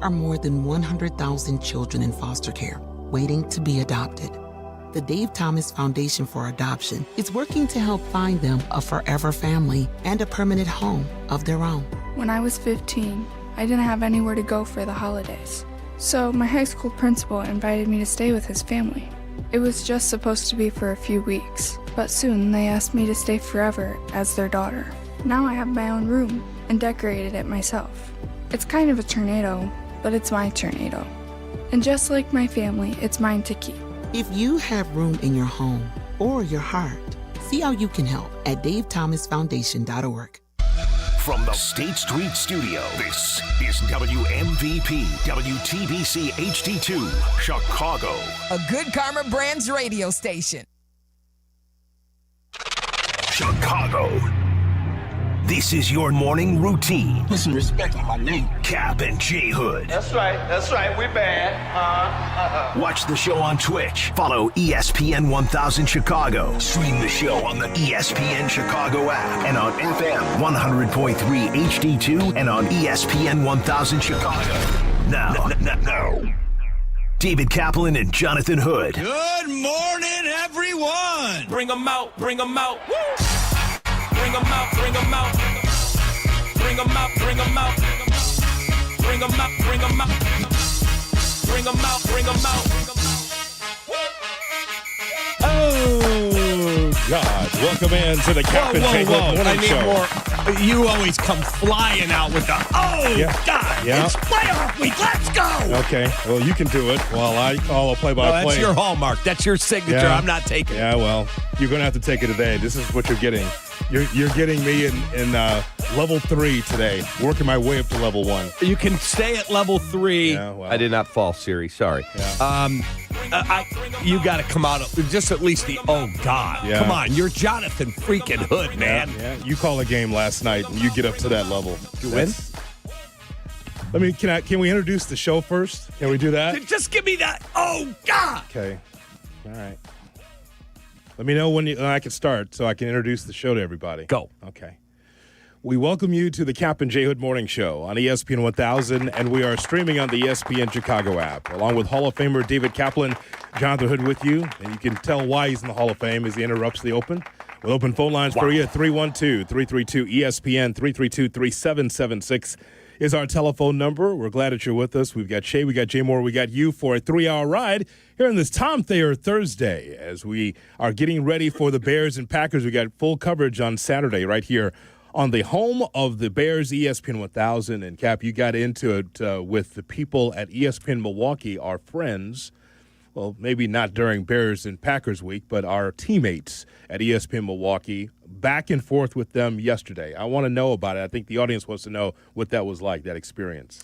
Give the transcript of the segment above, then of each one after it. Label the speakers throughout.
Speaker 1: are more than 100,000 children in foster care waiting to be adopted. The Dave Thomas Foundation for Adoption is working to help find them a forever family and a permanent home of their own.
Speaker 2: When I was 15, I didn't have anywhere to go for the holidays. So my high school principal invited me to stay with his family. It was just supposed to be for a few weeks, but soon they asked me to stay forever as their daughter. Now I have my own room and decorated it myself. It's kind of a tornado, but it's my tornado. And just like my family, it's mine to keep.
Speaker 1: If you have room in your home or your heart, see how you can help at davethomasfoundation.org.
Speaker 3: From the State Street Studio, this is WMVP WTBC HD2, Chicago.
Speaker 4: A good Karma Brands radio station.
Speaker 3: Chicago. This is your morning routine.
Speaker 5: Put some respect on my name.
Speaker 3: Kap and J Hood.
Speaker 5: That's right, we bad.
Speaker 3: Watch the show on Twitch. Follow ESPN 1000 Chicago. Stream the show on the ESPN Chicago app and on FM 100.3 HD2 and on ESPN 1000 Chicago. Now, David Kaplan and Jonathan Hood.
Speaker 6: Good morning, everyone.
Speaker 7: Bring them out. Woo! Bring them out. Bring them out. Bring them out. Bring them out. Bring them out. Bring them out. Bring them out. Bring them out.
Speaker 8: Oh, God. Welcome in to the Kap J Hood morning show.
Speaker 6: More. You always come flying out with the, God, it's playoff week. Let's go.
Speaker 8: Okay. Well, you can do it while I call a play-by-play.
Speaker 6: That's your hallmark. That's your signature.
Speaker 8: Yeah.
Speaker 6: I'm not taking it.
Speaker 8: Yeah, well, you're going to have to take it today. This is what you're getting. You're getting me in level 3 today, working my way up to level 1.
Speaker 6: You can stay at level 3.
Speaker 8: Yeah, well.
Speaker 6: I did not fall, Siri. Sorry.
Speaker 8: Yeah.
Speaker 6: You got to come out just at least the, oh, God.
Speaker 8: Yeah.
Speaker 6: Come on. You're Jonathan freaking Hood, man.
Speaker 8: Yeah. You call a game last night, and you get up to that level.
Speaker 6: You win?
Speaker 8: Can we introduce the show first? Can we do that?
Speaker 6: Just give me that, oh, God.
Speaker 8: Okay. All right. Let me know when I can start so I can introduce the show to everybody.
Speaker 6: Go.
Speaker 8: Okay. We welcome you to the Kap and J Hood Morning Show on ESPN 1000, and we are streaming on the ESPN Chicago app, along with Hall of Famer David Kaplan, Jonathan Hood with you. And you can tell why he's in the Hall of Fame as he interrupts the open. With open phone lines for you, 312-332-ESPN, 332-3776 is our telephone number. We're glad that you're with us. We've got Shay, we got Jay Moore, we got you for a 3-hour ride here on this Tom Thayer Thursday as we are getting ready for the Bears and Packers. We got full coverage on Saturday right here on the home of the Bears, ESPN 1000. And, Cap, you got into it with the people at ESPN Milwaukee, our friends. Well, maybe not during Bears and Packers week, but our teammates at ESPN Milwaukee, back and forth with them yesterday. I want to know about it. I think the audience wants to know what that was like, that experience.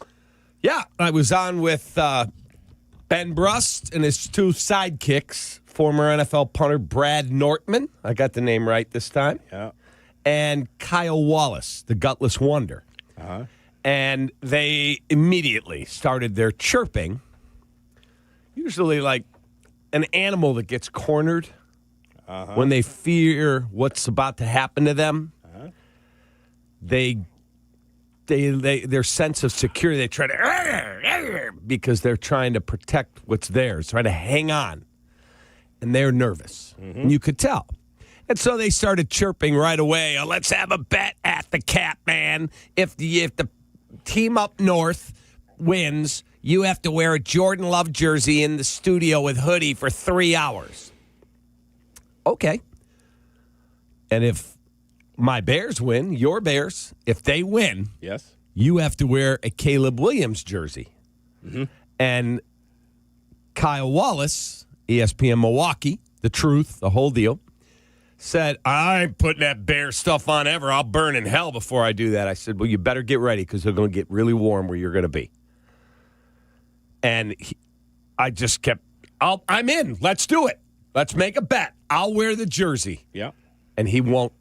Speaker 6: Yeah, I was on with Ben Brust and his 2 sidekicks, former NFL punter Brad Nortman. I got the name right this time.
Speaker 8: Yeah.
Speaker 6: And Kyle Wallace, the gutless wonder.
Speaker 8: Uh-huh.
Speaker 6: And they immediately started their chirping. Usually like an animal that gets cornered when they fear what's about to happen to them. Their sense of security, they try to because they're trying to protect what's theirs, trying to hang on. And they're nervous. And you could tell. And so they started chirping right away. Oh, let's have a bet at the Cap, man. If the team up north wins, you have to wear a Jordan Love jersey in the studio with Hoodie for 3 hours. Okay. And if my Bears win, your Bears, if they win,
Speaker 8: yes,
Speaker 6: you have to wear a Caleb Williams jersey. And Kyle Wallace, ESPN Milwaukee, the truth, the whole deal, said, I ain't putting that Bear stuff on ever. I'll burn in hell before I do that. I said, well, you better get ready because they're going to get really warm where you're going to be. And I just kept, I'm in. Let's do it. Let's make a bet. I'll wear the jersey.
Speaker 8: Yeah.
Speaker 6: And he won't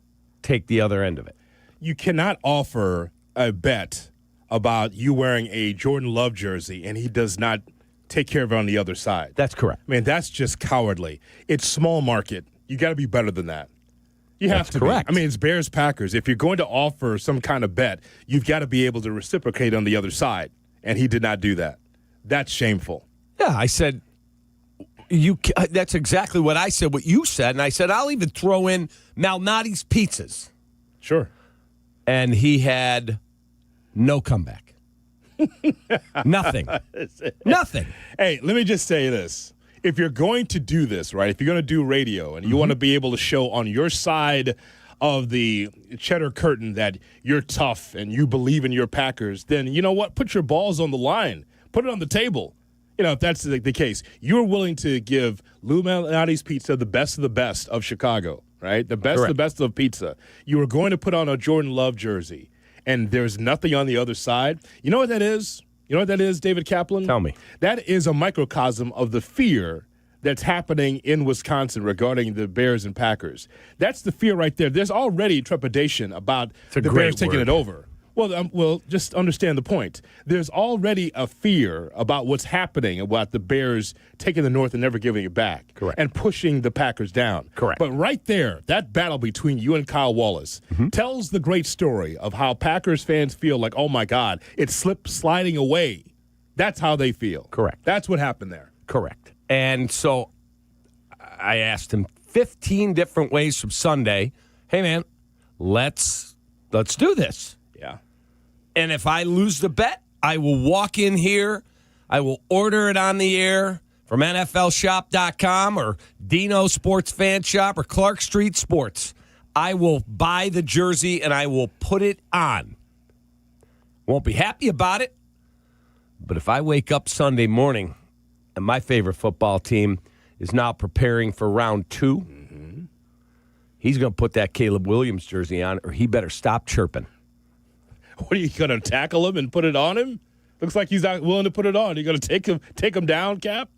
Speaker 6: take the other end of it.
Speaker 8: You cannot offer a bet about you wearing a Jordan Love jersey and he does not take care of it on the other side.
Speaker 6: That's correct.
Speaker 8: I mean, that's just cowardly. It's small market. You got to be better than that. You have to
Speaker 6: correct.
Speaker 8: be. I mean, it's Bears Packers. If you're going to offer some kind of bet, you've got to be able to reciprocate on the other side. and he did not do that. That's shameful.
Speaker 6: Yeah, I said, that's exactly what I said, what you said. And I said, I'll even throw in Malnati's pizzas.
Speaker 8: Sure.
Speaker 6: And he had no comeback. Nothing. Nothing.
Speaker 8: Hey, let me just say this. If you're going to do this, right, if you're going to do radio and you want to be able to show on your side of the cheddar curtain that you're tough and you believe in your Packers, then you know what? Put your balls on the line. Put it on the table. You know, if that's the case, you're willing to give Lou Malnati's Pizza the best of Chicago, right? The best of pizza. You are going to put on a Jordan Love jersey, and there's nothing on the other side. You know what that is? You know what that is, David Kaplan?
Speaker 6: Tell me.
Speaker 8: That is a microcosm of the fear that's happening in Wisconsin regarding the Bears and Packers. That's the fear right there. There's already trepidation about the Bears taking it over. Well, just understand the point. There's already a fear about what's happening about the Bears taking the North and never giving it back.
Speaker 6: Correct.
Speaker 8: And pushing the Packers down.
Speaker 6: Correct.
Speaker 8: But right there, that battle between you and Kyle Wallace tells the great story of how Packers fans feel like, oh, my God, it's sliding away. That's how they feel.
Speaker 6: Correct.
Speaker 8: That's what happened there.
Speaker 6: Correct. And so I asked him 15 different ways from Sunday, hey, man, let's do this.
Speaker 8: Yeah.
Speaker 6: And if I lose the bet, I will walk in here, I will order it on the air from NFLshop.com or Dino Sports Fan Shop or Clark Street Sports. I will buy the jersey and I will put it on. Won't be happy about it, but if I wake up Sunday morning and my favorite football team is now preparing for round 2, he's going to put that Caleb Williams jersey on, or he better stop chirping.
Speaker 8: What, are you going to tackle him and put it on him? Looks like he's not willing to put it on. You going to take him down, Cap?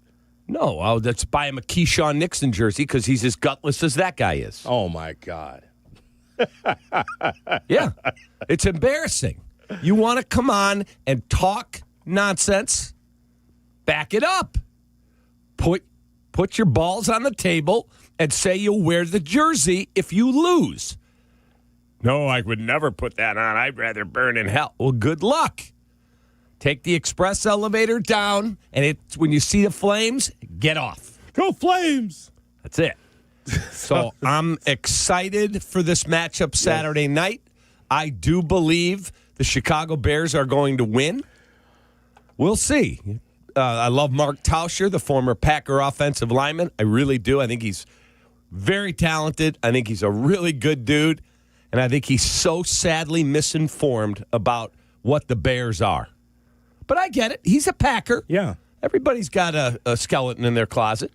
Speaker 6: No, I'll just buy him a Keyshawn Nixon jersey because he's as gutless as that guy is.
Speaker 8: Oh, my God.
Speaker 6: Yeah, it's embarrassing. You want to come on and talk nonsense? Back it up. Put your balls on the table and say you'll wear the jersey if you lose. No, I would never put that on. I'd rather burn in hell. Well, good luck. Take the express elevator down, and when you see the flames, get off.
Speaker 8: Go Flames!
Speaker 6: That's it. So I'm excited for this matchup Saturday night. I do believe the Chicago Bears are going to win. We'll see. I love Mark Tauscher, the former Packer offensive lineman. I really do. I think he's very talented. I think he's a really good dude. And I think he's so sadly misinformed about what the Bears are. But I get it. He's a Packer.
Speaker 8: Yeah.
Speaker 6: Everybody's got a skeleton in their closet.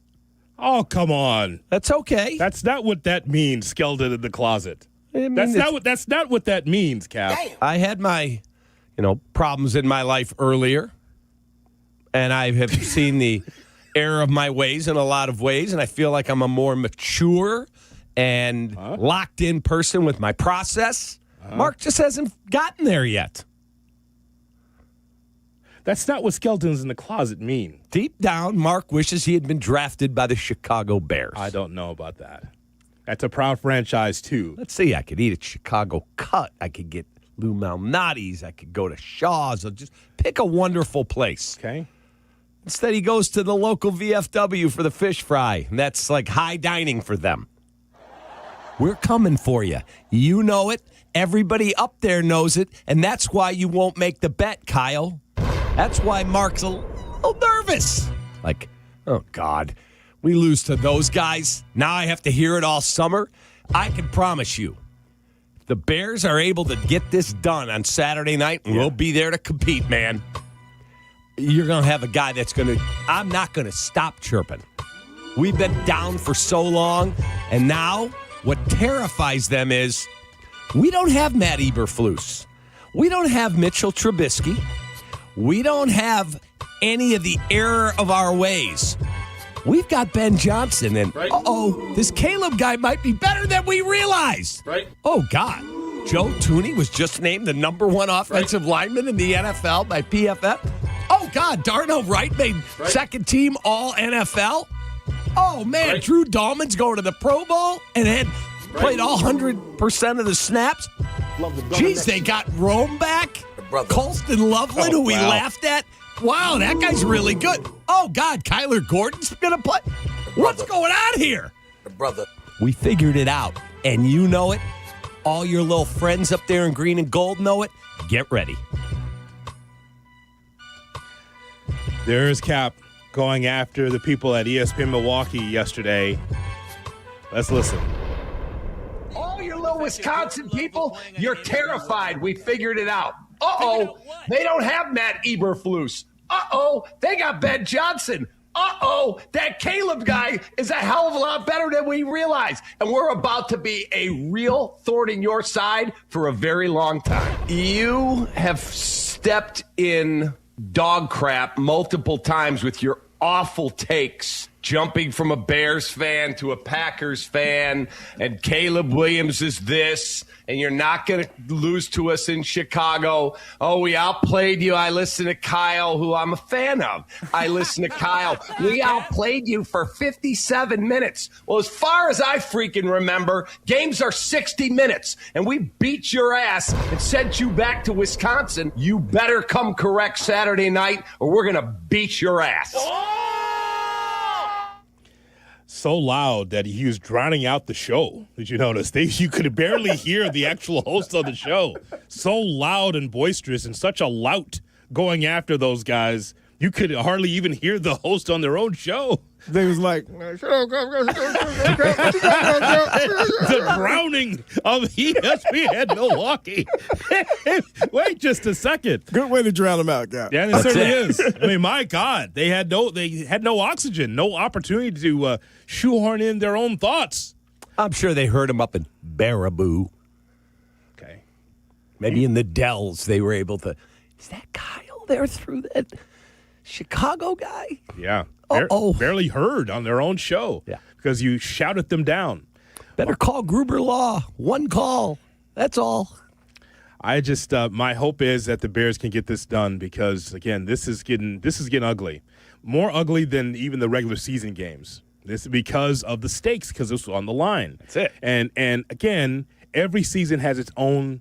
Speaker 8: Oh, come on.
Speaker 6: That's okay.
Speaker 8: That's not what that means, skeleton in the closet.
Speaker 6: I mean,
Speaker 8: That's not what that means, Cap.
Speaker 6: I had my, problems in my life earlier. And I have seen the error of my ways in a lot of ways. And I feel like I'm a more mature and locked-in person with my process. Mark just hasn't gotten there yet.
Speaker 8: That's not what skeletons in the closet mean.
Speaker 6: Deep down, Mark wishes he had been drafted by the Chicago Bears.
Speaker 8: I don't know about that. That's a proud franchise, too.
Speaker 6: Let's see. I could eat at Chicago Cut. I could get Lou Malnati's. I could go to Shaw's. I'll just pick a wonderful place.
Speaker 8: Okay.
Speaker 6: Instead, he goes to the local VFW for the fish fry. And that's like high dining for them. We're coming for you. You know it. Everybody up there knows it. And that's why you won't make the bet, Kyle. That's why Mark's a little nervous. Like, oh, God, we lose to those guys. Now I have to hear it all summer. I can promise you, if the Bears are able to get this done on Saturday night, and we'll be there to compete, man. You're going to have a guy that's going to, I'm not going to stop chirping. We've been down for so long, and now what terrifies them is we don't have Matt Eberflus. We don't have Mitchell Trubisky. We don't have any of the error of our ways. We've got Ben Johnson, and this Caleb guy might be better than we realized.
Speaker 8: Right.
Speaker 6: Oh, God. Joe Tooney was just named the number 1 offensive lineman in the NFL by PFF. Oh, God, Darnell Wright made second team all NFL. Oh, man, Drew Dahlman's going to the Pro Bowl and had played all 100% of the snaps. Jeez, they got Rome back. Colston Loveland, who we
Speaker 8: wow.
Speaker 6: laughed at. Wow, that guy's really good. Oh, God, Kyler Gordon's going to play. What's going on here? We figured it out, and you know it. All your little friends up there in green and gold know it. Get ready.
Speaker 8: There's Kap going after the people at ESPN Milwaukee yesterday. Let's listen.
Speaker 5: All you little Wisconsin people, you're terrified. We figured it out. Uh-oh, they don't have Matt Eberflus. Uh-oh, they got Ben Johnson. Uh-oh, that Caleb guy is a hell of a lot better than we realize. And we're about to be a real thorn in your side for a very long time. You have stepped in dog crap multiple times with your awful takes, jumping from a Bears fan to a Packers fan, and Caleb Williams is this, and you're not going to lose to us in Chicago. Oh, we outplayed you. I listened to Kyle, who I'm a fan of. I listened to Kyle. We outplayed you for 57 minutes. Well, as far as I freaking remember, games are 60 minutes, and we beat your ass and sent you back to Wisconsin. You better come correct Saturday night, or we're going to beat your ass.
Speaker 8: So loud that he was drowning out the show. Did you notice? You could barely hear the actual host of the show. So loud and boisterous and such a lout going after those guys. You could hardly even hear the host on their own show.
Speaker 9: They was like,
Speaker 8: The drowning of ESPN Milwaukee. Wait just a second.
Speaker 9: good way to drown them out, guy.
Speaker 8: Yeah, it certainly is. I mean, my God, they had no oxygen, no opportunity to shoehorn in their own thoughts.
Speaker 6: I'm sure they heard him up in Baraboo.
Speaker 8: Okay.
Speaker 6: Maybe in the Dells they were able to. Is that Kyle there through that Chicago guy?
Speaker 8: Yeah.
Speaker 6: Uh-oh.
Speaker 8: Barely heard on their own show.
Speaker 6: Yeah.
Speaker 8: Because you shouted them down.
Speaker 6: Better call Gruber Law. One call. That's all.
Speaker 8: I just my hope is that the Bears can get this done because again, this is getting ugly. More ugly than even the regular season games. This is because of the stakes, because it's on the line.
Speaker 6: That's it.
Speaker 8: And again, every season has its own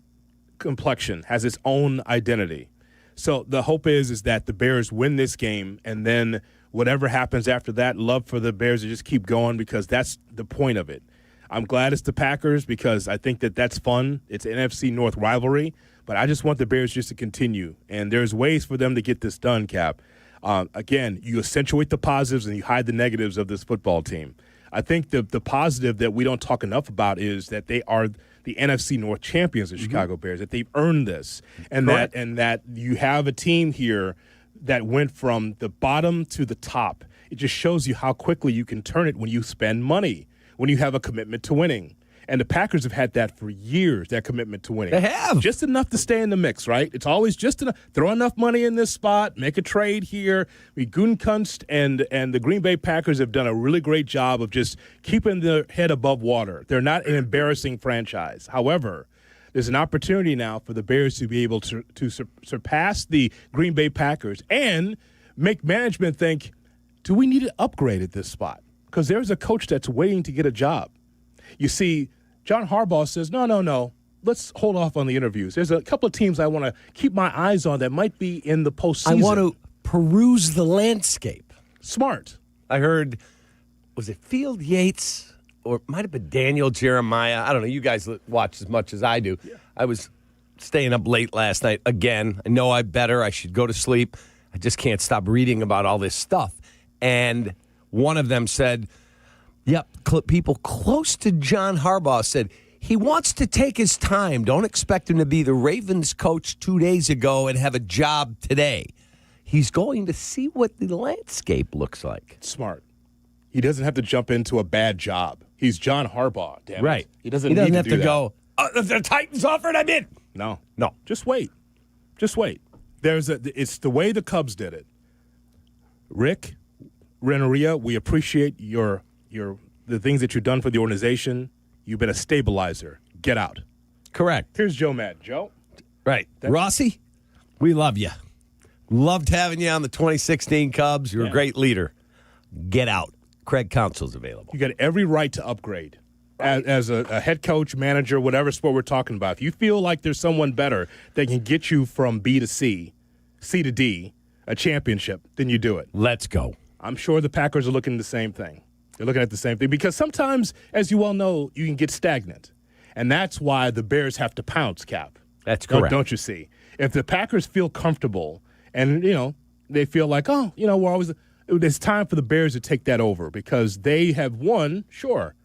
Speaker 8: complexion, has its own identity. So the hope is that the Bears win this game, and then whatever happens after that, love for the Bears to just keep going because that's the point of it. I'm glad it's the Packers because I think that's fun. It's an NFC North rivalry, but I just want the Bears just to continue. And there's ways for them to get this done, Kap. Again, you accentuate the positives and you hide the negatives of this football team. I think the positive that we don't talk enough about is that they are the NFC North champions, the Chicago Bears, that they've earned this, and that you have a team here that went from the bottom to the top. It just shows you how quickly you can turn it when you spend money, when you have a commitment to winning. And the Packers have had that for years, that commitment to winning.
Speaker 6: They have.
Speaker 8: Just enough to stay in the mix, right? It's always just enough. Throw enough money in this spot, make a trade here. Gutekunst and the Green Bay Packers have done a really great job of just keeping their head above water. They're not an embarrassing franchise. However, there's an opportunity now for the Bears to be able to surpass the Green Bay Packers and make management think, do we need to upgrade at this spot? Because there's a coach that's waiting to get a job. You see, John Harbaugh says, no, let's hold off on the interviews. There's a couple of teams I want to keep my eyes on that might be in the postseason.
Speaker 6: I want to peruse the landscape.
Speaker 8: Smart.
Speaker 6: I heard, was it Field Yates or it might have been Daniel Jeremiah? I don't know. You guys watch as much as I do. Yeah. I was staying up late last night again. I know I better. I should go to sleep. I just can't stop reading about all this stuff. And one of them said, yep, people close to John Harbaugh said he wants to take his time. Don't expect him to be the Ravens coach 2 days ago and have a job today. He's going to see what the landscape looks like.
Speaker 8: Smart. He doesn't have to jump into a bad job. He's John Harbaugh, damn it.
Speaker 6: Right.
Speaker 8: He doesn't
Speaker 6: have
Speaker 8: to
Speaker 6: to go, if the Titans offered, I'm in.
Speaker 8: No.
Speaker 6: No.
Speaker 8: Just wait. It's the way the Cubs did it. Rick Renneria, we appreciate the things that you've done for the organization. You've been a stabilizer. Get out.
Speaker 6: Correct.
Speaker 8: Here's Joe Madden. Joe?
Speaker 6: Right. Rossi, we love you. Loved having you on the 2016 Cubs. You're a great leader. Get out. Craig Counsell's available.
Speaker 8: You got every right to upgrade. as a head coach, manager, whatever sport we're talking about, if you feel like there's someone better that can get you from B to C, C to D, a championship, then you do it.
Speaker 6: Let's go.
Speaker 8: I'm sure the Packers are looking at the same thing. They're looking at the same thing because sometimes, as you well know, you can get stagnant. And that's why the Bears have to pounce, Cap.
Speaker 6: That's correct.
Speaker 8: Don't you see? If the Packers feel comfortable and, they feel like, it's time for the Bears to take that over because they have won, sure.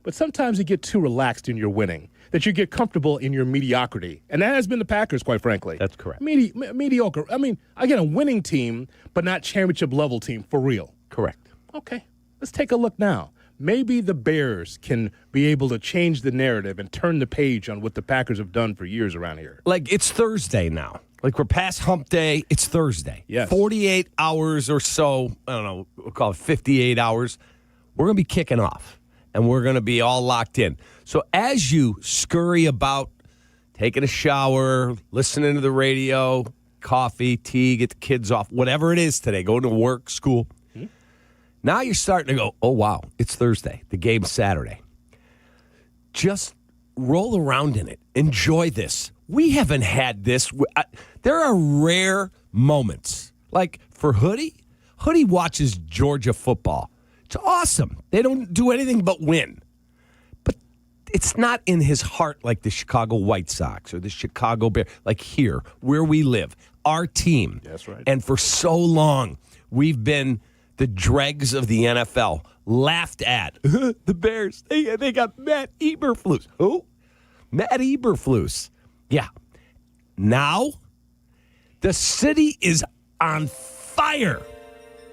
Speaker 8: But sometimes you get too relaxed in your winning, that you get comfortable in your mediocrity. And that has been the Packers, quite frankly.
Speaker 6: That's correct.
Speaker 8: Mediocre. I mean, I get a winning team, but not championship-level team, for real.
Speaker 6: Correct.
Speaker 8: Okay, let's take a look now. Maybe the Bears can be able to change the narrative and turn the page on what the Packers have done for years around here.
Speaker 6: Like, it's Thursday now. Like, we're past hump day. It's Thursday.
Speaker 8: Yes.
Speaker 6: 48 hours or so, I don't know, we'll call it 58 hours. We're going to be kicking off, and we're going to be all locked in. So as you scurry about, taking a shower, listening to the radio, coffee, tea, get the kids off, whatever it is today, going to work, school, now you're starting to go, oh, wow, it's Thursday. The game's Saturday. Just roll around in it. Enjoy this. We haven't had this. There are rare moments. Like for Hoodie watches Georgia football. It's awesome. They don't do anything but win. But it's not in his heart like the Chicago White Sox or the Chicago Bears. Like here, where we live, our team.
Speaker 8: That's right.
Speaker 6: And for so long, we've been the dregs of the NFL, laughed at. The Bears, they got Matt Eberflus. Who? Matt Eberflus. Yeah. Now, the city is on fire.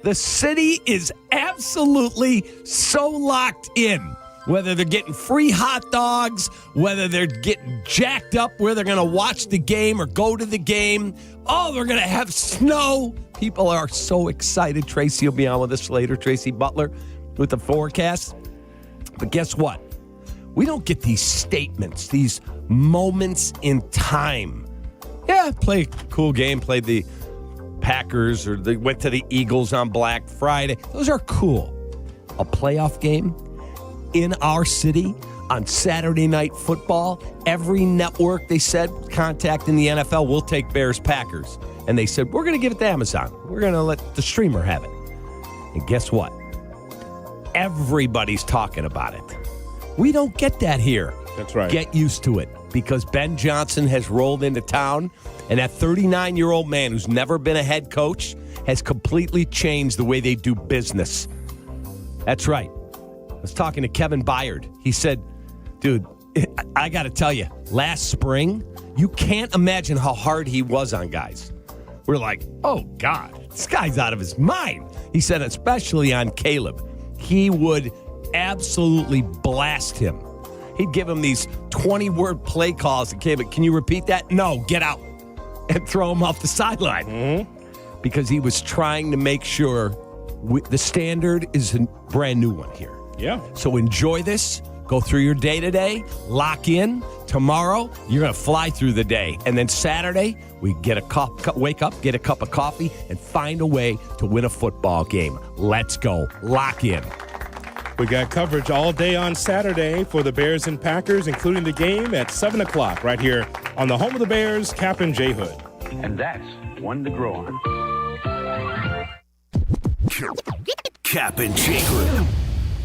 Speaker 6: The city is absolutely so locked in. Whether they're getting free hot dogs, whether they're getting jacked up, where they're going to watch the game or go to the game. Oh, they're going to have snow. People are so excited. Tracy will be on with us later, Tracy Butler, with the forecast. But guess what? We don't get these statements, these moments in time. Yeah, play a cool game, played the Packers, or they went to the Eagles on Black Friday. Those are cool. A playoff game in our city on Saturday Night Football. Every network, they said, contacting the NFL, we'll take Bears-Packers. And they said, we're going to give it to Amazon. We're going to let the streamer have it. And guess what? Everybody's talking about it. We don't get that here.
Speaker 8: That's right.
Speaker 6: Get used to it because Ben Johnson has rolled into town, and that 39-year-old man who's never been a head coach has completely changed the way they do business. That's right. I was talking to Kevin Byard. He said, dude, I got to tell you, last spring, you can't imagine how hard he was on guys. We're like, oh, God, this guy's out of his mind. He said, especially on Caleb. He would absolutely blast him. He'd give him these 20-word play calls. And Caleb, can you repeat that? No, get out. And throw him off the sideline. Mm-hmm. Because he was trying to make sure the standard is a brand new one here.
Speaker 8: Yeah.
Speaker 6: So enjoy this. Go through your day today. Lock in. Tomorrow, you're going to fly through the day. And then Saturday, we get wake up, get a cup of coffee, and find a way to win a football game. Let's go. Lock in.
Speaker 8: We got coverage all day on Saturday for the Bears and Packers, including the game at 7 o'clock right here on the home of the Bears, Kap J Hood.
Speaker 10: And that's one to grow on.
Speaker 3: Kap J Hood.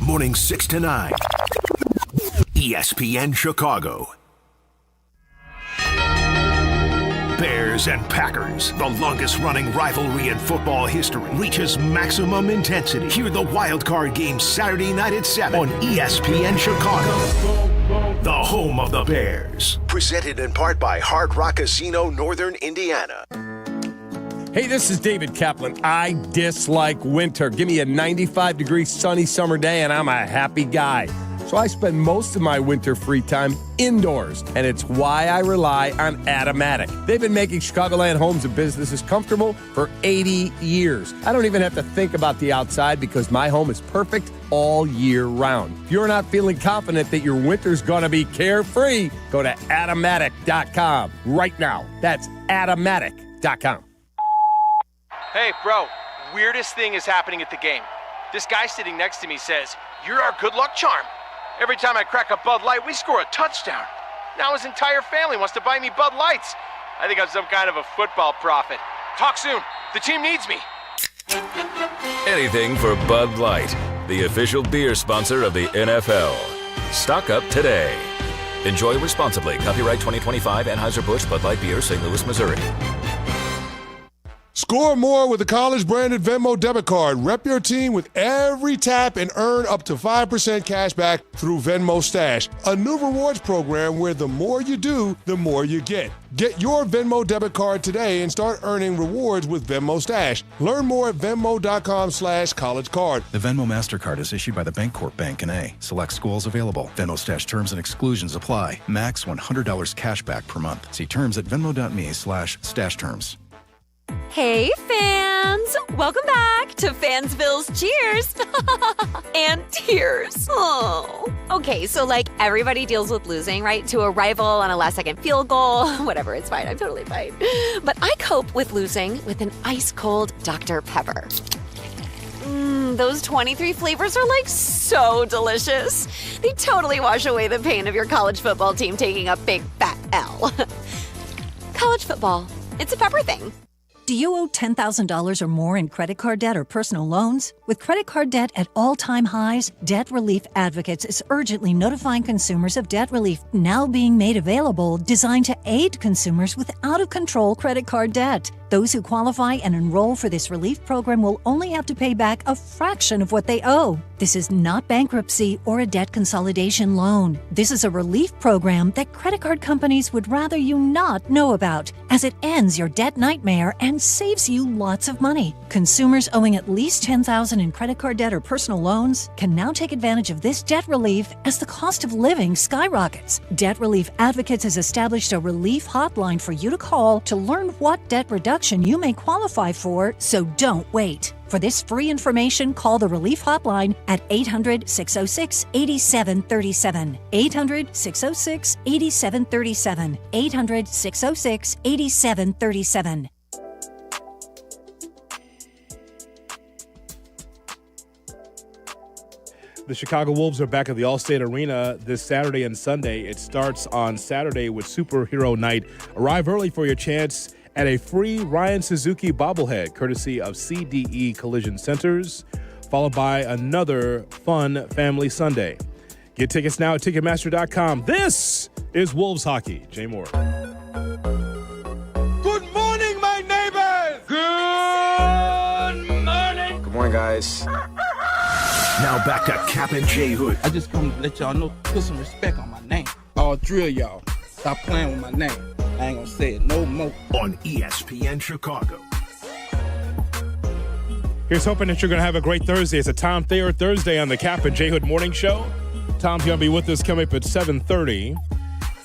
Speaker 3: Morning 6 to 9. ESPN Chicago. Bears and Packers, the longest-running rivalry in football history, reaches maximum intensity. Hear the wild card game Saturday night at 7 on ESPN Chicago. The home of the Bears. Presented in part by Hard Rock Casino, Northern Indiana.
Speaker 6: Hey, this is David Kaplan. I dislike winter. Give me a 95-degree sunny summer day, and I'm a happy guy. So I spend most of my winter free time indoors, and it's why I rely on Automatic. They've been making Chicagoland homes and businesses comfortable for 80 years. I don't even have to think about the outside because my home is perfect all year round. If you're not feeling confident that your winter's going to be carefree, go to Automatic.com right now. That's Automatic.com.
Speaker 11: Hey, bro, weirdest thing is happening at the game. This guy sitting next to me says, "You're our good luck charm." Every time I crack a Bud Light, we score a touchdown. Now his entire family wants to buy me Bud Lights. I think I'm some kind of a football prophet. Talk soon. The team needs me.
Speaker 12: Anything for Bud Light, the official beer sponsor of the NFL. Stock up today. Enjoy responsibly. Copyright 2025 Anheuser-Busch Bud Light Beer, St. Louis, Missouri.
Speaker 13: Score more with the college-branded Venmo debit card. Rep your team with every tap and earn up to 5% cash back through Venmo Stash, a new rewards program where the more you do, the more you get. Get your Venmo debit card today and start earning rewards with Venmo Stash. Learn more at venmo.com/collegecard.
Speaker 14: The Venmo MasterCard is issued by the Bancorp Bank N.A. Select schools available. Venmo Stash terms and exclusions apply. Max $100 cash back per month. See terms at venmo.me/stash terms.
Speaker 15: Hey, fans! Welcome back to Fansville's Cheers and Tears. Oh. Okay, so like everybody deals with losing, right? To a rival on a last-second field goal. Whatever, it's fine. I'm totally fine. But I cope with losing with an ice-cold Dr. Pepper. Those 23 flavors are like so delicious. They totally wash away the pain of your college football team taking a big fat L. College football. It's a pepper thing.
Speaker 16: Do you owe $10,000 or more in credit card debt or personal loans? With credit card debt at all-time highs, Debt Relief Advocates is urgently notifying consumers of debt relief now being made available, designed to aid consumers with out-of-control credit card debt. Those who qualify and enroll for this relief program will only have to pay back a fraction of what they owe. This is not bankruptcy or a debt consolidation loan. This is a relief program that credit card companies would rather you not know about, as it ends your debt nightmare and saves you lots of money. Consumers owing at least $10,000 in credit card debt or personal loans can now take advantage of this debt relief as the cost of living skyrockets. Debt Relief Advocates has established a relief hotline for you to call to learn what debt reduction you may qualify for, so don't wait. For this free information, call the Relief Hotline at 800-606-8737. 800-606-8737. 800-606-8737.
Speaker 8: The Chicago Wolves are back at the Allstate Arena this Saturday and Sunday. It starts on Saturday with Superhero Night. Arrive early for your chance at a free Ryan Suzuki bobblehead, courtesy of CDE Collision Centers, followed by another fun family Sunday. Get tickets now at Ticketmaster.com. This is Wolves Hockey. Jay Moore.
Speaker 17: Good morning, my neighbors! Good morning!
Speaker 3: Good morning, guys. Now back to Kap J Hood.
Speaker 18: I just come to let y'all know, put some respect on my name. All drill y'all. Stop playing with my name. I ain't gonna say it no more.
Speaker 3: On ESPN Chicago.
Speaker 8: Here's hoping that you're going to have a great Thursday. It's a Tom Thayer Thursday on the Kap J Hood Morning Show. Tom's going to be with us coming up at 7:30.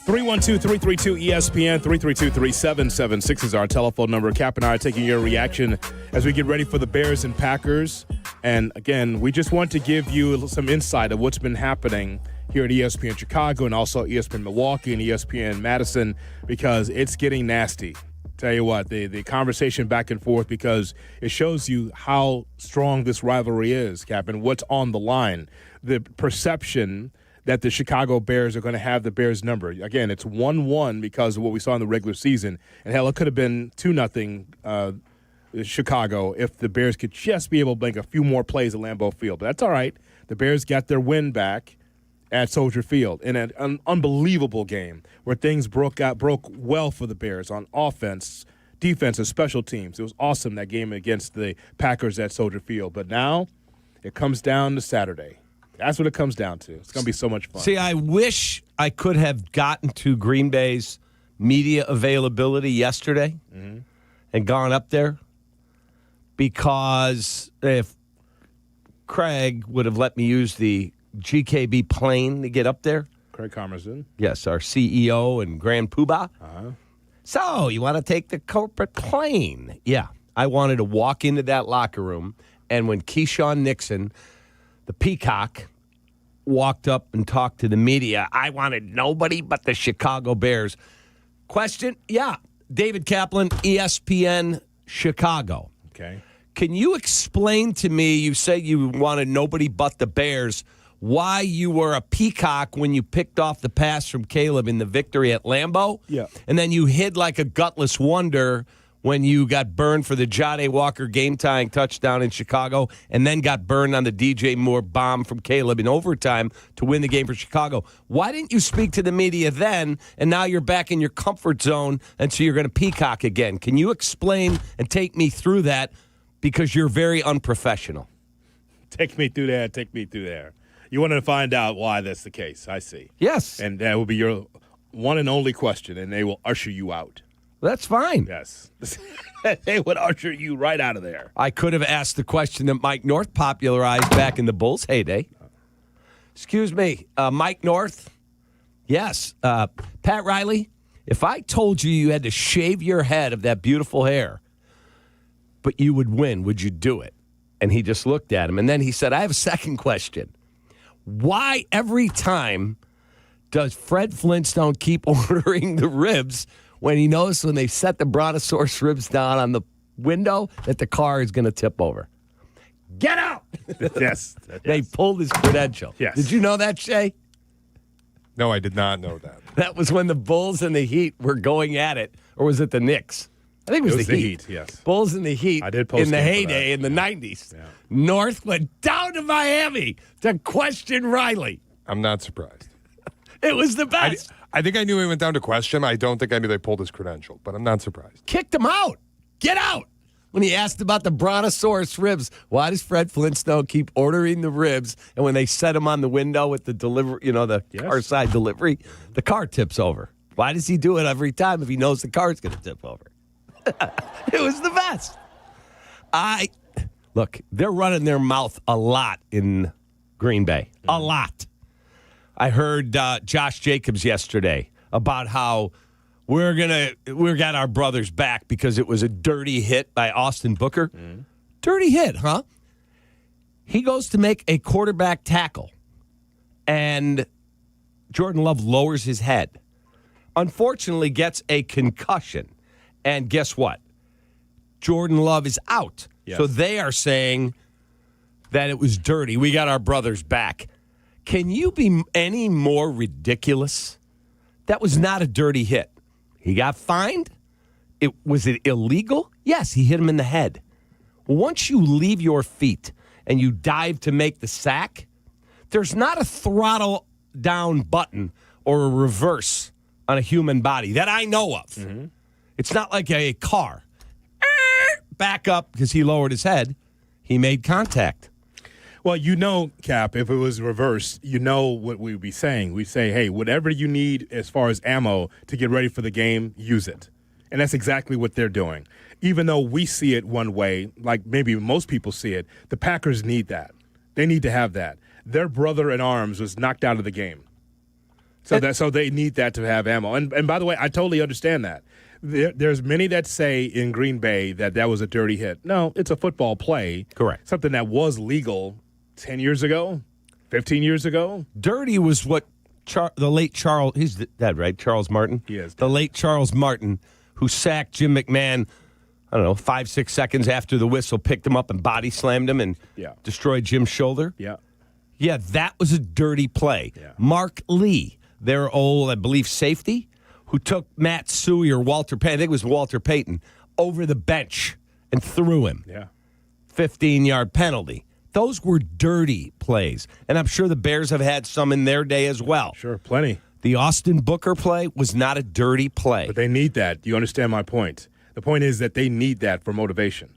Speaker 8: 312-332-ESPN, 332-3776 is our telephone number. Kap and I are taking your reaction as we get ready for the Bears and Packers. And again, we just want to give you some insight of what's been happening here at ESPN Chicago and also ESPN Milwaukee and ESPN Madison, because it's getting nasty. Tell you what, the conversation back and forth, because it shows you how strong this rivalry is, Kap, and what's on the line. The perception that the Chicago Bears are going to have the Bears number. Again, it's 1-1 because of what we saw in the regular season. And hell, it could have been 2-0 Chicago if the Bears could just be able to make a few more plays at Lambeau Field. But that's all right. The Bears got their win back at Soldier Field in an unbelievable game where things broke well for the Bears on offense, defense, and special teams. It was awesome, that game against the Packers at Soldier Field. But now it comes down to Saturday. That's what it comes down to. It's going to be so much fun.
Speaker 6: See, I wish I could have gotten to Green Bay's media availability yesterday and gone up there, because if Craig would have let me use the GKB plane to get up there.
Speaker 8: Craig Carmen.
Speaker 6: Yes, our CEO and Grand Poobah. So, you want to take the corporate plane? Yeah. I wanted to walk into that locker room, and when Keyshawn Nixon, the Peacock, walked up and talked to the media, I wanted nobody but the Chicago Bears. Question? Yeah. David Kaplan, ESPN Chicago.
Speaker 8: Okay.
Speaker 6: Can you explain to me, you say you wanted nobody but the Bears, why you were a peacock when you picked off the pass from Caleb in the victory at Lambeau.
Speaker 8: Yeah.
Speaker 6: And then you hid like a gutless wonder when you got burned for the Jade Walker game-tying touchdown in Chicago and then got burned on the DJ Moore bomb from Caleb in overtime to win the game for Chicago. Why didn't you speak to the media then, and now you're back in your comfort zone, and so you're going to peacock again? Can you explain and take me through that, because you're very unprofessional?
Speaker 8: Take me through that. Take me through there. You want to find out why that's the case. I see.
Speaker 6: Yes.
Speaker 8: And that will be your one and only question, and they will usher you out.
Speaker 6: That's fine.
Speaker 8: Yes. They would usher you right out of there.
Speaker 6: I could have asked the question that Mike North popularized back in the Bulls' heyday. Excuse me, Mike North? Yes. Pat Riley, if I told you had to shave your head of that beautiful hair, but you would win, would you do it? And he just looked at him, and then he said, I have a second question. Why every time does Fred Flintstone keep ordering the ribs when he knows when they set the brontosaurus ribs down on the window that the car is going to tip over? Get out!
Speaker 8: Yes.
Speaker 6: They pulled his credential.
Speaker 8: Yes.
Speaker 6: Did you know that, Shay?
Speaker 13: No, I did not know that.
Speaker 6: That was when the Bulls and the Heat were going at it. Or was it the Knicks? I think it was
Speaker 8: the
Speaker 6: Heat.
Speaker 8: Yes.
Speaker 6: Bulls and the Heat
Speaker 8: I did post
Speaker 6: in the
Speaker 8: game for
Speaker 6: heyday
Speaker 8: that.
Speaker 6: in the 90s.
Speaker 8: Yeah.
Speaker 6: North went down to Miami to question Riley.
Speaker 13: I'm not surprised.
Speaker 6: It was the best.
Speaker 13: I think I knew he went down to question. I don't think I knew they pulled his credential, but I'm not surprised.
Speaker 6: Kicked him out. Get out. When he asked about the brontosaurus ribs, why does Fred Flintstone keep ordering the ribs? And when they set him on the window with the delivery, the car side delivery, the car tips over. Why does he do it every time if he knows the car's going to tip over? It was the best. Look, they're running their mouth a lot in Green Bay. A lot. I heard Josh Jacobs yesterday about how we got our brothers back because it was a dirty hit by Austin Booker. Dirty hit, huh? He goes to make a quarterback tackle, and Jordan Love lowers his head. Unfortunately, gets a concussion. And guess what? Jordan Love is out.
Speaker 8: Yes.
Speaker 6: So they are saying that it was dirty. We got our brothers back. Can you be any more ridiculous? That was not a dirty hit. He got fined. Was it illegal? Yes, he hit him in the head. Once you leave your feet and you dive to make the sack, there's not a throttle down button or a reverse on a human body that I know of. Mm-hmm. It's not like a car. Back up because he lowered his head. He made contact.
Speaker 8: Well, Cap, if it was reversed, what we'd be saying. We'd say, hey, whatever you need as far as ammo to get ready for the game, use it. And that's exactly what they're doing. Even though we see it one way, like maybe most people see it, the Packers need that. They need to have that. Their brother in arms was knocked out of the game. So they need that to have ammo. And by the way, I totally understand that. There's many that say in Green Bay that was a dirty hit. No, it's a football play.
Speaker 6: Correct.
Speaker 8: Something that was legal 10 years ago, 15 years ago.
Speaker 6: Dirty was what the late Charles, he's dead, right? Charles Martin?
Speaker 8: He is.
Speaker 6: The late Charles Martin, who sacked Jim McMahon, 5-6 seconds after the whistle, picked him up and body slammed him and destroyed Jim's shoulder.
Speaker 8: Yeah.
Speaker 6: Yeah, that was a dirty play.
Speaker 8: Yeah.
Speaker 6: Mark Lee, their old, I believe, safety, who took Matt Suey or Walter Payton, I think it was Walter Payton, over the bench and threw him.
Speaker 8: Yeah.
Speaker 6: 15-yard penalty. Those were dirty plays. And I'm sure the Bears have had some in their day as well.
Speaker 8: Sure, plenty.
Speaker 6: The Austin Booker play was not a dirty play.
Speaker 8: But they need that. You understand my point? The point is that they need that for motivation.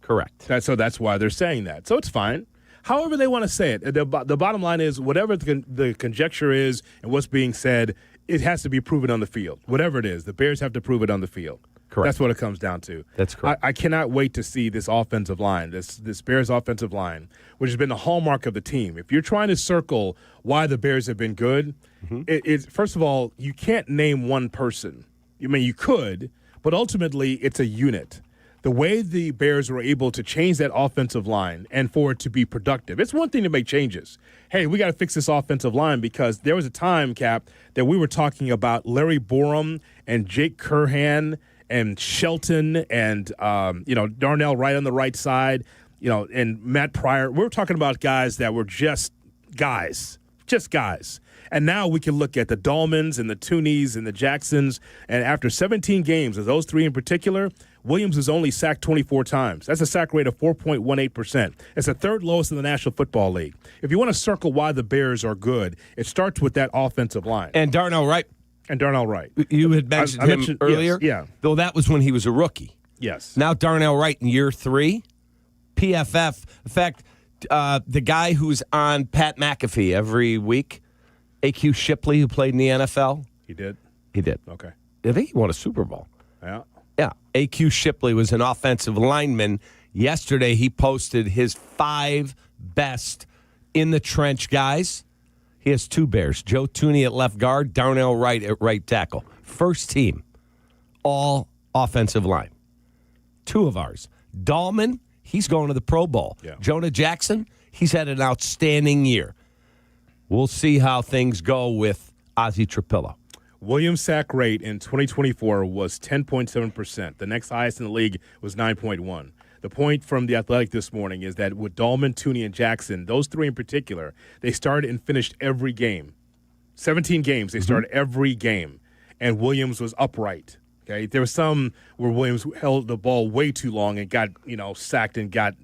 Speaker 6: Correct.
Speaker 8: So that's why they're saying that. So it's fine. However they want to say it. The bottom line is whatever the conjecture is and what's being said, it has to be proven on the field. Whatever it is, the Bears have to prove it on the field.
Speaker 6: Correct.
Speaker 8: That's what it comes down to.
Speaker 6: That's correct.
Speaker 8: I cannot wait to see this offensive line, this Bears offensive line, which has been the hallmark of the team. If you're trying to circle why the Bears have been good, it's first of all, you can't name one person. I mean, you could, but ultimately it's a unit. The way the Bears were able to change that offensive line and for it to be productive, it's one thing to make changes. Hey, we got to fix this offensive line because there was a time, Cap, that we were talking about Larry Borum and Jake Curhan and Shelton and, Darnell Wright on the right side, and Matt Pryor. We were talking about guys that were just guys. Just guys. And now we can look at the Dolmans and the Toonies and the Jacksons. And after 17 games, of those three in particular, Williams is only sacked 24 times. That's a sack rate of 4.18%. It's the third lowest in the National Football League. If you want to circle why the Bears are good, it starts with that offensive line.
Speaker 6: And Darnell Wright.
Speaker 8: You
Speaker 6: had mentioned him earlier?
Speaker 8: Yes, yeah.
Speaker 6: Though that was when he was a rookie.
Speaker 8: Yes.
Speaker 6: Now Darnell Wright in year 3. PFF. In fact, the guy who's on Pat McAfee every week, A.Q. Shipley, who played in the NFL.
Speaker 8: He did?
Speaker 6: He did.
Speaker 8: Okay.
Speaker 6: I think he won a Super Bowl.
Speaker 8: Yeah.
Speaker 6: Yeah. A.Q. Shipley was an offensive lineman. Yesterday, he posted his 5 best in the trench guys. He has 2 Bears. Joe Thuney at left guard, Darnell Wright at right tackle. First team, all offensive line. 2 of ours. Dahlman, he's going to the Pro Bowl.
Speaker 8: Yeah.
Speaker 6: Jonah Jackson, he's had an outstanding year. We'll see how things go with Ozzie Trapillo.
Speaker 8: Williams' sack rate in 2024 was 10.7%. The next highest in the league was 9.1. The point from The Athletic this morning is that with Dahlman, Thuney, and Jackson, those 3 in particular, they started and finished every game. 17 games, they started every game. And Williams was upright. Okay, there was some where Williams held the ball way too long and got, sacked and got,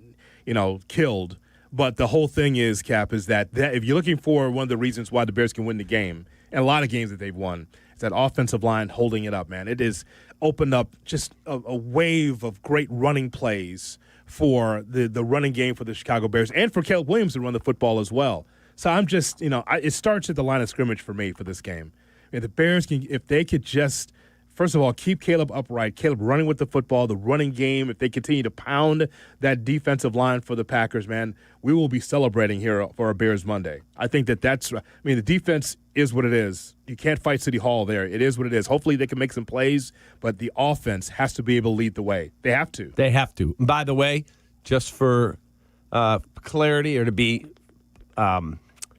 Speaker 8: killed. But the whole thing is, Cap, is that if you're looking for one of the reasons why the Bears can win the game, and a lot of games that they've won, it's that offensive line holding it up, man. It has opened up just a wave of great running plays for the running game for the Chicago Bears and for Caleb Williams to run the football as well. So I'm just, it starts at the line of scrimmage for me for this game. The Bears, if they could just, first of all, keep Caleb upright, Caleb running with the football, the running game, if they continue to pound that defensive line for the Packers, man, we will be celebrating here for our Bears Monday. I think the defense is what it is. You can't fight City Hall there. It is what it is. Hopefully they can make some plays, but the offense has to be able to lead the way. They have to.
Speaker 6: They have to. By the way, just for clarity or to be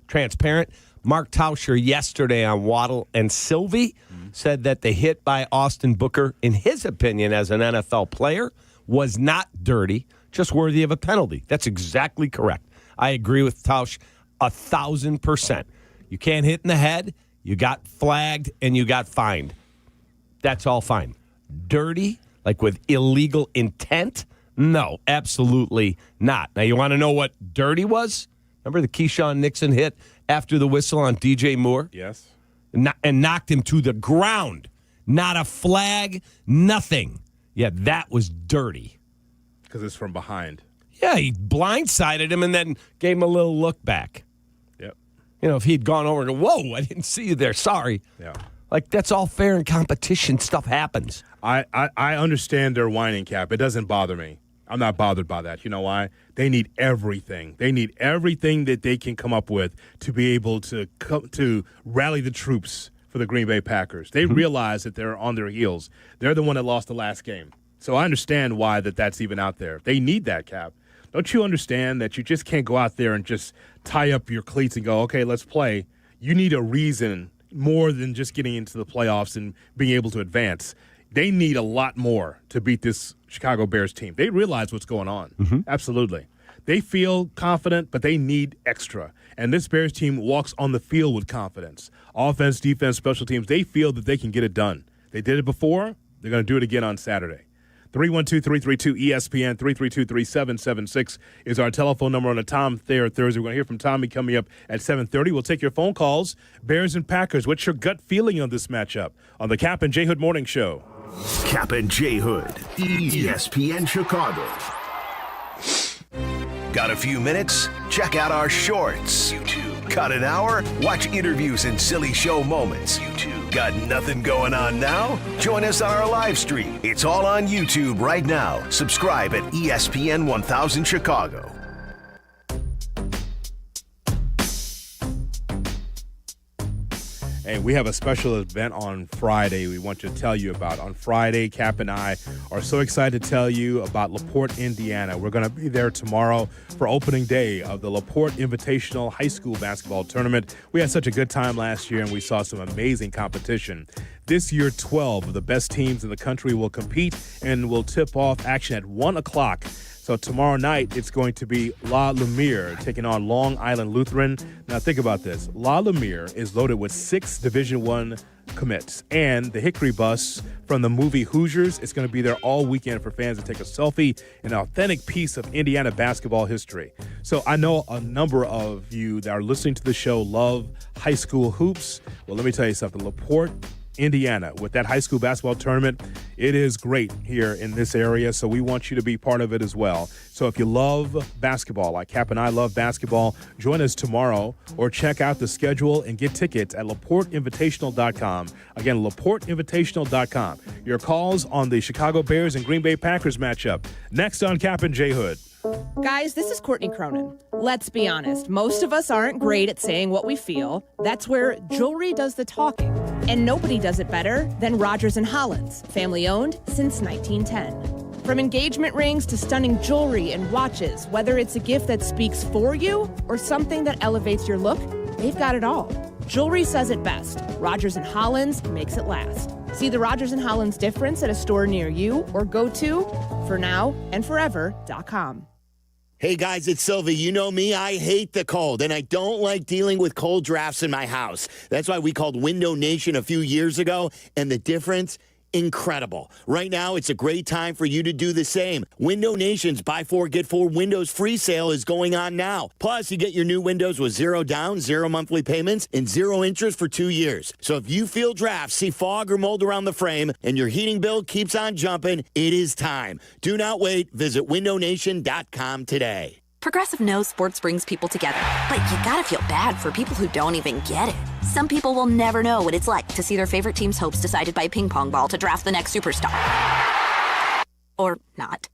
Speaker 6: transparent, Mark Tauscher yesterday on Waddle and Silvy said that the hit by Austin Booker, in his opinion as an NFL player, was not dirty, just worthy of a penalty. That's exactly correct. I agree with Tausch 1,000%. You can't hit in the head, you got flagged, and you got fined. That's all fine. Dirty, like with illegal intent? No, absolutely not. Now, you want to know what dirty was? Remember the Keyshawn Nixon hit after the whistle on DJ Moore?
Speaker 8: Yes.
Speaker 6: And knocked him to the ground. Not a flag, nothing. Yeah, that was dirty.
Speaker 8: Because it's from behind.
Speaker 6: Yeah, he blindsided him and then gave him a little look back.
Speaker 8: Yep.
Speaker 6: If he'd gone over and go, whoa, I didn't see you there, sorry.
Speaker 8: Yeah.
Speaker 6: Like, that's all fair in competition. Stuff happens.
Speaker 8: I understand their whining, Cap. It doesn't bother me. I'm not bothered by that. You know why? They need everything. They need everything that they can come up with to be able to rally the troops for the Green Bay Packers. They realize that they're on their heels. They're the one that lost the last game. So I understand why that's even out there. They need that, Cap. Don't you understand that you just can't go out there and just tie up your cleats and go, okay, let's play? You need a reason more than just getting into the playoffs and being able to advance. They need a lot more to beat this Chicago Bears team. They realize what's going on. Absolutely. They feel confident, but they need extra. And this Bears team walks on the field with confidence. Offense, defense, special teams, they feel that they can get it done. They did it before. They're going to do it again on Saturday. 312-332-ESPN, 332-3776 is our telephone number on a Tom Thayer Thursday. We're going to hear from Tommy coming up at 7:30. We'll take your phone calls. Bears and Packers, what's your gut feeling on this matchup on the Kap and J Hood Morning Show?
Speaker 3: Kap and J Hood, ESPN Chicago. Got a few minutes? Check out our shorts. YouTube. Got an hour? Watch interviews and silly show moments. YouTube. Got nothing going on now? Join us on our live stream. It's all on YouTube right now. Subscribe at ESPN 1000 Chicago.
Speaker 8: Hey, we have a special event on Friday we want to tell you about. On Friday, Cap and I are so excited to tell you about LaPorte, Indiana. We're going to be there tomorrow for opening day of the LaPorte Invitational High School Basketball Tournament. We had such a good time last year, and we saw some amazing competition. This year, 12 of the best teams in the country will compete and will tip off action at 1 o'clock So tomorrow night, it's going to be La Lumiere taking on Long Island Lutheran. Now think about this. La Lumiere is loaded with 6 Division I commits. And the Hickory Bus from the movie Hoosiers is going to be there all weekend for fans to take a selfie, an authentic piece of Indiana basketball history. So I know a number of you that are listening to the show love high school hoops. Well, let me tell you something. LaPorte, Indiana, with that high school basketball tournament, it is great here in this area, so we want you to be part of it as well. So if you love basketball, like Kap and I love basketball, join us tomorrow or check out the schedule and get tickets at LaPorteInvitational.com. Again, LaPorteInvitational.com. Your calls on the Chicago Bears and Green Bay Packers matchup. Next on Kap and J Hood.
Speaker 19: Guys, this is Courtney Cronin. Let's be honest, most of us aren't great at saying what we feel. That's where jewelry does the talking. And nobody does it better than Rogers & Hollins, family owned since 1910. From engagement rings to stunning jewelry and watches, whether it's a gift that speaks for you or something that elevates your look, they've got it all. Jewelry says it best. Rogers & Hollins makes it last. See the Rogers & Hollins difference at a store near you or go to fornowandforever.com.
Speaker 20: Hey guys, it's Silvy. You know me, I hate the cold, and I don't like dealing with cold drafts in my house. That's why we called Window Nation a few years ago, and the difference, incredible. Right now, it's a great time for you to do the same. Window Nation's Buy 4, Get 4 Windows free sale is going on now. Plus, you get your new windows with 0 down, 0 monthly payments, and 0 interest for 2 years. So if you feel drafts, see fog or mold around the frame, and your heating bill keeps on jumping, it is time. Do not wait. Visit windownation.com today.
Speaker 15: Progressive knows sports brings people together, but you gotta feel bad for people who don't even get it. Some people will never know what it's like to see their favorite team's hopes decided by a ping pong ball to draft the next superstar. Or not.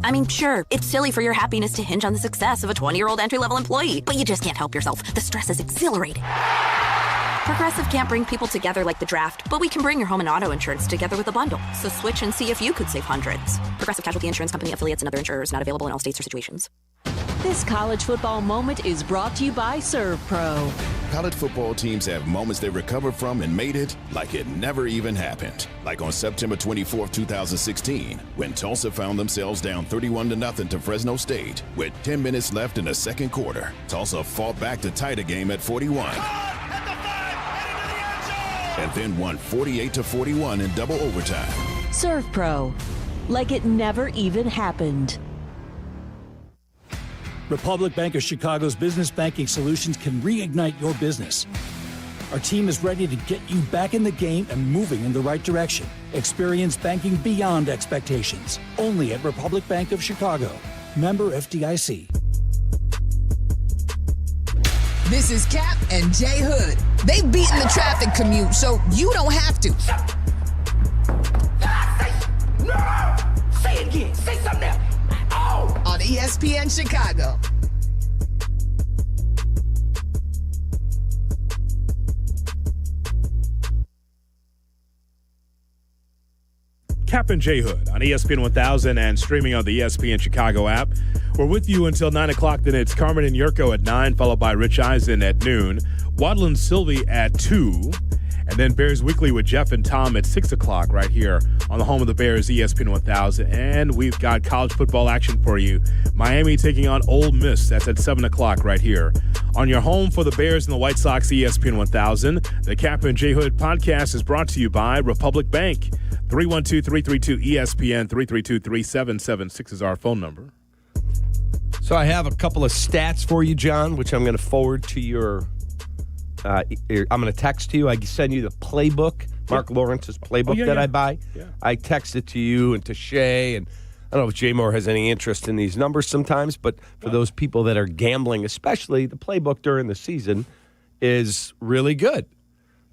Speaker 15: I mean, sure, it's silly for your happiness to hinge on the success of a 20-year-old entry-level employee, but you just can't help yourself. The stress is exhilarating. Progressive can't bring people together like the draft, but we can bring your home and auto insurance together with a bundle. So switch and see if you could save hundreds. Progressive Casualty Insurance Company affiliates and other insurers not available in all states or situations.
Speaker 21: This college football moment is brought to you by ServPro.
Speaker 22: College football teams have moments they recovered from and made it like it never even happened. Like on September 24, 2016, when Tulsa found themselves down 31-0 to Fresno State. With 10 minutes left in the second quarter, Tulsa fought back to tie the game at 41. And then won 48-41 in double overtime.
Speaker 21: ServPro, like it never even happened.
Speaker 23: Republic Bank of Chicago's business banking solutions can reignite your business. Our team is ready to get you back in the game and moving in the right direction. Experience banking beyond expectations. Only at Republic Bank of Chicago. Member FDIC.
Speaker 4: This is Kap and J Hood. They've beaten the traffic commute, so you don't have to.
Speaker 17: No! Say it again. Say something else. Oh!
Speaker 4: On ESPN Chicago.
Speaker 8: Kap and J Hood on ESPN 1000 and streaming on the ESPN Chicago app. We're with you until 9 o'clock. Then it's Carmen and Jurko at 9, followed by Rich Eisen at noon. Waddle Silvy at 2. And then Bears Weekly with Jeff and Tom at 6 o'clock right here on the home of the Bears, ESPN 1000. And we've got college football action for you. Miami taking on Ole Miss. That's at 7 o'clock right here. On your home for the Bears and the White Sox, ESPN 1000. The Kap and J Hood podcast is brought to you by Republic Bank. 312-332-ESPN, 332-3776 is our phone number.
Speaker 6: So I have a couple of stats for you, John, which I'm going to forward to your I'm going to text to you. I send you the playbook, Mark Lawrence's playbook that I buy. Yeah. I text it to you and to Shay, and I don't know if J Moore has any interest in these numbers sometimes, but for those people that are gambling, especially, the playbook during the season is really good.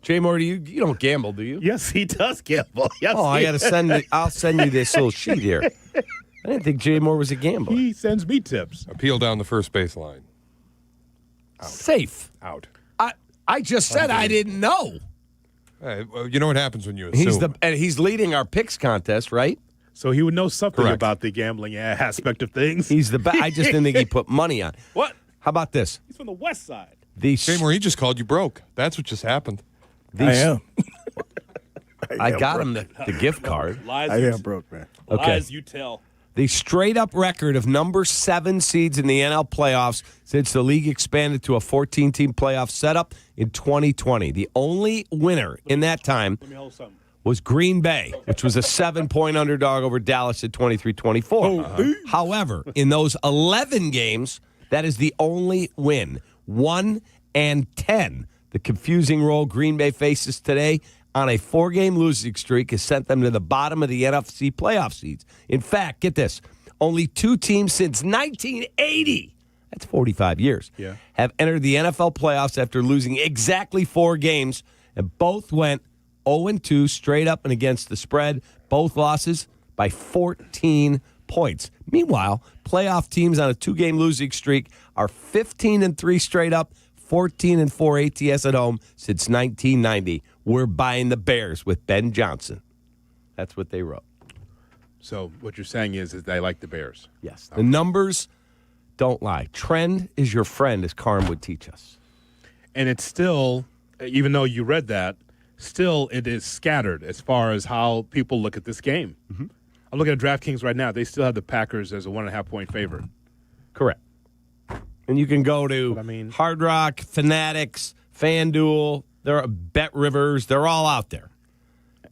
Speaker 6: J Moore, you don't gamble, do you?
Speaker 8: Yes, he does gamble. Yes,
Speaker 6: I got to send it. I'll send you this little sheet here. I didn't think J Moore was a gambler.
Speaker 8: He sends me tips.
Speaker 13: Appeal down the first baseline.
Speaker 6: Out. Safe.
Speaker 13: Out.
Speaker 6: I just said I didn't know.
Speaker 13: Well, you know what happens when you assume.
Speaker 6: He's leading our picks contest, right?
Speaker 8: So he would know something about the gambling aspect of things.
Speaker 6: He's the best. I just didn't think he put money on.
Speaker 8: What?
Speaker 6: How about this?
Speaker 8: He's from the West Side.
Speaker 13: Seymour, he just called you broke. That's what just happened.
Speaker 9: I am.
Speaker 6: I got him the gift card.
Speaker 9: I am broke, man.
Speaker 6: Okay.
Speaker 8: Lies you tell.
Speaker 6: the straight-up record of number 7 seeds in the NL playoffs since the league expanded to a 14-team playoff setup in 2020. The only winner in that time was Green Bay, which was a 7-point underdog over Dallas at 23-24. However, in those 11 games, that is the only win. 1-10. The confusing role Green Bay faces today on a 4-game losing streak has sent them to the bottom of the NFC playoff seeds. In fact, get this, only 2 teams since 1980, that's 45 years, have entered the NFL playoffs after losing exactly 4 games, and both went 0-2 straight up and against the spread. Both losses by 14 points. Meanwhile, playoff teams on a 2-game losing streak are 15-3 straight up, 14-4 ATS at home since 1990. We're buying the Bears with Ben Johnson. That's what they wrote.
Speaker 8: So what you're saying is they like the Bears.
Speaker 6: Yes. The numbers don't lie. Trend is your friend, as Carm would teach us.
Speaker 8: And it's still, even though you read that, still it is scattered as far as how people look at this game.
Speaker 6: Mm-hmm.
Speaker 8: I'm looking at DraftKings right now. They still have the Packers as a 1.5-point favorite.
Speaker 6: Correct. And you can go to Hard Rock, Fanatics, FanDuel, there are Bet Rivers. They're all out there.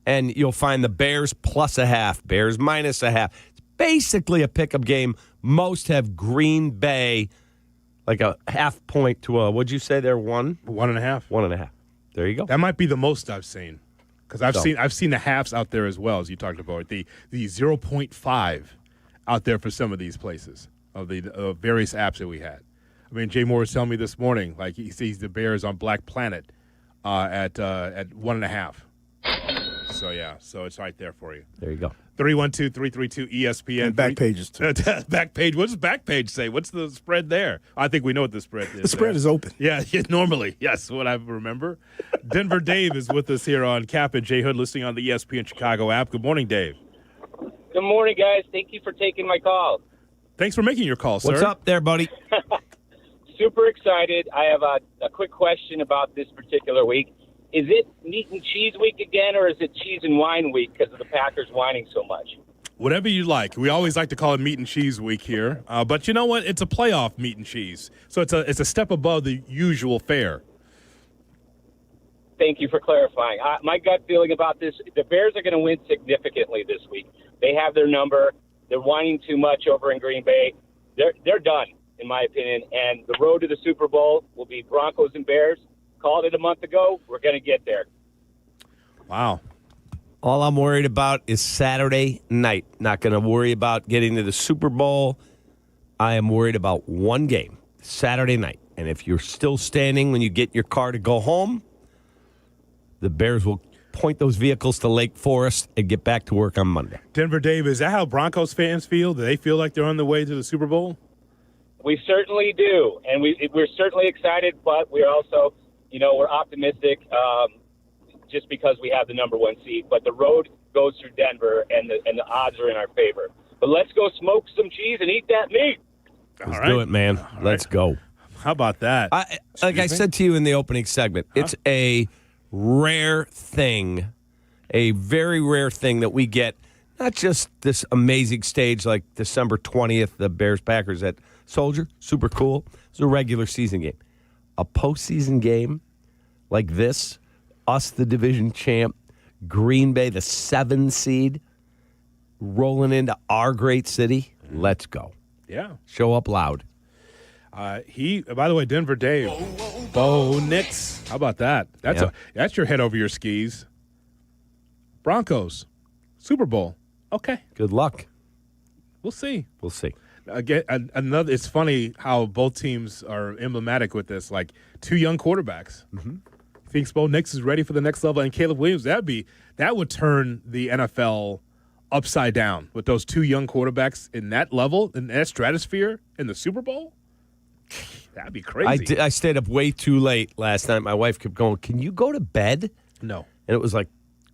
Speaker 6: And you'll find the Bears plus a half, Bears minus a half. It's basically a pickup game. Most have Green Bay like a half point to a, what'd you say there, 1?
Speaker 8: 1.5.
Speaker 6: 1.5. There you go.
Speaker 8: That might be the most I've seen. Because I've seen the halves out there as well, as you talked about. The 0.5 out there for some of these places of the various apps that we had. I mean, Jay Moore was telling me this morning, like he sees the Bears on Black Planet at 1.5. So, yeah, so it's right there for you.
Speaker 6: There you go.
Speaker 8: 312-332-ESPN.
Speaker 9: And back pages, too.
Speaker 8: Back page. What does back page say? What's the spread there? I think we know what the spread is.
Speaker 9: The spread is open.
Speaker 8: Yeah, normally. Yes, what I remember. Denver Dave is with us here on Kap and J Hood, listening on the ESPN Chicago app. Good morning, Dave.
Speaker 1: Good morning, guys. Thank you for taking my call.
Speaker 8: Thanks for making your call, sir.
Speaker 6: What's up there, buddy?
Speaker 1: Super excited. I have a quick question about this particular week. Is it meat and cheese week again, or is it cheese and wine week because of the Packers whining so much?
Speaker 8: Whatever you like. We always like to call it meat and cheese week here. But you know what? It's a playoff meat and cheese. So it's a step above the usual fare.
Speaker 1: Thank you for clarifying. My gut feeling about this, the Bears are going to win significantly this week. They have their number. They're whining too much over in Green Bay. They're done, in my opinion. And the road to the Super Bowl will be Broncos and Bears. Called it a month ago. We're going to get there.
Speaker 8: Wow.
Speaker 6: All I'm worried about is Saturday night. Not going to worry about getting to the Super Bowl. I am worried about one game, Saturday night. And if you're still standing when you get in your car to go home, the Bears will point those vehicles to Lake Forest and get back to work on Monday.
Speaker 8: Denver Dave, is that how Broncos fans feel? Do they feel like they're on the way to the Super Bowl?
Speaker 1: We certainly do. And we're certainly excited, but we're also, we're optimistic just because we have the number 1 seed. But the road goes through Denver, and the odds are in our favor. But let's go smoke some cheese and eat that meat.
Speaker 6: Let's do it, man. Let's go.
Speaker 8: How about that?
Speaker 6: Like I said to you in the opening segment, it's a rare thing, a very rare thing that we get, not just this amazing stage like December 20th, the Bears-Packers at Soldier, super cool. It's a regular season game. A postseason game like this, us, the division champ, Green Bay, the 7 seed, rolling into our great city. Let's go.
Speaker 8: Yeah.
Speaker 6: Show up loud.
Speaker 8: By the way, Denver Dave, Bo Nix. How about that? That's your head over your skis. Broncos, Super Bowl. Okay.
Speaker 6: Good luck.
Speaker 8: We'll see.
Speaker 6: We'll see.
Speaker 8: Again, it's funny how both teams are emblematic with this. Like 2 young quarterbacks. Mm-hmm. Thinks Bo Nix is ready for the next level, and Caleb Williams. That would turn the NFL upside down with those 2 young quarterbacks in that level, in that stratosphere, in the Super Bowl. That'd be crazy.
Speaker 6: I stayed up way too late last night. My wife kept going, "Can you go to bed?"
Speaker 8: No.
Speaker 6: And it was like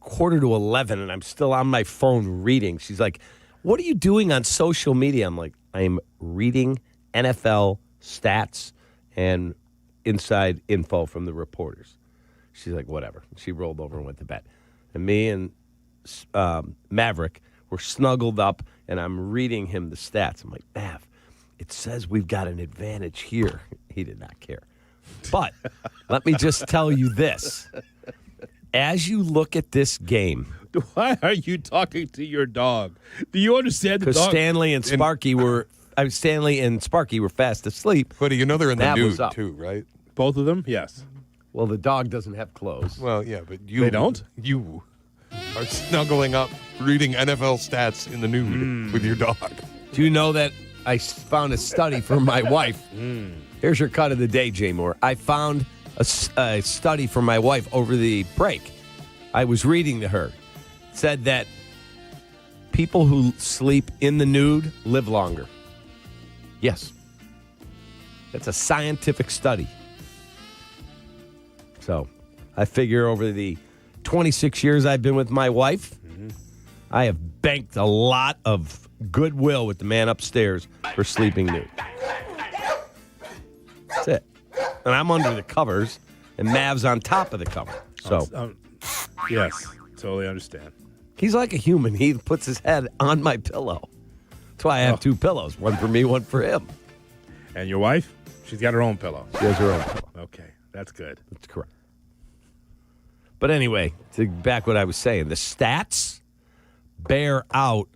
Speaker 6: 11:45, and I'm still on my phone reading. She's like, "What are you doing on social media?" I'm like, "I'm reading NFL stats and inside info from the reporters." She's like, "Whatever." She rolled over and went to bed. And me and Maverick were snuggled up and I'm reading him the stats. I'm like, Mav, it says we've got an advantage here. He did not care. But let me just tell you this. As you look at this game.
Speaker 8: Why are you talking to your dog? Do you understand the dog?
Speaker 6: Because Stanley and Sparky were fast asleep.
Speaker 13: But you know they're in the
Speaker 6: Mav
Speaker 13: nude,
Speaker 6: was up.
Speaker 13: too, right?
Speaker 8: Both of them? Yes.
Speaker 6: Well, the dog doesn't have clothes.
Speaker 13: Well, yeah, but you...
Speaker 8: They don't?
Speaker 13: You are snuggling up, reading NFL stats in the nude with your dog.
Speaker 6: Do you know that I found a study for my wife? Here's your cut of the day, Jay Moore. I found a study for my wife over the break. I was reading to her. It said that people who sleep in the nude live longer. Yes. That's a scientific study. So I figure over the 26 years I've been with my wife, I have banked a lot of goodwill with the man upstairs for sleeping nude. That's it. And I'm under the covers, and Mav's on top of the cover. So,
Speaker 8: yes, totally understand.
Speaker 6: He's like a human. He puts his head on my pillow. That's why I have two pillows, one for me, one for him.
Speaker 8: And your wife? She's got her own pillow.
Speaker 6: She has her own pillow.
Speaker 8: Okay, that's good.
Speaker 6: That's correct. But anyway, to back what I was saying, the stats bear out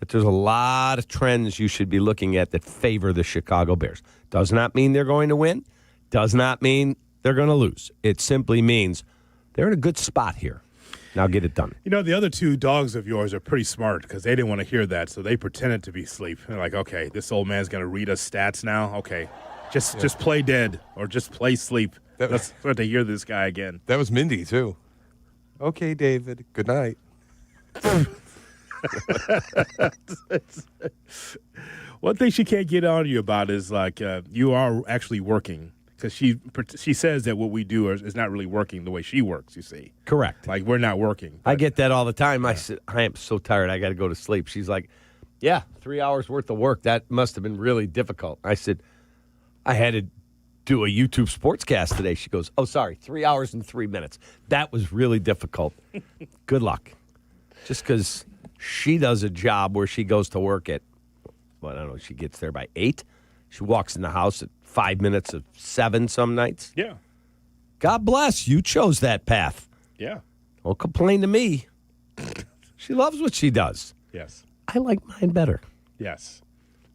Speaker 6: that there's a lot of trends you should be looking at that favor the Chicago Bears. Does not mean they're going to win. Does not mean they're going to lose. It simply means they're in a good spot here. Now get it done.
Speaker 8: You know, the other two dogs of yours are pretty smart because they didn't want to hear that, so they pretended to be asleep. They're like, okay, this old man's going to read us stats now? Okay, just play dead or just play sleep. Let's start to hear this guy again.
Speaker 13: That was Mindy, too. Okay, David, good night.
Speaker 8: One thing she can't get on you about is like you are actually working. Because she says that what we do is not really working the way she works, you see.
Speaker 6: Correct.
Speaker 8: Like, we're not working.
Speaker 6: I get that all the time. I said, I am so tired, I got to go to sleep. She's like, yeah, 3 hours worth of work. That must have been really difficult. I said, I had to do a YouTube sportscast today. She goes, oh, sorry, 3 hours and 3 minutes. That was really difficult. Good luck. Just because she does a job where she goes to work at, well, I don't know, she gets there by 8. She walks in the house at 5 minutes of 7 some nights.
Speaker 8: Yeah.
Speaker 6: God bless. You chose that path.
Speaker 8: Yeah.
Speaker 6: Don't complain to me. She loves what she does.
Speaker 8: Yes.
Speaker 6: I like mine better.
Speaker 8: Yes.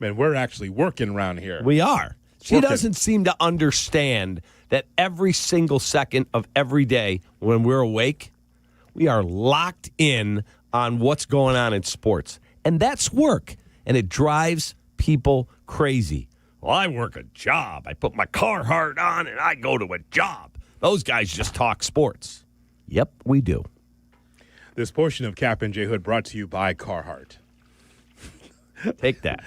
Speaker 8: Man, we're actually working around here.
Speaker 6: We are. She doesn't seem to understand that every single second of every day when we're awake, we are locked in on what's going on in sports. And that's work. And it drives people crazy. Well, I work a job. I put my Carhartt on and I go to a job. Those guys just talk sports. Yep, we do.
Speaker 8: This portion of Kap and J Hood brought to you by Carhartt.
Speaker 6: Take that.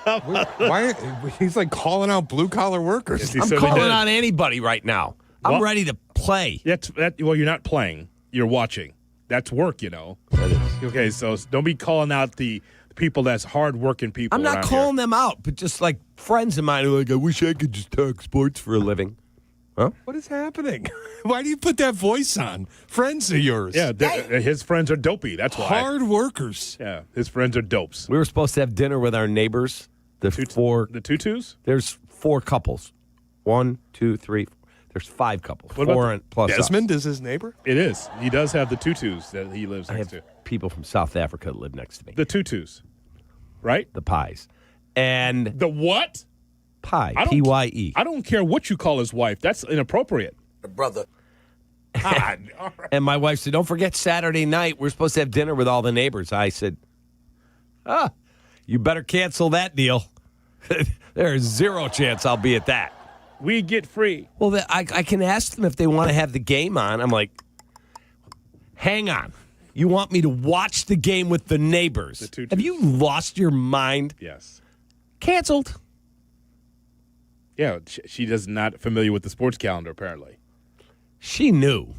Speaker 13: Why? He's like calling out blue-collar workers.
Speaker 6: I'm calling on anybody right now. I'm ready to play.
Speaker 8: Well, you're not playing. You're watching. That's work, you know.
Speaker 6: That is.
Speaker 8: Okay, so don't be calling out the people that's hard-working people.
Speaker 6: I'm not calling them out, but just like friends of mine who are like, I wish I could just talk sports for a living. Huh?
Speaker 13: What is happening? Why do you put that voice on? Friends of yours.
Speaker 8: Yeah, his friends are dopey. That's why.
Speaker 13: Hard workers.
Speaker 8: Yeah, his friends are dopes.
Speaker 6: We were supposed to have dinner with our neighbors. The
Speaker 8: tutus?
Speaker 6: There's 4 couples. 1, 2, 3. There's 5 couples.
Speaker 8: What
Speaker 6: 4
Speaker 8: about
Speaker 6: and plus
Speaker 13: Desmond
Speaker 6: us.
Speaker 13: is his neighbor?
Speaker 8: It is. He does have the tutus that he lives next to.
Speaker 6: People from South Africa that live next to me.
Speaker 8: The tutus, right?
Speaker 6: The pies. And
Speaker 8: the what?
Speaker 6: Pie. P-Y-E.
Speaker 8: I don't care what you call his wife. That's inappropriate.
Speaker 17: Brother.
Speaker 6: And my wife said, don't forget Saturday night, we're supposed to have dinner with all the neighbors. I said, you better cancel that deal. There is 0 chance I'll be at that.
Speaker 8: We get free.
Speaker 6: Well, I can ask them if they want to have the game on. I'm like, hang on. You want me to watch the game with the neighbors? Have you lost your mind?
Speaker 8: Yes.
Speaker 6: Canceled.
Speaker 8: Yeah, she does not familiar with the sports calendar, apparently.
Speaker 6: She knew.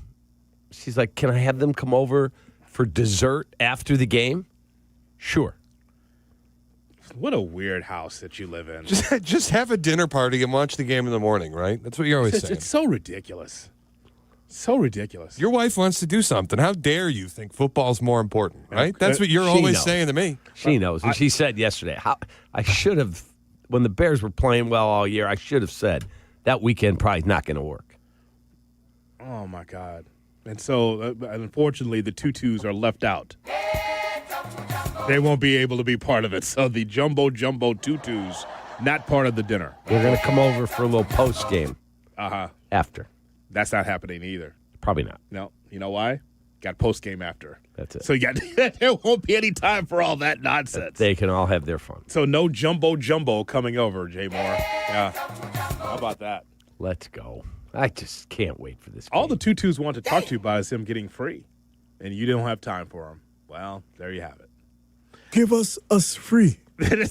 Speaker 6: She's like, can I have them come over for dessert after the game? Sure.
Speaker 8: What a weird house that you live in.
Speaker 13: Just have a dinner party and watch the game in the morning, right? That's what you're always saying.
Speaker 8: It's so ridiculous. So ridiculous.
Speaker 13: Your wife wants to do something. How dare you think football's more important, right? That's what you're always saying to me.
Speaker 6: She knows. And she said yesterday, I should have, when the Bears were playing well all year, I should have said that weekend probably not going to work.
Speaker 8: Oh, my God. And so, unfortunately, the tutus are left out. They won't be able to be part of it. So the jumbo tutus, not part of the dinner.
Speaker 6: We're going to come over for a little post game. After.
Speaker 8: That's not happening either.
Speaker 6: Probably not.
Speaker 8: No. You know why? Got post game after.
Speaker 6: That's it.
Speaker 8: So there won't be any time for all that nonsense.
Speaker 6: They can all have their fun.
Speaker 8: So no jumbo coming over, Jay Moore. Yeah. How about that?
Speaker 6: Let's go. I just can't wait for this game.
Speaker 8: All the tutus want to talk to you about is him getting free, and you don't have time for him. Well, there you have it.
Speaker 9: Give us free.
Speaker 8: But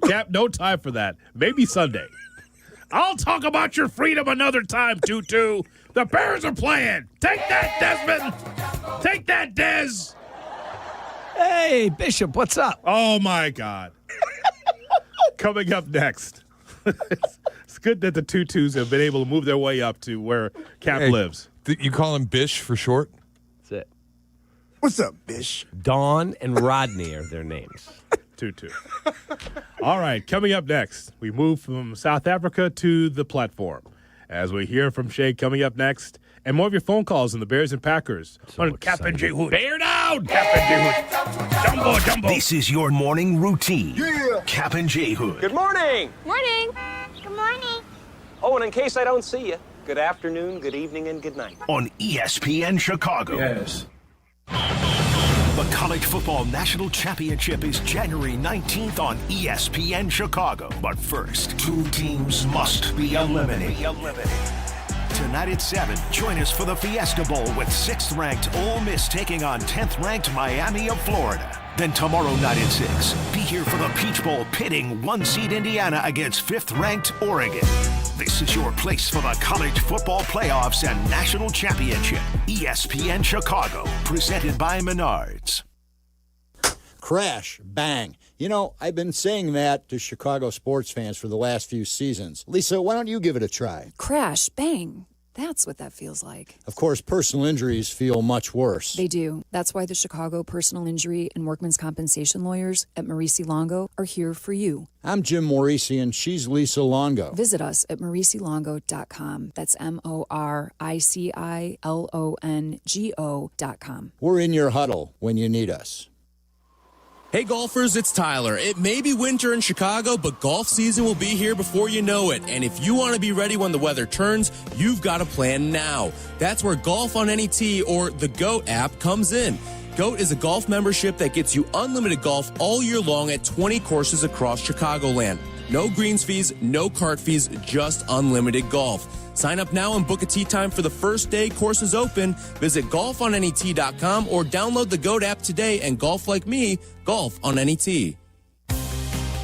Speaker 8: Cap, no time for that. Maybe Sunday. I'll talk about your freedom another time, Tutu. The Bears are playing. Take that, Desmond. Take that, Dez.
Speaker 6: Hey, Bishop, what's up?
Speaker 8: Oh, my God. Coming up next. It's good that the Tutus have been able to move their way up to where Cap lives.
Speaker 13: You call him Bish for short?
Speaker 6: That's it.
Speaker 9: What's up, Bish?
Speaker 6: Dawn and Rodney are their names.
Speaker 8: Tutu. All right, coming up next, we move from South Africa to the platform. As we hear from Shay coming up next, and more of your phone calls on the Bears and Packers on Kap J Hood. Bear down! Kap J Hood. Jumbo.
Speaker 3: This is your morning routine. Yeah. Kap J Hood.
Speaker 2: Good morning.
Speaker 15: Morning.
Speaker 5: Good morning.
Speaker 2: Oh, and in case I don't see you, good afternoon, good evening, and good night.
Speaker 3: On ESPN Chicago.
Speaker 2: Yes.
Speaker 3: The College Football National Championship is January 19th on ESPN Chicago. But first, 2 teams must be eliminated. Tonight at 7, join us for the Fiesta Bowl with 6th-ranked Ole Miss taking on 10th-ranked Miami of Florida. Then tomorrow night at 6, be here for the Peach Bowl pitting 1-seed Indiana against 5th-ranked Oregon. This is your place for the college football playoffs and national championship. ESPN Chicago, presented by Menards.
Speaker 7: Crash, bang. You know, I've been saying that to Chicago sports fans for the last few seasons. Lisa, why don't you give it a try?
Speaker 24: Crash, bang. That's what that feels like.
Speaker 7: Of course, personal injuries feel much worse.
Speaker 24: They do. That's why the Chicago Personal Injury and Workman's Compensation lawyers at Maurice Longo are here for you.
Speaker 7: I'm Jim Maurice, and she's Lisa Longo.
Speaker 24: Visit us at mauricilongo.com. That's MORICILONGO.com.
Speaker 7: We're in your huddle when you need us.
Speaker 25: Hey golfers, it's Tyler. It may be winter in Chicago, but golf season will be here before you know it. And if you want to be ready when the weather turns, you've got to plan now. That's where Golf on Any Tee or the GOAT app comes in. GOAT is a golf membership that gets you unlimited golf all year long at 20 courses across Chicagoland. No greens fees, no cart fees, just unlimited golf. Sign up now and book a tee time for the first day courses open. Visit golfonanytee.com or download the GOAT app today and golf like me, golf on any tee.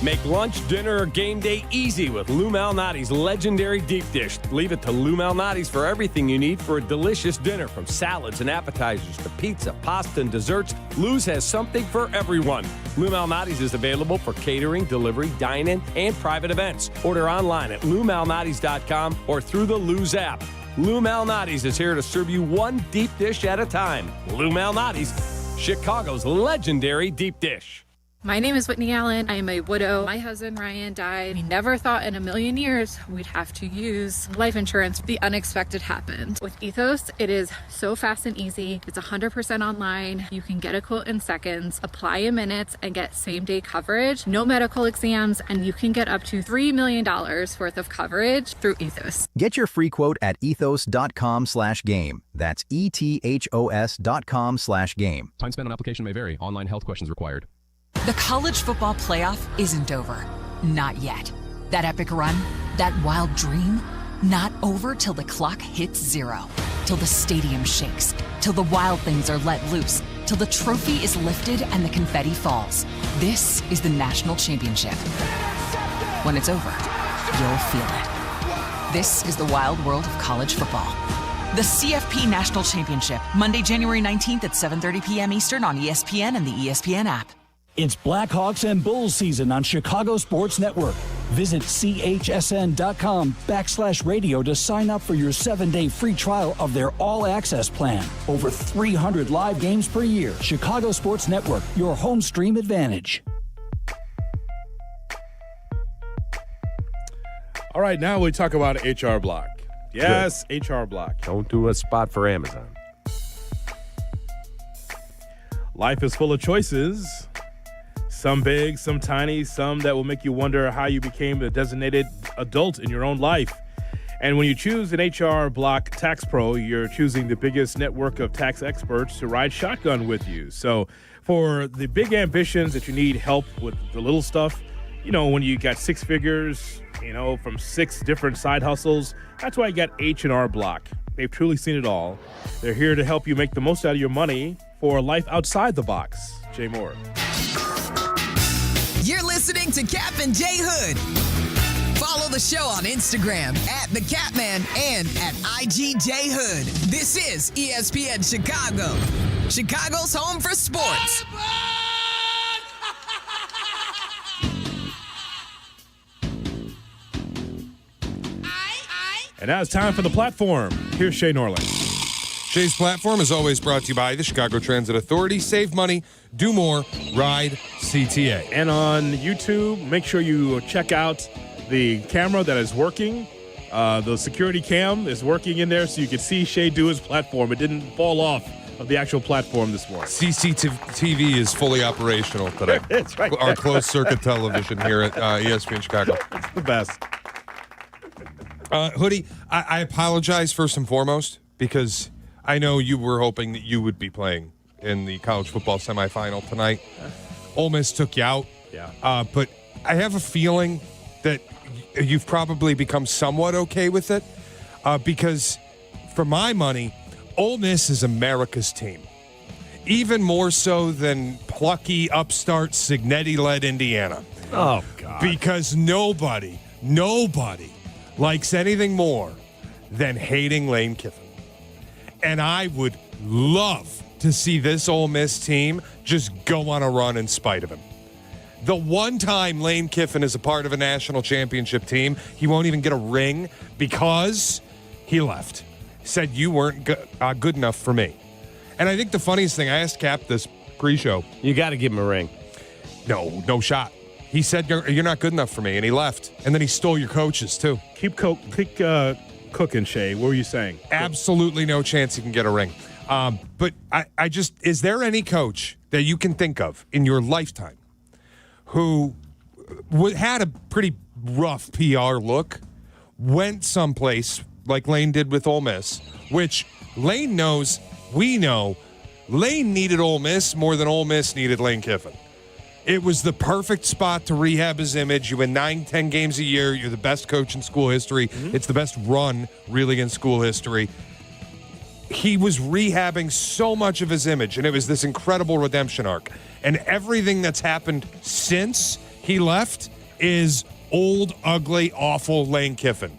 Speaker 6: Make lunch, dinner, or game day easy with Lou Malnati's legendary deep dish. Leave it to Lou Malnati's for everything you need for a delicious dinner, from salads and appetizers to pizza, pasta, and desserts. Lou's has something for everyone. Lou Malnati's is available for catering, delivery, dine-in, and private events. Order online at LouMalnati's.com or through the Lou's app. Lou Malnati's is here to serve you one deep dish at a time. Lou Malnati's, Chicago's legendary deep dish.
Speaker 26: My name is Whitney Allen. I am a widow. My husband, Ryan, died. We never thought in a million years we'd have to use life insurance. The unexpected happened. With Ethos, it is so fast and easy. It's 100% online. You can get a quote in seconds, apply in minutes, and get same-day coverage. No medical exams, and you can get up to $3 million worth of coverage through Ethos.
Speaker 27: Get your free quote at ethos.com/game. That's ETHOS.com/game.
Speaker 28: Time spent on application may vary. Online health questions required.
Speaker 29: The college football playoff isn't over. Not yet. That epic run, that wild dream, not over till the clock hits 0. Till the stadium shakes. Till the wild things are let loose. Till the trophy is lifted and the confetti falls. This is the national championship. When it's over, you'll feel it. This is the wild world of college football. The CFP National Championship, Monday, January 19th at 7:30 p.m. Eastern on ESPN and the ESPN app.
Speaker 23: It's Blackhawks and Bulls season on Chicago Sports Network. Visit chsn.com/radio to sign up for your 7-day free trial of their all-access plan. Over 300 live games per year. Chicago Sports Network, your home stream advantage.
Speaker 8: All right, now we talk about HR Block. Yes,
Speaker 6: Good.
Speaker 8: HR Block.
Speaker 6: Don't do a spot for Amazon.
Speaker 8: Life is full of choices. Some big, some tiny, some that will make you wonder how you became a designated adult in your own life. And when you choose an HR Block Tax Pro, you're choosing the biggest network of tax experts to ride shotgun with you. So for the big ambitions that you need help with the little stuff, when you got 6 figures, from 6 different side hustles, that's why you got H&R Block. They've truly seen it all. They're here to help you make the most out of your money for a life outside the box. Jay Moore.
Speaker 4: You're listening to Kap and J Hood. Follow the show on Instagram @TheCapman and @IGJHood. This is ESPN Chicago, Chicago's home for sports.
Speaker 8: And now it's time for the platform. Here's Shay Norland.
Speaker 13: Shay's platform is always brought to you by the Chicago Transit Authority. Save money, do more, ride CTA.
Speaker 8: And on YouTube, make sure you check out the camera that is working. The security cam is working in there so you can see Shay do his platform. It didn't fall off of the actual platform this morning.
Speaker 13: CCTV is fully operational today.
Speaker 8: It's right
Speaker 13: Our
Speaker 8: there.
Speaker 13: closed circuit television here at ESPN Chicago.
Speaker 8: It's the best.
Speaker 13: Hoodie, I apologize first and foremost because I know you were hoping that you would be playing in the college football semifinal tonight. Ole Miss took you out.
Speaker 8: Yeah.
Speaker 13: But I have a feeling that you've probably become somewhat okay with it because for my money, Ole Miss is America's team. Even more so than plucky, upstart, Signetti-led Indiana.
Speaker 6: Oh, God.
Speaker 13: Because nobody likes anything more than hating Lane Kiffin. And I would love to see this Ole Miss team just go on a run in spite of him. The one time Lane Kiffin is a part of a national championship team, he won't even get a ring because he left. Said you weren't good enough for me. And I think the funniest thing, I asked Kap this pre-show.
Speaker 6: You got to give him a ring.
Speaker 13: No shot. He said, you're not good enough for me, and he left. And then he stole your coaches, too.
Speaker 8: Keep cooking, Shay. What were you saying?
Speaker 13: Absolutely no chance he can get a ring. But I just, is there any coach that you can think of in your lifetime who had a pretty rough PR look, went someplace like Lane did with Ole Miss, which Lane knows, we know, Lane needed Ole Miss more than Ole Miss needed Lane Kiffin. It was the perfect spot to rehab his image. You win 9-10 games a year. You're the best coach in school history. Mm-hmm. It's the best run, really, in school history. He was rehabbing so much of his image, and it was this incredible redemption arc. And everything that's happened since he left is old, ugly, awful Lane Kiffin.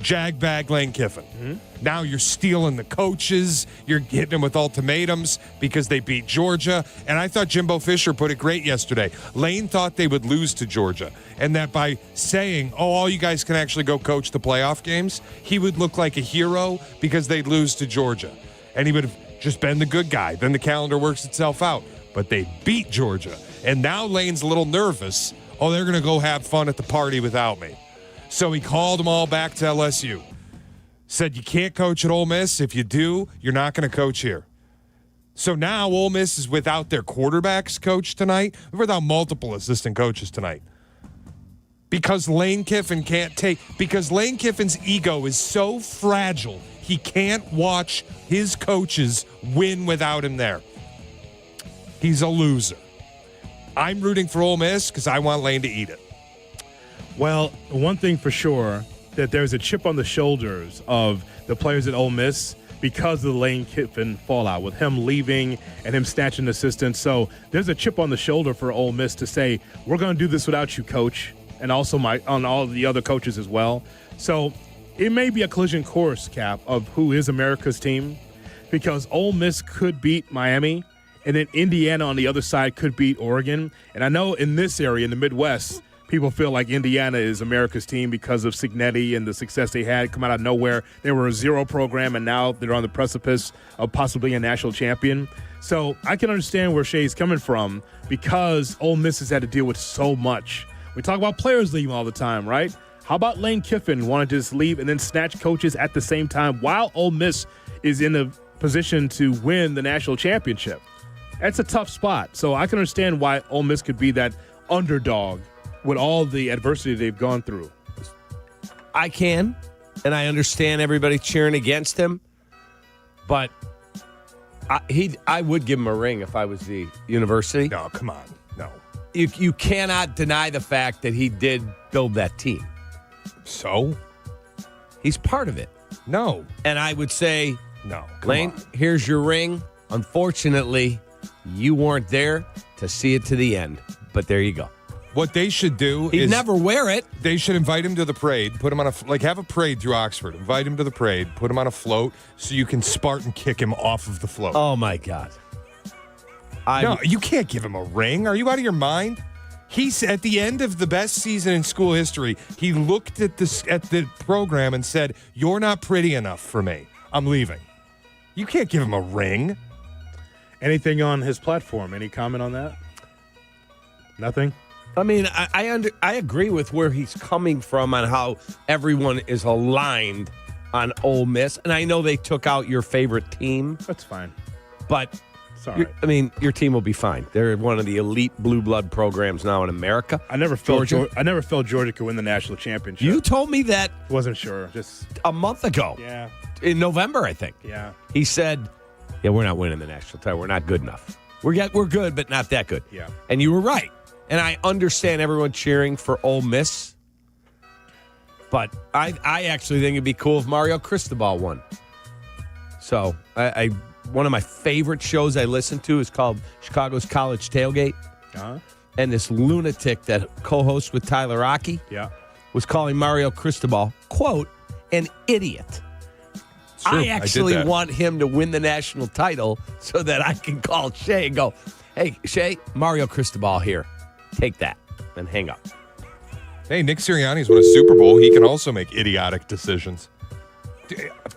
Speaker 13: Jagbag Lane Kiffin. Mm-hmm. Now you're stealing the coaches. You're hitting them with ultimatums because they beat Georgia. And I thought Jimbo Fisher put it great yesterday. Lane thought they would lose to Georgia. And that by saying, all you guys can actually go coach the playoff games, he would look like a hero because they'd lose to Georgia. And he would have just been the good guy. Then the calendar works itself out. But they beat Georgia. And now Lane's a little nervous. They're going to go have fun at the party without me. So he called them all back to LSU. Said, you can't coach at Ole Miss. If you do, you're not going to coach here. So now Ole Miss is without their quarterbacks coach tonight, without multiple assistant coaches tonight. Because Lane Kiffin because Lane Kiffin's ego is so fragile, he can't watch his coaches win without him there. He's a loser. I'm rooting for Ole Miss because I want Lane to eat it.
Speaker 8: Well, one thing for sure, that there's a chip on the shoulders of the players at Ole Miss because of the Lane Kiffin fallout, with him leaving and him snatching assistants. So there's a chip on the shoulder for Ole Miss to say, we're going to do this without you, coach, and also on all the other coaches as well. So it may be a collision course, Cap, of who is America's team, because Ole Miss could beat Miami, and then Indiana on the other side could beat Oregon. And I know in this area, in the Midwest, people feel like Indiana is America's team because of Cignetti and the success they had come out of nowhere. They were a 0 program, and now they're on the precipice of possibly a national champion. So I can understand where Shay's coming from because Ole Miss has had to deal with so much. We talk about players leaving all the time, right? How about Lane Kiffin wanting to just leave and then snatch coaches at the same time while Ole Miss is in a position to win the national championship? That's a tough spot. So I can understand why Ole Miss could be that underdog with all the adversity they've gone through.
Speaker 6: I can, and I understand everybody cheering against him, but I would give him a ring if I was the university.
Speaker 5: No, come on. No.
Speaker 6: You cannot deny the fact that he did build that team.
Speaker 5: So?
Speaker 6: He's part of it.
Speaker 5: No.
Speaker 6: And I would say,
Speaker 5: no,
Speaker 6: Lane, here's your ring. Unfortunately, you weren't there to see it to the end, but there you go.
Speaker 5: What they should do
Speaker 6: He'd
Speaker 5: is
Speaker 6: never wear it.
Speaker 5: They should invite him to the parade, put him on have a parade through Oxford, invite him to the parade, put him on a float so you can Spartan kick him off of the float.
Speaker 6: Oh my God.
Speaker 5: No, you can't give him a ring. Are you out of your mind? He's at the end of the best season in school history. He looked at the program and said, "You're not pretty enough for me. I'm leaving." You can't give him a ring.
Speaker 8: Anything on his platform? Any comment on that? Nothing?
Speaker 6: I mean, I agree with where he's coming from on how everyone is aligned on Ole Miss. And I know they took out your favorite team.
Speaker 8: That's fine.
Speaker 6: But,
Speaker 8: it's all right.
Speaker 6: I mean, your team will be fine. They're one of the elite blue blood programs now in America.
Speaker 8: I never felt Georgia could win the national championship.
Speaker 6: You told me that.
Speaker 8: Wasn't sure. Just
Speaker 6: a month ago.
Speaker 8: Yeah.
Speaker 6: In November, I think.
Speaker 8: Yeah.
Speaker 6: He said, yeah, we're not winning the national title. We're not good enough. We're good, but not that good.
Speaker 8: Yeah.
Speaker 6: And you were right. And I understand everyone cheering for Ole Miss, but I actually think it'd be cool if Mario Cristobal won. So one of my favorite shows I listen to is called Chicago's College Tailgate.
Speaker 8: Uh-huh.
Speaker 6: And this lunatic that co-hosts with Tyler Rocky was calling Mario Cristobal, quote, an idiot.
Speaker 5: True,
Speaker 6: I actually want him to win the national title so that I can call Shay and go, hey, Shay, Mario Cristobal here. Take that and hang up.
Speaker 5: Hey, Nick Sirianni's won a Super Bowl. He can also make idiotic decisions.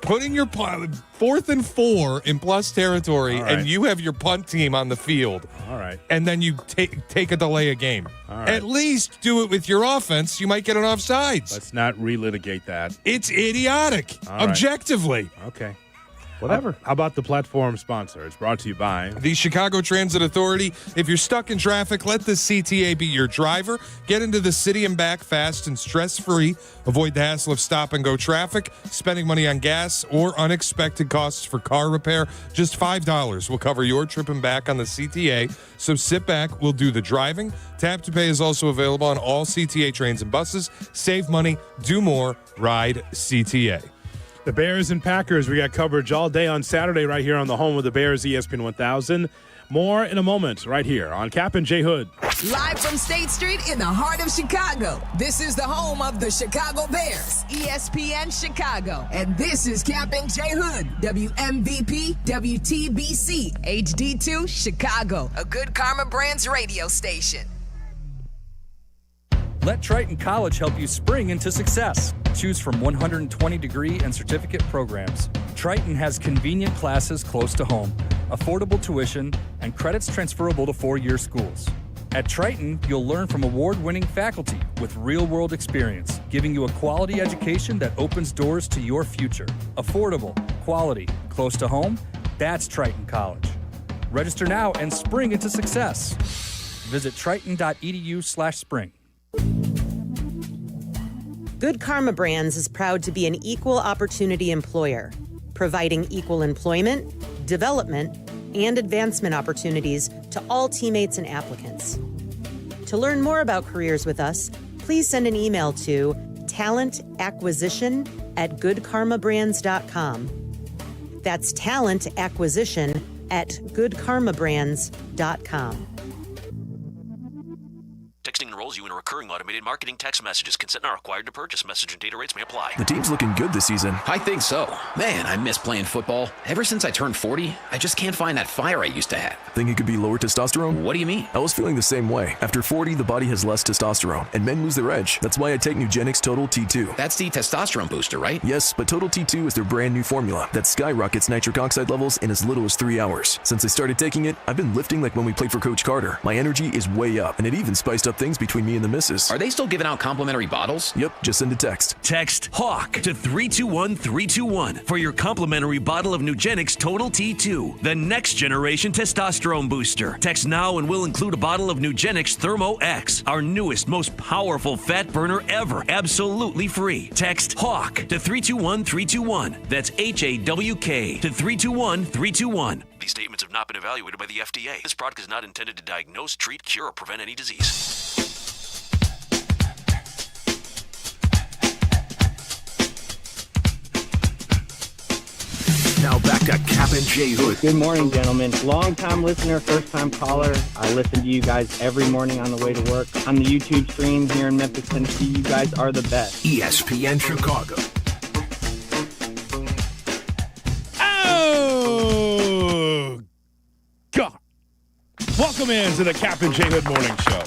Speaker 5: Putting your 4th and 4 in plus territory, and you have your punt team on the field.
Speaker 8: All right.
Speaker 5: And then you take a delay a game.
Speaker 8: All right.
Speaker 5: At least do it with your offense. You might get an offsides.
Speaker 8: Let's not relitigate that.
Speaker 5: It's idiotic, objectively.
Speaker 8: Okay.
Speaker 6: Whatever.
Speaker 8: How about the platform sponsor? It's brought to you by
Speaker 5: the Chicago Transit Authority. If you're stuck in traffic, let the CTA be your driver. Get into the city and back fast and stress-free. Avoid the hassle of stop-and-go traffic, spending money on gas, or unexpected costs for car repair. Just $5 will cover your trip and back on the CTA. So sit back. We'll do the driving. Tap to Pay is also available on all CTA trains and buses. Save money. Do more. Ride CTA.
Speaker 8: The Bears and Packers. We got coverage all day on Saturday right here on the home of the Bears, ESPN 1000. More in a moment right here on Kap and J Hood.
Speaker 4: Live from State Street in the heart of Chicago. This is the home of the Chicago Bears, ESPN Chicago. And this is Kap and J Hood, WMVP, WTBC, HD2, Chicago, a Good Karma Brands radio station.
Speaker 23: Let Triton College help you spring into success. Choose from 120-degree and certificate programs. Triton has convenient classes close to home, affordable tuition, and credits transferable to four-year schools. At Triton, you'll learn from award-winning faculty with real-world experience, giving you a quality education that opens doors to your future. Affordable, quality, close to home, that's Triton College. Register now and spring into success. Visit triton.edu/spring.
Speaker 10: Good Karma Brands is proud to be an equal opportunity employer, providing equal employment, development, and advancement opportunities to all teammates and applicants. To learn more about careers with us, please send an email to talentacquisition@goodkarmabrands.com. That's talentacquisition@goodkarmabrands.com.
Speaker 11: Texting enrolls you in a recurring recurring automated marketing text messages. Consent not required to purchase. Message and data rates may apply.
Speaker 12: The team's looking good this season.
Speaker 14: I think so. Man, I miss playing football. Ever since I turned 40, I just can't find that fire I used to have.
Speaker 12: Think it could be lower testosterone?
Speaker 14: What do you mean?
Speaker 12: I was feeling the same way. After 40, the body has less testosterone, and men lose their edge. That's why I take Nugenix Total T2.
Speaker 14: That's the testosterone booster, right?
Speaker 12: Yes, but Total T2 is their brand new formula that skyrockets nitric oxide levels in as little as 3 hours. Since I started taking it, I've been lifting like when we played for Coach Carter. My energy is way up, and it even spiced up things between me and the missus.
Speaker 14: Are they still giving out complimentary bottles?
Speaker 12: Yep, just send a text.
Speaker 16: Text HAWK to 321-321 for your complimentary bottle of Nugenix Total T2, the next generation testosterone booster. Text now and we'll include a bottle of Nugenix Thermo X, our newest, most powerful fat burner ever, absolutely free. Text HAWK to 321-321. That's HAWK to 321-321.
Speaker 11: These statements have not been evaluated by the FDA. This product is not intended to diagnose, treat, cure, or prevent any disease.
Speaker 3: Now back to Kap J Hood.
Speaker 18: Good morning, gentlemen. Long-time listener, first-time caller. I listen to you guys every morning on the way to work. On the YouTube stream here in Memphis, Tennessee, you guys are the best.
Speaker 3: ESPN Chicago.
Speaker 8: Oh, God. Welcome in to the Kap J Hood Morning Show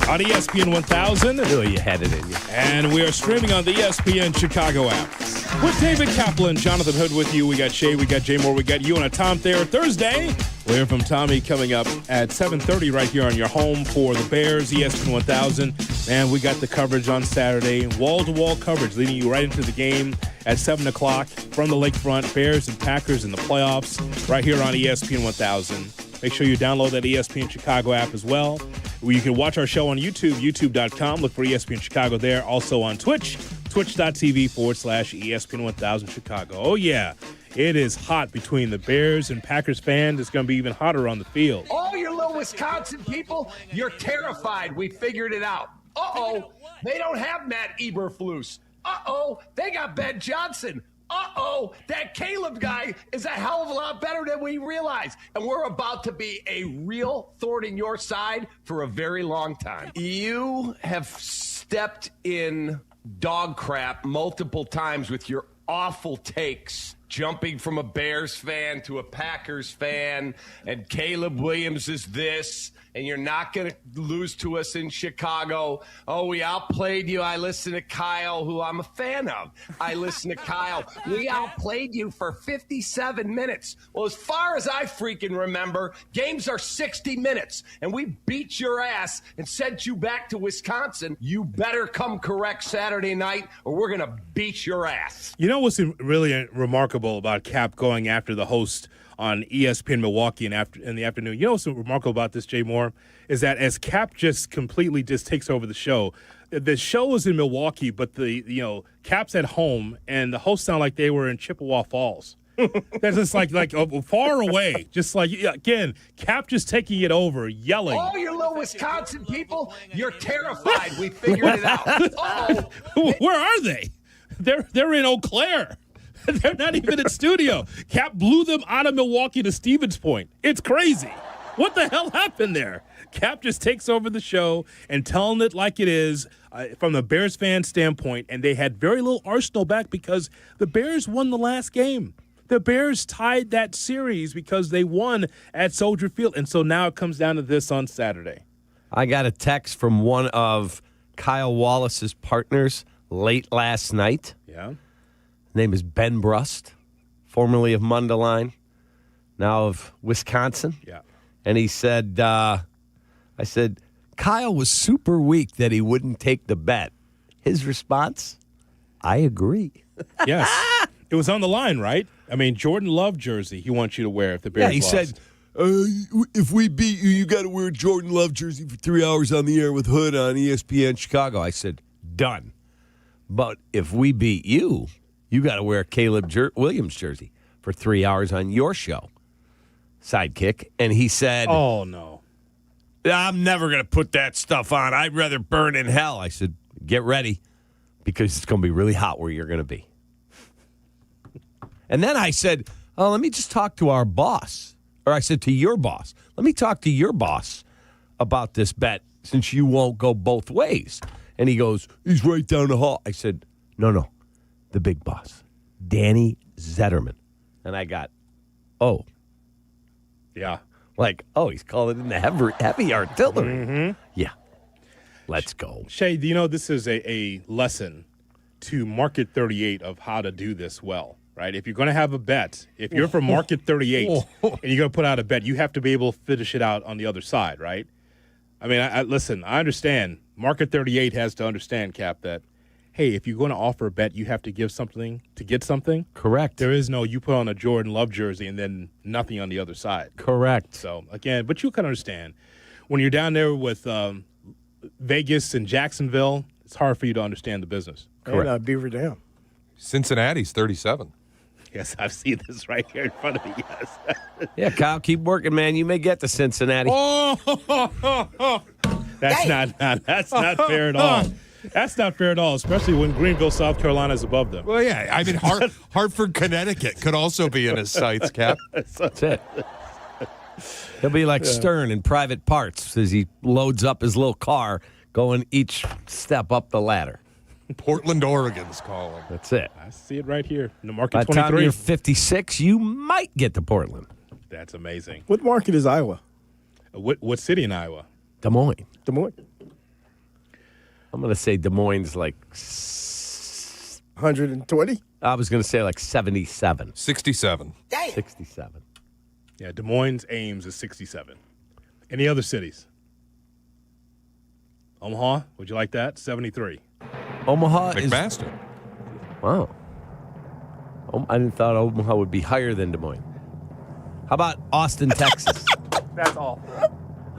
Speaker 8: on ESPN 1000.
Speaker 6: Oh, you had it in you.
Speaker 8: And we are streaming on the ESPN Chicago app. With David Kaplan, Jonathan Hood with you. We got Shay, we got Jay Moore, we got you, and a Tom Thayer Thursday. We'll hear from Tommy coming up at 7:30 right here on your home for the Bears, ESPN 1000. And we got the coverage on Saturday, wall-to-wall coverage, leading you right into the game at 7 o'clock from the lakefront. Bears and Packers in the playoffs right here on ESPN 1000. Make sure you download that ESPN Chicago app as well. You can watch our show on YouTube, youtube.com. Look for ESPN Chicago there. Also on Twitch, twitch.tv/ESPN 1000 Chicago. Oh, yeah. It is hot between the Bears and Packers fans. It's going to be even hotter on the field.
Speaker 19: All your little Wisconsin people, you're terrified. We figured it out. Uh-oh, they don't have Matt Eberflus. Uh-oh, they got Ben Johnson. Uh-oh, that Caleb guy is a hell of a lot better than we realize. And we're about to be a real thorn in your side for a very long time. You have stepped in dog crap multiple times with your awful takes, jumping from a Bears fan to a Packers fan, and Caleb Williams is this, and you're not going to lose to us in Chicago. Oh, we outplayed you. I listened to Kyle, who I'm a fan of. I listened to Kyle. We outplayed you for 57 minutes. Well, as far as I freaking remember, games are 60 minutes, and we beat your ass and sent you back to Wisconsin. You better come correct Saturday night, or we're going to beat your ass.
Speaker 8: You know what's really remarkable about Kap going after the host on ESPN Milwaukee in the afternoon? You know what's remarkable about this, Jay Moore, is that as Kap just completely just takes over the show is in Milwaukee, but Kap's at home, and the hosts sound like they were in Chippewa Falls. That's just like far away. Just like, again, Kap just taking it over, yelling.
Speaker 19: All your little Wisconsin people, you're terrified. We figured it out. Uh-oh.
Speaker 8: Where are they? They're in Eau Claire. They're not even in studio. Kap blew them out of Milwaukee to Stevens Point. It's crazy. What the hell happened there? Kap just takes over the show and telling it like it is from the Bears fan standpoint, and they had very little arsenal back because the Bears won the last game. The Bears tied that series because they won at Soldier Field, and so now it comes down to this on Saturday.
Speaker 6: I got a text from one of Kyle Wallace's partners late last night.
Speaker 8: Yeah.
Speaker 6: Name is Ben Brust, formerly of Mundelein, now of Wisconsin.
Speaker 8: Yeah.
Speaker 6: And he said, I said, Kyle was super weak that he wouldn't take the bet. His response, I agree.
Speaker 8: Yes. It was on the line, right? I mean, Jordan Love jersey he wants you to wear if the Bears lost.
Speaker 6: Said, if we beat you, you got to wear a Jordan Love jersey for 3 hours on the air with Hood on ESPN Chicago. I said, done. But if we beat you, you got to wear a Caleb Williams jersey for 3 hours on your show. Sidekick. And he said,
Speaker 8: oh, no.
Speaker 6: I'm never going to put that stuff on. I'd rather burn in hell. I said, get ready because it's going to be really hot where you're going to be. And then I said, oh, let me just talk to our boss. Or I said to your boss. Let me talk to your boss about this bet since you won't go both ways. And he goes, he's right down the hall. I said, no, the big boss, Danny Zetterman. And I got, oh.
Speaker 8: Yeah.
Speaker 6: Like, oh, he's calling in the heavy artillery. Mm-hmm. Yeah. Let's go.
Speaker 8: Shay, do you know this is a lesson to Market 38 of how to do this well, right? If you're going to have a bet, if you're from Market 38 and you're going to put out a bet, you have to be able to finish it out on the other side, right? I mean, listen, I understand. Market 38 has to understand, Cap, that, hey, if you're going to offer a bet, you have to give something to get something.
Speaker 6: Correct.
Speaker 8: There is no you put on a Jordan Love jersey and then nothing on the other side.
Speaker 6: Correct.
Speaker 8: So, again, but you can understand. When you're down there with Vegas and Jacksonville, it's hard for you to understand the business.
Speaker 1: Correct. And Beaver Dam.
Speaker 5: Cincinnati's 37.
Speaker 8: Yes, I've seen this right here in front of me, yes.
Speaker 6: Yeah, Kyle, keep working, man. You may get to Cincinnati.
Speaker 8: That's not fair at all. That's not fair at all, especially when Greenville, South Carolina is above them.
Speaker 5: Well, yeah. I mean, Hartford, Connecticut could also be in his sights, Cap.
Speaker 6: That's it. He'll be like Stern in Private Parts as he loads up his little car going each step up the ladder.
Speaker 5: Portland, Oregon's calling.
Speaker 6: That's it.
Speaker 8: I see it right here in the Market
Speaker 6: By the
Speaker 8: 23.
Speaker 6: time you're 56, you might get to Portland.
Speaker 8: That's amazing.
Speaker 1: What market is Iowa?
Speaker 8: What city in Iowa?
Speaker 6: Des Moines.
Speaker 1: Des Moines.
Speaker 6: I'm going to say Des Moines like
Speaker 1: 120?
Speaker 6: I was going to say like 77.
Speaker 5: 67.
Speaker 6: 67.
Speaker 8: Yeah, Des Moines, Ames is 67. Any other cities? Omaha, would you like that? 73.
Speaker 6: Omaha
Speaker 5: McMaster.
Speaker 6: Wow. I didn't thought Omaha would be higher than Des Moines. How about Austin, Texas?
Speaker 8: That's all.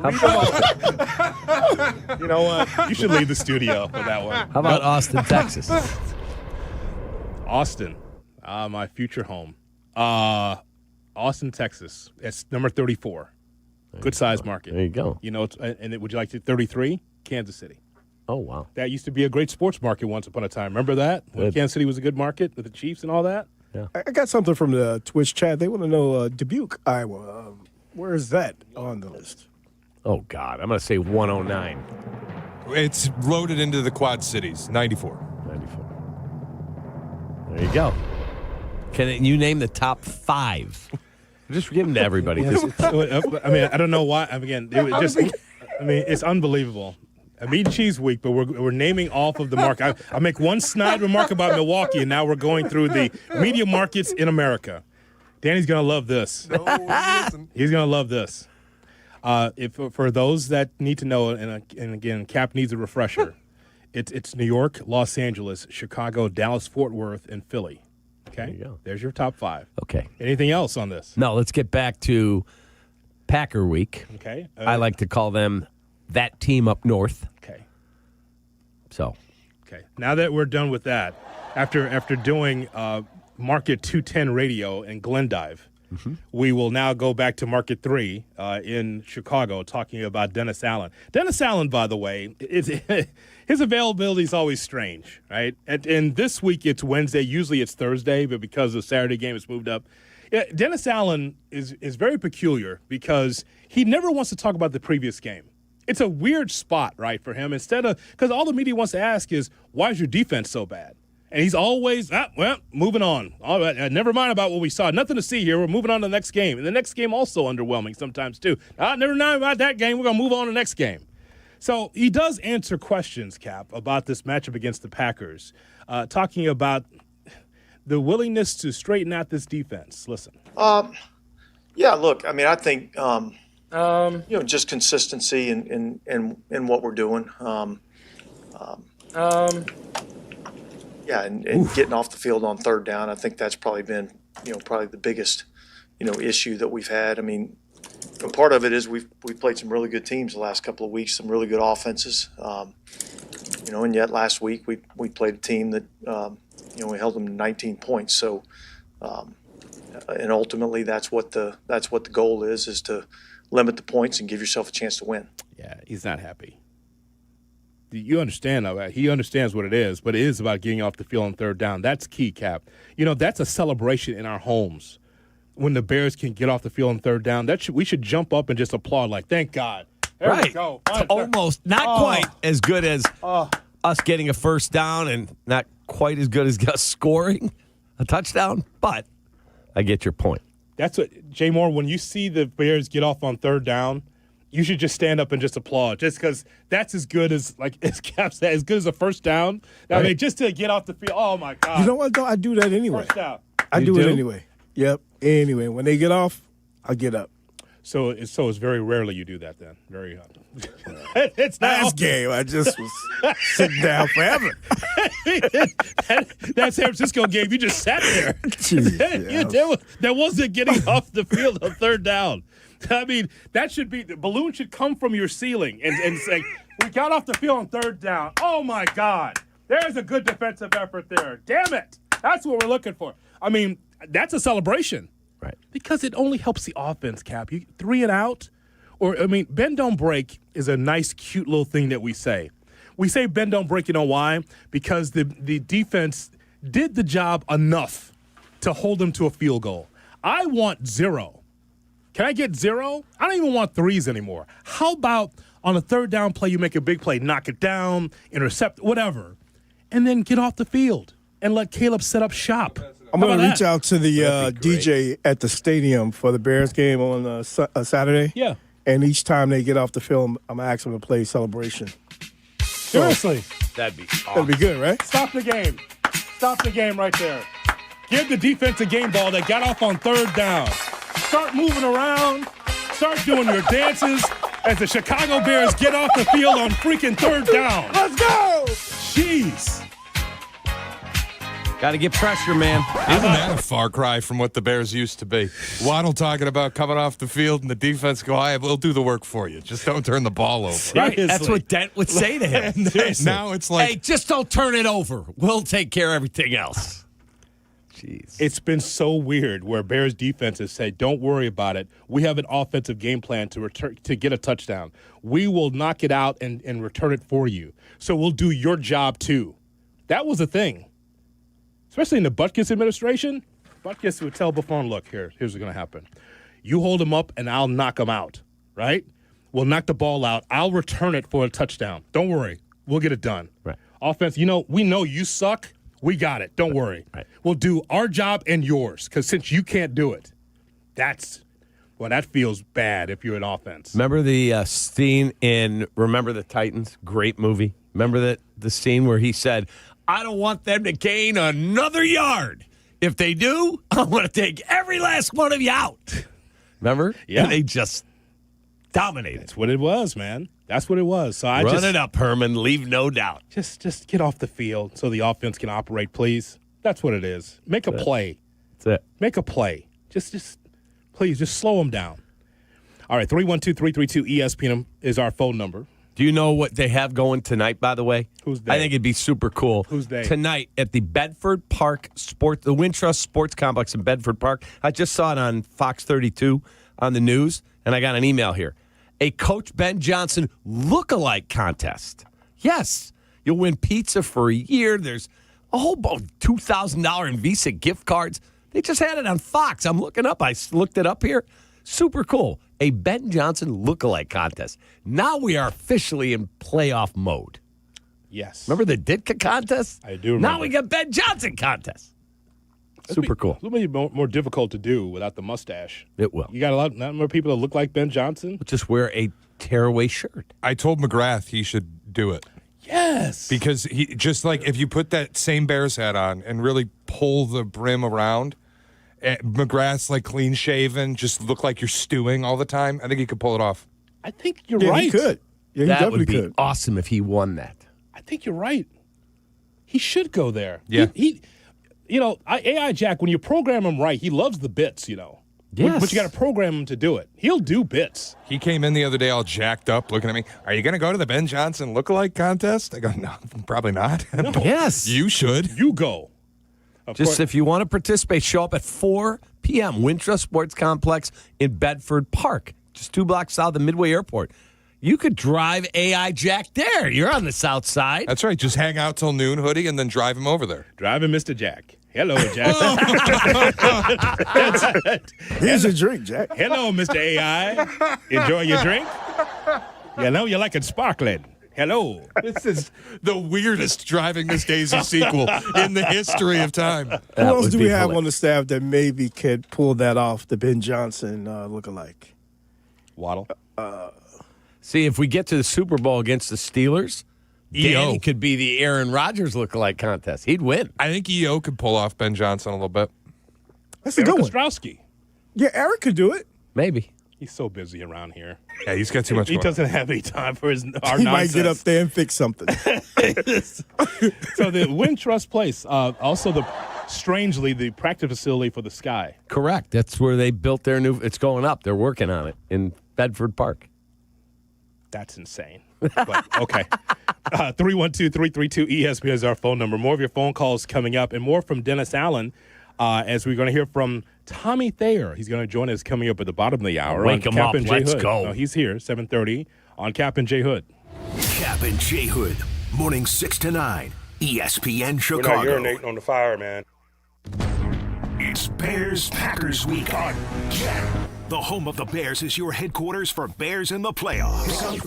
Speaker 6: How about,
Speaker 8: you know what? You should leave the studio for that one.
Speaker 6: how about Austin, Texas?
Speaker 8: Austin, my future home. Austin, Texas. It's number 34. Good size market.
Speaker 6: There you go.
Speaker 8: You know, would you like to 33? Kansas City.
Speaker 6: Oh, wow.
Speaker 8: That used to be a great sports market once upon a time. Remember that? When Kansas City was a good market with the Chiefs and all that?
Speaker 6: Yeah.
Speaker 1: I got something from the Twitch chat. They want to know Dubuque, Iowa. Where is that on the list?
Speaker 6: Oh, God. I'm going to say 109.
Speaker 5: It's loaded into the Quad Cities, 94.
Speaker 6: 94. There you go. Can you name the top 5? Just give them to everybody.
Speaker 8: I mean, I don't know why. Again, it's unbelievable. A meat and cheese week, but we're naming off of the market. I make one snide remark about Milwaukee, and now we're going through the media markets in America. Danny's going to love this.
Speaker 5: No,
Speaker 8: he's going to love this. For those that need to know, and again, Cap needs a refresher, it's New York, Los Angeles, Chicago, Dallas, Fort Worth, and Philly. Okay?
Speaker 6: There you go.
Speaker 8: There's your top 5.
Speaker 6: Okay.
Speaker 8: Anything else on this?
Speaker 6: No, let's get back to Packer Week.
Speaker 8: Okay.
Speaker 6: I like to call them that team up north.
Speaker 8: Okay.
Speaker 6: So.
Speaker 8: Okay. Now that we're done with that, after doing Market 210 radio in Glendive, we will now go back to Market 3 in Chicago, talking about Dennis Allen. Dennis Allen, by the way, his availability is always strange, right? And this week it's Wednesday. Usually it's Thursday, but because the Saturday game is moved up. Yeah, Dennis Allen is very peculiar because he never wants to talk about the previous game. It's a weird spot, right, for him. Because all the media wants to ask is, why is your defense so bad? And he's always, moving on. All right, never mind about what we saw. Nothing to see here. We're moving on to the next game. And the next game also underwhelming sometimes, too. Never mind about that game. We're going to move on to the next game. So he does answer questions, Cap, about this matchup against the Packers, talking about the willingness to straighten out this defense. Listen.
Speaker 2: Yeah, look, I mean, I think, just consistency in what we're doing. And getting off the field on third down, I think that's probably been, probably the biggest, issue that we've had. I mean, part of it is we've played some really good teams the last couple of weeks, some really good offenses. And yet last week we played a team that, we held them to 19 points. So, and ultimately that's what the goal is to limit the points and give yourself a chance to win.
Speaker 8: Yeah, he's not happy. You understand that. He understands what it is, but it is about getting off the field on third down. That's key, Cap. That's a celebration in our homes when the Bears can get off the field on third down. We should jump up and just applaud like, thank God. There
Speaker 6: right.
Speaker 8: we go.
Speaker 6: It's almost not quite as good as us getting a first down and not quite as good as us scoring a touchdown, but I get your point.
Speaker 8: That's what, Jay Moore, when you see the Bears get off on third down, you should just stand up and just applaud, just because that's as good as, like as Cap said, as good as a first down. I mean, just to get off the field, oh, my God.
Speaker 1: You know what, though? I do that anyway.
Speaker 8: First down.
Speaker 1: I do it anyway. Yep. Anyway, when they get off, I get up.
Speaker 8: So it's very rarely you do that then. Very it's not
Speaker 1: last game. I just was sitting down forever.
Speaker 8: that San Francisco game, you just sat there.
Speaker 1: Jeez,
Speaker 8: that wasn't getting off the field on third down. I mean, that should be the balloon should come from your ceiling and say, we got off the field on third down. Oh my God. There's a good defensive effort there. Damn it. That's what we're looking for. I mean, that's a celebration.
Speaker 6: Right.
Speaker 8: Because it only helps the offense, Cap. You 3 and out. Or, I mean, bend, don't break is a nice, cute little thing that we say. We say bend, don't break, you know why? Because the defense did the job enough to hold them to a field goal. I want 0. Can I get 0? I don't even want 3s anymore. How about on a third down play, you make a big play, knock it down, intercept, whatever, and then get off the field and let Caleb set up shop?
Speaker 1: I'm going to reach out to the DJ at the stadium for the Bears game on Saturday.
Speaker 8: Yeah.
Speaker 1: And each time they get off the field, I'm going to ask them to play Celebration.
Speaker 8: Seriously.
Speaker 6: That'd be awesome.
Speaker 1: That'd be good, right?
Speaker 8: Stop the game. Stop the game right there. Give the defense a game ball that got off on third down. Start moving around. Start doing your dances as the Chicago Bears get off the field on freaking third down.
Speaker 1: Let's go!
Speaker 8: Jeez.
Speaker 6: Got to get pressure, man.
Speaker 5: Isn't that a far cry from what the Bears used to be? Waddle talking about coming off the field and the defense go, we'll do the work for you. Just don't turn the ball over.
Speaker 6: Right. That's what Dent would say to him.
Speaker 5: Now it's like,
Speaker 6: hey, just don't turn it over. We'll take care of everything else. Jeez.
Speaker 8: It's been so weird where Bears defenses say, don't worry about it. We have an offensive game plan to get a touchdown. We will knock it out and return it for you. So we'll do your job too. That was a thing. Especially in the Butkus administration, Butkus would tell Buffon, look, here's what's going to happen. You hold him up, and I'll knock him out, right? We'll knock the ball out. I'll return it for a touchdown. Don't worry. We'll get it done.
Speaker 6: Right.
Speaker 8: Offense, we know you suck. We got it. Don't worry.
Speaker 6: Right.
Speaker 8: We'll do our job and yours, because since you can't do it, that feels bad if you're an offense.
Speaker 6: Remember the scene in Remember the Titans? Great movie. Remember the scene where he said, I don't want them to gain another yard. If they do, I'm going to take every last one of you out. Remember?
Speaker 8: Yeah.
Speaker 6: And they just dominated.
Speaker 8: That's what it was, man. That's what it was. So
Speaker 6: Run it up, Herman. Leave no doubt.
Speaker 8: Just get off the field so the offense can operate, please. That's what it is. Make a play.
Speaker 6: That's it.
Speaker 8: Make a play. Just please, just slow them down. All right, 312-332-ESPN is our phone number.
Speaker 6: Do you know what they have going tonight, by the way?
Speaker 8: Who's they?
Speaker 6: I think it'd be super cool.
Speaker 8: Who's they?
Speaker 6: Tonight at the Bedford Park the Wintrust Sports Complex in Bedford Park. I just saw it on Fox 32 on the news, and I got an email here. A Coach Ben Johnson look-alike contest. Yes, you'll win pizza for a year. There's a whole $2,000 in Visa gift cards. They just had it on Fox. I'm looking up. I looked it up here. Super cool. A Ben Johnson look-alike contest. Now we are officially in playoff mode.
Speaker 8: Yes.
Speaker 6: Remember the Ditka contest?
Speaker 8: I do remember.
Speaker 6: Now we got Ben Johnson contest. Super cool.
Speaker 8: It'll be more difficult to do without the mustache.
Speaker 6: It will.
Speaker 8: You got not more people that look like Ben Johnson.
Speaker 6: Just wear a tearaway shirt.
Speaker 5: I told McGrath he should do it.
Speaker 8: Yes.
Speaker 5: Because he just like if you put that same Bears hat on and really pull the brim around, McGrath's like clean shaven, just look like you're stewing all the time. I think he could pull it off.
Speaker 8: I think you're right.
Speaker 1: He could. Yeah, he
Speaker 6: that
Speaker 1: definitely
Speaker 6: would be
Speaker 1: could.
Speaker 6: awesome if he won that.
Speaker 8: I think you're right. He should go there.
Speaker 5: Yeah.
Speaker 8: He AI Jack, when you program him right, he loves the bits,
Speaker 6: Yes.
Speaker 8: But you got to program him to do it. He'll do bits.
Speaker 5: He came in the other day all jacked up looking at me. Are you going to go to the Ben Johnson lookalike contest? I go, no, probably not.
Speaker 8: No.
Speaker 6: Yes.
Speaker 5: You should.
Speaker 8: You go.
Speaker 6: Just if you want to participate, show up at 4 p.m. Wintrust Sports Complex in Bedford Park, just 2 blocks south of Midway Airport. You could drive AI Jack there. You're on the south side.
Speaker 5: That's right. Just hang out till noon, Hoodie, and then drive him over there.
Speaker 8: Driving Mr. Jack. Hello, Jack.
Speaker 1: Here's your drink, Jack.
Speaker 8: Hello, Mr. AI. Enjoy your drink? You know, you like it sparkling. Hello.
Speaker 5: This is the weirdest Driving Miss Daisy sequel in the history of time.
Speaker 1: Who else do we have on the staff that maybe could pull that off, the Ben Johnson lookalike?
Speaker 8: Waddle.
Speaker 6: See, if we get to the Super Bowl against the Steelers, Danny could be the Aaron Rodgers lookalike contest. He'd win.
Speaker 5: I think EO could pull off Ben Johnson a little bit.
Speaker 1: That's a good one.
Speaker 8: Ostrowski.
Speaker 1: Yeah, Eric could do it.
Speaker 6: Maybe.
Speaker 8: He's so busy around here.
Speaker 5: Yeah, he's got too much
Speaker 8: He
Speaker 5: going
Speaker 8: doesn't have any time for our
Speaker 1: He
Speaker 8: nonsense.
Speaker 1: might get up there and fix something.
Speaker 8: So the Wintrust Place, also strangely, the practice facility for the Sky.
Speaker 6: Correct. That's where they built their new. It's going up. They're working on it in Bedford Park.
Speaker 8: That's insane. But, okay. 312-332-ESPN is our phone number. More of your phone calls coming up and more from Dennis Allen as we're going to hear from Tommy Thayer. He's going to join us coming up at the bottom of the hour.
Speaker 6: Wake
Speaker 8: on
Speaker 6: him
Speaker 8: Kap
Speaker 6: up.
Speaker 8: and J
Speaker 6: Let's
Speaker 8: Hood.
Speaker 6: go.
Speaker 8: No, he's here, 7:30 on Kap and J Hood.
Speaker 3: Kap and J Hood, morning 6 to 9, ESPN Chicago.
Speaker 8: We're not urinating on the fire, man.
Speaker 3: It's Bears-Packers week on Jet. The home of the Bears is your headquarters for Bears in the playoffs.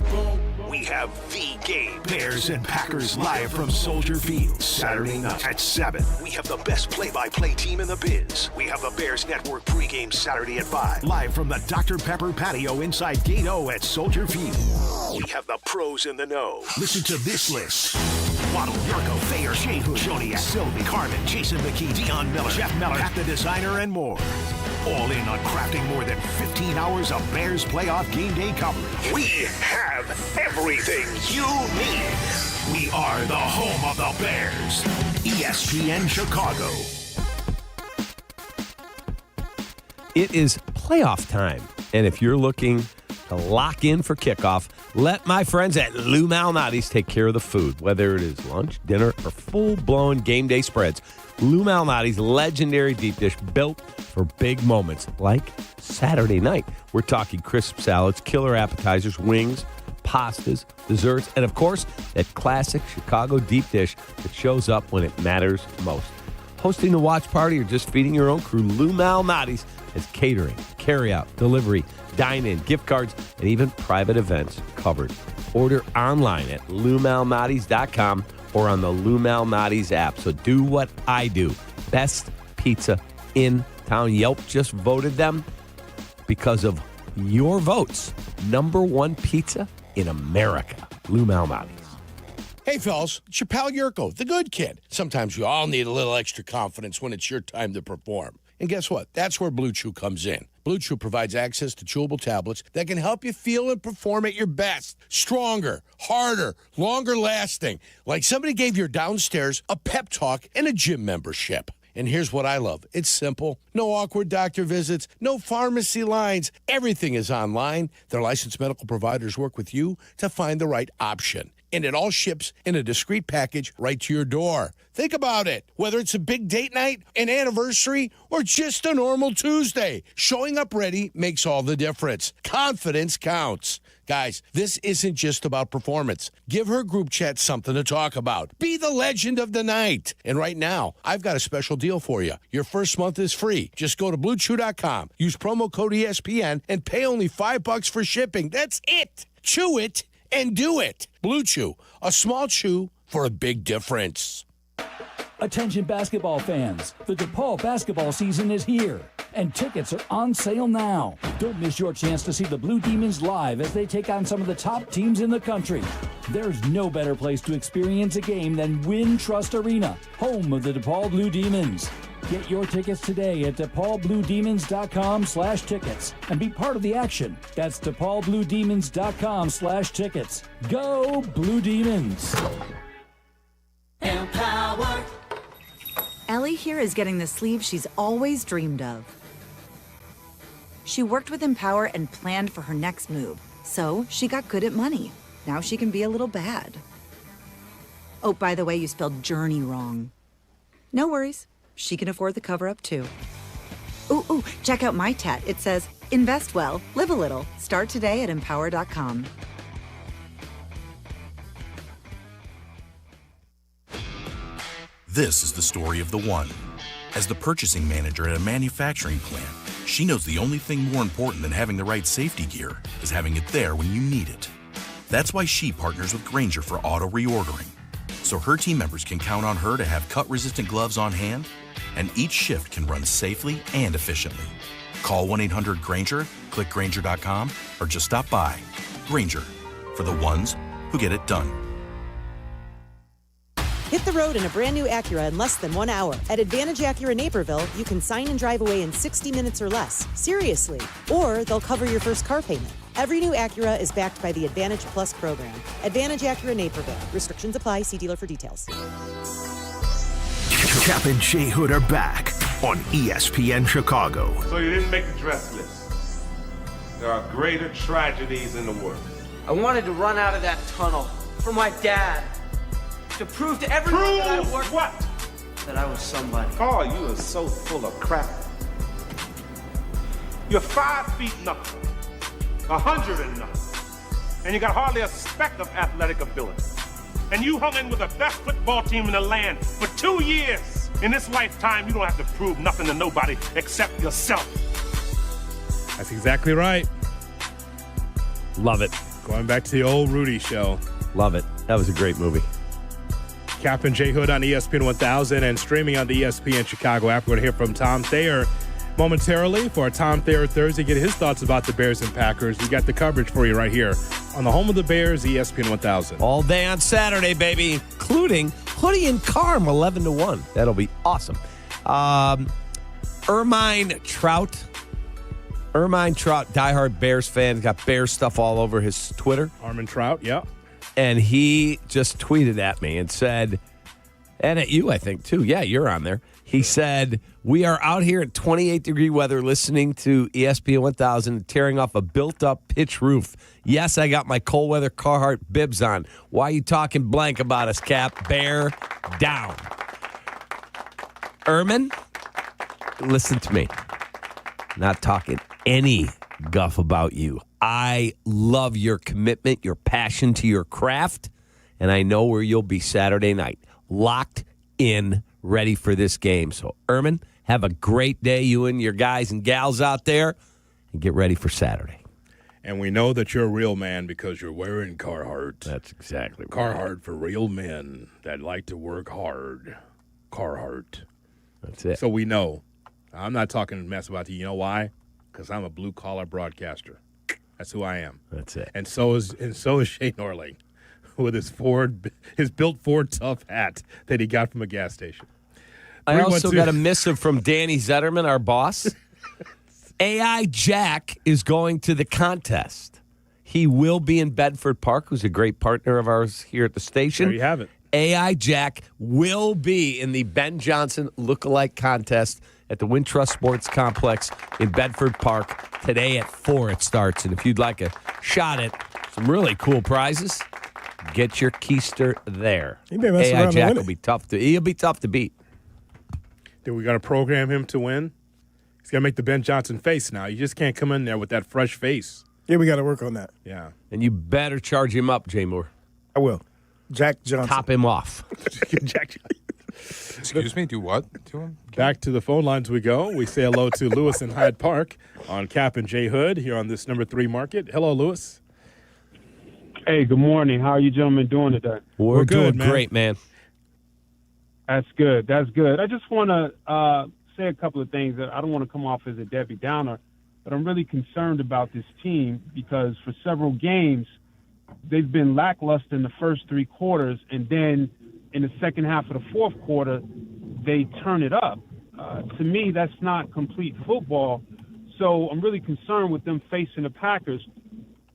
Speaker 3: We have the game. Bears and Packers live from Soldier Field. Saturday night at 7. We have the best play-by-play team in the biz. We have the Bears Network pregame Saturday at 5. Live from the Dr. Pepper patio inside Gate O at Soldier Field. We have the pros in the know. Listen to this list. Waddle, Jurko, Thayer, J Hood, Joniak, Silvy, Carmen, Jason McKee, Dion Miller, Jeff Miller, Pat the Designer, and more. All in on crafting more than 15 hours of Bears playoff game day coverage. We have everything you need. We are the home of the Bears. ESPN Chicago.
Speaker 6: It is playoff time. And if you're looking to lock in for kickoff, let my friends at Lou Malnati's take care of the food. Whether it is lunch, dinner, or full-blown game day spreads, Lou Malnati's legendary deep dish built for big moments like Saturday night. We're talking crisp salads, killer appetizers, wings, pastas, desserts, and of course, that classic Chicago deep dish that shows up when it matters most. Hosting the watch party or just feeding your own crew, Lou Malnati's has catering, carry-out, delivery, dine-in, gift cards, and even private events covered. Order online at LouMalnati's.com or on the Lou Malnati's app. So do what I do. Best pizza in town. Yelp just voted them because of your votes. #1 pizza in America. Lou Malnati's.
Speaker 7: Hey, fellas, it's your pal Jurko, the good kid. Sometimes you all need a little extra confidence when it's your time to perform. And guess what? That's where Blue Chew comes in. Blue Chew provides access to chewable tablets that can help you feel and perform at your best. Stronger, harder, longer lasting. Like somebody gave your downstairs a pep talk and a gym membership. And here's what I love. It's simple. No awkward doctor visits, no pharmacy lines. Everything is online. Their licensed medical providers work with you to find the right option. And it all ships in a discreet package right to your door. Think about it. Whether it's a big date night, an anniversary, or just a normal Tuesday, showing up ready makes all the difference. Confidence counts. Guys, this isn't just about performance. Give her group chat something to talk about. Be the legend of the night. And right now, I've got a special deal for you. Your first month is free. Just go to BlueChew.com, use promo code ESPN, and pay only $5 for shipping. That's it. Chew it and do it. Blue Chew, a small chew for a big difference.
Speaker 23: Attention basketball fans, the DePaul basketball season is here, and tickets are on sale now. Don't miss your chance to see the Blue Demons live as they take on some of the top teams in the country. There's no better place to experience a game than Wintrust Arena, home of the DePaul Blue Demons. Get your tickets today at DePaulBlueDemons.com/tickets and be part of the action. That's DePaulBlueDemons.com/tickets. Go Blue Demons!
Speaker 9: Empower.
Speaker 15: Ellie here is getting the sleeve she's always dreamed of. She worked with Empower and planned for her next move, so she got good at money. Now she can be a little bad. Oh, by the way, you spelled journey wrong. No worries. She can afford the cover-up, too. Ooh, check out my tat. It says, invest well, live a little. Start today at empower.com.
Speaker 17: This is the story of the one. As the purchasing manager at a manufacturing plant, she knows the only thing more important than having the right safety gear is having it there when you need it. That's why she partners with Grainger for auto reordering, so her team members can count on her to have cut-resistant gloves on hand, and each shift can run safely and efficiently. Call 1-800-GRAINGER, click Grainger.com, or just stop by. Grainger, for the ones who get it done.
Speaker 10: Hit the road in a brand new Acura in less than 1 hour. At Advantage Acura Naperville, you can sign and drive away in 60 minutes or less. Seriously. Or they'll cover your first car payment. Every new Acura is backed by the Advantage Plus program. Advantage Acura Naperville. Restrictions apply. See dealer for details.
Speaker 3: Kap and J Hood are back on ESPN Chicago.
Speaker 9: So you didn't make the dress list. There are greater tragedies in the world.
Speaker 20: I wanted to run out of that tunnel for my dad. To prove to everyone that I worked
Speaker 9: what?
Speaker 20: That I was somebody.
Speaker 9: Oh, you are so full of crap. You're 5 feet nothing, 100 and nothing, and you got hardly a speck of athletic ability. And you hung in with the best football team in the land for 2 years. In this lifetime, you don't have to prove nothing to nobody except yourself.
Speaker 8: That's exactly right.
Speaker 6: Love it.
Speaker 8: Going back to the old Rudy show.
Speaker 6: Love it. That was a great movie.
Speaker 8: Kap and J Hood on ESPN 1000 and streaming on the ESPN Chicago app. We're going to hear from Tom Thayer momentarily for our Tom Thayer Thursday. Get his thoughts about the Bears and Packers. We got the coverage for you right here on the home of the Bears, ESPN 1000.
Speaker 6: All day on Saturday, baby, including Hoodie and Carm 11-1. That'll be awesome. Ermine Trout, diehard Bears fan, got Bears stuff all over his Twitter.
Speaker 8: Armin Trout, yeah.
Speaker 6: And he just tweeted at me and said, and at you, I think, too. Yeah, you're on there. He said, we are out here in 28-degree weather listening to ESPN 1000, tearing off a built-up pitch roof. Yes, I got my cold weather Carhartt bibs on. Why are you talking blank about us, Cap? Bear down. Ermin, listen to me. Not talking any guff about you. I love your commitment, your passion to your craft, and I know where you'll be Saturday night. Locked in, ready for this game. So, Ermin, have a great day, you and your guys and gals out there, and get ready for Saturday.
Speaker 8: And we know that you're a real man because you're wearing Carhartt.
Speaker 6: That's exactly right.
Speaker 8: Carhartt for real men that like to work hard. Carhartt.
Speaker 6: That's it.
Speaker 8: So we know. I'm not talking mess about you. You know why? Because I'm a blue-collar broadcaster. That's who I am.
Speaker 6: That's it.
Speaker 8: And so is Shane Norling with his built Ford Tough hat that he got from a gas station.
Speaker 6: I also got a missive from Danny Zetterman, our boss. AI Jack is going to the contest. He will be in Bedford Park, who's a great partner of ours here at the station.
Speaker 8: There you have it.
Speaker 6: AI Jack will be in the Ben Johnson Lookalike Contest at the Wintrust Sports Complex in Bedford Park. Today at 4 it starts. And if you'd like a shot at some really cool prizes, get your keister there. AI Jack will be tough he'll be tough to beat.
Speaker 8: Then we got to program him to win. He's got to make the Ben Johnson face now. You just can't come in there with that fresh face.
Speaker 1: Yeah, we got to work on that.
Speaker 8: Yeah.
Speaker 6: And you better charge him up, Jay Moore.
Speaker 1: I will. Jack Johnson.
Speaker 6: Top him off.
Speaker 8: Jack
Speaker 5: Excuse me, do what to him?
Speaker 8: Back to the phone lines we go. We say hello to Lewis in Hyde Park on Kap and J Hood here on this number 3 market. Hello, Lewis.
Speaker 21: Hey, good morning. How are you gentlemen doing today?
Speaker 6: We're
Speaker 8: good,
Speaker 6: doing
Speaker 8: man.
Speaker 6: Great, man.
Speaker 21: That's good. That's good. I just want to say a couple of things. That I don't want to come off as a Debbie Downer, but I'm really concerned about this team because for several games, they've been lackluster in the first 3 quarters, and then in the second half of the fourth quarter, they turn it up. To me, that's not complete football. So I'm really concerned with them facing the Packers.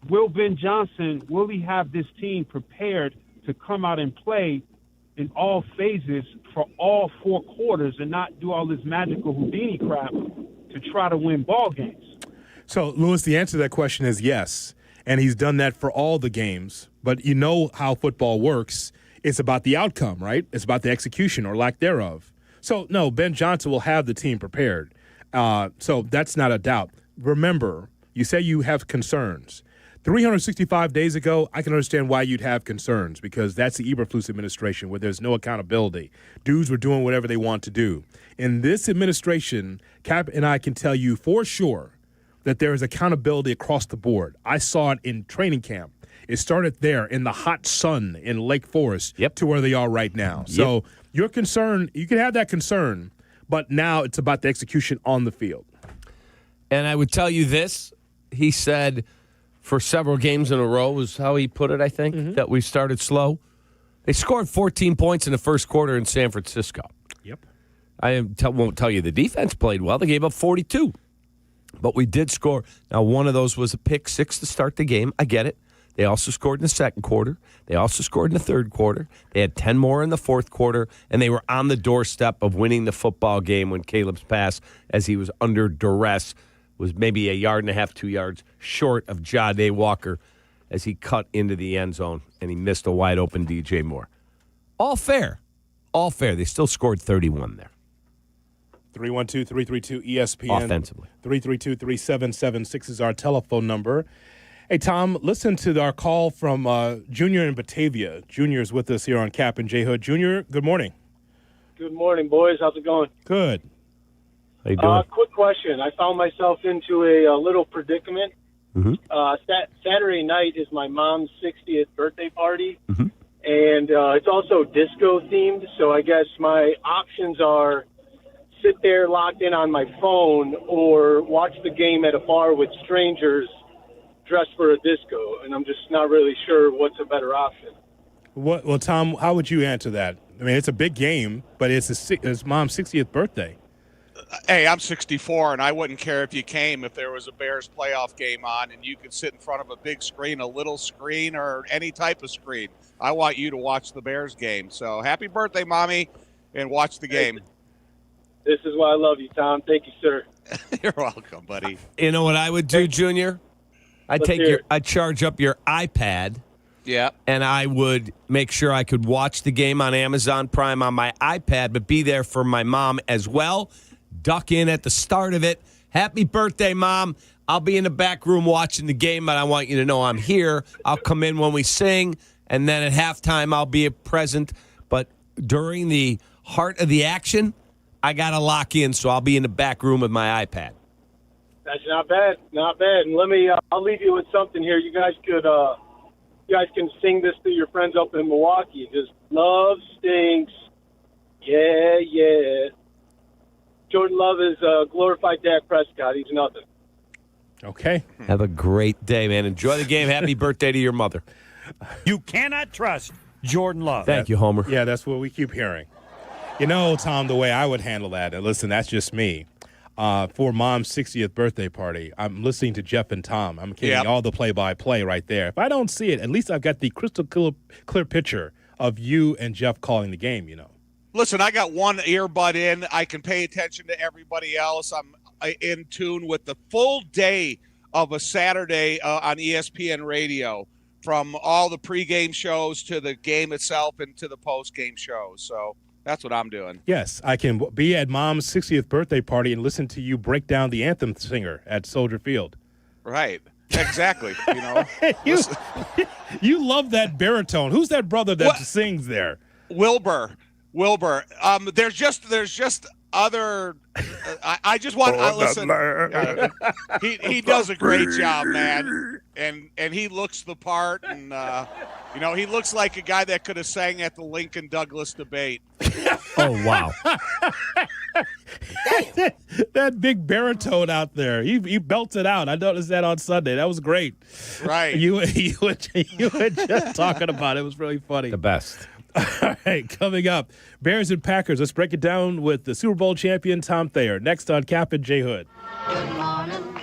Speaker 21: Will Ben Johnson, will he have this team prepared to come out and play in all phases for all 4 quarters and not do all this magical Houdini crap to try to win ball games?
Speaker 8: So, Lewis, the answer to that question is yes. And he's done that for all the games. But you know how football works. It's about the outcome, right? It's about the execution or lack thereof. So, no, Ben Johnson will have the team prepared. So that's not a doubt. Remember, you say you have concerns. 365 days ago, I can understand why you'd have concerns because that's the Eberflus administration where there's no accountability. Dudes were doing whatever they want to do. In this administration, Kap and I can tell you for sure that there is accountability across the board. I saw it in training camp. It started there in the hot sun in Lake Forest to where they are right now. So your concern, you can have that concern, but now it's about the execution on the field.
Speaker 6: And I would tell you this. He said for several games in a row was how he put it, I think, that we started slow. They scored 14 points in the first quarter in San Francisco.
Speaker 8: Yep.
Speaker 6: I won't tell you the defense played well. They gave up 42. But we did score. Now, one of those was a pick six to start the game. I get it. They also scored in the second quarter. They also scored in the third quarter. They had 10 more in the fourth quarter, and they were on the doorstep of winning the football game when Caleb's pass, as he was under duress, was maybe 1.5 yards, 2 yards short of Jade Walker as he cut into the end zone, and he missed a wide-open DJ Moore. All fair. All fair. They still scored 31 there.
Speaker 8: 312-332-ESPN.
Speaker 6: Offensively.
Speaker 8: 332-3776 is our telephone number. Hey, Tom, listen to our call from Junior in Batavia. Junior is with us here on Kap and J Hood. Junior, good morning.
Speaker 4: Good morning, boys. How's it going?
Speaker 8: Good.
Speaker 6: How you doing?
Speaker 4: Quick question. I found myself into a little predicament. Saturday night is my mom's 60th birthday party, and it's also disco-themed, so I guess my options are sit there locked in on my phone or watch the game at a bar with strangers dressed for a disco, and I'm just not really sure what's a better option.
Speaker 8: Well, Tom, how would you answer that? I mean, it's a big game, but it's his mom's 60th birthday.
Speaker 13: Hey, I'm 64, and I wouldn't care if you came if there was a Bears playoff game on and you could sit in front of a big screen, a little screen, or any type of screen. I want you to watch the Bears game. So happy birthday, Mommy, and watch the game.
Speaker 4: This is why I love you, Tom. Thank you, sir.
Speaker 13: You're welcome, buddy.
Speaker 6: You know what I would do, Junior? I'd charge up your iPad.
Speaker 13: Yeah.
Speaker 6: And I would make sure I could watch the game on Amazon Prime on my iPad, but be there for my mom as well. Duck in at the start of it. Happy birthday, Mom. I'll be in the back room watching the game, but I want you to know I'm here. I'll come in when we sing, and then at halftime I'll be present. But during the heart of the action, I got to lock in, so I'll be in the back room with my iPad.
Speaker 4: That's not bad. Not bad. And let me, I'll leave you with something here. You guys can sing this to your friends up in Milwaukee. Just love stinks. Yeah, yeah. Jordan Love is glorified Dak Prescott. He's nothing.
Speaker 8: Okay.
Speaker 6: Have a great day, man. Enjoy the game. Happy birthday to your mother.
Speaker 22: You cannot trust Jordan Love.
Speaker 6: Thank you, Homer.
Speaker 8: Yeah, that's what we keep hearing. You know, Tom, the way I would handle that, and listen, that's just me. For Mom's 60th birthday party, I'm listening to Jeff and Tom. I'm getting all the play-by-play right there. If I don't see it, at least I've got the crystal clear picture of you and Jeff calling the game, you know.
Speaker 13: Listen, I got one earbud in. I can pay attention to everybody else. I'm in tune with the full day of a Saturday on ESPN radio, from all the pregame shows to the game itself and to the postgame shows. So that's what I'm doing.
Speaker 8: Yes, I can be at Mom's 60th birthday party and listen to you break down the anthem singer at Soldier Field.
Speaker 13: Right. Exactly. You know,
Speaker 8: you love that baritone. Who's that brother that sings there?
Speaker 13: Wilbur. There's just other. I just want. Listen. He does a great job, man, and he looks the part, and he looks like a guy that could have sang at the Lincoln Douglas debate.
Speaker 6: Oh wow!
Speaker 8: that big baritone out there, he belts it out. I noticed that on Sunday. That was great.
Speaker 13: Right.
Speaker 8: You were just talking about it. It was really funny.
Speaker 6: The best.
Speaker 8: All right, coming up, Bears and Packers. Let's break it down with the Super Bowl champion, Tom Thayer. Next on Kap and J Hood.
Speaker 3: Good morning.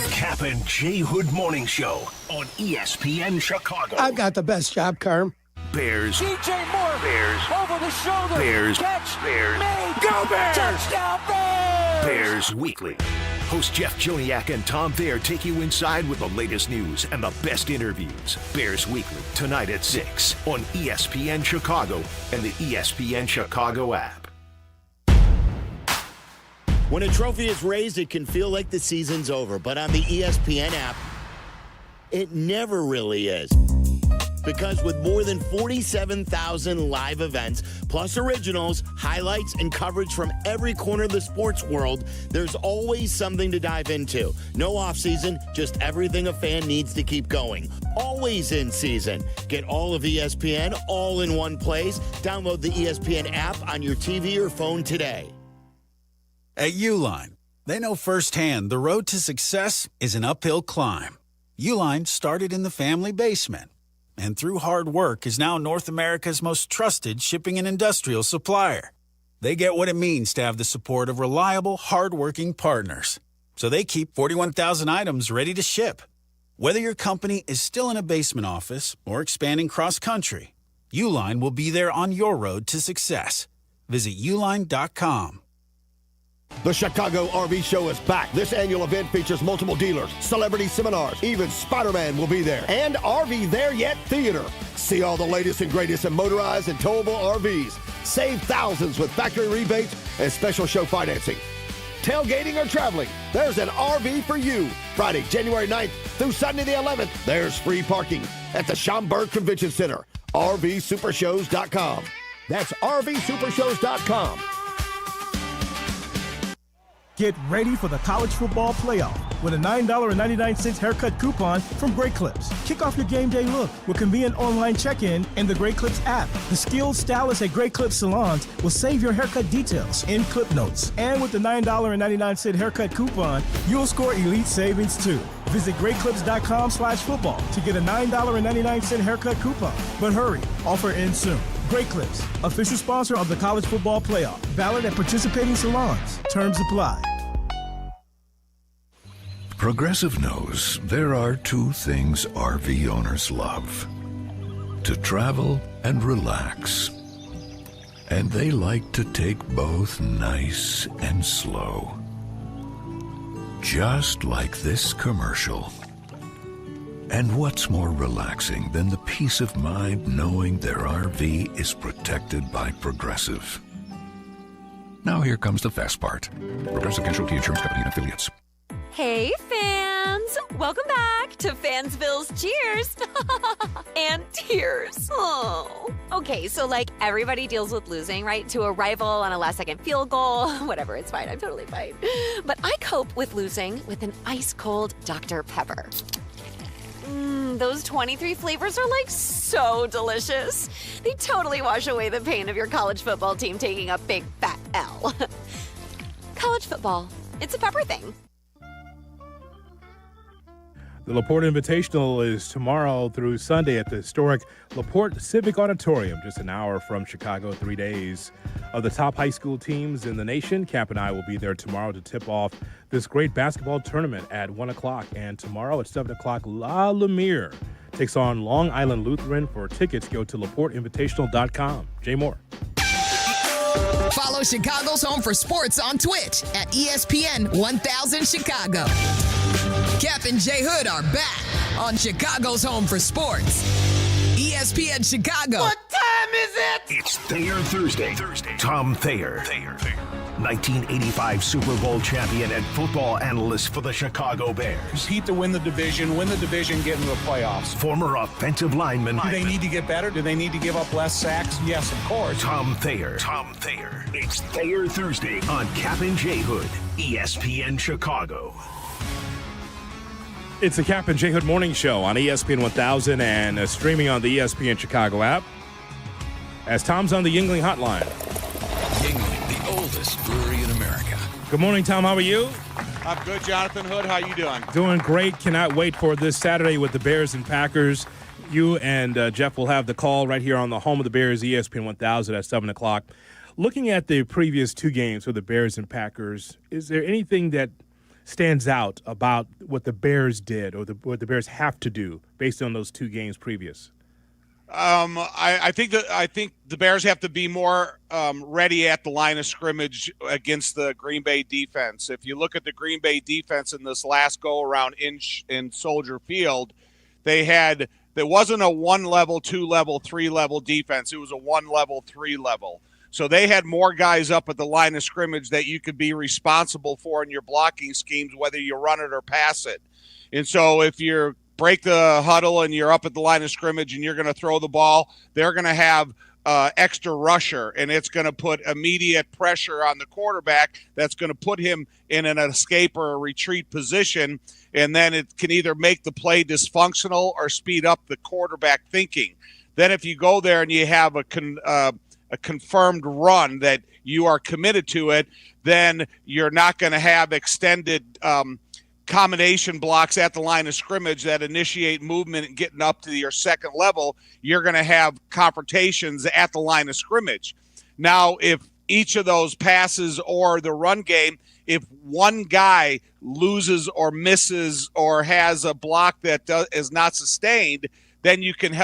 Speaker 3: Kap and J Hood Morning Show on ESPN Chicago.
Speaker 1: I've got the best job, Carm.
Speaker 3: Bears.
Speaker 24: DJ Moore.
Speaker 3: Bears.
Speaker 24: Over the shoulder.
Speaker 3: Bears.
Speaker 24: Catch.
Speaker 3: Bears.
Speaker 24: Made.
Speaker 3: Go Bears.
Speaker 24: Touchdown Bears.
Speaker 3: Bears Weekly. Host Jeff Joniak and Tom Thayer take you inside with the latest news and the best interviews. Bears Weekly, tonight at 6 on ESPN Chicago and the ESPN Chicago app.
Speaker 25: When a trophy is raised, it can feel like the season's over. But on the ESPN app, it never really is. Because with more than 47,000 live events, plus originals, highlights, and coverage from every corner of the sports world, there's always something to dive into. No off-season, just everything a fan needs to keep going. Always in season. Get all of ESPN all in one place. Download the ESPN app on your TV or phone today.
Speaker 11: At Uline, they know firsthand the road to success is an uphill climb. Uline started in the family basement, and through hard work is now North America's most trusted shipping and industrial supplier. They get what it means to have the support of reliable, hardworking partners. So they keep 41,000 items ready to ship. Whether your company is still in a basement office or expanding cross-country, Uline will be there on your road to success. Visit uline.com.
Speaker 12: The Chicago RV Show is back. This annual event features multiple dealers, celebrity seminars, even Spider-Man will be there, and RV There Yet Theater. See all the latest and greatest in motorized and towable RVs. Save thousands with factory rebates and special show financing. Tailgating or traveling, there's an RV for you. Friday, January 9th through Sunday the 11th, there's free parking at the Schaumburg Convention Center. RVSupershows.com. That's RVSupershows.com.
Speaker 1: Get ready for the college football playoff with a $9.99 haircut coupon from Great Clips. Kick off your game day look with convenient online check-in in the Great Clips app. The skilled stylists at Great Clips salons will save your haircut details in clip notes. And with the $9.99 haircut coupon, you'll score elite savings too. Visit greatclips.com/football to get a $9.99 haircut coupon. But hurry, offer ends soon. Great Clips, official sponsor of the college football playoff. Valid at participating salons. Terms apply.
Speaker 14: Progressive knows there are two things RV owners love: to travel and relax. And they like to take both nice and slow. Just like this commercial. And what's more relaxing than the peace of mind knowing their RV is protected by Progressive? Now here comes the fast part. Progressive Casualty Insurance Company and Affiliates.
Speaker 16: Hey, fans! Welcome back to Fansville's Cheers and Tears. Oh. Okay, so like everybody deals with losing, right? To a rival on a last-second field goal. Whatever, it's fine. I'm totally fine. But I cope with losing with an ice-cold Dr. Pepper. Those 23 flavors are like so delicious. They totally wash away the pain of your college football team taking a big fat L. College football, it's a pepper thing.
Speaker 8: The LaPorte Invitational is tomorrow through Sunday at the historic LaPorte Civic Auditorium, just an hour from Chicago. 3 days of the top high school teams in the nation. Kap and I will be there tomorrow to tip off this great basketball tournament at 1 o'clock. And tomorrow at 7 o'clock, La Lumiere takes on Long Island Lutheran. For tickets, go to LaPorteInvitational.com. Jay Moore.
Speaker 18: Follow Chicago's Home for Sports on Twitch at ESPN 1000 Chicago. Kap and J Hood are back on Chicago's Home for Sports. ESPN Chicago.
Speaker 3: What time is it? It's Thayer Thursday. Tom Thayer. 1985 Super Bowl champion and football analyst for the Chicago Bears.
Speaker 26: Compete to win the division, get into the playoffs.
Speaker 3: Former offensive lineman.
Speaker 26: Do they need to get better? Do they need to give up less sacks? Yes, of course.
Speaker 3: Tom Thayer. It's Thayer Thursday on Kap and J Hood, ESPN Chicago.
Speaker 8: It's the Kap and J Hood Morning Show on ESPN 1000 and streaming on the ESPN Chicago app. As Tom's on the Yuengling hotline.
Speaker 27: Yuengling, the oldest brewery in America.
Speaker 8: Good morning, Tom. How are you?
Speaker 13: I'm good, Jonathan Hood. How you doing?
Speaker 8: Doing great. Cannot wait for this Saturday with the Bears and Packers. You and Jeff will have the call right here on the home of the Bears, ESPN 1000 at 7 o'clock. Looking at the previous two games for the Bears and Packers, is there anything that stands out about what the Bears did or what the Bears have to do based on those two games previous?
Speaker 13: I think the Bears have to be more ready at the line of scrimmage against the Green Bay defense. If you look at the Green Bay defense in this last go around in Soldier Field, there wasn't a 1 level, 2 level, 3 level defense. It was a 1 level, 3 level. So they had more guys up at the line of scrimmage that you could be responsible for in your blocking schemes, whether you run it or pass it. And so if you're break the huddle and you're up at the line of scrimmage and you're going to throw the ball, they're going to have extra rusher, and it's going to put immediate pressure on the quarterback. That's going to put him in an escape or a retreat position, and then it can either make the play dysfunctional or speed up the quarterback thinking. Then if you go there and you have a confirmed run that you are committed to it, then you're not going to have extended combination blocks at the line of scrimmage that initiate movement and getting up to your second level. You're going to have confrontations at the line of scrimmage. Now, if each of those passes or the run game, if one guy loses or misses or has a block that is not sustained, then you can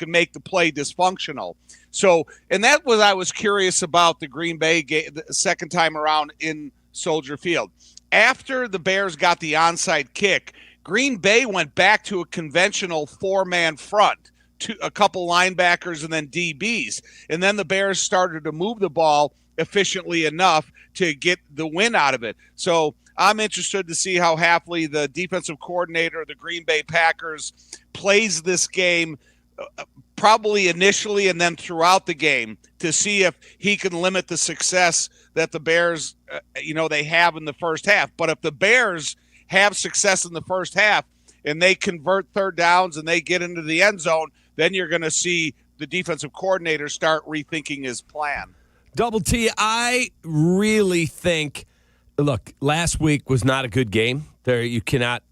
Speaker 13: make the play dysfunctional. So, and that was, I was curious about the Green Bay game the second time around in Soldier Field. After the Bears got the onside kick, Green Bay went back to a conventional four-man front, a couple linebackers and then DBs. And then the Bears started to move the ball efficiently enough to get the win out of it. So I'm interested to see how Hafley, the defensive coordinator of the Green Bay Packers, plays this game probably initially and then throughout the game to see if he can limit the success that the Bears, they have in the first half. But if the Bears have success in the first half and they convert third downs and they get into the end zone, then you're going to see the defensive coordinator start rethinking his plan.
Speaker 6: Double T, I really think, look, last week was not a good game. There, you cannot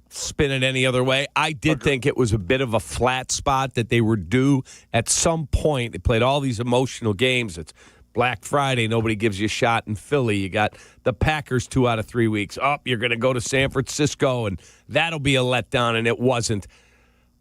Speaker 6: spin it any other way. I did think it was a bit of a flat spot that they were due at some point. They played all these emotional games. It's Black Friday. Nobody gives you a shot in Philly. You got the Packers 2 out of 3 weeks. You're going to go to San Francisco, and that'll be a letdown, and it wasn't.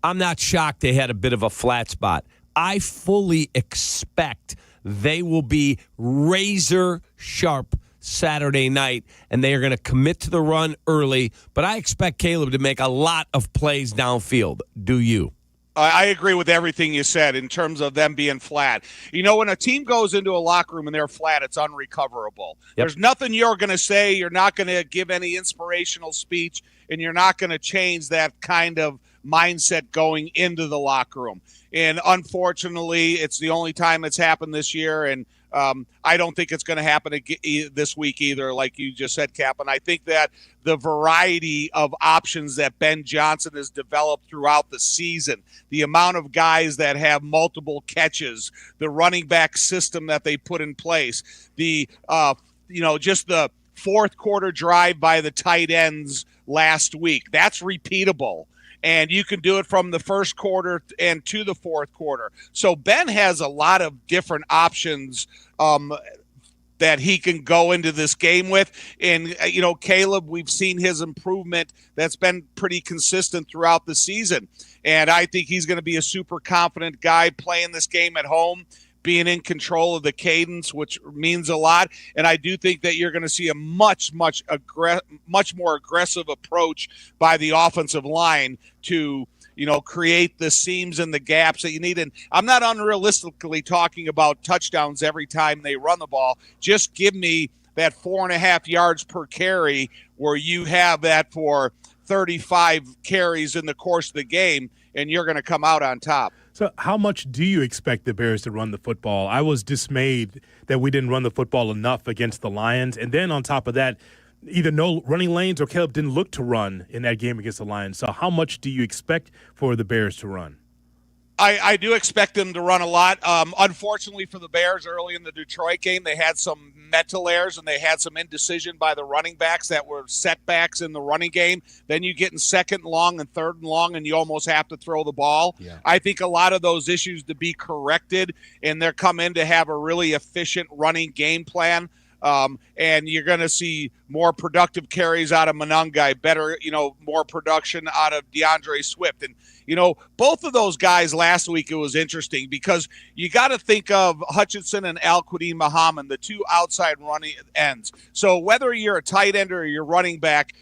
Speaker 6: I'm not shocked they had a bit of a flat spot. I fully expect they will be razor sharp Saturday night, and they are going to commit to the run early. But I expect Caleb to make a lot of plays downfield. Do you?
Speaker 13: I agree with everything you said in terms of them being flat. When a team goes into a locker room and they're flat, it's unrecoverable. Yep. There's nothing you're going to say. You're not going to give any inspirational speech, and you're not going to change that kind of mindset going into the locker room. And unfortunately, it's the only time it's happened this year, and I don't think it's going to happen this week either, like you just said, Cap. And I think that the variety of options that Ben Johnson has developed throughout the season, the amount of guys that have multiple catches, the running back system that they put in place, the just the fourth quarter drive by the tight ends last week, that's repeatable. And you can do it from the first quarter and to the fourth quarter. So Ben has a lot of different options that he can go into this game with. And, Caleb, we've seen his improvement that's been pretty consistent throughout the season. And I think he's going to be a super confident guy playing this game at home, being in control of the cadence, which means a lot. And I do think that you're going to see a much more aggressive approach by the offensive line to, create the seams and the gaps that you need. And I'm not unrealistically talking about touchdowns every time they run the ball. Just give me that 4.5 yards per carry where you have that for 35 carries in the course of the game, and you're going to come out on top.
Speaker 8: So how much do you expect the Bears to run the football? I was dismayed that we didn't run the football enough against the Lions. And then on top of that, either no running lanes or Caleb didn't look to run in that game against the Lions. So how much do you expect for the Bears to run?
Speaker 13: I do expect them to run a lot. Unfortunately for the Bears, early in the Detroit game, they had some mental errors and they had some indecision by the running backs that were setbacks in the running game. Then you get in second and long and third and long, and you almost have to throw the ball. Yeah. I think a lot of those issues to be corrected, and they're coming to have a really efficient running game plan. And you're going to see more productive carries out of Monangai, better, more production out of DeAndre Swift. And, both of those guys last week, it was interesting because you got to think of Hutchinson and Al-Quadin Muhammad, the two outside running ends. So whether you're a tight end or you're running back,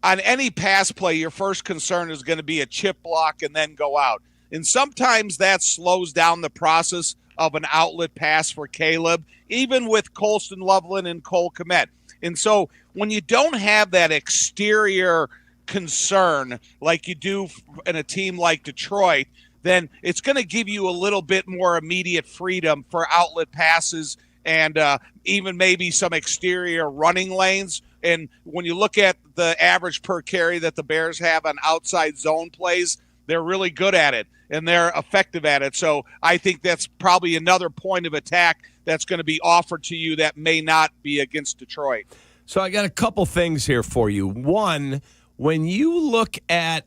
Speaker 13: on any pass play, your first concern is going to be a chip block and then go out. And sometimes that slows down the process of an outlet pass for Caleb, even with Colston Loveland and Cole Kmet. And so when you don't have that exterior concern like you do in a team like Detroit, then it's going to give you a little bit more immediate freedom for outlet passes and even maybe some exterior running lanes. And when you look at the average per carry that the Bears have on outside zone plays, they're really good at it and they're effective at it. So I think that's probably another point of attack that's going to be offered to you that may not be against Detroit.
Speaker 6: So I got a couple things here for you. One, when you look at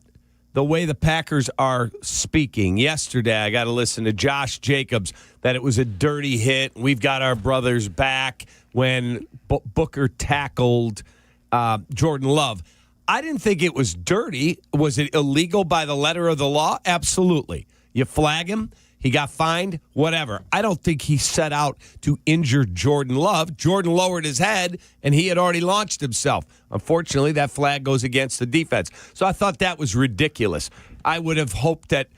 Speaker 6: the way the Packers are speaking, yesterday I got to listen to Josh Jacobs that it was a dirty hit. We've got our brothers back when Booker tackled Jordan Love. I didn't think it was dirty. Was it illegal by the letter of the law? Absolutely. You flag him, he got fined, whatever. I don't think he set out to injure Jordan Love. Jordan lowered his head, and he had already launched himself. Unfortunately, that flag goes against the defense. So I thought that was ridiculous. I would have hoped that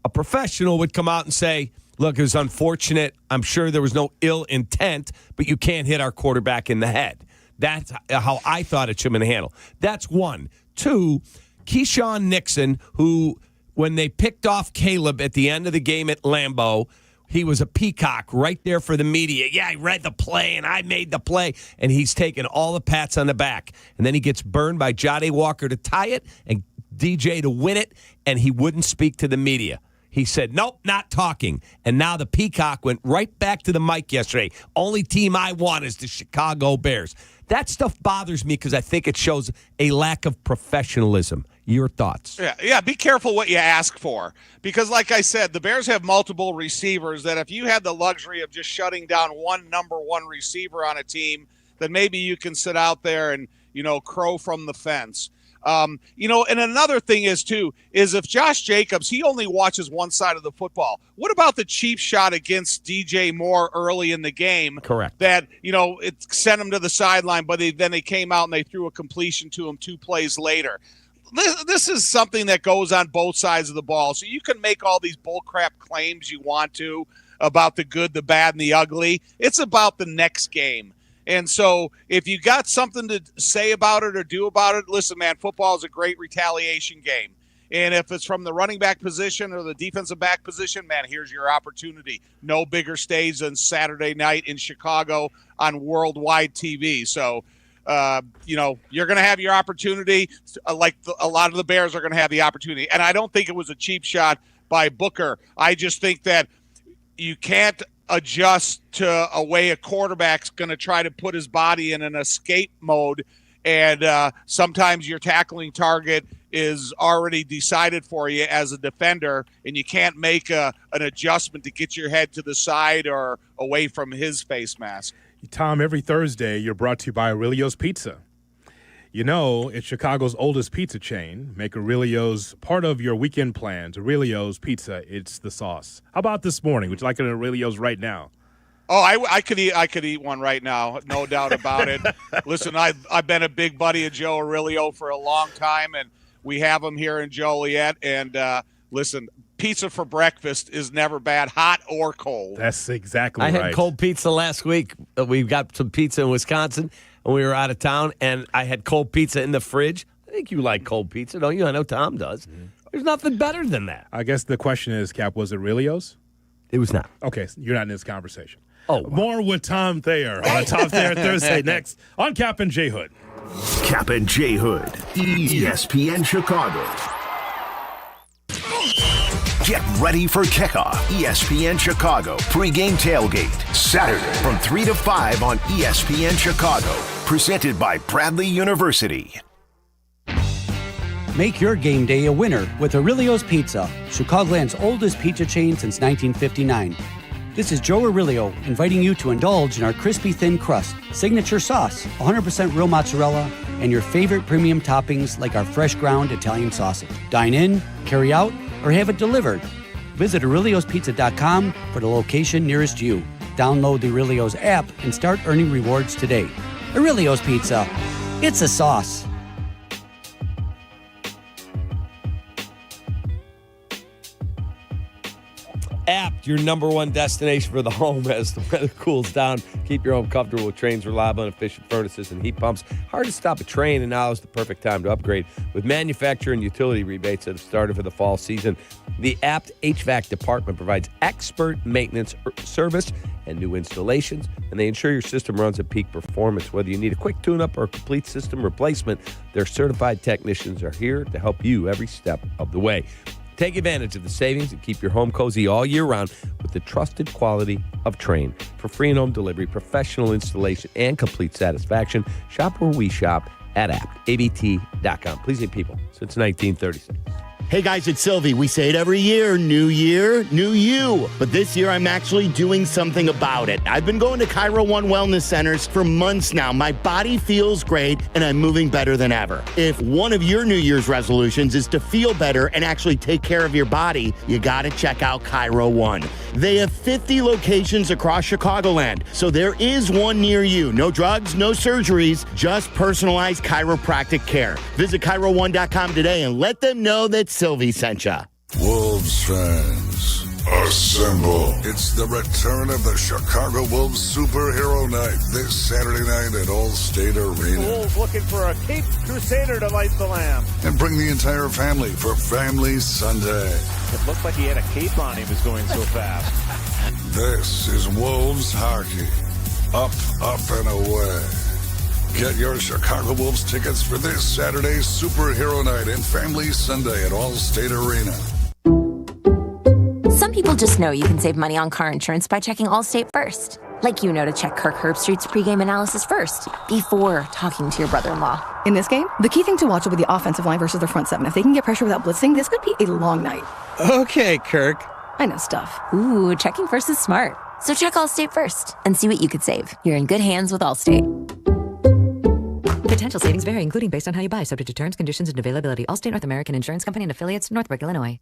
Speaker 6: a professional would come out and say, look, it was unfortunate. I'm sure there was no ill intent, but you can't hit our quarterback in the head. That's how I thought it should have been handled. That's one. Two, Keyshawn Nixon, who, when they picked off Caleb at the end of the game at Lambeau, he was a peacock right there for the media. Yeah, I read the play, and I made the play. And he's taking all the pats on the back. And then he gets burned by Jade Walker to tie it and DJ to win it, and he wouldn't speak to the media. He said, nope, not talking. And now the peacock went right back to the mic yesterday. Only team I want is the Chicago Bears. That stuff bothers me because I think it shows a lack of professionalism. Your thoughts?
Speaker 13: Yeah, be careful what you ask for. Because like I said, the Bears have multiple receivers that if you had the luxury of just shutting down one number one receiver on a team, then maybe you can sit out there and, crow from the fence. And another thing is if Josh Jacobs, he only watches one side of the football. What about the cheap shot against DJ Moore early in the game?
Speaker 6: Correct.
Speaker 13: That, it sent him to the sideline, but then they came out and they threw a completion to him 2 plays later. This is something that goes on both sides of the ball. So you can make all these bullcrap claims you want to about the good, the bad, and the ugly. It's about the next game. And so if you got something to say about it or do about it, listen, man, football is a great retaliation game. And if it's from the running back position or the defensive back position, man, here's your opportunity. No bigger stage than Saturday night in Chicago on worldwide TV. So, you're going to have your opportunity like a lot of the Bears are going to have the opportunity. And I don't think it was a cheap shot by Booker. I just think that you can't adjust to a way a quarterback's going to try to put his body in an escape mode. And sometimes your tackling target is already decided for you as a defender, and you can't make an adjustment to get your head to the side or away from his face mask.
Speaker 8: Tom, every Thursday you're brought to you by Aurelio's Pizza. It's Chicago's oldest pizza chain. Make Aurelio's part of your weekend plans. Aurelio's Pizza, it's the sauce. How about this morning? Would you like an Aurelio's right now?
Speaker 13: Oh, I could eat one right now, no doubt about it. Listen, I've been a big buddy of Joe Aurelio for a long time, and we have him here in Joliet. And listen, pizza for breakfast is never bad, hot or cold.
Speaker 8: That's exactly
Speaker 6: right.
Speaker 8: I
Speaker 6: had cold pizza last week. We got some pizza in Wisconsin, and we were out of town, and I had cold pizza in the fridge. I think you like cold pizza, don't you? I know Tom does. Mm-hmm. There's nothing better than that.
Speaker 8: I guess the question is, Cap, was it Aurelio's?
Speaker 6: It was not.
Speaker 8: Okay, so you're not in this conversation.
Speaker 6: Oh, wow.
Speaker 8: More with Tom Thayer on Tom Thayer Thursday next on Kap and J Hood.
Speaker 3: Kap and J Hood, ESPN Chicago. Get ready for kickoff. ESPN Chicago pregame tailgate Saturday from 3 to 5 on ESPN Chicago. Presented by Bradley University.
Speaker 2: Make your game day a winner with Aurelio's Pizza, Chicagoland's oldest pizza chain since 1959. This is Joe Aurelio inviting you to indulge in our crispy thin crust, signature sauce, 100% real mozzarella, and your favorite premium toppings like our fresh ground Italian sausage. Dine in, carry out, or have it delivered. Visit AureliosPizza.com for the location nearest you. Download the Aurelio's app and start earning rewards today. Aurelio's Pizza. It's a sauce.
Speaker 6: App your number one destination for the home as the weather cools down. Keep your home comfortable with Trane's reliable and efficient furnaces and heat pumps. Hard to stop a Trane, and now is the perfect time to upgrade. With manufacturer and utility rebates that have started for the fall season, the Apt HVAC department provides expert maintenance service and new installations, and they ensure your system runs at peak performance. Whether you need a quick tune-up or a complete system replacement, their certified technicians are here to help you every step of the way. Take advantage of the savings and keep your home cozy all year round with the trusted quality of Trane. For free and home delivery, professional installation, and complete satisfaction, shop where we shop at abt.com. Please, people, since 1936.
Speaker 25: Hey guys, it's Silvy. We say it every year, new year, new you. But this year, I'm actually doing something about it. I've been going to Cairo One Wellness Centers for months now. My body feels great, and I'm moving better than ever. If one of your New Year's resolutions is to feel better and actually take care of your body, you gotta check out Cairo One. They have 50 locations across Chicagoland, so there is one near you. No drugs, no surgeries, just personalized chiropractic care. Visit CairoOne.com today and let them know that Silvy sent ya.
Speaker 7: Wolves fans, assemble. It's the return of the Chicago Wolves Superhero Night this Saturday night at Allstate Arena.
Speaker 22: Wolves looking for a Cape Crusader to light the lamp.
Speaker 7: And bring the entire family for Family Sunday.
Speaker 22: It looked like he had a cape on. He was going so fast.
Speaker 7: This is Wolves hockey. Up, up, and away. Get your Chicago Wolves tickets for this Saturday's Superhero Night and Family Sunday at Allstate Arena.
Speaker 10: Some people just know you can save money on car insurance by checking Allstate first. Like you know to check Kirk Herbstreit's pregame analysis first, before talking to your brother-in-law.
Speaker 15: In this game, the key thing to watch will be the offensive line versus their front seven. If they can get pressure without blitzing, this could be a long night.
Speaker 6: Okay, Kirk.
Speaker 15: I know stuff.
Speaker 10: Ooh, checking first is smart. So check Allstate first and see what you could save. You're in good hands with Allstate.
Speaker 17: Potential savings vary, including based on how you buy, subject to terms, conditions, and availability. Allstate North American Insurance Company and affiliates, Northbrook, Illinois.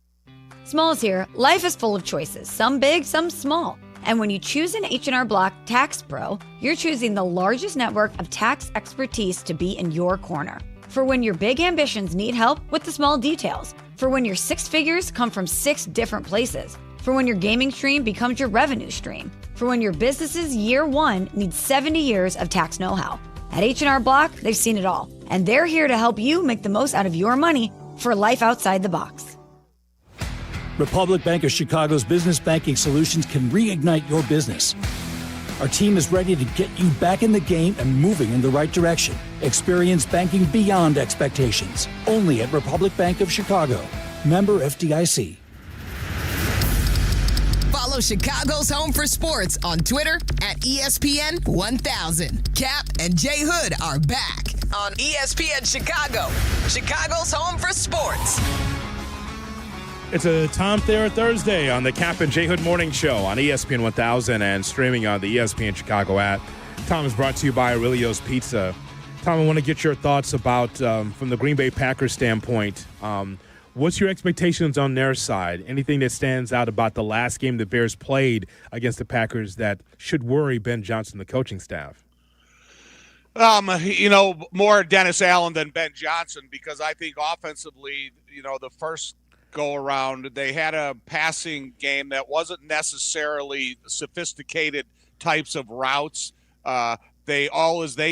Speaker 19: Smalls here. Life is full of choices, some big, some small. And when you choose an H&R Block Tax Pro, you're choosing the largest network of tax expertise to be in your corner. For when your big ambitions need help with the small details. For when your six figures come from 6 different places. For when your gaming stream becomes your revenue stream. For when your business's year one needs 70 years of tax know-how. At H&R Block, they've seen it all, and they're here to help you make the most out of your money for life outside the box.
Speaker 20: Republic Bank of Chicago's business banking solutions can reignite your business. Our team is ready to get you back in the game and moving in the right direction. Experience banking beyond expectations. Only at Republic Bank of Chicago. Member FDIC.
Speaker 18: Follow Chicago's Home for Sports on Twitter at ESPN 1000. Kap and J Hood are back on ESPN Chicago, Chicago's Home for Sports.
Speaker 8: It's a Tom Thayer Thursday on the Kap and J Hood Morning Show on ESPN 1000 and streaming on the ESPN Chicago app. Tom is brought to you by Aurelio's Pizza. Tom, I want to get your thoughts about, from the Green Bay Packers standpoint, what's your expectations on their side? Anything that stands out about the last game the Bears played against the Packers that should worry Ben Johnson, the coaching staff?
Speaker 13: More Dennis Allen than Ben Johnson, because I think offensively, the first go around, they had a passing game that wasn't necessarily sophisticated types of routes. They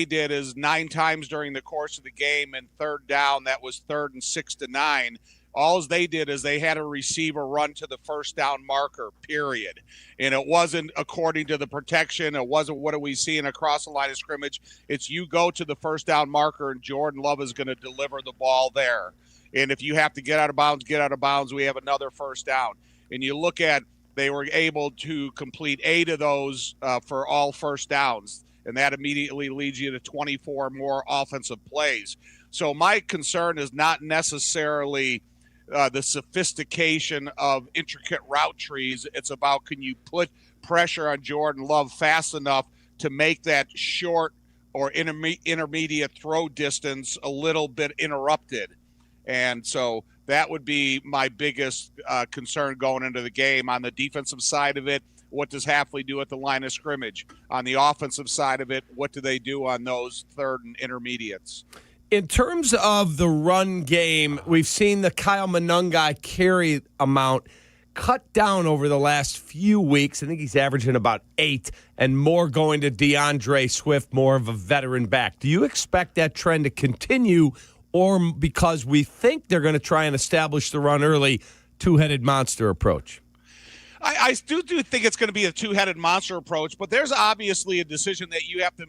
Speaker 13: did is 9 times during the course of the game, and third down, that was 3rd and 6 to 9. All they did is they had a receiver run to the first down marker, period. And it wasn't according to the protection. It wasn't what are we seeing across the line of scrimmage. It's you go to the first down marker, and Jordan Love is going to deliver the ball there. And if you have to get out of bounds, get out of bounds. We have another first down. And you look at, they were able to complete 8 of those for all first downs. And that immediately leads you to 24 more offensive plays. So my concern is not necessarily the sophistication of intricate route trees. It's about, can you put pressure on Jordan Love fast enough to make that short or intermediate throw distance a little bit interrupted. And so that would be my biggest concern going into the game. On the defensive side of it, what does Hafley do at the line of scrimmage? On the offensive side of it, what do they do on those third and intermediates?
Speaker 6: In terms of the run game, we've seen the Kyle Monangai carry amount cut down over the last few weeks. I think he's averaging about 8, and more going to DeAndre Swift, more of a veteran back. Do you expect that trend to continue, or because we think they're going to try and establish the run early, two-headed monster approach?
Speaker 13: I do think it's going to be a two-headed monster approach, but there's obviously a decision that you have to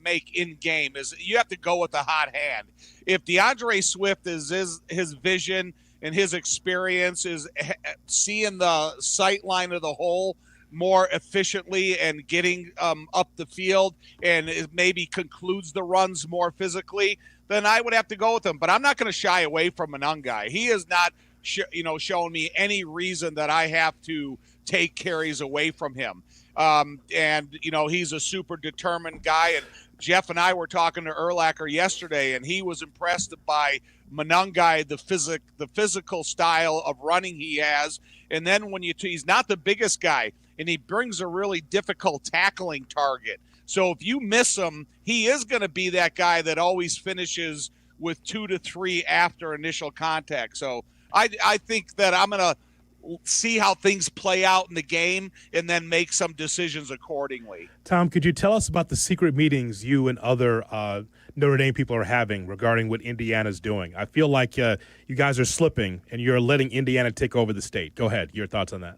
Speaker 13: make in-game. Is you have to go with the hot hand. If DeAndre Swift is his vision and his experience is seeing the sight line of the hole more efficiently and getting up the field and it maybe concludes the runs more physically, then I would have to go with him. But I'm not going to shy away from Monangai. He is not showing me any reason that I have to take carries away from him. And he's a super determined guy. And Jeff and I were talking to Urlacher yesterday, and he was impressed by Monangai, the physical style of running he has. And then he's not the biggest guy, and he brings a really difficult tackling target. So if you miss him, he is going to be that guy that always finishes with 2 to 3 after initial contact. So I think that I'm going to see how things play out in the game and then make some decisions accordingly.
Speaker 8: Tom, could you tell us about the secret meetings you and other Notre Dame people are having regarding what Indiana's doing? I feel like you guys are slipping and you're letting Indiana take over the state. Go ahead. Your thoughts on that?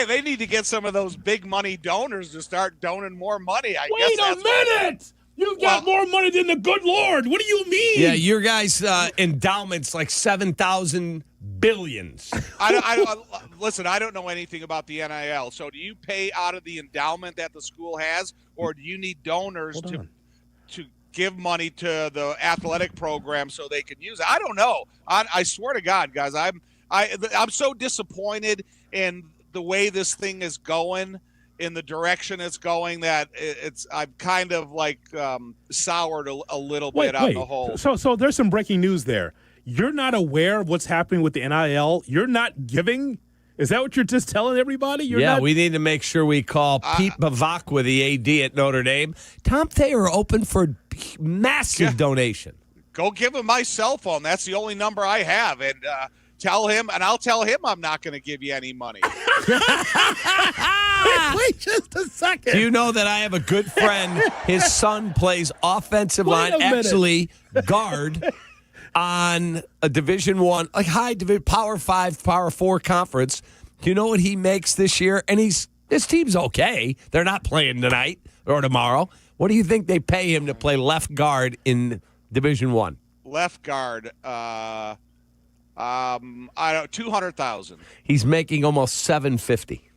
Speaker 13: They need to get some of those big money donors to start donating more money.
Speaker 8: Wait a minute! You've got more money than the good Lord. What do you mean?
Speaker 6: Yeah, your guys' endowment's like 7,000 billions.
Speaker 13: Listen, I don't know anything about the NIL. So do you pay out of the endowment that the school has, or do you need donors to give money to the athletic program so they can use it? I don't know. I swear to God, guys, I'm so disappointed in the way this thing is going, in the direction it's going, that I'm kind of like soured a little bit on the whole.
Speaker 8: So there's some breaking news there. You're not aware of what's happening with the NIL? You're not giving? Is that what you're just telling everybody?
Speaker 6: We need to make sure we call Pete Bavacqua, the AD at Notre Dame. Tom Thayer open for massive donation.
Speaker 13: Go give him my cell phone. That's the only number I have. And tell him, and I'll tell him I'm not going to give you any money.
Speaker 8: Wait just a second.
Speaker 6: Do you know that I have a good friend? His son plays offensive line, actually guard, on a Division I, like high division, Power 5, Power 4 conference. Do you know what he makes this year? And his team's okay. They're not playing tonight or tomorrow. What do you think they pay him to play left guard in Division I?
Speaker 13: Left guard, I don't, $200,000.
Speaker 6: He's making almost $750,000.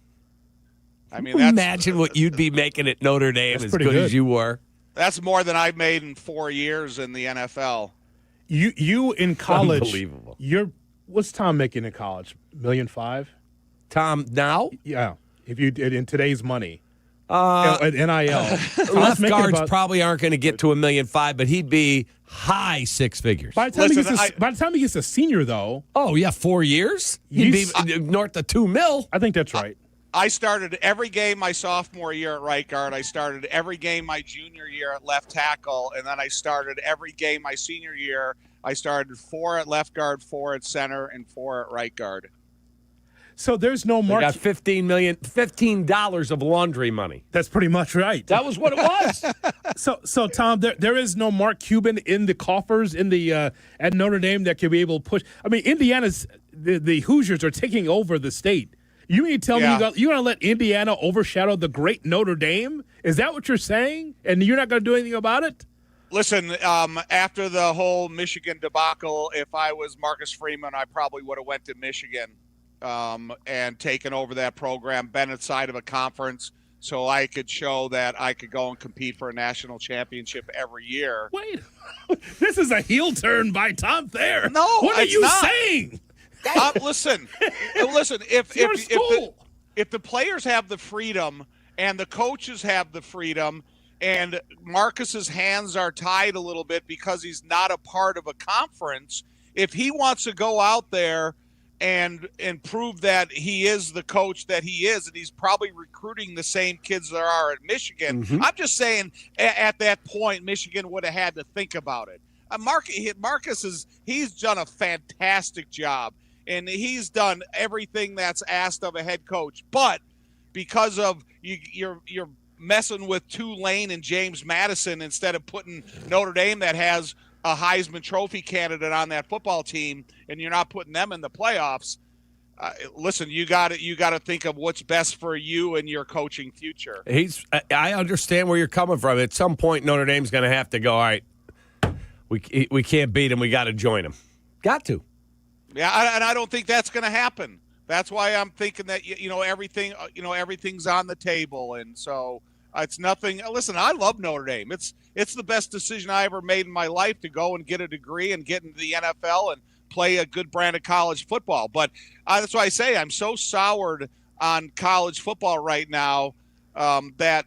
Speaker 13: I mean,
Speaker 6: imagine what you'd be making at Notre Dame as good as you were.
Speaker 13: That's more than I've made in 4 years in the NFL.
Speaker 8: You in college?
Speaker 6: Unbelievable.
Speaker 8: What's Tom making in college? $1.5 million?
Speaker 6: Tom now?
Speaker 8: Yeah, if you in today's money. At NIL.
Speaker 6: Left guards probably aren't going to get to $1.5 million, but he'd be high 6 figures.
Speaker 8: By the time he gets a senior, though.
Speaker 6: Oh, yeah, 4 years? He'd be north of $2 million.
Speaker 8: I think that's right.
Speaker 13: I started every game my sophomore year at right guard. I started every game my junior year at left tackle, and then I started every game my senior year. I started 4 at left guard, 4 at center, and 4 at right guard.
Speaker 8: So there's no mark.
Speaker 6: They got $15 of laundry money.
Speaker 8: That's pretty much right.
Speaker 6: That was what it was.
Speaker 8: So Tom, there is no Mark Cuban in the coffers in the at Notre Dame that could be able to push. I mean, Indiana's the Hoosiers are taking over the state. You mean to tell me you're going to let Indiana overshadow the great Notre Dame? Is that what you're saying? And you're not going to do anything about it?
Speaker 13: Listen, after the whole Michigan debacle, if I was Marcus Freeman, I probably would have went to Michigan and taken over that program, been inside of a conference, so I could show that I could go and compete for a national championship every year.
Speaker 8: Wait, this is a heel turn by Tom Thayer.
Speaker 13: No,
Speaker 8: what are you
Speaker 13: not
Speaker 8: saying?
Speaker 13: Listen. If the players have the freedom and the coaches have the freedom, and Marcus's hands are tied a little bit because he's not a part of a conference, if he wants to go out there and prove that he is the coach that he is, and he's probably recruiting the same kids that are at Michigan. I'm just saying at that point, Michigan would have had to think about it. Marcus he's done a fantastic job, and he's done everything that's asked of a head coach. But because of you're messing with Tulane and James Madison instead of putting Notre Dame that has a Heisman Trophy candidate on that football team, and you're not putting them in the playoffs. Listen, you got to think of what's best for you and your coaching future.
Speaker 6: I understand where you're coming from. At some point, Notre Dame's going to have to go, all right, we can't beat them. We got to join them. Got to.
Speaker 13: Yeah, and I don't think that's going to happen. That's why I'm thinking that everything's on the table, and so it's nothing. Listen, I love Notre Dame. It's the best decision I ever made in my life to go and get a degree and get into the NFL and play a good brand of college football. But that's why I say I'm so soured on college football right now that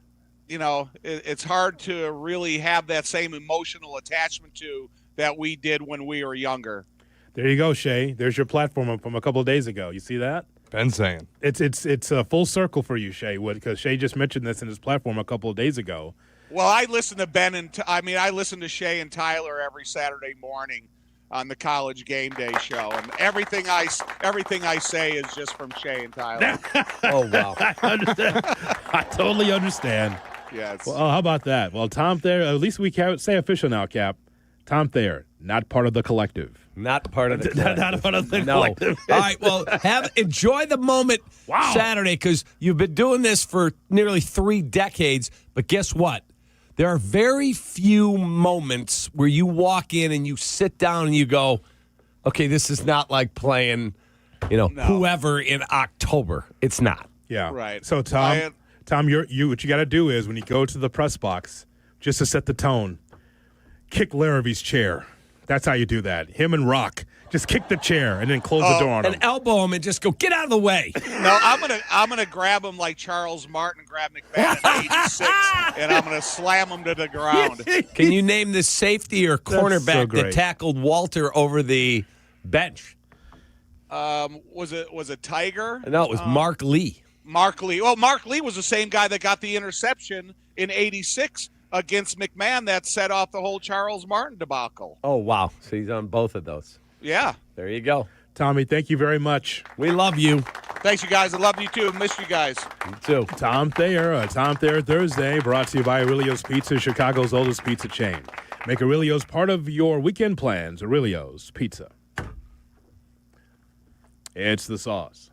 Speaker 13: it's hard to really have that same emotional attachment to that we did when we were younger.
Speaker 8: There you go, Shay. There's your platform from a couple of days ago. You see that?
Speaker 6: Ben saying.
Speaker 8: It's a full circle for you, Shay, because Shay just mentioned this in his platform a couple of days ago.
Speaker 13: Well, I listen to I listen to Shay and Tyler every Saturday morning on the College Game Day show, and everything I say is just from Shay and Tyler.
Speaker 6: Oh, wow.
Speaker 8: I understand. I totally understand.
Speaker 13: Yes.
Speaker 8: Well, how about that? Well, Tom Thayer, at least we can say official now, Cap. Tom Thayer, not part of the collective.
Speaker 6: Not part of the collective.
Speaker 8: Not part of the collective.
Speaker 6: All right, well, enjoy the moment Saturday, because you've been doing this for nearly 3 decades, but guess what? There are very few moments where you walk in and you sit down and you go, okay, this is not like playing, whoever in October. It's not.
Speaker 8: Yeah.
Speaker 13: Right.
Speaker 8: So, Tom, what you got to do is when you go to the press box, just to set the tone, kick Laravy's chair. That's how you do that. Him and Rock. Just kick the chair and then close the door on him.
Speaker 6: And elbow him and just go, get out of the way.
Speaker 13: No, I'm gonna grab him like Charles Martin grabbed McMahon in '86, and I'm gonna slam him to the ground.
Speaker 6: Can you name the safety or cornerback
Speaker 8: so
Speaker 6: that tackled Walter over the bench?
Speaker 13: Was it Tiger?
Speaker 6: No, it was Mark Lee.
Speaker 13: Mark Lee. Well, Mark Lee was the same guy that got the interception in '86 against McMahon that set off the whole Charles Martin debacle.
Speaker 6: Oh, wow. So he's on both of those.
Speaker 13: Yeah.
Speaker 6: There you go.
Speaker 8: Tommy, thank you very much.
Speaker 6: We love you.
Speaker 13: Thanks, you guys. I love you, too. Miss you guys.
Speaker 6: You too.
Speaker 8: Tom Thayer, Tom Thayer Thursday, brought to you by Aurelio's Pizza, Chicago's oldest pizza chain. Make Aurelio's part of your weekend plans. Aurelio's Pizza. It's the sauce.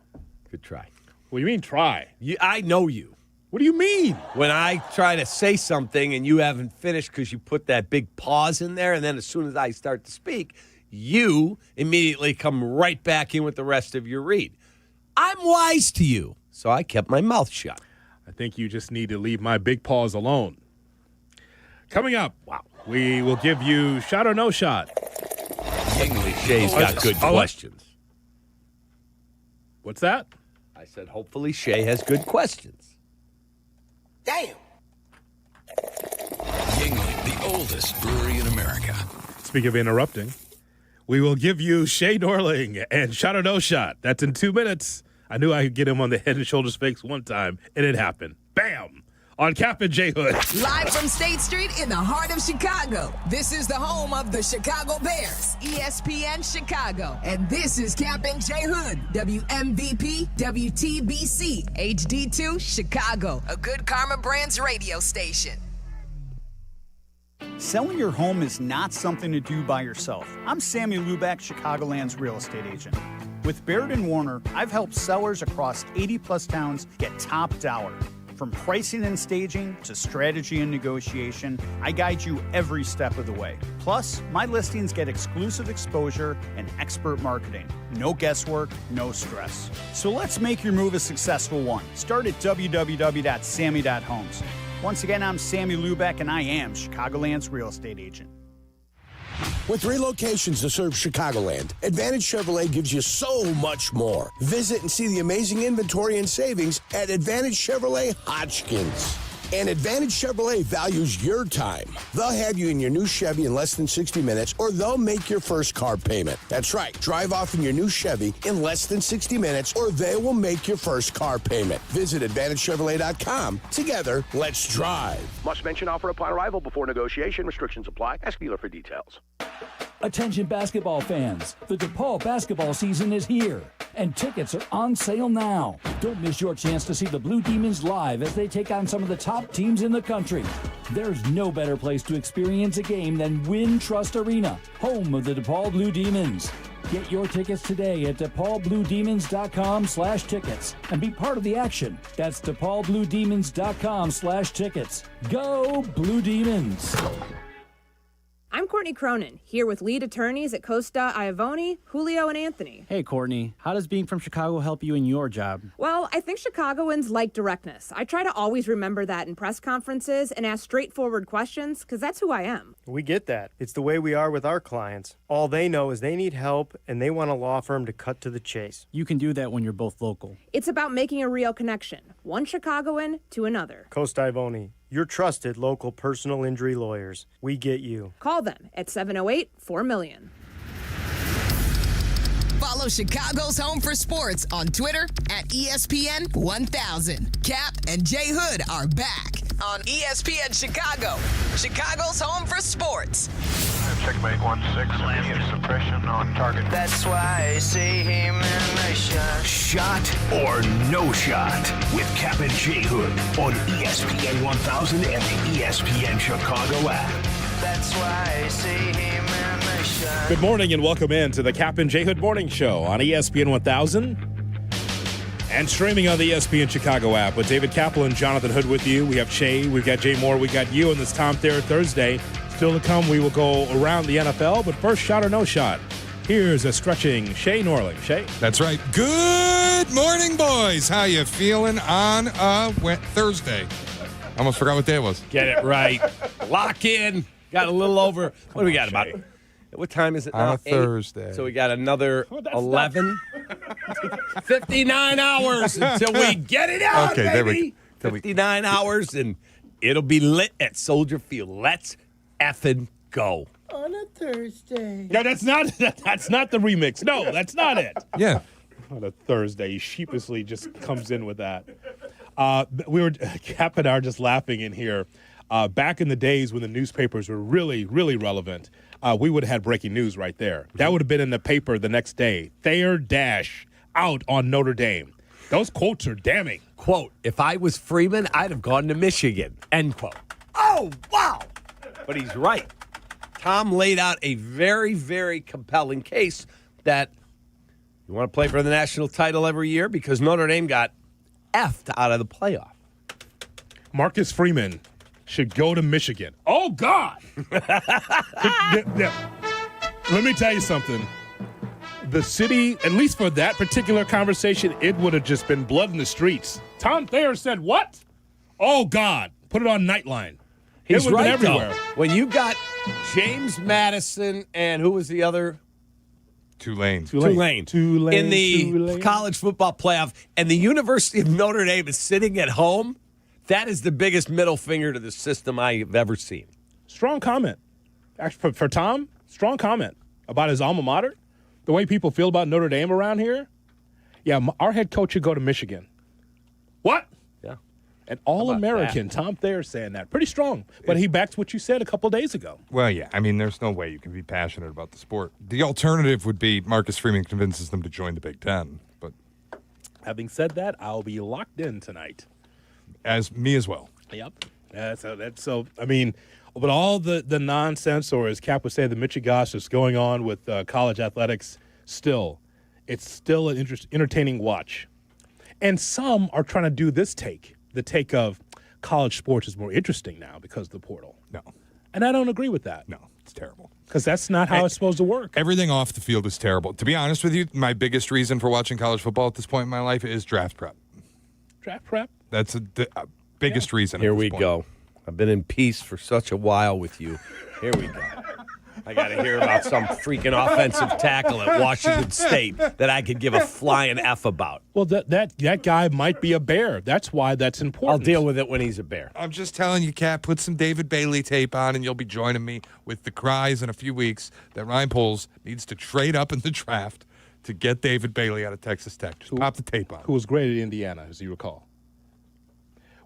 Speaker 6: Good try.
Speaker 8: What do you mean, try?
Speaker 6: I know you.
Speaker 8: What do you mean?
Speaker 6: When I try to say something and you haven't finished because you put that big pause in there, and then as soon as I start to speak, you immediately come right back in with the rest of your read. I'm wise to you, so I kept my mouth shut.
Speaker 8: I think you just need to leave my big pause alone. Coming up, we will give you shot or no shot.
Speaker 6: Hopefully Shay's got good questions.
Speaker 8: What's that?
Speaker 6: I said hopefully Shay has good questions.
Speaker 3: Damn.
Speaker 14: Yingling, the oldest brewery in America.
Speaker 8: Speaking of interrupting, we will give you Shay Dorling and shot or no shot. That's in 2 minutes. I knew I could get him on the head and shoulders fakes one time, and it happened. Bam! On Kap J Hood.
Speaker 18: Live from State Street in the heart of Chicago. This is the home of the Chicago Bears, ESPN Chicago. And this is Kap J Hood, WMVP, WTBC, HD2, Chicago, a Good Karma Brands radio station.
Speaker 4: Selling your home is not something to do by yourself. I'm Sammy Luback, Chicagoland's real estate agent. With Baird & Warner, I've helped sellers across 80-plus towns get top dollar. From pricing and staging to strategy and negotiation, I guide you every step of the way. Plus, my listings get exclusive exposure and expert marketing. No guesswork, no stress. So let's make your move a successful one. Start at www.sammy.homes. Once again, I'm Sammy Luback, and I am Chicagoland's real estate agent.
Speaker 12: With 3 locations to serve Chicagoland, Advantage Chevrolet gives you so much more. Visit and see the amazing inventory and savings at Advantage Chevrolet Hodgkins. And Advantage Chevrolet values your time. They'll have you in your new Chevy in less than 60 minutes, or they'll make your first car payment. That's right. Drive off in your new Chevy in less than 60 minutes, or they will make your first car payment. Visit AdvantageChevrolet.com. Together, let's drive.
Speaker 5: Must mention offer upon arrival before negotiation. Restrictions apply. Ask dealer for details.
Speaker 20: Attention basketball fans, the DePaul basketball season is here, and tickets are on sale now. Don't miss your chance to see the Blue Demons live as they take on some of the top teams in the country. There's no better place to experience a game than Wintrust Arena, home of the DePaul Blue Demons. Get your tickets today at DePaulBlueDemons.com/tickets and be part of the action. That's DePaulBlueDemons.com/tickets. Go Blue Demons!
Speaker 1: I'm Courtney Cronin, here with lead attorneys at Costa, Iavoni, Julio, and Anthony.
Speaker 5: Hey, Courtney. How does being from Chicago help you in your job?
Speaker 1: Well, I think Chicagoans like directness. I try to always remember that in press conferences and ask straightforward questions, because that's who I am.
Speaker 9: We get that. It's the way we are with our clients. All they know is they need help, and they want a law firm to cut to the chase.
Speaker 5: You can do that when you're both local.
Speaker 1: It's about making a real connection, one Chicagoan to another.
Speaker 9: Costa, Iavoni, your trusted local personal injury lawyers. We get you.
Speaker 1: Call them at 708-4million.
Speaker 18: Follow Chicago's Home for Sports on Twitter at ESPN 1000. Kap and J Hood are back on ESPN Chicago, Chicago's Home for Sports.
Speaker 11: Checkmate 1-6, immediate suppression on target.
Speaker 21: That's why I see him in the shot.
Speaker 3: Shot or no shot with Kap J Hood on ESPN 1000 and the ESPN Chicago app.
Speaker 21: That's why I see him in the shot.
Speaker 8: Good morning and welcome in to the Kap J Hood Morning Show on ESPN 1000 and streaming on the ESPN Chicago app with David Kaplan, Jonathan Hood with you. We have Shay, we've got Jay Moore, we got you on this Tom Thayer Thursday. Still to come, we will go around the NFL, but first, shot or no shot. Here's a stretching Shay Norling. Shay?
Speaker 23: That's right. Good morning, boys. How you feeling on a Thursday? Almost forgot what day it was.
Speaker 6: Get it right. Lock in. Got a little over. What do we got about? What time is it now?
Speaker 23: On a Thursday.
Speaker 6: So we got another 11. 59 hours until we get it out,
Speaker 23: okay,
Speaker 6: baby. There we 59 hours, and it'll be lit at Soldier Field. Let's effing go.
Speaker 21: On a Thursday.
Speaker 8: No, that's not the remix. No, that's not it.
Speaker 23: Yeah.
Speaker 8: On a Thursday, he sheepishly just comes in with that. Kap and I are just laughing in here. Back in the days when the newspapers were really, really relevant, we would have had breaking news right there. That would have been in the paper the next day. Thayer dash out on Notre Dame. Those quotes are damning.
Speaker 6: Quote, if I was Freeman, I'd have gone to Michigan. End quote. Oh, wow. But he's right. Tom laid out a very, very compelling case that you want to play for the national title every year because Notre Dame got effed out of the playoff.
Speaker 8: Marcus Freeman should go to Michigan. Oh, God. Let me tell you something. The city, at least for that particular conversation, it would have just been blood in the streets. Tom Thayer said, what? Oh, God. Put it on Nightline.
Speaker 6: He's right,
Speaker 8: everywhere.
Speaker 6: Though. When you got James Madison and who was the other?
Speaker 23: Tulane.
Speaker 6: In the college football playoff, and the University of Notre Dame is sitting at home, that is the biggest middle finger to the system I've ever seen.
Speaker 8: Strong comment. Actually, for Tom, strong comment about his alma mater, the way people feel about Notre Dame around here. Yeah, our head coach should go to Michigan. What?
Speaker 6: Yeah.
Speaker 8: An All-American, Tom Thayer saying that. Pretty strong. But he backs what you said a couple days ago.
Speaker 23: Well, yeah. I mean, there's no way you can be passionate about the sport. The alternative would be Marcus Freeman convinces them to join the Big Ten. But
Speaker 8: having said that, I'll be locked in tonight.
Speaker 23: As me as well.
Speaker 8: Yep. I mean, but all the nonsense, or as Kap would say, the Michigas is going on with college athletics, it's still an entertaining watch. And some are trying to do this take, the take of college sports is more interesting now because of the portal.
Speaker 23: No.
Speaker 8: And I don't agree with that.
Speaker 23: No, it's terrible.
Speaker 8: Because that's not how it's supposed to work.
Speaker 23: Everything off the field is terrible. To be honest with you, my biggest reason for watching college football at this point in my life is draft prep.
Speaker 8: Draft prep?
Speaker 23: That's the biggest reason.
Speaker 6: Here we go. I've been in peace for such a while with you. Here we go. I got to hear about some freaking offensive tackle at Washington State that I could give a flying F about.
Speaker 8: Well, that guy might be a Bear. That's why that's important.
Speaker 6: I'll deal with it when he's a Bear.
Speaker 23: I'm just telling you, Kap, put some David Bailey tape on, and you'll be joining me with the cries in a few weeks that Ryan Poles needs to trade up in the draft to get David Bailey out of Texas Tech. Just pop the tape on.
Speaker 8: Who was great at Indiana, as you recall.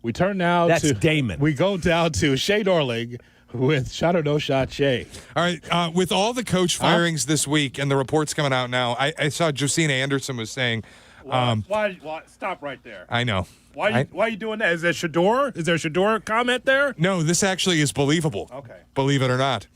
Speaker 8: We turn now
Speaker 6: That's Damon.
Speaker 8: We go down to Shay Norling, with Shot or No Shot Shay.
Speaker 23: All right, with all the coach firings this week and the reports coming out now, I saw Josina Anderson was saying.
Speaker 8: Why? Stop right there.
Speaker 23: I know.
Speaker 8: Why are you doing that? Is there Shador? Is there a Shador comment there?
Speaker 23: No, this actually is believable.
Speaker 8: Okay.
Speaker 23: Believe it or not.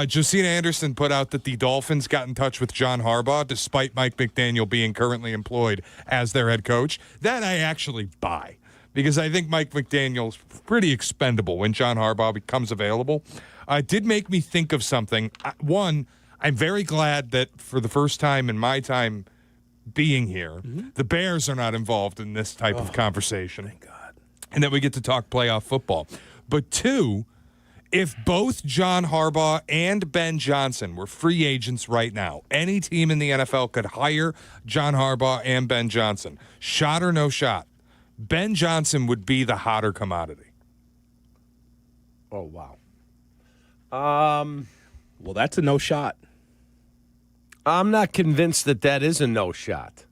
Speaker 23: Josina Anderson put out that the Dolphins got in touch with John Harbaugh despite Mike McDaniel being currently employed as their head coach. That I actually buy because I think Mike McDaniel's pretty expendable when John Harbaugh becomes available. It did make me think of something. One, I'm very glad that for the first time in my time being here, the Bears are not involved in this type of conversation.
Speaker 8: Thank God.
Speaker 23: And that we get to talk playoff football. But two, if both John Harbaugh and Ben Johnson were free agents right now, any team in the NFL could hire John Harbaugh and Ben Johnson. Shot or no shot, Ben Johnson would be the hotter commodity.
Speaker 6: Oh, wow.
Speaker 8: Well, that's a no shot.
Speaker 6: I'm not convinced that is a no shot.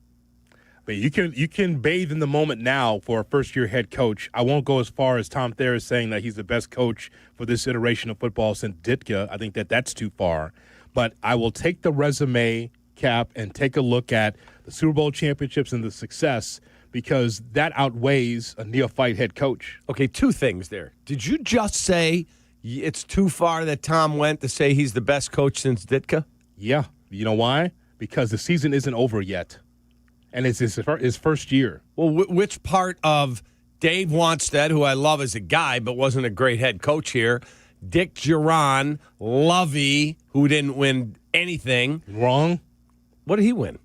Speaker 8: But you can bathe in the moment now for a first-year head coach. I won't go as far as Tom Thayer is saying that he's the best coach for this iteration of football since Ditka. I think that's too far. But I will take the resume, Cap, and take a look at the Super Bowl championships and the success because that outweighs a neophyte head coach.
Speaker 6: Okay, two things there. Did you just say it's too far that Tom went to say he's the best coach since Ditka?
Speaker 8: Yeah. You know why? Because the season isn't over yet. And it's his first year.
Speaker 6: Well, which part of Dave Wanstead, who I love as a guy but wasn't a great head coach here, Dick Geron, Lovey, who didn't win anything.
Speaker 8: Wrong.
Speaker 6: What did he win?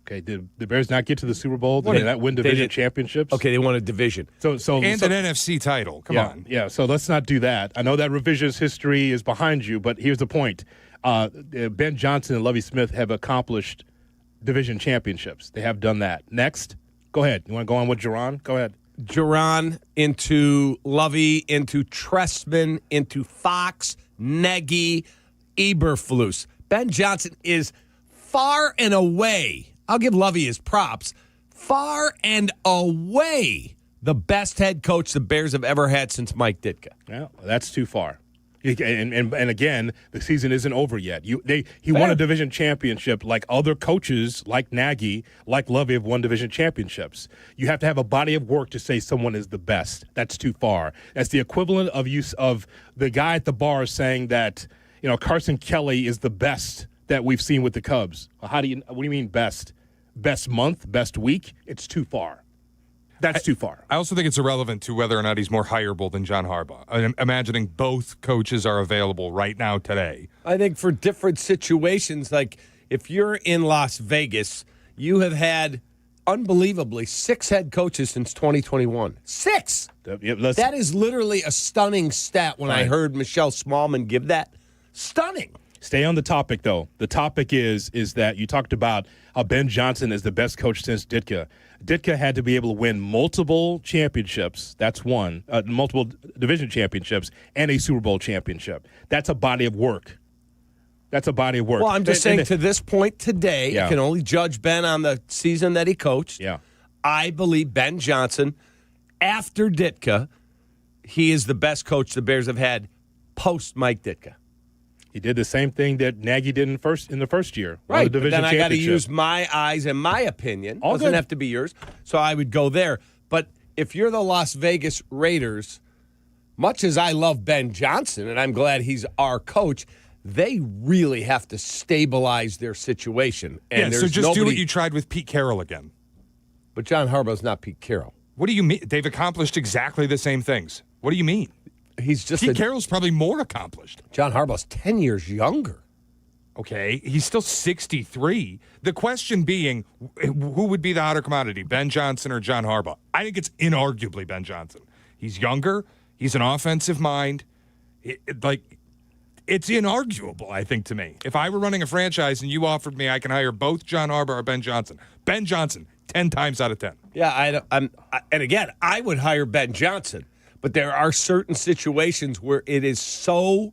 Speaker 8: Okay, did the Bears not get to the Super Bowl? Did they not win division championships?
Speaker 6: Okay, they won a division.
Speaker 8: So
Speaker 23: an NFC title. Come on.
Speaker 8: Yeah, so let's not do that. I know that revisionist history is behind you, but here's the point. Ben Johnson and Lovie Smith have accomplished division championships. They have done that. Next, go ahead. You want to go on with Geron? Go ahead.
Speaker 6: Geron into Lovey, into Trestman, into Fox, Nagy, Eberflus. Ben Johnson is far and away, I'll give Lovey his props, far and away the best head coach the Bears have ever had since Mike Ditka.
Speaker 8: Yeah, that's too far. And again, the season isn't over yet. He won a division championship like other coaches, like Nagy, like Lovey have won division championships. You have to have a body of work to say someone is the best. That's too far. That's the equivalent of the guy at the bar saying that Carson Kelly is the best that we've seen with the Cubs. What do you mean best? Best month, best week? It's too far. That's too far.
Speaker 23: I also think it's irrelevant to whether or not he's more hireable than John Harbaugh. I'm imagining both coaches are available right now today.
Speaker 6: I think for different situations, like if you're in Las Vegas, you have had, unbelievably, 6 head coaches since 2021. 6! That is literally a stunning stat when I heard Michelle Smallman give that. Stunning.
Speaker 8: Stay on the topic, though. The topic is that you talked about how Ben Johnson is the best coach since Ditka. Ditka had to be able to win multiple championships. That's one. Multiple division championships and a Super Bowl championship. That's a body of work. Well,
Speaker 6: I'm just saying to this point today, I can only judge Ben on the season that he coached.
Speaker 8: Yeah.
Speaker 6: I believe Ben Johnson, after Ditka, he is the best coach the Bears have had post-Mike Ditka.
Speaker 8: He did the same thing that Nagy did in the first year.
Speaker 6: Right, but then I got to use my eyes and my opinion. Doesn't have to be yours. So I would go there. But if you're the Las Vegas Raiders, much as I love Ben Johnson, and I'm glad he's our coach, they really have to stabilize their situation. And
Speaker 23: so just do what you tried with Pete Carroll again.
Speaker 6: But John Harbaugh's not Pete Carroll.
Speaker 23: What do you mean? They've accomplished exactly the same things. What do you mean?
Speaker 6: He's just
Speaker 23: Pete Carroll's probably more accomplished.
Speaker 6: John Harbaugh's 10 years younger.
Speaker 23: Okay, he's still 63. The question being, who would be the hotter commodity, Ben Johnson or John Harbaugh? I think it's inarguably Ben Johnson. He's younger. He's an offensive mind. It's inarguable, I think, to me. If I were running a franchise and you offered me I can hire both John Harbaugh or Ben Johnson, 10 times out of 10.
Speaker 6: Yeah, and again, I would hire Ben Johnson. But there are certain situations where it is so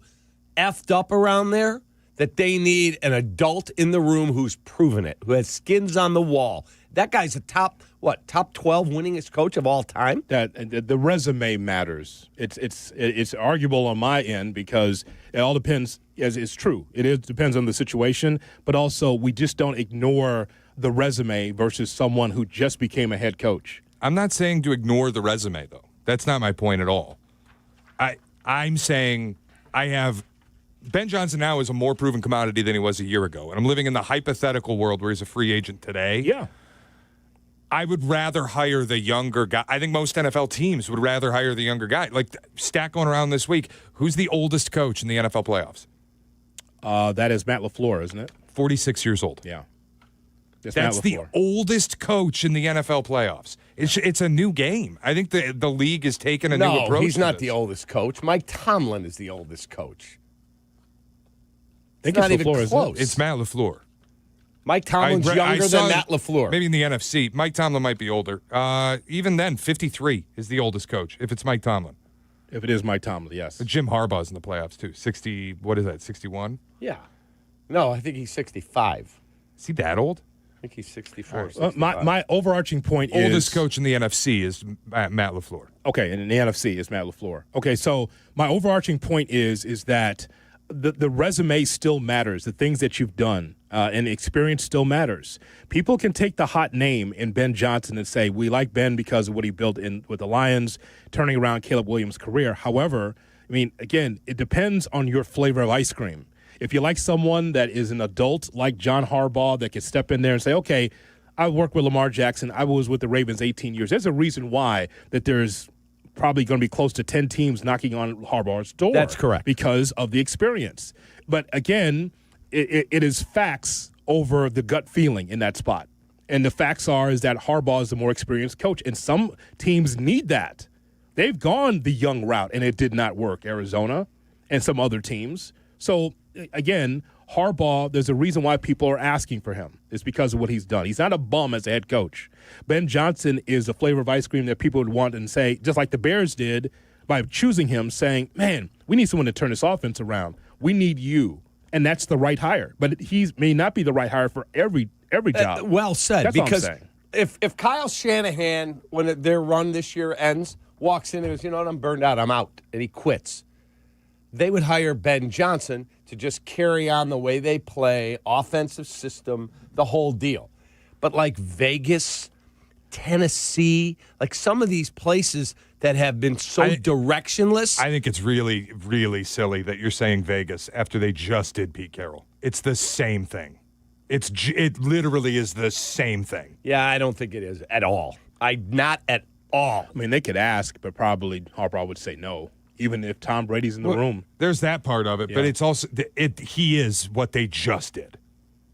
Speaker 6: effed up around there that they need an adult in the room who's proven it, who has skins on the wall. That guy's a top 12 winningest coach of all time?
Speaker 8: That the resume matters. It's arguable on my end because it all depends, as it's true. Depends on the situation, but also we just don't ignore the resume versus someone who just became a head coach.
Speaker 23: I'm not saying to ignore the resume, though. That's not my point at all. I'm saying I have Ben Johnson now is a more proven commodity than he was a year ago, and I'm living in the hypothetical world where he's a free agent today.
Speaker 8: Yeah.
Speaker 23: I would rather hire the younger guy. I think most NFL teams would rather hire the younger guy. Like, stat going around this week, who's the oldest coach in the NFL playoffs?
Speaker 8: That is Matt LaFleur, isn't it?
Speaker 23: 46 years old.
Speaker 8: Yeah.
Speaker 23: That's the oldest coach in the NFL playoffs. It's a new game. I think the league is taking a new approach.
Speaker 6: No, he's not
Speaker 23: this.
Speaker 6: the oldest coach. Mike Tomlin is the oldest coach.
Speaker 8: It's
Speaker 6: not even close.
Speaker 23: It's Matt LaFleur.
Speaker 6: Mike Tomlin's younger than Matt LaFleur.
Speaker 23: Maybe in the NFC. Mike Tomlin might be older. Even then, 53 is the oldest coach, if it's Mike Tomlin.
Speaker 8: If it is Mike Tomlin, yes.
Speaker 23: But Jim Harbaugh's in the playoffs, too. 60, what is that, 61?
Speaker 6: Yeah. No, I think he's 65.
Speaker 23: Is he that old?
Speaker 6: I think he's 64.
Speaker 8: My overarching point is...
Speaker 23: Oldest coach in the NFC is Matt LaFleur.
Speaker 8: Okay, and in the NFC is Matt LaFleur. Okay, so my overarching point is that the resume still matters. The things that you've done and experience still matters. People can take the hot name in Ben Johnson and say, we like Ben because of what he built with the Lions, turning around Caleb Williams' career. However, I mean, again, it depends on your flavor of ice cream. If you like someone that is an adult like John Harbaugh that can step in there and say, okay, I worked with Lamar Jackson. I was with the Ravens 18 years. There's a reason why that there's probably going to be close to 10 teams knocking on Harbaugh's door.
Speaker 6: That's correct.
Speaker 8: Because of the experience. But again, it is facts over the gut feeling in that spot. And the facts is that Harbaugh is the more experienced coach. And some teams need that. They've gone the young route, and it did not work. Arizona and some other teams. So, again, Harbaugh, there's a reason why people are asking for him. It's because of what he's done. He's not a bum as a head coach. Ben Johnson is a flavor of ice cream that people would want and say, just like the Bears did by choosing him, saying, man, we need someone to turn this offense around. We need you. And that's the right hire. But he may not be the right hire for every job.
Speaker 6: Well said.
Speaker 8: That's
Speaker 6: because
Speaker 8: all I'm saying.
Speaker 6: if Kyle Shanahan, when their run this year ends, walks in and goes, you know what, I'm burned out, I'm out, and he quits, they would hire Ben Johnson to just carry on the way they play, offensive system, the whole deal. But like Vegas, Tennessee, like some of these places that have been so directionless.
Speaker 23: I think it's really, really silly that you're saying Vegas after they just did Pete Carroll. It's the same thing. It literally is the same thing.
Speaker 6: Yeah, I don't think it is at all. Not at all.
Speaker 8: I mean, they could ask, but probably Harbaugh would say no, even if Tom Brady's in the room.
Speaker 23: There's that part of it,
Speaker 8: Yeah.
Speaker 23: but it's also he is what they just did.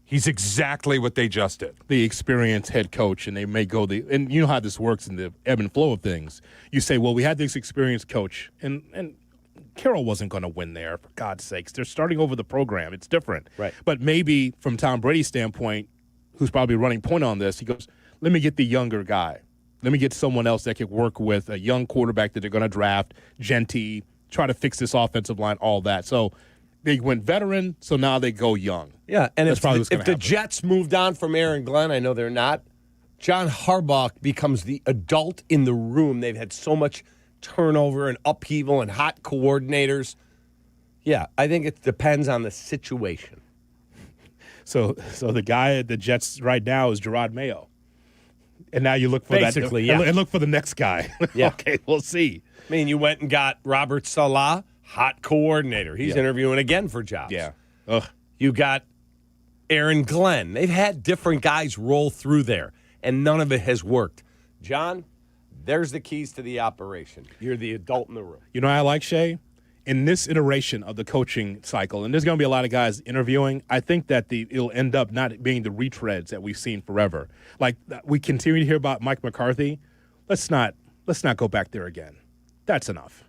Speaker 23: He's exactly what they just did.
Speaker 8: The experienced head coach, and they may go and you know how this works in the ebb and flow of things. You say, well, we had this experienced coach, and Carroll wasn't going to win there, for God's sakes. They're starting over the program. It's different.
Speaker 6: Right.
Speaker 8: But maybe from Tom Brady's standpoint, who's probably running point on this, he goes, let me get the younger guy. Let me get someone else that could work with a young quarterback that they're going to draft, Genty, try to fix this offensive line, all that. So they went veteran, so now they go young.
Speaker 6: Yeah, and
Speaker 8: That's probably what's
Speaker 6: if
Speaker 8: gonna
Speaker 6: the
Speaker 8: happen.
Speaker 6: Jets moved on from Aaron Glenn, I know they're not, John Harbaugh becomes the adult in the room. They've had so much turnover and upheaval and hot coordinators. Yeah, I think it depends on the situation.
Speaker 8: So the guy at the Jets right now is Gerard Mayo. And now you look for
Speaker 6: Basically,
Speaker 8: that.
Speaker 6: yeah.
Speaker 8: And look for the next guy.
Speaker 6: Yeah.
Speaker 8: Okay, we'll see.
Speaker 6: I mean, you went and got Robert Saleh, hot coordinator. He's interviewing again for jobs.
Speaker 8: Yeah. Ugh.
Speaker 6: You got Aaron Glenn. They've had different guys roll through there, and none of it has worked. John, there's the keys to the operation. You're the adult in the room.
Speaker 8: You know what I like, Shay? In this iteration of the coaching cycle, and there's going to be a lot of guys interviewing, I think that it'll end up not being the retreads that we've seen forever. Like, we continue to hear about Mike McCarthy. Let's not go back there again. That's enough.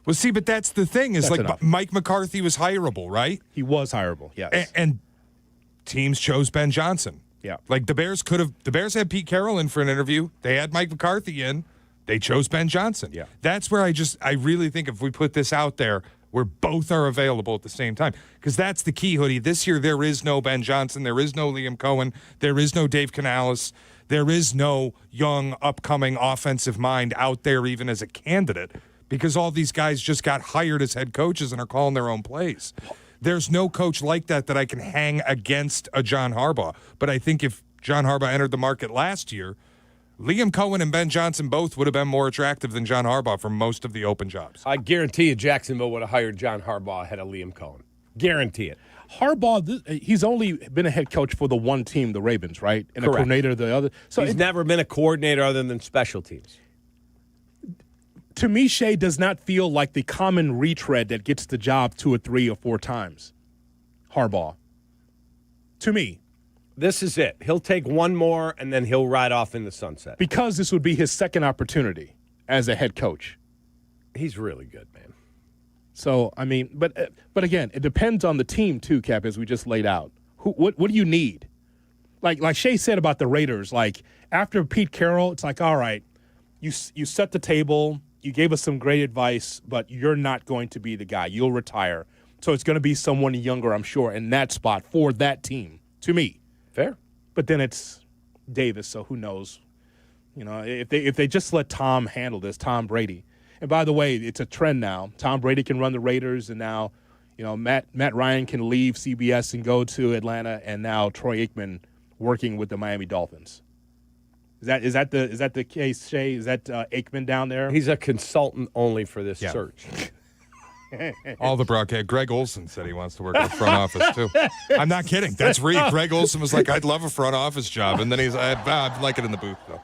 Speaker 23: Well, see, but that's the thing is
Speaker 8: That's
Speaker 23: like
Speaker 8: enough.
Speaker 23: Mike McCarthy was hireable, right?
Speaker 8: He was hireable, yes.
Speaker 23: And teams chose Ben Johnson.
Speaker 8: Yeah.
Speaker 23: Like the Bears had Pete Carroll in for an interview. They had Mike McCarthy in. They chose Ben Johnson.
Speaker 8: Yeah.
Speaker 23: That's where I really think if we put this out there, where both are available at the same time. Because that's the key, Hoodie. This year, there is no Ben Johnson. There is no Liam Cohen. There is no Dave Canales. There is no young, upcoming offensive mind out there even as a candidate, because all these guys just got hired as head coaches and are calling their own plays. There's no coach like that I can hang against a John Harbaugh. But I think if John Harbaugh entered the market last year, Liam Cohen and Ben Johnson both would have been more attractive than John Harbaugh for most of the open jobs.
Speaker 6: I guarantee you Jacksonville would have hired John Harbaugh ahead of Liam Cohen. Guarantee it.
Speaker 8: Harbaugh, he's only been a head coach for the one team, the Ravens, right? And
Speaker 6: Correct.
Speaker 8: a coordinator of the other. So
Speaker 6: he's never been a coordinator other than special teams.
Speaker 8: To me, Shea does not feel like the common retread that gets the job 2 or 3 or 4 times. Harbaugh. To me.
Speaker 6: This is it. He'll take one more, and then he'll ride off in the sunset.
Speaker 8: Because this would be his second opportunity as a head coach.
Speaker 6: He's really good, man.
Speaker 8: So, I mean, but again, it depends on the team, too, Cap, as we just laid out. What do you need? Like Shea said about the Raiders, like, after Pete Carroll, it's like, all right, you set the table, you gave us some great advice, but you're not going to be the guy. You'll retire. So it's going to be someone younger, I'm sure, in that spot for that team, to me.
Speaker 6: Fair.
Speaker 8: But then it's Davis, so who knows? You know, if they just let Tom handle this, Tom Brady. And by the way, it's a trend now. Tom Brady can run the Raiders, and now, you know, Matt Ryan can leave CBS and go to Atlanta, and now Troy Aikman working with the Miami Dolphins. Is that the case, Shea? Is that Aikman down there?
Speaker 6: He's a consultant only for this search.
Speaker 23: All the broadcast. Greg Olson said he wants to work in the front office, too. I'm not kidding. That's real. Greg Olson was like, I'd love a front office job. And then he's like, I'd like it in the booth, though.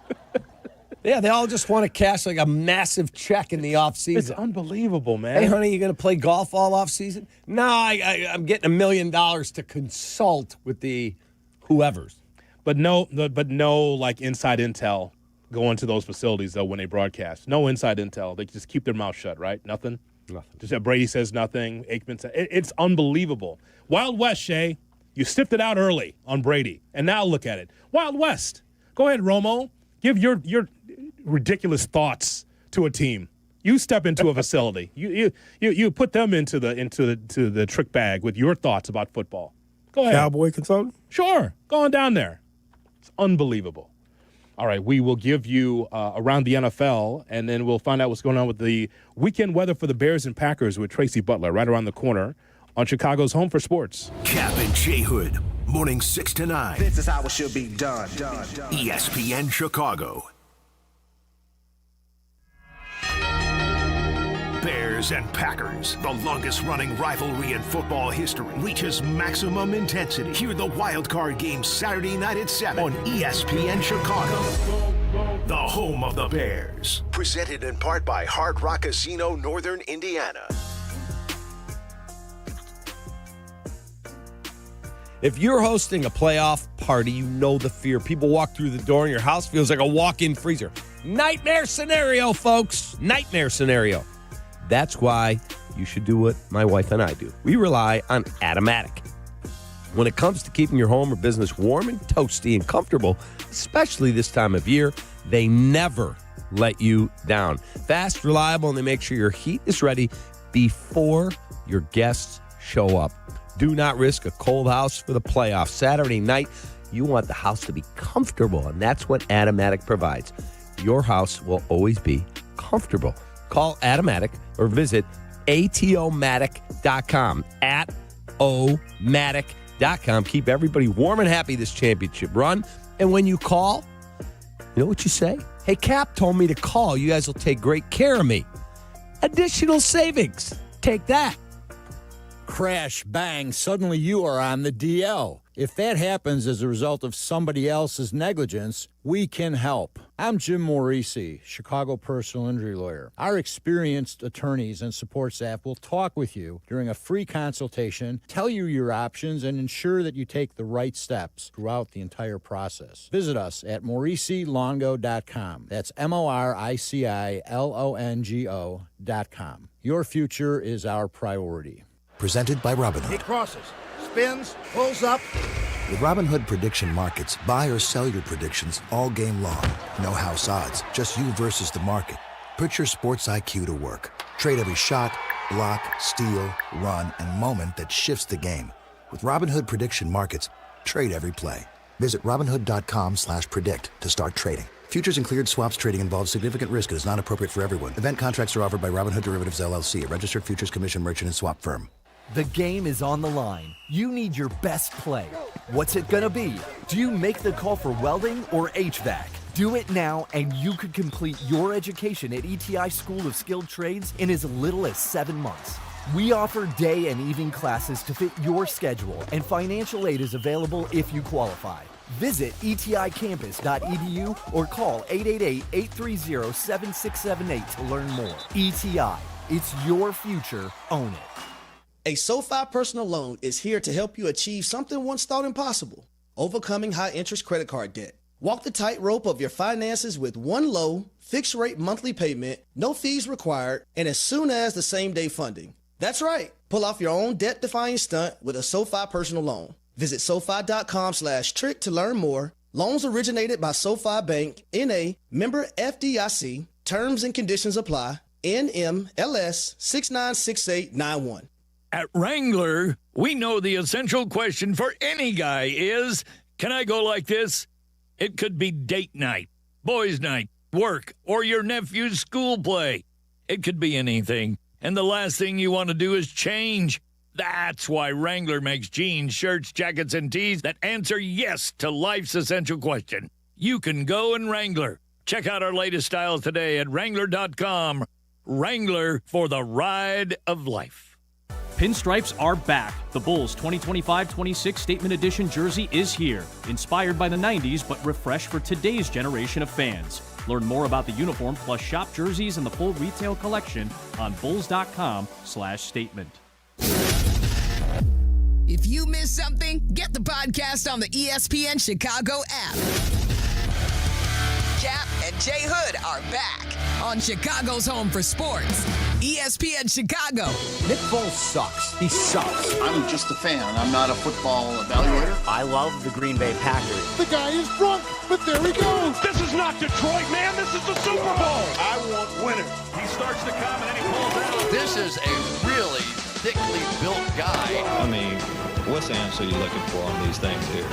Speaker 6: Yeah, they all just want to cash like a massive check in the offseason.
Speaker 8: It's unbelievable, man.
Speaker 6: Hey, honey, you going to play golf all offseason? No, I'm getting $1 million to consult with the whoever's.
Speaker 8: But no, like inside intel going to those facilities, though, when they broadcast. No inside intel. They just keep their mouth shut, right? Nothing?
Speaker 6: Nothing.
Speaker 8: Just Brady says nothing. Aikman says it's unbelievable. Wild West, Shea. You sniffed it out early on Brady, and now look at it. Wild West. Go ahead, Romo. Give your ridiculous thoughts to a team. You step into a facility. You put them into the trick bag with your thoughts about football. Go ahead.
Speaker 2: Cowboy consultant?
Speaker 8: Sure. Go on down there. It's unbelievable. All right, we will give you around the NFL, and then we'll find out what's going on with the weekend weather for the Bears and Packers with Tracy Butler right around the corner on Chicago's Home for Sports.
Speaker 3: Kap and J Hood, morning 6 to 9.
Speaker 16: This is how it should be done.
Speaker 3: ESPN Chicago. Bears and Packers, the longest-running rivalry in football history, reaches maximum intensity. Hear the wild card game Saturday night at 7 on ESPN Chicago, the home of the Bears. Presented in part by Hard Rock Casino, Northern Indiana.
Speaker 6: If you're hosting a playoff party, you know the fear. People walk through the door and your house feels like a walk-in freezer. Nightmare scenario, folks. Nightmare scenario. That's why you should do what my wife and I do. We rely on Automatic. When it comes to keeping your home or business warm and toasty and comfortable, especially this time of year, they never let you down. Fast, reliable, and they make sure your heat is ready before your guests show up. Do not risk a cold house for the playoffs. Saturday night, you want the house to be comfortable, and that's what Automatic provides. Your house will always be comfortable. Call Automatic or visit atomatic.com. atomatic.com. Keep everybody warm and happy this championship run. And when you call, you know what you say? Hey, Cap told me to call. You guys will take great care of me. Additional savings. Take that.
Speaker 22: Crash, bang, suddenly you are on the DL. If that happens as a result of somebody else's negligence, we can help. I'm Jim Morisi, Chicago personal injury lawyer. Our experienced attorneys and support staff will talk with you during a free consultation, tell you your options, and ensure that you take the right steps throughout the entire process. Visit us at MorisiLongo.com. That's MoriciLongo.com. Your future is our priority.
Speaker 24: Presented by Robinhood.
Speaker 12: He crosses, spins, pulls up.
Speaker 24: With Robinhood Prediction Markets, buy or sell your predictions all game long. No house odds, just you versus the market. Put your sports IQ to work. Trade every shot, block, steal, run, and moment that shifts the game. With Robinhood Prediction Markets, trade every play. Visit Robinhood.com/predict to start trading. Futures and cleared swaps trading involves significant risk and is not appropriate for everyone. Event contracts are offered by Robinhood Derivatives LLC, a registered futures commission merchant and swap firm.
Speaker 2: The game is on the line. You need your best play. What's it gonna be? Do you make the call for welding or HVAC? Do it now and you could complete your education at ETI School of Skilled Trades in as little as 7 months. We offer day and evening classes to fit your schedule, and financial aid is available if you qualify. Visit eticampus.edu or call 888-830-7678 to learn more. ETI, it's your future, own it.
Speaker 7: A SoFi personal loan is here to help you achieve something once thought impossible, overcoming high-interest credit card debt. Walk the tightrope of your finances with one low, fixed-rate monthly payment, no fees required, and as soon as the same-day funding. That's right. Pull off your own debt-defying stunt with a SoFi personal loan. Visit SoFi.com/trick to learn more. Loans originated by SoFi Bank, N.A., member FDIC. Terms and conditions apply. NMLS 696891.
Speaker 15: At Wrangler, we know the essential question for any guy is, can I go like this? It could be date night, boys' night, work, or your nephew's school play. It could be anything. And the last thing you want to do is change. That's why Wrangler makes jeans, shirts, jackets, and tees that answer yes to life's essential question. You can go in Wrangler. Check out our latest styles today at Wrangler.com. Wrangler for the ride of life.
Speaker 16: Pinstripes are back. The Bulls 2025-26 Statement Edition jersey is here. Inspired by the 90s, but refreshed for today's generation of fans. Learn more about the uniform plus shop jerseys and the full retail collection on bulls.com/statement.
Speaker 18: If you missed something, get the podcast on the ESPN Chicago app. Kap and J Hood are back on Chicago's home for sports, ESPN Chicago.
Speaker 25: Nick Foles sucks. He sucks. I'm just a fan. I'm not a football evaluator. I love the Green Bay Packers.
Speaker 26: The guy is drunk, but there he goes. This is not Detroit, man. This is the Super Bowl. I want winners. He starts to come and then he pulls out.
Speaker 27: This is a really thickly built guy.
Speaker 28: I mean, what's the answer you're looking for on these things here?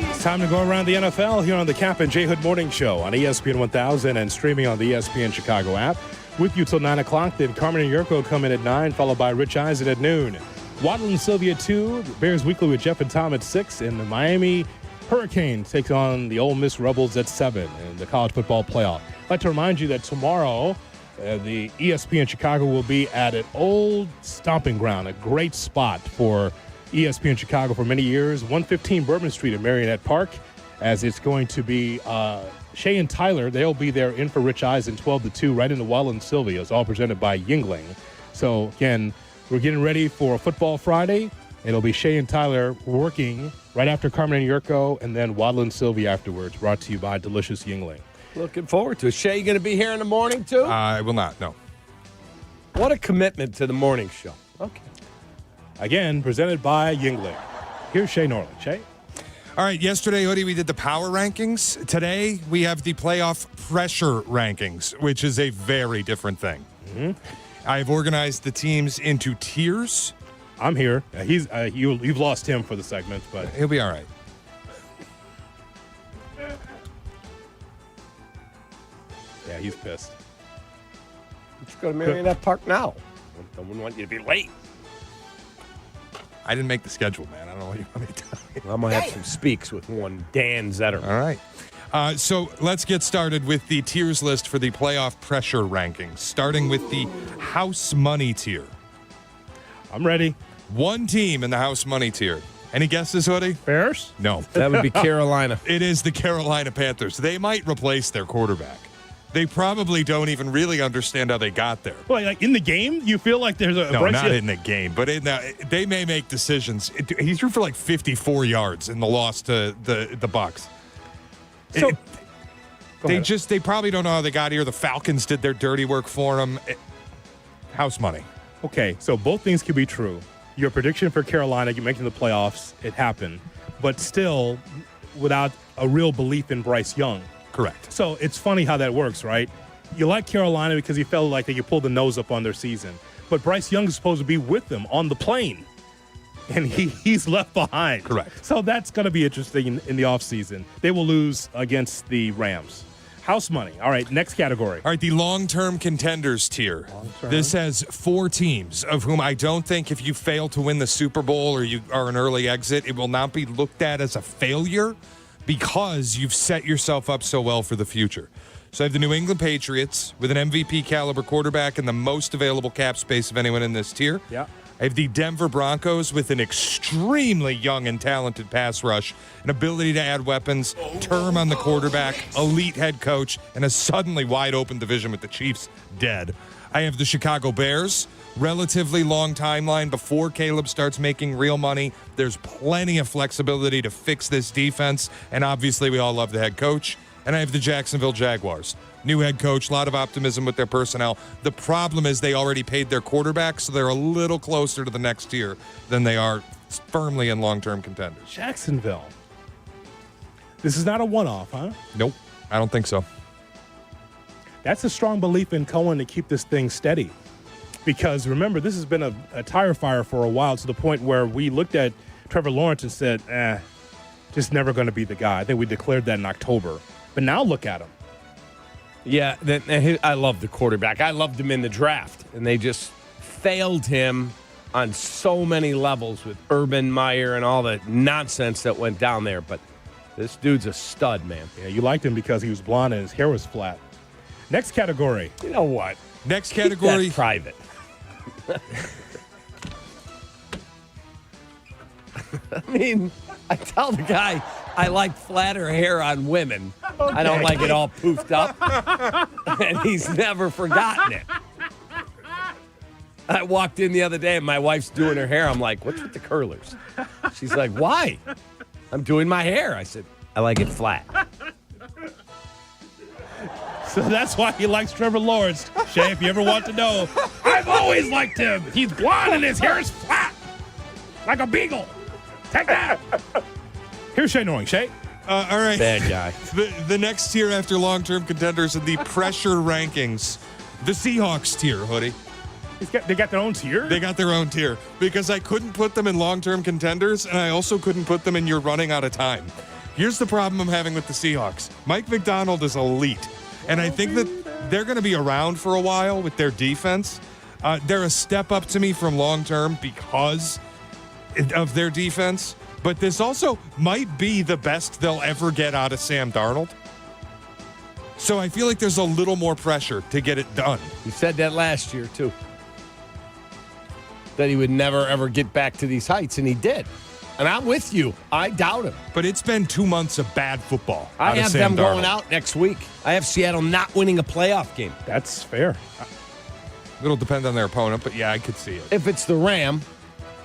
Speaker 8: It's time to go around the NFL here on the Kap and J Hood Morning Show on ESPN 1000 and streaming on the ESPN Chicago app. With you till 9 o'clock, then Carmen and Jurko come in at 9, followed by Rich Eisen at noon. Waddle Silvy at 2, Bears Weekly with Jeff and Tom at 6, and the Miami Hurricanes take on the Ole Miss Rebels at 7 in the college football playoff. I'd like to remind you that tomorrow, the ESPN Chicago will be at an old stomping ground, a great spot for ESPN Chicago for many years, 115 Bourbon Street in Marionette Park, as it's going to be Shay and Tyler. They'll be there in for Rich Eisen 12-2 right into Waddle Silvy. It's all presented by Yingling. So, again, we're getting ready for Football Friday. It'll be Shay and Tyler working right after Carmen and Jurko, and then Waddle and Silvy afterwards, brought to you by Delicious Yingling.
Speaker 6: Looking forward to it. Shay, going to be here in the morning, too?
Speaker 23: I will not, no.
Speaker 6: What a commitment to the morning show. Okay.
Speaker 8: Again, presented by Yingling. Here's Shay Norley. Shay?
Speaker 23: All right, yesterday, Hoodie, we did the power rankings. Today, we have the playoff pressure rankings, which is a very different thing.
Speaker 8: Mm-hmm.
Speaker 23: I've organized the teams into tiers.
Speaker 8: I'm here. You've lost him for the segment, but
Speaker 23: he'll be all right.
Speaker 8: Yeah, he's pissed.
Speaker 6: Let's go to Marionette Park now. I wouldn't want you to be late.
Speaker 23: I didn't make the schedule, man. I don't know what you want me to tell you.
Speaker 6: I'm going to have some speaks with one Dan Zetter.
Speaker 23: All right. So let's get started with the tiers list for the playoff pressure rankings, starting with the house money tier.
Speaker 8: I'm ready.
Speaker 23: One team in the house money tier. Any guesses, Hoodie?
Speaker 8: Bears?
Speaker 23: No.
Speaker 6: That would be Carolina.
Speaker 23: It is the Carolina Panthers. They might replace their quarterback. They probably don't even really understand how they got there.
Speaker 8: Well, like in the game, you feel like there's a...
Speaker 23: No, not in the game, but they may make decisions. He threw for like 54 yards in the loss to the Bucs.
Speaker 8: So,
Speaker 23: they probably don't know how they got here. The Falcons did their dirty work for them. House money.
Speaker 8: Okay, so both things can be true. Your prediction for Carolina, you making the playoffs, it happened. But still, without a real belief in Bryce Young.
Speaker 23: Correct.
Speaker 8: So it's funny how that works, right? You like Carolina because you felt like they could pull the nose up on their season. But Bryce Young is supposed to be with them on the plane, and he's left behind.
Speaker 6: Correct.
Speaker 8: So that's going to be interesting in the offseason. They will lose against the Rams. House money. All right, next category.
Speaker 23: All right, the long-term contenders tier. This has 4 teams, of whom I don't think if you fail to win the Super Bowl or you are an early exit, it will not be looked at as a failure because you've set yourself up so well for the future. So I have the New England Patriots with an MVP caliber quarterback and the most available cap space of anyone in this tier.
Speaker 8: Yeah.
Speaker 23: I have the Denver Broncos with an extremely young and talented pass rush, an ability to add weapons, term on the quarterback, elite head coach, and a suddenly wide open division with the Chiefs dead. I have the Chicago Bears, relatively long timeline before Caleb starts making real money. There's plenty of flexibility to fix this defense, and obviously we all love the head coach. And I have the Jacksonville Jaguars. New head coach, a lot of optimism with their personnel. The problem is they already paid their quarterback, so they're a little closer to the next tier than they are firmly in long-term contenders.
Speaker 8: Jacksonville. This is not a one-off, huh?
Speaker 23: Nope, I don't think so.
Speaker 8: That's a strong belief in Cohen to keep this thing steady. Because remember, this has been a tire fire for a while to the point where we looked at Trevor Lawrence and said, just never going to be the guy. I think we declared that in October. But now look at him.
Speaker 6: Yeah, I love the quarterback. I loved him in the draft, and they just failed him on so many levels with Urban Meyer and all the nonsense that went down there. But this dude's a stud, man.
Speaker 8: Yeah, you liked him because he was blonde and his hair was flat. Next category.
Speaker 6: You know what?
Speaker 23: Next category.
Speaker 6: Keep that private. I mean, I tell the guy I like flatter hair on women. Okay. I don't like it all poofed up. And he's never forgotten it. I walked in the other day and my wife's doing her hair. I'm like, what's with the curlers? She's like, why? I'm doing my hair. I said, I like it flat.
Speaker 8: So that's why he likes Trevor Lawrence. Shay, if you ever want to know, I've always liked him. He's blonde and his hair is flat, like a beagle. Take that. Here's Shay Noring. Shay?
Speaker 23: All right.
Speaker 6: Bad guy.
Speaker 23: The next tier after long-term contenders in the pressure rankings, the Seahawks tier, Hoodie.
Speaker 8: They got their own tier?
Speaker 23: They got their own tier because I couldn't put them in long-term contenders, and I also couldn't put them in you're running out of time. Here's the problem I'm having with the Seahawks. Mike Macdonald is elite, and I think that they're going to be around for a while with their defense. They're a step up to me from long-term because of their defense, but this also might be the best they'll ever get out of Sam Darnold. So I feel like there's a little more pressure to get it done.
Speaker 6: He said that last year, too. That he would never, ever get back to these heights, and he did. And I'm with you. I doubt him.
Speaker 23: But it's been 2 months of bad football.
Speaker 6: I have them going out next week. I have Seattle not winning a playoff game.
Speaker 8: That's fair.
Speaker 23: It'll depend on their opponent, but yeah, I could see it.
Speaker 6: If it's the Ram,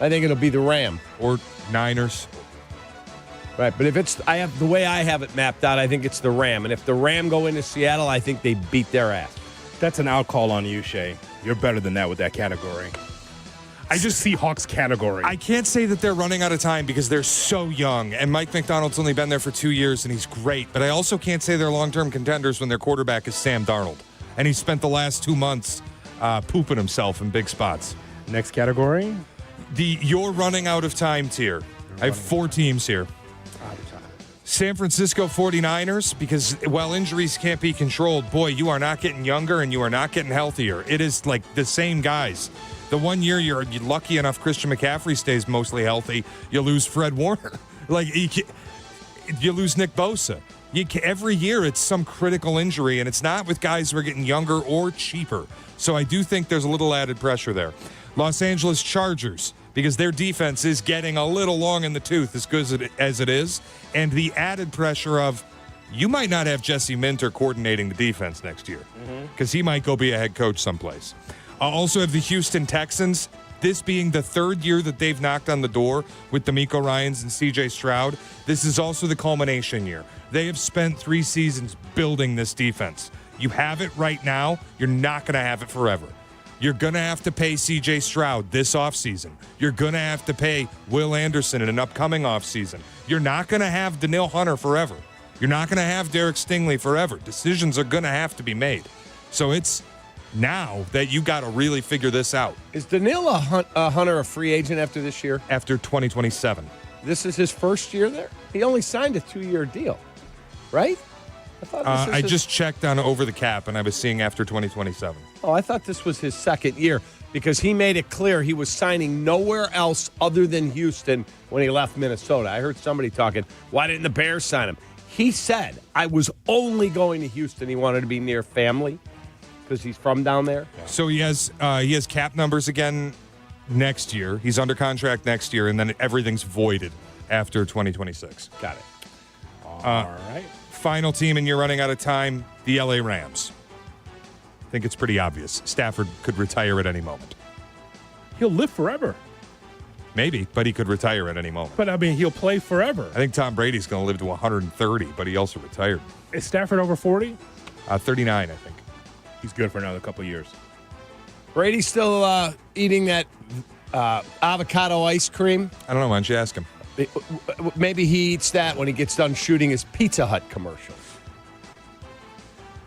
Speaker 6: I think it'll be the Ram.
Speaker 23: Or Niners.
Speaker 6: Right, but if it's the way I have it mapped out, I think it's the Ram. And if the Ram go into Seattle, I think they beat their ass.
Speaker 8: That's an out call on you, Shay. You're better than that with that category. I just see Hawks category.
Speaker 23: I can't say that they're running out of time because they're so young, and Mike Macdonald's only been there for 2 years, and he's great. But I also can't say they're long-term contenders when their quarterback is Sam Darnold, and he spent the last 2 months pooping himself in big spots.
Speaker 8: Next category?
Speaker 23: The you're running out of time tier. I have 4 teams here. San Francisco 49ers, because while injuries can't be controlled, boy, you are not getting younger and you are not getting healthier. It is like the same guys. The 1 year you're lucky enough Christian McCaffrey stays mostly healthy, you lose Fred Warner. You lose Nick Bosa. Every year it's some critical injury, and it's not with guys who are getting younger or cheaper. So I do think there's a little added pressure there. Los Angeles Chargers, because their defense is getting a little long in the tooth as good as it is, and the added pressure of you might not have Jesse Minter coordinating the defense next year because he might go be a head coach someplace. I also have the Houston Texans, this being the 3rd year that they've knocked on the door with DeMeco Ryans and C.J. Stroud. This is also the culmination year. They have spent 3 seasons building this defense. You have it right now. You're not going to have it forever. You're going to have to pay C.J. Stroud this offseason. You're going to have to pay Will Anderson in an upcoming offseason. You're not going to have Danielle Hunter forever. You're not going to have Derek Stingley forever. Decisions are going to have to be made. So it's now that you got to really figure this out.
Speaker 6: Is Danilo Hunter a free agent after this year?
Speaker 23: After 2027.
Speaker 6: This is his first year there? He only signed a 2-year deal, right? I thought
Speaker 23: I just checked on Over the Cap, and I was seeing after 2027.
Speaker 6: Oh, I thought this was his second year because he made it clear he was signing nowhere else other than Houston when he left Minnesota. I heard somebody talking, why didn't the Bears sign him? He said, I was only going to Houston. He wanted to be near family because he's from down there.
Speaker 23: So he has cap numbers again next year. He's under contract next year, and then everything's voided after 2026.
Speaker 6: Got it.
Speaker 23: All right. Final team, and you're running out of time, the LA Rams. I think it's pretty obvious. Stafford could retire at any moment.
Speaker 8: He'll live forever.
Speaker 23: Maybe, but he could retire at any moment.
Speaker 8: But, I mean, he'll play forever.
Speaker 23: I think Tom Brady's going to live to 130, but he also retired.
Speaker 8: Is Stafford over 40?
Speaker 23: 39, I think.
Speaker 8: He's good for another couple of years.
Speaker 6: Brady's still eating that avocado ice cream.
Speaker 23: I don't know. Why don't you ask him?
Speaker 6: Maybe he eats that when he gets done shooting his Pizza Hut commercials.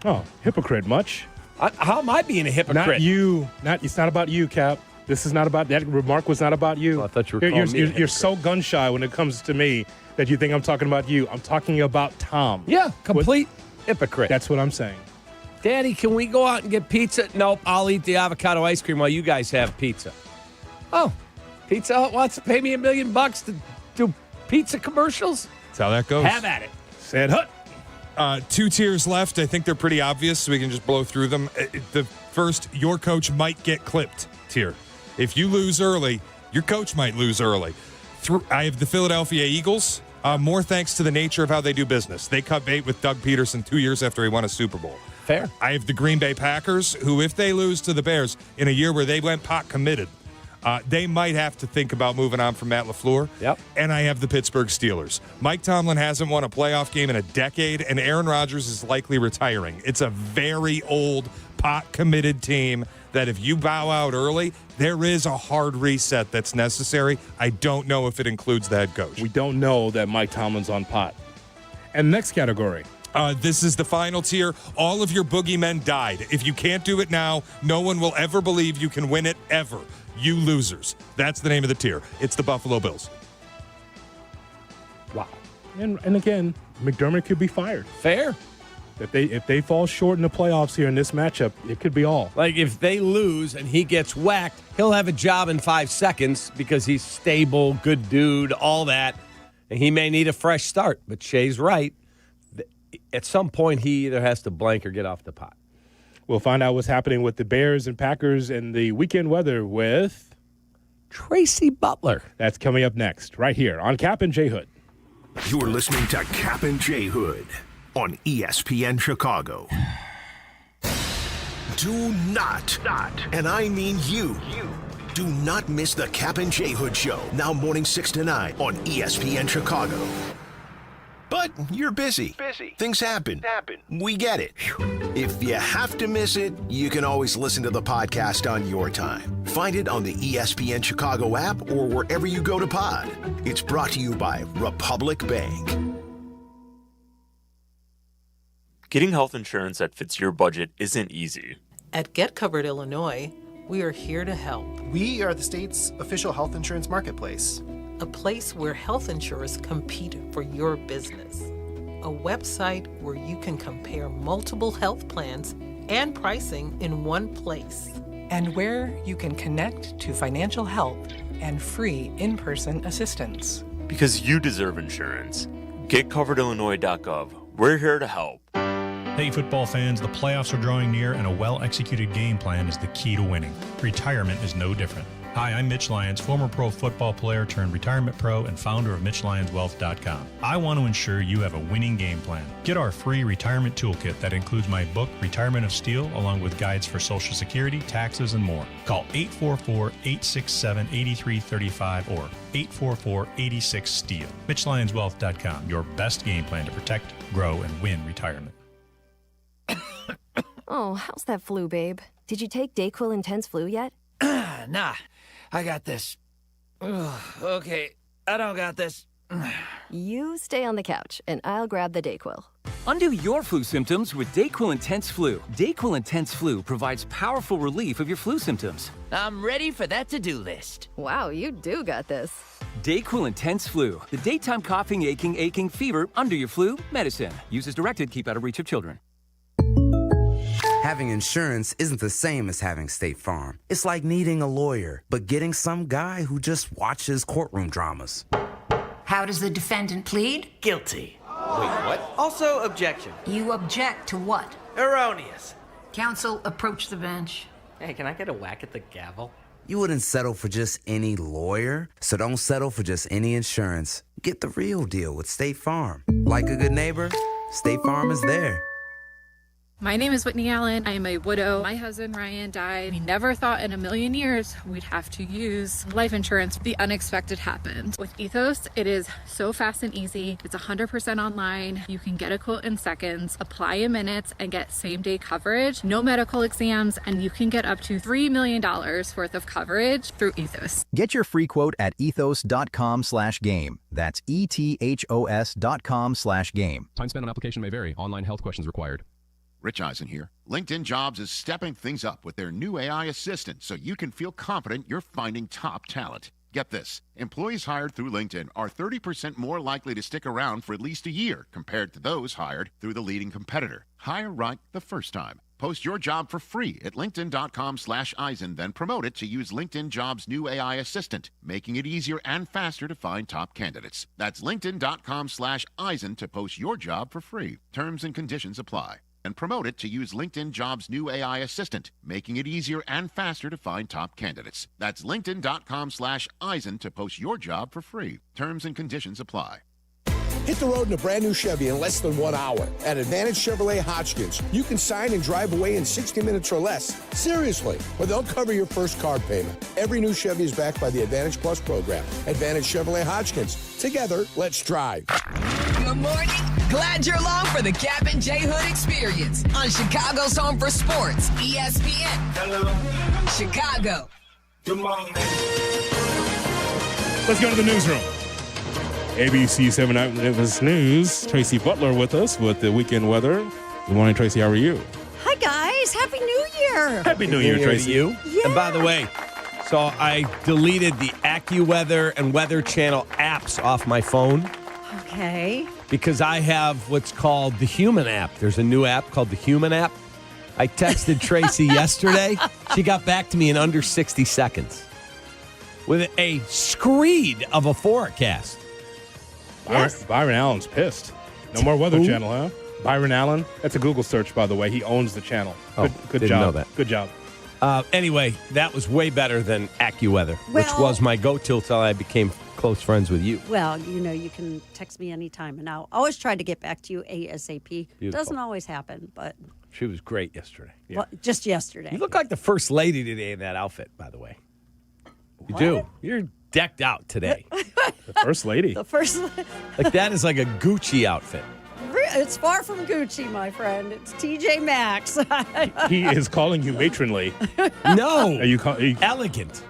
Speaker 8: Oh, hypocrite much?
Speaker 6: How am I being a hypocrite?
Speaker 8: Not you. It's not about you, Cap. This is not about that. Remark was not about you.
Speaker 6: Oh, I thought you were calling me a
Speaker 8: You're so gun shy when it comes to me that you think I'm talking about you. I'm talking about Tom.
Speaker 6: Yeah, complete hypocrite.
Speaker 8: That's what I'm saying.
Speaker 6: Daddy, can we go out and get pizza? Nope, I'll eat the avocado ice cream while you guys have pizza. Oh, Pizza Hut wants to pay me $1 million to do pizza commercials?
Speaker 23: That's how that goes.
Speaker 6: Have at it.
Speaker 8: Said Hut.
Speaker 23: 2 tiers left. I think they're pretty obvious, so we can just blow through them. The first, your coach might get clipped tier. If you lose early, your coach might lose early. I have the Philadelphia Eagles. More thanks to the nature of how they do business. They cut bait with Doug Peterson 2 years after he won a Super Bowl.
Speaker 6: Fair.
Speaker 23: I have the Green Bay Packers, who, if they lose to the Bears in a year where they went pot committed, they might have to think about moving on from Matt LaFleur.
Speaker 6: Yep.
Speaker 23: And I have the Pittsburgh Steelers. Mike Tomlin hasn't won a playoff game in a decade, and Aaron Rodgers is likely retiring. It's a very old, pot-committed team that if you bow out early, there is a hard reset that's necessary. I don't know if it includes the head coach.
Speaker 8: We don't know that Mike Tomlin's on pot. And next category.
Speaker 23: This is the final tier. All of your boogeymen died. If you can't do it now, no one will ever believe you can win it ever. You losers. That's the name of the tier. It's the Buffalo Bills.
Speaker 6: Wow.
Speaker 8: And again, McDermott could be fired.
Speaker 6: Fair.
Speaker 8: If they fall short in the playoffs here in this matchup, it could be all.
Speaker 6: Like if they lose and he gets whacked, he'll have a job in 5 seconds because he's stable, good dude, all that. And he may need a fresh start. But Shay's right. At some point, he either has to blank or get off the pot.
Speaker 8: We'll find out what's happening with the Bears and Packers and the weekend weather with
Speaker 6: Tracy Butler.
Speaker 8: That's coming up next, right here on Kap and J Hood.
Speaker 3: You're listening to Kap and J Hood on ESPN Chicago. Do not, and I mean you, do not miss the Kap and J Hood Show, now morning 6 to 9 on ESPN Chicago. But you're busy. Things happen. We get it. If you have to miss it, you can always listen to the podcast on your time. Find it on the ESPN Chicago app or wherever you go to pod. It's brought to you by Republic Bank.
Speaker 4: Getting health insurance that fits your budget isn't easy.
Speaker 5: At Get Covered Illinois, we are here to help.
Speaker 10: We are the state's official health insurance marketplace.
Speaker 5: A place where health insurers compete for your business. A website where you can compare multiple health plans and pricing in one place.
Speaker 13: And where you can connect to financial help and free in-person assistance.
Speaker 4: Because you deserve insurance. GetCoveredIllinois.gov. We're here to help.
Speaker 14: Hey, football fans, the playoffs are drawing near, and a well-executed game plan is the key to winning. Retirement is no different. Hi, I'm Mitch Lyons, former pro football player turned retirement pro and founder of MitchLyonsWealth.com. I want to ensure you have a winning game plan. Get our free retirement toolkit that includes my book, Retirement of Steel, along with guides for Social Security, taxes, and more. Call 844-867-8335 or 844-86-STEEL. MitchLyonsWealth.com, your best game plan to protect, grow, and win retirement.
Speaker 17: Oh, how's that flu, babe? Did you take DayQuil Intense Flu yet?
Speaker 19: Nah, I got this. Ugh, okay, I don't got this.
Speaker 17: You stay on the couch, and I'll grab the DayQuil.
Speaker 1: Undo your flu symptoms with DayQuil Intense Flu. DayQuil Intense Flu provides powerful relief of your flu symptoms.
Speaker 19: I'm ready for that to-do list.
Speaker 17: Wow, you do got this.
Speaker 1: DayQuil Intense Flu. The daytime coughing, aching, fever, under your flu, medicine. Use as directed, keep out of reach of children.
Speaker 9: Having insurance isn't the same as having State Farm. It's like needing a lawyer, but getting some guy who just watches courtroom dramas.
Speaker 11: How does the defendant plead?
Speaker 19: Guilty.
Speaker 12: Wait, what? Also, objection.
Speaker 11: You object to what?
Speaker 12: Erroneous.
Speaker 11: Counsel, approach the bench.
Speaker 12: Hey, can I get a whack at the gavel?
Speaker 9: You wouldn't settle for just any lawyer, so don't settle for just any insurance. Get the real deal with State Farm. Like a good neighbor, State Farm is there.
Speaker 20: My name is Whitney Allen. I am a widow. My husband Ryan died. We never thought in a million years we'd have to use life insurance. The unexpected happened. With Ethos, it is so fast and easy. It's 100% online. You can get a quote in seconds, apply in minutes, and get same-day coverage. No medical exams, and you can get up to $3 million worth of coverage through Ethos.
Speaker 21: Get your free quote at ethos.com/game. That's ethos.com/game.
Speaker 22: Time spent on application may vary. Online health questions required.
Speaker 24: Rich Eisen here. LinkedIn Jobs is stepping things up with their new AI assistant so you can feel confident you're finding top talent. Get this. Employees hired through LinkedIn are 30% more likely to stick around for at least a year compared to those hired through the leading competitor. Hire right the first time. Post your job for free at linkedin.com/Eisen, then promote it to use LinkedIn Jobs' new AI assistant, making it easier and faster to find top candidates. That's linkedin.com/Eisen to post your job for free. Terms and conditions apply. And promote it to use LinkedIn Jobs' new AI assistant, making it easier and faster to find top candidates. That's linkedin.com/Eisen to post your job for free. Terms and conditions apply.
Speaker 29: Hit the road in a brand new Chevy in less than 1 hour. At Advantage Chevrolet Hodgkins, you can sign and drive away in 60 minutes or less. Seriously, or they'll cover your first car payment. Every new Chevy is backed by the Advantage Plus program. Advantage Chevrolet Hodgkins. Together, let's drive.
Speaker 18: Good morning. Glad you're along for the Kap J Hood experience on Chicago's Home for Sports, ESPN. Hello. Chicago.
Speaker 8: Good morning. Let's go to the newsroom. ABC 7 Eyewitness News. Tracy Butler with us with the weekend weather. Good morning, Tracy. How are you?
Speaker 30: Hi, guys. Happy New Year.
Speaker 8: Happy New Year, Tracy.
Speaker 6: To you.
Speaker 30: Yeah.
Speaker 6: And by the way, so I deleted the AccuWeather and Weather Channel apps off my phone.
Speaker 30: Okay.
Speaker 6: Because I have what's called the Human app. There's a new app called the Human app. I texted Tracy yesterday. She got back to me in under 60 seconds with a screed of a forecast.
Speaker 8: Yes. Byron Allen's pissed. No more Weather Channel, huh? Byron Allen. That's a Google search, by the way. He owns the channel. Good
Speaker 6: didn't
Speaker 8: job.
Speaker 6: know that.
Speaker 8: Good job.
Speaker 6: Anyway, that was way better than AccuWeather, which was my go-to until I became close friends with you.
Speaker 30: Well, you can text me anytime, and I'll always try to get back to you ASAP.
Speaker 6: Beautiful.
Speaker 30: Doesn't always happen, but...
Speaker 6: She was great yesterday.
Speaker 30: Well, just yesterday.
Speaker 6: You look like the first lady today in that outfit, by the way. You do. You're decked out today.
Speaker 8: The first lady.
Speaker 30: The first...
Speaker 6: Like that is like a Gucci outfit.
Speaker 30: It's far from Gucci, my friend. It's TJ Maxx.
Speaker 8: He is calling you matronly.
Speaker 6: No.
Speaker 8: Are you
Speaker 6: elegant?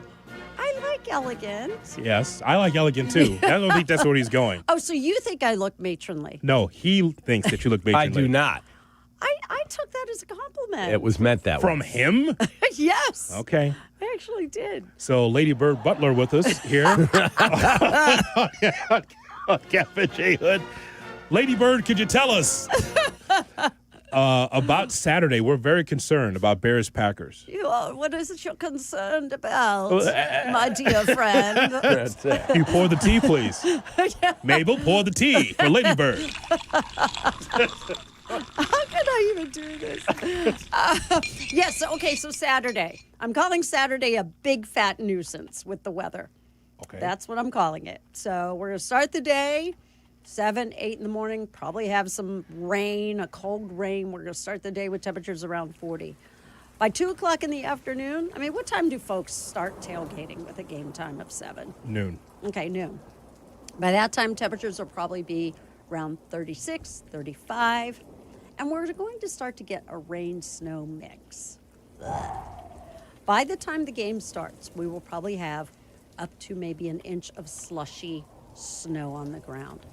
Speaker 30: I like elegant.
Speaker 8: Yes, I like elegant too. I don't think that's where he's going.
Speaker 30: Oh, so you think I look matronly?
Speaker 8: No, he thinks that you look matronly.
Speaker 6: I do not.
Speaker 30: I took that as a compliment.
Speaker 6: It was meant that
Speaker 8: From
Speaker 6: way.
Speaker 8: him?
Speaker 30: Yes.
Speaker 8: Okay.
Speaker 30: I actually did.
Speaker 8: So, Lady Bird Butler with us here. Kap J Hood. Lady Bird, could you tell us about Saturday? We're very concerned about Bears-Packers.
Speaker 30: What is it you're concerned about, my dear friend?
Speaker 6: That's it.
Speaker 8: You pour the tea, please.
Speaker 30: Yeah.
Speaker 8: Mabel, pour the tea for Lady Bird.
Speaker 30: How can I even do this? Yes, okay, so Saturday. I'm calling Saturday a big fat nuisance with the weather.
Speaker 8: Okay.
Speaker 30: That's what I'm calling it. So we're going to start the day, 7, 8 in the morning, probably have some rain, a cold rain. We're going to start the day with temperatures around 40. By 2 o'clock in the afternoon, what time do folks start tailgating with a game time of 7?
Speaker 8: Noon.
Speaker 30: Okay, noon. By that time, temperatures will probably be around 36, 35. And we're going to start to get a rain-snow mix. By the time the game starts, we will probably have up to maybe an inch of slushy snow on the ground.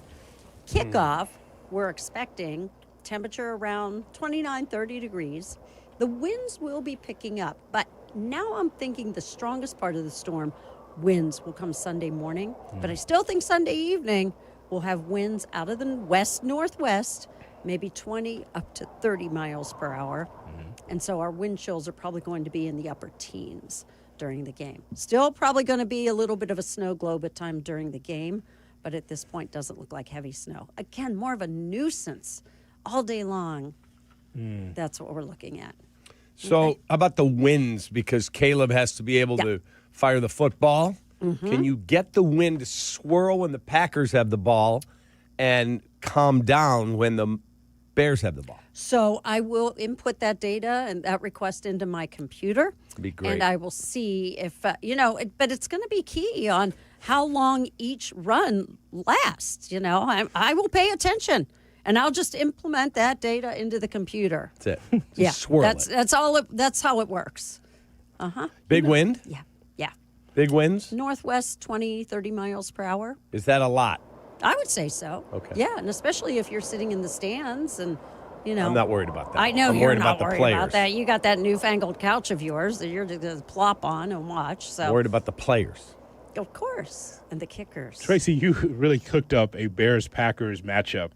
Speaker 30: Kickoff, we're expecting temperature around 29, 30 degrees. The winds will be picking up, but now I'm thinking the strongest part of the storm, winds will come Sunday morning. But I still think Sunday evening we'll have winds out of the west-northwest, maybe 20 up to 30 miles per hour. And so our wind chills are probably going to be in the upper teens during the game. Still probably going to be a little bit of a snow globe at time during the game, but at this point doesn't look like heavy snow. Again, more of a nuisance all day long. That's what we're looking at.
Speaker 6: So how about the winds? Because Caleb has to be able to fire the football. Can you get the wind to swirl when the Packers have the ball and calm down when the Bears have the ball?
Speaker 30: So I will input that data and that request into my computer.
Speaker 6: Be great.
Speaker 30: And I will see if, but it's going to be key on how long each run lasts. I will pay attention. And I'll just implement that data into the computer.
Speaker 6: That's it. Just swirl it.
Speaker 30: That's all. That's how it works.
Speaker 6: Big wind?
Speaker 30: Yeah.
Speaker 6: Big winds?
Speaker 30: Northwest, 20, 30 miles per hour.
Speaker 6: Is that a lot?
Speaker 30: I would say so.
Speaker 6: Okay.
Speaker 30: Yeah, and especially if you're sitting in the stands and,
Speaker 6: I'm not worried about that.
Speaker 30: I know
Speaker 6: I'm
Speaker 30: you're
Speaker 6: worried
Speaker 30: not
Speaker 6: about
Speaker 30: worried
Speaker 6: the players.
Speaker 30: about that. You got that newfangled couch of yours that you're just going to plop on and watch. So
Speaker 6: I'm worried about the players.
Speaker 30: Of course. And the kickers.
Speaker 8: Tracy, you really cooked up a Bears-Packers matchup.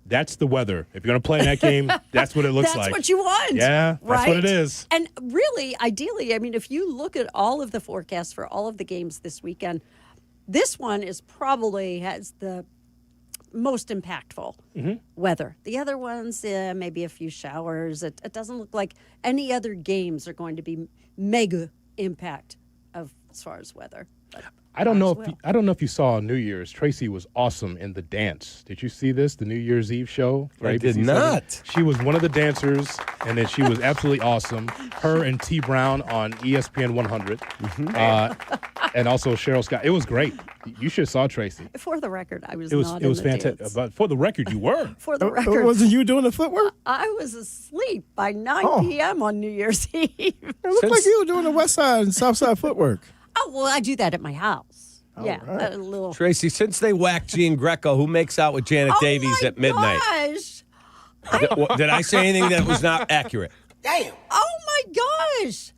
Speaker 8: That's the weather. If you're going to play in that game, that's what it looks like.
Speaker 30: That's what you want.
Speaker 8: Yeah, that's what it is.
Speaker 30: And really, ideally, if you look at all of the forecasts for all of the games this weekend, this one has the most impactful weather. The other ones, maybe a few showers. It doesn't look like any other games are going to be mega impact as far as weather. But
Speaker 8: I don't know if you saw on New Year's. Tracy was awesome in the dance. Did you see this? The New Year's Eve show?
Speaker 6: I did not.
Speaker 8: She was one of the dancers, and then she was absolutely awesome. Her and T. Brown on ESPN 100, and also Cheryl Scott. It was great. You should have saw Tracy.
Speaker 30: For the record, I was
Speaker 8: It was
Speaker 30: not in the
Speaker 8: fantastic.
Speaker 30: dance.
Speaker 8: But for the record, you were.
Speaker 30: For the record.
Speaker 2: Wasn't you doing the footwork?
Speaker 30: I was asleep by 9 p.m. on New Year's Eve.
Speaker 2: It looked like you were doing the West Side and South Side footwork.
Speaker 30: Oh, well, I do that at my house.
Speaker 2: Right.
Speaker 30: A little.
Speaker 6: Tracy, since they whacked Jean Greco, who makes out with Janet Davies at midnight?
Speaker 30: Gosh.
Speaker 6: Did I say anything that was not accurate?
Speaker 30: Damn. Oh, my gosh.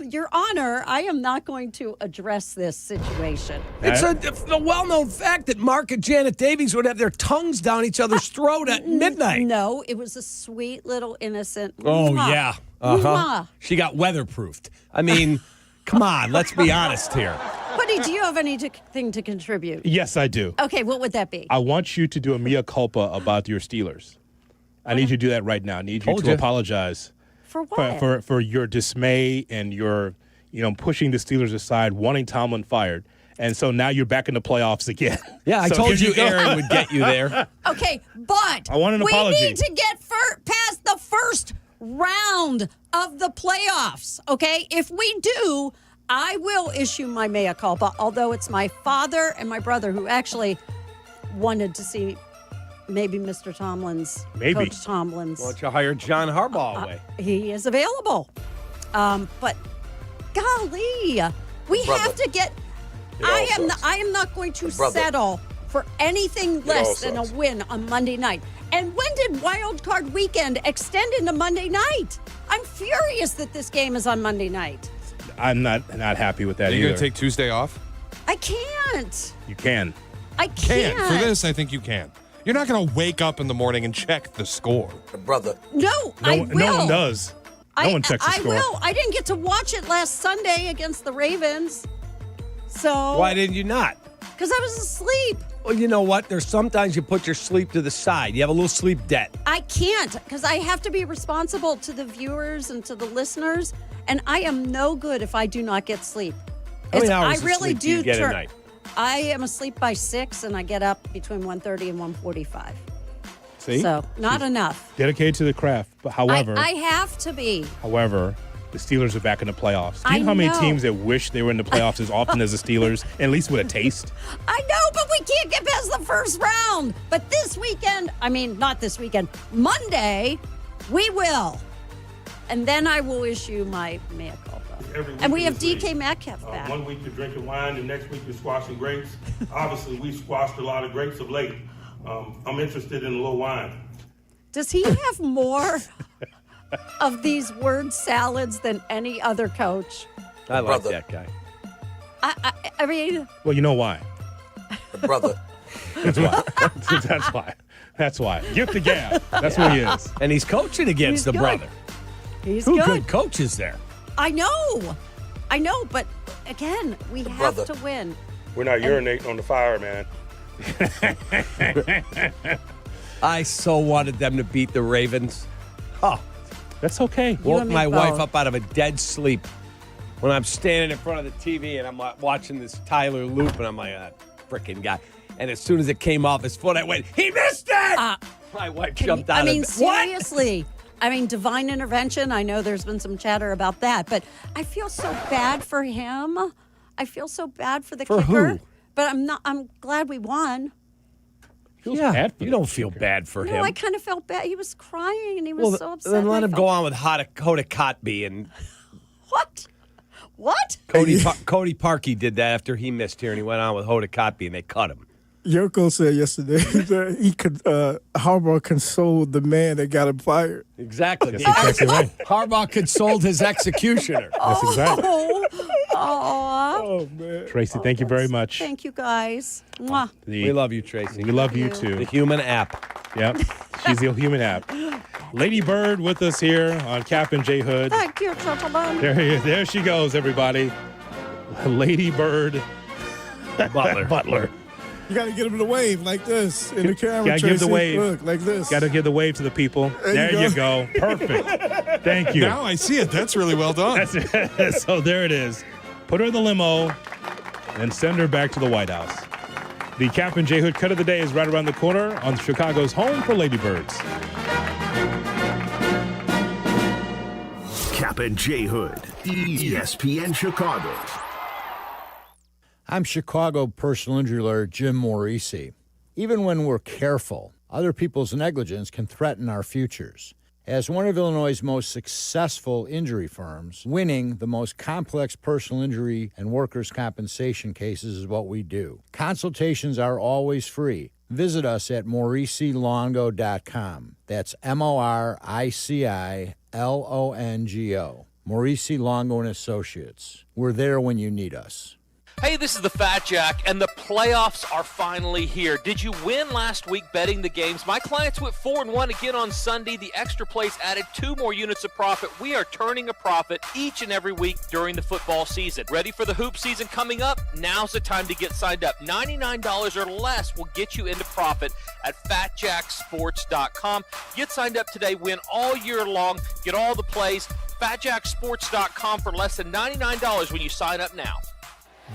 Speaker 30: Your Honor, I am not going to address this situation.
Speaker 6: It's a well-known fact that Mark and Janet Davies would have their tongues down each other's throat at midnight.
Speaker 30: No, it was a sweet little innocent.
Speaker 6: Oh,
Speaker 30: mwah.
Speaker 6: yeah.
Speaker 30: Mwah.
Speaker 6: She got weatherproofed. Come on, let's be honest here.
Speaker 30: Buddy, do you have anything to contribute?
Speaker 8: Yes, I do.
Speaker 30: Okay, what would that be?
Speaker 8: I want you to do a mea culpa about your Steelers. I need you to do that right now. I need you to apologize.
Speaker 30: For what?
Speaker 8: For your dismay and your, pushing the Steelers aside, wanting Tomlin fired. And so now you're back in the playoffs again.
Speaker 6: Yeah, I told you Aaron would get you there.
Speaker 30: Okay, but
Speaker 8: I want an apology.
Speaker 30: We need to get past the first round of the playoffs, okay? If we do, I will issue my mea culpa, although it's my father and my brother who actually wanted to see maybe Mr. Tomlin's, Coach Tomlin's.
Speaker 6: Why don't you hire John Harbaugh away?
Speaker 30: He is available. But golly, we have to get. I am not going to settle for anything less than a win on Monday night. And when did Wild Card Weekend extend into Monday night? I'm furious that this game is on Monday night.
Speaker 8: I'm not happy with that either.
Speaker 3: Are you going to take Tuesday off?
Speaker 30: I can't.
Speaker 8: You can.
Speaker 30: I can't.
Speaker 3: For this, I think you can. You're not going to wake up in the morning and check the score.
Speaker 30: Brother. No, I will.
Speaker 8: No one does. No one checks the score.
Speaker 30: I will. I didn't get to watch it last Sunday against the Ravens. So.
Speaker 6: Why didn't you not?
Speaker 30: Because I was asleep.
Speaker 6: Well, you know what? There's sometimes you put your sleep to the side. You have a little sleep debt.
Speaker 30: I can't because I have to be responsible to the viewers and to the listeners. And I am no good if I do not get sleep.
Speaker 6: How many hours
Speaker 30: I really
Speaker 6: of sleep do you get at night?
Speaker 30: I am asleep by 6 and I get up between 1:30 and 1:45.
Speaker 8: See?
Speaker 30: So not enough.
Speaker 8: Dedicated to the craft. But however,
Speaker 30: I have to be.
Speaker 8: However, the Steelers are back in the playoffs. Do you
Speaker 30: I
Speaker 8: know how many
Speaker 30: know.
Speaker 8: teams that wish they were in the playoffs as often as the Steelers, at least with a taste?
Speaker 30: I know, but we can't get past the first round. But this weekend, not this weekend, Monday, we will. And then I will issue my mea culpa. And we have DK Metcalf back.
Speaker 7: 1 week you're drinking wine, the next week you're squashing grapes. Obviously, we've squashed a lot of grapes of late. I'm interested in a little wine.
Speaker 30: Does he have more of these word salads than any other coach?
Speaker 6: I like that guy.
Speaker 30: I mean...
Speaker 8: Well, you know why.
Speaker 19: Brother.
Speaker 8: That's why. That's why. Gift the gab. That's what he is.
Speaker 6: And he's coaching against the
Speaker 30: good.
Speaker 6: brother.
Speaker 30: He's
Speaker 6: Who
Speaker 30: good.
Speaker 6: good coaches there?
Speaker 30: I know, but again, we have to win.
Speaker 7: We're not urinating on the fire, man.
Speaker 6: I so wanted them to beat the Ravens. Oh,
Speaker 8: that's okay.
Speaker 6: Woke my wife up out of a dead sleep when I'm standing in front of the TV and I'm watching this Tyler loop and I'm like, frickin' guy. And as soon as it came off his foot, I went, he missed it! My wife jumped out of bed.
Speaker 30: Seriously. I mean, divine intervention. I know there's been some chatter about that, but I feel so bad for him. I feel so bad for the kicker.
Speaker 6: Who?
Speaker 30: But I'm glad we won.
Speaker 6: Yeah, you don't feel bad for him.
Speaker 30: No, I kind of felt bad. He was crying and he was so upset.
Speaker 6: Then let him go on with Hoda Kotb and
Speaker 30: What?
Speaker 6: Cody Parkey did that after he missed here, and he went on with Hoda Kotb, and they cut him.
Speaker 2: Jurko said yesterday that he could Harbaugh consoled the man that got him fired.
Speaker 6: Exactly.
Speaker 8: That's exactly right.
Speaker 6: Harbaugh consoled his executioner.
Speaker 8: That's exactly.
Speaker 30: Oh,
Speaker 2: man.
Speaker 8: Tracy, thank you very much.
Speaker 30: Thank you, guys. Mwah.
Speaker 6: We love you, Tracy.
Speaker 8: We love you too.
Speaker 6: The human app.
Speaker 8: Yep. She's the human app. Lady Bird with us here on Kap and J Hood.
Speaker 30: Thank you, gentlemen.
Speaker 8: There she goes, everybody. Lady Bird Butler.
Speaker 2: You got to get him the wave like this in the camera.
Speaker 8: Got to give the
Speaker 2: Tracy.
Speaker 8: wave.
Speaker 2: Look, like this.
Speaker 8: Got to give the wave to the people. There you go. Perfect. Thank you.
Speaker 3: Now I see it. That's really well done.
Speaker 8: So there it is. Put her in the limo and send her back to the White House. The Kap and J Hood cut of the day is right around the corner on Chicago's home for Ladybirds.
Speaker 5: Kap and J Hood, ESPN Chicago.
Speaker 10: I'm Chicago personal injury lawyer Jim Morisi. Even when we're careful, other people's negligence can threaten our futures. As one of Illinois' most successful injury firms, winning the most complex personal injury and workers' compensation cases is what we do. Consultations are always free. Visit us at MorisiLongo.com. That's MoriciLongo. Morisi Longo & Associates. We're there when you need us.
Speaker 13: Hey, this is the Fat Jack, and the playoffs are finally here. Did you win last week betting the games? My clients went 4-1 again on Sunday. The extra place added 2 more units of profit. We are turning a profit each and every week during the football season. Ready for the hoop season coming up? Now's the time to get signed up. $99 or less will get you into profit at FatJackSports.com. Get signed up today. Win all year long. Get all the plays. FatJackSports.com for less than $99 when you sign up now.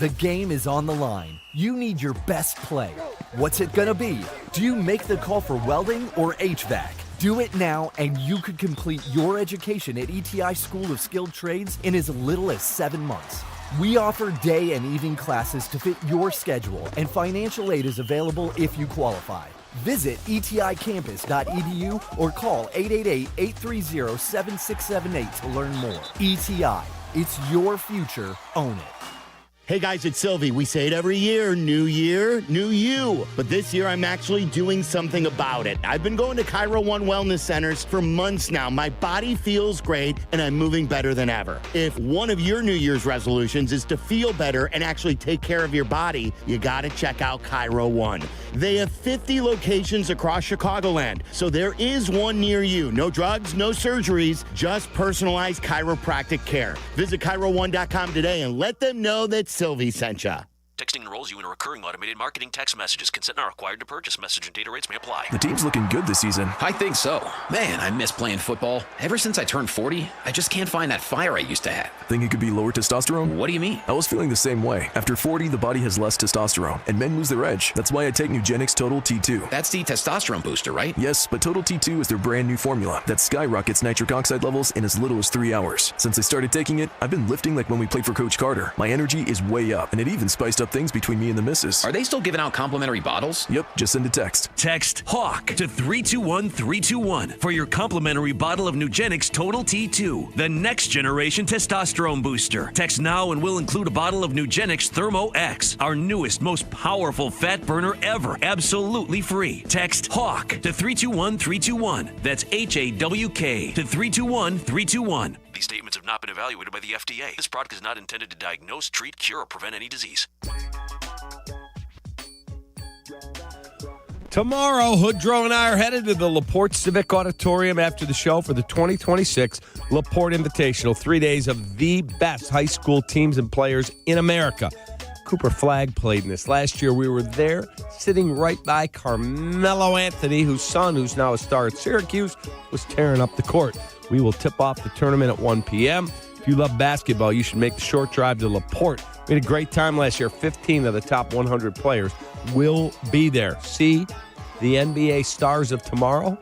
Speaker 15: The game is on the line. You need your best play. What's it gonna be? Do you make the call for welding or HVAC? Do it now and you could complete your education at ETI School of Skilled Trades in as little as 7 months. We offer day and evening classes to fit your schedule, and financial aid is available if you qualify. Visit eticampus.edu or call 888-830-7678 to learn more. ETI, it's your future. Own it.
Speaker 16: Hey guys, it's Silvy. We say it every year, new you. But this year I'm actually doing something about it. I've been going to Cairo One Wellness Centers for months now. My body feels great and I'm moving better than ever. If one of your New Year's resolutions is to feel better and actually take care of your body, you gotta check out Cairo One. They have 50 locations across Chicagoland, so there is one near you. No drugs, no surgeries, just personalized chiropractic care. Visit CairoOne.com today and let them know that Silvy sent ya.
Speaker 23: Texting enrolls you in a recurring automated marketing text messages. Consent not required to purchase. Message and data rates may apply.
Speaker 22: The team's looking good this season.
Speaker 25: I think so. Man, I miss playing football. Ever since I turned 40, I just can't find that fire I used to have.
Speaker 22: Think it could be lower testosterone?
Speaker 25: What do you mean?
Speaker 22: I was feeling the same way. After 40, the body has less testosterone, and men lose their edge. That's why I take Nugenix Total T2.
Speaker 25: That's the testosterone booster, right?
Speaker 22: Yes, but Total T2 is their brand new formula that skyrockets nitric oxide levels in as little as 3 hours. Since I started taking it, I've been lifting like when we played for Coach Carter. My energy is way up, and it even spiced up things between me and the missus.
Speaker 25: Are they still giving out complimentary bottles?
Speaker 22: Yep, just send a text.
Speaker 1: Text HAWK to 321-321 for your complimentary bottle of Nugenix Total T2, the next generation testosterone booster. Text now and we'll include a bottle of Nugenix Thermo X, our newest, most powerful fat burner ever, absolutely free. Text HAWK to 321-321. That's HAWK to 321-321.
Speaker 23: These statements have not been evaluated by the FDA. This product is not intended to diagnose, treat, cure, or prevent any disease.
Speaker 6: Tomorrow, Hoodrow and I are headed to the LaPorte Civic Auditorium after the show for the 2026 LaPorte Invitational. 3 days of the best high school teams and players in America. Cooper Flagg played in this. Last year, we were there sitting right by Carmelo Anthony, whose son, who's now a star at Syracuse, was tearing up the court. We will tip off the tournament at 1 p.m. If you love basketball, you should make the short drive to LaPorte. We had a great time last year. 15 of the top 100 players will be there. See the NBA stars of tomorrow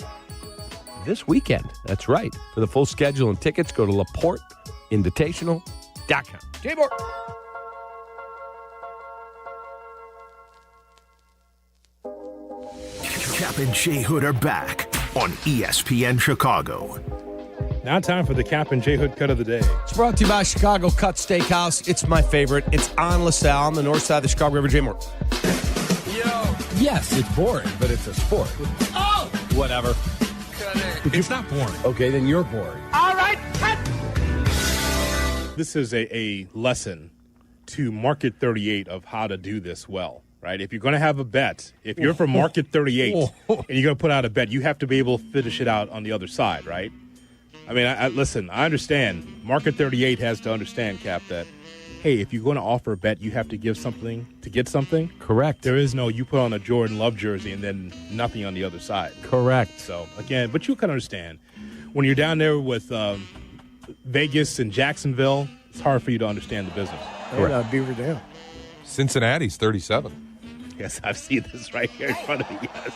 Speaker 6: this weekend. That's right. For the full schedule and tickets, go to LaPorteInvitational.com. J-Board.
Speaker 5: Kap and J Hood are back on ESPN Chicago.
Speaker 8: Now time for the Kap and J Hood cut of the day.
Speaker 6: It's brought to you by Chicago Cut Steakhouse. It's my favorite. It's on LaSalle on the north side of the Chicago River. J-Moore. Yes, it's boring, but it's a sport.
Speaker 3: Oh!
Speaker 6: Whatever.
Speaker 3: It's not boring.
Speaker 6: Okay, then you're boring.
Speaker 19: All right, cut.
Speaker 8: This is a lesson to Market 38 of how to do this well, right? If you're going to have a bet, if you're from Market 38 and you're going to put out a bet, you have to be able to finish it out on the other side, right? I mean, listen, I understand. Market 38 has to understand, Kap, that, hey, if you're going to offer a bet, you have to give something to get something.
Speaker 6: Correct.
Speaker 8: There is no you put on a Jordan Love jersey and then nothing on the other side.
Speaker 6: Correct.
Speaker 8: So, again, but you can understand. When you're down there with Vegas and Jacksonville, it's hard for you to understand the business.
Speaker 2: And Beaver Dam.
Speaker 3: Cincinnati's 37.
Speaker 8: Yes, I see this right here in front of me. Yes.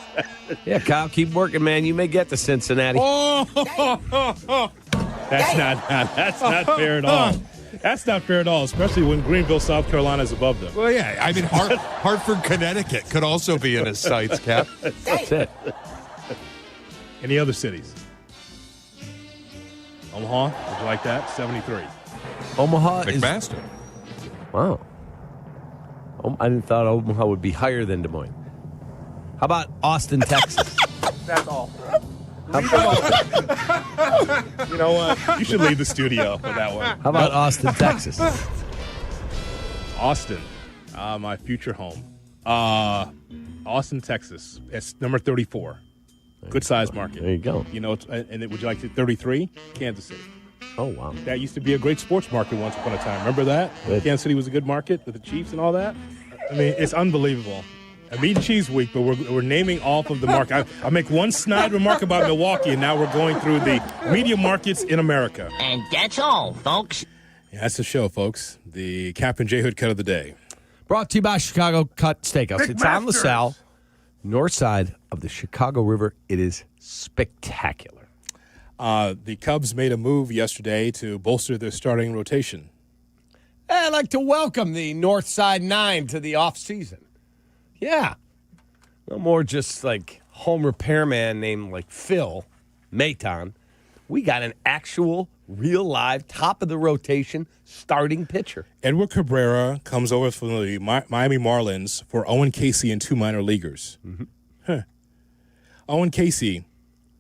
Speaker 6: Yeah, Kyle, keep working, man. You may get to Cincinnati.
Speaker 8: That's not fair at all. That's not fair at all, especially when Greenville, South Carolina is above them.
Speaker 3: Well, yeah. I mean, Hartford, Connecticut could also be in his sights, Kap.
Speaker 6: That's it.
Speaker 8: Any other cities? Omaha, would you like that? 73.
Speaker 6: Omaha
Speaker 3: McMaster.
Speaker 6: Wow. I didn't thought Omaha would be higher than Des Moines. How about Austin, Texas?
Speaker 7: That's all.
Speaker 8: You know what? You should leave the studio for that one.
Speaker 6: How about Austin, Texas?
Speaker 8: Austin, my future home. Austin, Texas. It's number 34. Good size market.
Speaker 6: There you go.
Speaker 8: You know, and would you like to 33? Kansas City.
Speaker 6: Oh, wow.
Speaker 8: That used to be a great sports market once upon a time. Remember that? Kansas City was a good market with the Chiefs and all that? I mean, it's unbelievable. I mean, Cheese Week, but we're naming off of the market. I make one snide remark about Milwaukee, and now we're going through the media markets in America.
Speaker 19: And that's all, folks.
Speaker 8: Yeah, that's the show, folks. The Kap and J Hood cut of the day.
Speaker 6: Brought to you by Chicago Cut Steakhouse. It's on LaSalle, north side of the Chicago River. It is spectacular.
Speaker 8: The Cubs made a move yesterday to bolster their starting rotation.
Speaker 6: I'd like to welcome the North Side 9 to the offseason. Yeah. No more just like home repairman named like Phil Maton. We got an actual, real live, top of the rotation starting pitcher.
Speaker 8: Edward Cabrera comes over from the Miami Marlins for Owen Casey and 2 minor leaguers. Mm-hmm. Owen Casey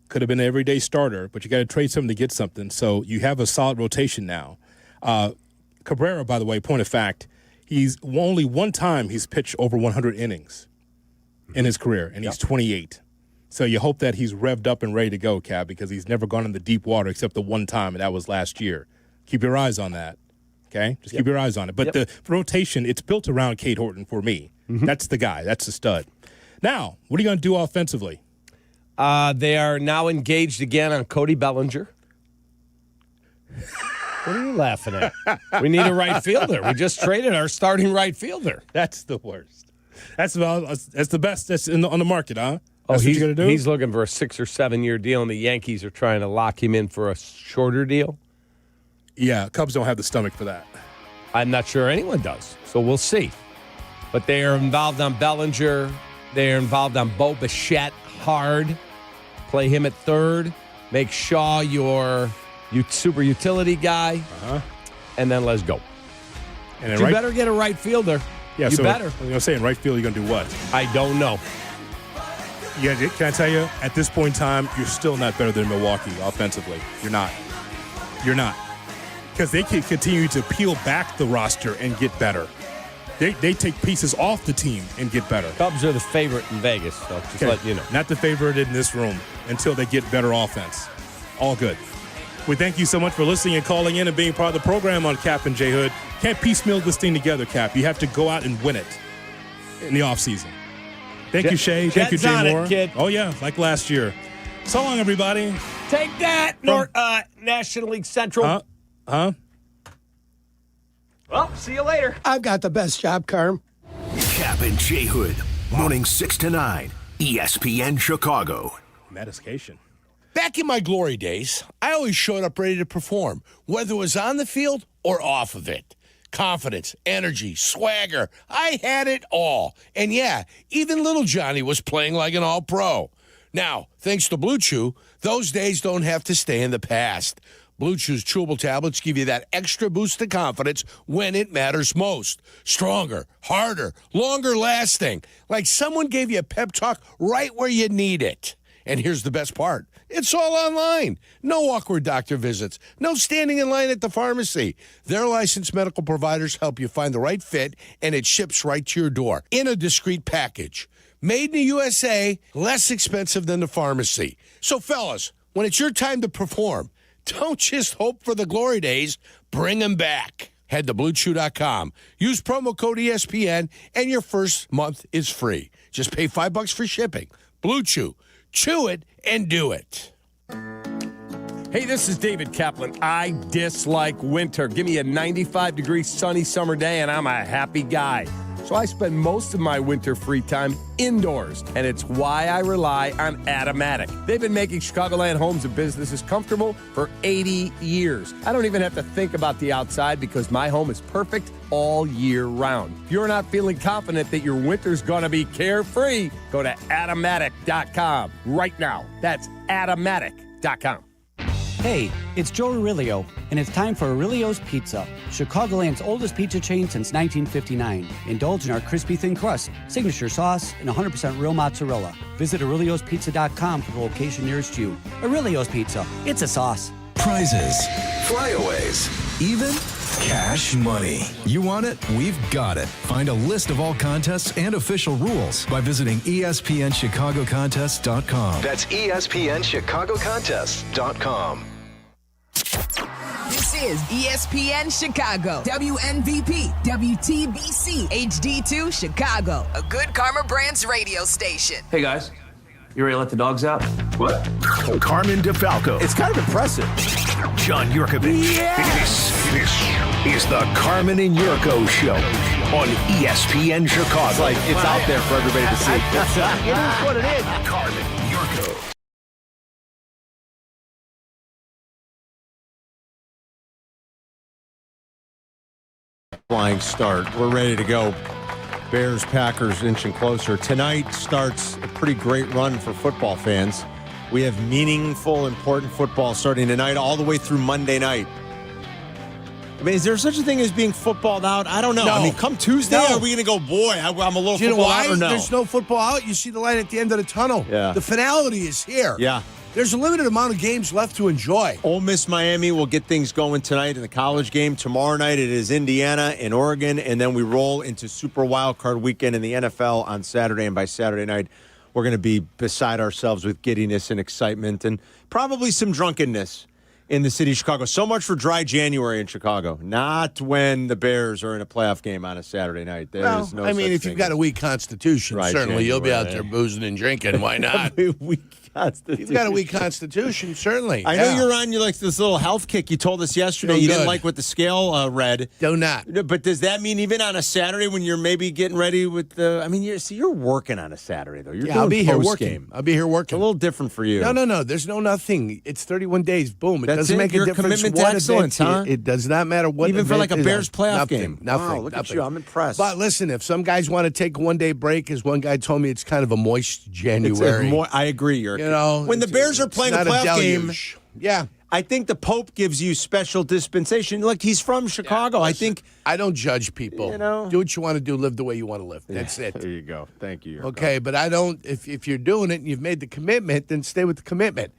Speaker 8: could have been an everyday starter, but you got to trade something to get something. So you have a solid rotation now. Cabrera, by the way, point of fact, he's only one time he's pitched over 100 innings in his career, and he's 28. So you hope that he's revved up and ready to go, Kap, because he's never gone in the deep water except the one time, and that was last year. Keep your eyes on that, okay? Just keep your eyes on it. But the rotation, it's built around Cade Horton for me. Mm-hmm. That's the guy. That's the stud. Now, what are you going to do offensively?
Speaker 6: They are now engaged again on Cody Bellinger. What are you laughing at? We need a right fielder. We just traded our starting right fielder.
Speaker 8: That's the worst. That's the best that's on the market, huh? That's
Speaker 6: what
Speaker 8: you're going to do?
Speaker 6: He's looking for a 6 or 7 year deal, and the Yankees are trying to lock him in for a shorter deal.
Speaker 8: Yeah, Cubs don't have the stomach for that.
Speaker 6: I'm not sure anyone does, so we'll see. But they are involved on Bellinger. They are involved on Bo Bichette hard. Play him at third. Make Shaw your super utility guy. And then let's go. And you better get a right fielder.
Speaker 8: Yeah,
Speaker 6: you
Speaker 8: so
Speaker 6: better.
Speaker 8: I was going to say, in right field, you're going to do what?
Speaker 6: I don't know.
Speaker 8: Yeah, can I tell you, at this point in time, you're still not better than Milwaukee offensively. You're not. You're not. Because they can continue to peel back the roster and get better. They take pieces off the team and get better.
Speaker 6: Cubs are the favorite in Vegas, so just let you know.
Speaker 8: Not the favorite in this room until they get better offense. All good. We thank you so much for listening and calling in and being part of the program on Kap and J Hood. Can't piecemeal this thing together, Kap. You have to go out and win it in the offseason. Thank you, Shay. Thank you, Jay Moore.
Speaker 6: Kid.
Speaker 8: Oh, yeah, like last year. So long, everybody.
Speaker 6: Take that, National League Central.
Speaker 4: Well, see you later.
Speaker 9: I've got the best job, Carm.
Speaker 5: Kap and J Hood, morning 6 to 9, ESPN Chicago.
Speaker 8: Medication.
Speaker 11: Back in my glory days, I always showed up ready to perform, whether it was on the field or off of it. Confidence, energy, swagger, I had it all. And yeah, even little Johnny was playing like an all-pro. Now, thanks to Blue Chew, those days don't have to stay in the past. Blue Chew's chewable tablets give you that extra boost of confidence when it matters most. Stronger, harder, longer lasting. Like someone gave you a pep talk right where you need it. And here's the best part. It's all online. No awkward doctor visits. No standing in line at the pharmacy. Their licensed medical providers help you find the right fit, and it ships right to your door in a discreet package. Made in the USA, less expensive than the pharmacy. So, fellas, when it's your time to perform, don't just hope for the glory days. Bring them back. Head to BlueChew.com. Use promo code ESPN, and your first month is free. Just pay $5 for shipping. Blue Chew. Chew it and do it.
Speaker 6: Hey, this is David Kaplan. I dislike winter. Give me a 95-degree sunny summer day, and I'm a happy guy. So I spend most of my winter free time indoors, and it's why I rely on Automatic. They've been making Chicagoland homes and businesses comfortable for 80 years. I don't even have to think about the outside because my home is perfect all year round. If you're not feeling confident that your winter's going to be carefree, go to Automatic.com right now. That's Automatic.com.
Speaker 12: Hey, it's Joe Aurelio, and it's time for Aurelio's Pizza, Chicagoland's oldest pizza chain since 1959. Indulge in our crispy thin crust, signature sauce, and 100% real mozzarella. Visit Aurelio'sPizza.com for the location nearest you. Aurelio's Pizza, it's a sauce.
Speaker 14: Prizes, flyaways, even cash money. You want it? We've got it. Find a list of all contests and official rules by visiting ESPNChicagoContests.com.
Speaker 21: That's ESPNChicagoContests.com.
Speaker 18: This is ESPN Chicago, WNVP, WTBC, HD2 Chicago, a good Karma Brands radio station.
Speaker 23: Hey guys, you ready to let the dogs out?
Speaker 5: What? Carmen DeFalco.
Speaker 6: It's kind of impressive.
Speaker 5: John Yurkovich.
Speaker 18: Yes!
Speaker 5: This is the Carmen and Jurko Show on ESPN Chicago.
Speaker 6: It's out there for everybody to see.
Speaker 11: It is what it is.
Speaker 5: Carmen Jurko.
Speaker 6: Flying start. We're ready to go. Bears, Packers inching closer. Tonight starts a pretty great run for football fans. We have meaningful, important football starting tonight all the way through Monday night. I mean, is there such a thing as being footballed out? I don't know.
Speaker 11: No.
Speaker 6: I mean, come Tuesday, are we going to go, boy, I'm a little
Speaker 11: Do you know
Speaker 6: football
Speaker 11: why?
Speaker 6: out or no?
Speaker 11: There's no football out. You see the light at the end of the tunnel.
Speaker 6: Yeah.
Speaker 11: The finality is here.
Speaker 6: Yeah.
Speaker 11: There's a limited amount of games left to enjoy.
Speaker 6: Ole Miss, Miami will get things going tonight in the college game. Tomorrow night it is Indiana and Oregon, and then we roll into Super Wild Card Weekend in the NFL on Saturday. And by Saturday night, we're going to be beside ourselves with giddiness and excitement and probably some drunkenness in the city of Chicago. So much for dry January in Chicago. Not when the Bears are in a playoff game on a Saturday night. There's no
Speaker 11: I mean,
Speaker 6: such
Speaker 11: if
Speaker 6: thing
Speaker 11: you've got a weak constitution,
Speaker 6: Dry
Speaker 11: certainly you'll be out
Speaker 6: January.
Speaker 11: there boozing and drinking. Why not?
Speaker 6: We
Speaker 11: You've got a weak constitution, certainly.
Speaker 10: I know you're on this little health kick. You told us yesterday you didn't like what the scale read.
Speaker 11: Do not.
Speaker 10: But does that mean even on a Saturday when you're maybe getting ready with the? I mean, you're working on a Saturday though. You're
Speaker 11: I'll be here working.
Speaker 10: Game.
Speaker 11: I'll be here working.
Speaker 10: It's a little different for you.
Speaker 11: No. There's nothing. It's 31 days. Boom. It
Speaker 10: That's
Speaker 11: doesn't make a
Speaker 10: Your
Speaker 11: difference.
Speaker 10: commitment to excellence, huh?
Speaker 11: It does not matter what.
Speaker 10: Even for like a
Speaker 11: event
Speaker 10: Bears playoff
Speaker 11: nothing,
Speaker 10: game.
Speaker 11: Nothing.
Speaker 10: Wow, look at you. I'm impressed.
Speaker 11: But listen, if some guys want to take a one-day break, as one guy told me, it's kind of a moist January.
Speaker 10: I agree. You're.
Speaker 11: When
Speaker 10: the Bears are playing a playoff game,
Speaker 11: yeah.
Speaker 10: I think the Pope gives you special dispensation. Look, he's from Chicago. I think
Speaker 11: I don't judge people. Do what you want to do. Live the way you want to live. That's it.
Speaker 10: There you go. Thank you.
Speaker 11: Okay, but I don't. If you're doing it and you've made the commitment, then stay with the commitment.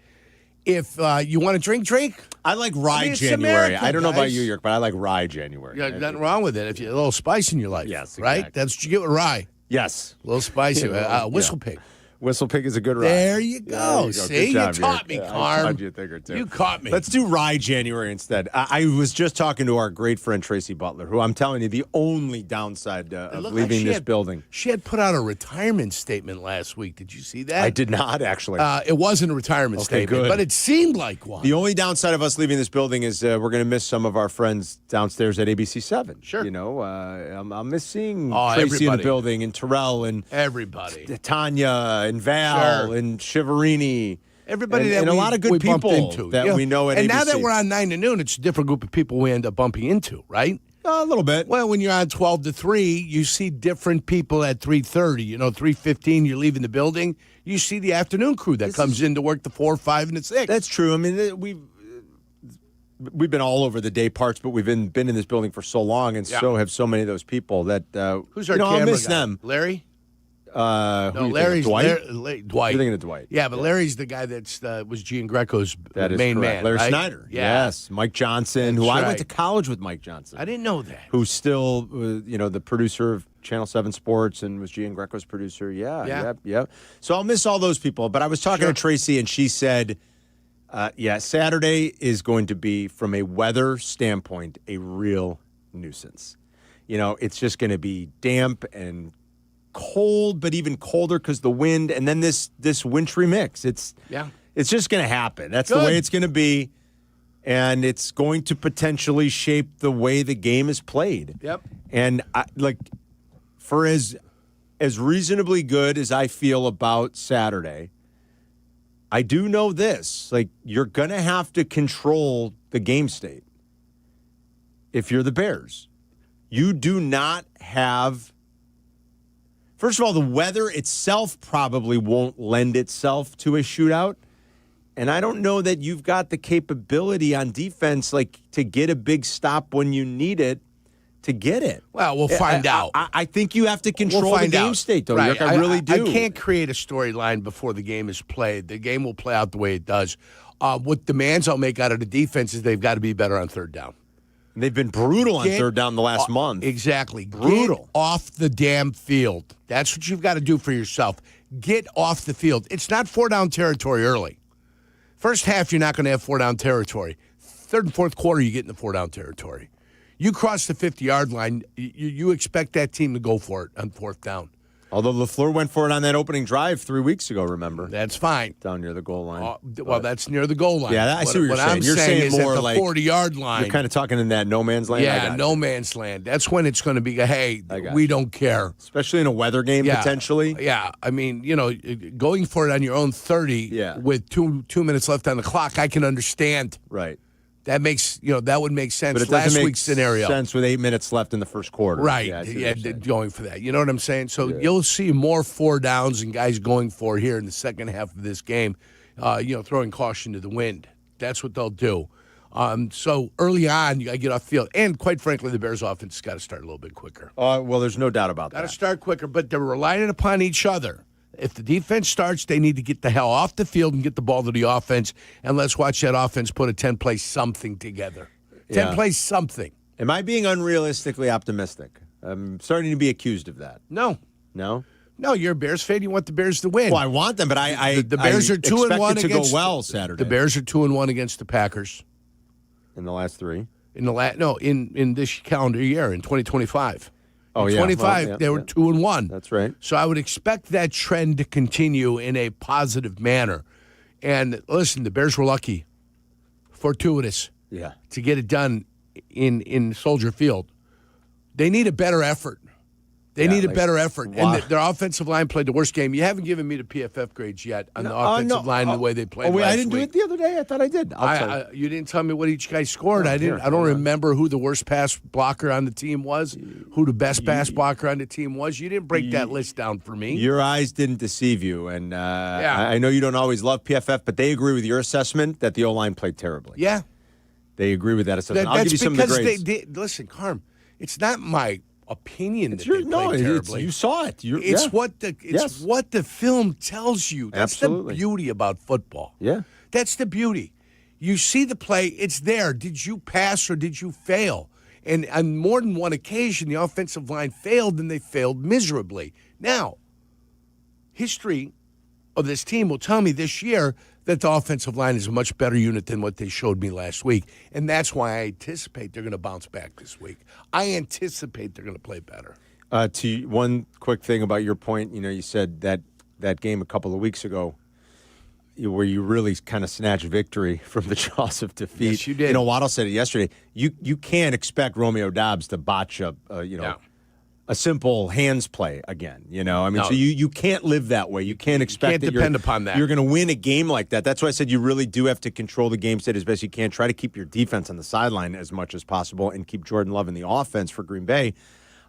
Speaker 11: If you want to drink.
Speaker 10: I like rye January. I don't know about you, Yerk, but I like rye January.
Speaker 11: Yeah, nothing wrong with it. If you a little spice in your life,
Speaker 10: yes,
Speaker 11: right?
Speaker 10: exactly.
Speaker 11: That's what you get with rye.
Speaker 10: Yes,
Speaker 11: a little spicy. Whistle pig.
Speaker 10: Whistle pig is a good rye.
Speaker 11: There you go. See, you taught me, Carm.
Speaker 10: I taught you a thing or two.
Speaker 11: You caught me.
Speaker 10: Let's do rye January instead. I was just talking to our great friend Tracy Butler, who I'm telling you, the only downside of leaving this building.
Speaker 11: She had put out a retirement statement last week. Did you see that?
Speaker 10: I did not, actually.
Speaker 11: It wasn't a retirement statement,
Speaker 10: good.
Speaker 11: but it seemed like one.
Speaker 10: The only downside of us leaving this building is we're going to miss some of our friends downstairs at ABC 7.
Speaker 11: Sure.
Speaker 10: You know, I'm missing
Speaker 11: Tracy
Speaker 10: Tracy in
Speaker 11: everybody.
Speaker 10: the building and Terrell and
Speaker 11: everybody.
Speaker 10: Tanya and Val.
Speaker 11: Sure.
Speaker 10: And Shiverini.
Speaker 11: Everybody
Speaker 10: and
Speaker 11: that
Speaker 10: a lot of good
Speaker 11: bumped
Speaker 10: people
Speaker 11: into.
Speaker 10: that we know at
Speaker 11: And
Speaker 10: ABC.
Speaker 11: now that we're on 9 to noon, it's a different group of people we end up bumping into, right?
Speaker 10: A little bit.
Speaker 11: Well, when you're on 12 to 3, you see different people at 3:30. 3:15, you're leaving the building. You see the afternoon crew that comes in to work the 4, 5, and the 6.
Speaker 10: That's true. I mean, we've been all over the day parts, but we've been in this building for so long, and so have so many of those people that
Speaker 11: who's our camera
Speaker 10: I'll miss
Speaker 11: guy?
Speaker 10: them.
Speaker 11: Larry?
Speaker 10: No,
Speaker 11: Larry's
Speaker 10: Dwight.
Speaker 11: Dwight.
Speaker 10: You're thinking of Dwight.
Speaker 11: Yeah, but Larry's the guy that's was Gian Greco's
Speaker 10: That is
Speaker 11: main
Speaker 10: correct.
Speaker 11: man.
Speaker 10: Larry
Speaker 11: right?
Speaker 10: Snyder.
Speaker 11: Yeah.
Speaker 10: Yes. Mike Johnson, who I went to college with. Mike Johnson.
Speaker 11: I didn't know that.
Speaker 10: Who's still, the producer of Channel 7 Sports and was Gian Greco's producer. Yeah. So I'll miss all those people. But I was talking to Tracy, and she said, Saturday is going to be, from a weather standpoint, a real nuisance. It's just going to be damp and cold, but even colder because the wind, and then this wintry mix. It's just going to happen. That's the way it's going to be, and it's going to potentially shape the way the game is played.
Speaker 11: Yep.
Speaker 10: And for as reasonably good as I feel about Saturday, I do know this: you're going to have to control the game state. If you're the Bears, you do not have. First of all, the weather itself probably won't lend itself to a shootout. And I don't know that you've got the capability on defense, to get a big stop when you need it, to get it.
Speaker 11: Well, we'll find out.
Speaker 10: I think you have to control the game state, though,
Speaker 11: right.
Speaker 10: Rick. I really do.
Speaker 11: I can't create a storyline before the game is played. The game will play out the way it does. What demands I'll make out of the defense is they've got to be better on third down.
Speaker 10: They've been brutal on third down the last month.
Speaker 11: Exactly.
Speaker 10: Brutal.
Speaker 11: Get off the damn field. That's what you've got to do for yourself. Get off the field. It's not 4-down territory early. First half, you're not going to have 4-down territory. Third and fourth quarter, you get in the 4-down territory. You cross the 50-yard line, you expect that team to go for it on fourth down.
Speaker 10: Although LaFleur went for it on that opening drive 3 weeks ago, remember?
Speaker 11: That's fine.
Speaker 10: Down near the goal line.
Speaker 11: Well, that's near the goal line.
Speaker 10: Yeah, I see what you're saying.
Speaker 11: You're saying is
Speaker 10: more
Speaker 11: at the
Speaker 10: like
Speaker 11: 40-yard line.
Speaker 10: You're kind of talking in that no man's land.
Speaker 11: Yeah, no man's land. That's when it's going to be, hey, we don't care.
Speaker 10: Especially in a weather game, potentially.
Speaker 11: Yeah, I mean, going for it on your own 30 with 2 minutes left on the clock, I can understand.
Speaker 10: Right.
Speaker 11: That makes, that would make sense.
Speaker 10: But it
Speaker 11: Last
Speaker 10: doesn't make
Speaker 11: week's scenario.
Speaker 10: sense with 8 minutes left in the first quarter.
Speaker 11: Right.
Speaker 10: Yeah,
Speaker 11: going for that. You know what I'm saying? So you'll see more 4 downs and guys going for here in the second half of this game, throwing caution to the wind. That's what they'll do. So early on, you got to get off field. And quite frankly, the Bears offense has got to start a little bit quicker.
Speaker 10: Well, there's no doubt about that.
Speaker 11: Got to start quicker, but they're relying upon each other. If the defense starts, they need to get the hell off the field and get the ball to the offense. And let's watch that offense put a 10-play something together. 10-play something.
Speaker 10: Am I being unrealistically optimistic? I'm starting to be accused of that.
Speaker 11: No.
Speaker 10: No?
Speaker 11: No, you're a Bears fan. You want the Bears to win.
Speaker 10: Well, I want them, but
Speaker 11: the Bears are 2-1
Speaker 10: to
Speaker 11: against.
Speaker 10: Go well Saturday.
Speaker 11: The Bears are 2-1 against the Packers
Speaker 10: in the last 3.
Speaker 11: In this calendar year in 2025.
Speaker 10: Oh,
Speaker 11: in 25, they were 2-1.
Speaker 10: That's right.
Speaker 11: So I would expect that trend to continue in a positive manner. And listen, the Bears were lucky, fortuitous, to get it done in Soldier Field. They need a better effort. They need a better effort. And their offensive line played the worst game. You haven't given me the PFF grades yet on the offensive line and the way they played last
Speaker 10: I didn't do it the other day? I thought I did.
Speaker 11: You didn't tell me what each guy scored. I don't remember who the worst pass blocker on the team was, who the best pass blocker on the team was. You didn't break that list down for me.
Speaker 10: Your eyes didn't deceive you. And I know you don't always love PFF, but they agree with your assessment that the O-line played terribly.
Speaker 11: Yeah.
Speaker 10: They agree with that assessment. I'll give you some of the grades.
Speaker 11: Listen, Carm, it's not my opinion that they played terribly.
Speaker 10: You saw it.
Speaker 11: It's what the film tells you. That's the beauty about football.
Speaker 10: Yeah.
Speaker 11: That's the beauty. You see the play, it's there. Did you pass or did you fail? And on more than one occasion, the offensive line failed, and they failed miserably. Now, history of this team will tell me this year that the offensive line is a much better unit than what they showed me last week. And that's why I anticipate they're going to bounce back this week. I anticipate they're going to play better.
Speaker 10: To one quick thing about your point, you said that game a couple of weeks ago where you really kind of snatched victory from the jaws of defeat.
Speaker 11: Yes, you did.
Speaker 10: Waddle said it yesterday. You can't expect Romeo Doubs to botch up, a simple hands play again, So you can't live that way. You can't expect that
Speaker 11: depend upon that.
Speaker 10: You're going to win a game like that. That's why I said you really do have to control the game state as best you can. Try to keep your defense on the sideline as much as possible and keep Jordan Love in the offense for Green Bay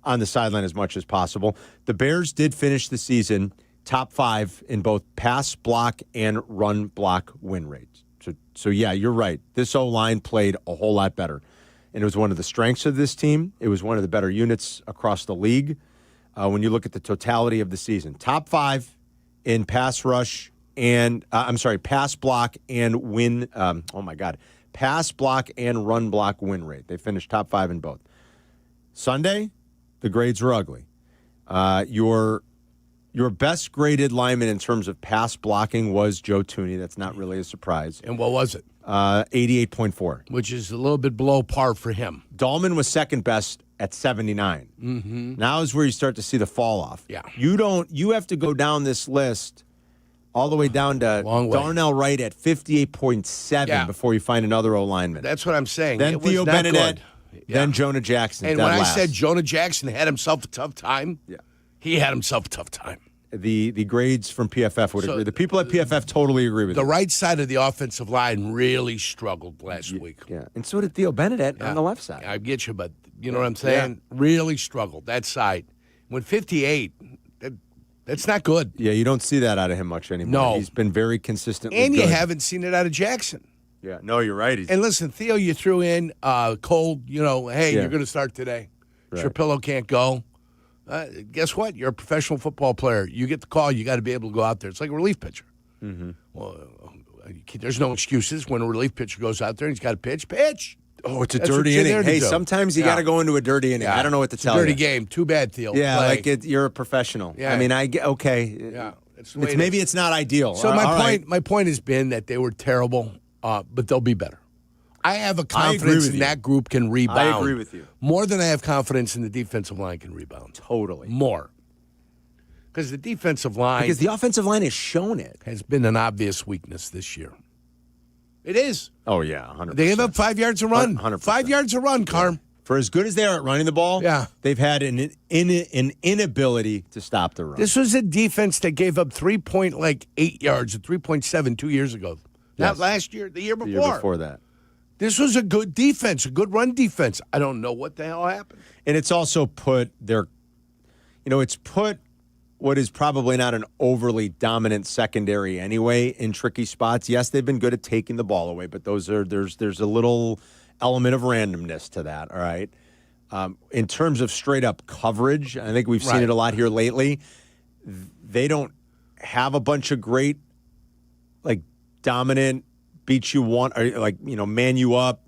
Speaker 10: on the sideline as much as possible. The Bears did finish the season top 5 in both pass block and run block win rates. So yeah, you're right. This O-line played a whole lot better. And it was one of the strengths of this team. It was one of the better units across the league when you look at the totality of the season. Top 5 in pass rush and, pass block and win. Pass block and run block win rate. They finished top 5 in both. Sunday, the grades were ugly. Your best graded lineman in terms of pass blocking was Joe Tooney. That's not really a surprise.
Speaker 11: And what was it?
Speaker 10: 88.4.
Speaker 11: Which is a little bit below par for him.
Speaker 10: Dahlman was second best at 79.
Speaker 11: Mm-hmm.
Speaker 10: Now is where you start to see the fall off.
Speaker 11: Yeah.
Speaker 10: You have to go down this list all the way down to Darnell Wright at 58.7 before you find another O-lineman.
Speaker 11: That's what I'm saying.
Speaker 10: Then Theo Benedette, then Jonah Jackson.
Speaker 11: And when I said Jonah Jackson had himself a tough time, he had himself a tough time.
Speaker 10: The grades from PFF would agree. The people at PFF totally agree with
Speaker 11: the
Speaker 10: you.
Speaker 11: right side of the offensive line really struggled last week.
Speaker 10: Yeah, and so did Theo Benedette on the left side.
Speaker 11: I get you, but you know what I'm saying? Yeah. Really struggled, that side. When 58, that's not good.
Speaker 10: Yeah, you don't see that out of him much anymore.
Speaker 11: No.
Speaker 10: He's been very consistently
Speaker 11: And
Speaker 10: good.
Speaker 11: you haven't seen it out of Jackson.
Speaker 10: Yeah, no, you're right.
Speaker 11: And listen, Theo, you threw in cold, hey, you're going to start today.
Speaker 10: Right.
Speaker 11: Sherpillo can't go. Guess what? You're a professional football player. You get the call, you got to be able to go out there. It's like a relief pitcher.
Speaker 10: Mm-hmm.
Speaker 11: Well, there's no excuses when a relief pitcher goes out there and he's got to pitch.
Speaker 10: Oh, it's a dirty inning. Hey, sometimes you got to go into a dirty inning. I don't know what to tell you.
Speaker 11: Dirty game. Too bad, Theo.
Speaker 10: Yeah, you're a professional.
Speaker 11: Yeah.
Speaker 10: I mean, okay.
Speaker 11: Yeah.
Speaker 10: Maybe it's not ideal.
Speaker 11: So my point has been that they were terrible, but they'll be better. I have a confidence in that group can rebound.
Speaker 10: I agree with you.
Speaker 11: More than I have confidence in the defensive line can rebound.
Speaker 10: Totally.
Speaker 11: More. Because the defensive line...
Speaker 10: Because the offensive line has shown it.
Speaker 11: ...has been an obvious weakness this year. It is.
Speaker 10: Oh, yeah, 100%.
Speaker 11: They gave up 5 yards a run.
Speaker 10: 100%.
Speaker 11: 5 yards a run, Carm.
Speaker 10: Yeah. For as good as they are at running the ball, they've had an inability to stop the run.
Speaker 11: This was a defense that gave up 3.8 yards or 3.7 2 years ago. Not last year, the year before.
Speaker 10: The year before that.
Speaker 11: This was a good defense, a good run defense. I don't know what the hell happened.
Speaker 10: And it's also put it's put what is probably not an overly dominant secondary anyway in tricky spots. Yes, they've been good at taking the ball away, but there's a little element of randomness to that, all right? In terms of straight up coverage, I think we've seen it a lot here lately. They don't have a bunch of great, dominant, beat you one, or man you up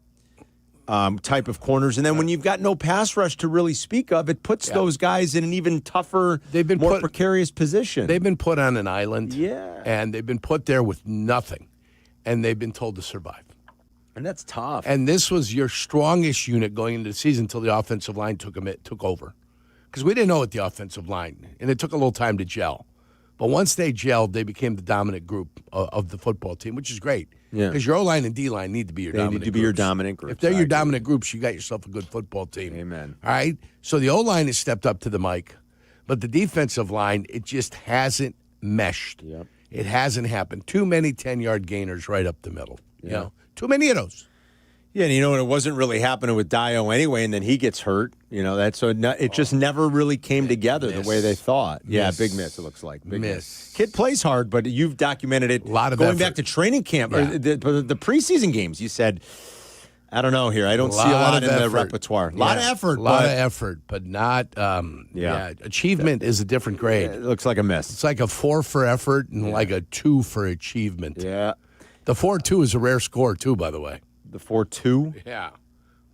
Speaker 10: type of corners. And then when you've got no pass rush to really speak of, it puts those guys in an even tougher, more precarious position.
Speaker 11: They've been put on an island.
Speaker 10: Yeah.
Speaker 11: And they've been put there with nothing. And they've been told to survive.
Speaker 10: And that's tough.
Speaker 11: And this was your strongest unit going into the season until the offensive line took over. Because we didn't know what the offensive line, and it took a little time to gel. But once they gelled, they became the dominant group of the football team, which is great.
Speaker 10: Yeah.
Speaker 11: Because your O-line and D-line need to be your dominant
Speaker 10: They need to be your dominant groups.
Speaker 11: If they're your dominant groups, you got yourself a good football team.
Speaker 10: Amen.
Speaker 11: All right? So the O-line has stepped up to the mic, but the defensive line, it just hasn't meshed.
Speaker 10: Yep.
Speaker 11: It hasn't happened. Too many 10-yard gainers right up the middle. You know? Too many of those.
Speaker 10: Yeah, and it wasn't really happening with Dio anyway, and then he gets hurt. It just never really came together the way they thought. Yeah, big miss, it looks like. Big miss. Kid plays hard, but you've documented it.
Speaker 11: A lot of
Speaker 10: going
Speaker 11: effort.
Speaker 10: back to training camp, or the preseason games, you said, I don't know here. I don't see a lot in the repertoire. A lot of effort.
Speaker 11: A lot of effort, but not, achievement is a different grade.
Speaker 10: It looks like a miss.
Speaker 11: It's like a 4 for effort and like a 2 for achievement.
Speaker 10: Yeah.
Speaker 11: The 4.2 is a rare score, too, by the way.
Speaker 10: The 4.2?
Speaker 11: Yeah.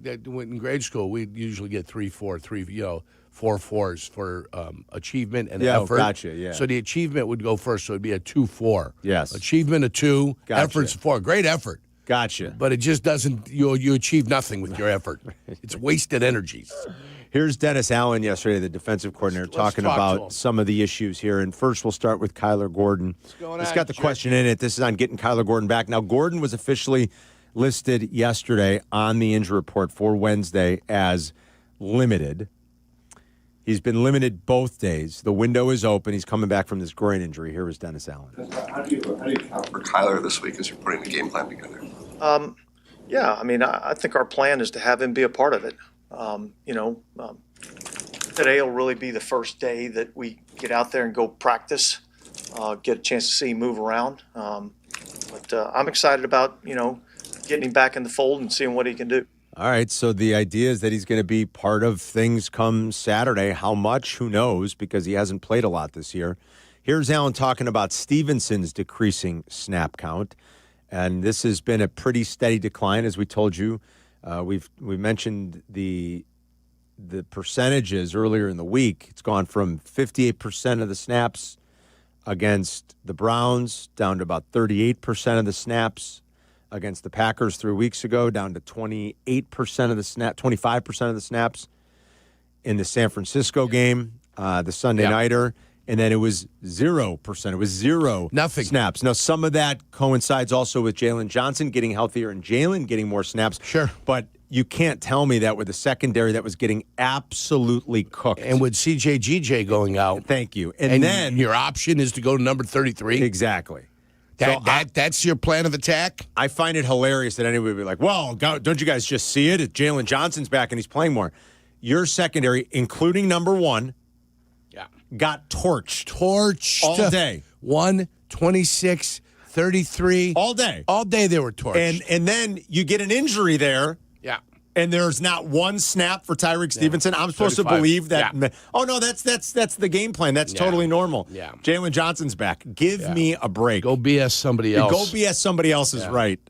Speaker 11: In grade school, we usually get 4 4s for achievement and effort.
Speaker 10: Gotcha, yeah.
Speaker 11: So the achievement would go first, so it'd be a 2-4.
Speaker 10: Yes.
Speaker 11: Achievement a 2,
Speaker 10: Gotcha.
Speaker 11: effort's a 4. Great effort.
Speaker 10: Gotcha.
Speaker 11: But it just doesn't, you achieve nothing with your effort. It's wasted energies.
Speaker 10: Here's Dennis Allen yesterday, the defensive coordinator, talking about some of the issues here. And first, we'll start with Kyler Gordon. It's got the question in it. This is on getting Kyler Gordon back. Now, Gordon was officially listed yesterday on the injury report for Wednesday as limited. He's been limited both days. The window is open. He's coming back from this groin injury. Here is Dennis Allen.
Speaker 13: How do you account for Kyler this week as you're putting the game plan together?
Speaker 15: I think our plan is to have him be a part of it. Today will really be the first day that we get out there and go practice, get a chance to see him move around. But I'm excited about, getting him back in the fold and seeing what he can do.
Speaker 10: All right, so the idea is that he's going to be part of things come Saturday. How much? Who knows, because he hasn't played a lot this year. Here's Allen talking about Stevenson's decreasing snap count. And this has been a pretty steady decline, as we told you. We mentioned the percentages earlier in the week. It's gone from 58% of the snaps against the Browns down to about 38% of the snaps against the Packers 3 weeks ago, down to 28% of the 25% of the snaps in the San Francisco game, the Sunday nighter. And then it was 0%. It was nothing snaps. Now, some of that coincides also with Jalen Johnson getting healthier and Jalen getting more snaps.
Speaker 11: Sure.
Speaker 10: But you can't tell me that with a secondary that was getting absolutely cooked.
Speaker 11: And with CJ going out.
Speaker 10: Thank you.
Speaker 11: And then your option is to go to number 33.
Speaker 10: Exactly.
Speaker 11: That's your plan of attack?
Speaker 10: I find it hilarious that anybody would be like, well, don't you guys just see it? Jalen Johnson's back and he's playing more. Your secondary, including number 1, got torched all day.
Speaker 11: 1, 26, 33.
Speaker 10: All day.
Speaker 11: All day they were torched.
Speaker 10: And then you get an injury there.
Speaker 11: Yeah.
Speaker 10: And there's not one snap for Tyreek Stevenson. I'm supposed
Speaker 11: 35.
Speaker 10: to believe that. Yeah. Oh, no, that's the game plan. That's totally normal.
Speaker 11: Yeah.
Speaker 10: Jalen Johnson's back. Give me a break.
Speaker 11: Go BS somebody else.
Speaker 10: Go BS somebody else is right.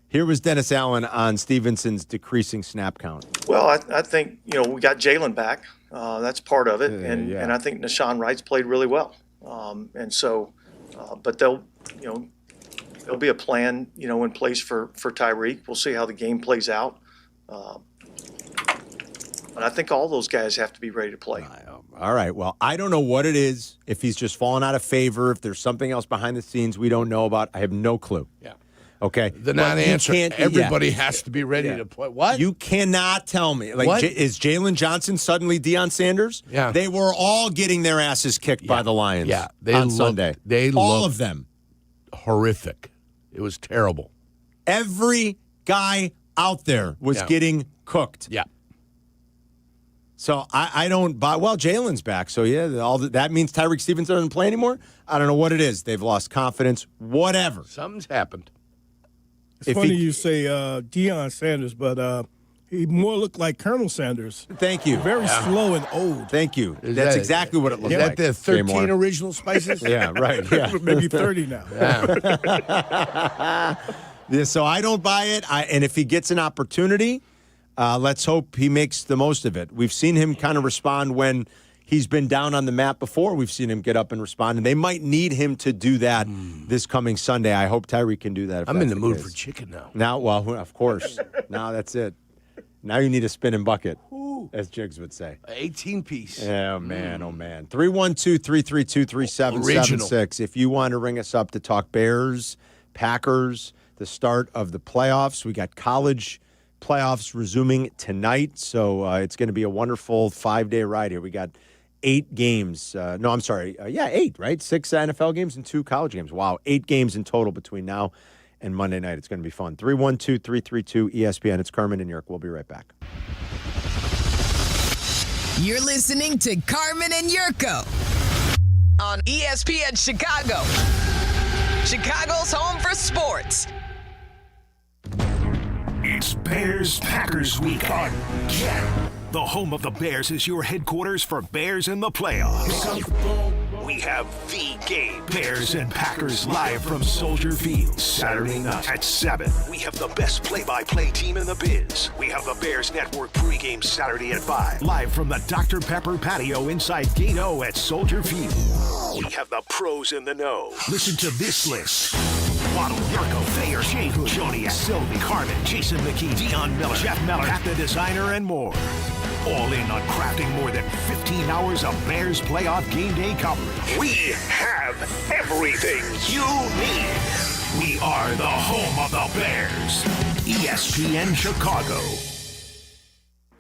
Speaker 10: Here was Dennis Allen on Stevenson's decreasing snap count.
Speaker 15: Well, I think, we got Jalen back. That's part of it. And I think Nashawn Wright's played really well. But there'll be a plan, in place for Tyreek. We'll see how the game plays out. But I think all those guys have to be ready to play.
Speaker 10: All right. Well, I don't know what it is, if he's just fallen out of favor, if there's something else behind the scenes we don't know about. I have no clue.
Speaker 11: Yeah.
Speaker 10: Okay.
Speaker 11: The non-answer. Everybody has to be ready to play. What?
Speaker 10: You cannot tell me. Is Jalen Johnson suddenly Deion Sanders?
Speaker 11: Yeah.
Speaker 10: They were all getting their asses kicked by the Lions on Sunday.
Speaker 11: All
Speaker 10: of them.
Speaker 11: Horrific. It was terrible.
Speaker 10: Every guy out there was getting cooked.
Speaker 11: Yeah.
Speaker 10: So I don't buy. Well, Jalen's back. So, that means Tyreek Stevenson doesn't play anymore? I don't know what it is. They've lost confidence. Whatever.
Speaker 11: Something's happened.
Speaker 2: It's funny you say Deion Sanders, but he more looked like Colonel Sanders.
Speaker 10: Thank you.
Speaker 2: Very slow and old.
Speaker 10: Thank you. That's exactly what it looked like.
Speaker 11: Is that the 13 original spices?
Speaker 10: Yeah, right. Yeah.
Speaker 2: Maybe 30 now.
Speaker 10: Yeah, so I don't buy it. And if he gets an opportunity, let's hope he makes the most of it. We've seen him kind of respond when he's been down on the map before. We've seen him get up and respond, and they might need him to do that this coming Sunday. I hope Tyreek can do that.
Speaker 11: I'm in the mood for chicken now.
Speaker 10: Now, well, of course. Now that's it. Now you need a spinning bucket, as Jigs would say.
Speaker 11: 18-piece.
Speaker 10: Oh, man. 312-332-3776. If you want to ring us up to talk Bears, Packers, the start of the playoffs. We got college playoffs resuming tonight, so it's going to be a wonderful 5-day ride here. We got 8 games. 8, right? 6 NFL games and 2 college games. Wow, 8 games in total between now and Monday night. It's going to be fun. 312-332-ESPN. It's Carmen and Jurko. We'll be right back.
Speaker 18: You're listening to Carmen and Jurko on ESPN Chicago, Chicago's home for sports.
Speaker 5: It's Bears-Packers week again. The home of the Bears is your headquarters for Bears in the playoffs. We have the game. Bears and Packers live from Soldier Field. Saturday night at 7. We have the best play-by-play team in the biz. We have the Bears Network pregame Saturday at 5. Live from the Dr. Pepper patio inside Gate O at Soldier Field. We have the pros in the know. Listen to this list. Waddle, Jurko, Thayer, J Hood, Joniak, Silvy, Carmen, Jason McKee, Dion Miller, Jeff Miller, Pat the Designer, and more. All in on crafting more than 15 hours of Bears playoff game day coverage. We have everything you need. We are the home of the Bears. ESPN Chicago.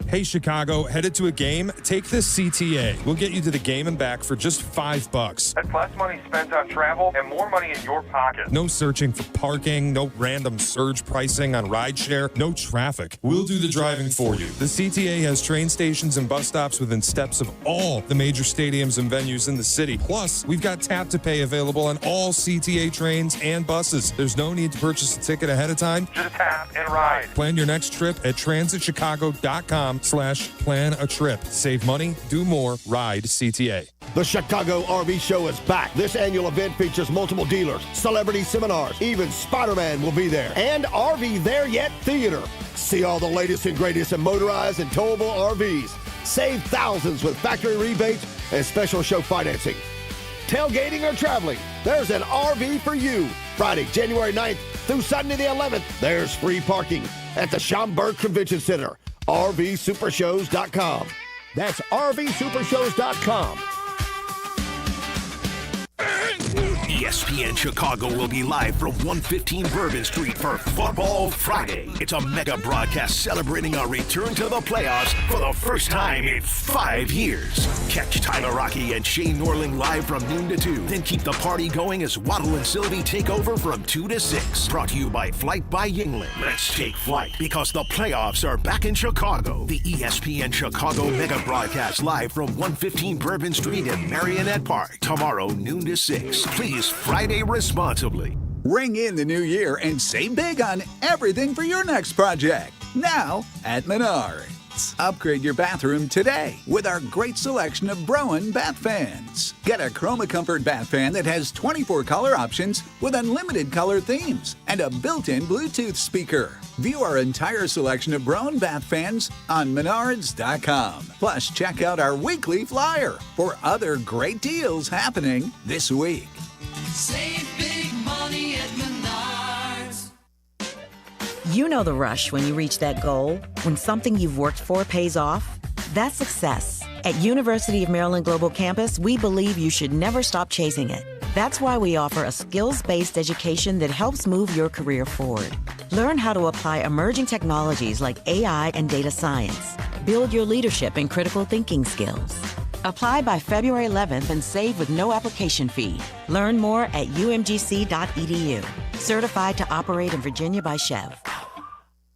Speaker 3: Hey, Chicago, headed to a game? Take the CTA. We'll get you to the game and back for just $5.
Speaker 4: That's less money spent on travel and more money in your pocket.
Speaker 3: No searching for parking, no random surge pricing on rideshare, no traffic. We'll do the driving for you. The CTA has train stations and bus stops within steps of all the major stadiums and venues in the city. Plus, we've got tap to pay available on all CTA trains and buses. There's no need to purchase a ticket ahead of time.
Speaker 4: Just tap and ride.
Speaker 3: Plan your next trip at transitchicago.com/plan a trip. Save money, do more, ride CTA.
Speaker 16: The Chicago RV Show is back. This annual event features multiple dealers, celebrity seminars, even Spider-Man will be there, and RV There Yet Theater. See all the latest and greatest in motorized and towable RVs. Save thousands with factory rebates and special show financing. Tailgating or traveling, there's an RV for you. Friday, January 9th through Sunday the 11th, there's free parking at the Schaumburg Convention Center. RVSupershows.com. That's RVSupershows.com.
Speaker 5: ESPN Chicago will be live from 115 Bourbon Street for Football Friday. It's a mega broadcast celebrating our return to the playoffs for the first time in 5 years. Catch Tyler Rocky and Shane Norling live from noon to 2. Then keep the party going as Waddle and Silvy take over from 2 to 6. Brought to you by Flight by Yingling. Let's take flight because the playoffs are back in Chicago. The ESPN Chicago mega broadcast live from 115 Bourbon Street in Marionette Park. Tomorrow, noon to 6. Please Friday responsibly.
Speaker 17: Ring in the new year and save big on everything for your next project. Now at Menards. Upgrade your bathroom today with our great selection of Broen bath fans. Get a Chroma Comfort bath fan that has 24 color options with unlimited color themes and a built-in Bluetooth speaker. View our entire selection of Broen bath fans on Menards.com. Plus, check out our weekly flyer for other great deals happening this week.
Speaker 20: Save big money at Menards.
Speaker 24: You know the rush when you reach that goal, when something you've worked for pays off. That's success. At University of Maryland Global Campus, we believe you should never stop chasing it. That's why we offer a skills-based education that helps move your career forward. Learn how to apply emerging technologies like AI and data science. Build your leadership and critical thinking skills. Apply by February 11th and save with no application fee. Learn more at umgc.edu. Certified to operate in Virginia by Chev.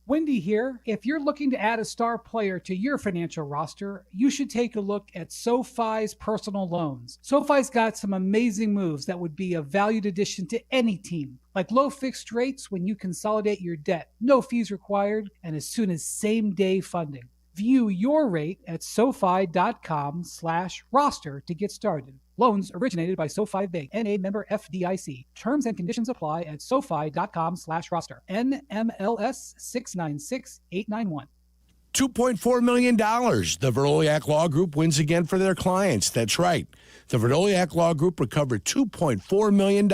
Speaker 25: Wendy here. If you're looking to add a star player to your financial roster, you should take a look at SoFi's personal loans. SoFi's got some amazing moves that would be a valued addition to any team, like low fixed rates when you consolidate your debt, no fees required, and as soon as same-day funding. View your rate at SoFi.com/roster to get started. Loans originated by SoFi Bank, N.A. member FDIC. Terms and conditions apply at SoFi.com/roster. NMLS 696891.
Speaker 11: $2.4 million. The Verdoliak Law Group wins again for their clients. That's right. The Verdoliak Law Group recovered $2.4 million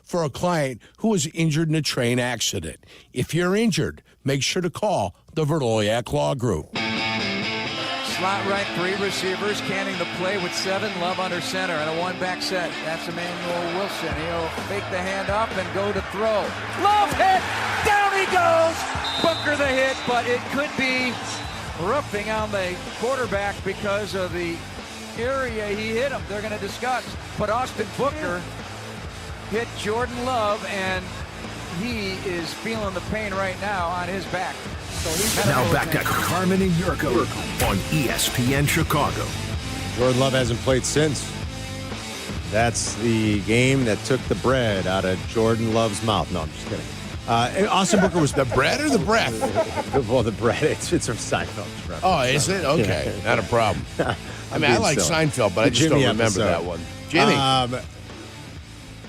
Speaker 11: for a client who was injured in a train accident. If you're injured, make sure to call The Verloyak Law Group.
Speaker 1: Slot right, 3 receivers, canning the play with 7. Love under center and a 1-back set. That's Emmanuel Wilson. He'll fake the handoff and go to throw. Love hit! Down he goes! Booker the hit, but it could be roughing on the quarterback because of the area he hit him. They're going to discuss. But Austin Booker hit Jordan Love, and he is feeling the pain right now on his back. So he's
Speaker 5: Now back to Carmen and Jurko on ESPN Chicago.
Speaker 10: Jordan Love hasn't played since. That's the game that took the bread out of Jordan Love's mouth. No, I'm just kidding. Austin Booker was
Speaker 11: the bread or the breath?
Speaker 10: Well, the bread. It's from Seinfeld.
Speaker 11: Oh, is it? Okay, not a problem. I mean, I like Seinfeld, but I just don't remember that one. Jimmy.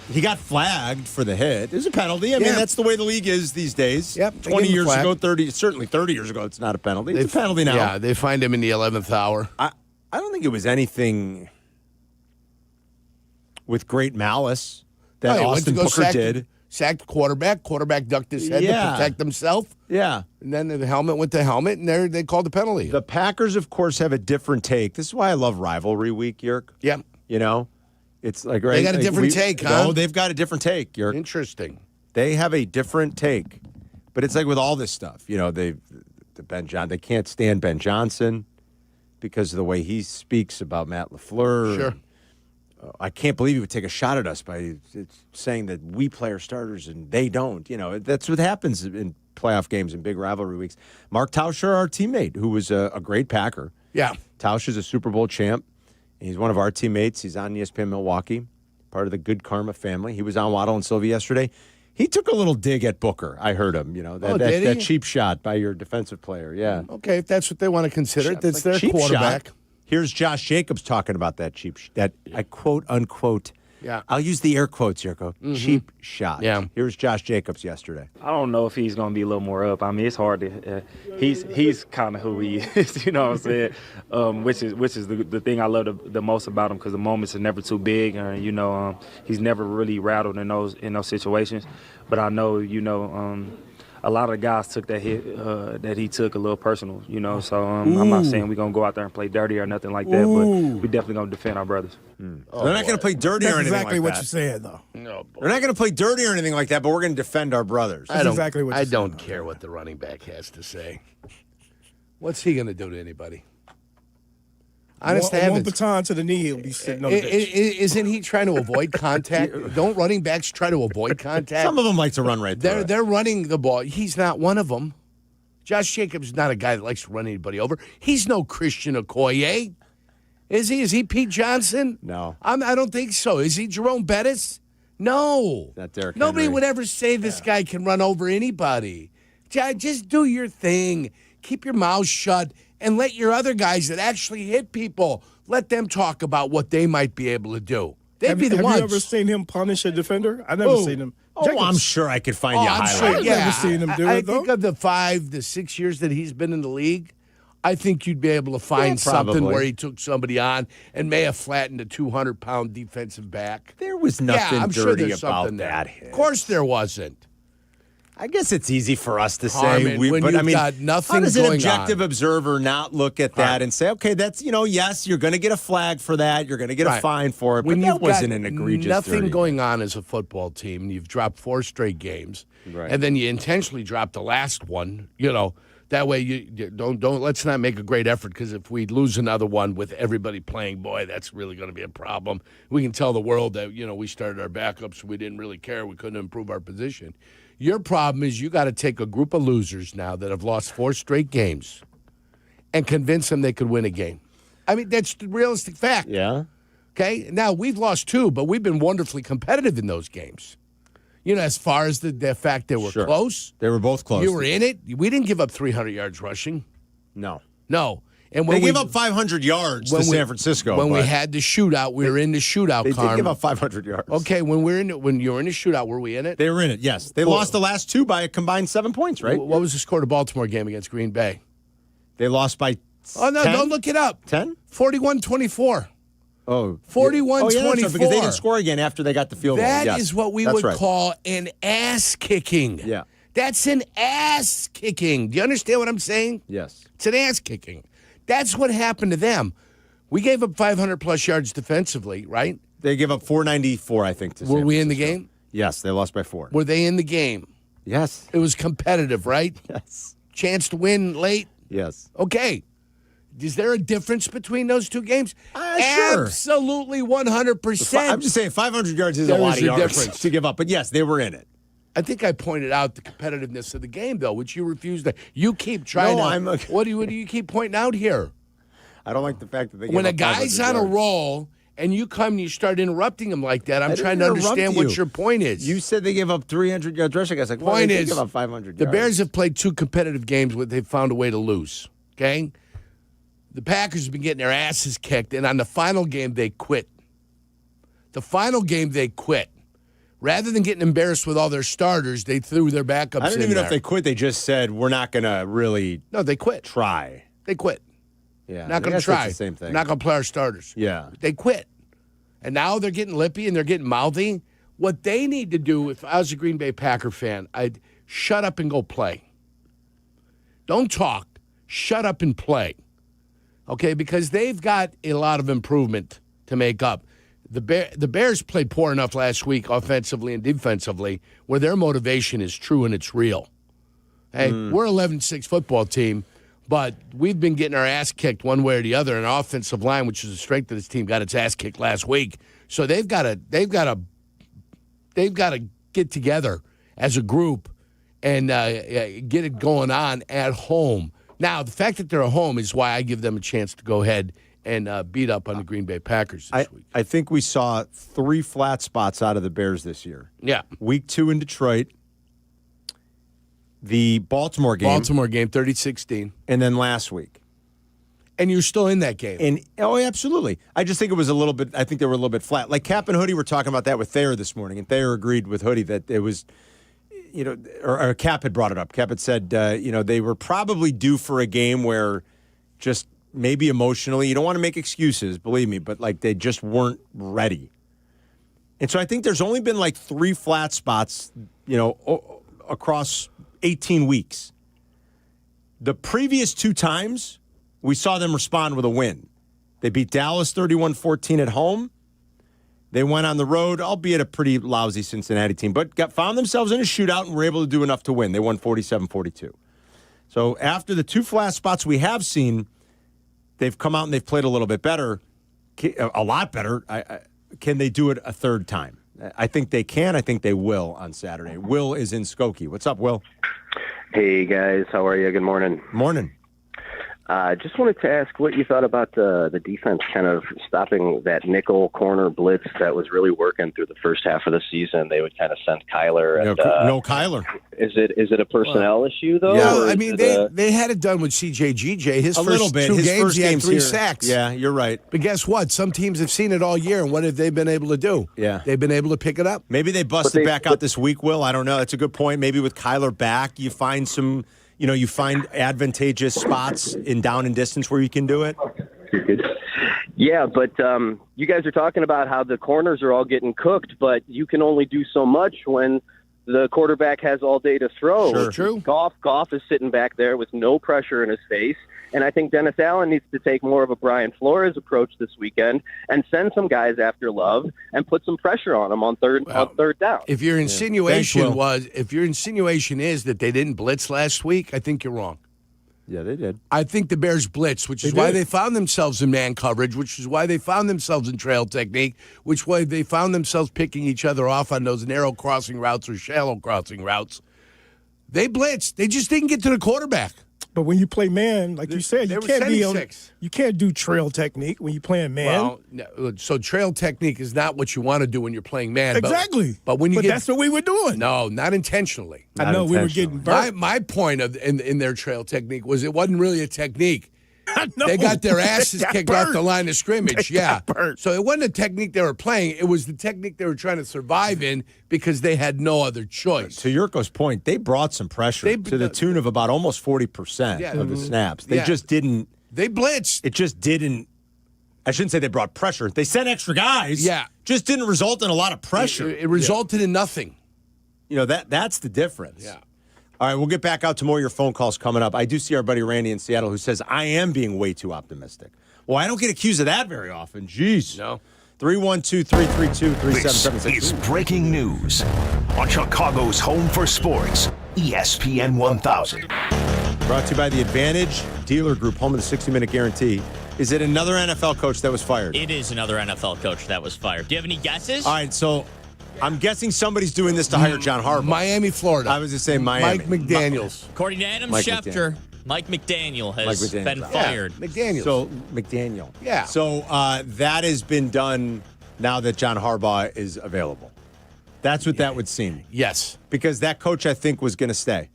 Speaker 10: He got flagged for the hit. It was a penalty. I mean, that's the way the league is these days.
Speaker 11: Yep.
Speaker 10: 20 years ago, 30 years ago, it's not a penalty. It's a penalty now.
Speaker 11: Yeah, they fined him in the 11th hour.
Speaker 10: I don't think it was anything with great malice that Austin Booker did.
Speaker 11: Sacked the quarterback. Quarterback ducked his head to protect himself.
Speaker 10: Yeah.
Speaker 11: And then the helmet went to helmet, and they called the penalty.
Speaker 10: The Packers, of course, have a different take. This is why I love Rivalry Week, Yerk.
Speaker 11: Yep.
Speaker 10: You know? It's like,
Speaker 11: They got a different take, huh?
Speaker 10: No, they've got a different take, Yerk.
Speaker 11: Interesting.
Speaker 10: They have a different take. But it's like with all this stuff. You know, they can't stand Ben Johnson because of the way he speaks about Matt LaFleur.
Speaker 11: Sure.
Speaker 10: I can't believe he would take a shot at us by saying that we play our starters and they don't. You know, that's what happens in playoff games and big rivalry weeks. Mark Tauscher, our teammate, who was a great Packer.
Speaker 11: Yeah.
Speaker 10: Tauscher's a Super Bowl champ. He's one of our teammates. He's on ESPN Milwaukee, part of the Good Karma family. He was on Waddle and Silvy yesterday. He took a little dig at Booker. I heard him, you know, that cheap shot by your defensive player. Yeah.
Speaker 11: Okay, if that's what they want to consider, that's their quarterback.
Speaker 10: Shot. Here's Josh Jacobs talking about that I quote unquote.
Speaker 11: Yeah.
Speaker 10: I'll use the air quotes, Jurko. Cheap shot.
Speaker 11: Yeah.
Speaker 10: Here's Josh Jacobs yesterday.
Speaker 7: I don't know if he's going to be a little more up. I mean, it's hard to. He's kind of who he is. You know what I'm saying? Which is the thing I love the most about him, because the moments are never too big. You know, he's never really rattled in those situations. But I know, you know, a lot of the guys took that hit that he took a little personal. You know, so I'm not saying we're going to go out there and play dirty or nothing like that. But we definitely going to defend our brothers.
Speaker 10: They're not going to play dirty or anything like that.
Speaker 2: Exactly what you're saying, though.
Speaker 11: No,
Speaker 10: They're not going to play dirty or anything like that, but we're going to defend our brothers.
Speaker 11: I don't care what the running back has to say. What's he going to do to anybody? Honest to
Speaker 2: one
Speaker 11: heavens.
Speaker 2: baton to the knee, he'll be sitting on the bench.
Speaker 11: Isn't he trying to avoid contact? Don't running backs try to avoid contact?
Speaker 10: Some of them like to run right through it.
Speaker 11: They're running the ball. He's not one of them. Josh Jacobs is not a guy that likes to run anybody over. He's no Christian Okoye. Is he? Is he Pete Johnson?
Speaker 10: No.
Speaker 11: I don't think so. Is he Jerome Bettis? No.
Speaker 10: Not Derrick
Speaker 11: Nobody
Speaker 10: Henry.
Speaker 11: would ever say this guy can run over anybody. Just do your thing. Keep your mouth shut and let your other guys that actually hit people, let them talk about what they might be able to do. They'd be the ones.
Speaker 2: Have you ever seen him punish a defender? I've never seen him.
Speaker 10: Oh, I'm sure I could find you a highlight.
Speaker 2: I've never seen him do
Speaker 11: I
Speaker 2: it, though.
Speaker 11: think of the 5 to 6 years that he's been in the league, I think you'd be able to find something
Speaker 10: probably.
Speaker 11: where he took somebody on and may have flattened a 200-pound defensive back.
Speaker 10: There was nothing
Speaker 11: I'm sure
Speaker 10: dirty
Speaker 11: there's
Speaker 10: about
Speaker 11: something there.
Speaker 10: that hit.
Speaker 11: Of course there wasn't.
Speaker 10: I guess it's easy for us to
Speaker 11: Carmen,
Speaker 10: say,
Speaker 11: when
Speaker 10: but
Speaker 11: you've
Speaker 10: I mean,
Speaker 11: got nothing
Speaker 10: how does an
Speaker 11: going
Speaker 10: objective
Speaker 11: on?
Speaker 10: observer not look at that and say, okay, that's, you know, yes, you're going to get a flag for that, you're going to get a fine for it, but that wasn't an egregious
Speaker 11: nothing
Speaker 10: dirty.
Speaker 11: going on as a football team, and you've dropped 4 straight games, and then you intentionally dropped the last one, you know, that way you don't let's not make a great effort, because if we lose another one with everybody playing, boy, that's really going to be a problem. We can tell the world that, you know, we started our backups, we didn't really care, we couldn't improve our position. Your problem is you got to take a group of losers now that have lost 4 straight games and convince them they could win a game. I mean, that's the realistic fact.
Speaker 10: Yeah.
Speaker 11: Okay? Now, we've lost 2, but we've been wonderfully competitive in those games. You know, as far as the fact they were close.
Speaker 10: They were both close.
Speaker 11: You were in it. We didn't give up 300 yards rushing.
Speaker 10: No.
Speaker 11: And
Speaker 10: when they gave up 500 yards to San Francisco.
Speaker 11: When we had the shootout, we were in the shootout,
Speaker 10: They
Speaker 11: Carmen.
Speaker 10: did give up 500 yards.
Speaker 11: Okay, when you were in the shootout, were we in it?
Speaker 10: They were in it, yes. They lost the last 2 by a combined 7 points, right?
Speaker 11: What was the score of the Baltimore game against Green Bay?
Speaker 10: They lost by 10?
Speaker 11: Oh, no, don't look it up.
Speaker 10: 10?
Speaker 11: 41-24.
Speaker 10: Oh.
Speaker 11: 41-24.
Speaker 10: Yeah, that's right, because they didn't score again after they got the field goal.
Speaker 11: That
Speaker 10: Yes,
Speaker 11: is what we
Speaker 10: that's
Speaker 11: would
Speaker 10: right.
Speaker 11: call an ass kicking.
Speaker 10: Yeah.
Speaker 11: That's an ass kicking. Do you understand what I'm saying?
Speaker 10: Yes.
Speaker 11: It's an ass kicking. That's what happened to them. We gave up 500-plus yards defensively, right?
Speaker 10: They gave up 494, I think.
Speaker 11: Were we in the game?
Speaker 10: Yes, they lost by 4.
Speaker 11: Were they in the game?
Speaker 10: Yes.
Speaker 11: It was competitive, right?
Speaker 10: Yes.
Speaker 11: Chance to win late?
Speaker 10: Yes.
Speaker 11: Okay. Is there a difference between those two games?
Speaker 10: Sure.
Speaker 11: Absolutely 100%.
Speaker 10: I'm just saying 500 yards is a lot of yards to give up. But, yes, they were in it.
Speaker 11: I think I pointed out the competitiveness of the game, though, which you refused to. You keep trying to. What do you keep pointing out here?
Speaker 10: I don't like the fact that they
Speaker 11: when a guy's on a roll and you come and you start interrupting him like that, I'm trying to understand what your point is.
Speaker 10: You said they gave up 300 yards rushing. I was like, well,
Speaker 11: point
Speaker 10: they
Speaker 11: is,
Speaker 10: give up 500
Speaker 11: the
Speaker 10: yards.
Speaker 11: Bears have played 2 competitive games where they've found a way to lose. Okay, the Packers have been getting their asses kicked, and on the final game they quit. Rather than getting embarrassed with all their starters, they threw their backups in
Speaker 10: I don't even know
Speaker 11: there.
Speaker 10: if they quit. They just said, we're not going to really
Speaker 11: they quit.
Speaker 10: Try.
Speaker 11: They quit.
Speaker 10: Yeah.
Speaker 11: Not going to try.
Speaker 10: The same thing.
Speaker 11: Not going to play our starters.
Speaker 10: Yeah.
Speaker 11: They quit. And now they're getting lippy and they're getting mouthy. What they need to do, if I was a Green Bay Packer fan, I'd shut up and go play. Don't talk. Shut up and play. Okay? Because they've got a lot of improvement to make up. The Bears played poor enough last week offensively and defensively where their motivation is true and it's real. Hey, we're 11-6 football team, but we've been getting our ass kicked one way or the other, and our offensive line, which is the strength of this team, got its ass kicked last week. So they've got to get together as a group and get it going on at home. Now, the fact that they're at home is why I give them a chance to go ahead and beat up on the Green Bay Packers this week.
Speaker 10: I think we saw 3 flat spots out of the Bears this year.
Speaker 11: Yeah.
Speaker 10: Week 2 in Detroit. The Baltimore game,
Speaker 11: 30-16.
Speaker 10: And then last week.
Speaker 11: And you're still in that game.
Speaker 10: And absolutely. I just think it was a little bit, I think they were a little bit flat. Like Kap and Hoodie were talking about that with Thayer this morning, and Thayer agreed with Hoodie that it was, or Kap had brought it up. Kap had said, they were probably due for a game where just maybe emotionally, you don't want to make excuses, believe me, but like they just weren't ready. And so I think there's only been like 3 flat spots, across 18 weeks. The previous 2 times, we saw them respond with a win. They beat Dallas 31-14 at home. They went on the road, albeit a pretty lousy Cincinnati team, but found themselves in a shootout and were able to do enough to win. They won 47-42. So after the 2 flat spots we have seen, they've come out and they've played a little bit better, a lot better. Can they do it a third time? I think they can. I think they will on Saturday. Will is in Skokie. What's up, Will?
Speaker 8: Hey, guys. How are you? Good morning.
Speaker 10: Morning.
Speaker 8: Just wanted to ask what you thought about the defense kind of stopping that nickel corner blitz that was really working through the first half of the season. They would kind of send Kyler. And,
Speaker 10: no Kyler.
Speaker 8: Is it a personnel issue, though?
Speaker 11: Yeah, I mean, they had it done with CJGJ. His first 2 games, he had 3 sacks.
Speaker 10: Yeah, you're right.
Speaker 11: But guess what? Some teams have seen it all year, and what have they been able to do?
Speaker 10: Yeah.
Speaker 11: They've been able to pick it up.
Speaker 10: Maybe they busted back out this week, Will. I don't know. That's a good point. Maybe with Kyler back, you find some... you find advantageous spots in down and distance where you can do it.
Speaker 8: Yeah, but you guys are talking about how the corners are all getting cooked, but you can only do so much when the quarterback has all day to throw.
Speaker 10: Sure.
Speaker 11: True.
Speaker 8: Goff is sitting back there with no pressure in his face. And I think Dennis Allen needs to take more of a Brian Flores approach this weekend and send some guys after Love and put some pressure on him on third down.
Speaker 11: If your insinuation is that they didn't blitz last week, I think you're wrong.
Speaker 10: Yeah, they did.
Speaker 11: I think the Bears blitzed, which is why they found themselves in man coverage, which is why they found themselves in trail technique, which way they found themselves picking each other off on those narrow crossing routes or shallow crossing routes. They blitzed. They just didn't get to the quarterback.
Speaker 2: But when you play man, like you said, you can't do trail technique when you're playing man.
Speaker 11: Well, so trail technique is not what you want to do when you're playing man.
Speaker 2: Exactly.
Speaker 11: But when
Speaker 2: that's what we were doing.
Speaker 11: No, not intentionally.
Speaker 2: I know we were getting burnt.
Speaker 11: My point in their trail technique was it wasn't really a technique. They got their asses kicked off the line of scrimmage. So it wasn't a technique they were playing. It was the technique they were trying to survive in because they had no other choice.
Speaker 10: To Jurko's point, they brought some pressure to the tune of about almost 40% of the snaps. They just didn't.
Speaker 11: They blitzed.
Speaker 10: It just didn't. I shouldn't say they brought pressure. They sent extra guys.
Speaker 11: Yeah.
Speaker 10: Just didn't result in a lot of pressure.
Speaker 11: It resulted in nothing.
Speaker 10: That's the difference.
Speaker 11: Yeah.
Speaker 10: All right, we'll get back out to more of your phone calls coming up. I do see our buddy Randy in Seattle who says, I am being way too optimistic. Well, I don't get accused of that very often. Jeez.
Speaker 6: No.
Speaker 10: 312-332-3776.
Speaker 5: This is breaking news on Chicago's home for sports, ESPN 1000.
Speaker 10: Brought to you by the Advantage Dealer Group, home of the 60-minute guarantee. Is it another NFL coach that was fired?
Speaker 9: It is another NFL coach that was fired. Do you have any guesses?
Speaker 10: All right, so I'm guessing somebody's doing this to hire John Harbaugh.
Speaker 11: Miami, Florida.
Speaker 10: I was just saying Miami.
Speaker 11: Mike McDaniels.
Speaker 9: According to Adam Schefter, Mike McDaniel has been fired.
Speaker 11: Yeah, McDaniels.
Speaker 10: So, McDaniel.
Speaker 11: Yeah.
Speaker 10: So, that has been done now that John Harbaugh is available. That's what that would seem.
Speaker 11: Yes.
Speaker 10: Because that coach, I think, was going to stay.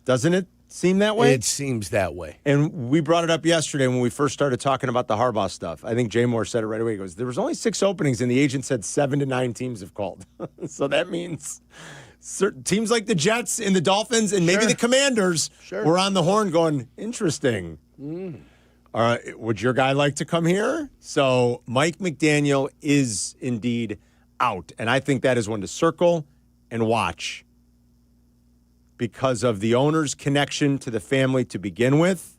Speaker 10: Doesn't it seem that way?
Speaker 11: It seems that way.
Speaker 10: And we brought it up yesterday when we first started talking about the Harbaugh stuff. I think Jay Moore said it right away. He goes, there was only 6 openings, and the agent said 7 to 9 teams have called. So that means certain teams like the Jets and the Dolphins and maybe the Commanders were on the horn going, interesting. All right, would your guy like to come here? So Mike McDaniel is indeed out. And I think that is one to circle and watch because of the owner's connection to the family to begin with.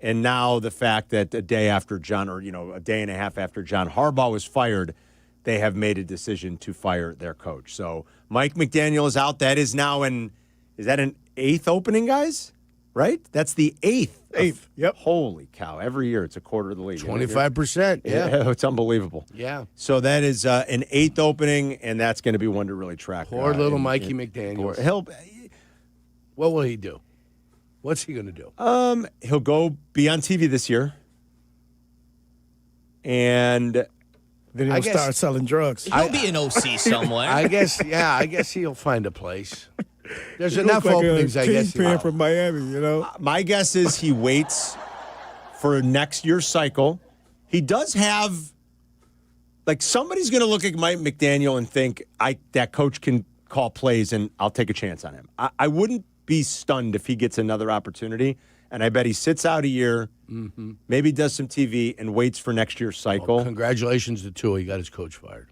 Speaker 10: And now the fact that a day and a half after John Harbaugh was fired, they have made a decision to fire their coach. So Mike McDaniel is out. That is now is that an 8th opening, guys? Right? That's the 8th.
Speaker 2: 8th. Yep.
Speaker 10: Holy cow. Every year it's a quarter of the league.
Speaker 11: 25%. Yeah.
Speaker 10: It's unbelievable.
Speaker 11: Yeah.
Speaker 10: So that is an 8th opening, and that's going to be one to really track.
Speaker 11: Poor little Mikey McDaniels. What will he do? What's he going to do?
Speaker 10: He'll go be on TV this year. And
Speaker 2: then he'll start selling drugs.
Speaker 9: He'll be an OC somewhere.
Speaker 11: I guess he'll find a place. There's enough openings, I guess.
Speaker 2: From Miami, you know.
Speaker 10: My guess is he waits for next year's cycle. He does have, somebody's going to look at Mike McDaniel and think, that coach can call plays and I'll take a chance on him. I wouldn't be stunned if he gets another opportunity, and I bet he sits out a year, maybe does some TV, and waits for next year's cycle.
Speaker 11: Well, congratulations to Tua. He got his coach fired.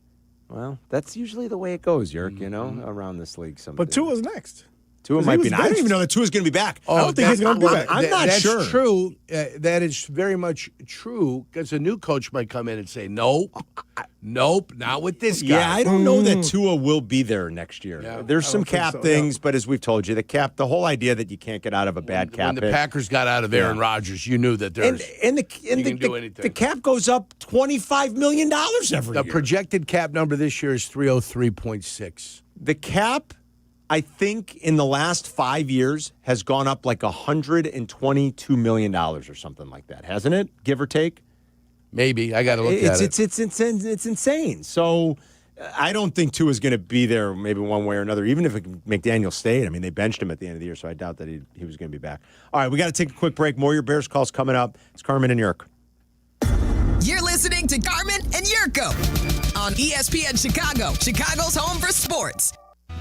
Speaker 10: Well, that's usually the way it goes, Yerk, around this league.
Speaker 2: But Tua's next.
Speaker 10: Tua might be. I don't even know that Tua's going to be back.
Speaker 2: I don't think he's going to be back.
Speaker 10: I'm not sure.
Speaker 11: That's true. That is very much true because a new coach might come in and say, nope, not with this guy.
Speaker 10: Yeah, I don't know that Tua will be there next year.
Speaker 11: Yeah,
Speaker 10: There's some cap things, but as we've told you, the whole idea that you can't get out of a bad cap.
Speaker 11: When the Packers got out of Aaron Rodgers, you knew that there's
Speaker 10: the cap goes up $25 million every year.
Speaker 11: The projected cap number this year is 303.6.
Speaker 10: The cap, I think, in the last 5 years has gone up like $122 million or something like that, hasn't it? Give or take.
Speaker 11: Maybe I got to look at it.
Speaker 10: It's insane. So I don't think Tua's going to be there. Maybe one way or another. Even if McDaniel stayed, I mean, they benched him at the end of the year, so I doubt that he was going to be back. All right, we got to take a quick break. More of your Bears calls coming up. It's Carmen and Jurko.
Speaker 18: You're listening to Carmen and Jurko on ESPN Chicago, Chicago's home for sports.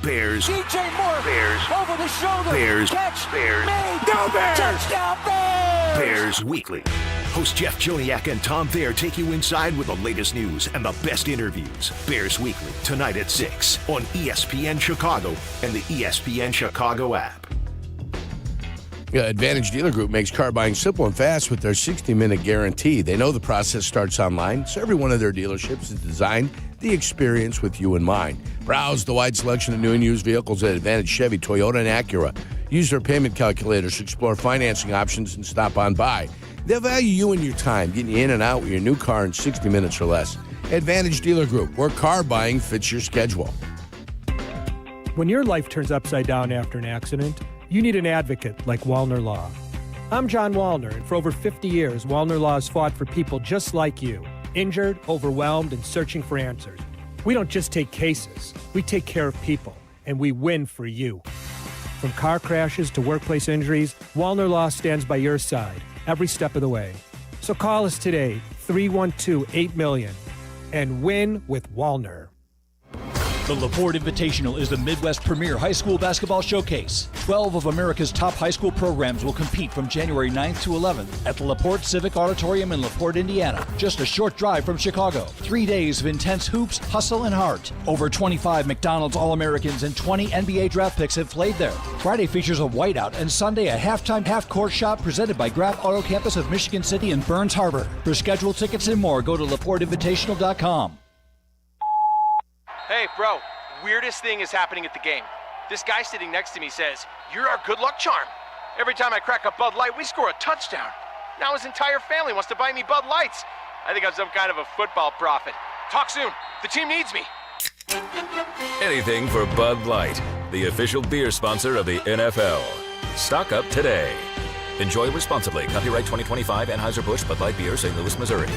Speaker 5: Bears.
Speaker 20: DJ Moore.
Speaker 5: Bears.
Speaker 20: Over the shoulder.
Speaker 5: Bears.
Speaker 20: Catch.
Speaker 5: Bears.
Speaker 20: Made.
Speaker 5: Go Bears.
Speaker 20: Touchdown Bears.
Speaker 5: Bears Weekly. Host Jeff Joniak and Tom Thayer take you inside with the latest news and the best interviews. Bears Weekly, tonight at 6 on ESPN Chicago and the ESPN Chicago app.
Speaker 11: Advantage Dealer Group makes car buying simple and fast with their 60-minute guarantee. They know the process starts online, so every one of their dealerships is designed the experience with you in mind. Browse the wide selection of new and used vehicles at Advantage Chevy, Toyota, and Acura. Use their payment calculators to explore financing options and stop on by. They'll value you and your time, getting you in and out with your new car in 60 minutes or less. Advantage Dealer Group, where car buying fits your schedule.
Speaker 12: When your life turns upside down after an accident, you need an advocate like Wallner Law. I'm John Wallner, and for over 50 years, Wallner Law has fought for people just like you, injured, overwhelmed, and searching for answers. We don't just take cases, we take care of people, and we win for you. From car crashes to workplace injuries, Wallner Law stands by your side every step of the way. So call us today, 312-8-million, and win with Wallner.
Speaker 14: The LaPorte Invitational is the Midwest premier high school basketball showcase. 12 of America's top high school programs will compete from January 9th to 11th at the LaPorte Civic Auditorium in LaPorte, Indiana, just a short drive from Chicago. 3 days of intense hoops, hustle, and heart. Over 25 McDonald's All-Americans and 20 NBA draft picks have played there. Friday features a whiteout and Sunday a halftime half-court shot presented by Graf Auto Campus of Michigan City and Burns Harbor. For scheduled tickets and more, go to LaPorteInvitational.com.
Speaker 19: Hey, bro, weirdest thing is happening at the game. This guy sitting next to me says, "You're our good luck charm." Every time I crack a Bud Light, we score a touchdown. Now his entire family wants to buy me Bud Lights. I think I'm some kind of a football prophet. Talk soon. The team needs me.
Speaker 21: Anything for Bud Light, the official beer sponsor of the NFL. Stock up today. Enjoy responsibly. Copyright 2025 Anheuser-Busch Bud Light Beer, St. Louis, Missouri.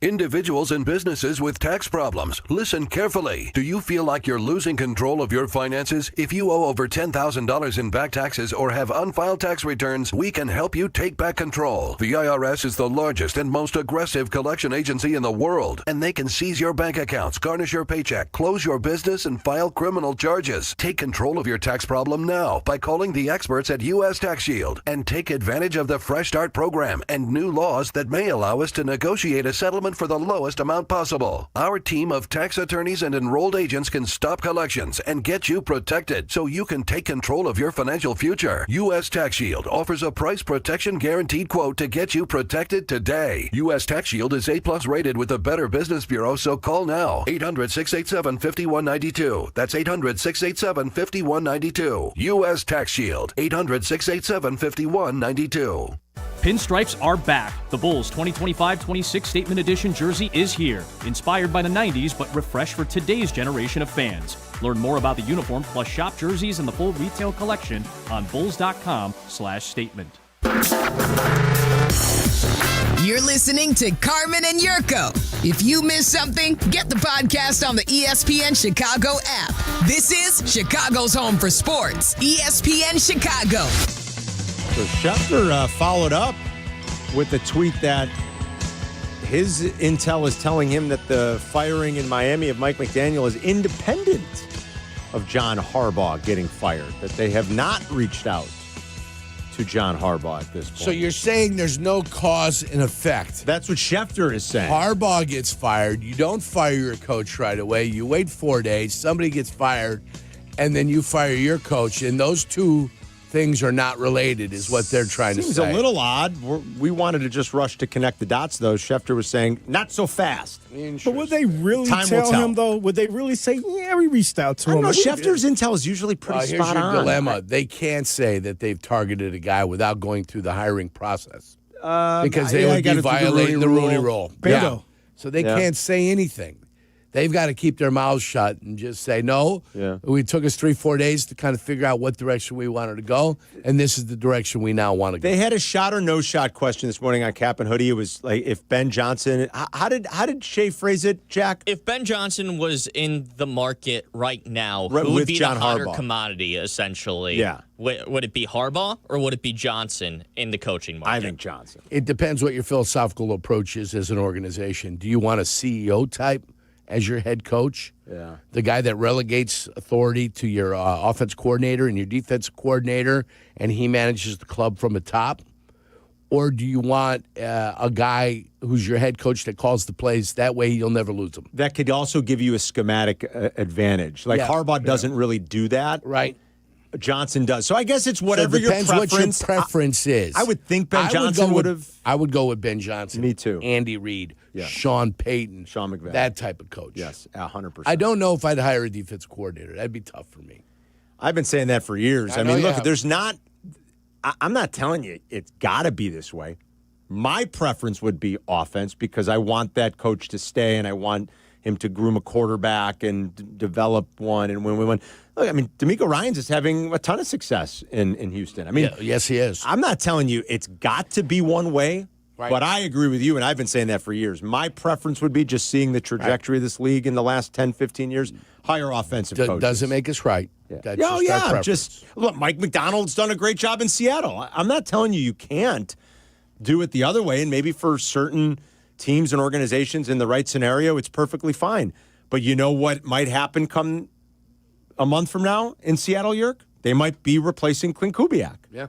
Speaker 22: Individuals and businesses with tax problems, listen carefully. Do you feel like you're losing control of your finances? If you owe over $10,000 in back taxes or have unfiled tax returns, we can help you take back control. The IRS is the largest and most aggressive collection agency in the world, and they can seize your bank accounts, garnish your paycheck, close your business, and file criminal charges. Take control of your tax problem now by calling the experts at U.S. Tax Shield and take advantage of the Fresh Start program and new laws that may allow us to negotiate a settlement for the lowest amount possible. Our team of tax attorneys and enrolled agents can stop collections and get you protected so you can take control of your financial future. U.S. Tax Shield offers a price protection guaranteed quote to get you protected today. U.S. Tax Shield is A+ rated with the Better Business Bureau, so call now. 800-687-5192. That's 800-687-5192. U.S. Tax Shield. 800-687-5192.
Speaker 23: Pinstripes are back. The Bulls 2025-26 Statement Edition jersey is here. Inspired by the 90s, but refreshed for today's generation of fans. Learn more about the uniform, plus shop jerseys and the full retail collection on bulls.com/statement.
Speaker 18: You're listening to Carmen and Jurko. If you missed something, get the podcast on the ESPN Chicago app. This is Chicago's home for sports, ESPN Chicago.
Speaker 10: So Schefter followed up with the tweet that his intel is telling him that the firing in Miami of Mike McDaniel is independent of John Harbaugh getting fired, that they have not reached out to John Harbaugh at this point.
Speaker 11: So you're saying there's no cause and effect.
Speaker 10: That's what Schefter is saying.
Speaker 11: Harbaugh gets fired. You don't fire your coach right away. You wait 4 days. Somebody gets fired, and then you fire your coach. And those two things are not related, is what they're trying to say.
Speaker 10: Seems a little odd. We wanted to just rush to connect the dots, though. Schefter was saying, not so fast.
Speaker 2: But would they really tell him, though? Would they really say, yeah, we reached out to him?
Speaker 10: No, Schefter's intel is usually pretty spot on.
Speaker 11: Here's your dilemma. They can't say that they've targeted a guy without going through the hiring process. Because they would be violating the Rudy rule.
Speaker 2: Yeah.
Speaker 11: So they can't say anything. They've got to keep their mouths shut and just say, no, we took us 3-4 days to kind of figure out what direction we wanted to go, and this is the direction we now want to go.
Speaker 10: They had a shot or no shot question this morning on Kap and Hoodie. It was like, if Ben Johnson, how did Shea phrase it, Jack?
Speaker 9: If Ben Johnson was in the market right now,
Speaker 10: Right,
Speaker 9: who would
Speaker 10: with
Speaker 9: be
Speaker 10: John
Speaker 9: the hotter
Speaker 10: Harbaugh.
Speaker 9: commodity, essentially?
Speaker 10: Yeah.
Speaker 9: Would it be Harbaugh or would it be Johnson in the coaching market?
Speaker 10: I think Johnson.
Speaker 11: It depends what your philosophical approach is as an organization. Do you want a CEO type as your head coach?
Speaker 10: Yeah.
Speaker 11: The guy that relegates authority to your offense coordinator and your defense coordinator, and he manages the club from the top? Or do you want a guy who's your head coach that calls the plays? That way you'll never lose them.
Speaker 10: That could also give you a schematic advantage. Like Harbaugh doesn't really do that.
Speaker 11: Right.
Speaker 10: Johnson does. So I guess it's whatever your
Speaker 11: depends
Speaker 10: preference.
Speaker 11: what your preference is.
Speaker 10: I would think Ben Johnson would have.
Speaker 11: I would go with Ben Johnson.
Speaker 10: Me too.
Speaker 11: Andy Reid,
Speaker 10: Yeah.
Speaker 11: Sean Payton,
Speaker 10: Sean McVay.
Speaker 11: that type of coach.
Speaker 10: Yes, 100%.
Speaker 11: I don't know if I'd hire a defensive coordinator. That'd be tough for me.
Speaker 10: I've been saying that for years.
Speaker 11: I know
Speaker 10: mean,
Speaker 11: you
Speaker 10: look,
Speaker 11: have.
Speaker 10: there's not. I'm not telling you it's got to be this way. My preference would be offense because I want that coach to stay and I want him to groom a quarterback and develop one and win. Look, I mean, DeMeco Ryans is having a ton of success in Houston. I mean,
Speaker 11: yes, he is.
Speaker 10: I'm not telling you it's got to be one way, but I agree with you, and I've been saying that for years. My preference would be just seeing the trajectory of this league in the last 10, 15 years, hire offensive coaches.
Speaker 11: Doesn't make us right. That's
Speaker 10: Oh,
Speaker 11: just our
Speaker 10: yeah.
Speaker 11: preference.
Speaker 10: Just look, Mike McDonald's done a great job in Seattle. I'm not telling you can't do it the other way, and maybe for certain teams and organizations in the right scenario, it's perfectly fine. But you know what might happen come a month from now in Seattle, Yerk? They might be replacing Clint Kubiak.
Speaker 3: Yeah.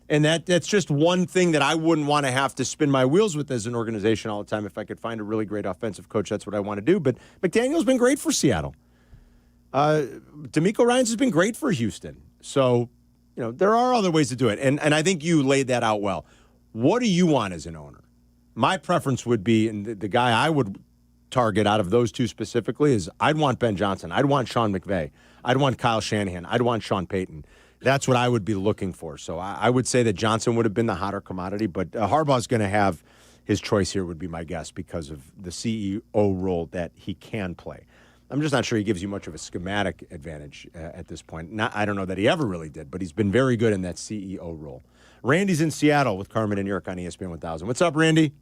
Speaker 10: And that's just one thing that I wouldn't want to have to spin my wheels with as an organization all the time. If I could find a really great offensive coach, that's what I want to do. But McDaniel's been great for Seattle. D'Amico Ryans has been great for Houston. So, there are other ways to do it. And I think you laid that out well. What do you want as an owner? My preference would be, and the guy I would target out of those two specifically is I'd want Ben Johnson. I'd want Sean McVay. I'd want Kyle Shanahan. I'd want Sean Payton. That's what I would be looking for. So I would say that Johnson would have been the hotter commodity, but Harbaugh's going to have his choice here would be my guess because of the CEO role that he can play. I'm just not sure he gives you much of a schematic advantage at this point. I don't know that he ever really did, but he's been very good in that CEO role. Randy's in Seattle with Carmen and Jurko on ESPN 1000. What's up, Randy?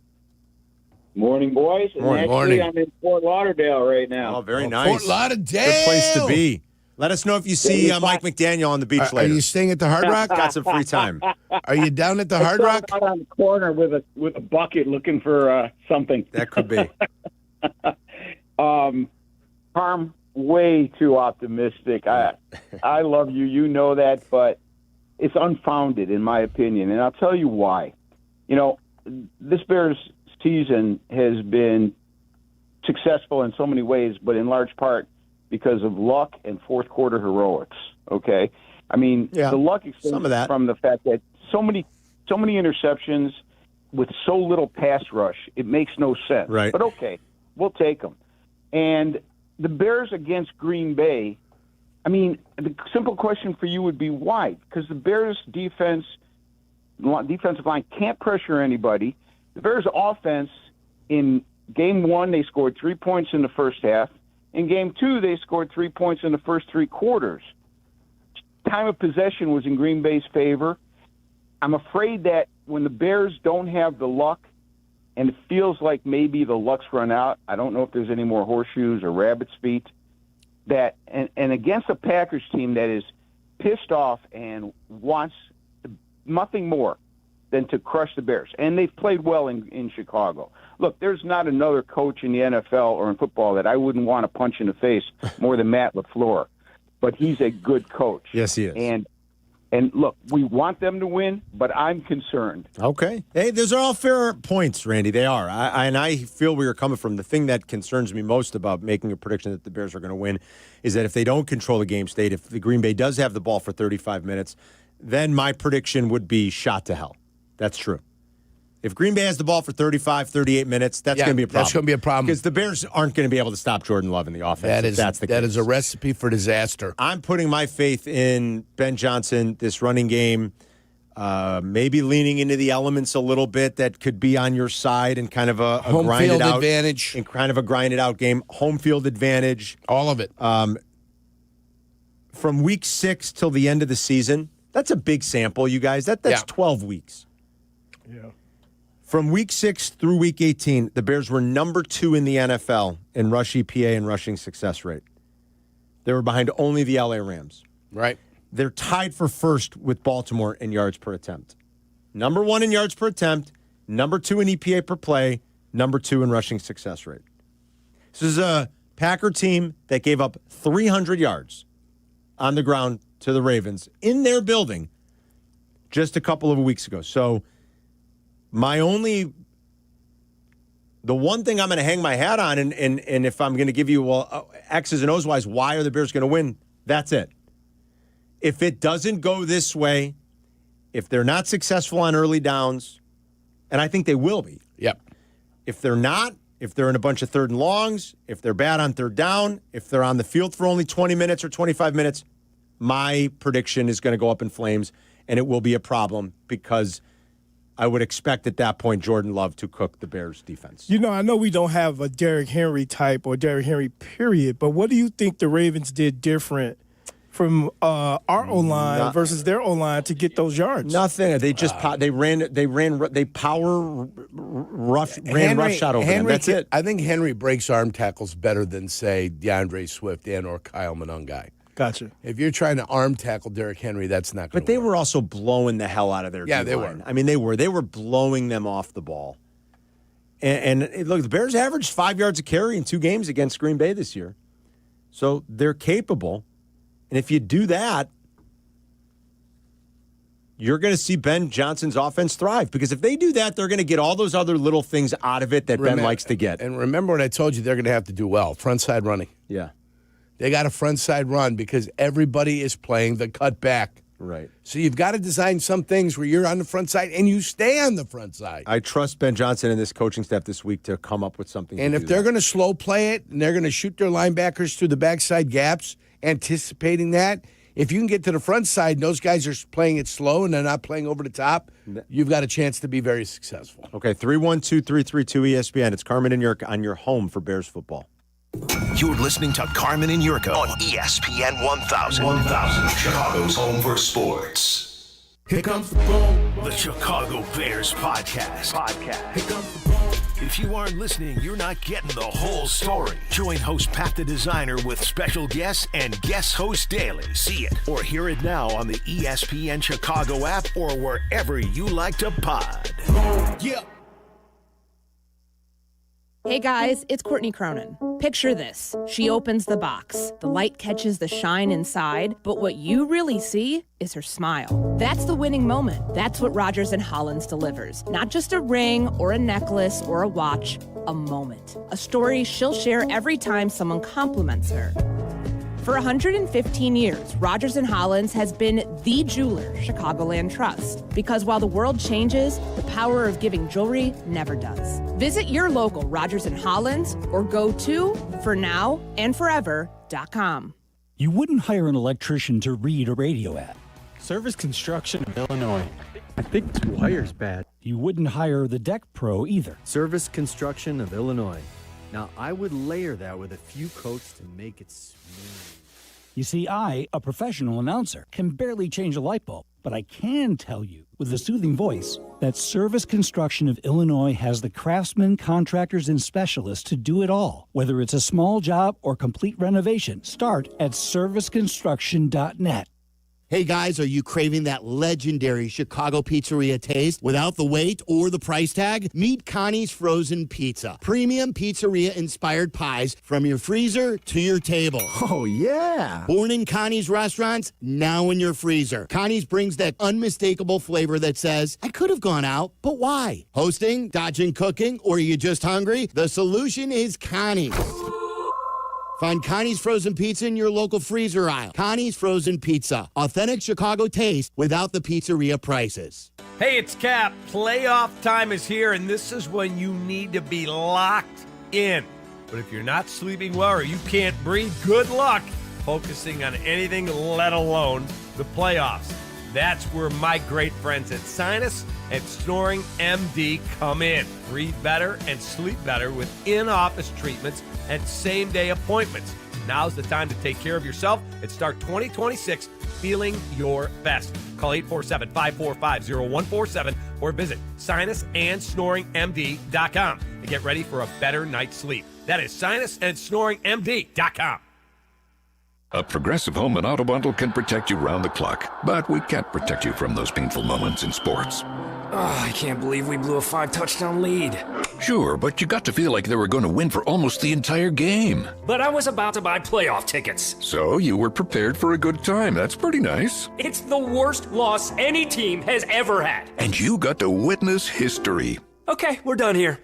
Speaker 4: Morning, boys.
Speaker 10: Morning.
Speaker 4: I'm in Fort Lauderdale right now.
Speaker 10: Oh, very nice.
Speaker 11: Fort Lauderdale.
Speaker 10: Good place to be. Let us know if you see Mike McDaniel on the beach later.
Speaker 11: Are you staying at the Hard Rock?
Speaker 10: Got some free time.
Speaker 11: Are you down at the Hard Rock?
Speaker 4: Out on the corner with a bucket looking for something.
Speaker 10: That could be.
Speaker 4: Harm, way too optimistic. I love you. You know that, but it's unfounded in my opinion, and I'll tell you why. This Bears season has been successful in so many ways, but in large part because of luck and fourth quarter heroics. Okay, I mean the luck extends from the fact that so many interceptions with so little pass rush, it makes no sense.
Speaker 10: Right.
Speaker 4: But okay, we'll take them. And the Bears against Green Bay, I mean, the simple question for you would be why? Because the Bears defensive line can't pressure anybody. The Bears offense in game 1, they scored 3 points in the first half. In game 2, they scored 3 points in the first 3 quarters. Time of possession was in Green Bay's favor. I'm afraid that when the Bears don't have the luck, and it feels like maybe the luck's run out, I don't know if there's any more horseshoes or rabbit's feet, that and against a Packers team that is pissed off and wants nothing more than to crush the Bears. And they've played well in Chicago. Look, there's not another coach in the NFL or in football that I wouldn't want to punch in the face more than Matt LaFleur. But he's a good coach.
Speaker 10: Yes, he is.
Speaker 4: And look, we want them to win, but I'm concerned.
Speaker 10: Okay. Hey, those are all fair points, Randy. They are. I feel where you're coming from. The thing that concerns me most about making a prediction that the Bears are going to win is that if they don't control the game state, if the Green Bay does have the ball for 35 minutes, then my prediction would be shot to hell. That's true. If Green Bay has the ball for 35, 38 minutes, that's going to be a problem.
Speaker 11: That's going to be a problem.
Speaker 10: Because the Bears aren't going to be able to stop Jordan Love in the offense.
Speaker 11: That is a recipe for disaster.
Speaker 10: I'm putting my faith in Ben Johnson, this running game, maybe leaning into the elements a little bit that could be on your side and kind of a
Speaker 11: home
Speaker 10: grinded
Speaker 11: field
Speaker 10: out
Speaker 11: advantage.
Speaker 10: And kind of a grinded out game. Home field advantage.
Speaker 11: All of it.
Speaker 10: From week 6 till the end of the season, that's a big sample, you guys. That's 12 weeks.
Speaker 2: Yeah.
Speaker 10: From week 6 through week 18, the Bears were number 2 in the NFL in rush EPA and rushing success rate. They were behind only the LA Rams.
Speaker 11: Right.
Speaker 10: They're tied for first with Baltimore in yards per attempt. Number 1 in yards per attempt, number 2 in EPA per play, number 2 in rushing success rate. This is a Packer team that gave up 300 yards on the ground to the Ravens in their building just a couple of weeks ago. So the one thing I'm going to hang my hat on, and if I'm going to give you X's and O's wise, why are the Bears going to win? That's it. If it doesn't go this way, if they're not successful on early downs, and I think they will be.
Speaker 11: Yep.
Speaker 10: If they're not, if they're in a bunch of third and longs, if they're bad on third down, if they're on the field for only 20 minutes or 25 minutes, my prediction is going to go up in flames, and it will be a problem because I would expect at that point Jordan Love to cook the Bears defense.
Speaker 2: I know we don't have a Derrick Henry type or Derrick Henry period, but what do you think the Ravens did different from our O-line versus their O-line to get those yards?
Speaker 10: Nothing. They just ran roughshod over them. That's it.
Speaker 11: I think Henry breaks arm tackles better than, say, DeAndre Swift and or Kyle Monangai.
Speaker 2: Gotcha.
Speaker 11: If you're trying to arm tackle Derrick Henry, that's not going to work.
Speaker 10: But they were also blowing the hell out of their D-line.
Speaker 11: They were.
Speaker 10: I mean, they were blowing them off the ball. And look, the Bears averaged 5 yards a carry in 2 games against Green Bay this year. So they're capable. And if you do that, you're going to see Ben Johnson's offense thrive. Because if they do that, they're going to get all those other little things out of it that Ben likes to get.
Speaker 11: And remember what I told you they're going to have to do well, frontside running.
Speaker 10: Yeah.
Speaker 11: They got a frontside run because everybody is playing the cutback.
Speaker 10: Right.
Speaker 11: So you've got to design some things where you're on the front side and you stay on the front side.
Speaker 10: I trust Ben Johnson and this coaching staff this week to come up with something.
Speaker 11: And if they're going to slow play it and they're going to shoot their linebackers through the backside gaps, anticipating that, if you can get to the front side and those guys are playing it slow and they're not playing over the top, you've got a chance to be very successful.
Speaker 10: Okay, 312-332-ESPN. It's Carmen and Jurko on your home for Bears football.
Speaker 5: You're listening to Carmen and Jurko on ESPN 1000. 1000, Chicago's home for sports. Here comes the Chicago Bears podcast. Here comes the ball. If you aren't listening, you're not getting the whole story. Join host Pat the Designer with special guests and guest host daily. See it or hear it now on the ESPN Chicago app or wherever you like to pod. Yeah.
Speaker 3: Hey guys, it's Courtney Cronin. Picture this. She opens the box. The light catches the shine inside, but what you really see is her smile. That's the winning moment. That's what Rogers & Hollins delivers. Not just a ring or a necklace or a watch, a moment. A story she'll share every time someone compliments her. For 115 years, Rogers & Hollins has been the jeweler Chicagoland trusts. Because while the world changes, the power of giving jewelry never does. Visit your local Rogers & Hollins or go to fornowandforever.com.
Speaker 13: You wouldn't hire an electrician to read a radio ad. Service Construction of Illinois. I think this wire's bad. You wouldn't hire the deck pro either.
Speaker 15: Service Construction of Illinois. Now, I would layer that with a few coats to make it smooth.
Speaker 13: You see, I, a professional announcer, can barely change a light bulb, but I can tell you with a soothing voice that Service Construction of Illinois has the craftsmen, contractors, and specialists to do it all. Whether it's a small job or complete renovation, start at serviceconstruction.net.
Speaker 16: Hey guys, are you craving that legendary Chicago pizzeria taste without the wait or the price tag? Meet Connie's Frozen Pizza. Premium pizzeria-inspired pies from your freezer to your table.
Speaker 15: Oh, yeah.
Speaker 16: Born in Connie's restaurants, now in your freezer. Connie's brings that unmistakable flavor that says, I could have gone out, but why? Hosting, dodging cooking, or are you just hungry? The solution is Connie's. Find Connie's Frozen Pizza in your local freezer aisle. Connie's Frozen Pizza. Authentic Chicago taste without the pizzeria prices.
Speaker 6: Hey, it's Kap. Playoff time is here, and this is when you need to be locked in. But if you're not sleeping well or you can't breathe, good luck focusing on anything, let alone the playoffs. That's where my great friends at Sinus and Snoring MD come in. Breathe better and sleep better with in-office treatments and same-day appointments. Now's the time to take care of yourself and start 2026 feeling your best. Call 847-545-0147 or visit sinusandsnoringmd.com and get ready for a better night's sleep. That is sinusandsnoringmd.com.
Speaker 17: A Progressive Home and Auto Bundle can protect you round the clock, but we can't protect you from those painful moments in sports.
Speaker 26: Oh, I can't believe we blew a 5-touchdown lead.
Speaker 17: Sure, but you got to feel like they were going to win for almost the entire game.
Speaker 26: But I was about to buy playoff tickets.
Speaker 17: So you were prepared for a good time. That's pretty nice.
Speaker 26: It's the worst loss any team has ever had.
Speaker 17: And you got to witness history.
Speaker 26: Okay, we're done here.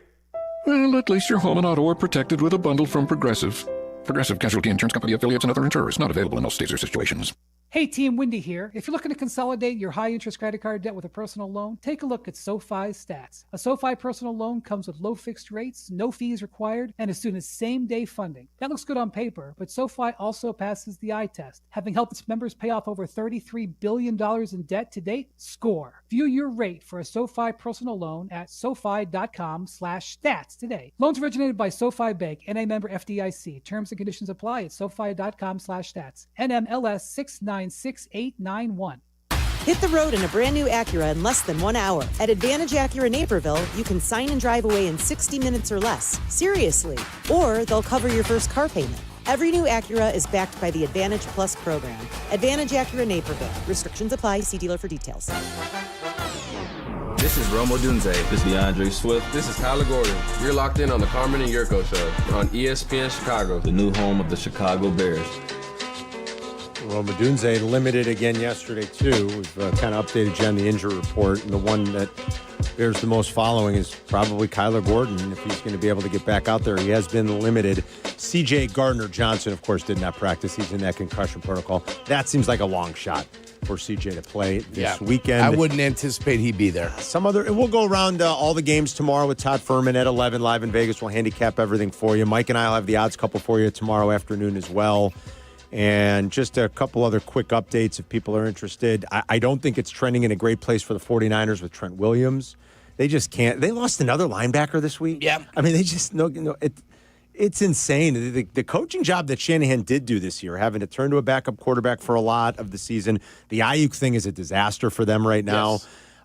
Speaker 17: Well, at least your home and auto are protected with a bundle from Progressive. Progressive Casualty Insurance Company affiliates and other insurers. Not available in all states or situations.
Speaker 25: Hey team, Wendy here. If you're looking to consolidate your high-interest credit card debt with a personal loan, take a look at SoFi's stats. A SoFi personal loan comes with low fixed rates, no fees required, and as soon as same-day funding. That looks good on paper, but SoFi also passes the eye test. Having helped its members pay off over $33 billion in debt to date, score. View your rate for a SoFi personal loan at SoFi.com/stats today. Loans originated by SoFi Bank, NA member FDIC. Terms and conditions apply at SoFi.com/stats. NMLS 696891.
Speaker 27: Hit the road in a brand new Acura in less than 1 hour. At Advantage Acura Naperville, you can sign and drive away in 60 minutes or less. Seriously. Or they'll cover your first car payment. Every new Acura is backed by the Advantage Plus program. Advantage Acura Naperville. Restrictions apply. See dealer for details.
Speaker 1: This is Romo Dunze. This is DeAndre Swift. This is Tyler Gordon. You're locked in on the Carmen and Jurko Show on ESPN Chicago, the new home of the Chicago Bears.
Speaker 10: Roma Dunze limited again yesterday, too. We've kind of updated you on the injury report. And the one that bears the most following is probably Kyler Gordon. If he's going to be able to get back out there, he has been limited. C.J. Gardner-Johnson, of course, did not practice. He's in that concussion protocol. That seems like a long shot for C.J. to play this weekend.
Speaker 11: I wouldn't anticipate he'd be there.
Speaker 10: We'll go around all the games tomorrow with Todd Furman at 11 live in Vegas. We'll handicap everything for you. Mike and I will have the odds couple for you tomorrow afternoon as well. And just a couple other quick updates if people are interested. I don't think it's trending in a great place for the 49ers with Trent Williams. They just can't. They lost another linebacker this week.
Speaker 11: Yeah.
Speaker 10: I mean, they just it's insane. The coaching job that Shanahan did do this year, having to turn to a backup quarterback for a lot of the season. The Ayuk thing is a disaster for them right now.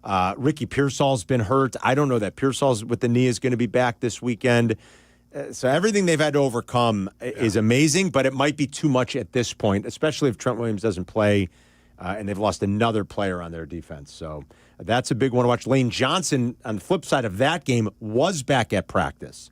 Speaker 10: Yes. Ricky Pearsall's been hurt. I don't know that Pearsall's with the knee is going to be back this weekend. So everything they've had to overcome is amazing, but it might be too much at this point, especially if Trent Williams doesn't play, and they've lost another player on their defense. So that's a big one to watch. Lane Johnson, on the flip side of that game, was back at practice,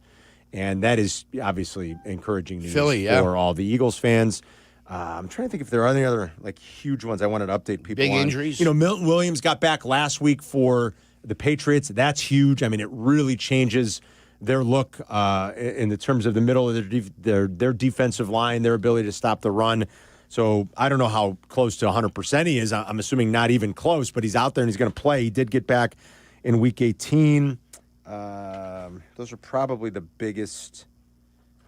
Speaker 10: and that is obviously encouraging news for all the Eagles fans. I'm trying to think if there are any other huge ones I wanted to update people on.
Speaker 11: Big injuries?
Speaker 10: Milton Williams got back last week for the Patriots. That's huge. I mean, it really changes their look in the terms of the middle of their defensive line, their ability to stop the run. So I don't know how close to 100% he is. I'm assuming not even close, but he's out there and he's going to play. He did get back in Week 18. Those are probably the biggest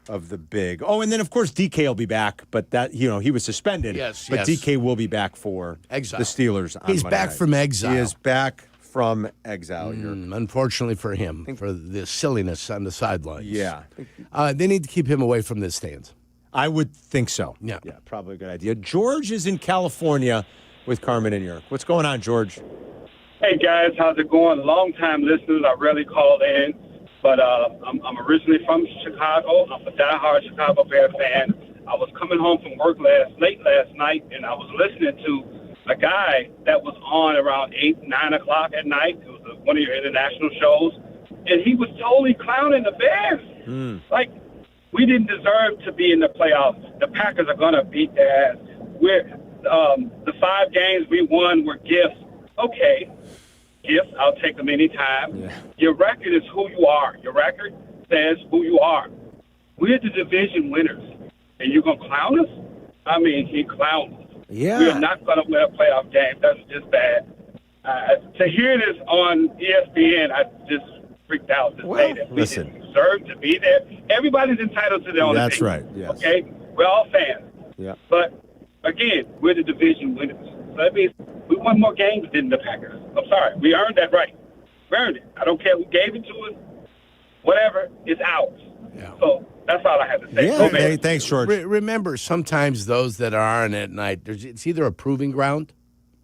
Speaker 10: of the big. Oh, and then, of course, DK will be back, but that he was suspended.
Speaker 11: Yes,
Speaker 10: but DK will be back for
Speaker 11: exile.
Speaker 10: The Steelers on
Speaker 11: He's
Speaker 10: Monday
Speaker 11: back
Speaker 10: night.
Speaker 11: from exile.
Speaker 10: He is back from exile here.
Speaker 11: Unfortunately for him, for the silliness on the sidelines.
Speaker 10: Yeah.
Speaker 11: They need to keep him away from the stands.
Speaker 10: I would think so.
Speaker 11: Yeah,
Speaker 10: probably a good idea. George is in California with Carmen and Jurko. What's going on, George?
Speaker 7: Hey, guys. How's it going? Long-time listeners. I rarely called in, but I'm originally from Chicago. I'm a diehard Chicago Bear fan. I was coming home from work late last night, and I was listening to a guy that was on around 8, 9 o'clock at night. It was one of your international shows, and he was totally clowning the Bears. Like, we didn't deserve to be in the playoffs. The Packers are going to beat their ass. The 5 games we won were gifts. Okay, gifts, I'll take them anytime. Yeah. Your record is who you are. Your record says who you are. We're the division winners, and you're going to clown us? I mean, he clowned us.
Speaker 10: Yeah.
Speaker 7: We're not going to win a playoff game. That's just bad. To hear this on ESPN, I just freaked out to say that we didn't deserve to be there. Everybody's entitled to their own
Speaker 10: That's
Speaker 7: opinion.
Speaker 10: right, yes.
Speaker 7: Okay? We're all fans.
Speaker 10: Yeah.
Speaker 7: But, again, we're the division winners. So that means we won more games than the Packers. I'm sorry. We earned that right. We earned it. I don't care who gave it to us. Whatever, it's ours. Yeah. So that's all I have to say.
Speaker 10: Yeah, thanks, George.
Speaker 11: Remember, sometimes those that are on at night, it's either a proving ground,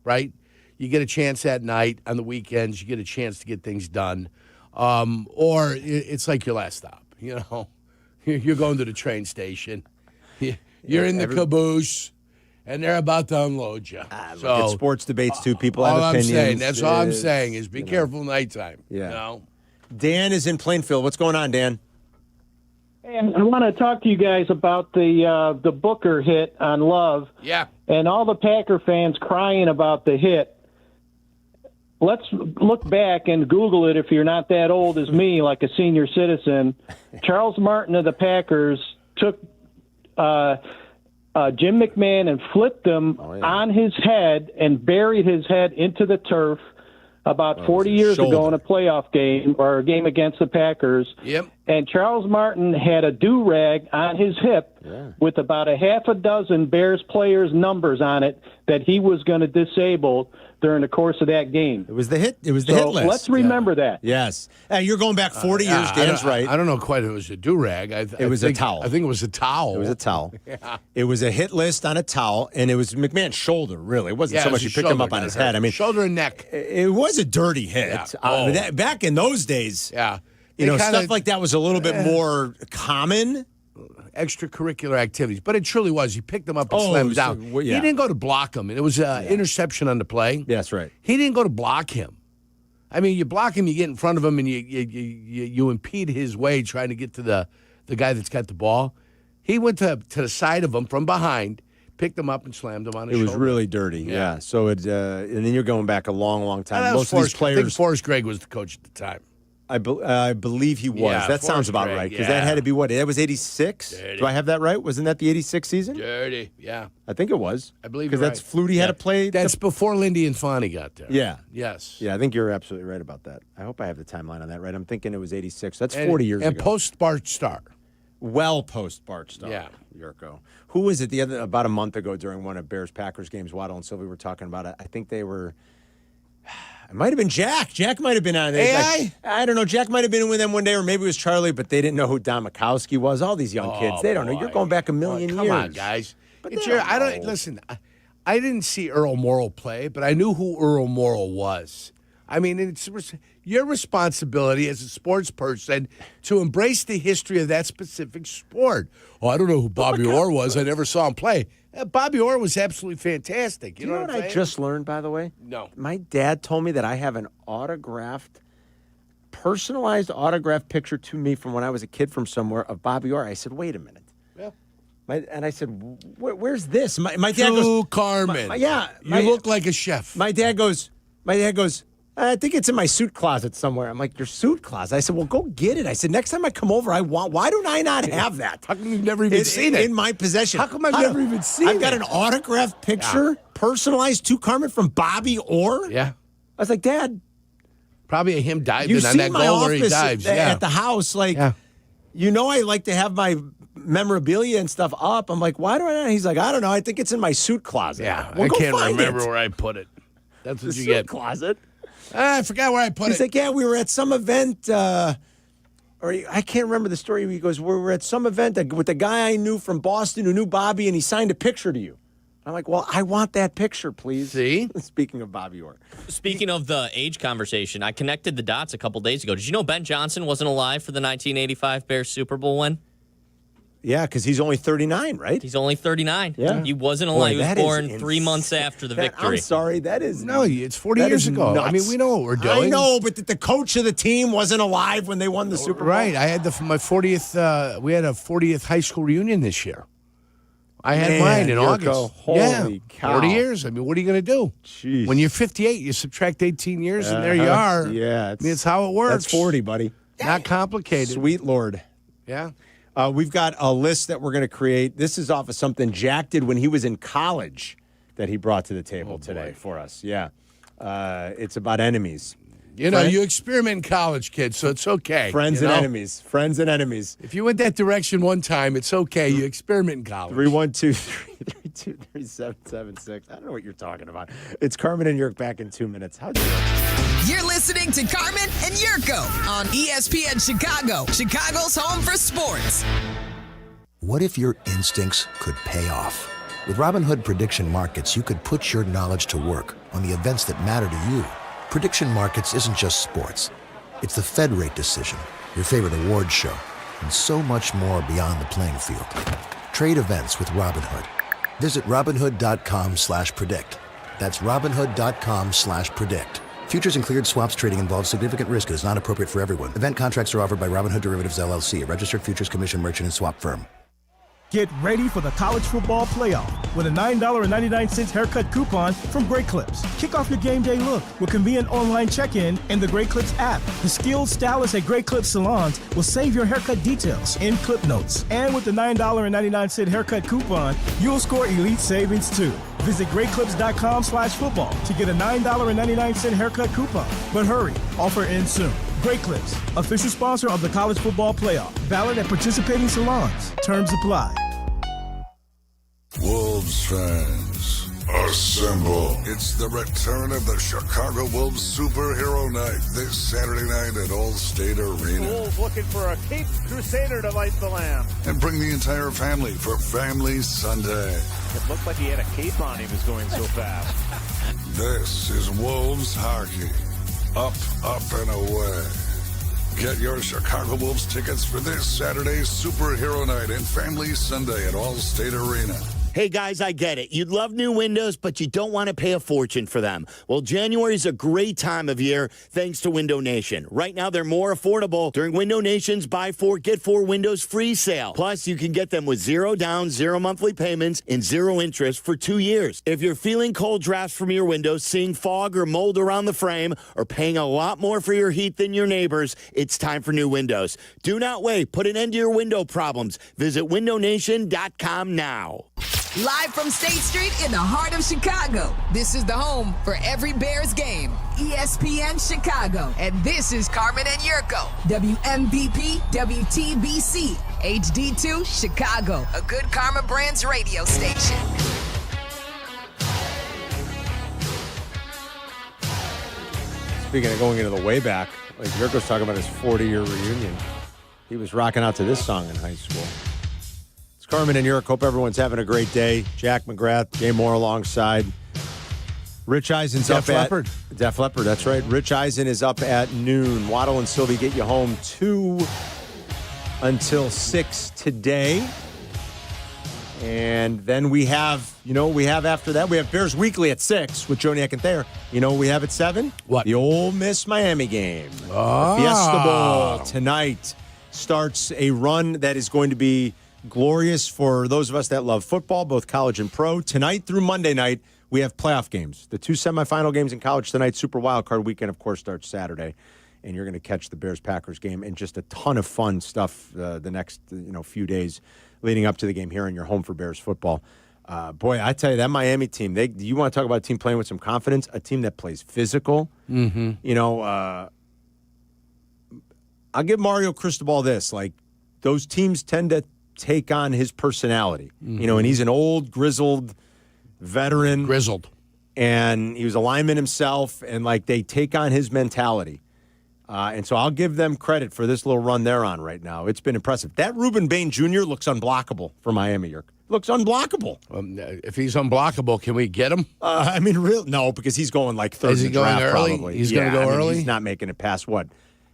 Speaker 11: right? You get a chance at night. On the weekends, you get a chance to get things done. Or it's like your last stop. You're going to the train station. You're in the caboose, and they're about to unload you.
Speaker 10: Look at sports debates, too. People have opinions.
Speaker 11: That's all I'm saying is be careful nighttime.
Speaker 10: Yeah. Dan is in Plainfield. What's going on, Dan?
Speaker 8: And I want to talk to you guys about the Booker hit on Love.
Speaker 11: Yeah.
Speaker 8: And all the Packer fans crying about the hit. Let's look back and Google it if you're not that old as me, like a senior citizen. Charles Martin of the Packers took Jim McMahon and flipped him on his head and buried his head into the turf about 40 years ago in a playoff game or a game against the Packers.
Speaker 11: Yep.
Speaker 8: And Charles Martin had a do-rag on his hip with about a half a dozen Bears players' numbers on it that he was going to disable during the course of that game.
Speaker 10: It was the hit. It was the hit list.
Speaker 8: Let's remember that.
Speaker 10: Yes. Hey, you're going back 40 years. Dan's right.
Speaker 11: I don't know quite if it was a do-rag.
Speaker 10: It was a towel.
Speaker 11: I think it was a towel.
Speaker 10: It was a towel.
Speaker 11: Yeah.
Speaker 10: It was a hit list on a towel, and it was McMahon's shoulder, really. It wasn't so much he picked him up on his head. I mean,
Speaker 11: shoulder and neck.
Speaker 10: It was a dirty hit.
Speaker 11: Yeah.
Speaker 10: Back in those days,
Speaker 11: yeah.
Speaker 10: Stuff like that was a little bit more common.
Speaker 11: Extracurricular activities, but it truly was. He picked them up and slammed down.
Speaker 10: Yeah.
Speaker 11: He didn't go to block him. It was an interception on the play.
Speaker 10: That's right.
Speaker 11: He didn't go to block him. I mean, you block him, you get in front of him, and you impede his way trying to get to the guy that's got the ball. He went to the side of him from behind, picked him up, and slammed him on his shoulder.
Speaker 10: It was really dirty, yeah. So and then you're going back a long, long time.
Speaker 11: Most of these players. I think Forrest Gregg was the coach at the time.
Speaker 10: I believe he was.
Speaker 11: Yeah,
Speaker 10: that sounds
Speaker 11: Forrest
Speaker 10: about
Speaker 11: Gregg,
Speaker 10: right, because that had to be what? That was 86? Do I have that right? Wasn't that the 86 season?
Speaker 11: Dirty, yeah.
Speaker 10: I think it was.
Speaker 11: I believe
Speaker 10: because
Speaker 11: you're
Speaker 10: that's
Speaker 11: right.
Speaker 10: Flutie had to play.
Speaker 11: That's before Lindy and Fonnie got there.
Speaker 10: Yeah.
Speaker 11: Yes.
Speaker 10: Yeah, I think you're absolutely right about that. I hope I have the timeline on that right. I'm thinking it was 86. That's 40 years ago.
Speaker 11: And post Bart Starr.
Speaker 10: Well post Bart Starr.
Speaker 11: Yeah.
Speaker 10: Yurko. Who was it about a month ago during one of Bears-Packers games? Waddle and Silvy were talking about it. I think they were... It might have been Jack. Jack might have been on it.
Speaker 11: AI?
Speaker 10: I don't know. Jack might have been with them one day, or maybe it was Charlie, but they didn't know who Don Mikowski was. All these young kids, they don't know. You're going back a million years.
Speaker 11: Come on, guys. Listen, I didn't see Earl Morrall play, but I knew who Earl Morrall was. I mean, it's your responsibility as a sports person to embrace the history of that specific sport. Oh, I don't know who Bobby Orr was. I never saw him play. Bobby Orr was absolutely fantastic. You know what
Speaker 10: I just learned, by the way?
Speaker 11: No.
Speaker 10: My dad told me that I have an personalized autographed picture to me from when I was a kid from somewhere of Bobby Orr. I said, wait a minute.
Speaker 11: Yeah.
Speaker 10: And I said, where's this? My dad goes,
Speaker 11: Carmen.
Speaker 10: You
Speaker 11: look like a chef.
Speaker 10: My dad goes, I think it's in my suit closet somewhere. I'm like, your suit closet? I said, well, go get it. I said, next time I come over, why don't I not have that?
Speaker 11: How come you've never even seen it?
Speaker 10: In my possession.
Speaker 11: How come I've never even seen it?
Speaker 10: I've got an autographed picture, personalized to Carmen from Bobby Orr.
Speaker 11: Yeah.
Speaker 10: I was like, Dad.
Speaker 11: Probably him diving on that goal where he dives.
Speaker 10: At the house, I like to have my memorabilia and stuff up. I'm like, why do I not? He's like, I don't know. I think it's in my suit closet.
Speaker 11: Yeah,
Speaker 10: well,
Speaker 11: I can't
Speaker 10: find
Speaker 11: remember
Speaker 10: it.
Speaker 11: where I put it. That's what
Speaker 10: The
Speaker 11: you
Speaker 10: suit
Speaker 11: get.
Speaker 10: closet.
Speaker 11: I forgot where I put it.
Speaker 10: He's like, yeah, we were at some event, I can't remember the story. He goes, we were at some event with the guy I knew from Boston who knew Bobby, and he signed a picture to you. I'm like, well, I want that picture, please.
Speaker 11: See?
Speaker 10: Speaking of Bobby Orr.
Speaker 9: Speaking of the age conversation, I connected the dots a couple days ago. Did you know Ben Johnson wasn't alive for the 1985 Bears Super Bowl win?
Speaker 10: Yeah, because he's only 39, right?
Speaker 9: He's only 39.
Speaker 10: Yeah.
Speaker 9: He wasn't alive.
Speaker 10: Boy,
Speaker 9: he was born 3 months after the victory.
Speaker 10: I'm sorry, that is...
Speaker 11: No, it's 40 years ago.
Speaker 10: Nuts.
Speaker 11: I mean, we know what we're doing.
Speaker 10: I know, but the coach of the team wasn't alive when they won the Super Bowl.
Speaker 11: Right. I had my 40th, we had a 40th high school reunion this year. I had mine in August.
Speaker 10: Holy cow.
Speaker 11: 40 years. I mean, what are you going to do?
Speaker 10: Jeez.
Speaker 11: When you're 58, you subtract 18 years, and there you are.
Speaker 10: Yeah.
Speaker 11: It's how it works.
Speaker 10: That's 40, buddy.
Speaker 11: Not complicated.
Speaker 10: Sweet Lord.
Speaker 11: Yeah.
Speaker 10: We've got a list that we're going to create. This is off of something Jack did when he was in college that he brought to the table today for us. Yeah. It's about enemies.
Speaker 11: You know, you experiment in college, kids, so it's okay.
Speaker 10: Friends and enemies. Friends and enemies.
Speaker 11: If you went that direction one time, it's okay. You experiment in college.
Speaker 10: 312-332-3776. I don't know what you're talking about. It's Carmen and Jurko back in 2 minutes. How'd you know?
Speaker 18: You're listening to Carmen and Jurko on ESPN Chicago, Chicago's home for sports.
Speaker 12: What if your instincts could pay off? With Robinhood Prediction Markets, you could put your knowledge to work on the events that matter to you. Prediction Markets isn't just sports. It's the Fed rate decision, your favorite award show, and so much more beyond the playing field. Trade events with Robinhood. Visit Robinhood.com/predict. That's Robinhood.com/predict. Futures and cleared swaps trading involves significant risk and is not appropriate for everyone. Event contracts are offered by Robinhood Derivatives LLC, a registered futures commission merchant and swap firm.
Speaker 2: Get ready for the college football playoff with a $9.99 haircut coupon from Great Clips. Kick off your game day look with convenient online check-in and the Great Clips app. The skilled stylists at Great Clips salons will save your haircut details in clip notes. And with the $9.99 haircut coupon, you'll score elite savings too. Visit greatclips.com/football to get a $9.99 haircut coupon. But hurry, offer ends soon. Great Clips, official sponsor of the college football playoff. Valid at participating salons. Terms apply.
Speaker 14: Wolves fans, assemble. It's the return of the Chicago Wolves Superhero Night this Saturday night at Allstate Arena.
Speaker 19: Wolves looking for a Caped Crusader to light the lamp.
Speaker 14: And bring the entire family for Family Sunday.
Speaker 19: It looked like he had a cape on. He was going so fast.
Speaker 14: This is Wolves hockey. Up, up, and away. Get your Chicago Wolves tickets for this Saturday's Superhero Night and Family Sunday at Allstate Arena.
Speaker 16: Hey, guys, I get it. You'd love new windows, but you don't want to pay a fortune for them. Well, January is a great time of year thanks to Window Nation. Right now, they're more affordable during Window Nation's Buy 4, Get 4 Windows free sale. Plus, you can get them with 0 down, 0 monthly payments, and 0 interest for 2 years. If you're feeling cold drafts from your windows, seeing fog or mold around the frame, or paying a lot more for your heat than your neighbors, it's time for new windows. Do not wait. Put an end to your window problems. Visit windownation.com now.
Speaker 18: Live from State Street in the heart of Chicago, this is the home for every Bears game. ESPN Chicago. And this is Carmen and Jurko. WMVP, WTBC, HD2, Chicago. A good Karma Brands radio station.
Speaker 10: Speaking of going into the way back, like Jurko's talking about his 40-year reunion. He was rocking out to this song in high school. It's Carmen and Jurko. Hope everyone's having a great day. Jack McGrath, Jay Moore alongside. Rich Eisen's up at... Def Leppard, that's right. Rich Eisen is up at noon. Waddle and Silvy get you home 2 until 6 today. And then we have after that, we have Bears Weekly at 6 with Joniak and Thayer. You know what we have at 7?
Speaker 11: What?
Speaker 10: The Ole Miss Miami game. The Fiesta Bowl tonight starts a run that is going to be glorious for those of us that love football, both college and pro. Tonight through Monday night, we have playoff games. The 2 semifinal games in college tonight. Super Wild Card Weekend, of course, starts Saturday. And you're going to catch the Bears-Packers game and just a ton of fun stuff the next few days leading up to the game here in your home for Bears football. Boy, I tell you, that Miami team, you want to talk about a team playing with some confidence, a team that plays physical. Mm-hmm. I'll give Mario Cristobal this. Like, those teams tend to take on his personality. Mm-hmm. And he's an old, grizzled veteran. And he was a lineman himself, and, they take on his mentality. And so I'll give them credit for this little run they're on right now. It's been impressive. That Reuben Bain Jr. looks unblockable for Miami, York. Looks unblockable.
Speaker 11: If he's unblockable, can we get him?
Speaker 10: No, because he's going third
Speaker 11: Is he
Speaker 10: in the
Speaker 11: going
Speaker 10: draft
Speaker 11: early?
Speaker 10: probably.
Speaker 11: He's going to go early?
Speaker 10: He's not making it past what?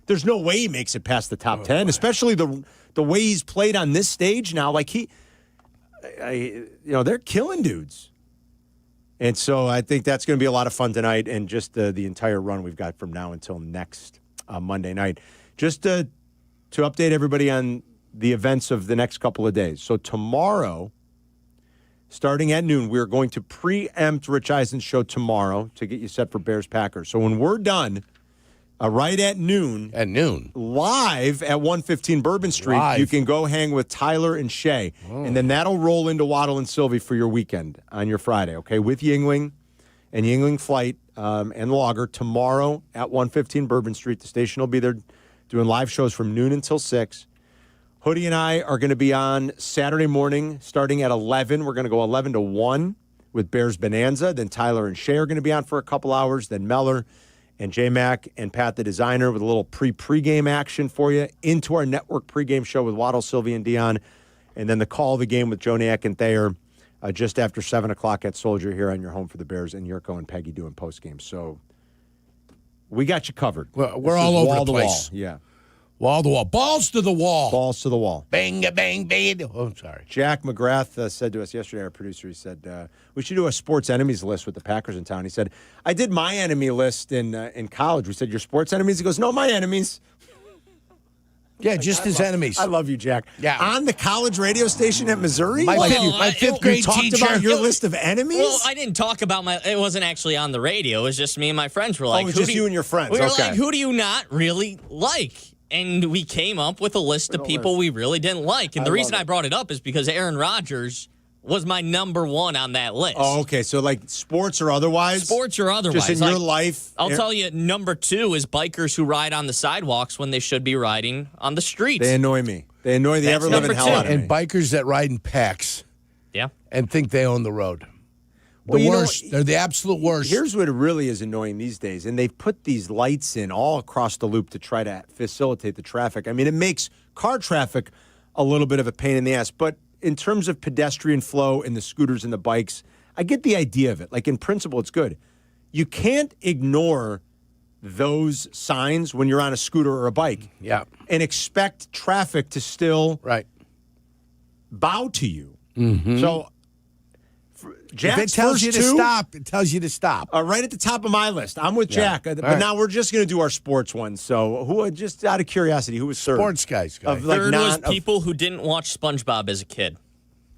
Speaker 10: There's no way he makes it past the top 10, especially the way he's played on this stage now. They're killing dudes. And so I think that's going to be a lot of fun tonight, and just the entire run we've got from now until next Monday night. Just to update everybody on the events of the next couple of days. So tomorrow, starting at noon, we're going to preempt Rich Eisen's show tomorrow to get you set for Bears-Packers. So when we're done, right at noon, live at 115 Bourbon Street, you can go hang with Tyler and Shay. Oh. And then that'll roll into Waddle and Silvy for your weekend on your Friday, okay, with Yingling and Yingling Flight and Logger tomorrow at 115 Bourbon Street. The station will be there doing live shows from noon until 6. Hoodie and I are going to be on Saturday morning starting at 11. We're going to go 11 to 1 with Bears Bonanza. Then Tyler and Shay are going to be on for a couple hours. Then Meller and J-Mac and Pat the Designer with a little pregame action for you into our network pregame show with Waddle, Silvy, and Dion. And then the call of the game with Joniak and Thayer just after 7 o'clock at Soldier here on your home for the Bears, and Jurko and Peggy doing postgame. So we got you covered.
Speaker 11: We're all over the place.
Speaker 10: Yeah.
Speaker 11: Wall to wall. Balls to the wall.
Speaker 10: Balls to the wall.
Speaker 11: Bang, bang, bang. Oh, I'm sorry.
Speaker 10: Jack McGrath said to us yesterday, our producer, he said, we should do a sports enemies list with the Packers in town. He said, I did my enemy list in college. We said, your sports enemies? He goes, no, my enemies.
Speaker 11: Yeah, just his enemies.
Speaker 10: I love you, Jack.
Speaker 11: Yeah.
Speaker 10: On the college radio station at Missouri?
Speaker 11: My fifth grade
Speaker 10: talked
Speaker 11: teacher.
Speaker 10: about your list of enemies?
Speaker 9: Well, I didn't talk about it wasn't actually on the radio. It was just me and my friends were like,
Speaker 10: it was just you and your friends.
Speaker 9: We were like, who do you not really like? And we came up with a list of people we really didn't like. And the reason I brought it up is because Aaron Rodgers was my number one on that list.
Speaker 10: Oh, okay. So, sports or otherwise?
Speaker 9: Sports or otherwise.
Speaker 10: Just in your life?
Speaker 9: I'll tell you, number 2 is bikers who ride on the sidewalks when they should be riding on the streets.
Speaker 10: They annoy me. They annoy the ever-living hell out of me.
Speaker 11: And bikers that ride in packs.
Speaker 9: Yeah.
Speaker 11: And think they own the road. The worst. They're the absolute worst.
Speaker 10: Here's what really is annoying these days, and they've put these lights in all across the loop to try to facilitate the traffic. I mean, it makes car traffic a little bit of a pain in the ass, but in terms of pedestrian flow and the scooters and the bikes, I get the idea of it. In principle, it's good. You can't ignore those signs when you're on a scooter or a bike.
Speaker 11: Yeah.
Speaker 10: And expect traffic to still bow to you.
Speaker 11: Mm-hmm.
Speaker 10: So Jack's
Speaker 11: if it tells
Speaker 10: first
Speaker 11: you to
Speaker 10: two,
Speaker 11: stop, it tells you to stop.
Speaker 10: Right at the top of my list. I'm with Jack. But now we're just going to do our sports ones. So, who? Just out of curiosity, who was third?
Speaker 11: Sports guys.
Speaker 9: Third was people who didn't watch SpongeBob as a kid.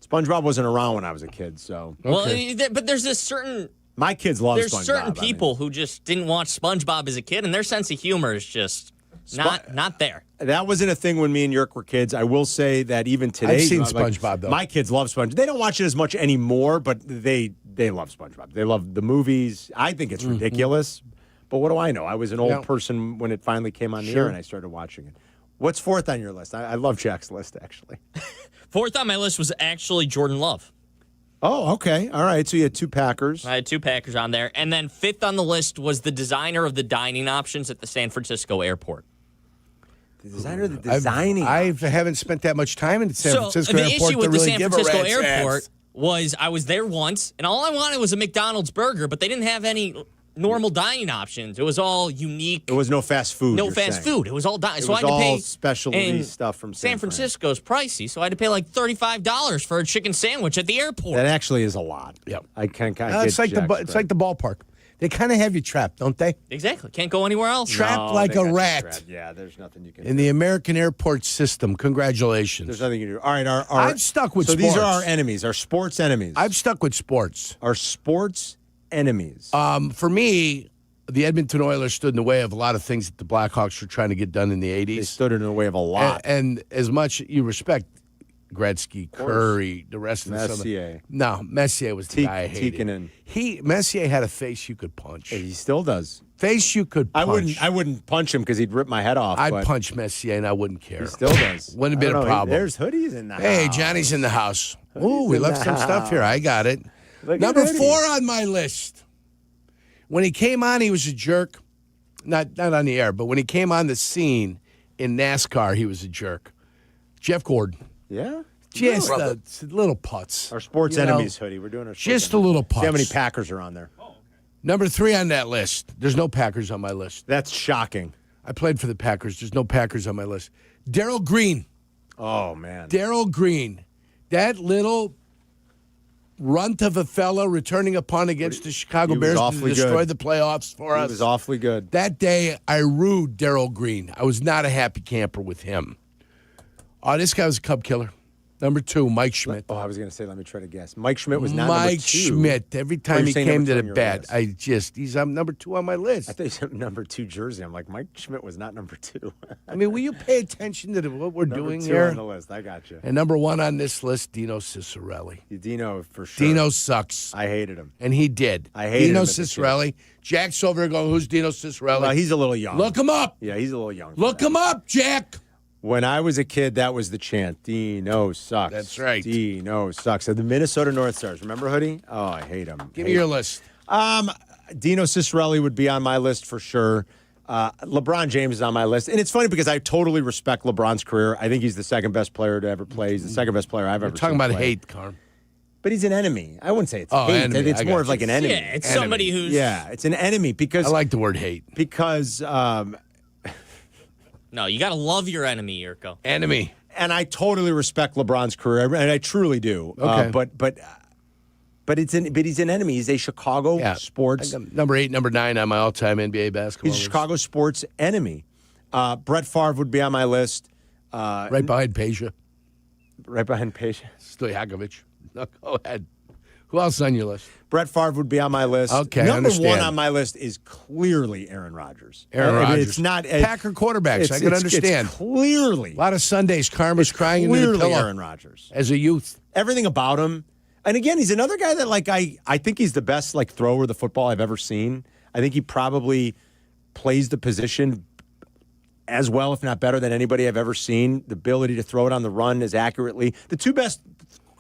Speaker 10: SpongeBob wasn't around when I was a kid, so.
Speaker 9: Well, but there's this certain.
Speaker 10: My kids love
Speaker 9: There's
Speaker 10: SpongeBob.
Speaker 9: certain people who just didn't watch SpongeBob as a kid, and their sense of humor is just not there.
Speaker 10: That wasn't a thing when me and Yerk were kids. I will say that even today,
Speaker 11: I've seen SpongeBob, though.
Speaker 10: My kids love SpongeBob. They don't watch it as much anymore, but they love SpongeBob. They love the movies. I think it's ridiculous, but what do I know? I was an old person when it finally came on the air, and I started watching it. What's fourth on your list? I love Jack's list, actually.
Speaker 9: Fourth on my list was actually Jordan Love.
Speaker 10: Oh, okay. All right. So you had 2 Packers.
Speaker 9: I had 2 Packers on there. And then fifth on the list was the designer of the dining options at the San Francisco airport.
Speaker 10: The designer of the designing.
Speaker 11: I haven't spent that much time in the San Francisco
Speaker 9: the
Speaker 11: airport
Speaker 9: issue with
Speaker 11: to
Speaker 9: the
Speaker 11: really
Speaker 9: San
Speaker 11: give
Speaker 9: Francisco
Speaker 11: a rat's
Speaker 9: airport
Speaker 11: ass.
Speaker 9: was I was there once, and all I wanted was a McDonald's burger, but they didn't have any normal dining options. It was all unique.
Speaker 10: There was no fast food.
Speaker 9: No fast food. It was all dining.
Speaker 10: It
Speaker 9: So
Speaker 10: was
Speaker 9: I had to
Speaker 10: all
Speaker 9: pay
Speaker 10: specialty stuff from
Speaker 9: San Francisco's pricey, so I had to pay like $35 for a chicken sandwich at the airport.
Speaker 10: That actually is a lot.
Speaker 11: Yep.
Speaker 10: I can't.
Speaker 11: It's like the ballpark. They kind of have you trapped, don't they?
Speaker 9: Exactly. Can't go anywhere else.
Speaker 11: Trapped like a rat.
Speaker 10: Yeah, there's nothing you can
Speaker 11: in the American airport system. Congratulations.
Speaker 10: There's nothing you can do. All right,
Speaker 11: I'm stuck with
Speaker 10: so
Speaker 11: sports.
Speaker 10: these are our enemies, our sports enemies.
Speaker 11: I'm stuck with sports.
Speaker 10: Our sports enemies.
Speaker 11: For me, the Edmonton Oilers stood in the way of a lot of things that the Blackhawks were trying to get done in the 80s.
Speaker 10: They stood in the way of a lot.
Speaker 11: And as much you respect Gretzky, Curry, the rest of the
Speaker 10: Messier.
Speaker 11: No, Messier was the guy I hated. Messier had a face you could punch.
Speaker 10: He still does.
Speaker 11: Face you could punch.
Speaker 10: I wouldn't punch him because he'd rip my head off.
Speaker 11: I'd punch Messier and I wouldn't care.
Speaker 10: He still does.
Speaker 11: Wouldn't have been a problem.
Speaker 10: There's hoodies in the house.
Speaker 11: Hey, Johnny's in the house. Ooh, we left some stuff here. I got it. Number 4 on my list. When he came on, he was a jerk. Not on the air, but when he came on the scene in NASCAR, he was a jerk. Jeff Gordon.
Speaker 10: Yeah?
Speaker 11: Just little putts.
Speaker 10: Our sports enemies hoodie. We're doing our sports
Speaker 11: just
Speaker 10: enemies.
Speaker 11: a little putts.
Speaker 10: See how many Packers are on there.
Speaker 11: Number 3 on that list. There's no Packers on my list.
Speaker 10: That's shocking.
Speaker 11: I played for the Packers. There's no Packers on my list. Darryl Green.
Speaker 10: Oh, man.
Speaker 11: Darryl Green. That little runt of a fella returning a punt against the Chicago Bears to destroy the playoffs for us.
Speaker 10: He was awfully good.
Speaker 11: That day, I rued Darryl Green. I was not a happy camper with him. Oh, this guy was a Cub killer. Number 2, Mike Schmidt.
Speaker 10: Oh, I was going to say, let me try to guess. Mike Schmidt was not
Speaker 11: Mike
Speaker 10: number 2.
Speaker 11: Schmidt. Every time he came to the bat, he's number 2 on my list.
Speaker 10: I thought he said number 2 jersey. I'm like, Mike Schmidt was not number 2.
Speaker 11: I mean, will you pay attention to what we're doing
Speaker 10: number 2
Speaker 11: here?
Speaker 10: on the list. I got you.
Speaker 11: And number 1 on this list, Dino Ciccarelli.
Speaker 10: Dino, for sure.
Speaker 11: Dino sucks.
Speaker 10: I hated him.
Speaker 11: And he did.
Speaker 10: I hated
Speaker 11: Dino
Speaker 10: him.
Speaker 11: Ciccarelli. Jack's over there going, who's Dino Ciccarelli?
Speaker 10: Well, he's a little young.
Speaker 11: Look him up.
Speaker 10: Yeah, he's a little young.
Speaker 11: Look him up, Jack.
Speaker 10: When I was a kid, that was the chant. Dino sucks.
Speaker 11: That's right.
Speaker 10: Dino sucks. So the Minnesota North Stars. Remember, Hoodie? Oh, I hate him.
Speaker 11: Give me your list.
Speaker 10: Dino Ciccarelli would be on my list for sure. LeBron James is on my list. And it's funny because I totally respect LeBron's career. I think he's the second best player to ever play. He's the second best player I've ever seen.
Speaker 11: Talking about
Speaker 10: play.
Speaker 11: hate, Carm.
Speaker 10: But he's an enemy. I wouldn't say it's hate.
Speaker 11: Enemy.
Speaker 10: It's more of like an enemy.
Speaker 9: Yeah, it's somebody who's...
Speaker 10: Yeah, it's an enemy because...
Speaker 11: I like the word hate.
Speaker 10: Because...
Speaker 9: No, you got to love your enemy, Yurko.
Speaker 11: Enemy.
Speaker 10: And I totally respect LeBron's career, and I truly do.
Speaker 11: Okay.
Speaker 10: But he's an enemy. He's a Chicago sports...
Speaker 11: Number 8, number 9 on my all-time NBA basketball
Speaker 10: He's a
Speaker 11: list.
Speaker 10: Chicago sports enemy. Brett Favre would be on my list.
Speaker 11: Right behind Peja.
Speaker 10: Right behind Peja.
Speaker 11: Stojakovic. No, go ahead. Who else on your list?
Speaker 10: Brett Favre would be on my list.
Speaker 11: Okay,
Speaker 10: Number
Speaker 11: I understand.
Speaker 10: 1 on my list is clearly Aaron Rodgers.
Speaker 11: Rodgers.
Speaker 10: It's not...
Speaker 11: Packer quarterbacks. I can understand.
Speaker 10: It's clearly...
Speaker 11: A lot of Sundays, Carm was crying into the pillow.
Speaker 10: Aaron Rodgers.
Speaker 11: As a youth.
Speaker 10: Everything about him. And again, he's another guy that, like, I think he's the best, like, thrower of the football I've ever seen. I think he probably plays the position as well, if not better, than anybody I've ever seen. The ability to throw it on the run as accurately. The 2 best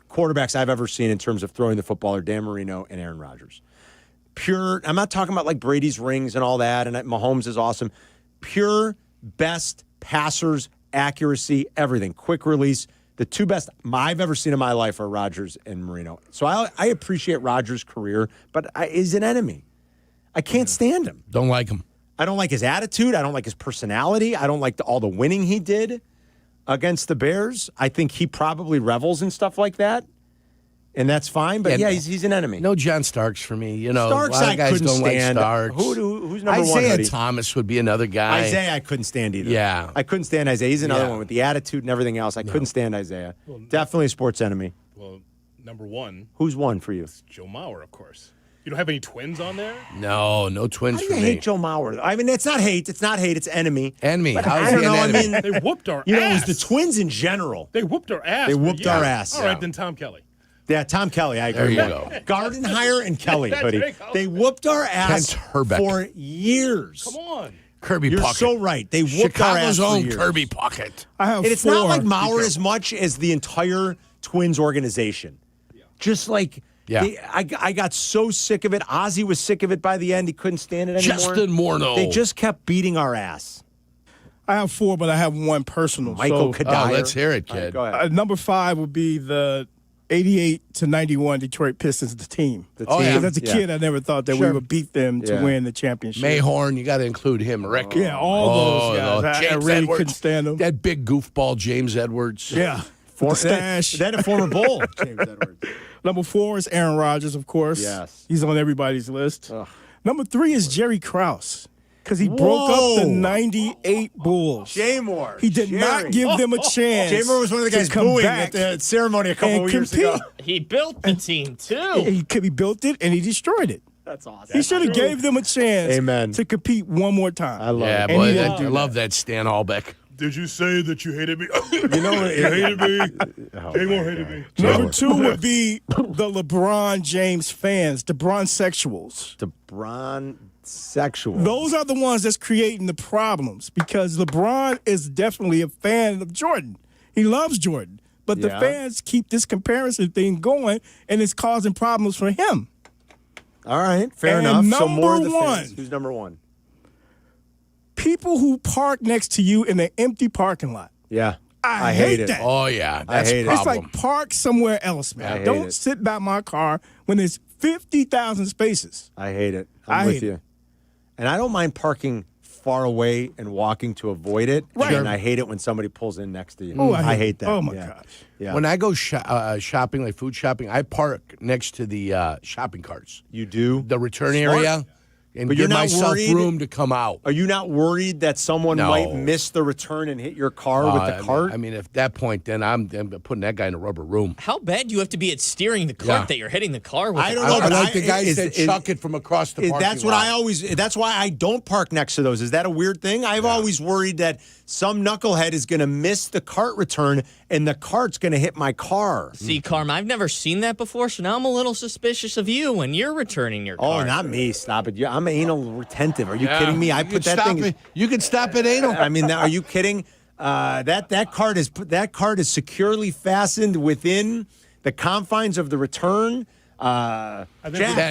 Speaker 10: quarterbacks I've ever seen in terms of throwing the football are Dan Marino and Aaron Rodgers. Pure, I'm not talking about like Brady's rings and all that, and Mahomes is awesome. Pure best passers, accuracy, everything. Quick release. The 2 best I've ever seen in my life are Rodgers and Marino. So I appreciate Rodgers' career, but he's an enemy. I can't stand him.
Speaker 11: Don't like him.
Speaker 10: I don't like his attitude. I don't like his personality. I don't like all the winning he did against the Bears. I think he probably revels in stuff like that. And that's fine, but he's an enemy.
Speaker 11: No John Starks for me. You know,
Speaker 10: Starks
Speaker 11: a lot of
Speaker 10: I
Speaker 11: guys
Speaker 10: couldn't
Speaker 11: don't
Speaker 10: stand.
Speaker 11: like Starks.
Speaker 10: Who's number one?
Speaker 11: Isaiah
Speaker 10: Hoodie?
Speaker 11: Thomas would be another guy.
Speaker 10: Isaiah I couldn't stand either.
Speaker 11: Yeah.
Speaker 10: I couldn't stand Isaiah. He's another one with the attitude and everything else. I couldn't stand Isaiah. Definitely a sports enemy.
Speaker 4: Well, number one.
Speaker 10: Who's one for you?
Speaker 4: Joe Mauer, of course. You don't have any twins on there?
Speaker 11: No twins
Speaker 10: How
Speaker 11: for
Speaker 10: do you
Speaker 11: me.
Speaker 10: hate Joe Mauer? I mean, it's not hate. It's not hate. It's enemy.
Speaker 11: Enemy.
Speaker 10: But
Speaker 11: How is
Speaker 10: I
Speaker 11: he
Speaker 10: don't
Speaker 11: an
Speaker 10: know.
Speaker 11: enemy?
Speaker 10: I mean,
Speaker 4: They whooped our ass.
Speaker 10: it was the Twins in general.
Speaker 4: They whooped our ass.
Speaker 10: They whooped our ass.
Speaker 4: All right, then Tom Kelly.
Speaker 10: Yeah, Tom Kelly. I agree.
Speaker 11: There you go.
Speaker 10: Gardenhire and Kelly,
Speaker 4: That's
Speaker 10: Hoodie.
Speaker 4: right.
Speaker 10: They whooped our ass
Speaker 11: Kent Herbeck.
Speaker 10: for years.
Speaker 4: Come on.
Speaker 11: Kirby
Speaker 10: You're
Speaker 11: Puckett.
Speaker 10: so right. They whooped our ass
Speaker 11: Chicago's
Speaker 10: for
Speaker 11: own
Speaker 10: years.
Speaker 11: Kirby Puckett.
Speaker 2: I have
Speaker 10: And it's
Speaker 2: four.
Speaker 10: not like Mauer as much as the entire Twins organization. Just like I got so sick of it. Ozzy was sick of it by the end. He couldn't stand it anymore.
Speaker 11: Justin Morneau.
Speaker 10: They just kept beating our ass.
Speaker 2: I have four, but I have one personal.
Speaker 10: Michael
Speaker 2: so,
Speaker 10: Kadire.
Speaker 11: Oh, let's hear it,
Speaker 10: All right,
Speaker 11: kid.
Speaker 10: go ahead.
Speaker 2: number 5 would be the 88-91 Detroit Pistons, the team.
Speaker 10: The
Speaker 11: Oh,
Speaker 10: team.
Speaker 11: yeah.
Speaker 2: Because as a kid, I never thought that we would beat them to win the championship.
Speaker 11: Mayhorn, you got to include him. Rick.
Speaker 2: Yeah, all those guys. I
Speaker 11: James
Speaker 2: really
Speaker 11: Edwards.
Speaker 2: couldn't stand them.
Speaker 11: That big goofball, James Edwards.
Speaker 2: Yeah. The stash.
Speaker 10: Then a former Bull, James Edwards.
Speaker 2: Number 4 is Aaron Rodgers, of course.
Speaker 10: Yes.
Speaker 2: He's on everybody's list.
Speaker 10: Ugh.
Speaker 2: Number 3 is Jerry Krause. Because he broke up the 98 Bulls.
Speaker 10: J-Moore.
Speaker 2: He did not give them a chance.
Speaker 10: J-Moore was one of the guys
Speaker 2: to come
Speaker 10: booing
Speaker 2: back
Speaker 10: at the ceremony a couple
Speaker 2: and
Speaker 10: of years ago.
Speaker 9: He built the team, too.
Speaker 2: He built it, and he destroyed it.
Speaker 10: That's awesome.
Speaker 2: He should have gave them a chance
Speaker 10: Amen.
Speaker 2: to compete one more time.
Speaker 10: I love
Speaker 11: Yeah,
Speaker 10: it.
Speaker 2: And
Speaker 11: boy,
Speaker 2: he didn't
Speaker 11: I
Speaker 2: do
Speaker 11: love that Stan Albeck.
Speaker 4: Did you say that you hated me?
Speaker 10: You know,
Speaker 4: you hated me.
Speaker 10: Oh,
Speaker 4: J-Moore hated me.
Speaker 2: Number 2 would be the LeBron James fans, the Bron sexuals.
Speaker 10: The Bron sexual.
Speaker 2: Those are the ones that's creating the problems because LeBron is definitely a fan of Jordan. He loves Jordan. But the fans keep this comparison thing going, and it's causing problems for him.
Speaker 10: All right, fair
Speaker 2: And
Speaker 10: enough. So more of the
Speaker 2: number
Speaker 10: fans. Who's number 1?
Speaker 2: People who park next to you in an empty parking lot.
Speaker 10: Yeah.
Speaker 2: I hate that.
Speaker 11: Oh, yeah. That's
Speaker 10: hate
Speaker 11: a
Speaker 10: it.
Speaker 2: It's
Speaker 11: problem.
Speaker 2: like park somewhere else,
Speaker 10: I
Speaker 2: man.
Speaker 10: hate
Speaker 2: Don't
Speaker 10: it.
Speaker 2: sit by my car when there's 50,000 spaces.
Speaker 10: I hate it.
Speaker 2: I
Speaker 10: I'm with
Speaker 2: hate
Speaker 10: you. And I don't mind parking far away and walking to avoid it.
Speaker 2: Right.
Speaker 10: And I hate it when somebody pulls in next to you.
Speaker 2: Oh,
Speaker 10: I hate that.
Speaker 2: Oh, my
Speaker 10: yeah.
Speaker 2: gosh.
Speaker 10: Yeah.
Speaker 11: When I go shopping, like food shopping, I park next to the shopping carts.
Speaker 10: You do?
Speaker 11: The return
Speaker 10: Smart.
Speaker 11: area. And
Speaker 10: But
Speaker 11: give
Speaker 10: you're not
Speaker 11: myself
Speaker 10: worried?
Speaker 11: room to come out.
Speaker 10: Are you not worried that someone
Speaker 11: No.
Speaker 10: might miss the return and hit your car with the cart?
Speaker 11: I mean, at that point, then I'm putting that guy in a rubber room.
Speaker 9: How bad do you have to be at steering the cart that you're hitting the car with?
Speaker 10: I
Speaker 9: a
Speaker 10: don't
Speaker 9: cart?
Speaker 10: know, but
Speaker 11: I like the guys that chuck it from across the parking
Speaker 10: That's what
Speaker 11: lot.
Speaker 10: I always. That's why I don't park next to those. Is that a weird thing? I've always worried that some knucklehead is going to miss the cart return and the cart's going to hit my car.
Speaker 9: See, Carm, I've never seen that before, so now I'm a little suspicious of you when you're returning your car.
Speaker 10: Oh, not me. Stop it. I'm anal retentive. Are you
Speaker 11: Yeah.
Speaker 10: kidding me? I
Speaker 11: You
Speaker 10: put
Speaker 11: could
Speaker 10: that
Speaker 11: stop
Speaker 10: thing.
Speaker 11: it. You could stop at anal.
Speaker 10: I mean, are you kidding? That cart is securely fastened within the confines of the return. Jack,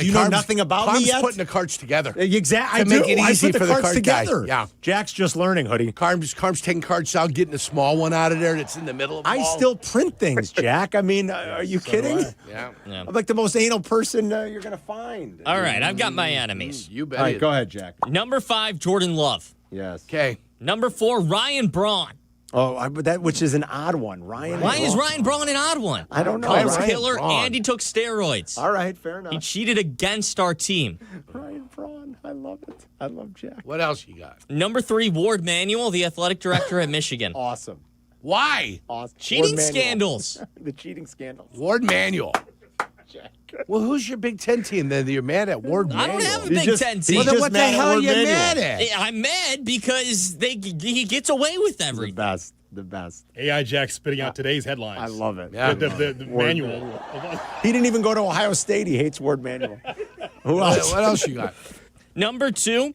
Speaker 10: do you know nothing about me yet?
Speaker 11: Putting the carts together.
Speaker 10: Exactly. I
Speaker 11: To make
Speaker 10: do.
Speaker 11: it easy
Speaker 10: I put
Speaker 11: for
Speaker 10: the
Speaker 11: the
Speaker 10: carts
Speaker 11: cart guy.
Speaker 10: together.
Speaker 11: Yeah.
Speaker 10: Jack's just learning, Hoodie.
Speaker 11: Carm's taking carts out, getting a small one out of there that's in the middle of them
Speaker 10: I
Speaker 11: all.
Speaker 10: still print things, Jack. I mean, are you kidding?
Speaker 11: Yeah.
Speaker 10: I'm like the most anal person you're going to find.
Speaker 9: All right, I've got my enemies.
Speaker 11: You bet.
Speaker 10: All right, go ahead, Jack.
Speaker 9: Number 5, Jordan Love.
Speaker 10: Yes.
Speaker 11: Okay.
Speaker 9: Number 4, Ryan Braun.
Speaker 10: Oh, that which is an odd one. Ryan.
Speaker 9: Why is Ryan Braun an odd one?
Speaker 10: I don't know.
Speaker 9: Cubs
Speaker 10: Ryan
Speaker 9: killer
Speaker 10: Braun.
Speaker 9: and he took steroids.
Speaker 10: All right, fair enough.
Speaker 9: He cheated against our team.
Speaker 10: Ryan Braun. I love it. I love Jack.
Speaker 11: What else you got?
Speaker 9: Number 3, Ward Manuel, the athletic director at Michigan.
Speaker 10: Awesome.
Speaker 11: Why?
Speaker 10: Awesome.
Speaker 9: Cheating
Speaker 10: Ward Manuel.
Speaker 9: scandals.
Speaker 10: The cheating scandals.
Speaker 11: Ward Manuel. Well, who's your Big Ten team then? You're mad at Ward
Speaker 9: I
Speaker 11: Manuel.
Speaker 9: don't have a Big Ten team.
Speaker 11: Well, then what the
Speaker 10: mad at
Speaker 11: hell are
Speaker 10: Ward
Speaker 11: you
Speaker 10: Manuel.
Speaker 11: mad at?
Speaker 9: I'm mad because he gets away with everything.
Speaker 10: The best.
Speaker 4: AI Jack spitting out today's headlines.
Speaker 10: I love it.
Speaker 11: Yeah.
Speaker 4: The
Speaker 10: Ward
Speaker 4: manual.
Speaker 10: He didn't even go to Ohio State. He hates Ward Manuel. Who else?
Speaker 11: What else you got?
Speaker 9: Number 2,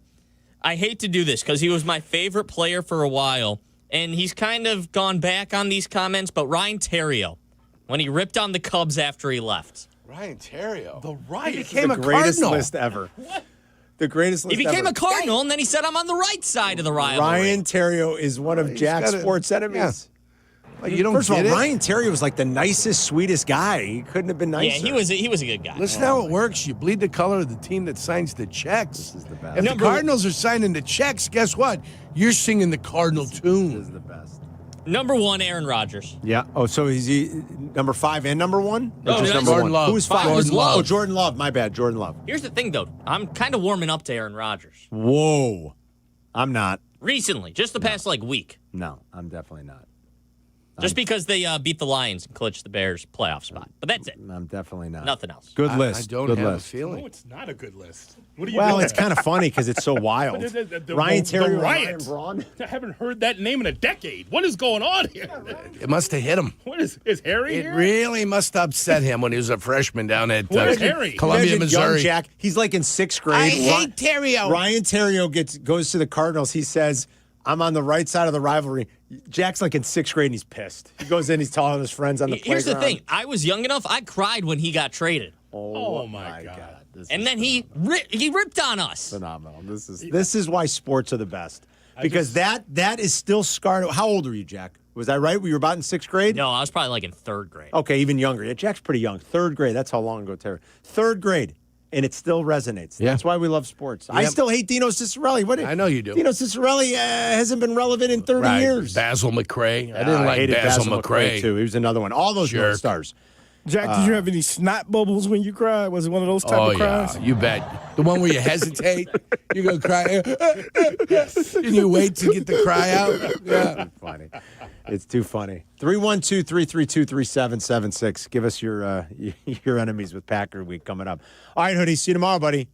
Speaker 9: I hate to do this because he was my favorite player for a while, and he's kind of gone back on these comments, but Ryan Theriot, when he ripped on the Cubs after he left.
Speaker 11: Ryan Theriot.
Speaker 4: The right.
Speaker 11: He became
Speaker 10: the
Speaker 11: a
Speaker 10: greatest
Speaker 11: Cardinal.
Speaker 10: list ever. The greatest
Speaker 9: He
Speaker 10: list
Speaker 9: became
Speaker 10: ever.
Speaker 9: a Cardinal, and then he said, I'm on the right side of the rivalry.
Speaker 10: Ryan Theriot is one of Jack's sports enemies.
Speaker 11: Like, you don't
Speaker 10: First of all,
Speaker 11: get it?
Speaker 10: Ryan Theriot was like the nicest, sweetest guy. He couldn't have been nicer.
Speaker 9: Yeah, he was a good guy.
Speaker 11: Listen how it works. You bleed the color of the team that signs the checks. This
Speaker 10: is the best.
Speaker 11: If the Cardinals are signing the checks, guess what? You're singing the Cardinal tune.
Speaker 10: This is the best.
Speaker 9: Number 1, Aaron Rodgers.
Speaker 10: Yeah. Oh, so is he number 5 and number 1?
Speaker 9: No,
Speaker 10: just number
Speaker 11: Jordan
Speaker 10: 1?
Speaker 11: Love.
Speaker 10: Who's 5?
Speaker 9: Jordan Love.
Speaker 10: Oh, Jordan Love. My bad. Jordan Love.
Speaker 9: Here's the thing, though. I'm kind of warming up to Aaron Rodgers.
Speaker 10: Whoa. I'm not.
Speaker 9: Recently, just the past week.
Speaker 10: No, I'm definitely not.
Speaker 9: Just because they beat the Lions and clinched the Bears' playoff spot. But that's it.
Speaker 10: I'm definitely not.
Speaker 9: Nothing else.
Speaker 10: Good list.
Speaker 11: I don't
Speaker 10: Good
Speaker 11: have
Speaker 10: list.
Speaker 11: a feeling.
Speaker 4: No, it's not a good list. What are you
Speaker 10: Well,
Speaker 4: doing?
Speaker 10: it's kind of funny because it's so wild. Ryan Terry, Ryan
Speaker 4: Riot.
Speaker 10: Braun.
Speaker 4: I haven't heard that name in a decade. What is going on here?
Speaker 11: It must have hit him.
Speaker 4: What is Harry
Speaker 11: It
Speaker 4: here?
Speaker 11: really must have upset him when he was a freshman down at
Speaker 4: Where's Harry?
Speaker 11: Columbia,
Speaker 10: Imagine young
Speaker 11: Missouri.
Speaker 10: Jack. He's like in 6th grade.
Speaker 11: I hate Terrio.
Speaker 10: Ryan Terrio goes to the Cardinals. He says, I'm on the right side of the rivalry. Jack's like in 6th grade and he's pissed. He goes in, he's telling his friends on the
Speaker 9: Here's
Speaker 10: playground.
Speaker 9: the thing. I was young enough. I cried when he got traded.
Speaker 10: Oh my God.
Speaker 9: And then he ripped on us.
Speaker 10: Phenomenal. This is why sports are the best. Because that is still scarred. How old are you, Jack? Was I right? We were about in 6th grade?
Speaker 9: No, I was probably like in 3rd grade.
Speaker 10: Okay, even younger. Yeah, Jack's pretty young. 3rd grade. That's how long ago, Terry. 3rd grade. And it still resonates.
Speaker 11: Yeah.
Speaker 10: That's why we love sports.
Speaker 11: Yep.
Speaker 10: I still hate Dino Ciccarelli.
Speaker 11: I know you do.
Speaker 10: Dino Ciccarelli hasn't been relevant in 30
Speaker 11: Right.
Speaker 10: years.
Speaker 11: Basil McRae. I
Speaker 10: I
Speaker 11: didn't like
Speaker 10: hated
Speaker 11: Basil McRae.
Speaker 10: too. He was another one. All those
Speaker 11: Jerk.
Speaker 10: North Stars.
Speaker 2: Jack, did you have any snot bubbles when you cried? Was it one of those type
Speaker 11: Oh,
Speaker 2: of cries?
Speaker 11: yeah. You bet. The one where you hesitate. You go cry. And you wait to get the cry out. Yeah.
Speaker 10: Funny. It's too funny. 312-332-3776. Give us your enemies with Packer Week coming up. All right, Hoodie. See you tomorrow, buddy.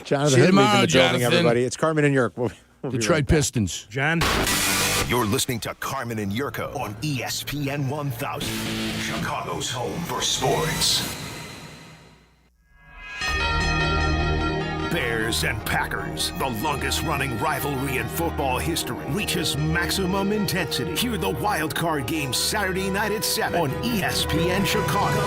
Speaker 10: Jonathan
Speaker 11: See you
Speaker 10: Hoodley's
Speaker 11: tomorrow,
Speaker 10: in the building,
Speaker 11: Jonathan.
Speaker 10: everybody. It's Carmen and York. We'll be
Speaker 11: Detroit
Speaker 10: right back.
Speaker 11: Pistons.
Speaker 4: John?
Speaker 3: You're listening to Carmen and Yurko on ESPN 1000, Chicago's home for sports. Bears and Packers, the longest-running rivalry in football history, reaches maximum intensity. Hear the wild card game Saturday night at 7 on ESPN Chicago.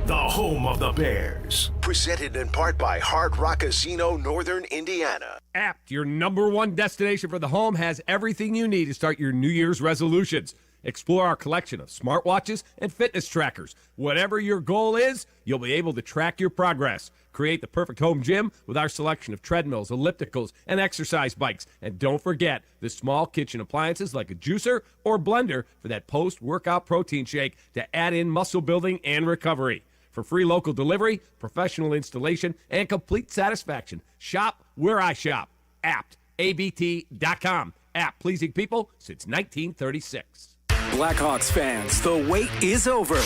Speaker 3: The home of the Bears. Presented in part by Hard Rock Casino, Northern Indiana.
Speaker 5: Apt, your #1 destination for the home, has everything you need to start your New Year's resolutions. Explore our collection of smartwatches and fitness trackers. Whatever your goal is, you'll be able to track your progress. Create the perfect home gym with our selection of treadmills, ellipticals, and exercise bikes. And don't forget the small kitchen appliances like a juicer or blender for that post-workout protein shake to add in muscle building and recovery. For free local delivery, professional installation, and complete satisfaction, shop where I shop. Apt, ABT.com. Apt, pleasing people since 1936.
Speaker 20: Blackhawks fans, the wait is over.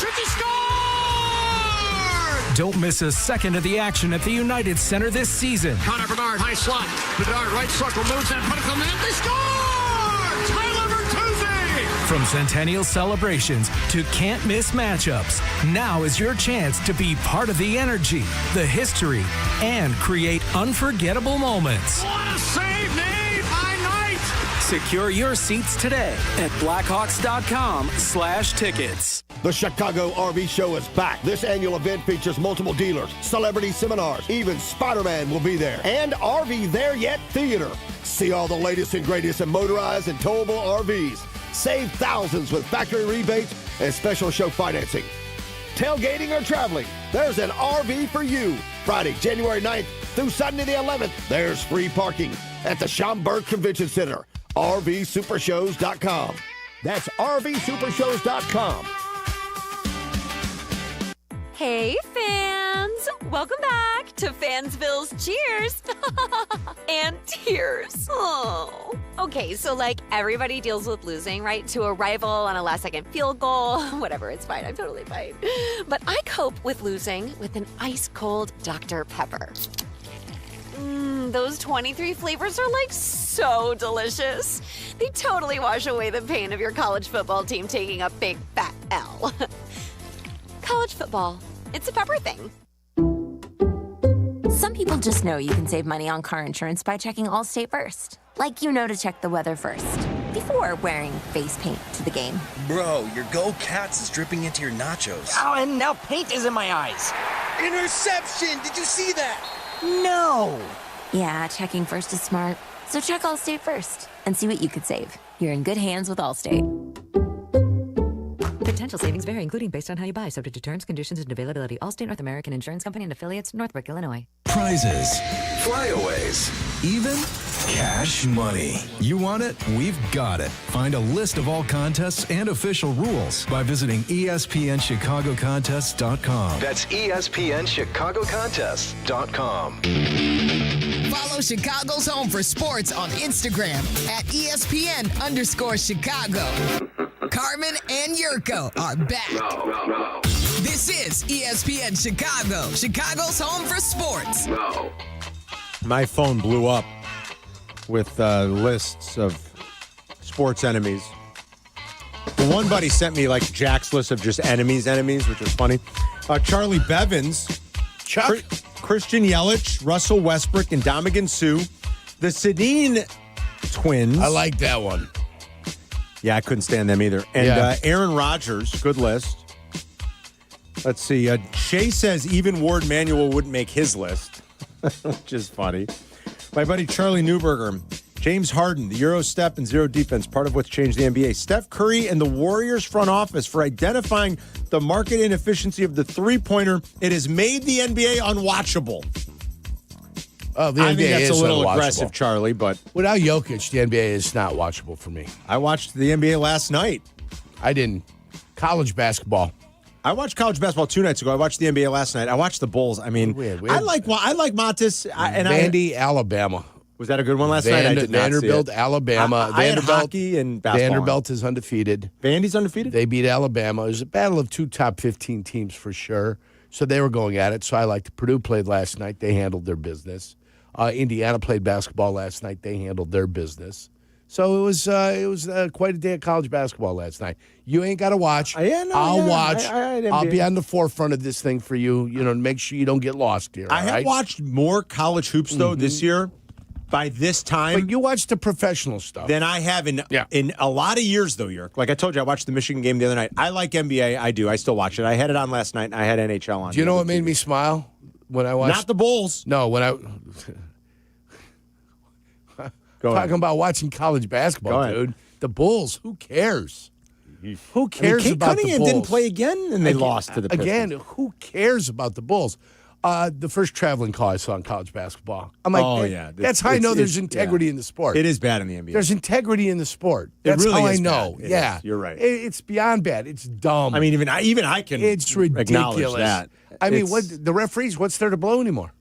Speaker 20: Don't miss a second of the action at the United Center this season.
Speaker 21: Connor Bedard, high slot. Bedard, right circle, moves that puck on net. They score! Tyler Bertuzzi!
Speaker 20: From centennial celebrations to can't-miss matchups, now is your chance to be part of the energy, the history, and create unforgettable moments.
Speaker 21: What a save made by Knight!
Speaker 20: Secure your seats today at Blackhawks.com/tickets.
Speaker 22: The Chicago RV Show is back. This annual event features multiple dealers, celebrity seminars, even Spider-Man will be there, and RV There Yet Theater. See all the latest and greatest in motorized and towable RVs. Save thousands with factory rebates and special show financing. Tailgating or traveling, there's an RV for you. Friday, January 9th through Sunday the 11th, there's free parking at the Schaumburg Convention Center. RVSupershows.com. That's RVSupershows.com.
Speaker 23: Hey, fans! Welcome back to Fansville's Cheers and Tears. Oh. Okay, so like everybody deals with losing, right? To a rival on a last-second field goal. Whatever, it's fine. I'm totally fine. But I cope with losing with an ice-cold Dr. Pepper. Those 23 flavors are like so delicious. They totally wash away the pain of your college football team taking a big fat L. College football. It's a pepper thing.
Speaker 24: Some people just know you can save money on car insurance by checking Allstate first. Like you know to check the weather first, before wearing face paint to the game.
Speaker 28: Bro, your Go Cats is dripping into your nachos.
Speaker 29: Oh, and now paint is in my eyes.
Speaker 28: Interception! Did you see that?
Speaker 29: No!
Speaker 24: Yeah, checking first is smart. So check Allstate first and see what you could save. You're in good hands with Allstate.
Speaker 1: Potential savings vary, including based on how you buy, subject to terms, conditions, and availability. Allstate North American Insurance Company and affiliates, Northbrook, Illinois.
Speaker 6: Prizes, flyaways, even cash money. You want it? We've got it. Find a list of all contests and official rules by visiting ESPNChicagoContests.com.
Speaker 7: That's ESPNChicagoContests.com.
Speaker 18: Follow Chicago's Home for Sports on Instagram at ESPN_Chicago. Carmen and Jurko are back. This is ESPN Chicago, Chicago's Home for Sports.
Speaker 10: My phone blew up with lists of sports enemies. The one buddy sent me like Jack's list of just enemies, which was funny. Charlie Bevins,
Speaker 11: Chuck,
Speaker 10: Christian Yelich, Russell Westbrook, and Dominican Sue. The Sedin twins.
Speaker 11: I like that one.
Speaker 10: Yeah, I couldn't stand them either. And Aaron Rodgers, good list. Let's see. Shay says even Ward Manuel wouldn't make his list, which is funny. My buddy Charlie Newberger, James Harden, the Euro step and zero defense, part of what's changed the NBA. Steph Curry and the Warriors front office for identifying the market inefficiency of the three-pointer. It has made the NBA unwatchable.
Speaker 11: Oh, the
Speaker 10: I
Speaker 11: NBA
Speaker 10: think that's
Speaker 11: is
Speaker 10: a little
Speaker 11: unwatchable.
Speaker 10: aggressive, Charlie, but
Speaker 11: without Jokic, the NBA is not watchable for me.
Speaker 10: I watched the NBA last night.
Speaker 11: I didn't. College basketball.
Speaker 10: I watched college basketball 2 nights ago. I watched the NBA last night. I watched the Bulls. I mean, I like Matis.
Speaker 11: Vandy, Alabama.
Speaker 10: Was that a good one last night? I did not
Speaker 11: Vanderbilt,
Speaker 10: see it.
Speaker 11: Alabama.
Speaker 10: I had
Speaker 11: Vanderbilt,
Speaker 10: hockey and basketball.
Speaker 11: Vanderbilt is undefeated.
Speaker 10: Vandy's undefeated?
Speaker 11: They beat Alabama. It was a battle of two top 15 teams for sure. So they were going at it. So I liked it. Purdue played last night. They handled their business. Indiana played basketball last night. They handled their business. So it was quite a day of college basketball last night. You ain't got to watch. I'll watch. I'll be on the forefront of this thing for you. To make sure you don't get lost here.
Speaker 10: I have watched more college hoops though this year. By this time,
Speaker 11: but you watch the professional stuff
Speaker 10: than I have in a lot of years though. Yerk, like I told you, I watched the Michigan game the other night. I like NBA. I do. I still watch it. I had it on last night. And I had NHL on.
Speaker 11: Do you know what made me smile when I watched?
Speaker 10: Not the Bulls.
Speaker 11: No, when I. Talking about watching college basketball, dude. The Bulls. Who cares? Who cares
Speaker 10: Kate
Speaker 11: about
Speaker 10: Cunningham
Speaker 11: the Bulls?
Speaker 10: didn't play again, and they lost to the Pistons.
Speaker 11: Again, who cares about the Bulls? The first traveling call I saw in college basketball. I'm like, that's how I know there's integrity in the sport.
Speaker 10: It is bad in the NBA.
Speaker 11: There's integrity in the sport. That's
Speaker 10: really
Speaker 11: how I
Speaker 10: is
Speaker 11: know.
Speaker 10: bad.
Speaker 11: Yeah,
Speaker 10: you're right.
Speaker 11: It's beyond bad. It's dumb.
Speaker 10: I mean, even I can.
Speaker 11: It's ridiculous.
Speaker 10: Acknowledge that.
Speaker 11: I mean, what the referees? What's there to blow anymore?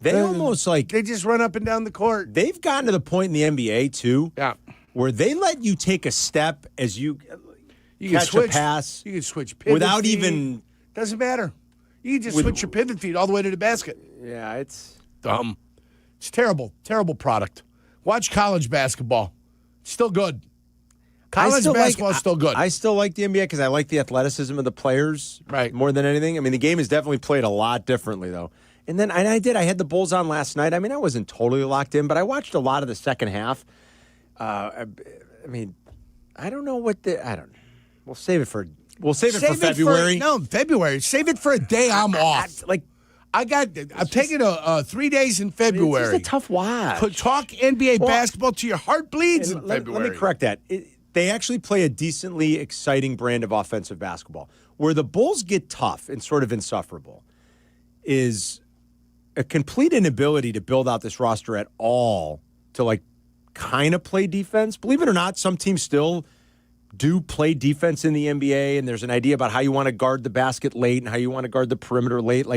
Speaker 10: They almost
Speaker 11: they just run up and down the court.
Speaker 10: They've gotten to the point in the NBA too, where they let you take a step as you
Speaker 11: can
Speaker 10: catch
Speaker 11: switch
Speaker 10: a pass.
Speaker 11: You can switch pivot
Speaker 10: without
Speaker 11: feet.
Speaker 10: even.
Speaker 11: Doesn't matter. You can just switch your pivot feet all the way to the basket.
Speaker 10: Yeah, it's
Speaker 11: dumb. It's terrible. Terrible product. Watch college basketball. It's still good. College basketball is still good.
Speaker 10: I still like the NBA because I like the athleticism of the players more than anything. I mean, the game is definitely played a lot differently, though. And then I had the Bulls on last night. I mean, I wasn't totally locked in, but I watched a lot of the second half. I mean, I don't know what we'll save it for February.
Speaker 11: February. Save it for a day I'm off. I'm taking 3 days in February.
Speaker 10: It's just a tough watch.
Speaker 11: Talk NBA basketball till your heart bleeds in February.
Speaker 10: Let me correct that. They actually play a decently exciting brand of offensive basketball. Where the Bulls get tough and sort of insufferable is a complete inability to build out this roster at all to kind of play defense. Believe it or not, some teams still do play defense in the NBA, and there's an idea about how you want to guard the basket late and how you want to guard the perimeter late.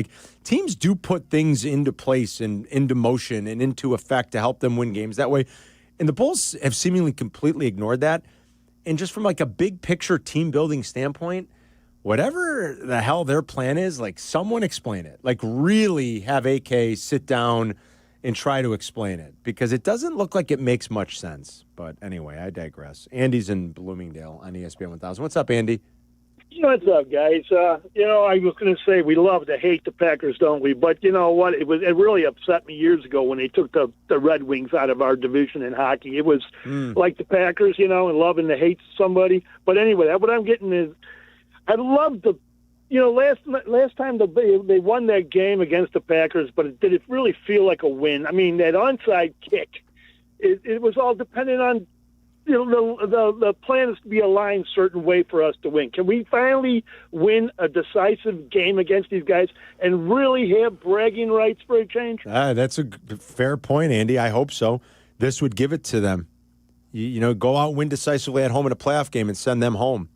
Speaker 10: Teams do put things into place and into motion and into effect to help them win games that way. And the Bulls have seemingly completely ignored that. And just from a big picture team building standpoint, whatever the hell their plan is, someone explain it. Really have AK sit down and try to explain it, because it doesn't look like it makes much sense. But anyway, I digress. Andy's in Bloomingdale on ESPN 1000. What's up, Andy?
Speaker 13: What's up, guys? I was going to say we love to hate the Packers, don't we? But you know what? It really upset me years ago when they took the Red Wings out of our division in hockey. It was like the Packers, and loving to hate somebody. But anyway, what I'm getting is I love the. Last time they won that game against the Packers, but did it really feel like a win? I mean, that onside kick, it was all dependent on the plan is to be aligned a certain way for us to win. Can we finally win a decisive game against these guys and really have bragging rights for a change?
Speaker 10: That's a fair point, Andy. I hope so. This would give it to them. You know, go out and win decisively at home in a playoff game and send them home.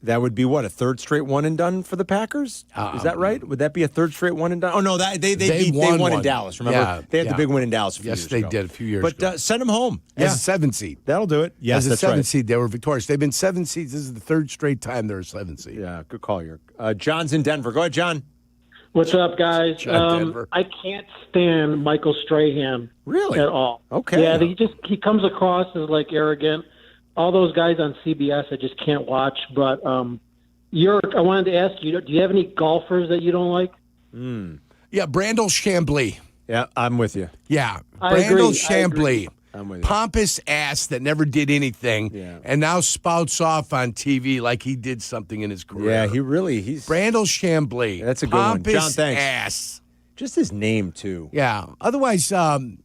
Speaker 10: That would be what, a third straight one and done for the Packers? Is that right? Would that be a third straight one and done? Oh no, they won in Dallas. Remember, they had the big win in Dallas.
Speaker 11: Yes, they did a few years ago.
Speaker 10: But send them home
Speaker 11: as a 7 seed.
Speaker 10: That'll do it. Yes,
Speaker 11: as a
Speaker 10: that's
Speaker 11: 7
Speaker 10: right.
Speaker 11: seed, they were victorious. They've been 7 seeds. This is the third straight time they're a 7 seed.
Speaker 10: Yeah, good call, Yerk. John's in Denver. Go ahead, John.
Speaker 7: What's up, guys?
Speaker 11: Denver.
Speaker 7: I can't stand Michael Strahan
Speaker 10: really
Speaker 7: at all.
Speaker 10: Okay.
Speaker 7: Yeah, he comes across as like arrogant. All those guys on CBS, I just can't watch. But Yerk, I wanted to ask you: do you have any golfers that you don't like?
Speaker 11: Yeah, Brandel Chambly.
Speaker 10: Yeah, I'm with you.
Speaker 11: Yeah,
Speaker 7: I agree.
Speaker 11: Brandel Chambly.
Speaker 10: I'm with you.
Speaker 11: Pompous ass that never did anything, and now spouts off on TV like he did something in his career.
Speaker 10: Yeah, he's
Speaker 11: Brandel Chambly.
Speaker 10: That's a good
Speaker 11: pompous
Speaker 10: one. John, thanks.
Speaker 11: Ass.
Speaker 10: Just his name too.
Speaker 11: Yeah. Otherwise, I've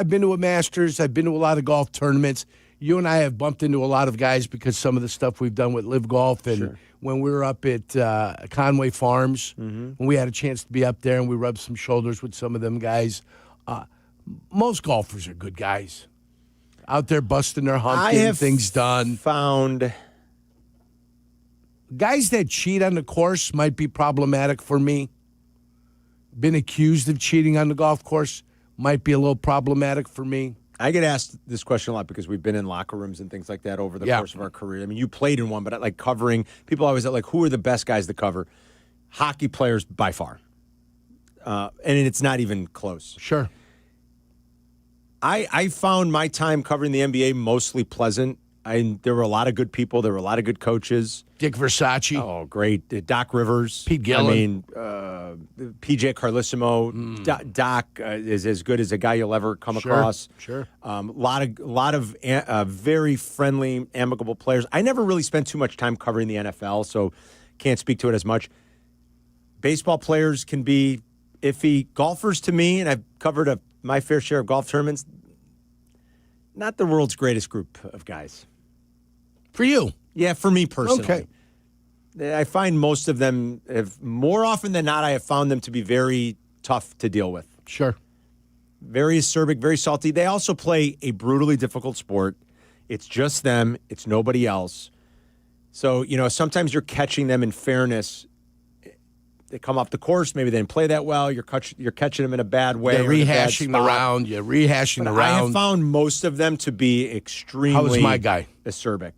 Speaker 11: been to a Masters. I've been to a lot of golf tournaments. You and I have bumped into a lot of guys because some of the stuff we've done with Live Golf and when we were up at Conway Farms, when we had a chance to be up there and we rubbed some shoulders with some of them guys. Most golfers are good guys. Out there busting their hump, getting things done.
Speaker 10: Found
Speaker 11: guys that cheat on the course might be problematic for me. Been accused of cheating on the golf course might be a little problematic for me.
Speaker 10: I get asked this question a lot because we've been in locker rooms and things like that over the course of our career. I mean, you played in one, but like covering, people always like, who are the best guys to cover? Hockey players by far. And it's not even close.
Speaker 11: Sure.
Speaker 10: I found my time covering the NBA mostly pleasant. There were a lot of good people. There were a lot of good coaches.
Speaker 11: Dick Versace.
Speaker 10: Oh, great. Doc Rivers.
Speaker 11: Pete Gillen.
Speaker 10: I mean, PJ Carlissimo. Doc is as good as a guy you'll ever come across.
Speaker 11: Sure.
Speaker 10: A lot of very friendly, amicable players. I never really spent too much time covering the NFL, so can't speak to it as much. Baseball players can be iffy. Golfers, to me, and I've covered my fair share of golf tournaments, not the world's greatest group of guys.
Speaker 11: For you?
Speaker 10: Yeah, for me personally.
Speaker 11: Okay.
Speaker 10: I find most of them, more often than not, I have found them to be very tough to deal with.
Speaker 11: Sure.
Speaker 10: Very acerbic, very salty. They also play a brutally difficult sport. It's just them. It's nobody else. So, sometimes you're catching them in fairness. They come off the course. Maybe they didn't play that well. You're catching them in a bad way.
Speaker 11: They're rehashing the round. You're rehashing the round.
Speaker 10: I have found most of them to be extremely
Speaker 11: How was my guy?
Speaker 10: Acerbic.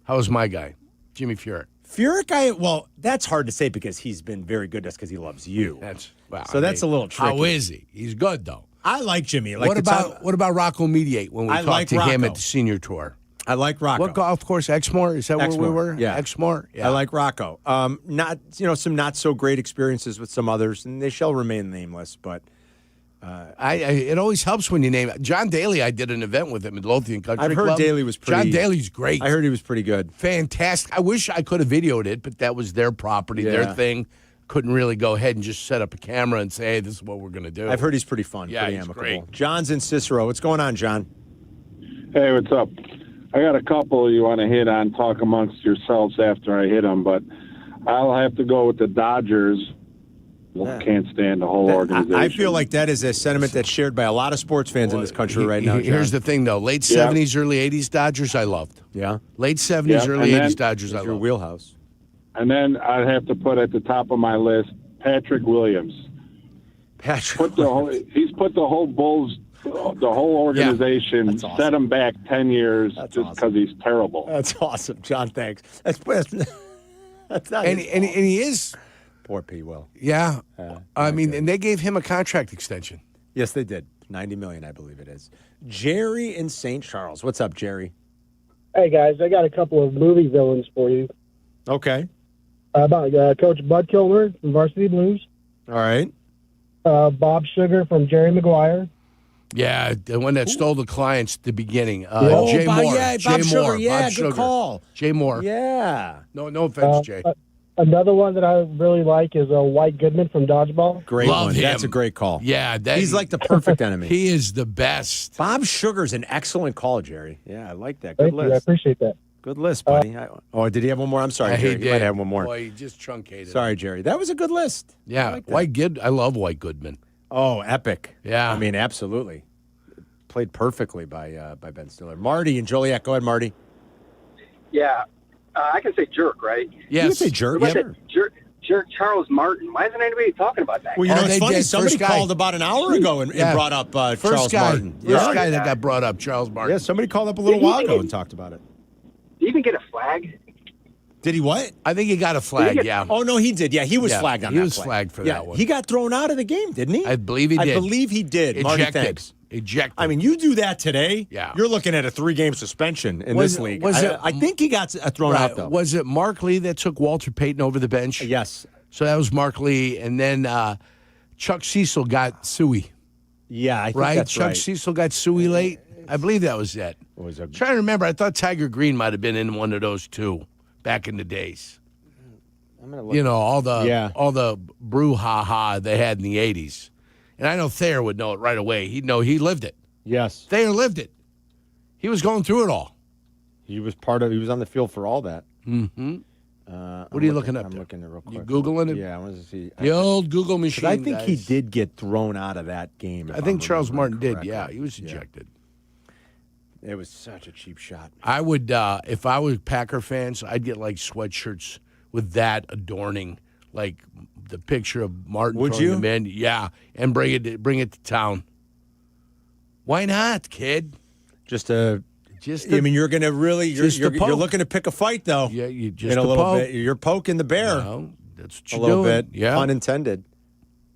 Speaker 11: How was my guy? Jimmy Furyk.
Speaker 10: Furyk, that's hard to say because he's been very good just because he loves you. That's a little tricky.
Speaker 11: How is he? He's good, though.
Speaker 10: I like Jimmy.
Speaker 11: What about Rocco Mediate when we talked to him at the senior tour?
Speaker 10: I like Rocco.
Speaker 11: What golf course? Exmoor? Is that where we were?
Speaker 10: Yeah.
Speaker 11: Exmoor? Yeah.
Speaker 10: I like Rocco. Not some not so great experiences with some others, and they shall remain nameless, but
Speaker 11: it always helps when you name it. John Daly, I did an event with him at Lothian Country
Speaker 10: I've heard
Speaker 11: Club.
Speaker 10: Daly was pretty.
Speaker 11: John Daly's great.
Speaker 10: I heard he was pretty good.
Speaker 11: Fantastic. I wish I could have videoed it, but that was their property, their thing. Couldn't really go ahead and just set up a camera and say, hey, this is what we're going to do.
Speaker 10: I've heard he's pretty fun,
Speaker 11: yeah,
Speaker 10: pretty
Speaker 11: he's
Speaker 10: amicable.
Speaker 11: great.
Speaker 10: John's in Cicero. What's going on, John?
Speaker 8: Hey, what's up? I got a couple you want to hit on, talk amongst yourselves after I hit them, but I'll have to go with the Dodgers. Can't stand the whole organization.
Speaker 10: I feel like that is a sentiment that's shared by a lot of sports fans in this country right now, John.
Speaker 11: Here's the thing, though. Late 70s, early 80s Dodgers, I loved.
Speaker 10: Yeah.
Speaker 11: Late 70s, early 80s Dodgers, I loved.
Speaker 10: Your wheelhouse.
Speaker 8: And then I'd have to put at the top of my list Patrick Williams. He's put the whole Bulls, the whole organization, set him back 10 years just because he's terrible.
Speaker 10: That's awesome, John. Thanks. That's not
Speaker 11: and he is.
Speaker 10: Poor P. Will.
Speaker 11: Yeah. And they gave him a contract extension.
Speaker 10: Yes, they did. $90 million, I believe it is. Jerry in St. Charles. What's up, Jerry?
Speaker 12: Hey, guys. I got a couple of movie villains for you.
Speaker 10: Okay.
Speaker 12: About Coach Bud Kilmer from Varsity Blues.
Speaker 10: All right.
Speaker 12: Bob Sugar from Jerry Maguire.
Speaker 11: Yeah, the one that stole the clients at the beginning.
Speaker 10: Jay
Speaker 11: Jay Moore.
Speaker 10: Bob
Speaker 11: Jay
Speaker 10: Sugar.
Speaker 11: Moore.
Speaker 10: Yeah,
Speaker 11: Bob
Speaker 10: good
Speaker 11: Sugar.
Speaker 10: call.
Speaker 11: Jay Moore.
Speaker 10: Yeah.
Speaker 11: No offense, Jay.
Speaker 12: Another one that I really like is White Goodman from Dodgeball.
Speaker 10: Great
Speaker 11: Love
Speaker 10: one.
Speaker 11: him.
Speaker 10: That's a great call.
Speaker 11: Yeah,
Speaker 10: He's like the perfect enemy.
Speaker 11: He is the best.
Speaker 10: Bob Sugar's an excellent call, Jerry. Yeah, I like that. Good
Speaker 12: Thank
Speaker 10: list.
Speaker 12: you. I appreciate that.
Speaker 10: Good list, buddy. Did he have one more? I'm sorry, Jerry.
Speaker 11: He
Speaker 10: He might
Speaker 11: did.
Speaker 10: have one more.
Speaker 11: Boy, he just truncated.
Speaker 10: Sorry, Jerry. That was a good list.
Speaker 11: Yeah, I love White Goodman.
Speaker 10: Oh, epic.
Speaker 11: Yeah.
Speaker 10: I mean, absolutely. Played perfectly by Ben Stiller. Marty and Joliet. Go ahead, Marty.
Speaker 9: Yeah, I can say jerk, right?
Speaker 10: Yes. You can say jerk.
Speaker 9: What
Speaker 10: Yeah.
Speaker 9: about that jerk Charles Martin. Why isn't anybody talking about that?
Speaker 10: Well, you know, it's funny.
Speaker 11: did.
Speaker 10: Somebody
Speaker 11: First guy.
Speaker 10: called about an hour ago and brought up Charles Martin.
Speaker 11: First guy that got brought up, Charles Martin.
Speaker 10: Yeah, somebody called up a little while ago and talked about it.
Speaker 9: Did he even get a flag?
Speaker 10: Did he what?
Speaker 11: I think he got a flag, yeah.
Speaker 10: Oh, no, he did. Yeah, he was flagged on that
Speaker 11: He was
Speaker 10: play.
Speaker 11: flagged for
Speaker 10: Yeah,
Speaker 11: that one.
Speaker 10: he got thrown out of the game, didn't he?
Speaker 11: I believe he did.
Speaker 10: I believe he did. Marty,
Speaker 11: Ejected.
Speaker 10: thanks.
Speaker 11: Ejected.
Speaker 10: I mean, you do that today,
Speaker 11: Yeah.
Speaker 10: you're looking at a 3-game suspension in this league. I think he got thrown out, though.
Speaker 11: Was it Mark Lee that took Walter Payton over the bench?
Speaker 10: Yes.
Speaker 11: So that was Mark Lee, and then Chuck Cecil got Suey.
Speaker 10: Yeah, I think
Speaker 11: right?
Speaker 10: that's
Speaker 11: Chuck
Speaker 10: right.
Speaker 11: Cecil got Suey late. I believe that was it. Trying to remember. I thought Tiger Green might have been in one of those too back in the days.
Speaker 10: I'm gonna look.
Speaker 11: You know, all the brouhaha they had in the 80s. And I know Thayer would know it right away. He'd know he lived it.
Speaker 10: Yes.
Speaker 11: Thayer lived it. He was going through it all.
Speaker 10: He was on the field for all that.
Speaker 11: Mm-hmm.
Speaker 10: What
Speaker 11: are you looking up
Speaker 10: I'm
Speaker 11: there?
Speaker 10: looking at real quick.
Speaker 11: You Googling it?
Speaker 10: Yeah, I want to see.
Speaker 11: The old Google machine.
Speaker 10: I think he
Speaker 11: guys.
Speaker 10: did get thrown out of that game.
Speaker 11: I think Charles Martin did. Yeah, he was ejected.
Speaker 10: It was such a cheap shot.
Speaker 11: I would, if I was Packer fans, I'd get like sweatshirts with that adorning, like the picture of Martin.
Speaker 10: Would
Speaker 11: throwing
Speaker 10: you?
Speaker 11: them in. Yeah, and bring it to town. Why not, kid?
Speaker 10: I mean, you're going to really, you're
Speaker 11: poke.
Speaker 10: looking to pick a fight, though.
Speaker 11: Yeah, you just
Speaker 10: in a
Speaker 11: to
Speaker 10: little
Speaker 11: poke.
Speaker 10: bit. You're poking the bear.
Speaker 11: No, that's what
Speaker 10: a
Speaker 11: you're
Speaker 10: little
Speaker 11: doing.
Speaker 10: bit.
Speaker 11: Yeah,
Speaker 10: Pun intended.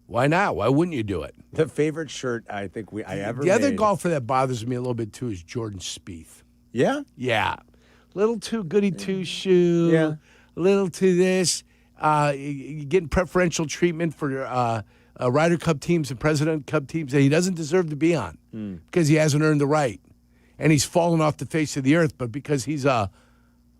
Speaker 11: Why not? Why wouldn't you do it?
Speaker 10: The favorite shirt I think I ever
Speaker 11: The other
Speaker 10: made.
Speaker 11: golfer that bothers me a little bit too is Jordan Spieth.
Speaker 10: Yeah?
Speaker 11: Yeah. Little too goody two shoe.
Speaker 10: Yeah.
Speaker 11: Little too this. You're getting preferential treatment for Ryder Cup teams and President Cup teams that he doesn't deserve to be on because he hasn't earned the right. And he's fallen off the face of the earth, but because he's a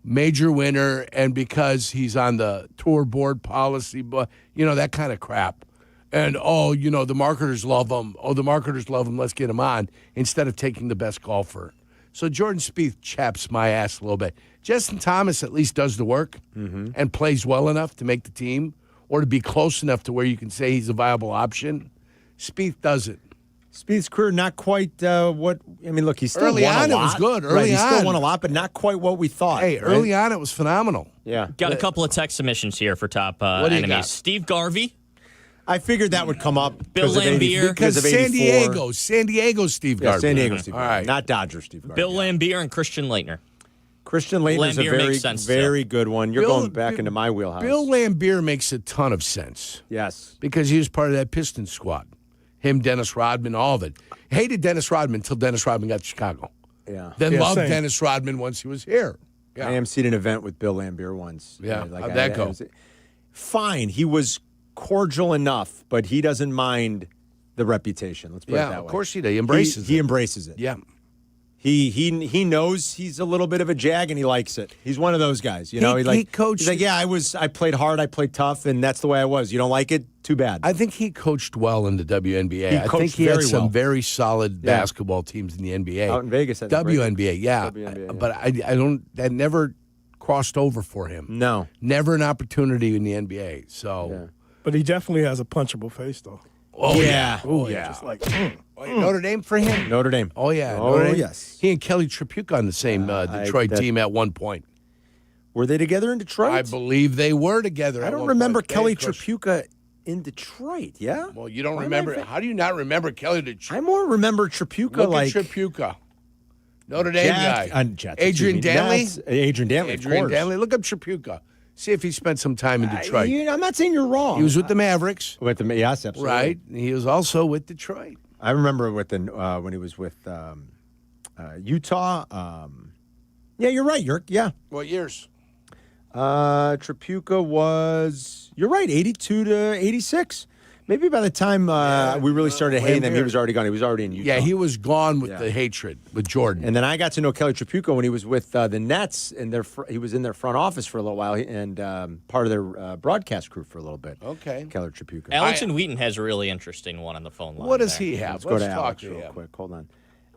Speaker 11: major winner and because he's on the tour board policy, that kind of crap. And, the marketers love him. Oh, the marketers love him. Let's get him on instead of taking the best golfer. So Jordan Spieth chaps my ass a little bit. Justin Thomas at least does the work and plays well enough to make the team or to be close enough to where you can say he's a viable option. Spieth doesn't.
Speaker 10: Spieth's career not quite look, he still
Speaker 11: early
Speaker 10: won
Speaker 11: on
Speaker 10: a lot.
Speaker 11: it was good.
Speaker 10: Right,
Speaker 11: Early
Speaker 10: he
Speaker 11: on
Speaker 10: still won a lot, but not quite what we thought.
Speaker 11: Hey, early on it was phenomenal.
Speaker 10: Yeah.
Speaker 14: Got a couple of text submissions here for top
Speaker 11: What do you
Speaker 14: enemies.
Speaker 11: got?
Speaker 14: Steve Garvey.
Speaker 10: I figured that would come up.
Speaker 14: Bill Laimbeer.
Speaker 11: Because
Speaker 10: of
Speaker 11: San
Speaker 10: 84.
Speaker 11: Diego Steve
Speaker 10: Yeah,
Speaker 11: Garvey.
Speaker 10: San Diego Steve
Speaker 11: All
Speaker 10: Garvey.
Speaker 11: right.
Speaker 10: Not Dodger Steve Garvey.
Speaker 14: Bill Laimbeer and Christian Leitner.
Speaker 10: Christian Leitner's a
Speaker 14: Laimbeer
Speaker 10: very,
Speaker 14: makes sense,
Speaker 10: very good one. You're going back into my wheelhouse.
Speaker 11: Bill Laimbeer makes a ton of sense.
Speaker 10: Yes.
Speaker 11: Because he was part of that Pistons squad. Him, Dennis Rodman, all of it. Hated Dennis Rodman until Dennis Rodman got to Chicago.
Speaker 10: Yeah.
Speaker 11: Then loved
Speaker 10: same.
Speaker 11: Dennis Rodman once he was here. Yeah.
Speaker 10: I emceed an event with Bill Laimbeer once.
Speaker 11: Yeah. How'd that go?
Speaker 10: Fine. He was cordial enough, but he doesn't mind the reputation. Let's put it that way.
Speaker 11: Of course he does. He embraces it.
Speaker 10: He embraces it.
Speaker 11: Yeah.
Speaker 10: He knows he's a little bit of a jag and he likes it. He's one of those guys, He
Speaker 11: coached.
Speaker 10: He's like, yeah, I played hard, I played tough, and that's the way I was. You don't like it? Too bad.
Speaker 11: I think he coached well in the WNBA.
Speaker 10: He
Speaker 11: I think
Speaker 10: coached
Speaker 11: he had
Speaker 10: very
Speaker 11: some
Speaker 10: well.
Speaker 11: very solid basketball teams in the NBA.
Speaker 10: Out in Vegas, I think, right?
Speaker 11: WNBA, yeah.
Speaker 10: WNBA, yeah.
Speaker 11: But I don't. That never crossed over for him.
Speaker 10: No,
Speaker 11: never an opportunity in the NBA. So,
Speaker 2: But he definitely has a punchable face, though.
Speaker 11: oh yeah,
Speaker 2: Oh, yeah. Just like,
Speaker 11: Notre Dame for him.
Speaker 10: Notre Dame.
Speaker 11: Oh yeah,
Speaker 10: Oh,
Speaker 11: Notre Dame.
Speaker 10: yes.
Speaker 11: He and Kelly Tripucka on the same Detroit team at one point.
Speaker 10: Were they together in Detroit?
Speaker 11: I believe they were together.
Speaker 10: I
Speaker 11: at
Speaker 10: don't
Speaker 11: one
Speaker 10: remember
Speaker 11: point.
Speaker 10: Kelly
Speaker 11: Of course.
Speaker 10: Tripucka in Detroit. Yeah.
Speaker 11: Well, you don't
Speaker 10: Why am
Speaker 11: remember.
Speaker 10: I
Speaker 11: How do you not remember Kelly Tripucka?
Speaker 10: I more remember Tripucka
Speaker 11: Look
Speaker 10: like
Speaker 11: at Tripucka. Notre Dame guy.
Speaker 10: Jets,
Speaker 11: Adrian
Speaker 10: excuse me.
Speaker 11: Danley?
Speaker 10: That's Adrian Danley, of
Speaker 11: Adrian
Speaker 10: course.
Speaker 11: Danley. Look up Tripucka. See if he spent some time in Detroit.
Speaker 10: I'm not saying you're wrong.
Speaker 11: He was with the Mavericks.
Speaker 10: With the yes, absolutely.
Speaker 11: Right. And he was also with Detroit.
Speaker 10: I remember with when he was with Utah. Yeah, you're right. Yeah.
Speaker 11: What years?
Speaker 10: Tripucka was. You're right. 82 to 86. Maybe by the time we really started hating him, he was already gone. He was already in Utah.
Speaker 11: Yeah, he was gone with the hatred with Jordan.
Speaker 10: And then I got to know Kelly Tripucco when he was with the Nets, and he was in their front office for a little while, and part of their broadcast crew for a little bit.
Speaker 11: Okay.
Speaker 10: Kelly Tripucco.
Speaker 14: Alex and Wheaton has a really interesting one on the phone line.
Speaker 11: What does he have?
Speaker 10: Let's go to Alex real quick. Hold on.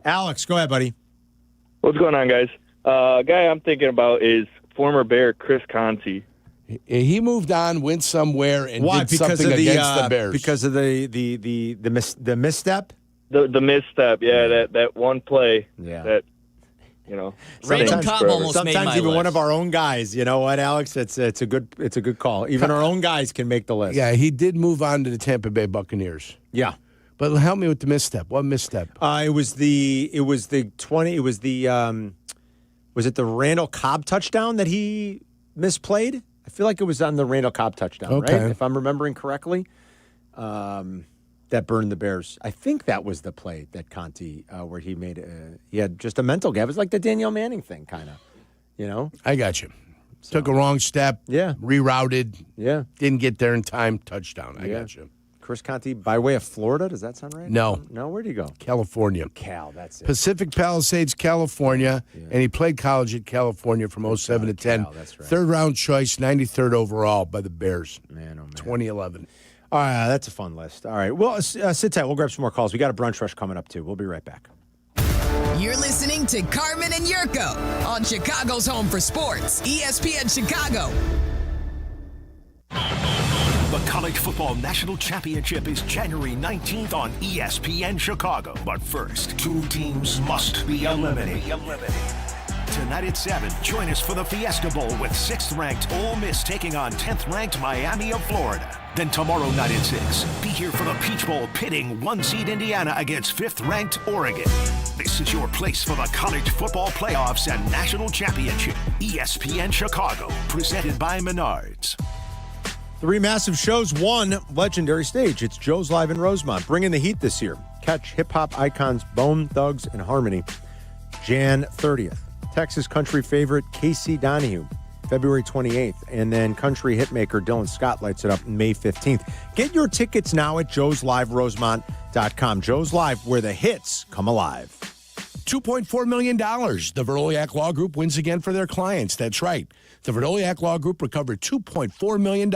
Speaker 10: Alex, go ahead, buddy.
Speaker 3: What's going on, guys? Guy I'm thinking about is former Bear Chris Conti.
Speaker 11: He moved on, went somewhere, and did something against the Bears.
Speaker 10: Because of the misstep?
Speaker 3: The misstep, that one play.
Speaker 10: Yeah.
Speaker 3: That,
Speaker 10: Sometimes even one of our own guys. You know what, Alex? It's a good call. Even our own guys can make the list.
Speaker 11: Yeah, he did move on to the Tampa Bay Buccaneers.
Speaker 10: Yeah.
Speaker 11: But help me with the misstep. What misstep?
Speaker 10: Was it the Randall Cobb touchdown that he misplayed? I feel like it was on the Randall Cobb touchdown, right? If I'm remembering correctly, that burned the Bears. I think that was the play that Conti, where he had just a mental gap. It was like the Danielle Manning thing, kind of, I
Speaker 11: got you. Took a wrong step.
Speaker 10: Yeah.
Speaker 11: Rerouted.
Speaker 10: Yeah.
Speaker 11: Didn't get there in time. Touchdown. I got you.
Speaker 10: Chris Conti by way of Florida. Does that sound right?
Speaker 11: No.
Speaker 10: Where'd he go?
Speaker 11: California.
Speaker 10: That's it.
Speaker 11: Pacific Palisades, California, and he played college at California from 07 to 10.
Speaker 10: That's right.
Speaker 11: Third-round choice, 93rd overall by the Bears.
Speaker 10: Man, oh man.
Speaker 11: 2011.
Speaker 10: All right, that's a fun list. All right, well, sit tight. We'll grab some more calls. We got a brunch rush coming up, too. We'll be right back.
Speaker 18: You're listening to Carmen and Jurko on Chicago's Home for Sports, ESPN Chicago.
Speaker 4: The College Football National Championship is January 19th on ESPN Chicago. But first, 2 teams must be eliminated. Tonight at 7, join us for the Fiesta Bowl with 6th-ranked Ole Miss taking on 10th-ranked Miami of Florida. Then tomorrow night at 6, be here for the Peach Bowl pitting 1-seed Indiana against 5th-ranked Oregon. This is your place for the College Football Playoffs and National Championship. ESPN Chicago, presented by Menards.
Speaker 10: 3 massive shows, 1 legendary stage. It's Joe's Live in Rosemont, bringing the heat this year. Catch hip-hop icons Bone Thugs and Harmony, Jan 30th. Texas country favorite Casey Donahue, February 28th. And then country hitmaker Dylan Scott lights it up May 15th. Get your tickets now at joesliverosemont.com. Joe's Live, where the hits come alive.
Speaker 11: $2.4 million. The Verdoliak Law Group wins again for their clients. That's right. The Verdoliak Law Group recovered $2.4 million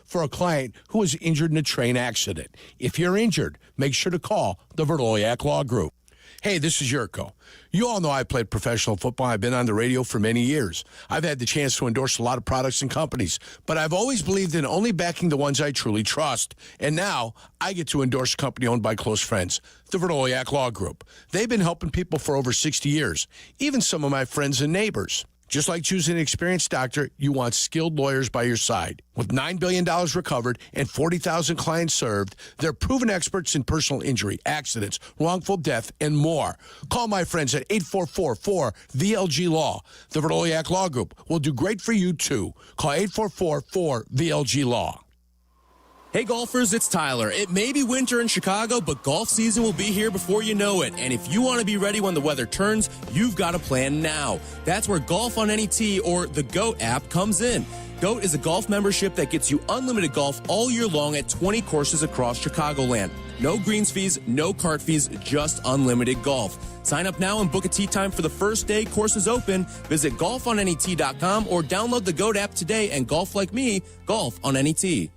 Speaker 11: for a client who was injured in a train accident. If you're injured, make sure to call the Verdoliak Law Group. Hey, this is Jurko. You all know I played professional football. I've been on the radio for many years. I've had the chance to endorse a lot of products and companies, but I've always believed in only backing the ones I truly trust. And now I get to endorse a company owned by close friends, the Verdoliak Law Group. They've been helping people for over 60 years, even some of my friends and neighbors. Just like choosing an experienced doctor, you want skilled lawyers by your side. With $9 billion recovered and 40,000 clients served, they're proven experts in personal injury, accidents, wrongful death, and more. Call my friends at 844-4-VLG-LAW. The Verdoliak Law Group will do great for you, too. Call 844-4-VLG-LAW.
Speaker 15: Hey golfers, it's Tyler. It may be winter in Chicago, but golf season will be here before you know it. And if you want to be ready when the weather turns, you've got a plan now. That's where Golf on Any Tee or the GOAT app comes in. GOAT is a golf membership that gets you unlimited golf all year long at 20 courses across Chicagoland. No greens fees, no cart fees, just unlimited golf. Sign up now and book a tee time for the first day courses open. Visit golfonanytee.com or download the GOAT app today and golf like me, golf on any tee.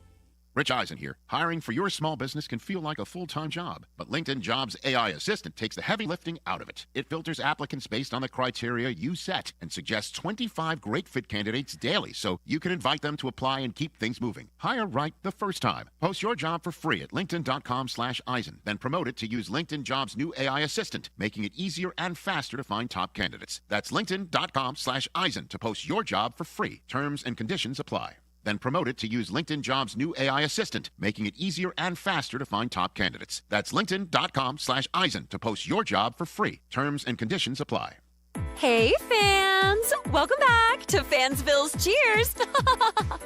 Speaker 16: Rich Eisen here. Hiring for your small business can feel like a full-time job, but LinkedIn Jobs AI Assistant takes the heavy lifting out of it. It filters applicants based on the criteria you set and suggests 25 great fit candidates daily, so you can invite them to apply and keep things moving. Hire right the first time. Post your job for free at linkedin.com/Eisen, then promote it to use LinkedIn Jobs' new AI Assistant, making it easier and faster to find top candidates. That's linkedin.com/Eisen to post your job for free. Terms and conditions apply. Then promote it to use LinkedIn Jobs' new AI Assistant, making it easier and faster to find top candidates. That's linkedin.com/Eisen to post your job for free. Terms and conditions apply.
Speaker 23: Hey, fans! Welcome back to Fansville's Cheers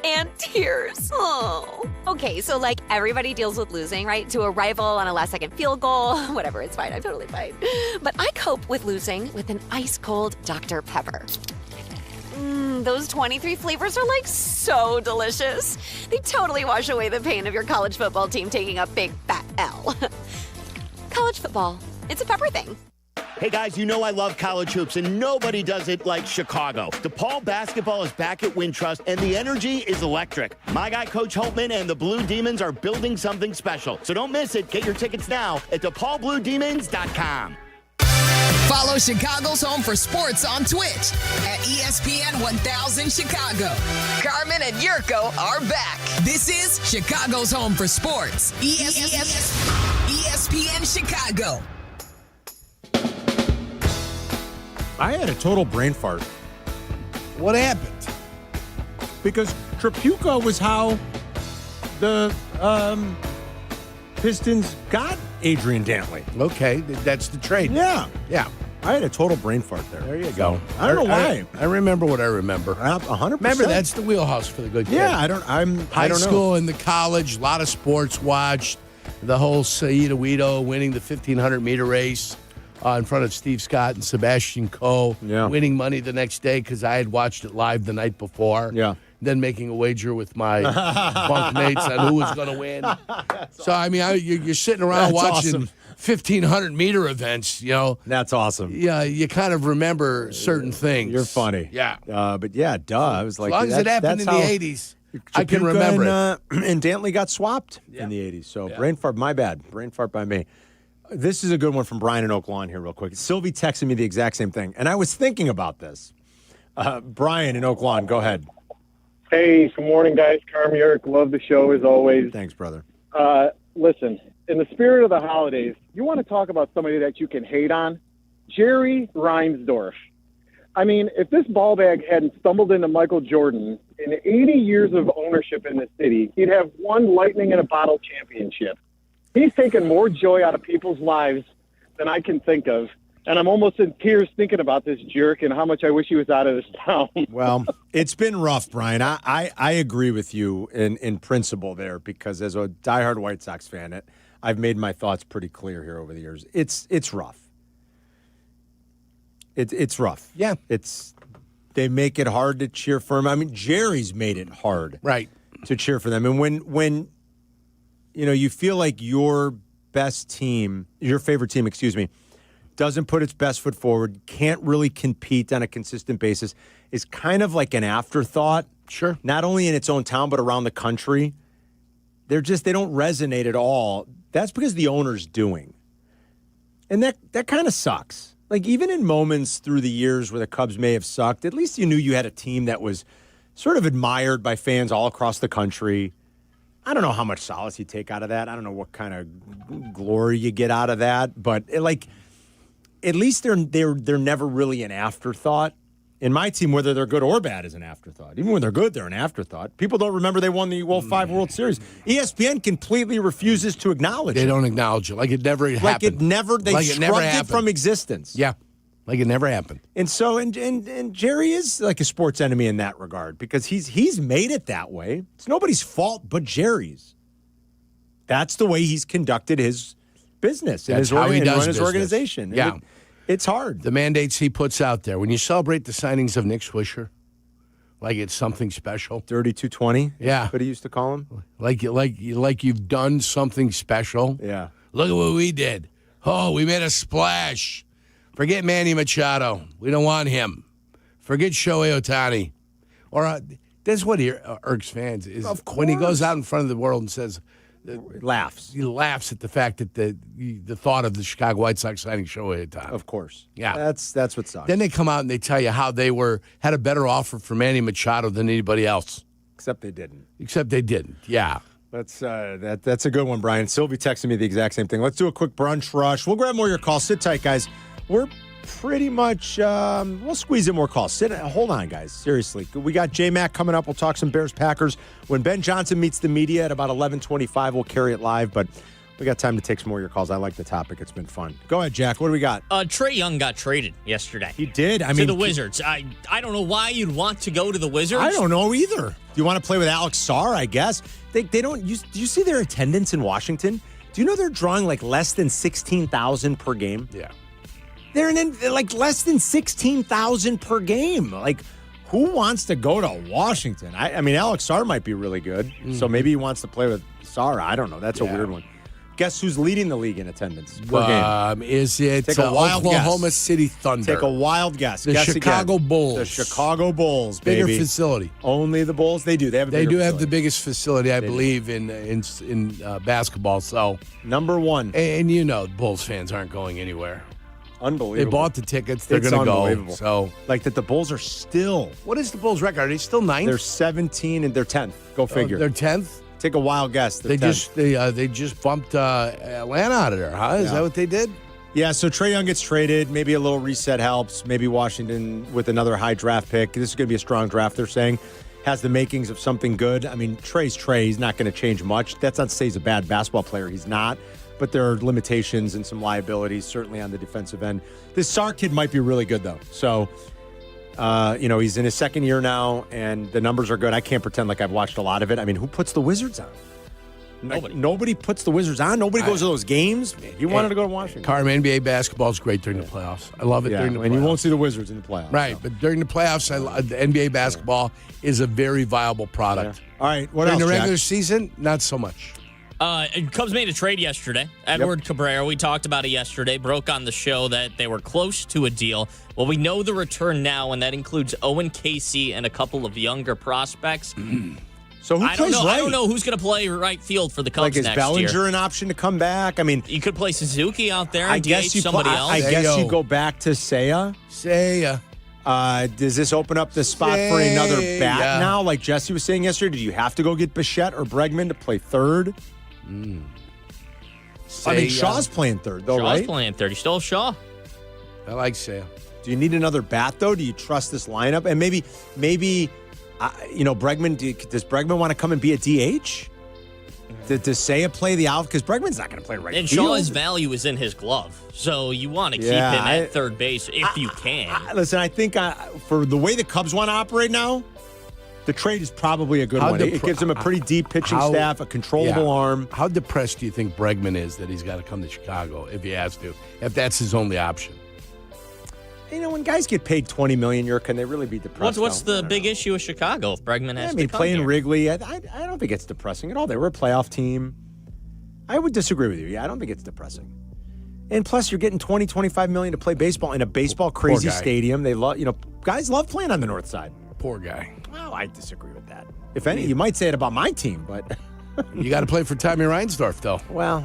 Speaker 23: and Tears. Oh. Okay, so like everybody deals with losing, right? To a rival on a last-second field goal. Whatever, it's fine. I'm totally fine. But I cope with losing with an ice-cold Dr. Pepper. Those 23 flavors are like so delicious. They totally wash away the pain of your college football team taking a big fat L. College football, it's a pepper thing.
Speaker 5: Hey guys, you know I love college hoops, and nobody does it like Chicago. DePaul basketball is back at Wintrust, and the energy is electric. My guy, Coach Holtman, and the Blue Demons are building something special. So don't miss it. Get your tickets now at DePaulBlueDemons.com.
Speaker 18: Follow Chicago's Home for Sports on Twitch at ESPN 1000 Chicago. Carmen and Jurko are back. This is Chicago's Home for Sports. ESPN Chicago.
Speaker 10: I had a total brain fart.
Speaker 11: What happened?
Speaker 10: Because Trapuka was how the Pistons got Adrian Dantley.
Speaker 11: Okay, that's the trade.
Speaker 10: Yeah.
Speaker 11: Yeah.
Speaker 10: I had a total brain fart there.
Speaker 11: There you go.
Speaker 10: I don't know why.
Speaker 11: I remember what I remember.
Speaker 10: 100%.
Speaker 11: Remember, that's the wheelhouse for the good kid.
Speaker 10: Yeah, I don't
Speaker 11: High
Speaker 10: know.
Speaker 11: school and the college, a lot of sports watched. The whole Saida Uito winning the 1,500-meter race in front of Steve Scott and Sebastian Coe.
Speaker 10: Yeah.
Speaker 11: Winning money the next day because I had watched it live the night before.
Speaker 10: Yeah.
Speaker 11: Then making a wager with my bunkmates on who was going to win. So, I mean, you're sitting around watching 1,500-meter events, you know.
Speaker 10: That's awesome.
Speaker 11: Yeah, you kind of remember certain things.
Speaker 10: You're funny.
Speaker 11: Yeah.
Speaker 10: But yeah, I was like,
Speaker 11: as long as it happened in the 80s, I can remember it.
Speaker 10: And Dantley got swapped in the 80s. So brain fart, my bad. Brain fart by me. This is a good one from Brian in Oak Lawn here real quick. Sylvie texted me the exact same thing. And I was thinking about this. Brian in Oak Lawn, go ahead.
Speaker 17: Hey, good morning, guys. Carmen Jurko, love the show as always.
Speaker 10: Thanks, brother.
Speaker 17: Listen, in the spirit of the holidays, you want to talk about somebody that you can hate on? Jerry Reinsdorf. I mean, if this ball bag hadn't stumbled into Michael Jordan in 80 years of ownership in the city, he'd have one lightning in a bottle championship. He's taken more joy out of people's lives than I can think of. And I'm almost in tears thinking about this jerk and how much I wish he was out of this town.
Speaker 10: Well, it's been rough, Brian. I agree with you in principle there because as a diehard White Sox fan, I've made my thoughts pretty clear here over the years. It's rough. It's rough.
Speaker 11: Yeah.
Speaker 10: They make it hard to cheer for him. I mean, Jerry's made it hard to cheer for them. And when you feel like your favorite team, doesn't put its best foot forward, can't really compete on a consistent basis, is kind of like an afterthought.
Speaker 11: Sure.
Speaker 10: Not only in its own town, but around the country. They don't resonate at all. That's because the owner's doing. And that kind of sucks. Like, even in moments through the years where the Cubs may have sucked, at least you knew you had a team that was sort of admired by fans all across the country. I don't know how much solace you take out of that. I don't know what kind of glory you get out of that. But, at least they're never really an afterthought. In my team, whether they're good or bad is an afterthought. Even when they're good, they're an afterthought. People don't remember they won the 5 World Series. ESPN completely refuses to acknowledge it.
Speaker 11: They don't acknowledge it. Like it never happened.
Speaker 10: Like it never, they shrugged it from existence.
Speaker 11: Yeah. Like it never happened.
Speaker 10: And so, and Jerry is like a sports enemy in that regard because he's made it that way. It's nobody's fault but Jerry's. That's the way he's conducted his business and his organization.
Speaker 11: Yeah.
Speaker 10: It's hard.
Speaker 11: The mandates he puts out there. When you celebrate the signings of Nick Swisher, like it's something special.
Speaker 10: Dirty 220?
Speaker 11: Yeah.
Speaker 10: What he used to call him?
Speaker 11: Like you've done something special.
Speaker 10: Yeah.
Speaker 11: Look at what we did. Oh, we made a splash. Forget Manny Machado. We don't want him. Forget Shohei Ohtani. Or that's what irks fans is when he goes out in front of the world and says,
Speaker 10: laughs.
Speaker 11: He laughs at the fact that the thought of the Chicago White Sox signing Shohei Ohtani.
Speaker 10: Of course.
Speaker 11: Yeah.
Speaker 10: That's what sucks.
Speaker 11: Then they come out and they tell you how they had a better offer for Manny Machado than anybody else.
Speaker 10: Except they didn't.
Speaker 11: Yeah.
Speaker 10: That's a good one, Brian. Sylvie texted me the exact same thing. Let's do a quick brunch rush. We'll grab more of your calls. Sit tight, guys. We're pretty much, we'll squeeze in more calls. Hold on, guys. Seriously. We got J-Mac coming up. We'll talk some Bears-Packers. When Ben Johnson meets the media at about 11:25, we'll carry it live, but we got time to take some more of your calls. I like the topic. It's been fun. Go ahead, Jack. What do we got?
Speaker 14: Trae Young got traded yesterday.
Speaker 10: He did?
Speaker 14: To the Wizards. I don't know why you'd want to go to the Wizards.
Speaker 10: I don't know either. Do you want to play with Alex Sarr, I guess? They don't. Do you see their attendance in Washington? Do you know they're drawing like less than 16,000 per game?
Speaker 11: Yeah.
Speaker 10: They're like less than 16,000 per game. Like, Who wants to go to Washington? I mean, Alex Sarr might be really good, so maybe he wants to play with Sarr. I don't know. That's a weird one. Guess who's leading the league in attendance per game?
Speaker 11: Is it
Speaker 10: Take a wild
Speaker 11: Oklahoma
Speaker 10: guess.
Speaker 11: City Thunder?
Speaker 10: Take a wild guess.
Speaker 11: The Chicago Bulls.
Speaker 10: The Chicago Bulls, baby.
Speaker 11: Bigger facility.
Speaker 10: Only the Bulls? They do. They have
Speaker 11: the biggest facility, I believe, in basketball. So
Speaker 10: number one.
Speaker 11: And Bulls fans aren't going anywhere.
Speaker 10: Unbelievable.
Speaker 11: They bought the tickets. They're going to go. So,
Speaker 10: like that, the Bulls are still.
Speaker 11: What is the Bulls' record? Are they still 9th?
Speaker 10: They're 17 and they're 10th. Go figure.
Speaker 11: They're 10th.
Speaker 10: Take a wild guess.
Speaker 11: They just bumped Atlanta out of there, huh? Is that what they did?
Speaker 10: Yeah. So Trae Young gets traded. Maybe a little reset helps. Maybe Washington with another high draft pick. This is going to be a strong draft. They're saying has the makings of something good. I mean, Trae's Trae. He's not going to change much. That's not to say he's a bad basketball player. He's not. But there are limitations and some liabilities, certainly on the defensive end. This Sarr kid might be really good, though. So, he's in his second year now, and the numbers are good. I can't pretend like I've watched a lot of it. I mean, who puts the Wizards on? Nobody puts the Wizards on. Nobody goes to those games. He wanted to go to Washington.
Speaker 11: Carmen, NBA basketball is great during the playoffs. I love it during the playoffs.
Speaker 10: And you won't see the Wizards in the playoffs.
Speaker 11: Right, but during the playoffs, the NBA basketball is a very viable product.
Speaker 10: Yeah. All right, what
Speaker 11: during
Speaker 10: else,
Speaker 11: the regular
Speaker 10: Jack?
Speaker 11: season, not so much.
Speaker 14: Cubs made a trade yesterday. Edward Cabrera, we talked about it yesterday, broke on the show that they were close to a deal. Well, we know the return now, and that includes Owen Casey and a couple of younger prospects.
Speaker 10: So who plays right?
Speaker 14: I don't know who's going to play right field for the Cubs
Speaker 10: next year. Like, is Bellinger an option to come back? I mean,
Speaker 14: you could play Suzuki out there and
Speaker 10: I guess
Speaker 14: DH somebody else.
Speaker 10: I guess you go back to Seiya. Does this open up the spot for another bat now? Like Jesse was saying yesterday, do you have to go get Bichette or Bregman to play third? I mean, Shaw's playing third, though, right?
Speaker 14: Shaw's playing third. You still have Shaw.
Speaker 11: I like Seiya.
Speaker 10: Do you need another bat, though? Do you trust this lineup? And maybe, Bregman, does Bregman want to come and be a DH? Does Seiya play the out? Because Bregman's not going to play right
Speaker 14: and
Speaker 10: field.
Speaker 14: Shaw's value is in his glove. So you want to keep him at third base if you can.
Speaker 10: Listen, I think for the way the Cubs want to operate now, the trade is probably a good one. It gives him a pretty deep pitching staff, a controllable arm.
Speaker 11: How depressed do you think Bregman is that he's got to come to Chicago if he has to, if that's his only option?
Speaker 10: When guys get paid $20 million, can they really be depressed?
Speaker 14: What's the big issue with Chicago if Bregman has to come
Speaker 10: playing
Speaker 14: here?
Speaker 10: Wrigley, I don't think it's depressing at all. They were a playoff team. I would disagree with you. Yeah, I don't think it's depressing. And plus, you're getting $20, $25 million to play baseball in a baseball-crazy stadium. They love, guys love playing on the north side.
Speaker 11: Poor guy.
Speaker 10: Well, I disagree with that. If any, you might say it about my team, but
Speaker 11: you got to play for Tommy Reinsdorf, though.
Speaker 10: Well,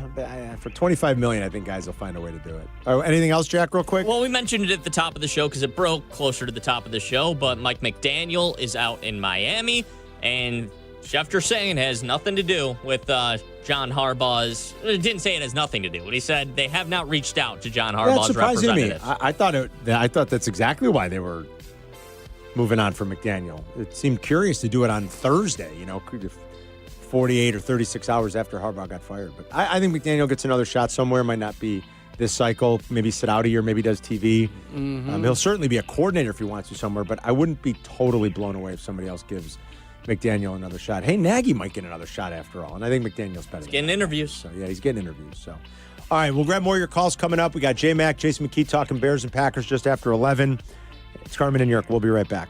Speaker 10: for $25 million, I think guys will find a way to do it. Anything else, Jack, real quick?
Speaker 14: Well, we mentioned it at the top of the show because it broke closer to the top of the show, but Mike McDaniel is out in Miami, and Schefter saying it has nothing to do with John Harbaugh's. It didn't say it has nothing to do. But he said they have not reached out to John Harbaugh's representatives.
Speaker 10: I thought that's exactly why they were moving on from McDaniel. It seemed curious to do it on Thursday, 48 or 36 hours after Harbaugh got fired. But I think McDaniel gets another shot somewhere. Might not be this cycle. Maybe sit out a year. Maybe does TV. He'll certainly be a coordinator if he wants to somewhere. But I wouldn't be totally blown away if somebody else gives McDaniel another shot. Hey, Nagy might get another shot after all. And I think McDaniel's better.
Speaker 14: He's getting interviews.
Speaker 10: So, yeah, he's getting interviews. So, all right, we'll grab more of your calls coming up. We got J-Mac, Jason McKee talking Bears and Packers just after 11. It's Carmen and Jurko. We'll be right back.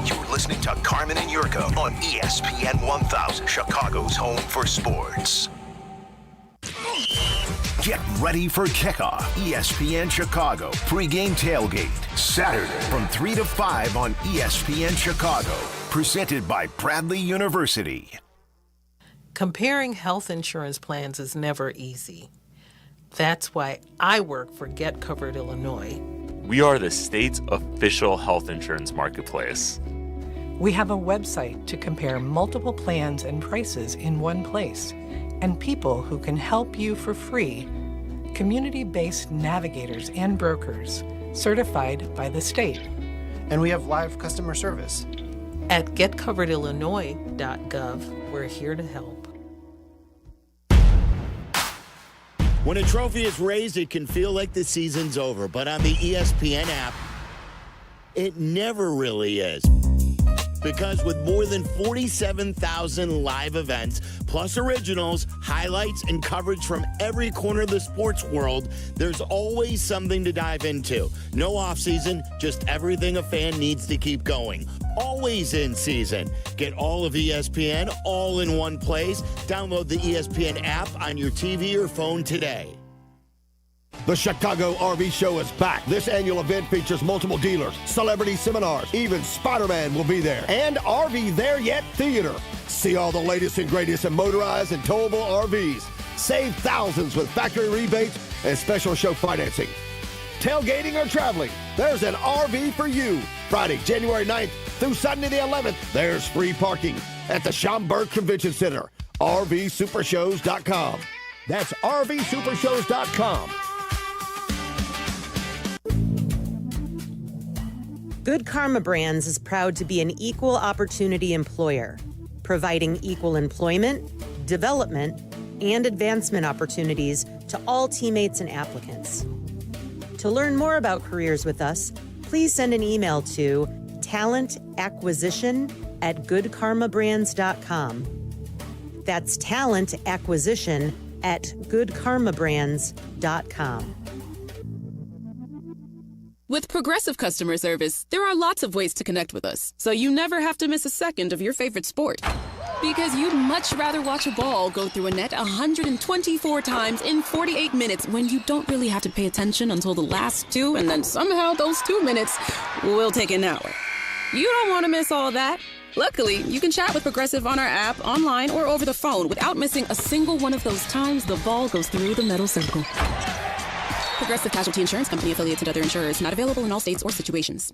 Speaker 4: You're listening to Carmen and Jurko on ESPN 1000, Chicago's home for sports. Get ready for kickoff. ESPN Chicago pregame tailgate. Saturday from 3 to 5 on ESPN Chicago. Presented by Bradley University.
Speaker 19: Comparing health insurance plans is never easy. That's why I work for Get Covered Illinois.
Speaker 20: We are the state's official health insurance marketplace.
Speaker 21: We have a website to compare multiple plans and prices in one place, and people who can help you for free. Community-based navigators and brokers, certified by the state.
Speaker 22: And we have live customer service.
Speaker 19: At getcoveredillinois.gov, we're here to help.
Speaker 5: When a trophy is raised, it can feel like the season's over. But on the ESPN app, it never really is. Because with more than 47,000 live events, plus originals, highlights, and coverage from every corner of the sports world, there's always something to dive into. No off-season, just everything a fan needs to keep going. Always in season. Get all of ESPN all in one place. Download the ESPN app on your TV or phone today.
Speaker 1: The Chicago RV Show is back. This annual event features multiple dealers, celebrity seminars, even Spider-Man will be there, and RV There Yet Theater. See all the latest and greatest in motorized and towable RVs. Save thousands with factory rebates and special show financing. Tailgating or traveling, there's an RV for you. Friday, January 9th through Sunday the 11th, there's free parking at the Schaumburg Convention Center. RVSupershows.com. That's RVSupershows.com.
Speaker 6: Good Karma Brands is proud to be an equal opportunity employer, providing equal employment, development, and advancement opportunities to all teammates and applicants. To learn more about careers with us, please send an email to talentacquisition@goodkarmabrands.com. That's talentacquisition@goodkarmabrands.com.
Speaker 13: With Progressive customer service, there are lots of ways to connect with us, so you never have to miss a second of your favorite sport. Because you'd much rather watch a ball go through a net 124 times in 48 minutes when you don't really have to pay attention until the last two, and then somehow those 2 minutes will take an hour. You don't want to miss all that. Luckily, you can chat with Progressive on our app, online, or over the phone without missing a single one of those times the ball goes through the metal circle. Progressive Casualty Insurance Company, affiliates, and other insurers. Not available in all states or situations.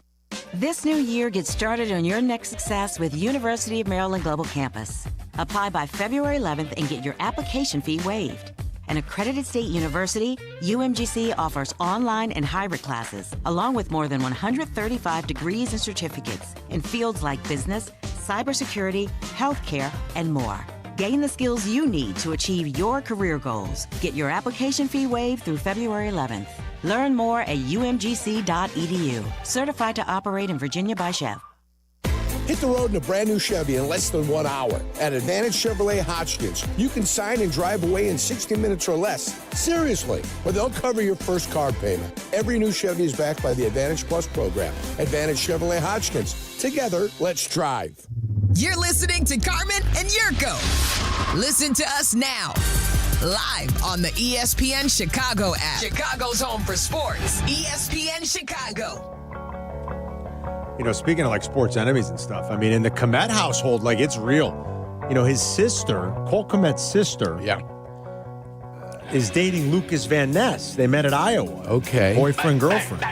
Speaker 24: This new year, get started on your next success with University of Maryland Global Campus. Apply by February 11th and get your application fee waived. An accredited state university, UMGC offers online and hybrid classes, along with more than 135 degrees and certificates in fields like business, cybersecurity, healthcare, and more. Gain the skills you need to achieve your career goals. Get your application fee waived through February 11th. Learn more at umgc.edu. Certified to operate in Virginia by Chev.
Speaker 11: Hit the road in a brand new Chevy in less than 1 hour. At Advantage Chevrolet Hodgkins, you can sign and drive away in 60 minutes or less. Seriously, or they'll cover your first car payment. Every new Chevy is backed by the Advantage Plus program. Advantage Chevrolet Hodgkins. Together, let's drive.
Speaker 18: You're listening to Carmen and Jurko. Listen to us now, live on the ESPN Chicago app. Chicago's home for sports. ESPN Chicago.
Speaker 10: You know, speaking of like sports enemies and stuff, I mean, in the Komet household, like it's real. You know, his sister, Cole Komet's sister, is dating Lucas Van Ness. They met at Iowa.
Speaker 11: Okay.
Speaker 10: Boyfriend, girlfriend.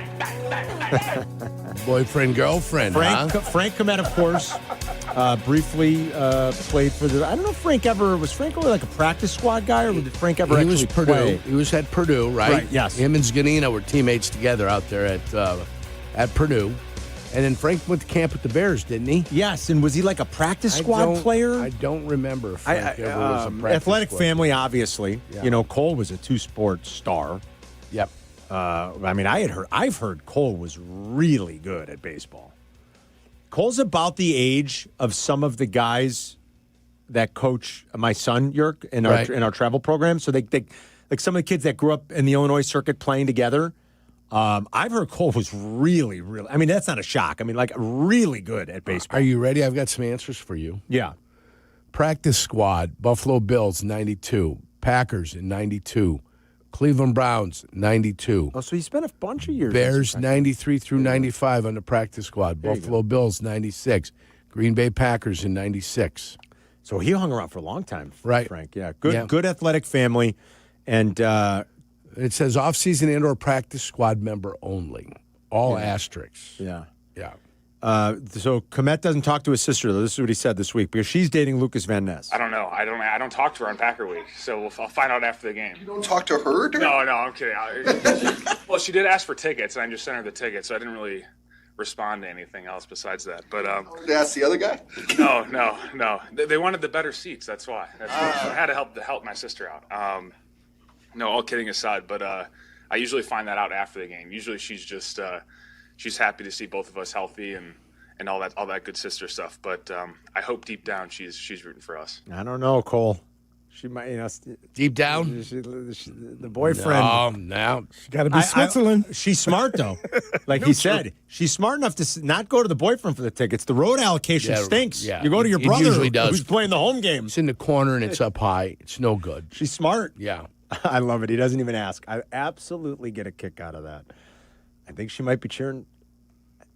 Speaker 11: Boyfriend, girlfriend.
Speaker 10: Frank Komet, of course, briefly played for the. I don't know if Frank only like a practice squad guy, or did Frank ever actually play?
Speaker 11: He was at Purdue, right?
Speaker 10: Right, yes.
Speaker 11: Him and Zganina were teammates together out there at Purdue. And then Frank went to camp with the Bears, didn't he?
Speaker 10: Yes, and was he like a practice squad player?
Speaker 11: I don't remember if Frank ever was a practice
Speaker 10: athletic
Speaker 11: squad
Speaker 10: family,
Speaker 11: player.
Speaker 10: Obviously.
Speaker 11: Yeah.
Speaker 10: You know, Cole was a two-sport star.
Speaker 11: Yep.
Speaker 10: I mean, I've heard Cole was really good at baseball. Cole's about the age of some of the guys that coach my son, Yerk, in our travel program. So they like some of the kids that grew up in the Illinois circuit playing together. I've heard Cole was really, really, I mean, that's not a shock. I mean, like, really good at baseball.
Speaker 11: Are you ready? I've got some answers for you.
Speaker 10: Yeah.
Speaker 11: Practice squad, Buffalo Bills, 92. Packers in 92. Cleveland Browns, 92.
Speaker 10: Oh, so he spent a bunch of years.
Speaker 11: Bears, 93 through 95 on the practice squad. Buffalo Bills, 96. Green Bay Packers in 96.
Speaker 10: So he hung around for a long time,
Speaker 11: right?
Speaker 10: Frank. Yeah. Good athletic family. And
Speaker 11: it says off-season indoor practice squad member only. All asterisks.
Speaker 10: Yeah.
Speaker 11: Yeah.
Speaker 10: So Komet doesn't talk to his sister, though. This is what he said this week, because she's dating Lucas Van Ness.
Speaker 25: I don't know. I don't talk to her on Packer Week, so I'll find out after the game.
Speaker 26: You don't talk to her?
Speaker 25: No, I'm kidding. Well, she did ask for tickets, and I just sent her the tickets, so I didn't really respond to anything else besides that. But
Speaker 26: did I ask the other guy?
Speaker 25: No. They wanted the better seats. That's why. I had to help my sister out. No, all kidding aside, but I usually find that out after the game. Usually she's just she's happy to see both of us healthy and and all that good sister stuff. But I hope deep down she's rooting for us.
Speaker 10: I don't know, Cole. She might,
Speaker 11: deep down,
Speaker 10: the boyfriend.
Speaker 11: Oh, now
Speaker 2: she got to be Switzerland.
Speaker 10: She's smart though, like he said. She's smart enough to not go to the boyfriend for the tickets. The road allocation stinks.
Speaker 11: Yeah,
Speaker 10: you go to your
Speaker 11: it
Speaker 10: brother
Speaker 11: usually does.
Speaker 10: who's playing the home game.
Speaker 11: It's in the corner and it's up high. It's no good.
Speaker 10: She's smart.
Speaker 11: Yeah,
Speaker 10: I love it. He doesn't even ask. I absolutely get a kick out of that. I think she might be cheering.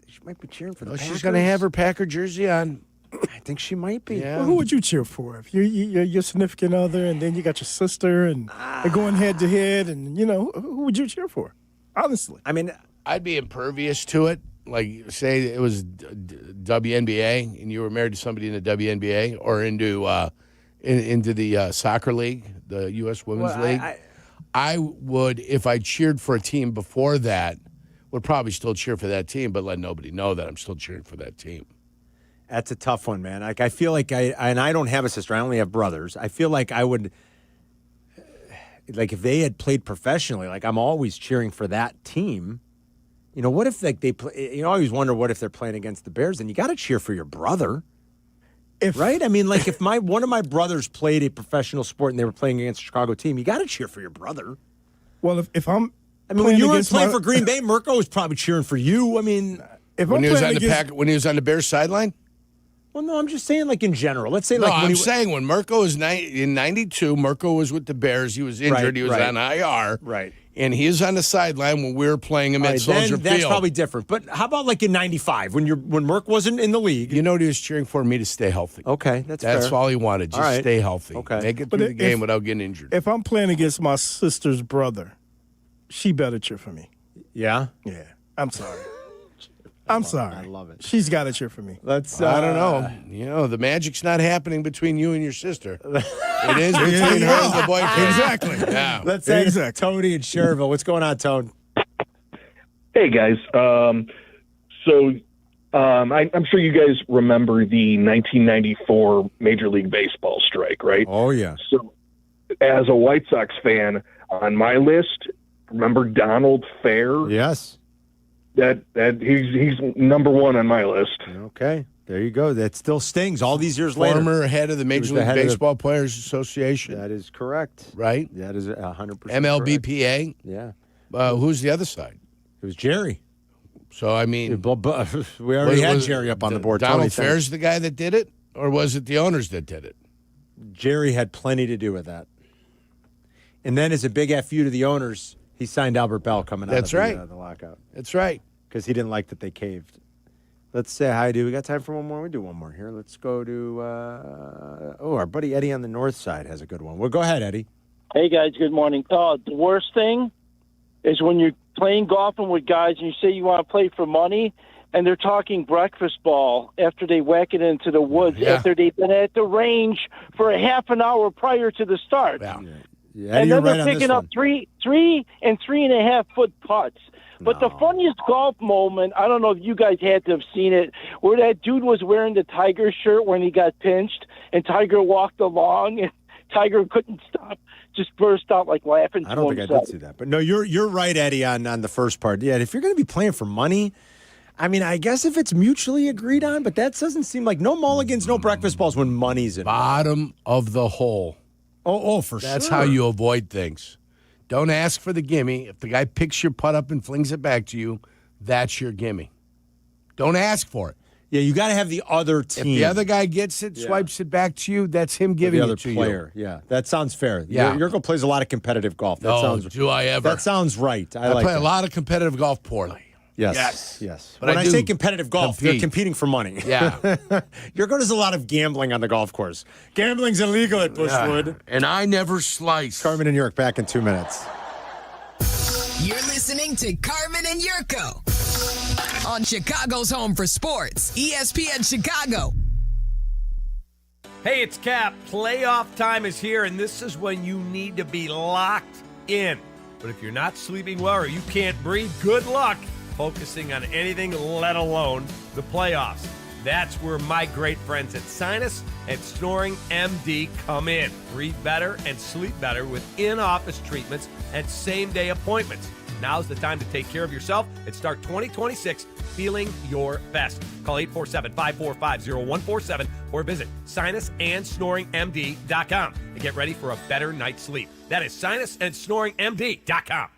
Speaker 10: She might be cheering for the Packers.
Speaker 11: She's going to have her Packer jersey on.
Speaker 10: I think she might be.
Speaker 11: Yeah.
Speaker 2: Well, who would you cheer for? If you're your significant other, and then you got your sister, and they're going head to head, and who would you cheer for? Honestly,
Speaker 10: I mean,
Speaker 11: I'd be impervious to it. Like, say it was WNBA, and you were married to somebody in the WNBA or into the soccer league, the U.S. Women's League. I would, if I cheered for a team before that, would probably still cheer for that team, but let nobody know that I'm still cheering for that team.
Speaker 10: That's a tough one, man. Like, I feel like I don't have a sister. I only have brothers. I feel like I would, like, if they had played professionally, like, I'm always cheering for that team. What if, like, they play, I always wonder what if they're playing against the Bears, then you got to cheer for your brother. Right? I mean, like, if one of my brothers played a professional sport and they were playing against a Chicago team, you got to cheer for your brother.
Speaker 2: Well, if I'm
Speaker 10: when you were playing for Green Bay, Mirko was probably cheering for you. I mean,
Speaker 11: when he was on the Bears sideline?
Speaker 10: Well, no, I'm just saying, like, in general. Let's say,
Speaker 11: I'm saying when Mirko was in 92, Mirko was with the Bears. He was injured.
Speaker 10: Right,
Speaker 11: he was on IR.
Speaker 10: Right.
Speaker 11: And he is on the sideline when we were playing him at Soldier Field.
Speaker 10: That's probably different. But how about, like, in 95 when Mirk wasn't in the league?
Speaker 11: You know what he was cheering for? Me to stay healthy.
Speaker 10: Okay, that's fair.
Speaker 11: all he wanted. Just stay healthy.
Speaker 10: Okay.
Speaker 11: Make it through the game without getting injured.
Speaker 2: If I'm playing against my sister's brother, she better cheer for me.
Speaker 10: Yeah?
Speaker 2: Yeah. I'm sorry. I'm sorry.
Speaker 10: I love it.
Speaker 2: She's got to cheer for me.
Speaker 11: I don't know. The magic's not happening between you and your sister. It is between her and the boyfriend.
Speaker 2: Exactly.
Speaker 11: Yeah.
Speaker 10: Let's say Tony and Cherville. What's going on, Tone?
Speaker 3: Hey, guys. I'm sure you guys remember the 1994 Major League Baseball strike, right?
Speaker 10: Oh, yeah.
Speaker 3: So as a White Sox fan, on my list, remember Donald Thayer?
Speaker 10: Yes.
Speaker 3: That he's number one on my list.
Speaker 10: Okay, there you go. That still stings all these years later.
Speaker 11: Former head of the Major League Baseball Players Association.
Speaker 10: That is correct.
Speaker 11: Right?
Speaker 10: That is 100%
Speaker 11: MLBPA.
Speaker 10: Correct.
Speaker 11: Yeah. Who's the other side?
Speaker 10: It was Jerry.
Speaker 11: So, I mean.
Speaker 10: We already had Jerry up on the board.
Speaker 11: Donald Fair's the guy that did it? Or was it the owners that did it?
Speaker 10: Jerry had plenty to do with that. And then as a big FU to the owners, he signed Albert Bell coming out of the lockout.
Speaker 11: That's right.
Speaker 10: Because he didn't like that they caved. Let's say hi, dude. We got time for one more? We do one more here. Let's go to, our buddy Eddie on the north side has a good one. Well, go ahead, Eddie.
Speaker 7: Hey, guys. Good morning. The worst thing is when you're playing golfing with guys and you say you want to play for money, and they're talking breakfast ball after they whack it into the woods, after they've been at the range for a half an hour prior to the start.
Speaker 10: Yeah,
Speaker 7: and then
Speaker 10: right
Speaker 7: they're picking up 3 and 3.5 foot putts. But the funniest golf moment, I don't know if you guys had to have seen it, where that dude was wearing the Tiger shirt when he got pinched, and Tiger walked along, and Tiger couldn't stop, just burst out like laughing.
Speaker 10: I don't think I did see that. But no, you're right, Eddie, on the first part. Yeah, if you're going to be playing for money, I mean, I guess if it's mutually agreed on, but that doesn't seem like no mulligans, no breakfast balls when money's in.
Speaker 11: Bottom of the hole.
Speaker 10: Oh, for sure.
Speaker 11: That's how you avoid things. Don't ask for the gimme. If the guy picks your putt up and flings it back to you, that's your gimme. Don't ask for it.
Speaker 10: Yeah, you got to have the other team.
Speaker 11: If the other guy gets it, swipes it back to you, that's him giving it to you.
Speaker 10: The other player, yeah. That sounds fair.
Speaker 11: Yeah.
Speaker 10: Yurko plays a lot of competitive golf.
Speaker 11: Do I ever?
Speaker 10: That sounds right.
Speaker 11: I play a lot of competitive golf poorly.
Speaker 10: Yes.
Speaker 11: But
Speaker 10: when I say competitive golf,
Speaker 11: compete.
Speaker 10: You're competing for money.
Speaker 11: Yeah.
Speaker 10: Yurko does a lot of gambling on the golf course. Gambling's illegal at Bushwood.
Speaker 11: Yeah. And I never slice.
Speaker 10: Carmen and York back in 2 minutes.
Speaker 18: You're listening to Carmen and Jurko on Chicago's Home for Sports, ESPN Chicago.
Speaker 8: Hey, it's Kap. Playoff time is here, and this is when you need to be locked in. But if you're not sleeping well or you can't breathe, good luck focusing on anything, let alone the playoffs. That's where my great friends at Sinus and Snoring MD come in. Breathe better and sleep better with in-office treatments and same-day appointments. Now's the time to take care of yourself and start 2026 feeling your best. Call 847-545-0147 or visit sinusandsnoringmd.com and get ready for a better night's sleep. That is sinusandsnoringmd.com.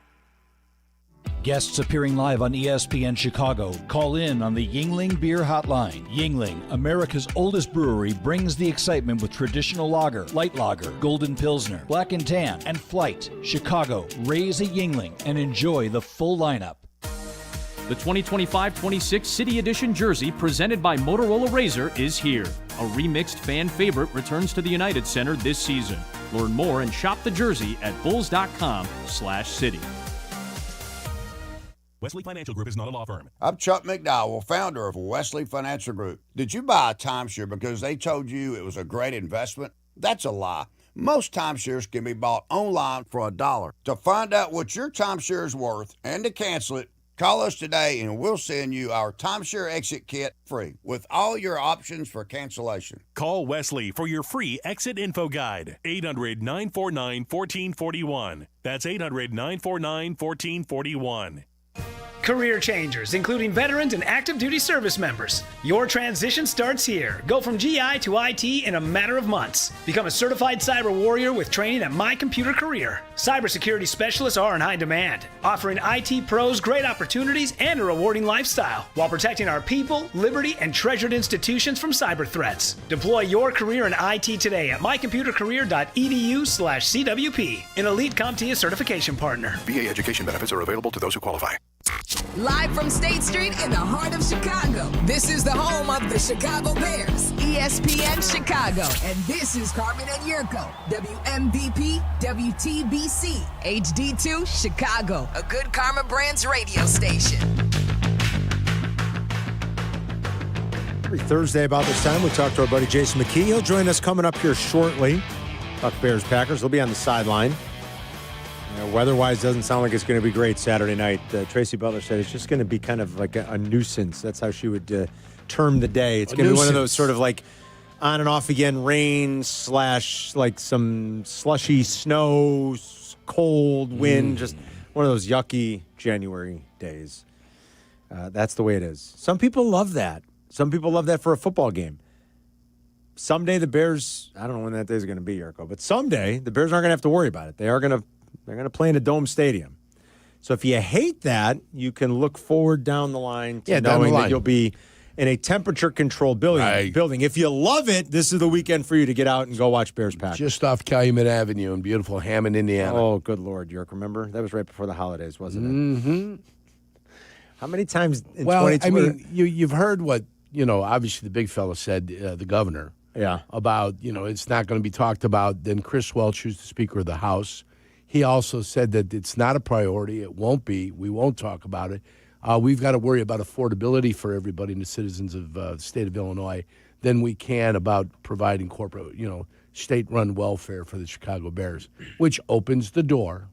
Speaker 9: Guests appearing live on ESPN Chicago. Call in on the Yingling Beer Hotline. Yingling, America's oldest brewery, brings the excitement with traditional lager, light lager, golden pilsner, black and tan, and flight. Chicago, raise a Yingling and enjoy the full lineup.
Speaker 12: The 2025-26 City Edition jersey presented by Motorola Razr is here. A remixed fan favorite returns to the United Center this season. Learn more and shop the jersey at bulls.com/city.
Speaker 15: Wesley Financial Group is not a law firm.
Speaker 16: I'm Chuck McDowell, founder of Wesley Financial Group. Did you buy a timeshare because they told you it was a great investment? That's a lie. Most timeshares can be bought online for $1. To find out what your timeshare is worth and to cancel it, call us today and we'll send you our timeshare exit kit free with all your options for cancellation.
Speaker 15: Call Wesley for your free exit info guide. 800-949-1441. That's 800-949-1441.
Speaker 17: Career changers, including veterans and active duty service members. Your transition starts here. Go from GI to IT in a matter of months. Become a certified cyber warrior with training at My Computer Career. Cybersecurity specialists are in high demand, offering IT pros great opportunities and a rewarding lifestyle while protecting our people, liberty, and treasured institutions from cyber threats. Deploy your career in IT today at mycomputercareer.edu/CWP, an elite CompTIA certification partner.
Speaker 15: VA education benefits are available to those who qualify.
Speaker 18: Live from State Street in the heart of Chicago, this is the home of the Chicago Bears, ESPN Chicago. And this is Carmen and Jurko, WMVP, WTBC, HD2, Chicago, a good Karma Brands radio station.
Speaker 10: Every Thursday about this time, we talk to our buddy Jason McKee. He'll join us coming up here shortly. Talk Bears-Packers. He'll be on the sideline. Weather-wise, doesn't sound like it's going to be great Saturday night. Tracy Butler said it's just going to be kind of like a nuisance. That's how she would term the day. It's going to be one of those sort of like on and off again rain / like some slushy snow, cold wind, just one of those yucky January days. That's the way it is. Some people love that. Some people love that for a football game. Someday the Bears, I don't know when that day is going to be, Jurko, but someday the Bears aren't going to have to worry about it. They're going to play in a dome stadium. So if you hate that, you can look forward down the line to knowing that you'll be in a temperature-controlled building. If you love it, this is the weekend for you to get out and go watch Bears-Packers.
Speaker 11: Just off Calumet Avenue in beautiful Hammond, Indiana.
Speaker 10: Oh, good Lord, Jurk. Remember? That was right before the holidays, wasn't it? Mm-hmm. How many times in 2020?
Speaker 11: I mean, you've heard what, obviously the big fella said, the governor.
Speaker 10: Yeah.
Speaker 11: About, it's not going to be talked about. Then Chris Welch, who's the Speaker of the House, he also said that it's not a priority. It won't be. We won't talk about it. We've got to worry about affordability for everybody and the citizens of the state of Illinois than we can about providing corporate, state-run welfare for the Chicago Bears, which opens the door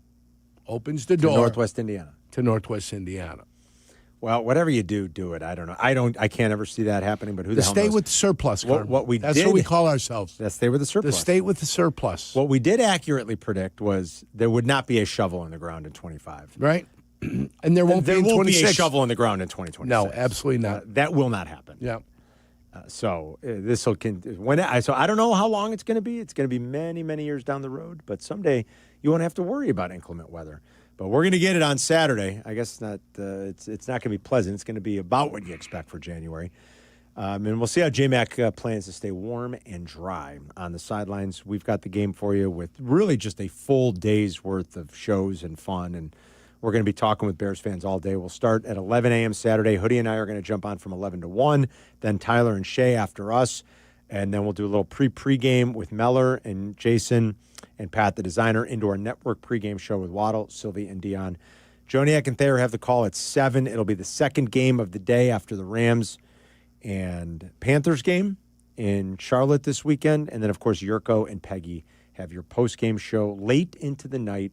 Speaker 11: to
Speaker 10: Northwest Indiana.
Speaker 11: To Northwest Indiana.
Speaker 10: Well, whatever you do, do it. I don't know. I can't ever see that happening, but who the hell knows?
Speaker 11: State with the surplus, Carmen. That's
Speaker 10: did,
Speaker 11: what we call ourselves.
Speaker 10: The state with the surplus.
Speaker 11: The state with the surplus.
Speaker 10: What we did accurately predict was there would not be a shovel in the ground in 25.
Speaker 11: Right. And there won't be in 26.
Speaker 10: Be a shovel in the ground in 2026.
Speaker 11: No, absolutely not.
Speaker 10: That will not happen.
Speaker 11: Yeah.
Speaker 10: So this will so I don't know how long it's going to be. It's going to be many, many years down the road, but someday you won't have to worry about inclement weather. But we're going to get it on Saturday. I guess not. It's not going to be pleasant. It's going to be about what you expect for January. And we'll see how J-Mac plans to stay warm and dry on the sidelines. We've got the game for you with really just a full day's worth of shows and fun. And we're going to be talking with Bears fans all day. We'll start at 11 a.m. Saturday. Hoodie and I are going to jump on from 11 to 1. Then Tyler and Shay after us. And then we'll do a little pregame with Meller and Jason and Pat, the designer, into our network pregame show with Waddle, Silvy, and Dion. Joniak and Thayer have the call at 7. It'll be the second game of the day after the Rams and Panthers game in Charlotte this weekend. And then, of course, Jurko and Peggy have your postgame show late into the night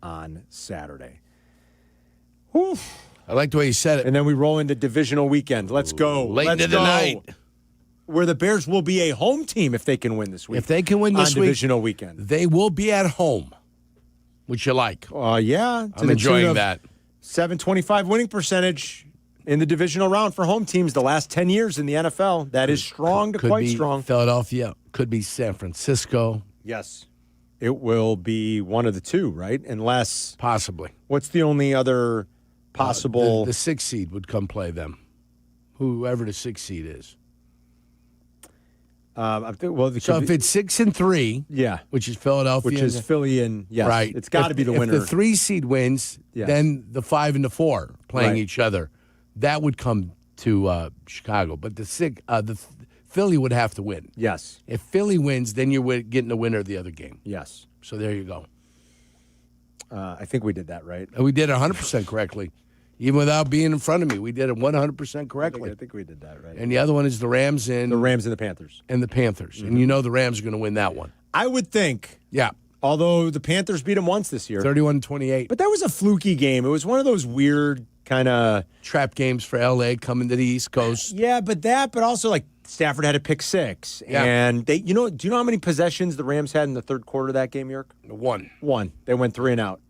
Speaker 10: on Saturday. Whew.
Speaker 11: I like the way you said it.
Speaker 10: And then we roll into divisional weekend. Let's go.
Speaker 11: Late into the night.
Speaker 10: Where the Bears will be a home team if they can win this week.
Speaker 11: If they can win this week,
Speaker 10: divisional weekend,
Speaker 11: they will be at home, which you like.
Speaker 10: Yeah,
Speaker 11: I'm enjoying that.
Speaker 10: .725 winning percentage in the divisional round for home teams the last 10 years in the NFL. That is strong to quite strong.
Speaker 11: Philadelphia. Could be San Francisco.
Speaker 10: Yes. It will be one of the two, right? Unless.
Speaker 11: Possibly.
Speaker 10: What's the only other possible.
Speaker 11: The 6th seed would come play them. Whoever the 6th seed is.
Speaker 10: So
Speaker 11: if it's 6 and 3, which is Philadelphia,
Speaker 10: which is Philly, and yes,
Speaker 11: right,
Speaker 10: it's got to be the winner.
Speaker 11: If the 3 seed wins, then the 5 and the 4 playing each other. That would come to Chicago, but the Philly would have to win.
Speaker 10: Yes,
Speaker 11: if Philly wins, then you're getting the winner of the other game.
Speaker 10: Yes,
Speaker 11: so there you go.
Speaker 10: I think we did that right.
Speaker 11: We did 100% correctly. Even without being in front of me, we did it 100% correctly.
Speaker 10: I think we did that right.
Speaker 11: And the other one is the Rams and
Speaker 10: the Panthers.
Speaker 11: And the Panthers. And you know the Rams are going to win that one.
Speaker 10: I would think.
Speaker 11: Yeah.
Speaker 10: Although the Panthers beat them once this year.
Speaker 11: 31-28.
Speaker 10: But that was a fluky game. It was one of those weird kind of
Speaker 11: trap games for LA coming to the East Coast.
Speaker 10: Yeah, but also like Stafford had a pick 6.
Speaker 11: Yeah.
Speaker 10: And do you know how many possessions the Rams had in the third quarter of that game, York?
Speaker 11: One.
Speaker 10: They went 3 and out.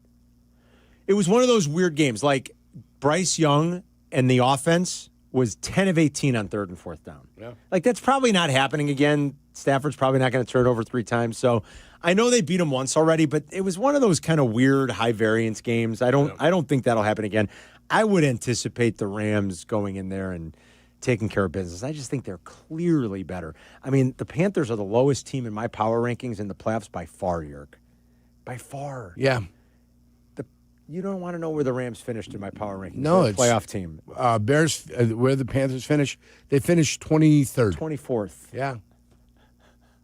Speaker 10: It was one of those weird games. Like Bryce Young and the offense was 10 of 18 on 3rd and 4th down.
Speaker 11: Yeah.
Speaker 10: Like, that's probably not happening again. Stafford's probably not going to turn it over 3 times. So I know they beat him once already, but it was one of those kind of weird high variance games. I don't think that'll happen again. I would anticipate the Rams going in there and taking care of business. I just think they're clearly better. I mean, the Panthers are the lowest team in my power rankings in the playoffs by far, Yerk. By far.
Speaker 11: Yeah.
Speaker 10: You don't want to know where the Rams finished in my power rankings.
Speaker 11: No,
Speaker 10: it's a playoff team.
Speaker 11: Bears, where the Panthers finished, they finished 23rd.
Speaker 10: 24th.
Speaker 11: Yeah.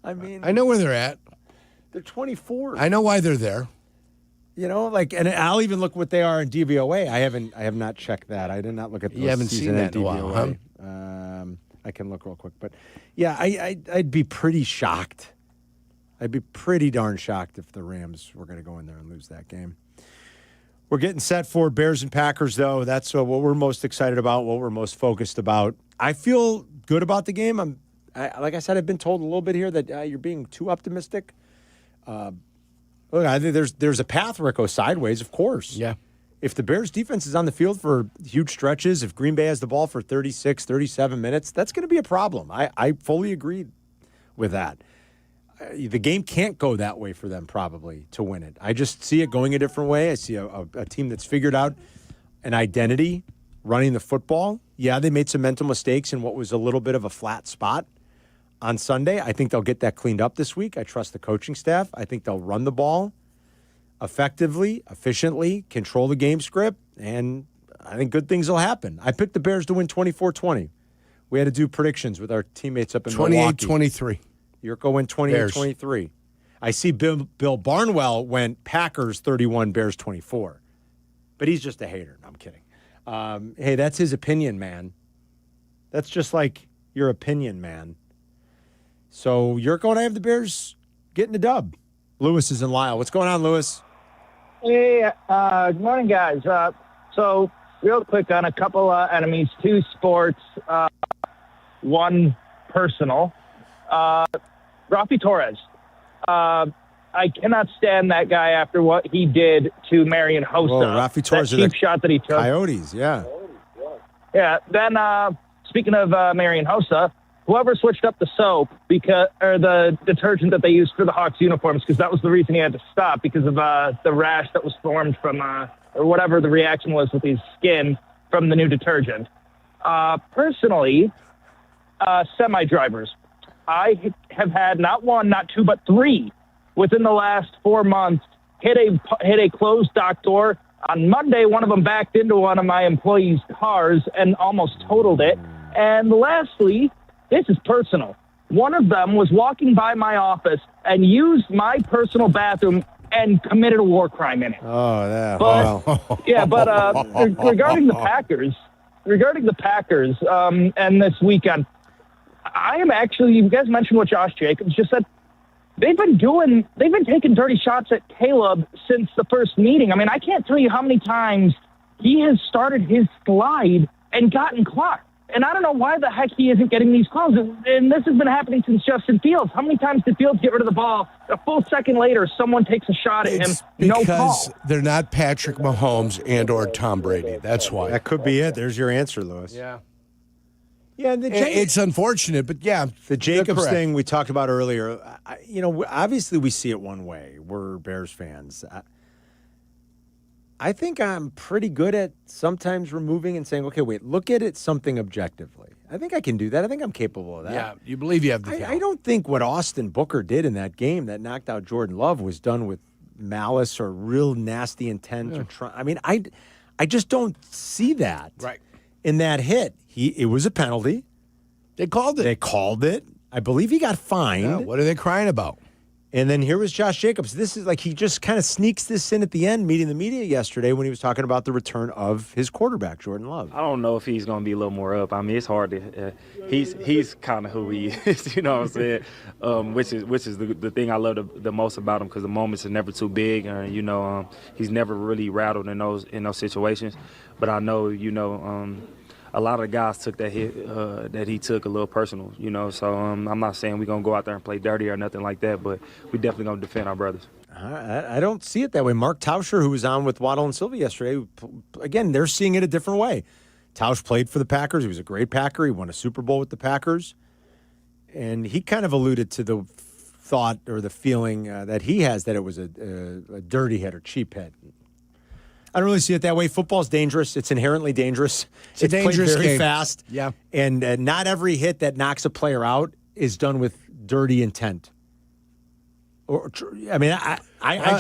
Speaker 10: I mean,
Speaker 11: I know where they're at.
Speaker 10: They're 24th.
Speaker 11: I know why they're there.
Speaker 10: You know, like, and I'll even look what they are in DVOA. I have not checked that. I did not look at the
Speaker 11: You haven't seen that in a while, huh?
Speaker 10: I can look real quick, but yeah, I'd be pretty shocked. I'd be pretty darn shocked if the Rams were going to go in there and lose that game. We're getting set for Bears and Packers, though. That's what we're most excited about, what we're most focused about. I feel good about the game. Like I said, I've been told a little bit here that you're being too optimistic. Look, I think there's a path where it goes sideways, of course.
Speaker 11: Yeah.
Speaker 10: If the Bears' defense is on the field for huge stretches, if Green Bay has the ball for 36, 37 minutes, that's going to be a problem. I fully agree with that. The game can't go that way for them probably to win it. I just see it going a different way. I see a team that's figured out an identity running the football. Yeah, they made some mental mistakes in what was a little bit of a flat spot on Sunday. I think they'll get that cleaned up this week. I trust the coaching staff. I think they'll run the ball effectively, efficiently, control the game script, and I think good things will happen. I picked the Bears to win 24-20. We had to do predictions with our teammates up in Milwaukee.
Speaker 11: 28-23.
Speaker 10: Yurko went 28-23. I see Bill Barnwell went Packers 31, Bears 24. But he's just a hater. No, I'm kidding. Hey, that's his opinion, man. That's just like your opinion, man. So Yurko and I have the Bears getting a dub. Lewis is in Lyle. What's going on, Lewis?
Speaker 4: Hey, good morning, guys. So real quick on a couple enemies, 2 sports, 1 personal. Rafi Torres. I cannot stand that guy after what he did to Marion Hossa.
Speaker 10: Whoa, Rafi Torres
Speaker 4: that cheap shot that he took.
Speaker 10: Coyotes, yeah.
Speaker 4: Yeah. Then speaking of Marion Hossa, whoever switched up the soap or the detergent that they used for the Hawks uniforms, because that was the reason he had to stop, because of the rash that was formed from or whatever the reaction was with his skin from the new detergent. Personally, semi-drivers. I have had not 1, not 2, but 3 within the last 4 months hit a closed dock door. On Monday, one of them backed into one of my employees' cars and almost totaled it. And lastly, this is personal. One of them was walking by my office and used my personal bathroom and committed a war crime in it.
Speaker 10: Oh, yeah.
Speaker 4: But, yeah, but regarding the Packers, and this weekend, I am actually, you guys mentioned what Josh Jacobs just said. They've been taking dirty shots at Caleb since the first meeting. I mean, I can't tell you how many times he has started his slide and gotten clocked. And I don't know why the heck he isn't getting these calls. And this has been happening since Justin Fields. How many times did Fields get rid of the ball? A full second later, someone takes a shot at him. No call.
Speaker 11: Because they're not Patrick Mahomes and or Tom Brady. That's why.
Speaker 10: That could be it. There's your answer, Lewis.
Speaker 11: Yeah.
Speaker 10: Yeah,
Speaker 11: it's unfortunate, but yeah.
Speaker 10: The Jacobs thing we talked about earlier, obviously we see it one way. We're Bears fans. I think I'm pretty good at sometimes removing and saying, okay, wait, look at it something objectively. I think I can do that. I think I'm capable of that.
Speaker 11: Yeah, you believe you have the talent.
Speaker 10: I don't think what Austin Booker did in that game that knocked out Jordan Love was done with malice or real nasty intent.
Speaker 11: Yeah.
Speaker 10: I just don't see that.
Speaker 11: Right.
Speaker 10: In that hit, it was a penalty.
Speaker 11: They called it.
Speaker 10: I believe he got fined.
Speaker 11: Yeah, what are they crying about?
Speaker 10: And then here was Josh Jacobs. This is like he just kind of sneaks this in at the end, meeting the media yesterday when he was talking about the return of his quarterback, Jordan Love.
Speaker 14: I don't know if he's going to be a little more up. I mean, it's hard to. He's kind of who he is, you know what I'm saying? Which is the thing I love the most about him, because the moments are never too big, and he's never really rattled in those situations. But I know a lot of the guys took that hit that he took a little personal, So I'm not saying we're going to go out there and play dirty or nothing like that, but we definitely going to defend our brothers.
Speaker 10: I don't see it that way. Mark Tauscher, who was on with Waddle and Silvy yesterday, again, they're seeing it a different way. Tausch played for the Packers. He was a great Packer. He won a Super Bowl with the Packers. And he kind of alluded to the thought or the feeling that he has that it was a dirty hit or cheap hit. I don't really see it that way. Football's dangerous. It's inherently dangerous.
Speaker 11: It's a dangerous
Speaker 10: played very
Speaker 11: game.
Speaker 10: fast.
Speaker 11: Yeah.
Speaker 10: And not every hit that knocks a player out is done with dirty intent. I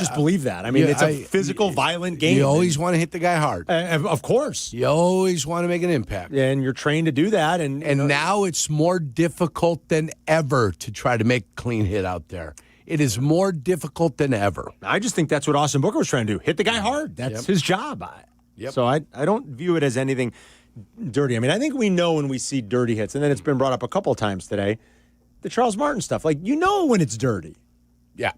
Speaker 10: just believe that. I mean, it's a physical, violent game.
Speaker 11: You always want to hit the guy hard.
Speaker 10: Of course.
Speaker 11: You always want to make an impact.
Speaker 10: And you're trained to do that. And
Speaker 11: now it's more difficult than ever to try to make a clean hit out there. It is more difficult than ever.
Speaker 10: I just think that's what Austin Booker was trying to do. Hit the guy hard. That's his job. So I don't view it as anything dirty. I mean, I think we know when we see dirty hits, and then it's been brought up a couple of times today, the Charles Martin stuff. Like, when it's dirty.
Speaker 11: Yeah.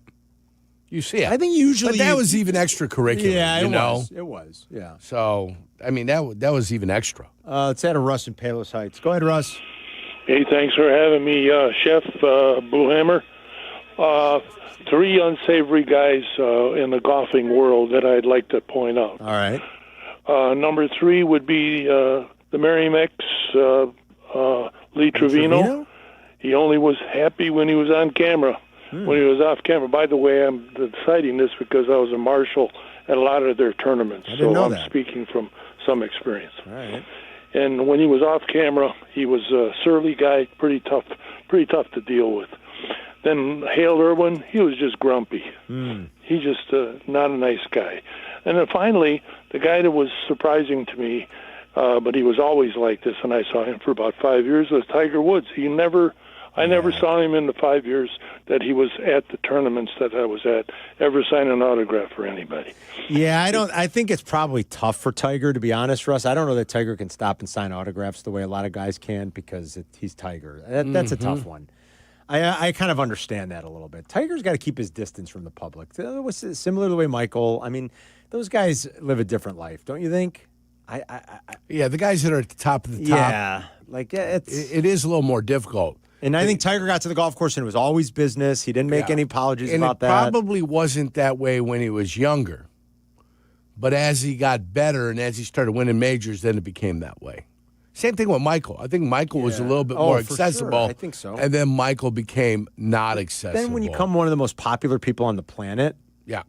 Speaker 11: You see it.
Speaker 10: I think usually.
Speaker 11: But that was even extracurricular.
Speaker 10: Yeah,
Speaker 11: it
Speaker 10: was. Yeah.
Speaker 11: So, I mean, that was even extra.
Speaker 10: Let's add a Russ in Palos Heights. Go ahead, Russ.
Speaker 19: Hey, thanks for having me, Chef Bluehammer. 3 unsavory guys in the golfing world that I'd like to point out.
Speaker 10: All right.
Speaker 19: Number 3 would be the Merrimack's Lee Trevino. He only was happy when he was on camera. When he was off camera. By the way, I'm citing this because I was a marshal at a lot of their tournaments, so I'm speaking from some experience.
Speaker 10: All right.
Speaker 19: And when he was off camera, he was a surly guy, pretty tough to deal with. Then Hale Irwin, he was just grumpy. He's just not a nice guy. And then finally, the guy that was surprising to me, but he was always like this, and I saw him for about 5 years, was Tiger Woods. I never saw him in the 5 years that he was at the tournaments that I was at, ever sign an autograph for anybody.
Speaker 10: Yeah, I think it's probably tough for Tiger, to be honest, Russ. I don't know that Tiger can stop and sign autographs the way a lot of guys can because he's Tiger. That's a tough one. I kind of understand that a little bit. Tiger's got to keep his distance from the public. It was similar to the way Michael, I mean, those guys live a different life, don't you think?
Speaker 11: Yeah, the guys that are at the top of the top.
Speaker 10: Yeah,
Speaker 11: it is a little more difficult.
Speaker 10: And I think Tiger got to the golf course and it was always business. He didn't make any apologies about that.
Speaker 11: And it probably wasn't that way when he was younger. But as he got better and as he started winning majors, then it became that way. Same thing with Michael. I think Michael was a little bit more accessible.
Speaker 10: Sure. I think so.
Speaker 11: And then Michael became not accessible.
Speaker 10: Then when you become one of the most popular people on the planet,
Speaker 11: yeah,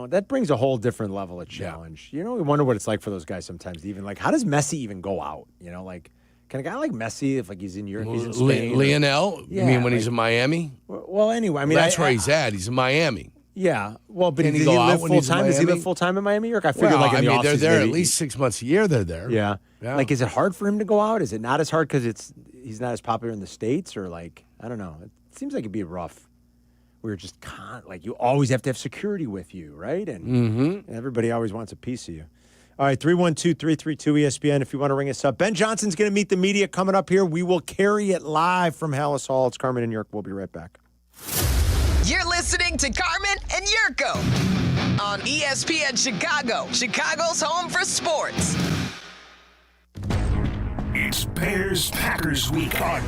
Speaker 10: that brings a whole different level of challenge. We wonder what it's like for those guys sometimes. Even how does Messi even go out? Can a guy like Messi, if he's in Europe, he's in Spain?
Speaker 11: Lionel? You mean when he's in Miami?
Speaker 10: Well, anyway, I mean
Speaker 11: that's where he's at. He's in Miami.
Speaker 10: Yeah. Well, but does he live full time? Does he live full time in Miami, New York? I figured in the off
Speaker 11: they're
Speaker 10: season,
Speaker 11: there at least 6 months a year. They're there.
Speaker 10: Yeah. Is it hard for him to go out? Is it not as hard because he's not as popular in the States, or I don't know. It seems like it'd be rough. We're just you always have to have security with you, right? And everybody always wants a piece of you. All right, 312-332-ESPN if you want to ring us up. Ben Johnson's going to meet the media coming up here. We will carry it live from Hallis Hall. It's Carmen and Jurko. We'll be right back.
Speaker 18: You're listening to Carmen and Jurko on ESPN Chicago, Chicago's home for sports.
Speaker 15: It's Bears-Packers week again.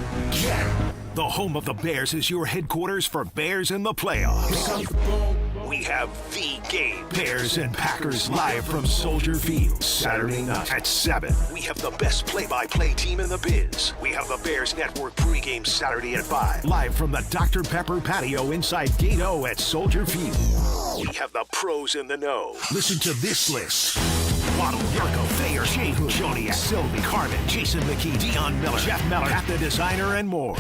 Speaker 15: The home of the Bears is your headquarters for Bears in the playoffs. We have the game. Bears and Packers live from Soldier Field. Saturday night at 7. We have the best play-by-play team in the biz. We have the Bears Network pregame Saturday at 5. Live from the Dr. Pepper patio inside Gate O at Soldier Field. We have the pros in the know. Listen to this list. Waddle, Jurko, Thayer, J Hood, Joniak, Silvy, Carmen, Jason McKee, Dion Miller, Jeff Miller, At the Designer, and more.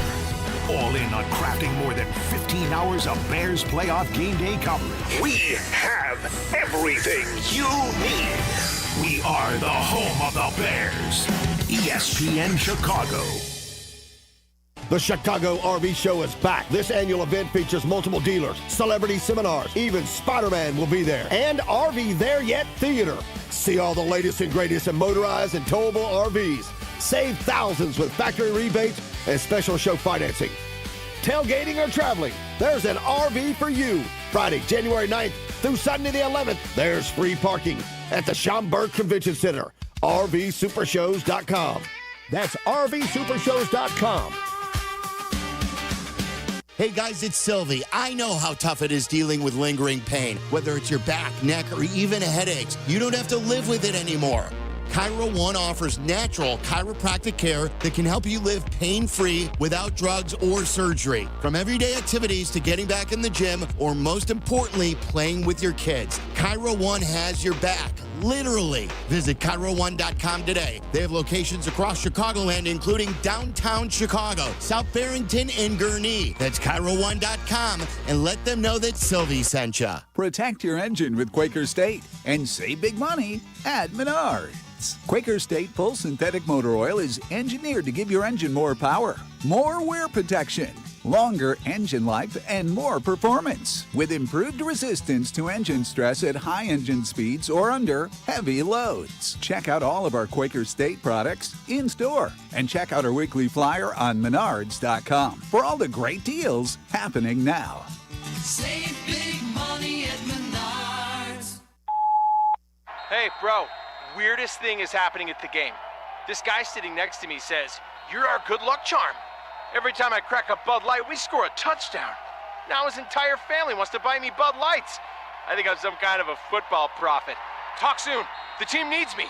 Speaker 15: All in on crafting more than 15 hours of Bears playoff game day coverage. We have everything you need. We are the home of the Bears. ESPN Chicago.
Speaker 1: The Chicago RV Show is back. This annual event features multiple dealers, celebrity seminars, even Spider-Man will be there, and RV There Yet Theater. See all the latest and greatest in motorized and towable RVs. Save thousands with factory rebates and special show financing. Tailgating or traveling, there's an RV for you. Friday, January 9th through Sunday the 11th, there's free parking at the Schaumburg Convention Center. RVSupershows.com. That's RVSupershows.com.
Speaker 5: Hey guys, it's Silvy. I know how tough it is dealing with lingering pain, whether it's your back, neck, or even headaches. You don't have to live with it anymore. Chiro One offers natural chiropractic care that can help you live pain-free without drugs or surgery. From everyday activities to getting back in the gym, or most importantly, playing with your kids. Chiro One has your back, literally. Visit ChiroOne.com today. They have locations across Chicagoland, including downtown Chicago, South Barrington, and Gurnee. That's ChiroOne.com, and let them know that Silvy sent you.
Speaker 20: Protect your engine with Quaker State and save big money at Menards. Quaker State Full Synthetic Motor Oil is engineered to give your engine more power, more wear protection, longer engine life, and more performance, with improved resistance to engine stress at high engine speeds or under heavy loads. Check out all of our Quaker State products in store, and check out our weekly flyer on Menards.com for all the great deals happening now.
Speaker 21: Save big money at Menards.
Speaker 22: Hey, bro. Weirdest thing is happening at the game. This guy sitting next to me says, "You're our good luck charm. Every time I crack a Bud Light, we score a touchdown. Now his entire family wants to buy me Bud Lights. I think I'm some kind of a football prophet. Talk soon. The team needs me."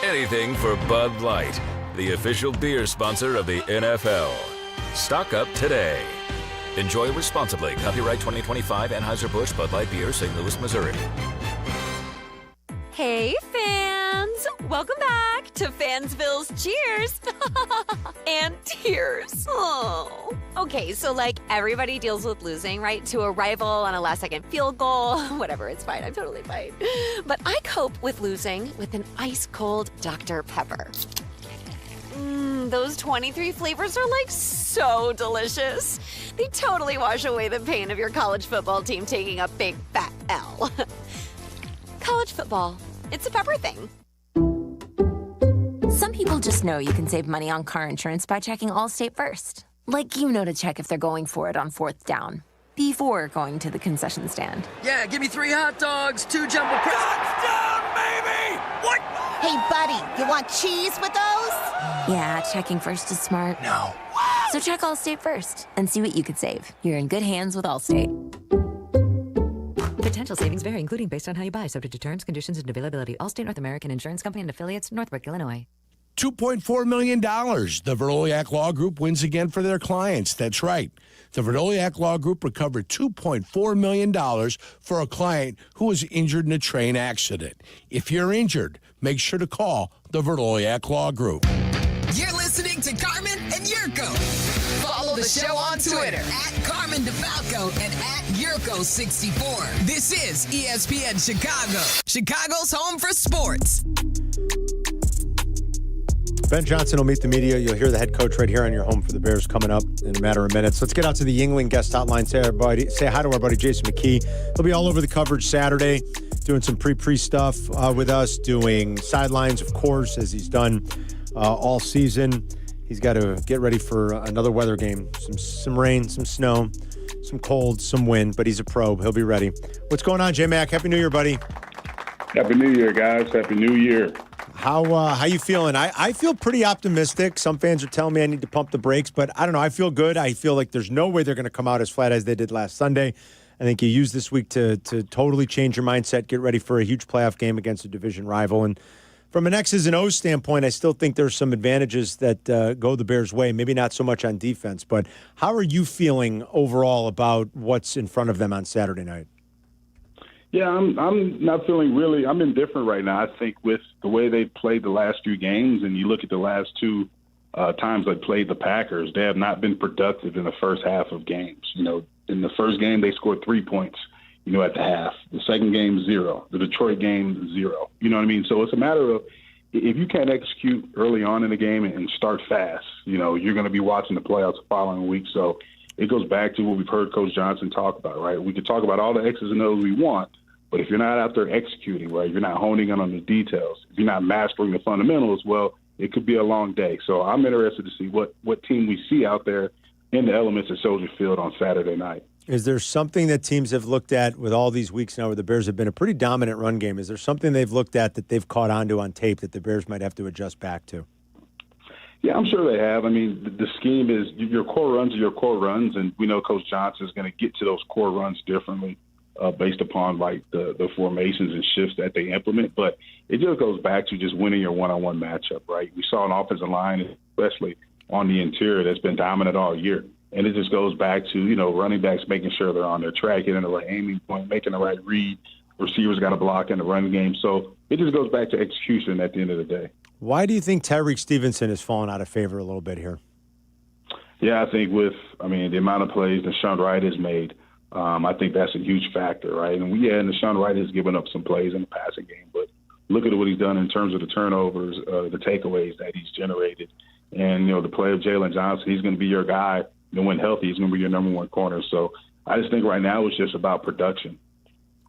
Speaker 23: Anything for Bud Light, the official beer sponsor of the NFL. Stock up today. Enjoy responsibly. Copyright 2025 Anheuser-Busch Bud Light Beer, St. Louis, Missouri.
Speaker 27: Hey, fans! Welcome back to Fansville's Cheers and Tears. Oh. Okay, so everybody deals with losing, right? To a rival on a last-second field goal. Whatever, it's fine. I'm totally fine. But I cope with losing with an ice-cold Dr. Pepper. Those 23 flavors are so delicious. They totally wash away the pain of your college football team taking a big fat L. College football. It's a pepper thing.
Speaker 28: Some people just know you can save money on car insurance by checking Allstate first. To check if they're going for it on 4th down, before going to the concession stand.
Speaker 21: Yeah, give me 3 hot dogs, 2 jumbo crabs. Touchdown, baby! What?
Speaker 29: Hey, buddy, you want cheese with those?
Speaker 28: Yeah, checking first is smart.
Speaker 21: No.
Speaker 28: So check Allstate first and see what you could save. You're in good hands with Allstate.
Speaker 30: Potential savings vary, including based on how you buy, subject to terms, conditions, and availability. Allstate North American Insurance Company and affiliates, Northbrook, Illinois.
Speaker 11: $2.4 million. The Verdoliak Law Group wins again for their clients. That's right. The Verdoliak Law Group recovered $2.4 million for a client who was injured in a train accident. If you're injured, make sure to call the Verdoliak Law Group.
Speaker 18: You're listening to Carmen and Jurko. Follow the show on Twitter at Carmen DeFalco and at Jurko64. This is ESPN Chicago, Chicago's home for sports.
Speaker 10: Ben Johnson will meet the media. You'll hear the head coach right here on your home for the Bears coming up in a matter of minutes. Let's get out to the Yuengling guest hotline. Say hi to our buddy Jason McKee. He'll be all over the coverage Saturday, doing some pre stuff with us, doing sidelines, of course, as he's done all season. He's got to get ready for another weather game. Some rain, some snow, some cold, some wind, but he's a pro. He'll be ready. What's going on, J-Mac? Happy New Year, buddy.
Speaker 31: Happy New Year, guys. Happy New Year.
Speaker 10: How you feeling? I feel pretty optimistic. Some fans are telling me I need to pump the brakes, but I don't know. I feel good. I feel like there's no way they're going to come out as flat as they did last Sunday. I think you use this week to totally change your mindset, get ready for a huge playoff game against a division rival. And from an X's and O's standpoint, I still think there's some advantages that go the Bears' way. Maybe not so much on defense, but how are you feeling overall about what's in front of them on Saturday night?
Speaker 2: Yeah, I'm not feeling really. I'm indifferent right now. I think with the way they've played the last few games, and you look at the last two times they played the Packers, they have not been productive in the first half of games. In the first game they scored 3 points, at the half. The second game, 0. The Detroit game, 0. You know what I mean? So it's a matter of if you can't execute early on in the game and start fast, you're going to be watching the playoffs the following week. So it goes back to what we've heard Coach Johnson talk about, right? We could talk about all the X's and O's we want, but if you're not out there executing, right, you're not honing in on the details, if you're not mastering the fundamentals, well, it could be a long day. So I'm interested to see what team we see out there in the elements at Soldier Field on Saturday night.
Speaker 10: Is there something that teams have looked at with all these weeks now where the Bears have been a pretty dominant run game? Is there something they've looked at that they've caught onto on tape that the Bears might have to adjust back to?
Speaker 2: Yeah, I'm sure they have. I mean, the scheme is your core runs are your core runs, and we know Coach Johnson is going to get to those core runs differently based upon, like, the formations and shifts that they implement. But it just goes back to just winning your one-on-one matchup, right? We saw an offensive line, especially on the interior, that's been dominant all year. And it just goes back to, running backs making sure they're on their track, hitting the right aiming point, making the right read. Receivers got to block in the run game. So it just goes back to execution at the end of the day.
Speaker 10: Why do you think Tyreek Stevenson has fallen out of favor a little bit here?
Speaker 2: Yeah, I think the amount of plays that Sean Wright has made, I think that's a huge factor, right? And and Sean Wright has given up some plays in the passing game, but look at what he's done in terms of the turnovers, the takeaways that he's generated. And, the play of Jalen Johnson, he's going to be your guy. When healthy, he's going to be your number one corner. So I just think right now it's just about production.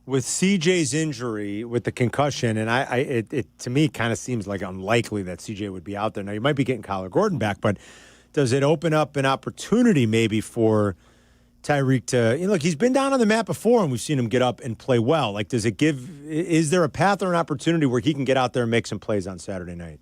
Speaker 10: With CJ's injury, with the concussion, and it to me kind of seems like unlikely that CJ would be out there. Now, you might be getting Kyler Gordon back, but does it open up an opportunity maybe for Tyreek to, look, he's been down on the mat before and we've seen him get up and play well. Like, is there a path or an opportunity where he can get out there and make some plays on Saturday night?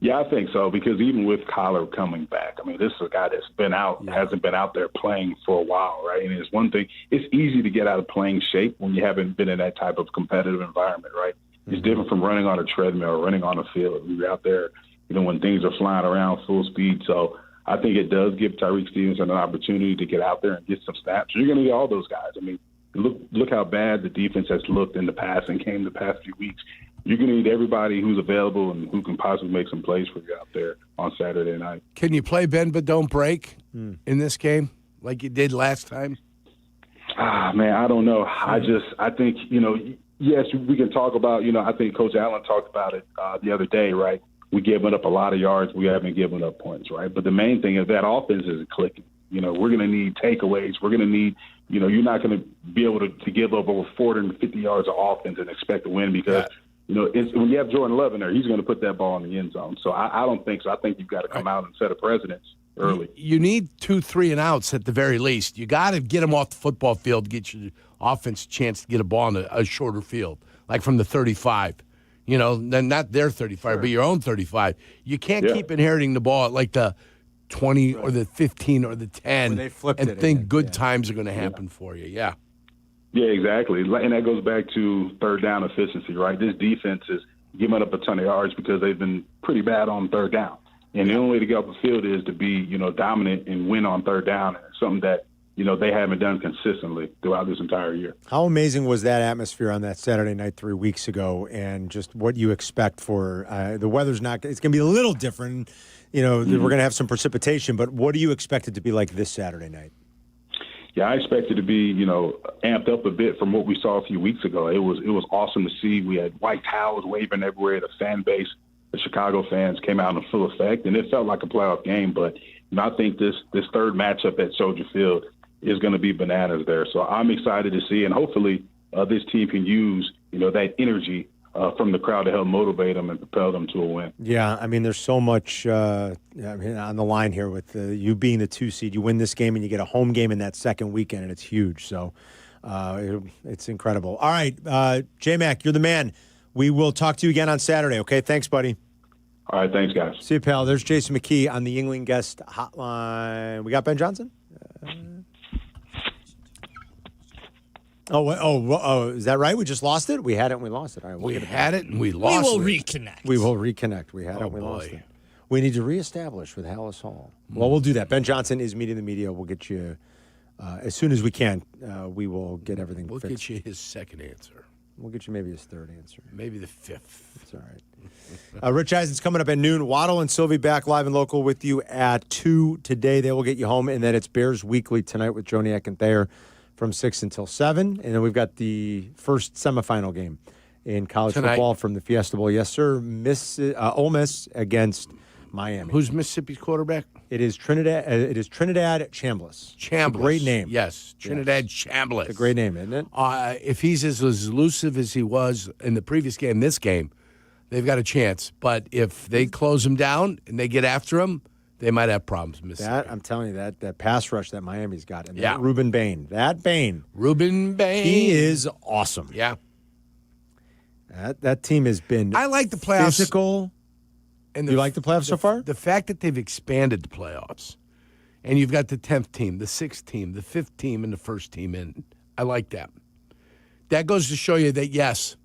Speaker 2: Yeah, I think so, because even with Kyler coming back, this is a guy that's been out, hasn't been out there playing for a while, right? And it's one thing, it's easy to get out of playing shape when you haven't been in that type of competitive environment, right? Mm-hmm. It's different from running on a treadmill or running on a field. You're out there, when things are flying around full speed. So I think it does give Tyreek Stevenson an opportunity to get out there and get some snaps. You're going to need all those guys. Look how bad the defense has looked in the past and came the past few weeks. You're going to need everybody who's available and who can possibly make some plays for you out there on Saturday night.
Speaker 11: Can you play bend but don't break in this game like you did last time?
Speaker 2: Man, I don't know. I think, yes, we can talk about, I think Coach Allen talked about it the other day, right? We given up a lot of yards. We haven't given up points, right? But the main thing is that offense isn't clicking. We're going to need takeaways. We're going to need, you're not going to be able to give up over 450 yards of offense and expect to win because – when you have Jordan Love in there, he's going to put that ball in the end zone. So I don't think so. I think you've got to come out and set a precedent early.
Speaker 11: You need 2 3 and outs at the very least. You got to get them off the football field, get your offense a chance to get a ball in a shorter field, like from the 35. Then not their 35, but your own 35. You can't keep inheriting the ball at like the 20 or the 15 or the 10
Speaker 10: they flipped
Speaker 11: and
Speaker 10: it
Speaker 11: think good times are going to happen for you. Yeah.
Speaker 2: Yeah, exactly. And that goes back to third down efficiency, right? This defense is giving up a ton of yards because they've been pretty bad on third down. And the only way to get off the field is to be, dominant and win on third down. And it's something that, they haven't done consistently throughout this entire year.
Speaker 10: How amazing was that atmosphere on that Saturday night 3 weeks ago, and just what you expect for the weather's not – it's going to be a little different. We're going to have some precipitation, but what do you expect it to be like this Saturday night?
Speaker 2: Yeah, I expect it to be, amped up a bit from what we saw a few weeks ago. It was awesome to see. We had white towels waving everywhere. The fan base, the Chicago fans came out in full effect, and it felt like a playoff game. But I think this third matchup at Soldier Field is going to be bananas there. So I'm excited to see, and hopefully this team can use, that energy from the crowd to help motivate them and propel them to a win.
Speaker 10: Yeah, there's so much on the line here with you being the 2 seed. You win this game and you get a home game in that second weekend, and it's huge. So it's incredible. All right, J-Mac, you're the man. We will talk to you again on Saturday, okay? Thanks, buddy.
Speaker 2: All right, thanks, guys.
Speaker 10: See you, pal. There's Jason McKee on the Yingling Guest Hotline. We got Ben Johnson? Oh, is that right? We just lost it? We had it and we lost it. All right,
Speaker 11: we had it and we lost it.
Speaker 3: We will reconnect.
Speaker 10: We will reconnect. We had it and we lost it. We need to reestablish with Hallis Hall. Well, we'll do that. Ben Johnson is meeting the media. We'll get you, as soon as we can, we will get everything fixed.
Speaker 11: We'll get you his second answer.
Speaker 10: We'll get you maybe his third answer.
Speaker 11: Maybe the fifth.
Speaker 10: That's all right. Rich Eisen's coming up at noon. Waddle and Silvy back live and local with you at 2 today. They will get you home. And then it's Bears Weekly tonight with Joniak and Thayer from 6 until 7. And then we've got the first semifinal game in college football from the Fiesta Bowl. Yes, sir. Ole Miss against Miami.
Speaker 11: Who's Mississippi's quarterback?
Speaker 10: It is Trinidad Chambliss.
Speaker 11: Chambliss.
Speaker 10: Great name.
Speaker 11: Yes, Trinidad Chambliss.
Speaker 10: It's a great name, isn't it?
Speaker 11: If he's as elusive as he was in the previous game, this game, they've got a chance. But if they close him down and they get after him, they might have problems.
Speaker 10: That I'm telling you, that pass rush that Miami's got, and that Reuben Bain,
Speaker 11: Reuben Bain,
Speaker 10: he is awesome.
Speaker 11: Yeah,
Speaker 10: that team has been.
Speaker 11: I like the playoffs.
Speaker 10: Physical. And you like the playoffs so far?
Speaker 11: The fact that they've expanded the playoffs, and you've got the 10th team, the 6th team, the 5th team, and the 1st team in. I like that. That goes to show you that, yes,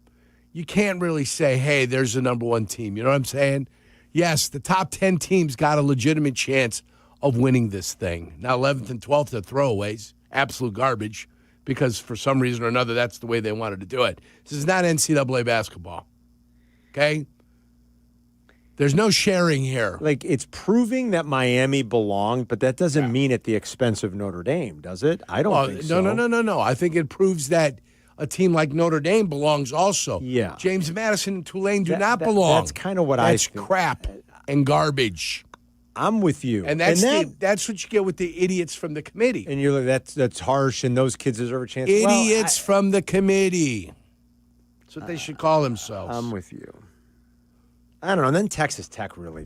Speaker 11: you can't really say, hey, there's the number one team. You know what I'm saying? Yes, the top 10 teams got a legitimate chance of winning this thing. Now, 11th and 12th are throwaways, absolute garbage, because for some reason or another, that's the way they wanted to do it. This is not NCAA basketball, okay? There's no sharing here.
Speaker 10: Like, it's proving that Miami belonged, but that doesn't mean at the expense of Notre Dame, does it? I don't think so.
Speaker 11: No. I think it proves that a team like Notre Dame belongs also.
Speaker 10: Yeah.
Speaker 11: James Madison and Tulane do not belong.
Speaker 10: That's kind of what I think.
Speaker 11: That's crap and garbage.
Speaker 10: I'm with you.
Speaker 11: And that's what you get with the idiots from the committee.
Speaker 10: And you're like, that's harsh, and those kids deserve a chance.
Speaker 11: Idiots from the committee. That's what they should call themselves.
Speaker 10: I'm with you. I don't know. And then Texas Tech really,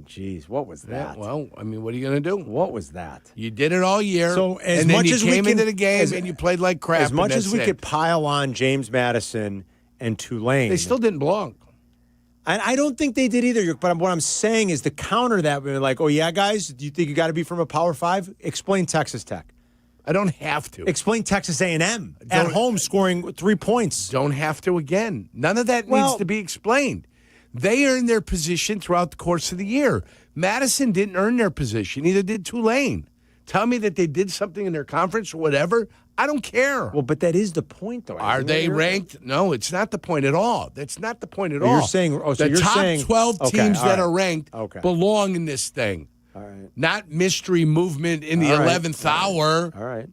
Speaker 10: geez, what was that?
Speaker 11: Yeah, well, what are you going to do?
Speaker 10: What was that?
Speaker 11: You did it all year.
Speaker 10: So
Speaker 11: and then you came into the game and you played like crap.
Speaker 10: As much as we could pile on James Madison and Tulane.
Speaker 11: They still didn't belong.
Speaker 10: I don't think they did either. But what I'm saying is to counter that, we're like, oh, yeah, guys, do you think you got to be from a Power 5? Explain Texas Tech.
Speaker 11: I don't have to.
Speaker 10: Explain Texas A&M at home scoring 3 points.
Speaker 11: Don't have to again. None of that needs to be explained. They earned their position throughout the course of the year. Madison didn't earn their position. Neither did Tulane. Tell me that they did something in their conference or whatever. I don't care.
Speaker 10: Well, but that is the point, though.
Speaker 11: Are they ranked? No, it's not the point at all. That's not the point at all.
Speaker 10: You're saying
Speaker 11: the top 12 teams that are ranked belong in this thing.
Speaker 10: All right.
Speaker 11: Not mystery movement in the 11th hour.
Speaker 10: All right.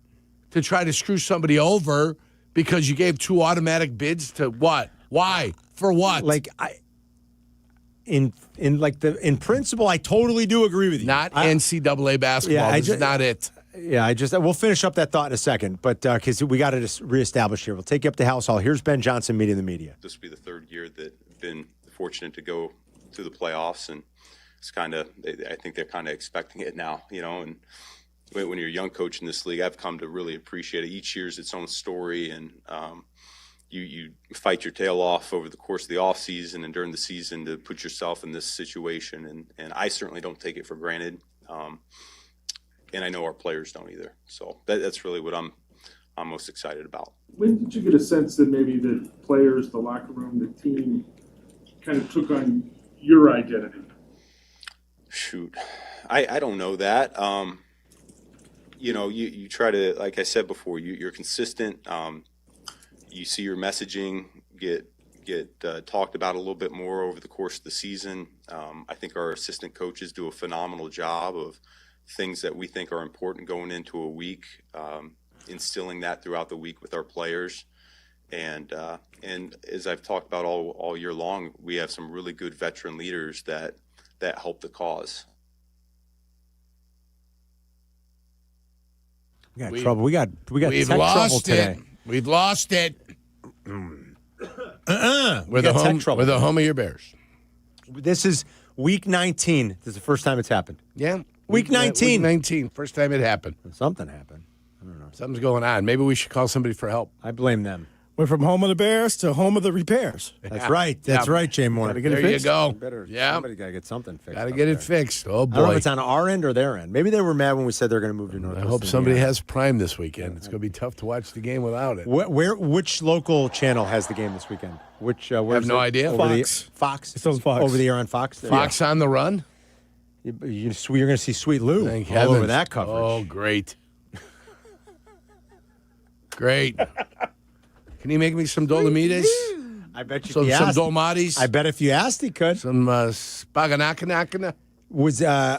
Speaker 11: To try to screw somebody over because you gave 2 automatic bids to what? Why? For what?
Speaker 10: In principle, I totally do agree with you.
Speaker 11: Not NCAA basketball. This is not it.
Speaker 10: Yeah, we'll finish up that thought in a second, but because we got to reestablish here. We'll take you up to House Hall. Here's Ben Johnson meeting the media.
Speaker 6: This will be the 3rd year that I've been fortunate to go to the playoffs, and it's I think they're kind of expecting it now, and when you're a young coach in this league, I've come to really appreciate it. Each year's its own story, and you fight your tail off over the course of the off season and during the season to put yourself in this situation. And I certainly don't take it for granted. And I know our players don't either. So that's really what I'm most excited about.
Speaker 7: When did you get a sense that maybe the players, the locker room, the team kind of took on your identity?
Speaker 6: Shoot. I don't know that. You try to, like I said before, you're consistent. You see your messaging get talked about a little bit more over the course of the season. I think our assistant coaches do a phenomenal job of things that we think are important going into a week, instilling that throughout the week with our players. And as I've talked about all year long, we have some really good veteran leaders that help the cause.
Speaker 10: We got trouble. We got
Speaker 11: We've
Speaker 10: tech
Speaker 11: lost
Speaker 10: trouble
Speaker 11: it.
Speaker 10: today.
Speaker 11: We've lost it. We're the home of your Bears.
Speaker 10: This is week 19. This is the first time it's happened.
Speaker 11: Yeah.
Speaker 10: Week 19.
Speaker 11: Week 19. First time it happened.
Speaker 10: Something happened. I don't know.
Speaker 11: Something's going on. Maybe we should call somebody for help.
Speaker 10: I blame them.
Speaker 3: Went from home of the Bears to home of the repairs.
Speaker 10: That's right. That's right, Jay Moore.
Speaker 3: Gotta get
Speaker 11: There
Speaker 3: it fixed.
Speaker 11: you go.
Speaker 10: Somebody got to get something fixed.
Speaker 11: Got to get it fixed. Oh, boy.
Speaker 10: I don't know if it's on our end or their end. Maybe they were mad when we said they're going to move to Northwest.
Speaker 11: I hope somebody has Prime this weekend. It's going to be tough to watch the game without it.
Speaker 10: Which local channel has the game this weekend? I
Speaker 11: have no idea.
Speaker 10: Fox.
Speaker 3: It's on Fox.
Speaker 10: Over the air on Fox.
Speaker 11: Fox on the run?
Speaker 10: You're going to see Sweet Lou
Speaker 11: Thank
Speaker 10: all
Speaker 11: heavens.
Speaker 10: over that coverage.
Speaker 11: Oh, great. Great. Can you make me some Dolomites?
Speaker 10: I bet you
Speaker 11: some Dolmatis.
Speaker 10: I bet if you asked, he could.
Speaker 11: Some Spaganakana.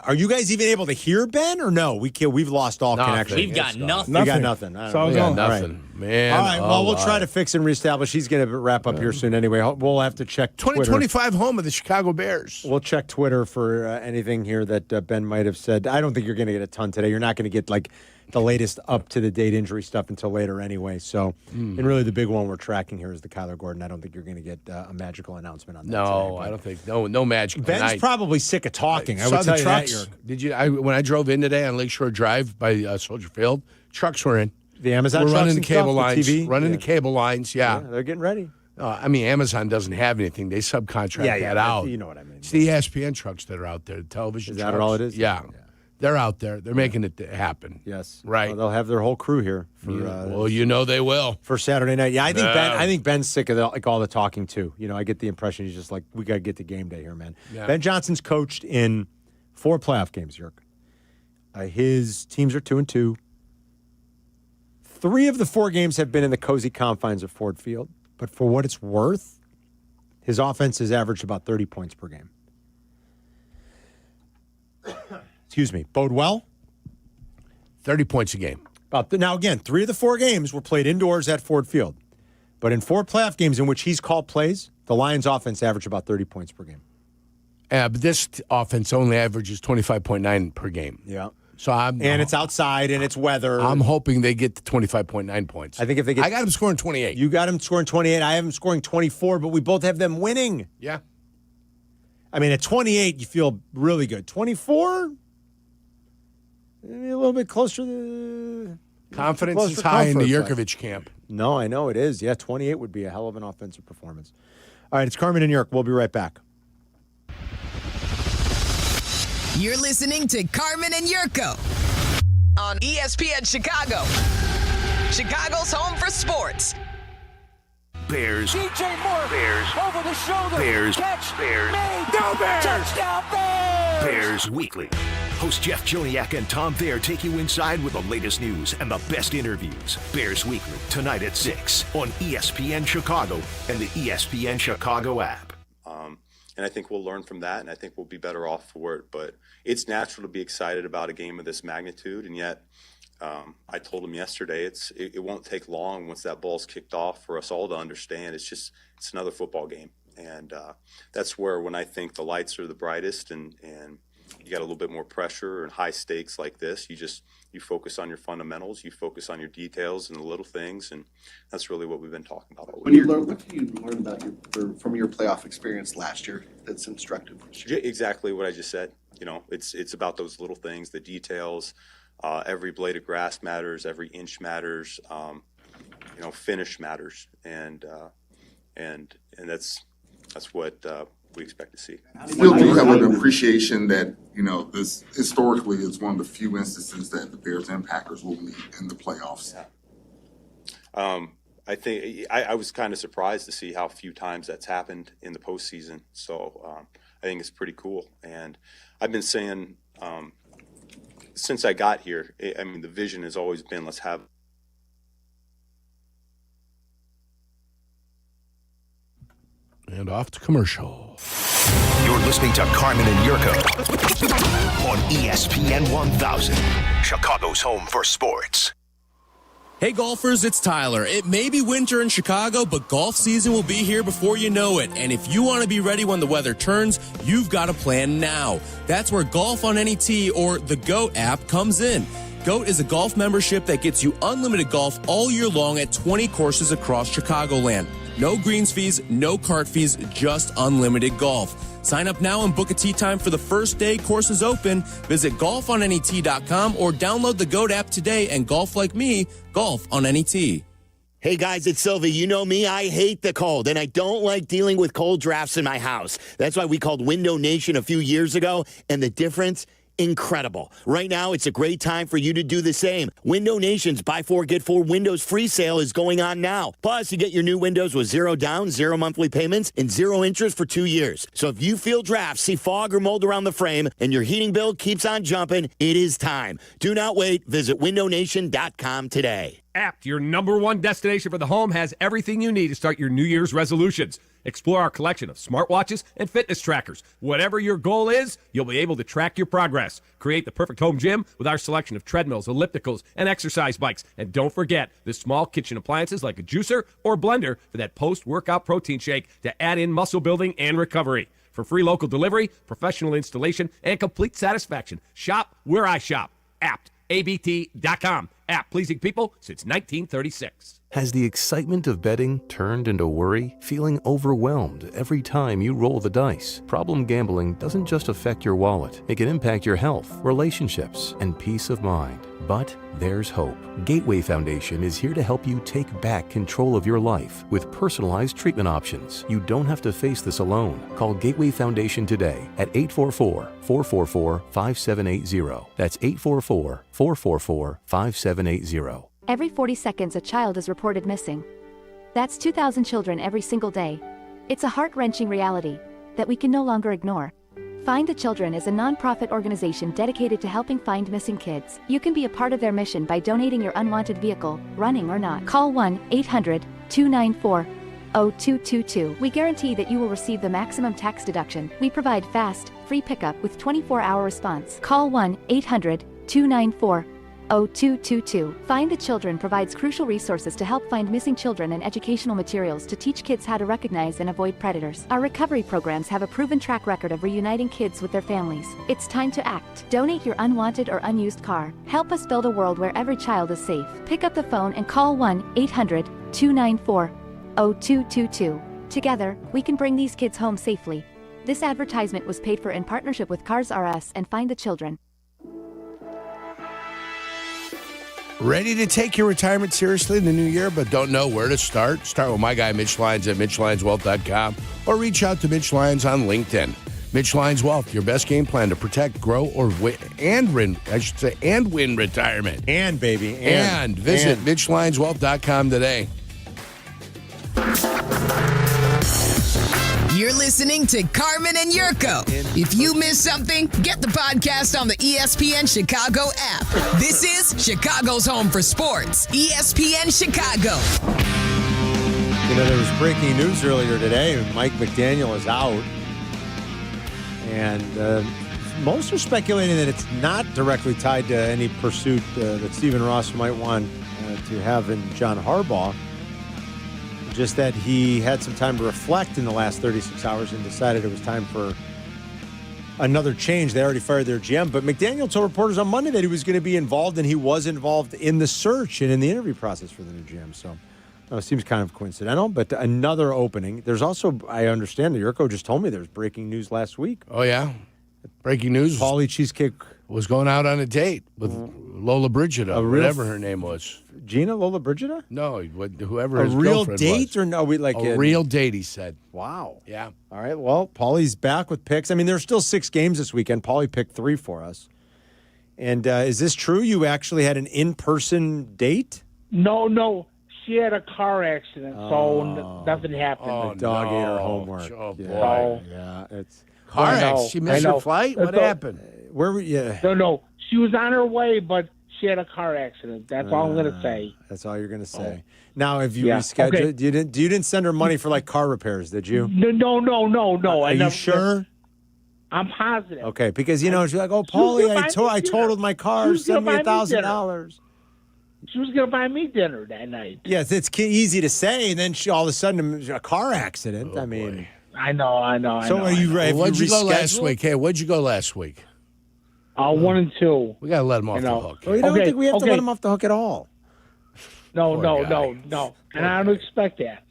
Speaker 10: Are you guys even able to hear Ben or no? We've lost all connection.
Speaker 8: We've got nothing.
Speaker 10: We got nothing.
Speaker 11: We got nothing. Man.
Speaker 10: All right. Well, we'll try to fix and reestablish. He's going to wrap up here soon anyway. We'll have to check Twitter.
Speaker 11: 2025 home of the Chicago Bears.
Speaker 10: We'll check Twitter for anything here that Ben might have said. I don't think you're going to get a ton today. You're not going to get like the latest up-to-the-date injury stuff until later anyway. So, and really the big one we're tracking here is the Kyler Gordon. I don't think you're going to get a magical announcement on that
Speaker 11: No,
Speaker 10: today,
Speaker 11: I don't think. No magic.
Speaker 10: Ben's probably sick of talking. I
Speaker 11: saw
Speaker 10: would
Speaker 11: the
Speaker 10: tell
Speaker 11: trucks.
Speaker 10: you that.
Speaker 11: Did you? When I drove in today on Lakeshore Drive by Soldier Field, trucks were in.
Speaker 10: The Amazon
Speaker 11: We're
Speaker 10: trucks
Speaker 11: running the
Speaker 10: and
Speaker 11: cable
Speaker 10: stuff,
Speaker 11: lines.
Speaker 10: the TV?
Speaker 11: Running the cable lines, yeah.
Speaker 10: They're getting ready.
Speaker 11: I mean, Amazon doesn't have anything. They subcontract that out.
Speaker 10: You know what I mean.
Speaker 11: It's the ESPN trucks that are out there, the television
Speaker 10: Is
Speaker 11: trucks.
Speaker 10: that all it is?
Speaker 11: Yeah. They're out there. They're making it happen.
Speaker 10: Yes.
Speaker 11: Right.
Speaker 10: Well, they'll have their whole crew here for
Speaker 11: well, you know they will.
Speaker 10: For Saturday night. Yeah, I think Ben's sick of all the talking too. You know, I get the impression he's just like, we got to get to game day here, man.
Speaker 11: Yeah.
Speaker 10: Ben Johnson's coached in 4 playoff games, Yerk. His teams are 2-2. 3 of the 4 games have been in the cozy confines of Ford Field. But for what it's worth, his offense has averaged about 30 points per game. Excuse me. Bode well?
Speaker 11: 30 points a game.
Speaker 10: Now, again, 3 of the 4 games were played indoors at Ford Field. But in 4 playoff games in which he's called plays, the Lions' offense averaged about 30 points per game.
Speaker 11: But this offense only averages 25.9 per game.
Speaker 10: Yeah.
Speaker 11: So
Speaker 10: it's outside and it's weather.
Speaker 11: I'm hoping they get to 25.9 points.
Speaker 10: I think if they get,
Speaker 11: I got them scoring 28.
Speaker 10: You got them scoring 28. I have them scoring 24, but we both have them winning.
Speaker 11: Yeah.
Speaker 10: I mean, at 28, you feel really good. 24, maybe a little bit closer to
Speaker 11: confidence is high in the Jurkovic camp.
Speaker 10: No, I know it is. Yeah, 28 would be a hell of an offensive performance. All right, it's Carmen and Jurk. We'll be right back.
Speaker 18: You're listening to Carmen and Jurko on ESPN Chicago, Chicago's home for sports.
Speaker 15: Bears.
Speaker 21: DJ Moore.
Speaker 15: Bears.
Speaker 21: Over the shoulder.
Speaker 15: Bears.
Speaker 21: Catch.
Speaker 15: Bears.
Speaker 21: Made.
Speaker 15: Go Bears.
Speaker 21: Touchdown Bears.
Speaker 15: Bears Weekly. Host Jeff Joniak and Tom Thayer take you inside with the latest news and the best interviews. Bears Weekly, tonight at 6 on ESPN Chicago and the ESPN Chicago app.
Speaker 6: And I think we'll learn from that, and I think we'll be better off for it. But it's natural to be excited about a game of this magnitude, and yet I told him yesterday it won't take long once that ball's kicked off for us all to understand it's another football game. And that's where when I think the lights are the brightest and you got a little bit more pressure and high stakes like this, you focus on your fundamentals, you focus on your details and the little things, and that's really what we've been talking about all week.
Speaker 9: What did you learn about from your playoff experience last year that's instructive this year?
Speaker 6: Exactly what I just said. You know, it's about those little things, the details. Every blade of grass matters, every inch matters. Finish matters, and that's what we expect to see.
Speaker 12: Still do have an appreciation that, this historically is one of the few instances that the Bears and Packers will meet in the playoffs.
Speaker 6: I think I was kind of surprised to see how few times that's happened in the postseason. So I think it's pretty cool. And I've been saying since I got here, the vision has always been let's have.
Speaker 11: And off to commercial.
Speaker 15: You're listening to Carmen and Jurko on ESPN 1000, Chicago's home for sports.
Speaker 13: Hey golfers, it's Tyler. It may be winter in Chicago, but golf season will be here before you know it. And if you want to be ready when the weather turns, you've got to plan now. That's where Golf on Any Tee or the GOAT app comes in. GOAT is a golf membership that gets you unlimited golf all year long at 20 courses across Chicagoland. No greens fees, no cart fees, just unlimited golf. Sign up now and book a tee time for the first day courses open. Visit golfonanytee.com or download the GOAT app today and golf like me, golf on any tee.
Speaker 5: Hey guys, it's Silvy. You know me, I hate the cold, and I don't like dealing with cold drafts in my house. That's why we called Window Nation a few years ago, and the difference, incredible. Right now, it's a great time for you to do the same. Window Nation's Buy 4, Get 4 Windows free sale is going on now. Plus, you get your new windows with 0 down, 0 monthly payments, and 0 interest for 2 years. So if you feel drafts, see fog or mold around the frame, and your heating bill keeps on jumping, it is time. Do not wait. Visit windownation.com today.
Speaker 1: Apt, your #1 destination for the home, has everything you need to start your New Year's resolutions. Explore our collection of smartwatches and fitness trackers. Whatever your goal is, you'll be able to track your progress. Create the perfect home gym with our selection of treadmills, ellipticals, and exercise bikes. And don't forget the small kitchen appliances like a juicer or blender for that post-workout protein shake to add in muscle building and recovery. For free local delivery, professional installation, and complete satisfaction, shop where I shop. Apt. ABT.com. Apt, pleasing people since 1936.
Speaker 4: Has the excitement of betting turned into worry? Feeling overwhelmed every time you roll the dice? Problem gambling doesn't just affect your wallet. It can impact your health, relationships, and peace of mind. But there's hope. Gateway Foundation is here to help you take back control of your life with personalized treatment options. You don't have to face this alone. Call Gateway Foundation today at 844-444-5780. That's 844-444-5780.
Speaker 8: Every 40 seconds, a child is reported missing. That's 2,000 children every single day. It's a heart-wrenching reality that we can no longer ignore. Find the Children is a non-profit organization dedicated to helping find missing kids. You can be a part of their mission by donating your unwanted vehicle, running or not. Call 1-800-294-0222. We guarantee that you will receive the maximum tax deduction. We provide fast, free pickup with 24-hour response. Call 1-800-294-0222. Find the Children provides crucial resources to help find missing children and educational materials to teach kids how to recognize and avoid predators. Our recovery programs have a proven track record of reuniting kids with their families. It's time to act. Donate your unwanted or unused car. Help us build a world where every child is safe. Pick up the phone and call 1-800-294-0222. Together, we can bring these kids home safely. This advertisement was paid for in partnership with Cars R Us and Find the Children.
Speaker 11: Ready to take your retirement seriously in the new year, but don't know where to start? Start with my guy, Mitch Lyons at MitchLyonsWealth.com, or reach out to Mitch Lyons on LinkedIn. Mitch Lyons Wealth, your best game plan to protect, grow, or win, and win retirement.
Speaker 10: And, baby.
Speaker 11: And visit MitchLyonsWealth.com today.
Speaker 18: You're listening to Carmen and Jurko. If you missed something, get the podcast on the ESPN Chicago app. This is Chicago's home for sports, ESPN Chicago.
Speaker 10: You know, there was breaking news earlier today. Mike McDaniel is out. And most are speculating that it's not directly tied to any pursuit that Stephen Ross might want to have in John Harbaugh. Just that he had some time to reflect in the last 36 hours and decided it was time for another change. They already fired their GM. But McDaniel told reporters on Monday that he was going to be involved, and he was involved in the search and in the interview process for the new GM. So it seems kind of coincidental, but another opening. There's also, I understand, that Jurko just told me there's breaking news last week.
Speaker 11: Oh, yeah? Breaking news?
Speaker 10: Paulie Cheesecake
Speaker 11: was going out on a date with Lola Brigida, whatever her name was.
Speaker 10: Gina Lola Brigida?
Speaker 11: No, whoever his
Speaker 10: real
Speaker 11: girlfriend
Speaker 10: date
Speaker 11: was.
Speaker 10: Or no? We like
Speaker 11: a real date, he said.
Speaker 10: Wow.
Speaker 11: Yeah.
Speaker 10: All right. Well, Paulie's back with picks. I mean, there's still 6 games this weekend. Paulie picked 3 for us. And is this true? You actually had an in-person date?
Speaker 14: No. She had a car accident, so nothing happened.
Speaker 10: Oh, the dog ate her homework.
Speaker 11: Oh, boy.
Speaker 14: No.
Speaker 10: Yeah, it's
Speaker 11: car accident. She missed her flight? What happened?
Speaker 10: Where were you?
Speaker 14: No. She was on her way, but she had a car accident. That's all I'm going to say.
Speaker 10: That's all you're going to say. Now, have you rescheduled? Okay. You didn't send her money for like car repairs, did you?
Speaker 14: No.
Speaker 10: Are you sure?
Speaker 14: I'm positive.
Speaker 10: Okay, because she's like, oh, Paulie, I totaled my car. Send me $1,000.
Speaker 14: She was going to buy me dinner that night.
Speaker 10: Yes, it's easy to say, and then all of a sudden a car accident. I mean,
Speaker 14: I know.
Speaker 10: So are you ready?
Speaker 11: What'd you go last week? Hey, what'd you go last week?
Speaker 14: 1 and 2.
Speaker 11: We got to let him off the hook.
Speaker 10: Well, you don't think we have to let him off the hook at all?
Speaker 14: No. And I don't expect that.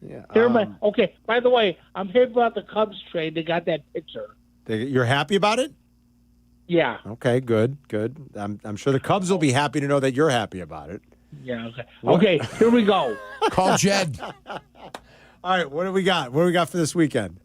Speaker 10: Yeah.
Speaker 14: Okay, by the way, I'm happy about the Cubs trade. They got that pitcher.
Speaker 10: You're happy about it?
Speaker 14: Yeah.
Speaker 10: Okay, good. I'm sure the Cubs will be happy to know that you're happy about it.
Speaker 14: Yeah. Okay. Okay. Here we go.
Speaker 11: Call Jed.
Speaker 10: All right. What do we got? What do we got for this weekend?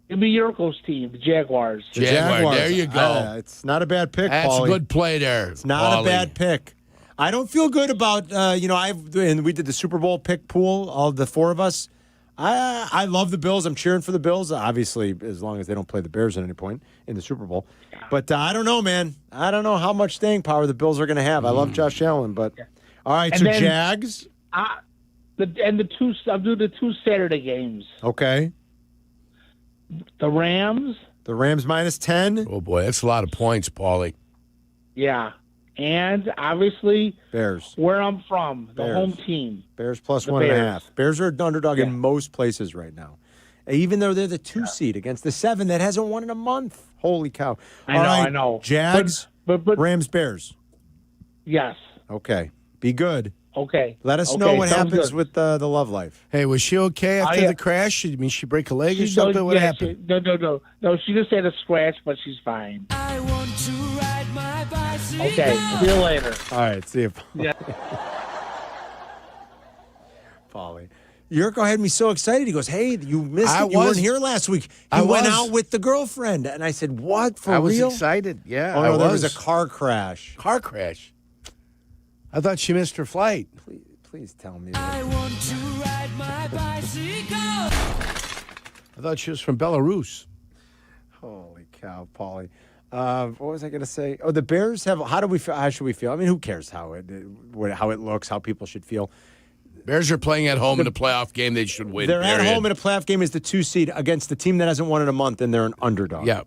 Speaker 14: Give me Jurko's team, the Jaguars.
Speaker 10: The Jaguars.
Speaker 11: There you go.
Speaker 10: It's not a bad pick,
Speaker 11: That's
Speaker 10: Paulie.
Speaker 11: a good play there.
Speaker 10: It's not a bad pick. I don't feel good about, and we did the Super Bowl pick pool, all the four of us. I love the Bills. I'm cheering for the Bills, obviously, as long as they don't play the Bears at any point in the Super Bowl. But I don't know, man. I don't know how much staying power the Bills are going to have. I love Josh Allen, but all right.
Speaker 14: And
Speaker 10: so
Speaker 14: then,
Speaker 10: Jags,
Speaker 14: I'll do the 2 Saturday games.
Speaker 10: okay.
Speaker 14: The Rams.
Speaker 10: The Rams -10.
Speaker 11: Oh boy, that's a lot of points, Paulie.
Speaker 14: Yeah. And obviously,
Speaker 10: Bears.
Speaker 14: where I'm from, the
Speaker 10: Bears.
Speaker 14: home team.
Speaker 10: Bears plus
Speaker 14: The
Speaker 10: 1.5. Bears are an underdog in most places right now, even though they're the 2 seed against the 7 that hasn't won in a month. Holy cow!
Speaker 14: I know.
Speaker 10: Jags,
Speaker 14: but
Speaker 10: Rams, Bears.
Speaker 14: Yes.
Speaker 10: Okay, be good.
Speaker 14: Okay.
Speaker 10: Let us know what
Speaker 14: sounds
Speaker 10: happens
Speaker 14: good.
Speaker 10: with the love life.
Speaker 11: Hey, was she okay after
Speaker 14: yeah.
Speaker 11: the crash? I mean, she break a leg or
Speaker 14: She
Speaker 11: something?
Speaker 14: don't-
Speaker 11: What
Speaker 14: yeah,
Speaker 11: happened?
Speaker 14: No, she just had a scratch, but she's fine.
Speaker 21: I want to ride my bicycle.
Speaker 14: Okay. See you later.
Speaker 10: All right, see you,
Speaker 14: Yeah.
Speaker 10: Paulie. Yurko had me so excited. He goes, "Hey, you missed
Speaker 11: I
Speaker 10: it. You
Speaker 11: was.
Speaker 10: weren't here last week.
Speaker 11: I
Speaker 10: You went
Speaker 11: was.
Speaker 10: out with the girlfriend." And I said, "What? For
Speaker 11: I was
Speaker 10: real?"
Speaker 11: excited. Yeah,
Speaker 10: Oh
Speaker 11: I
Speaker 10: no, there was
Speaker 11: was.
Speaker 10: a car crash.
Speaker 11: Car crash. I thought she missed her flight.
Speaker 10: Please tell me.
Speaker 21: I want to ride my bicycle.
Speaker 11: I thought she was from Belarus.
Speaker 10: Holy cow, Paulie. What was I going to say? Oh, the Bears have. How do we feel? How should we feel? I mean, who cares how it looks? How people should feel?
Speaker 11: Bears are playing at home in a playoff game. They should win.
Speaker 10: They're at
Speaker 11: period.
Speaker 10: home in a playoff game as the 2 seed against the team that hasn't won in a month, and they're an underdog.
Speaker 11: Yeah.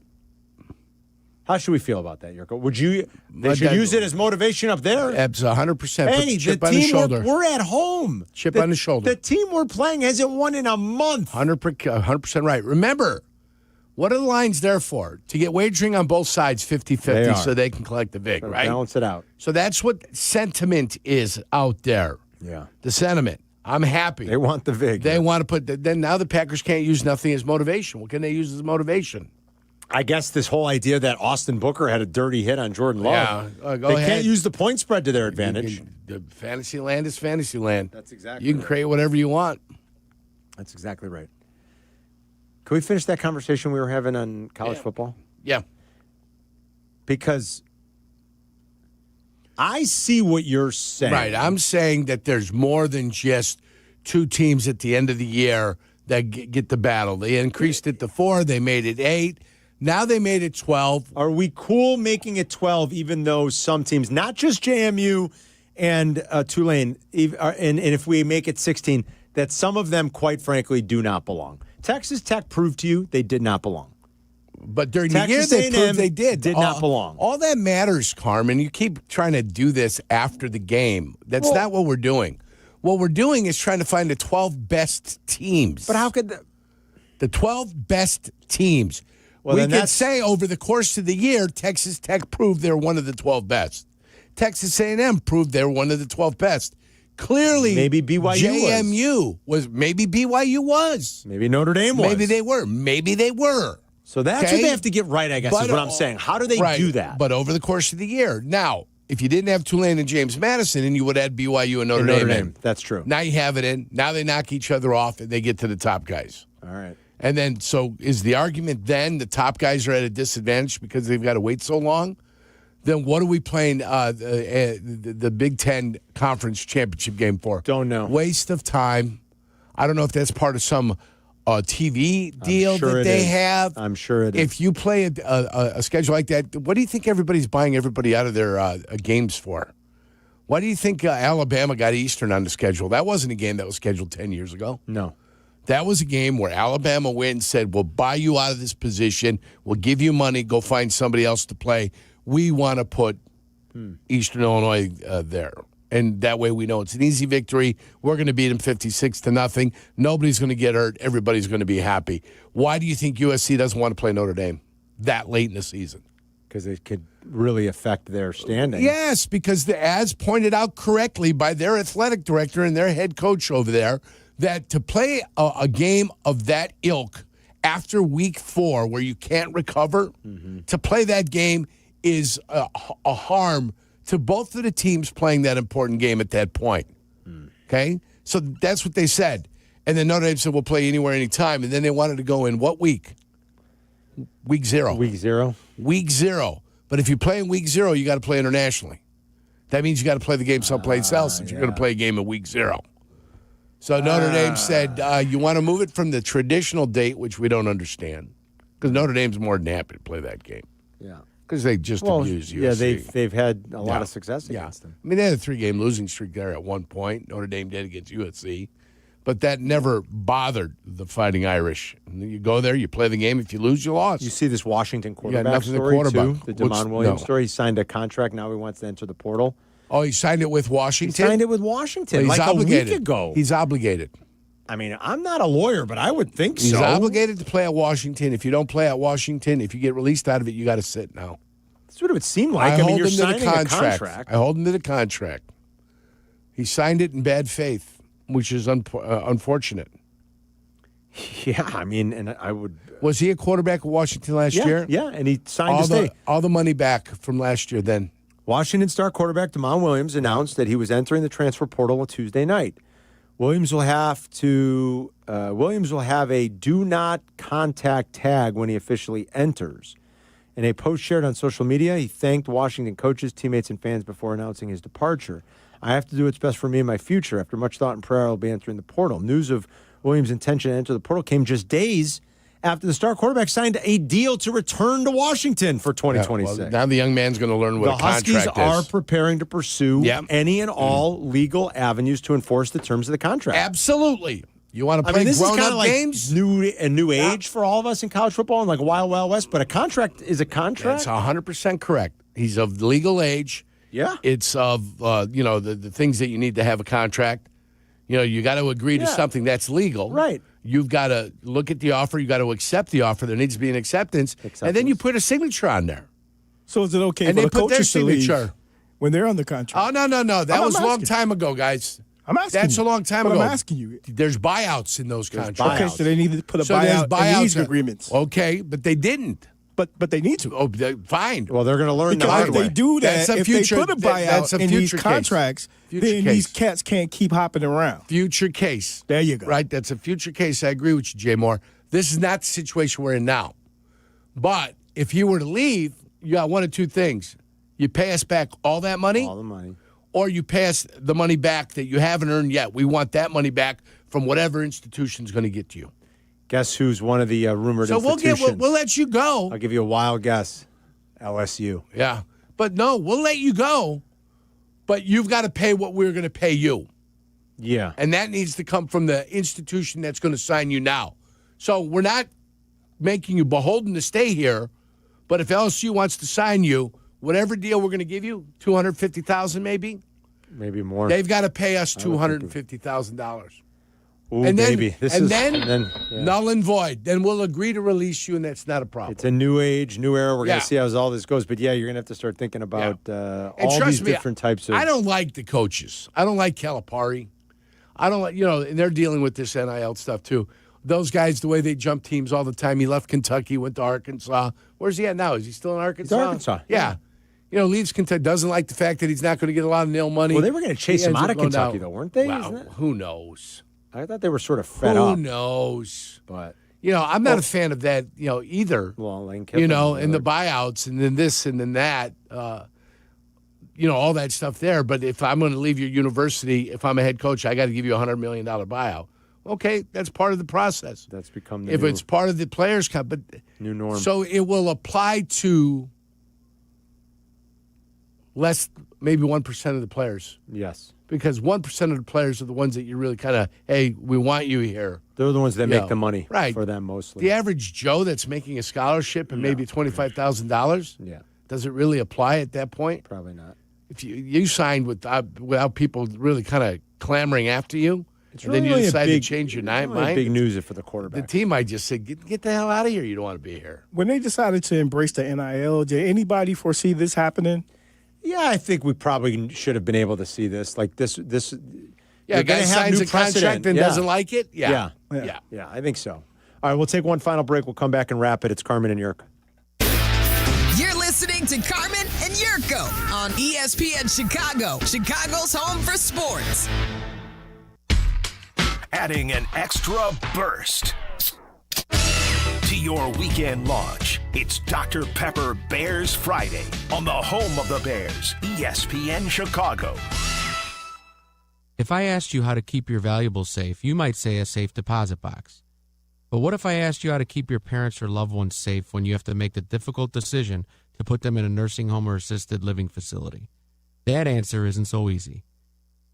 Speaker 10: How should we feel about that, Yurko? Would you? They
Speaker 11: Let
Speaker 10: should
Speaker 11: that-
Speaker 10: use it as motivation up there.
Speaker 11: It's 100%. Put
Speaker 10: Hey,
Speaker 11: the
Speaker 10: the
Speaker 11: chip on the
Speaker 10: team
Speaker 11: shoulder.
Speaker 10: we're at home.
Speaker 11: Chip on the shoulder.
Speaker 10: The team we're playing hasn't won in a month.
Speaker 11: 100% right. Remember, what are the lines there for? To get wagering on both sides 50-50
Speaker 10: They are.
Speaker 11: so they can collect the vig,
Speaker 10: So
Speaker 11: right?
Speaker 10: balance it out.
Speaker 11: So that's what sentiment is out there.
Speaker 10: Yeah.
Speaker 11: The sentiment. I'm happy.
Speaker 10: They want the vig.
Speaker 11: They want to put then now the Packers can't use nothing as motivation. What can they use as motivation?
Speaker 10: I guess this whole idea that Austin Booker had a dirty hit on Jordan Love.
Speaker 11: Yeah, go
Speaker 10: they
Speaker 11: ahead.
Speaker 10: can't use the point spread to their advantage.
Speaker 11: The fantasy land is fantasy land.
Speaker 10: That's exactly
Speaker 11: You can
Speaker 10: right.
Speaker 11: create whatever you want.
Speaker 10: That's exactly right. Can we finish that conversation we were having on college football?
Speaker 11: Yeah.
Speaker 10: Because I see what you're saying.
Speaker 11: Right. I'm saying that there's more than just 2 teams at the end of the year that get the battle. They increased it to 4. They made it 8. Now they made it 12.
Speaker 10: Are we cool making it 12, even though some teams, not just JMU and Tulane, and if we make it 16, that some of them, quite frankly, do not belong? Texas Tech proved to you they did not belong.
Speaker 11: But during
Speaker 10: Texas
Speaker 11: the year, they
Speaker 10: A&M
Speaker 11: proved they did
Speaker 10: not belong.
Speaker 11: All that matters, Carmen, you keep trying to do this after the game. That's not what we're doing. What we're doing is trying to find the 12 best teams.
Speaker 10: But how could
Speaker 11: the 12 best teams?
Speaker 10: Well,
Speaker 11: we
Speaker 10: then
Speaker 11: could
Speaker 10: that's-
Speaker 11: say over the course of the year, Texas Tech proved they're one of the 12 best. Texas A&M proved they're one of the 12 best. Clearly,
Speaker 10: maybe BYU
Speaker 11: JMU was. Maybe BYU was.
Speaker 10: Maybe Notre Dame was.
Speaker 11: Maybe they were. Maybe they were.
Speaker 10: So that's
Speaker 11: Okay?
Speaker 10: what they have to get right, I guess,
Speaker 11: But,
Speaker 10: is what I'm saying. How do they
Speaker 11: right,
Speaker 10: do that?
Speaker 11: But over the course of the year. Now, if you didn't have Tulane and James Madison, and you would add BYU and Notre Dame in.
Speaker 10: That's true.
Speaker 11: Now you have it in. Now they knock each other off, and they get to the top guys.
Speaker 10: All right.
Speaker 11: And then, so is the argument then the top guys are at a disadvantage because they've got to wait so long? Then what are we playing the Big Ten Conference Championship game for?
Speaker 10: Don't know.
Speaker 11: Waste of time. I don't know if that's part of some TV deal
Speaker 10: sure
Speaker 11: that
Speaker 10: it
Speaker 11: they
Speaker 10: is.
Speaker 11: have.
Speaker 10: I'm sure it is.
Speaker 11: If you play a schedule like that, what do you think everybody's buying everybody out of their games for? Why do you think Alabama got Eastern on the schedule? That wasn't a game that was scheduled 10 years ago.
Speaker 10: No.
Speaker 11: That was a game where Alabama went and said, we'll buy you out of this position. We'll give you money. Go find somebody else to play. We want to put Eastern Illinois there. And that way we know it's an easy victory. We're going to beat them 56-0. Nobody's going to get hurt. Everybody's going to be happy. Why do you think USC doesn't want to play Notre Dame that late in the season?
Speaker 10: Because it could really affect their standing.
Speaker 11: Yes, because as pointed out correctly by their athletic director and their head coach over there, that to play a game of that ilk after week 4 where you can't recover, to play that game is a harm to both of the teams playing that important game at that point. Okay? So that's what they said. And then Notre Dame said, we'll play anywhere, anytime. And then they wanted to go in what week? Week 0.
Speaker 10: Week 0?
Speaker 11: Week 0. But if you play in week 0, you got to play internationally. That means you got to play the game someplace else if you're going to play a game in week 0. So Notre Dame said, you want to move it from the traditional date, which we don't understand, because Notre Dame's more than happy to play that game.
Speaker 10: Yeah.
Speaker 11: Because they just abused USC.
Speaker 10: Yeah, they've had a lot of success against them.
Speaker 11: I mean, they had a 3-game losing streak there at one point. Notre Dame did against USC. But that never bothered the Fighting Irish. You go there, you play the game. If you lose, you lost.
Speaker 10: You see this Washington quarterback
Speaker 11: nothing
Speaker 10: story,
Speaker 11: to quarterback.
Speaker 10: too? The DeMond Williams story. He signed a contract. Now he wants to enter the portal.
Speaker 11: Oh, he signed it with Washington?
Speaker 10: He signed it with Washington
Speaker 11: Well,
Speaker 10: like
Speaker 11: obligated.
Speaker 10: a week ago.
Speaker 11: He's obligated.
Speaker 10: I mean, I'm not a lawyer, but I would think
Speaker 11: He's
Speaker 10: so.
Speaker 11: obligated to play at Washington. If you don't play at Washington, if you get released out of it, you got to sit now.
Speaker 10: That's what it would seem like. I mean, you're signing a contract.
Speaker 11: I hold him to the contract. He signed it in bad faith, which is unfortunate.
Speaker 10: Yeah, I mean, and I would.
Speaker 11: Was he a quarterback at Washington last year?
Speaker 10: Yeah, and he signed to stay.
Speaker 11: All the money back from last year then.
Speaker 10: Washington star quarterback DeMond Williams announced that he was entering the transfer portal on Tuesday night. Williams will have a do not contact tag when he officially enters. In a post shared on social media, he thanked Washington coaches, teammates, and fans before announcing his departure. I have to do what's best for me and my future. After much thought and prayer, I'll be entering the portal. News of Williams' intention to enter the portal came just days after the star quarterback signed a deal to return to Washington for 2026.
Speaker 11: Well, now the young man's going to learn what a contract is.
Speaker 10: The Huskies are preparing to pursue any and all legal avenues to enforce the terms of the contract.
Speaker 11: Absolutely. You want to play grown-up games?
Speaker 10: A new age for all of us in college football and like Wild Wild West, but a contract is a contract.
Speaker 11: That's 100% correct. He's of legal age.
Speaker 10: Yeah.
Speaker 11: It's of, the things that you need to have a contract. You know, you got to agree to something that's legal.
Speaker 10: Right.
Speaker 11: You've got to look at the offer. You got to accept the offer. There needs to be an acceptance. And then you put a signature on there.
Speaker 3: So is it okay
Speaker 11: and
Speaker 3: for
Speaker 11: they
Speaker 3: the
Speaker 11: put their
Speaker 3: coaches to leave
Speaker 11: signature
Speaker 3: when they're on the contract?
Speaker 11: Oh, no. That was a long time ago, guys.
Speaker 3: I'm asking
Speaker 11: That's
Speaker 3: you.
Speaker 11: a long time
Speaker 3: But
Speaker 11: ago.
Speaker 3: I'm asking you.
Speaker 11: There's buyouts in those contracts.
Speaker 3: Okay, so they need to put a buyout in these agreements.
Speaker 11: Okay, but they didn't.
Speaker 3: But they need to.
Speaker 11: Oh, fine.
Speaker 10: Well, they're going to learn the
Speaker 3: because
Speaker 10: hard
Speaker 3: if
Speaker 10: way.
Speaker 3: they do that,
Speaker 11: That's a
Speaker 3: if
Speaker 11: future-
Speaker 3: they put a buyout in these
Speaker 11: future case.
Speaker 3: contracts,
Speaker 11: Future
Speaker 3: then
Speaker 11: case.
Speaker 3: these cats can't keep hopping around.
Speaker 11: Future case.
Speaker 3: There you go.
Speaker 11: Right, that's a future case. I agree with you, Jay Moore. This is not the situation we're in now. But if you were to leave, you got one of two things. You pay us back all that money.
Speaker 10: All the money.
Speaker 11: Or you pay us the money back that you haven't earned yet. We want that money back from whatever institution's going to get to you.
Speaker 10: Guess who's one of the rumored institutions?
Speaker 11: We'll let you go.
Speaker 10: I'll give you a wild guess. LSU.
Speaker 11: Yeah. But no, we'll let you go. But you've got to pay what we're going to pay you.
Speaker 10: Yeah.
Speaker 11: And that needs to come from the institution that's going to sign you now. So we're not making you beholden to stay here. But if LSU wants to sign you, whatever deal we're going to give you, $250,000 maybe?
Speaker 10: Maybe more.
Speaker 11: They've got to pay us $250,000.
Speaker 10: Ooh,
Speaker 11: and then,
Speaker 10: baby.
Speaker 11: Null and void. Then we'll agree to release you, and that's not a problem.
Speaker 10: It's a new age, new era. We're going to see how all this goes. But, yeah, you're going to have to start thinking about all these different types of...
Speaker 11: I don't like the coaches. I don't like Calipari. I don't like, and they're dealing with this NIL stuff, too. Those guys, the way they jump teams all the time. He left Kentucky, went to Arkansas. Where's he at now? Is he still in Arkansas?
Speaker 10: He's Arkansas.
Speaker 11: Yeah. Leaves Kentucky. Doesn't like the fact that he's not going to get a lot of nil money.
Speaker 10: Well, they were going to chase him out of Kentucky, though, weren't they?
Speaker 11: Wow, who knows?
Speaker 10: I thought they were sort of fed up.
Speaker 11: Who knows?
Speaker 10: But
Speaker 11: I'm not a fan of that, either.
Speaker 10: Well, Lane Kiffin,
Speaker 11: and the buyouts and then this and then that, all that stuff there. But if I'm going to leave your university, if I'm a head coach, I got to give you a $100 million buyout. Okay, that's part of the process.
Speaker 10: That's become the
Speaker 11: if it's part of the players' cup, but
Speaker 10: new norm.
Speaker 11: So it will apply to less, maybe 1% of the players.
Speaker 10: Yes.
Speaker 11: Because 1% of the players are the ones that you really kind of, hey, we want you here.
Speaker 10: They're the ones that make the money
Speaker 11: right.
Speaker 10: for them mostly.
Speaker 11: The average Joe that's making a scholarship and maybe $25,000, does it really apply at that point?
Speaker 10: Probably not.
Speaker 11: If you signed without people really kind of clamoring after you,
Speaker 10: it's
Speaker 11: and
Speaker 10: really
Speaker 11: then you decide
Speaker 10: to
Speaker 11: change your mind.
Speaker 10: Big news for the quarterback.
Speaker 11: The team might just say, get the hell out of here. You don't want to be here.
Speaker 3: When they decided to embrace the NIL, did anybody foresee this happening?
Speaker 10: Yeah, I think we probably should have been able to see this. Like this.
Speaker 11: Yeah, a guy signs a contract and doesn't like it?
Speaker 10: Yeah, I think so. All right, we'll take one final break. We'll come back and wrap it. It's Carmen and Jurko.
Speaker 18: You're listening to Carmen and Jurko Jurko on ESPN Chicago, Chicago's home for sports.
Speaker 15: Adding an extra burst to your weekend launch. It's Dr. Pepper Bears Friday on the home of the Bears, ESPN Chicago.
Speaker 16: If I asked you how to keep your valuables safe, you might say a safe deposit box. But what if I asked you how to keep your parents or loved ones safe when you have to make the difficult decision to put them in a nursing home or assisted living facility? That answer isn't so easy.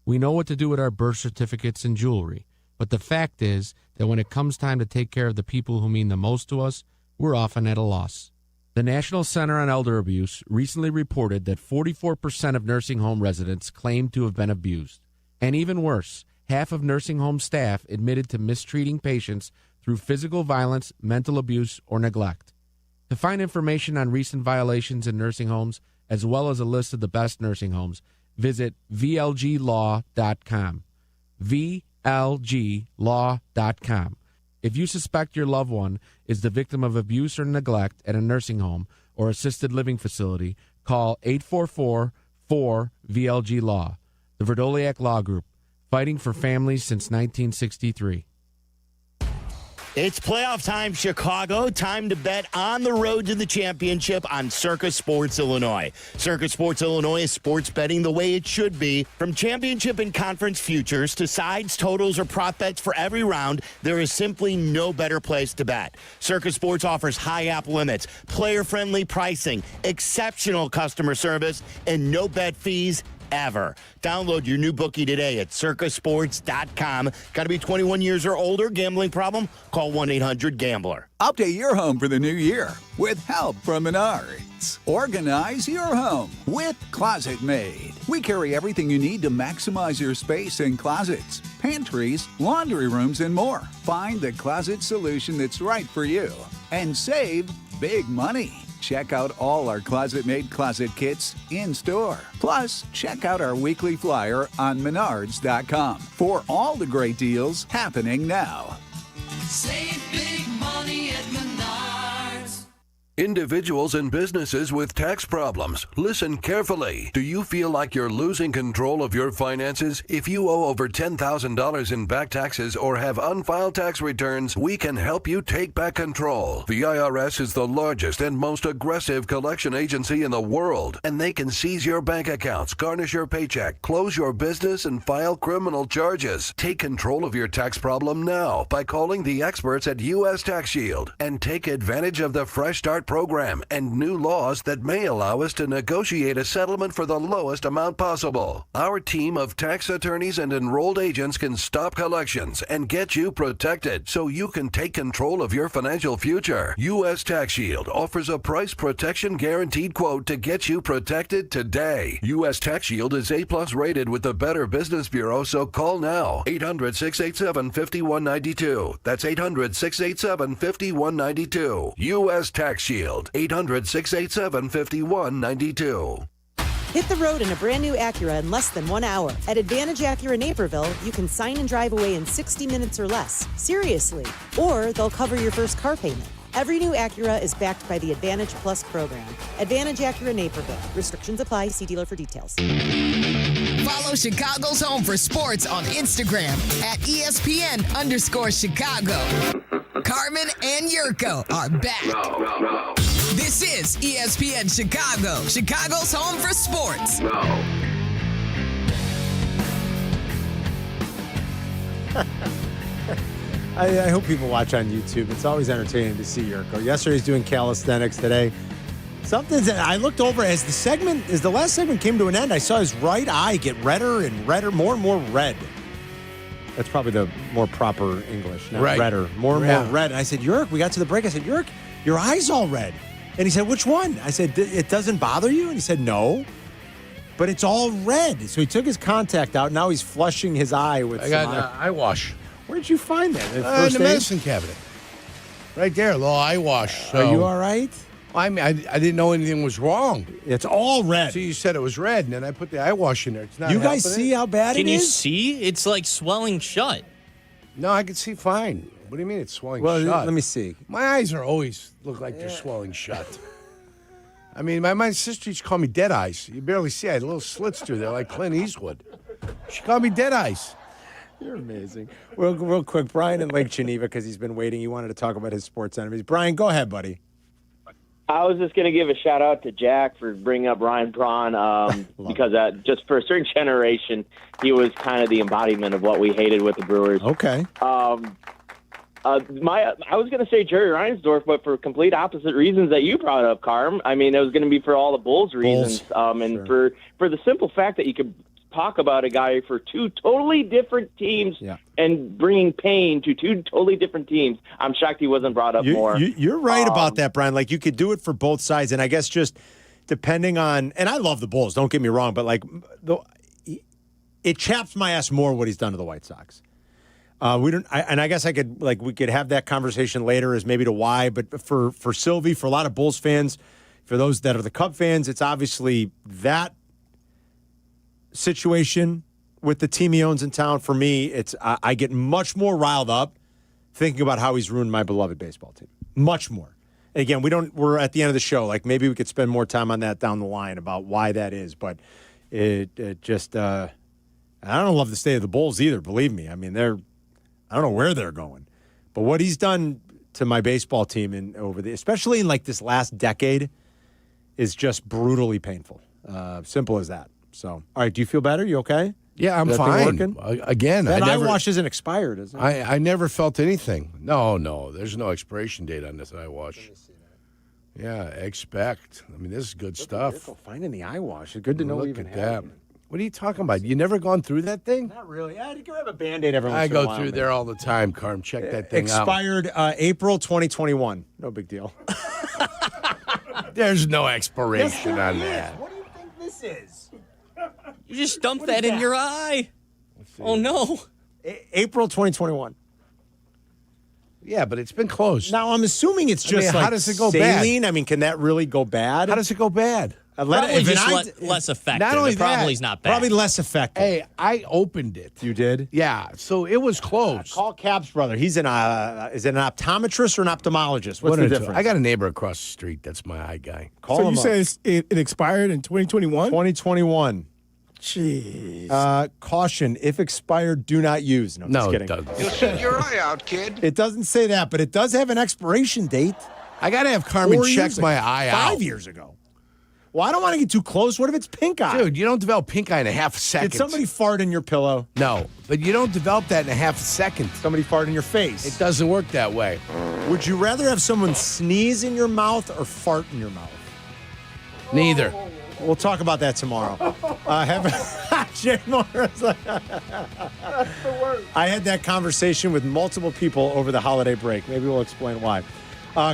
Speaker 16: We know what to do with our birth certificates and jewelry, but the fact is that when it comes time to take care of the people who mean the most to us, we're often at a loss. The National Center on Elder Abuse recently reported that 44% of nursing home residents claimed to have been abused. And even worse, half of nursing home staff admitted to mistreating patients through physical violence, mental abuse, or neglect. To find information on recent violations in nursing homes, as well as a list of the best nursing homes, visit vlglaw.com. vlglaw.com. If you suspect your loved one is the victim of abuse or neglect at a nursing home or assisted living facility, call 844-4VLG-LAW. The Verdoliak Law Group, fighting for families since 1963.
Speaker 5: It's playoff time, Chicago. Time to bet on the road to the championship on Circus Sports Illinois. Circus Sports Illinois is sports betting the way it should be. From championship and conference futures to sides, totals, or prop bets for every round, there is simply no better place to bet. Circus Sports offers high app limits, player-friendly pricing, exceptional customer service, and no bet fees ever. Download your new bookie today at circusports.com. Got to be 21 years or older. Gambling problem? Call 1-800-GAMBLER.
Speaker 17: Update your home for the new year with help from Menards. Organize your home with Closet Made. We carry everything you need to maximize your space in closets, pantries, laundry rooms, and more. Find the closet solution that's right for you and save big money. Check out all our closet-made closet kits in-store. Plus, check out our weekly flyer on Menards.com for all the great deals happening now.
Speaker 21: Save big money at Menards.
Speaker 19: Individuals and businesses with tax problems, listen carefully. Do you feel like you're losing control of your finances? If you owe over $10,000 in back taxes or have unfiled tax returns, we can help you take back control. The IRS is the largest and most aggressive collection agency in the world, and they can seize your bank accounts, garnish your paycheck, close your business, and file criminal charges. Take control of your tax problem now by calling the experts at U.S. Tax Shield and take advantage of the Fresh Start program and new laws that may allow us to negotiate a settlement for the lowest amount possible. Our team of tax attorneys and enrolled agents can stop collections and get you protected so you can take control of your financial future. U.S. Tax Shield offers a price protection guaranteed quote to get you protected today. U.S. Tax Shield is A+ rated with the Better Business Bureau, so call now. 800-687-5192. That's 800-687-5192. U.S. Tax Shield. 800-687-5192.
Speaker 20: Hit the road in a brand new Acura in less than 1 hour. At Advantage Acura Naperville, you can sign and drive away in 60 minutes or less. Seriously. Or they'll cover your first car payment. Every new Acura is backed by the Advantage Plus program. Advantage Acura Naperville. Restrictions apply. See dealer for details.
Speaker 18: Follow Chicago's Home for Sports on Instagram at ESPN_Chicago. Carmen and Jurko are back. This is ESPN Chicago, Chicago's home for sports.
Speaker 10: I hope people watch on YouTube. It's always entertaining to see Jurko. Yesterday he's doing calisthenics. Today, I looked over as the last segment came to an end. I saw his right eye get redder and redder, more and more red. That's probably the more proper English. Not redder, more and more red. And I said, Jurk, we got to the break. I said, Jurk, your eye's all red. And he said, which one? I said, it doesn't bother you? And he said, no, but it's all red. So he took his contact out. Now he's flushing his eye with
Speaker 11: I got eye wash.
Speaker 10: Where'd you find that?
Speaker 11: In the medicine cabinet. Right there, a little eye wash.
Speaker 10: Are you all right?
Speaker 11: I mean, I didn't know anything was wrong.
Speaker 10: It's all red.
Speaker 11: So you said it was red, and then I put the eye wash in there. It's not.
Speaker 10: You guys see how bad it is?
Speaker 22: Can you see? It's like swelling shut.
Speaker 11: No, I can see fine. What do you mean it's swelling
Speaker 10: shut?
Speaker 11: shut?
Speaker 10: Let me see.
Speaker 11: My eyes are always look like they're swelling shut. I mean, my sister used to call me Dead Eyes. You barely see. I had little slits through there like Clint Eastwood. She called me Dead Eyes.
Speaker 10: You're amazing. Real quick, Brian in Lake Geneva, because he's been waiting. He wanted to talk about his sports enemies. Brian, go ahead, buddy.
Speaker 2: I was just going to give a shout out to Jack for bringing up Ryan Braun because just for a certain generation, he was kind of the embodiment of what we hated with the Brewers.
Speaker 10: Okay.
Speaker 2: I was going to say Jerry Reinsdorf, but for complete opposite reasons that you brought up, Carm. I mean, it was going to be for all the Bulls reasons, and
Speaker 10: sure.
Speaker 2: for the simple fact that you could talk about a guy for two totally different teams and bringing pain to two totally different teams. I'm shocked he wasn't brought up more.
Speaker 10: You're right about that, Brian. Like, you could do it for both sides, and I guess just depending on – and I love the Bulls, don't get me wrong, but, like, it chaps my ass more what he's done to the White Sox. I guess we could have that conversation later as maybe to why, but for Silvy, for a lot of Bulls fans, for those that are the Cub fans, it's obviously that situation with the team he owns in town. For me, it's I get much more riled up thinking about how he's ruined my beloved baseball team. Much more. And again, we're at the end of the show. Like, maybe we could spend more time on that down the line about why that is. But it just I don't love the state of the Bulls either. Believe me. I mean, I don't know where they're going, but what he's done to my baseball team especially in like this last decade, is just brutally painful. Simple as that. So, all right, do you feel better? You okay?
Speaker 11: Yeah, I'm fine. Again,
Speaker 10: that eye wash isn't expired, is it?
Speaker 11: I never felt anything. No, there's no expiration date on this eye wash. Yeah, expect. I mean, this is good stuff.
Speaker 10: Finding the eye wash. It's good to know we even have it.
Speaker 11: What are you talking about? You never gone through that thing?
Speaker 10: Not really. You can have a Band-Aid every once in a while.
Speaker 11: I go through there all the time, Carm. Check that thing
Speaker 10: Expired April 2021. No big deal.
Speaker 11: There's no expiration on that.
Speaker 10: What do you think this is?
Speaker 22: You just dumped that in your eye. Oh, no.
Speaker 10: April 2021.
Speaker 11: Yeah, but it's been closed.
Speaker 10: Now, I'm assuming it's just
Speaker 11: how does it go
Speaker 10: saline.
Speaker 11: bad?
Speaker 10: I mean, can that really go bad?
Speaker 11: How does it go bad?
Speaker 22: Probably just less effective.
Speaker 11: Not only
Speaker 22: it probably is not bad.
Speaker 10: Probably less effective.
Speaker 11: Hey, I opened it.
Speaker 10: You did?
Speaker 11: Yeah, so it was closed.
Speaker 10: Call Kap's brother. He's is it an optometrist or an optometrist? What's the difference?
Speaker 11: I got a neighbor across the street. That's my eye guy.
Speaker 3: So you say it expired in 2021?
Speaker 10: 2021.
Speaker 3: Jeez.
Speaker 10: Caution, if expired, do not use. No, just kidding.
Speaker 11: It doesn't.
Speaker 7: You'll shoot your eye out, kid.
Speaker 10: It doesn't say that, but it does have an expiration date.
Speaker 11: I got to have Carmen check my eye out.
Speaker 10: 5 years ago. Well, I don't want to get too close. What if it's pink eye?
Speaker 11: Dude, you don't develop pink eye in a half a second.
Speaker 10: Did somebody fart in your pillow?
Speaker 11: No, but you don't develop that in a half a second.
Speaker 10: Somebody fart in your face?
Speaker 11: It doesn't work that way.
Speaker 10: Would you rather have someone sneeze in your mouth or fart in your mouth?
Speaker 11: Neither.
Speaker 10: We'll talk about that tomorrow. Jay Morris. That's the worst. I had that conversation with multiple people over the holiday break. Maybe we'll explain why.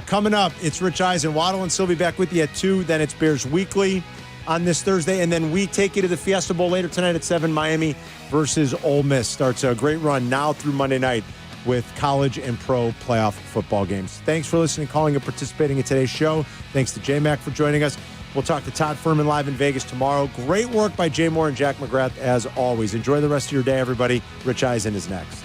Speaker 10: Coming up, it's Rich Eisen, Waddle and Silvy back with you at 2. Then it's Bears Weekly on this Thursday. And then we take you to the Fiesta Bowl later tonight at 7. Miami versus Ole Miss starts a great run now through Monday night with college and pro playoff football games. Thanks for listening, calling, and participating in today's show. Thanks to J-Mac for joining us. We'll talk to Todd Furman live in Vegas tomorrow. Great work by Jay Moore and Jack McGrath, as always. Enjoy the rest of your day, everybody. Rich Eisen is next.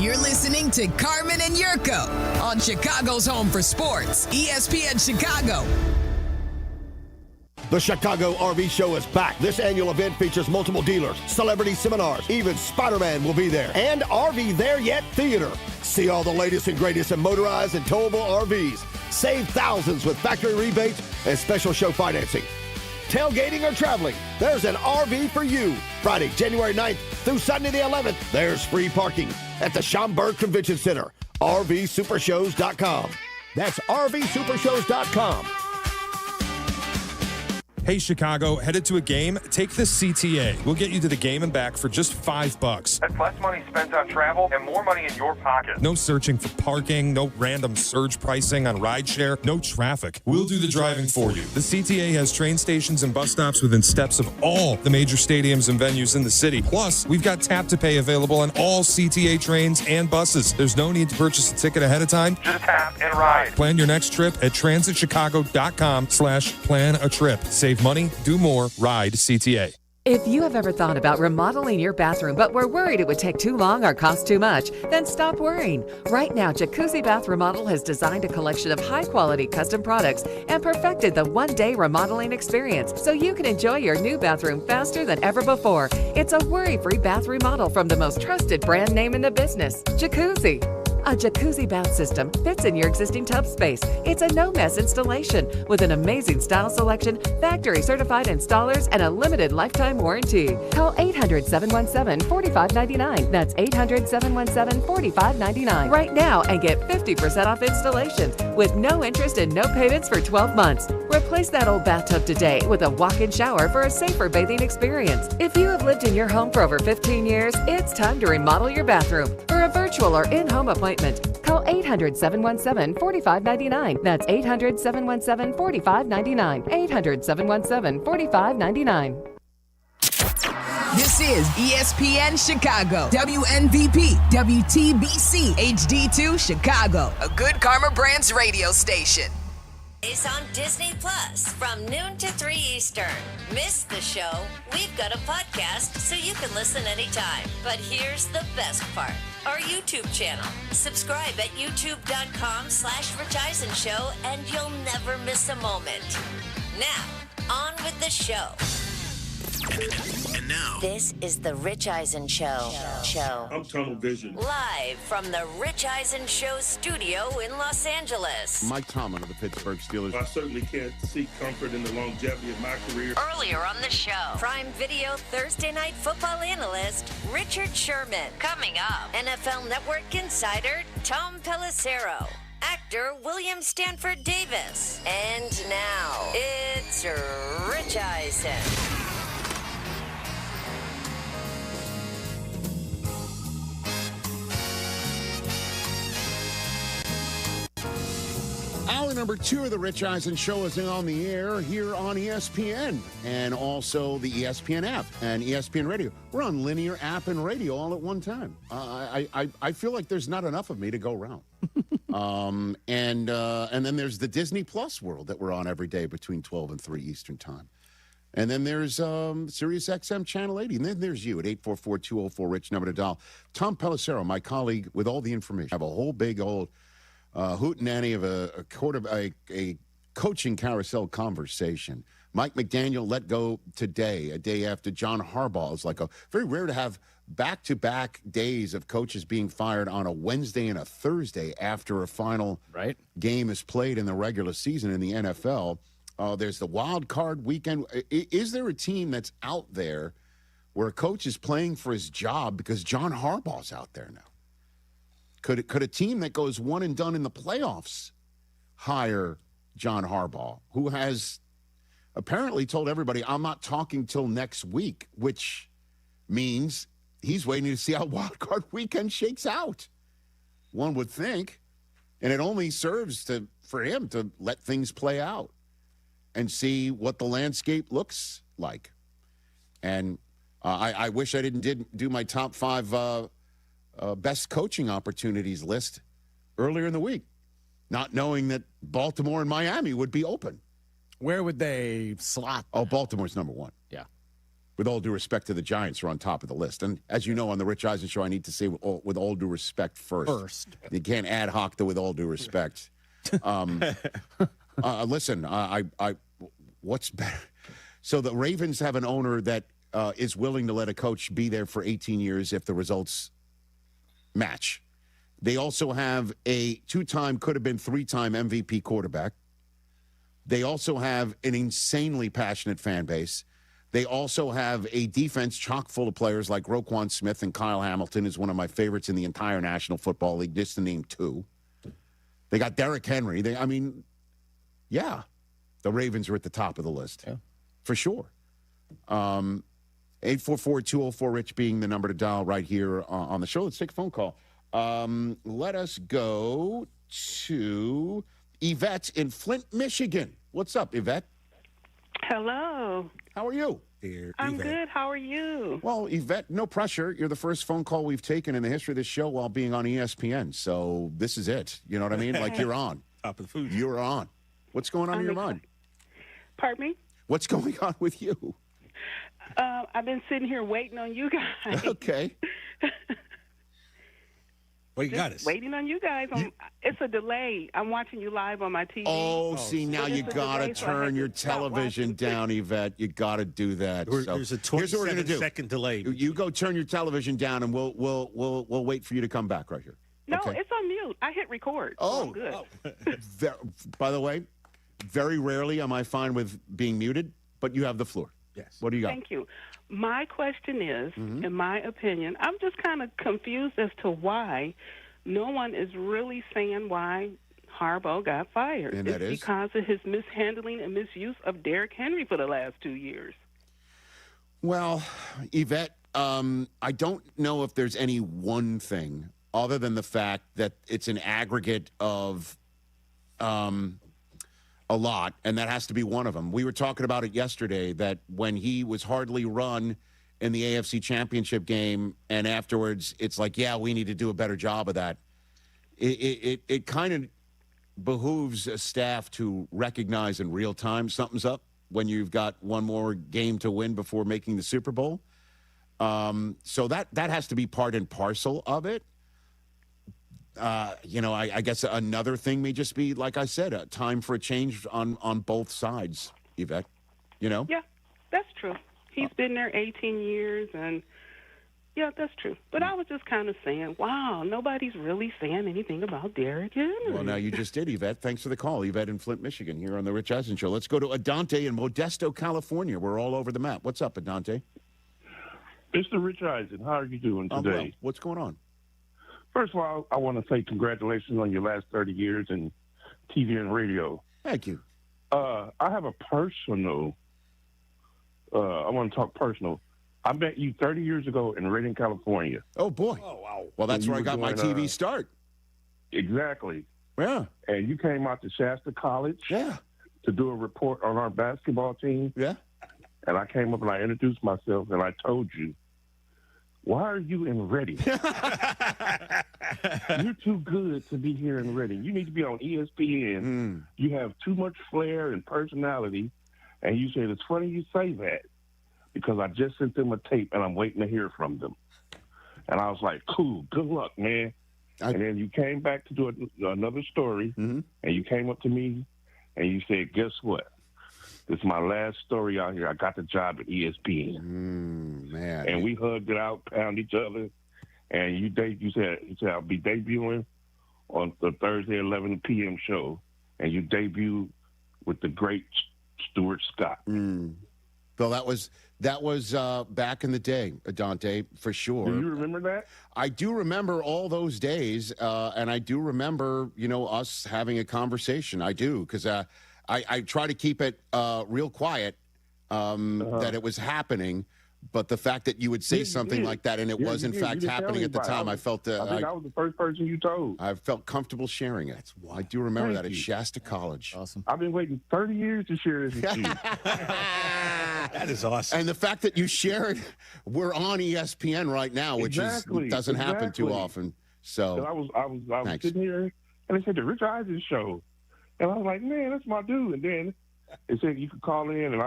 Speaker 18: You're listening to Carmen and Jurko on Chicago's Home for Sports, ESPN Chicago.
Speaker 23: The Chicago RV Show is back. This annual event features multiple dealers, celebrity seminars, even Spider-Man will be there, and RV There Yet Theater. See all the latest and greatest in motorized and towable RVs. Save thousands with factory rebates and special show financing. Tailgating or traveling, there's an RV for you. Friday, January 9th through Sunday the 11th, there's free parking at the Schaumburg Convention Center. RVSupershows.com. That's RVSupershows.com.
Speaker 24: Hey, Chicago, headed to a game? Take the CTA. We'll get you to the game and back for just $5.
Speaker 25: That's less money spent on travel and more money in your pocket.
Speaker 24: No searching for parking, no random surge pricing on rideshare, no traffic. We'll do the driving for you. The CTA has train stations and bus stops within steps of all the major stadiums and venues in the city. Plus, we've got tap to pay available on all CTA trains and buses. There's no need to purchase a ticket ahead of time.
Speaker 25: Just tap and ride.
Speaker 24: Plan your next trip at transitchicago.com/plan a trip. Save Save money, do more, ride CTA.
Speaker 6: If you have ever thought about remodeling your bathroom but were worried it would take too long or cost too much, then stop worrying. Right now, Jacuzzi Bath Remodel has designed a collection of high-quality custom products and perfected the one-day remodeling experience so you can enjoy your new bathroom faster than ever before. It's a worry-free bath remodel from the most trusted brand name in the business, Jacuzzi. A jacuzzi bath system fits in your existing tub space. It's a no-mess installation with an amazing style selection, factory-certified installers, and a limited lifetime warranty. Call 800-717-4599. That's 800-717-4599 right now and get 50% off installations with no interest and no payments for 12 months. Replace that old bathtub today with a walk-in shower for a safer bathing experience. If you have lived in your home for over 15 years, it's time to remodel your bathroom. For a virtual or in-home appointment, call 800-717-4599. That's 800-717-4599. 800-717-4599.
Speaker 18: This is ESPN Chicago, WNVP, WTBC, HD2 Chicago, a Good Karma Brands radio station.
Speaker 7: It's on Disney Plus from noon to 3 Eastern. Miss the show? We've got a podcast so you can listen anytime. But here's the best part. Our YouTube channel. Subscribe at youtube.com/Rich Eisen Show and you'll never miss a moment. Now, on with the show.
Speaker 9: And now,
Speaker 7: this is the Rich Eisen Show.
Speaker 9: I'm tunnel vision.
Speaker 7: Live from the Rich Eisen Show studio in Los Angeles.
Speaker 23: Mike Tomlin of the Pittsburgh Steelers.
Speaker 9: I certainly can't seek comfort in the longevity of my career.
Speaker 7: Earlier on the show, Prime Video Thursday Night Football analyst Richard Sherman. Coming up, NFL Network insider Tom Pelisero. Actor William Stanford Davis. And now, it's Rich Eisen.
Speaker 23: Hour number 2 of the Rich Eisen Show is on the air here on ESPN and also the ESPN app and ESPN Radio. We're on linear app and radio all at one time. I feel like there's not enough of me to go around. And then there's the Disney Plus world that we're on every day between 12 and 3 Eastern time. And then there's Sirius XM Channel 80. And then there's you at 844-204-RICH, number to dial. Tom Pelisero, my colleague, with all the information. I have a whole big old hootenanny of a coaching carousel conversation. Mike McDaniel let go today, a day after John Harbaugh. It's like very rare to have back-to-back days of coaches being fired on a Wednesday and a Thursday after a final game is played in the regular season in the NFL. There's the wild card weekend. Is there a team that's out there where a coach is playing for his job because John Harbaugh's out there now? Could a team that goes one and done in the playoffs hire John Harbaugh, who has apparently told everybody, I'm not talking till next week, which means he's waiting to see how wild card weekend shakes out, one would think. And it only serves for him to let things play out and see what the landscape looks like. And I wish I didn't do my top 5 best coaching opportunities list earlier in the week, not knowing that Baltimore and Miami would be open.
Speaker 12: Where would they slot?
Speaker 23: Oh, Baltimore's number 1.
Speaker 12: Yeah.
Speaker 23: With all due respect to the Giants, are on top of the list. And as you know, on the Rich Eisen Show, I need to say with all due respect first. You can't ad hoc the with all due respect. Listen, what's better? So the Ravens have an owner that is willing to let a coach be there for 18 years if the results match. They also have a 2-time, could have been 3-time MVP quarterback. They also have an insanely passionate fan base. They also have a defense chock full of players like Roquan Smith and Kyle Hamilton is one of my favorites in the entire National Football League, just to name 2. They got Derrick Henry. The Ravens are at the top of the list, for sure. 844-204-RICH being the number to dial right here on the show. Let's take a phone call. Let us go to Yvette in Flint, Michigan. What's up, Yvette?
Speaker 13: Hello.
Speaker 23: How are you?
Speaker 13: I'm good. How are you?
Speaker 23: Well, Yvette, no pressure. You're the first phone call we've taken in the history of this show while being on ESPN. So this is it. You know what I mean? Like, you're on.
Speaker 12: Top of the food.
Speaker 23: You're on. What's going on in your mind?
Speaker 13: Pardon me?
Speaker 1: What's going on with you?
Speaker 13: I've been sitting here waiting on you guys.
Speaker 1: Okay.
Speaker 11: What you got us?
Speaker 13: Waiting on you guys. It's a delay. I'm watching you live on my TV.
Speaker 1: Oh, see, now you got to turn your television down, Yvette. You got to do that.
Speaker 4: There's a 27-second delay.
Speaker 1: You go turn your television down, and we'll wait for you to come back right here.
Speaker 13: No,
Speaker 1: okay?
Speaker 13: It's on mute. I hit record.
Speaker 1: Oh,
Speaker 13: I'm good.
Speaker 1: By the way, very rarely am I fine with being muted, but you have the floor.
Speaker 4: Yes.
Speaker 1: What do you got?
Speaker 13: Thank you. My question is, in my opinion, I'm just kind of confused as to why no one is really saying why Harbaugh got fired.
Speaker 1: And that is?
Speaker 13: Because of his mishandling and misuse of Derrick Henry for the last 2 years.
Speaker 1: Well, Yvette, I don't know if there's any one thing other than the fact that it's an aggregate of a lot, and that has to be one of them. We were talking about it yesterday, that when he was hardly run in the AFC Championship game, and afterwards it's like, yeah, we need to do a better job of that. It kind of behooves a staff to recognize in real time something's up when you've got one more game to win before making the Super Bowl. So that has to be part and parcel of it. I guess another thing may just be, like I said, a time for a change on both sides, Yvette. Yeah,
Speaker 13: that's true. He's been there 18 years, and yeah, that's true. But I was just kind of saying, wow, nobody's really saying anything about Derrick Henry.
Speaker 1: Well, now you just did, Yvette. Thanks for the call, Yvette in Flint, Michigan, here on the Rich Eisen Show. Let's go to Adante in Modesto, California. We're all over the map. What's up, Adante?
Speaker 9: Mr. Rich Eisen, how are you doing today?
Speaker 1: Well. What's going on?
Speaker 9: First of all, I want to say congratulations on your last 30 years in TV and radio.
Speaker 1: Thank you.
Speaker 9: I have a personal, I want to talk personal. I met you 30 years ago in Redding, California.
Speaker 1: Oh, boy.
Speaker 9: Oh, wow.
Speaker 1: Well, that's where I got my TV start.
Speaker 9: Exactly.
Speaker 1: Yeah.
Speaker 9: And you came out to Shasta College.
Speaker 1: Yeah.
Speaker 9: To do a report on our basketball team.
Speaker 1: Yeah.
Speaker 9: And I came up and I introduced myself and I told you, why are you in Reading? You're too good to be here in Reading. You need to be on ESPN. You have too much flair and personality. And you said, it's funny you say that because I just sent them a tape and I'm waiting to hear from them. And I was like, cool, good luck, man. And then you came back to do another story and you came up to me and you said, guess what? This is my last story out here. I got the job at ESPN.
Speaker 1: Man.
Speaker 9: And we hugged it out, pounded each other. And you said I'll be debuting on the Thursday 11 p.m. show. And you debuted with the great Stuart Scott.
Speaker 1: Well, that was back in the day, Dante, for sure.
Speaker 9: Do you remember that?
Speaker 1: I do remember all those days, and I do remember, us having a conversation. I do, because I try to keep it real quiet that it was happening. But the fact that you would say something like that, and it was in fact happening at the time, I felt
Speaker 9: I think I was the first person you told.
Speaker 1: I felt comfortable sharing it. I do remember that at Shasta College.
Speaker 4: Awesome.
Speaker 9: I've been waiting 30 years to share this with you.
Speaker 4: That is awesome.
Speaker 1: And the fact that you share it, we're on ESPN right now, which doesn't happen too often. So
Speaker 9: I was sitting here, and they said the Rich Eisen Show, and I was like, man, that's my dude. And then they said you could call in, and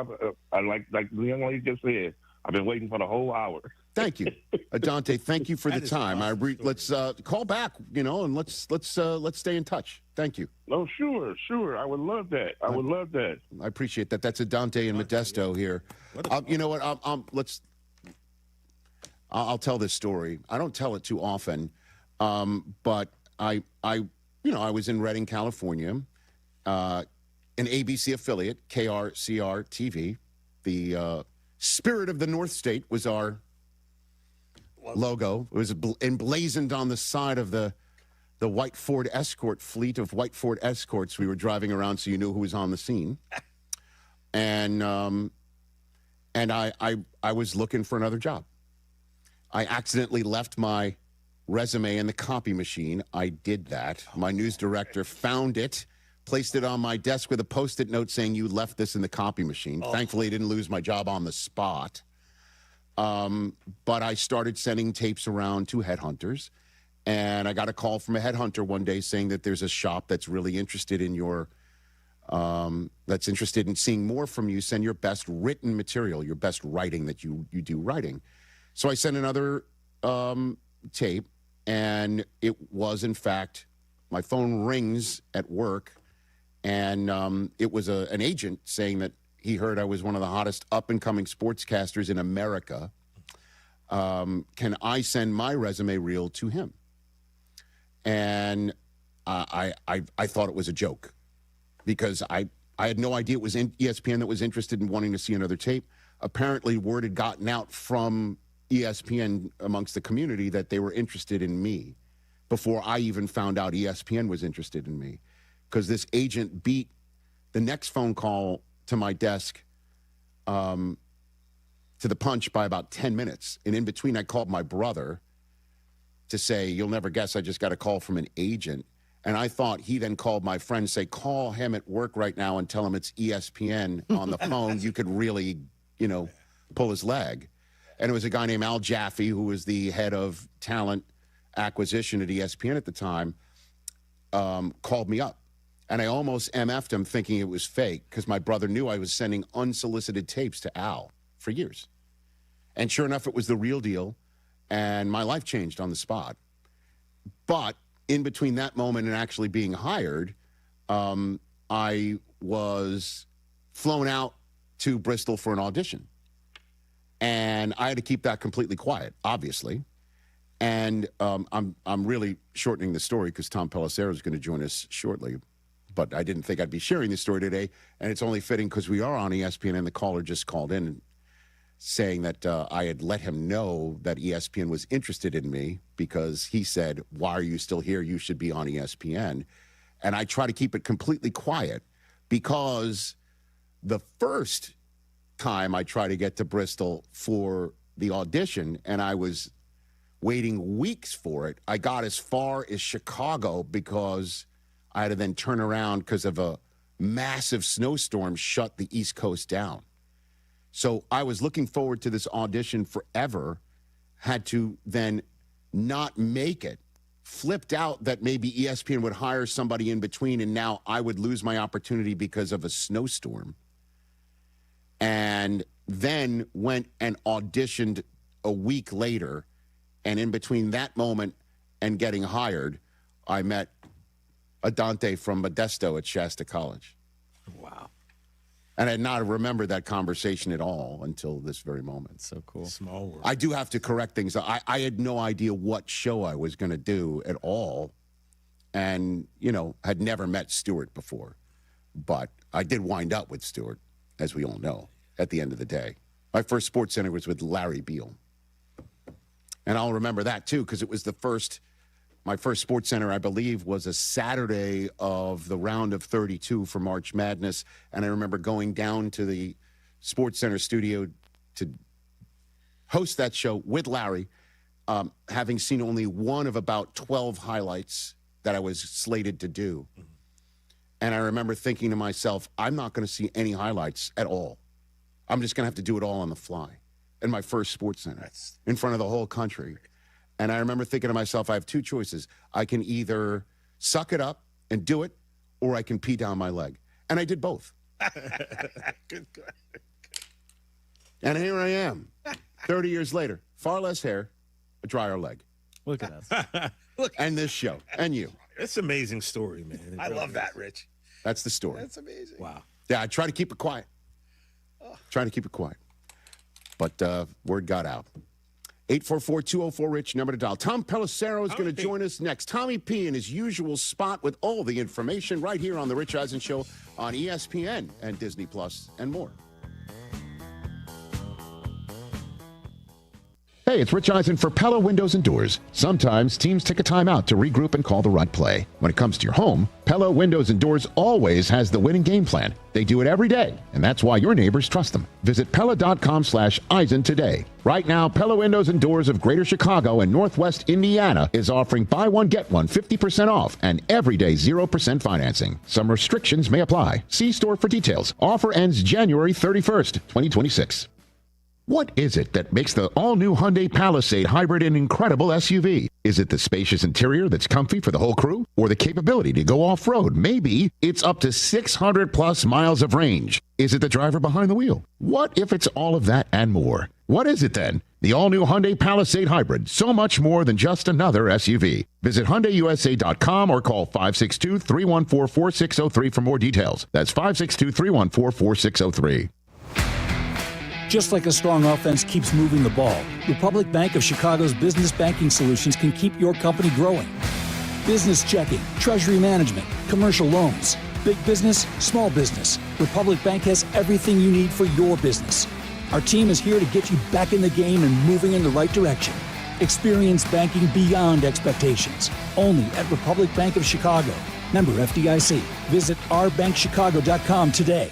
Speaker 9: I like the young lady just said, I've been waiting for the whole hour.
Speaker 1: Thank you, Dante. Thank you for the time. Awesome. Let's call back, and let's stay in touch. Thank you.
Speaker 9: Oh, sure. I would love that.
Speaker 1: I appreciate that. That's a Dante in Modesto here. You know what? I'll tell this story. I don't tell it too often, but I was in Redding, California, an ABC affiliate, KRCR TV. The Spirit of the North State was our logo. It was emblazoned on the side of the white Ford Escort fleet of white Ford Escorts we were driving around, so you knew who was on the scene. And I was looking for another job. I accidentally left my resume in the copy machine. I did that. My news director found it, placed it on my desk with a Post-it note saying, you left this in the copy machine. Thankfully, I didn't lose my job on the spot. But I started sending tapes around to headhunters. And I got a call from a headhunter one day saying that there's a shop that's really interested in your that's interested in seeing more from you, send your best written material, your best writing that you do writing. So I sent another tape, and it was, in fact, my phone rings at work, and it was an agent saying that he heard I was one of the hottest up-and-coming sportscasters in America. Can I send my resume reel to him? And I thought it was a joke because I had no idea it was ESPN that was interested in wanting to see another tape. Apparently, word had gotten out from ESPN amongst the community that they were interested in me before I even found out ESPN was interested in me, because this agent beat the next phone call to my desk to the punch by about 10 minutes. And in between, I called my brother to say, you'll never guess, I just got a call from an agent. And I thought he then called my friend, say, call him at work right now and tell him it's ESPN on the phone. You could really, pull his leg. And it was a guy named Al Jaffe, who was the head of talent acquisition at ESPN at the time, called me up. And I almost MF'd him thinking it was fake because my brother knew I was sending unsolicited tapes to Al for years. And sure enough, it was the real deal. And my life changed on the spot. But in between that moment and actually being hired, I was flown out to Bristol for an audition. And I had to keep that completely quiet, obviously. And I'm really shortening the story because Tom Pelisero is going to join us shortly. But I didn't think I'd be sharing this story today. And it's only fitting because we are on ESPN, and the caller just called in saying that I had let him know that ESPN was interested in me because he said, why are you still here? You should be on ESPN. And I try to keep it completely quiet because the first time I tried to get to Bristol for the audition, and I was waiting weeks for it, I got as far as Chicago because I had to then turn around because of a massive snowstorm shut the East Coast down. So I was looking forward to this audition forever, had to then not make it, flipped out that maybe ESPN would hire somebody in between, and now I would lose my opportunity because of a snowstorm. And then went and auditioned a week later, and in between that moment and getting hired, I met Adante from Modesto at Shasta College.
Speaker 12: Wow.
Speaker 1: And I had not remembered that conversation at all until this very moment.
Speaker 12: So cool.
Speaker 4: Small world.
Speaker 1: I do have to correct things. I had no idea what show I was going to do at all, and, had never met Stewart before. But I did wind up with Stewart, as we all know, at the end of the day. My first Sports Center was with Larry Beal. And I'll remember that, too, because it was my first Sports Center, I believe, was a Saturday of the round of 32 for March Madness. And I remember going down to the Sports Center studio to host that show with Larry, having seen only one of about 12 highlights that I was slated to do. And I remember thinking to myself, I'm not going to see any highlights at all. I'm just going to have to do it all on the fly in my first Sports Center in front of the whole country. And I remember thinking to myself, I have two choices. I can either suck it up and do it, or I can pee down my leg. And I did both.
Speaker 4: Good.
Speaker 1: And here I am, 30 years later, far less hair, a drier leg.
Speaker 12: Look at us.
Speaker 1: And this show, and you.
Speaker 4: It's an amazing story, man.
Speaker 11: I love that, Rich.
Speaker 1: That's the story.
Speaker 11: That's amazing.
Speaker 4: Wow.
Speaker 1: Yeah, I try to keep it quiet. Trying to keep it quiet. But word got out. 844-204-RICH, number to dial. Tom Pelisero is going to join us next. Tommy P in his usual spot with all the information right here on The Rich Eisen Show on ESPN and Disney Plus and more.
Speaker 5: Hey, it's Rich Eisen for Pella Windows and Doors. Sometimes teams take a time out to regroup and call the right play. When it comes to your home, Pella Windows and Doors always has the winning game plan. They do it every day, and that's why your neighbors trust them. Visit Pella.com/Eisen today. Right now, Pella Windows and Doors of Greater Chicago and Northwest Indiana is offering buy one, get one, 50% off, and everyday 0% financing. Some restrictions may apply. See store for details. Offer ends January 31st, 2026. What is it that makes the all-new Hyundai Palisade hybrid an incredible SUV? Is it the spacious interior that's comfy for the whole crew? Or the capability to go off-road? Maybe it's up to 600-plus miles of range. Is it the driver behind the wheel? What if it's all of that and more? What is it then? The all-new Hyundai Palisade Hybrid. So much more than just another SUV. Visit HyundaiUSA.com or call 562-314-4603 for more details. That's 562-314-4603.
Speaker 8: Just like a strong offense keeps moving the ball, Republic Bank of Chicago's business banking solutions can keep your company growing. Business checking, treasury management, commercial loans, big business, small business. Republic Bank has everything you need for your business. Our team is here to get you back in the game and moving in the right direction. Experience banking beyond expectations. Only at Republic Bank of Chicago. Member FDIC. Visit ourbankchicago.com today.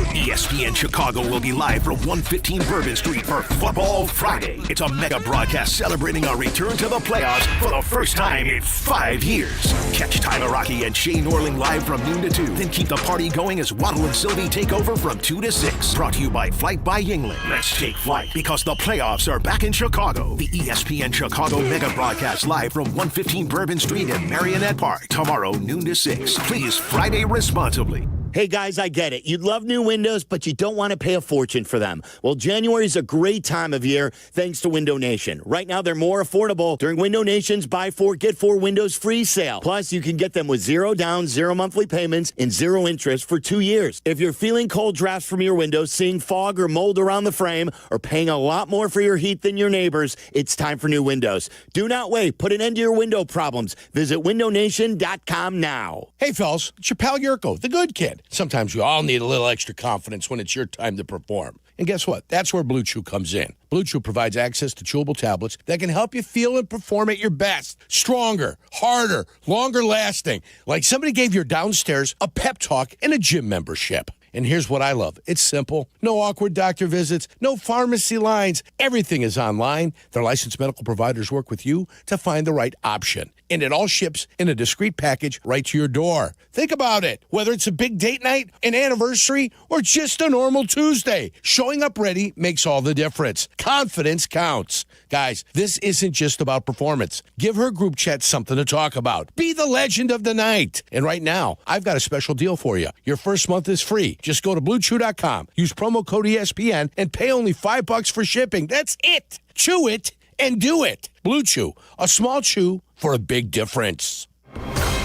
Speaker 14: ESPN Chicago will be live from 115 Bourbon Street for Football Friday. It's a mega broadcast celebrating our return to the playoffs for the first time in 5 years. Catch Tyler Rocky and Shane Orling live from noon to 2. Then keep the party going as Waddle and Silvy take over from 2 to 6. Brought to you by Flight by Yingling. Let's take flight because the playoffs are back in Chicago. The ESPN Chicago mega broadcast live from 115 Bourbon Street in Marionette Park. Tomorrow, noon to 6. Please Friday responsibly.
Speaker 15: Hey guys, I get it. You'd love new windows, but you don't want to pay a fortune for them. Well, January is a great time of year thanks to Window Nation. Right now, they're more affordable during Window Nation's Buy 4, Get 4 Windows Free sale. Plus, you can get them with 0 down, 0 monthly payments, and 0 interest for 2 years. If you're feeling cold drafts from your windows, seeing fog or mold around the frame, or paying a lot more for your heat than your neighbors, it's time for new windows. Do not wait. Put an end to your window problems. Visit windownation.com now.
Speaker 11: Hey, fellas, it's your pal Jurko, the good kid. Sometimes we all need a little extra confidence when it's your time to perform. And guess what? That's where Blue Chew comes in. Blue Chew provides access to chewable tablets that can help you feel and perform at your best. Stronger, harder, longer lasting. Like somebody gave your downstairs a pep talk and a gym membership. And here's what I love. It's simple. No awkward doctor visits, no pharmacy lines. Everything is online. Their licensed medical providers work with you to find the right option. And it all ships in a discreet package right to your door. Think about it. Whether it's a big date night, an anniversary, or just a normal Tuesday, showing up ready makes all the difference. Confidence counts. Guys, this isn't just about performance. Give her group chat something to talk about. Be the legend of the night. And right now, I've got a special deal for you. Your first month is free. Just go to BlueChew.com, use promo code ESPN, and pay only $5 for shipping. That's it. Chew it and do it. Blue Chew, a small chew for a big difference.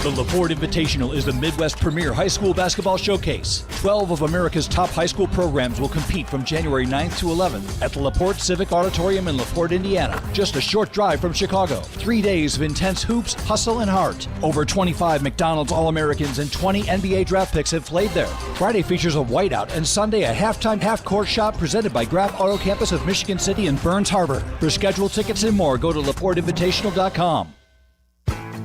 Speaker 8: The LaPorte Invitational is the Midwest premier high school basketball showcase. 12 of America's top high school programs will compete from January 9th to 11th at the LaPorte Civic Auditorium in LaPorte, Indiana. Just a short drive from Chicago. 3 days of intense hoops, hustle, and heart. Over 25 McDonald's All-Americans and 20 NBA draft picks have played there. Friday features a whiteout and Sunday a halftime half-court shot presented by Graf Auto Campus of Michigan City and Burns Harbor. For scheduled tickets and more, go to LaPorteInvitational.com.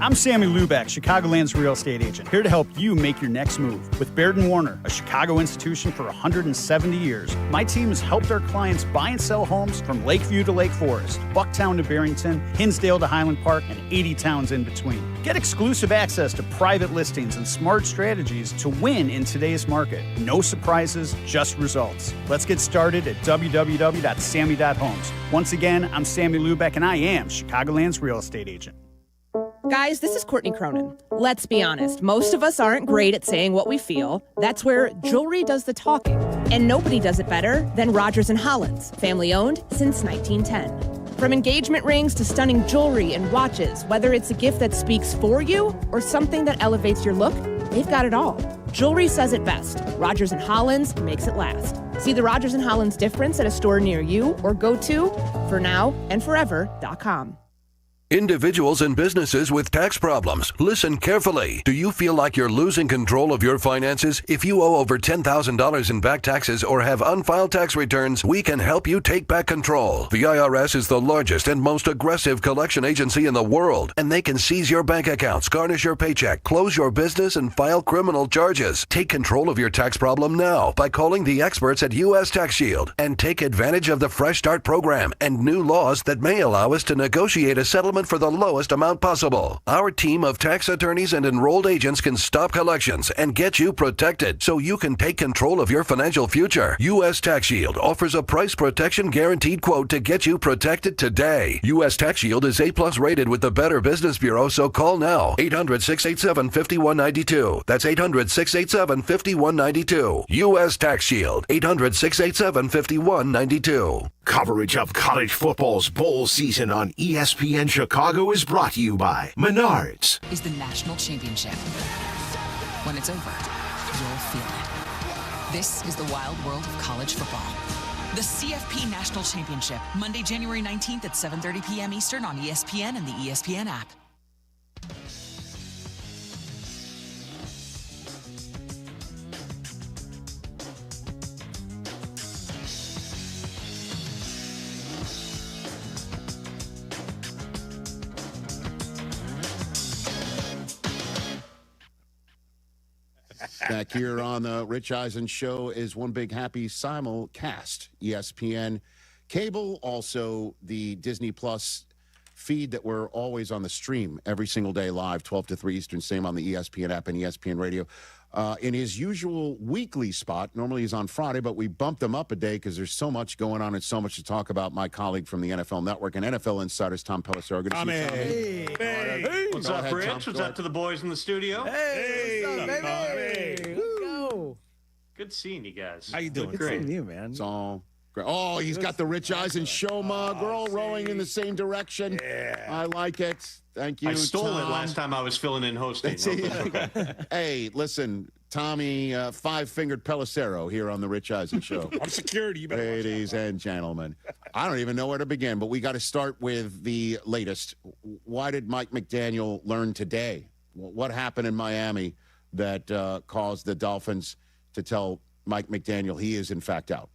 Speaker 16: I'm Sammy Luback, Chicagoland's real estate agent, here to help you make your next move. With Baird & Warner, a Chicago institution for 170 years, my team has helped our clients buy and sell homes from Lakeview to Lake Forest, Bucktown to Barrington, Hinsdale to Highland Park, and 80 towns in between. Get exclusive access to private listings and smart strategies to win in today's market. No surprises, just results. Let's get started at www.sammy.homes. Once again, I'm Sammy Luback, and I am Chicagoland's real estate agent.
Speaker 17: Guys, this is Courtney Cronin. Let's be honest, most of us aren't great at saying what we feel. That's where jewelry does the talking. And nobody does it better than Rogers & Hollins, family owned since 1910. From engagement rings to stunning jewelry and watches, whether it's a gift that speaks for you or something that elevates your look, they've got it all. Jewelry says it best. Rogers & Hollins makes it last. See the Rogers & Hollins difference at a store near you or go to fornowandforever.com.
Speaker 19: Individuals and businesses with tax problems, listen carefully. Do you feel like you're losing control of your finances? If you owe over $10,000 in back taxes or have unfiled tax returns, we can help you take back control. The IRS is the largest and most aggressive collection agency in the world, and they can seize your bank accounts, garnish your paycheck, close your business, and file criminal charges. Take control of your tax problem now by calling the experts at U.S. Tax Shield and take advantage of the Fresh Start program and new laws that may allow us to negotiate a settlement settlement for the lowest amount possible. Our team of tax attorneys and enrolled agents can stop collections and get you protected so you can take control of your financial future. U.S. Tax Shield offers a price protection guaranteed quote to get you protected today. U.S. Tax Shield is A+ rated with the Better Business Bureau, so call now. 800-687-5192. That's 800-687-5192. U.S. Tax Shield. 800-687-5192.
Speaker 14: Coverage of college football's bowl season on ESPN Chicago is brought to you by Menards.
Speaker 2: Is the national championship. When it's over, you'll feel it. This is the wild world of college football. The CFP National Championship, Monday, January 19th at 7:30 p.m. Eastern on ESPN and the ESPN app.
Speaker 1: Back here on the Rich Eisen Show is one big happy simulcast. ESPN cable, also the Disney Plus feed that we're always on the stream every single day live, 12 to 3 Eastern, same on the ESPN app and ESPN Radio. In his usual weekly spot, normally he's on Friday, but we bumped him up a day because there's so much going on and so much to talk about. My colleague from the NFL Network and NFL Insiders, Tom Pelisero. Good to see you, Tom.
Speaker 3: Hey. What's
Speaker 1: Go
Speaker 3: up,
Speaker 1: ahead,
Speaker 3: Rich?
Speaker 1: Tom.
Speaker 3: What's up to the boys in the studio?
Speaker 12: Hey, what's up, baby? Let's go.
Speaker 3: Good seeing you guys.
Speaker 4: How you doing?
Speaker 12: Good seeing you, man.
Speaker 1: It's all great. Oh, he's got the Rich Eisen Show mug. We're all rowing in the same direction.
Speaker 4: Yeah.
Speaker 1: I like it. Thank you,
Speaker 3: I stole
Speaker 1: Tom.
Speaker 3: it last time I was filling in hosting.
Speaker 1: Hey, listen, Tommy, five-fingered Pelisero here on the Rich Eisen Show.
Speaker 4: I'm security. You better watch
Speaker 1: Ladies and gentlemen, I don't even know where to begin, but we got to start with the latest. Why did Mike McDaniel learn today? What happened in Miami that caused the Dolphins to tell Mike McDaniel he is, in fact, out?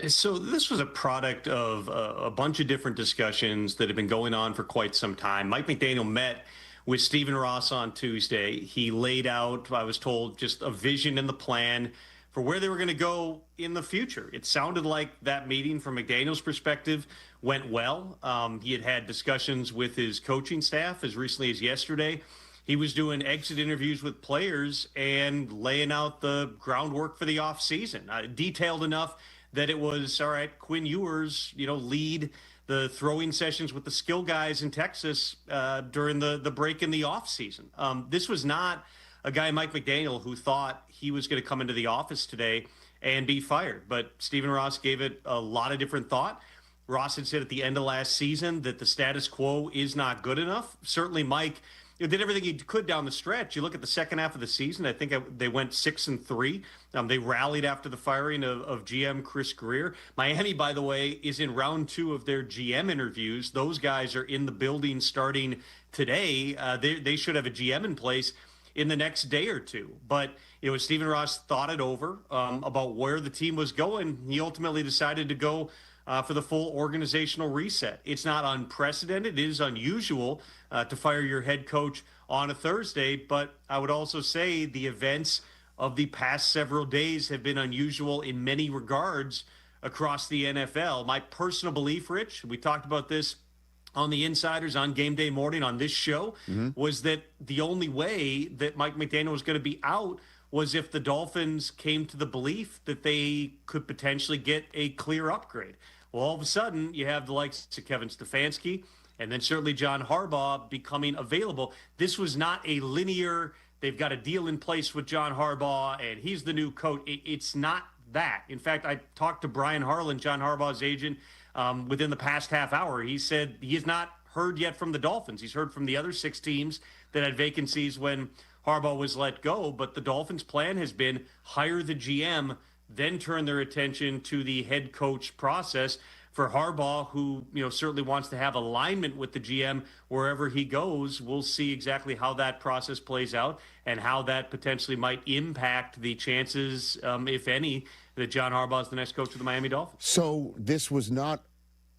Speaker 3: So this was a product of a bunch of different discussions that have been going on for quite some time. Mike McDaniel met with Stephen Ross on Tuesday. He laid out, I was told, just a vision and the plan for where they were going to go in the future. It sounded like that meeting, from McDaniel's perspective, went well. He had had discussions with his coaching staff as recently as yesterday. He was doing exit interviews with players and laying out the groundwork for the offseason, detailed enough that it was, all right, Quinn Ewers, lead the throwing sessions with the skill guys in Texas during the break in the offseason. This was not a guy, Mike McDaniel, who thought he was going to come into the office today and be fired. But Stephen Ross gave it a lot of different thought. Ross had said at the end of last season that the status quo is not good enough. Certainly, Mike did everything he could down the stretch. You look at the second half of the season, I think they went 6-3. They rallied after the firing of GM Chris Greer. Miami, by the way, is in round 2 of their GM interviews. Those guys are in the building starting today. They should have a GM in place in the next day or two. But Stephen Ross thought it over about where the team was going. He ultimately decided to go for the full organizational reset. It's not unprecedented. It is unusual to fire your head coach on a Thursday, but I would also say the events of the past several days have been unusual in many regards across the NFL. My personal belief, Rich, we talked about this on the Insiders on game day morning on this show, was that the only way that Mike McDaniel was going to be out was if the Dolphins came to the belief that they could potentially get a clear upgrade. Well, all of a sudden, you have the likes of Kevin Stefanski and then certainly John Harbaugh becoming available. This was not a linear, they've got a deal in place with John Harbaugh and he's the new coach. It's not that. In fact, I talked to Brian Harlan, John Harbaugh's agent, within the past half hour. He said he has not heard yet from the Dolphins. He's heard from the other 6 teams that had vacancies when Harbaugh was let go, but the Dolphins' plan has been hire the GM, then turn their attention to the head coach process. For Harbaugh, who certainly wants to have alignment with the GM wherever he goes, we'll see exactly how that process plays out and how that potentially might impact the chances, if any, that John Harbaugh is the next coach of the Miami Dolphins.
Speaker 1: So this was not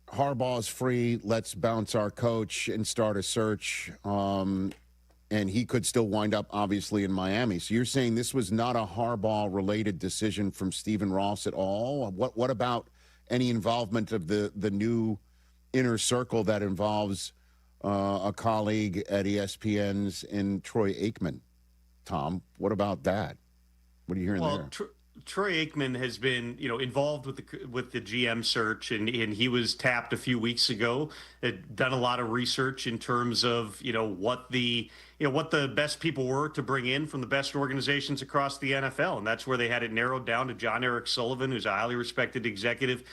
Speaker 1: Harbaugh's free, let's bounce our coach and start a search, and he could still wind up, obviously, in Miami. So you're saying this was not a Harbaugh-related decision from Stephen Ross at all? What about any involvement of the new inner circle that involves a colleague at ESPN's in Troy Aikman. Tom, what about that? What are you hearing there?
Speaker 3: Troy Aikman has been, involved with the GM search, and he was tapped a few weeks ago. Had done a lot of research in terms of, what the best people were to bring in from the best organizations across the NFL, and that's where they had it narrowed down to John Eric Sullivan, who's a highly respected executive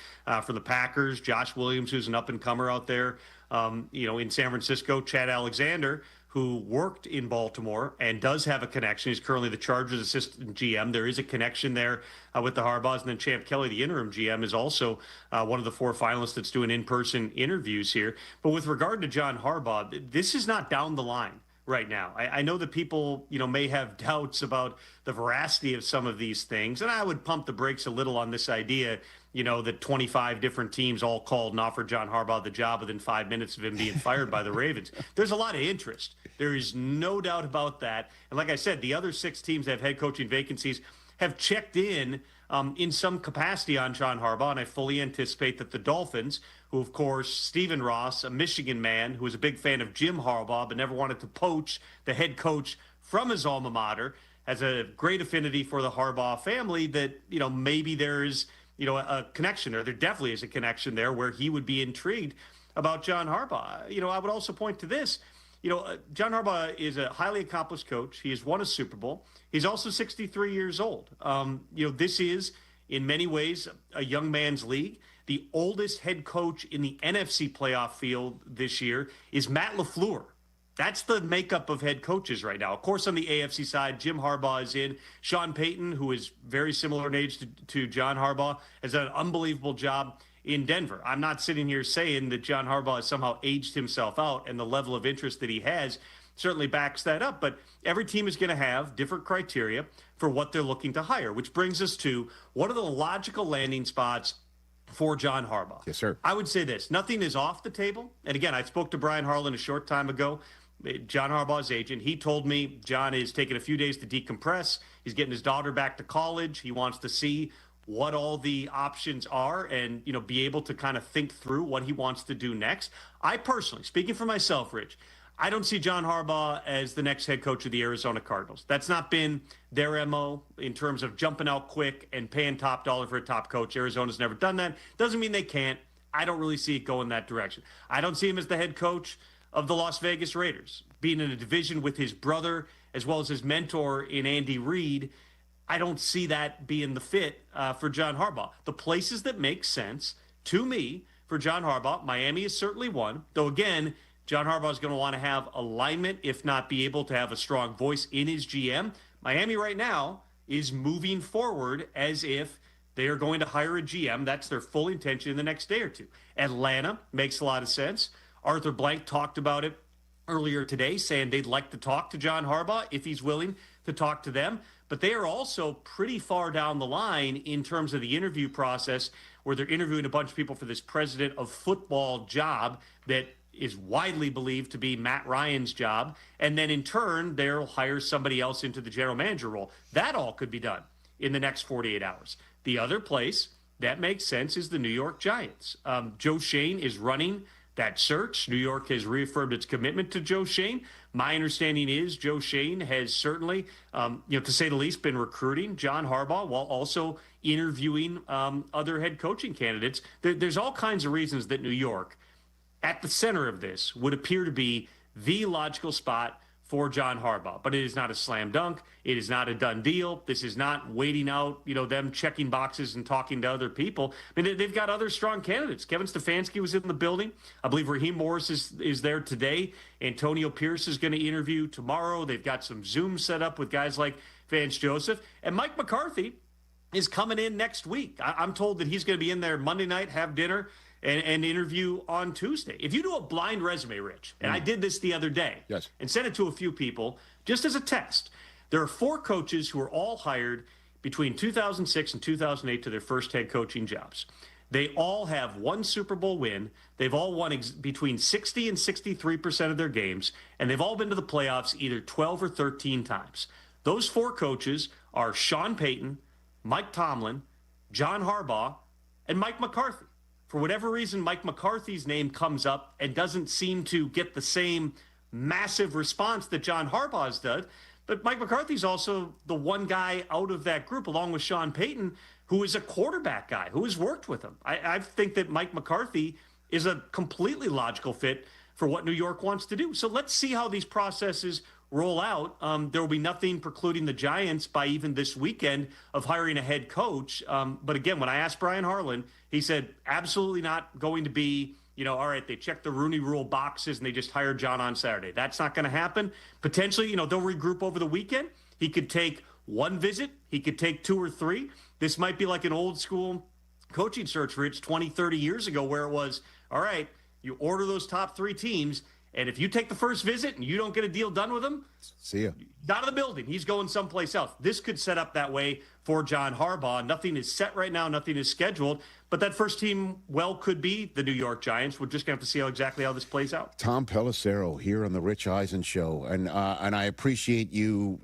Speaker 3: for the Packers, Josh Williams, who's an up-and-comer out there, in San Francisco, Chad Alexander, who worked in Baltimore and does have a connection. He's currently the Chargers assistant GM. There is a connection there with the Harbaughs. And then Champ Kelly, the interim GM, is also one of the 4 finalists that's doing in-person interviews here. But with regard to John Harbaugh, this is not down the line right now. I know that people, may have doubts about the veracity of some of these things. And I would pump the brakes a little on this idea, that 25 different teams all called and offered John Harbaugh the job within 5 minutes of him being fired by the Ravens. There's a lot of interest. There is no doubt about that. And like I said, the other 6 teams that have head coaching vacancies have checked in some capacity on John Harbaugh, and I fully anticipate that the Dolphins, who, of course, Stephen Ross, a Michigan man who was a big fan of Jim Harbaugh but never wanted to poach the head coach from his alma mater, has a great affinity for the Harbaugh family, that, maybe there's, a connection there. There definitely is a connection there where he would be intrigued about John Harbaugh. I would also point to this. John Harbaugh is a highly accomplished coach. He has won a Super Bowl. He's also 63 years old. This is, in many ways, a young man's league. The oldest head coach in the NFC playoff field this year is Matt LaFleur. That's the makeup of head coaches right now. Of course, on the AFC side, Jim Harbaugh is in. Sean Payton, who is very similar in age to John Harbaugh, has done an unbelievable job in Denver. I'm not sitting here saying that John Harbaugh has somehow aged himself out, and the level of interest that he has certainly backs that up. But every team is going to have different criteria for what they're looking to hire, which brings us to what are the logical landing spots for John Harbaugh?
Speaker 1: Yes, sir.
Speaker 3: I would say this. Nothing is off the table. And again, I spoke to Brian Harlan a short time ago, John Harbaugh's agent. He told me John is taking a few days to decompress. He's getting his daughter back to college. He wants to see what all the options are and, be able to kind of think through what he wants to do next. I personally, speaking for myself, Rich, I don't see John Harbaugh as the next head coach of the Arizona Cardinals. That's not been their MO in terms of jumping out quick and paying top dollar for a top coach. Arizona's never done that. Doesn't mean they can't. I don't really see it going that direction. I don't see him as the head coach of the Las Vegas Raiders, being in a division with his brother as well as his mentor in Andy Reid. I don't see that being the fit for John Harbaugh. The places that make sense to me for John Harbaugh, Miami is certainly one, though again, John Harbaugh is going to want to have alignment, if not be able to have a strong voice in his GM. Miami right now is moving forward as if they are going to hire a GM. That's their full intention in the next day or two. Atlanta makes a lot of sense. Arthur Blank talked about it earlier today, saying they'd like to talk to John Harbaugh if he's willing to talk to them. But they are also pretty far down the line in terms of the interview process, where they're interviewing a bunch of people for this president of football job that is widely believed to be Matt Ryan's job. And then in turn, they'll hire somebody else into the general manager role. That all could be done in the next 48 hours. The other place that makes sense is the New York Giants. Joe Schoen is running that search. New York has reaffirmed its commitment to Joe Schoen. My understanding is Joe Schoen has certainly, to say the least, been recruiting John Harbaugh while also interviewing other head coaching candidates. There's all kinds of reasons that New York, at the center of this, would appear to be the logical spot for John Harbaugh. But it is not a slam dunk. It is not a done deal. This is not waiting out, them checking boxes and talking to other people. I mean, they've got other strong candidates. Kevin Stefanski was in the building. I believe Raheem Morris is there today. Antonio Pierce is going to interview tomorrow. They've got some Zoom set up with guys like Vance Joseph. And Mike McCarthy is coming in next week. I'm told that he's going to be in there Monday night, have dinner, and interview on Tuesday. If you do a blind resume, Rich, and I did this the other day,
Speaker 1: yes,
Speaker 3: and sent it to a few people, just as a test, there are 4 coaches who were all hired between 2006 and 2008 to their first head coaching jobs. They all have one Super Bowl win. They've all won between 60 and 63% of their games, and they've all been to the playoffs either 12 or 13 times. Those 4 coaches are Sean Payton, Mike Tomlin, John Harbaugh, and Mike McCarthy. for whatever reason, Mike McCarthy's name comes up and doesn't seem to get the same massive response that John Harbaugh's does. But Mike McCarthy's also the one guy out of that group, along with Sean Payton, who is a quarterback guy, who has worked with him. I think that Mike McCarthy is a completely logical fit for what New York wants to do. So let's see how these processes roll out. There will be nothing precluding the Giants by even this weekend of hiring a head coach. But again, when I asked Brian Harlan, he said absolutely not going to be, all right, they check the Rooney Rule boxes and they just hired John on Saturday. That's not going to happen. Potentially, they'll regroup over the weekend. He could take one visit. He could take 2 or 3. This might be like an old school coaching search, Rich, 20, 30 years ago, where it was, all right, you order those top 3 teams, and if you take the first visit and you don't get a deal done with them,
Speaker 1: see ya.
Speaker 3: Out of the building. He's going someplace else. This could set up that way for John Harbaugh. Nothing is set right now. Nothing is scheduled. But that first team, could be the New York Giants. We're just going to have to see exactly how this plays out.
Speaker 1: Tom Pelisero here on the Rich Eisen Show. And I appreciate you,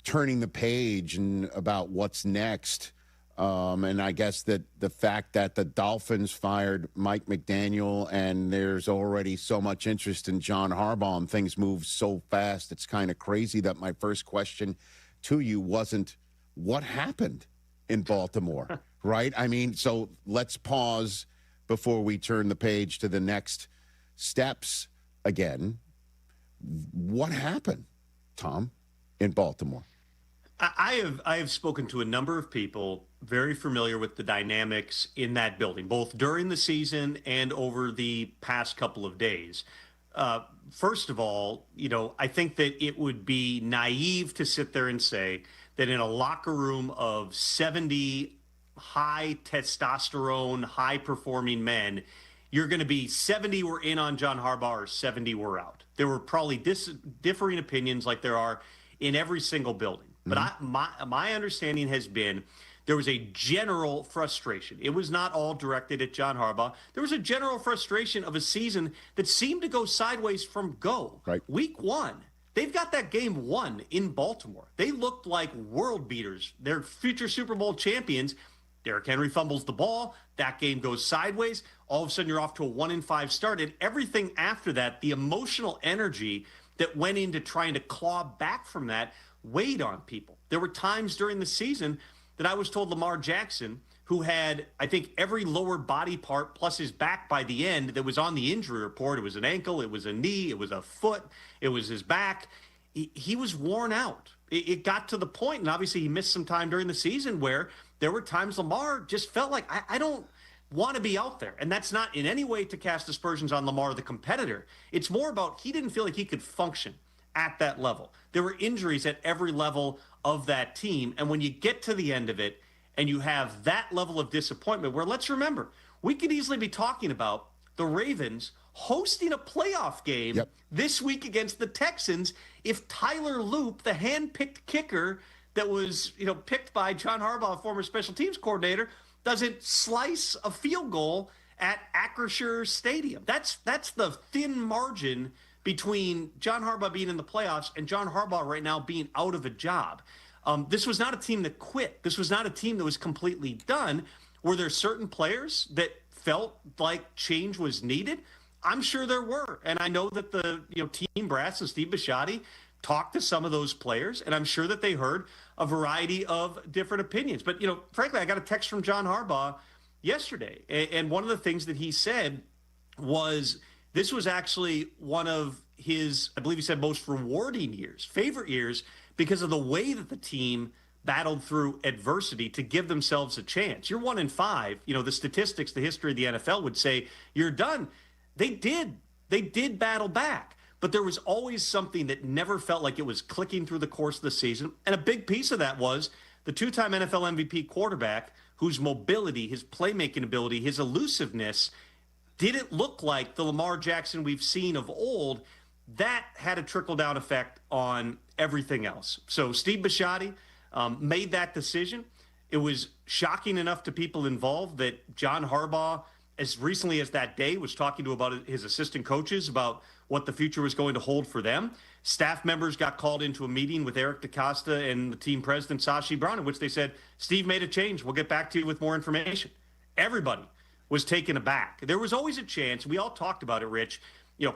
Speaker 1: turning the page and about what's next. And I guess that the fact that the Dolphins fired Mike McDaniel and there's already so much interest in John Harbaugh and things move so fast, it's kind of crazy that my first question to you wasn't what happened in Baltimore, right? I mean, so let's pause before we turn the page to the next steps again. What happened, Tom, in Baltimore?
Speaker 3: I have spoken to a number of people very familiar with the dynamics in that building, both during the season and over the past couple of days. First of all, I think that it would be naive to sit there and say that in a locker room of 70 high testosterone, high performing men, you're going to be 70 were in on John Harbaugh or 70 were out. There were probably differing opinions like there are in every single building. But my understanding has been there was a general frustration. It was not all directed at John Harbaugh. There was a general frustration of a season that seemed to go sideways from go.
Speaker 1: Right.
Speaker 3: Week 1, they've got that game won in Baltimore. They looked like world beaters. They're future Super Bowl champions. Derrick Henry fumbles the ball. That game goes sideways. All of a sudden, you're off to a 1-5 start. And everything after that, the emotional energy that went into trying to claw back from that weighed on people. There were times during the season that I was told Lamar Jackson, who had, I think, every lower body part plus his back by the end that was on the injury report. It was an ankle, it was a knee, it was a foot, it was his back. He was worn out. It got to the point, and obviously he missed some time during the season where there were times Lamar just felt like, I don't want to be out there. And that's not in any way to cast aspersions on Lamar, the competitor. It's more about he didn't feel like he could function at that level. There were injuries at every level of that team. And when you get to the end of it and you have that level of disappointment, where let's remember, we could easily be talking about the Ravens hosting a playoff game this week against the Texans if Tyler Loop, the hand-picked kicker that was, picked by John Harbaugh, former special teams coordinator, doesn't slice a field goal at Acrisure Stadium. That's the thin margin between John Harbaugh being in the playoffs and John Harbaugh right now being out of a job. This was not a team that quit. This was not a team that was completely done. Were there certain players that felt like change was needed? I'm sure there were. And I know that the team brass and Steve Bisciotti talked to some of those players, and I'm sure that they heard a variety of different opinions. But, frankly, I got a text from John Harbaugh yesterday, and one of the things that he said was this was actually one of his, I believe he said, most rewarding years, favorite years, because of the way that the team battled through adversity to give themselves a chance. You're 1-5. The statistics, the history of the NFL would say you're done. They did battle back, but there was always something that never felt like it was clicking through the course of the season. And a big piece of that was the two-time NFL MVP quarterback whose mobility, his playmaking ability, his elusiveness didn't look like the Lamar Jackson we've seen of old. That had a trickle-down effect on everything else. So Steve Bisciotti made that decision. It was shocking enough to people involved that John Harbaugh, as recently as that day, was talking about his assistant coaches about what the future was going to hold for them. Staff members got called into a meeting with Eric DeCosta and the team president, Sashi Brown, in which they said, Steve made a change. We'll get back to you with more information. Everybody was taken aback. There was always a chance. We all talked about it, Rich.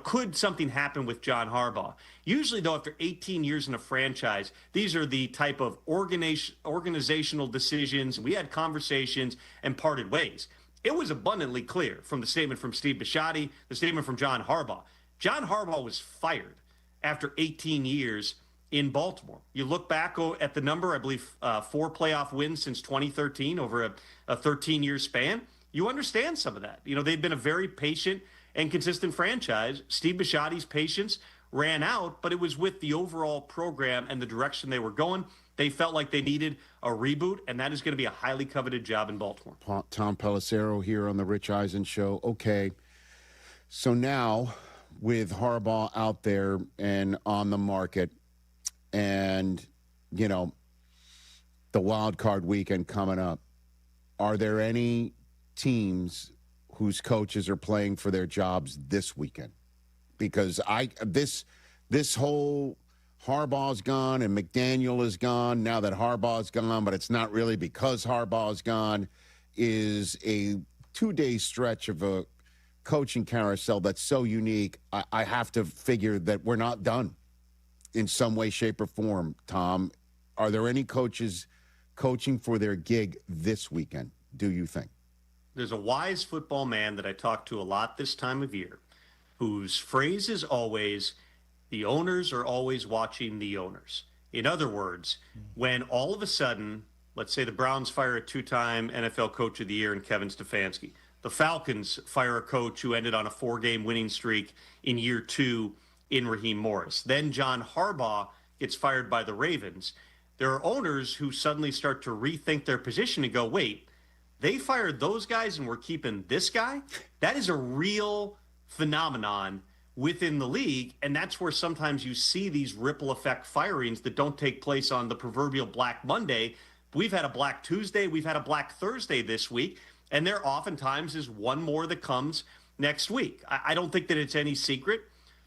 Speaker 3: Could something happen with John Harbaugh? Usually, though, after 18 years in a franchise, these are the type of organizational decisions. We had conversations and parted ways. It was abundantly clear from the statement from Steve Bisciotti, the statement from John Harbaugh. John Harbaugh was fired after 18 years in Baltimore. You look back at the number, I believe 4 playoff wins since 2013 over a 13-year span. You understand some of that. They've been a very patient and consistent franchise. Steve Bisciotti's patience ran out, but it was with the overall program and the direction they were going. They felt like they needed a reboot, and that is going to be a highly coveted job in Baltimore.
Speaker 1: Tom Pelisero here on the Rich Eisen Show. Okay, so now with Harbaugh out there and on the market and, the wild card weekend coming up, are there any teams whose coaches are playing for their jobs this weekend? Because this whole Harbaugh's gone and McDaniel is gone, now that Harbaugh's gone, but it's not really because Harbaugh's gone, is a 2-day stretch of a coaching carousel that's so unique. I have to figure that we're not done in some way, shape, or form. Tom, are there any coaches coaching for their gig this weekend, do you think?
Speaker 3: There's a wise football man that I talk to a lot this time of year whose phrase is always, the owners are always watching the owners. In other words, when all of a sudden, let's say the Browns fire a 2-time NFL Coach of the Year in Kevin Stefanski, the Falcons fire a coach who ended on a 4-game winning streak in year 2 in Raheem Morris. Then John Harbaugh gets fired by the Ravens. There are owners who suddenly start to rethink their position and go, wait, they fired those guys and we're keeping this guy? That is a real phenomenon within the league, and that's where sometimes you see these ripple effect firings that don't take place on the proverbial Black Monday. We've had a Black Tuesday, we've had a Black Thursday this week, and there oftentimes is one more that comes next week. I don't think that it's any secret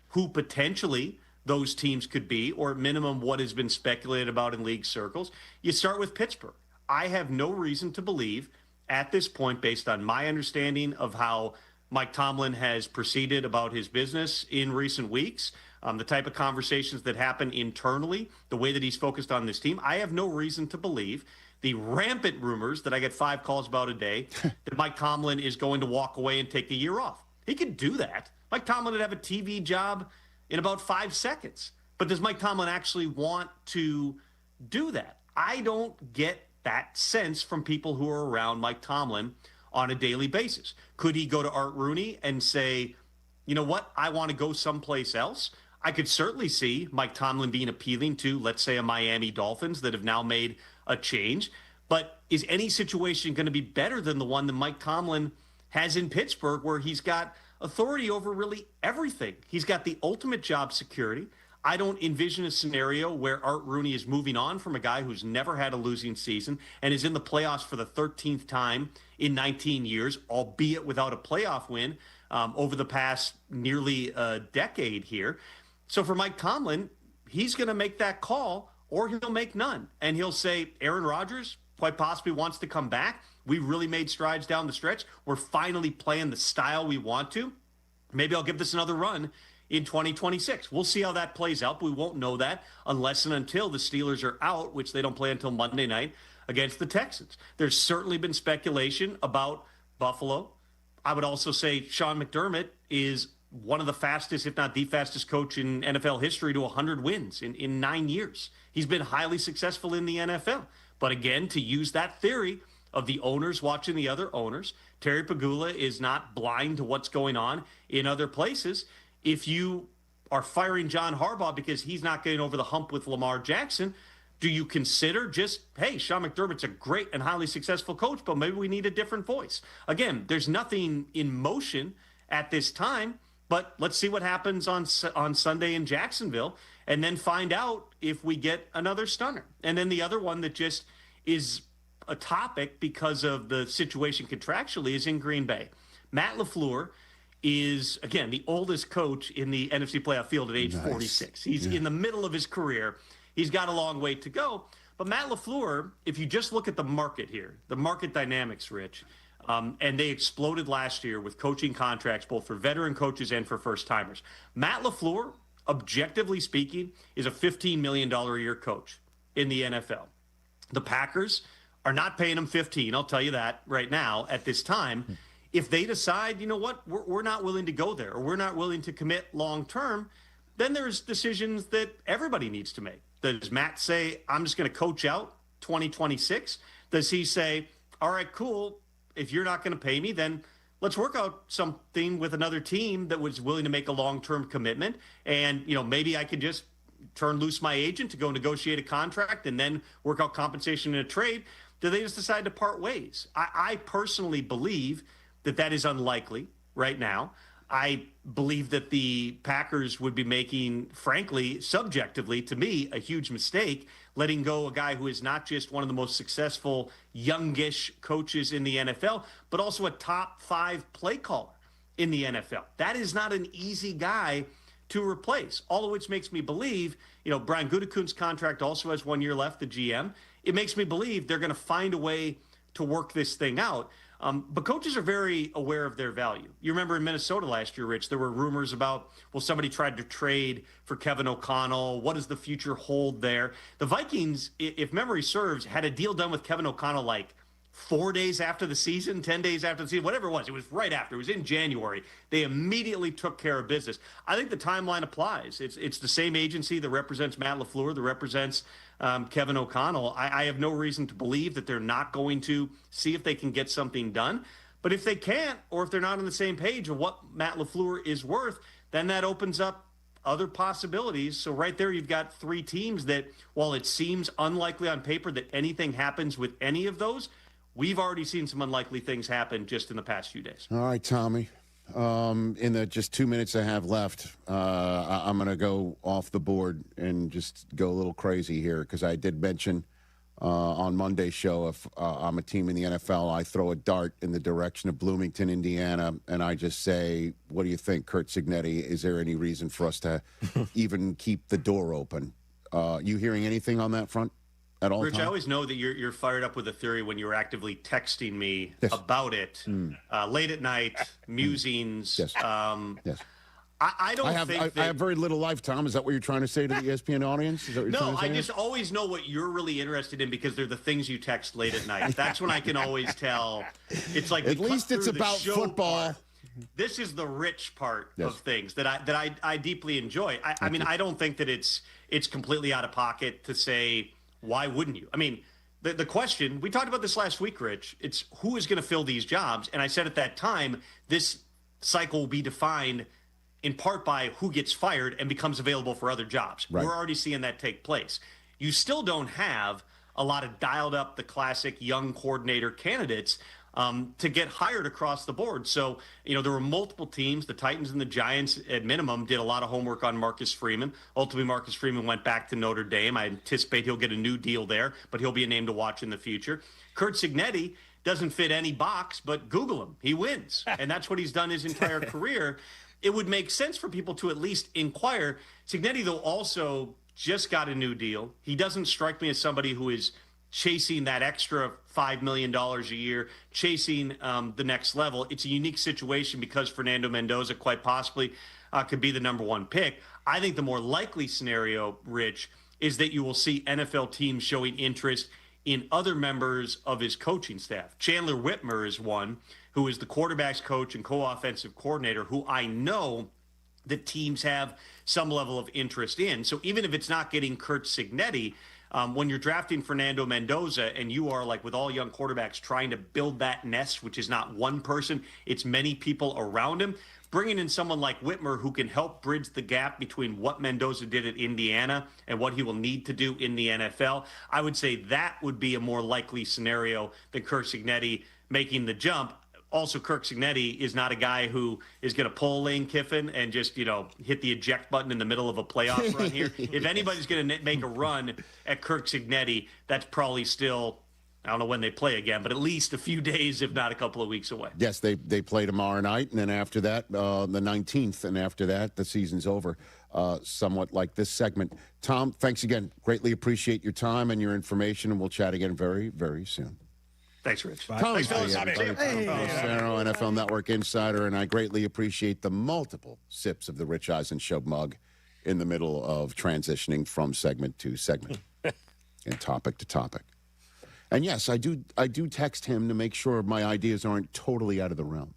Speaker 3: who potentially those teams could be, or at minimum what has been speculated about in league circles. You start with Pittsburgh. I have no reason to believe at this point, based on my understanding of how Mike Tomlin has proceeded about his business in recent weeks, the type of conversations that happen internally, the way that he's focused on this team, I have no reason to believe the rampant rumors that I get 5 calls about a day that Mike Tomlin is going to walk away and take a year off. He could do that. Mike Tomlin would have a TV job in about 5 seconds. But does Mike Tomlin actually want to do that? I don't get that sense from people who are around Mike Tomlin on a daily basis. Could he go to Art Rooney and say, you know what, I want to go someplace else? I could certainly see Mike Tomlin being appealing to, let's say, a Miami Dolphins that have now made a change. But is any situation going to be better than the one that Mike Tomlin has in Pittsburgh, where he's got authority over really everything? He's got the ultimate job security. I don't envision a scenario where Art Rooney is moving on from a guy who's never had a losing season and is in the playoffs for the 13th time in 19 years, albeit without a playoff win over the past nearly a decade here. So for Mike Tomlin, he's going to make that call, or he'll make none. And he'll say, Aaron Rodgers quite possibly wants to come back. We really made strides down the stretch. We're finally playing the style we want to. Maybe I'll give this another run in 2026. We'll see how that plays out. We won't know that unless and until the Steelers are out, which they don't play until Monday night against the Texans. There's certainly been speculation about Buffalo. I would also say Sean McDermott is one of the fastest, if not the fastest coach in NFL history to 100 wins in 9 years. He's been highly successful in the NFL. But again, to use that theory of the owners watching the other owners, Terry Pegula is not blind to what's going on in other places. If you are firing John Harbaugh because he's not getting over the hump with Lamar Jackson, do you consider just, hey, Sean McDermott's a great and highly successful coach, but maybe we need a different voice? Again, there's nothing in motion at this time, but let's see what happens on Sunday in Jacksonville and then find out if we get another stunner. And then the other one that just is a topic because of the situation contractually is in Green Bay. Matt LaFleur is, again, the oldest coach in the NFC playoff field at age 46. He's in the middle of his career. He's got a long way to go. But Matt LaFleur, if you just look at the market here, the market dynamics, Rich, And they exploded last year with coaching contracts, both for veteran coaches and for first-timers. Matt LaFleur, objectively speaking, is a $15 million a year coach in the NFL. The Packers are not paying him 15. I'll tell you that right now at this time. If they decide, you know what, we're not willing to go there, or we're not willing to commit long-term, then there's decisions that everybody needs to make. Does Matt say, I'm just going to coach out 2026? Does he say, all right, cool, if you're not going to pay me, then let's work out something with another team that was willing to make a long-term commitment, and, you know, maybe I could just turn loose my agent to go negotiate a contract and then work out compensation in a trade? Do they just decide to part ways? I personally believe that is unlikely right now. I believe that the Packers would be making, frankly, subjectively to me, a huge mistake, letting go a guy who is not just one of the most successful youngish coaches in the NFL, but also a top 5 play caller in the NFL. That is not an easy guy to replace, all of which makes me believe, you know, Brian Gutekunst's contract also has 1 year left, the GM. It makes me believe they're going to find a way to work this thing out. But coaches are very aware of their value. You remember in Minnesota last year, Rich, there were rumors about, well, somebody tried to trade for Kevin O'Connell. What does the future hold there? The Vikings, if memory serves, had a deal done with Kevin O'Connell like 4 days after the season, 10 days after the season, whatever it was. It was right after. It was in January. They immediately took care of business. I think the timeline applies. It's the same agency that represents Matt LaFleur, that represents Kevin O'Connell. I have no reason to believe that they're not going to see if they can get something done. But if they can't, or if they're not on the same page of what Matt LaFleur is worth, then that opens up other possibilities. So right there, you've got 3 teams that, while it seems unlikely on paper that anything happens with any of those, we've already seen some unlikely things happen just in the past few days.
Speaker 1: All right, Tommy. In the just 2 minutes I have left, I'm going to go off the board and just go a little crazy here, because I did mention on Monday's show, if I'm a team in the NFL, I throw a dart in the direction of Bloomington, Indiana, and I just say, what do you think, Curt Cignetti? Is there any reason for us to even keep the door open? You hearing anything on that front at all?
Speaker 3: Rich,
Speaker 1: Tom?
Speaker 3: I always know that you're fired up with a theory when you're actively texting me about it late at night, musings.
Speaker 1: Yes.
Speaker 3: Yes. I
Speaker 1: have very little life, Tom. Is that what you're trying to say to the ESPN audience? Is that what you're trying to say?
Speaker 3: I just always know what you're really interested in, because they're the things you text late at night. That's when I can always tell. It's like,
Speaker 1: at least it's about football.
Speaker 3: Part. This is the rich part of things that I deeply enjoy. I mean, I don't think that it's completely out of pocket to say, why wouldn't you? I mean, the question, we talked about this last week, Rich, it's who is going to fill these jobs? And I said at that time, this cycle will be defined in part by who gets fired and becomes available for other jobs. Right. We're already seeing that take place. You still don't have a lot of dialed up, the classic young coordinator candidates to get hired across the board. So, you know, there were multiple teams. The Titans and the Giants, at minimum, did a lot of homework on Marcus Freeman. Ultimately, Marcus Freeman went back to Notre Dame. I anticipate he'll get a new deal there, but he'll be a name to watch in the future. Curt Cignetti doesn't fit any box, but Google him. He wins. And that's what he's done his entire career. It would make sense for people to at least inquire. Cignetti, though, also just got a new deal. He doesn't strike me as somebody who is chasing that extra $5 million a year, chasing the next level. It's a unique situation because Fernando Mendoza quite possibly could be the number 1 pick. I think the more likely scenario, Rich, is that you will see NFL teams showing interest in other members of his coaching staff. Chandler Whitmer is one, who is the quarterback's coach and co-offensive coordinator, who I know that teams have some level of interest in. So even if it's not getting Curt Cignetti, when you're drafting Fernando Mendoza and you are, like with all young quarterbacks, trying to build that nest, which is not one person, it's many people around him, bringing in someone like Whitmer who can help bridge the gap between what Mendoza did at Indiana and what he will need to do in the NFL, I would say that would be a more likely scenario than Curt Cignetti making the jump. Also, Curt Cignetti is not a guy who is going to pull Lane Kiffin and just, you know, hit the eject button in the middle of a playoff run here. If anybody's going to make a run at Curt Cignetti, that's probably still, I don't know when they play again, but at least a few days, if not a couple of weeks away.
Speaker 1: Yes, they play tomorrow night, and then after that, the 19th, and after that, the season's over, somewhat like this segment. Tom, thanks again. Greatly appreciate your time and your information, and we'll chat again very, very soon.
Speaker 3: Thanks, Rich.
Speaker 1: Thanks, fellas. Pelisero, NFL Network insider, and I greatly appreciate the multiple sips of the Rich Eisen Show mug in the middle of transitioning from segment to segment and topic to topic. And yes, I do text him to make sure my ideas aren't totally out of the realm.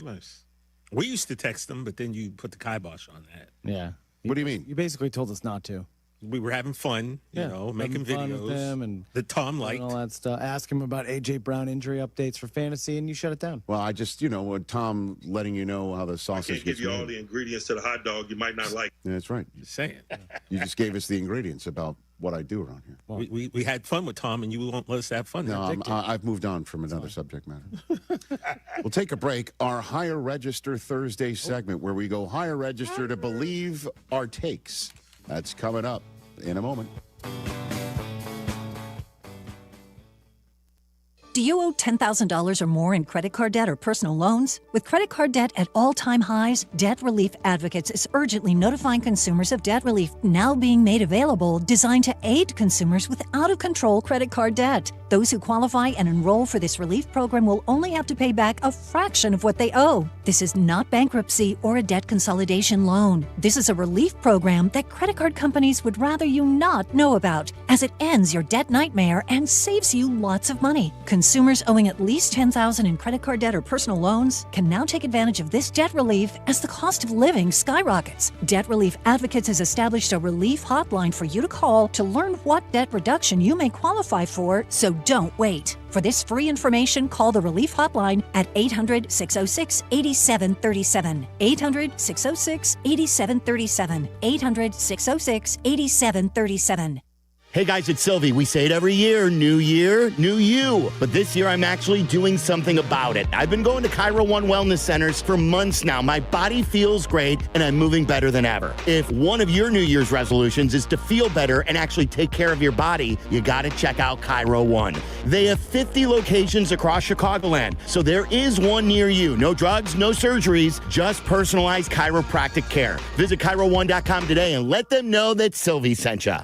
Speaker 4: Nice. We used to text them, but then you put the kibosh on that.
Speaker 12: Yeah.
Speaker 1: What do you mean?
Speaker 12: You basically told us not to.
Speaker 4: We were having fun, you know, making
Speaker 12: fun with
Speaker 4: videos
Speaker 12: them and
Speaker 4: that Tom liked.
Speaker 12: All that stuff. Ask him about A.J. Brown injury updates for fantasy, and you shut it down.
Speaker 1: Well, I just, Tom letting you know how the sausage
Speaker 10: I can't give you all the ingredients to the hot dog you might not like.
Speaker 1: Yeah, that's right.
Speaker 4: Just saying.
Speaker 1: You just gave us the ingredients about what I do around here.
Speaker 4: Well, we had fun with Tom, and you won't let us have fun.
Speaker 1: No, I've moved on from another subject matter. We'll take a break. Our Higher Register Thursday segment, where we go higher register to believe our takes. That's coming up in a moment.
Speaker 20: Do you owe $10,000 or more in credit card debt or personal loans? With credit card debt at all-time highs, Debt Relief Advocates is urgently notifying consumers of debt relief now being made available, designed to aid consumers with out-of-control credit card debt. Those who qualify and enroll for this relief program will only have to pay back a fraction of what they owe. This is not bankruptcy or a debt consolidation loan. This is a relief program that credit card companies would rather you not know about, as it ends your debt nightmare and saves you lots of money. Consumers owing at least $10,000 in credit card debt or personal loans can now take advantage of this debt relief as the cost of living skyrockets. Debt Relief Advocates has established a relief hotline for you to call to learn what debt reduction you may qualify for, so don't wait. For this free information, call the Relief Hotline at 800-606-8737. 800-606-8737. 800-606-8737.
Speaker 15: Hey guys, it's Silvy. We say it every year, new year, new you. But this year I'm actually doing something about it. I've been going to Cairo One Wellness Centers for months now. My body feels great and I'm moving better than ever. If one of your New Year's resolutions is to feel better and actually take care of your body, you gotta check out Cairo One. They have 50 locations across Chicagoland, so there is one near you. No drugs, no surgeries, just personalized chiropractic care. Visit CairoOne.com today and let them know that Silvy sent you.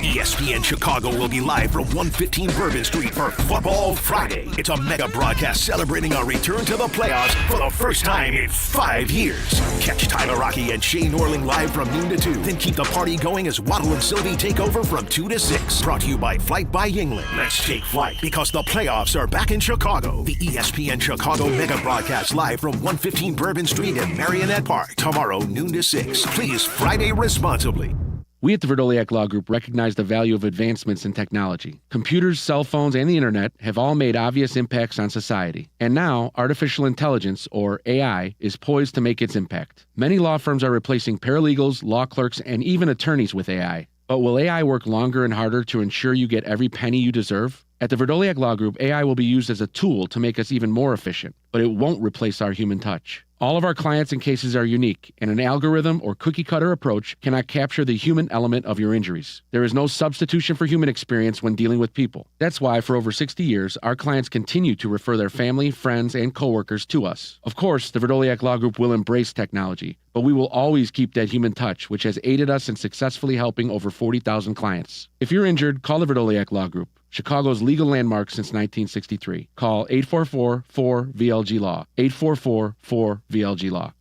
Speaker 14: ESPN Chicago will be live from 115 Bourbon Street for Football Friday. It's a mega broadcast celebrating our return to the playoffs for the first time in 5 years. Catch Tyler Rocky and Shane Norling live from noon to 2. Then keep the party going as Waddle and Silvy take over from 2 to 6. Brought to you by Flight by Yingling. Let's take flight because the playoffs are back in Chicago. The ESPN Chicago mega broadcast live from 115 Bourbon Street in Marionette Park. Tomorrow, noon to 6. Please Friday responsibly.
Speaker 21: We at the Verdoliak Law Group recognize the value of advancements in technology. Computers, cell phones, and the internet have all made obvious impacts on society. And now, artificial intelligence, or AI, is poised to make its impact. Many law firms are replacing paralegals, law clerks, and even attorneys with AI. But will AI work longer and harder to ensure you get every penny you deserve? At the Verdoliak Law Group, AI will be used as a tool to make us even more efficient, but it won't replace our human touch. All of our clients and cases are unique, and an algorithm or cookie-cutter approach cannot capture the human element of your injuries. There is no substitution for human experience when dealing with people. That's why, for over 60 years, our clients continue to refer their family, friends, and coworkers to us. Of course, the Verdoliak Law Group will embrace technology, but we will always keep that human touch, which has aided us in successfully helping over 40,000 clients. If you're injured, call the Verdoliak Law Group, Chicago's legal landmark since 1963. Call 844-4VLG-LAW, 844-4VLG-LAW.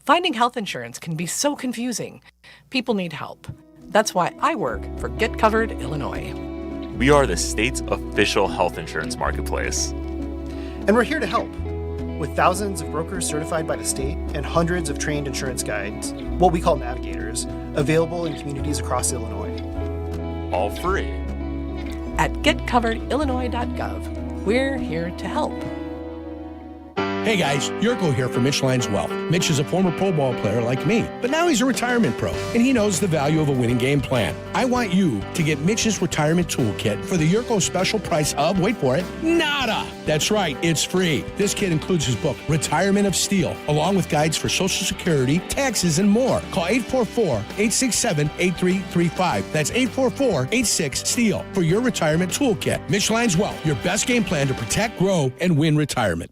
Speaker 22: Finding health insurance can be so confusing. People need help. That's why I work for Get Covered Illinois.
Speaker 25: We are the state's official health insurance marketplace.
Speaker 26: And we're here to help. With thousands of brokers certified by the state and hundreds of trained insurance guides, what we call navigators, available in communities across Illinois.
Speaker 25: All free.
Speaker 22: At getcoveredillinois.gov, we're here to help.
Speaker 11: Hey guys, Jurko here from Mitch Lions Wealth. Mitch is a former Pro Bowl player like me, but now he's a retirement pro, and he knows the value of a winning game plan. I want you to get Mitch's retirement toolkit for the Jurko special price of, wait for it, nada. That's right, it's free. This kit includes his book, Retirement of Steel, along with guides for Social Security, taxes, and more. Call 844-867-8335. That's 844-86-STEEL for your retirement toolkit. Mitch Lions Wealth, your best game plan to protect, grow, and win retirement.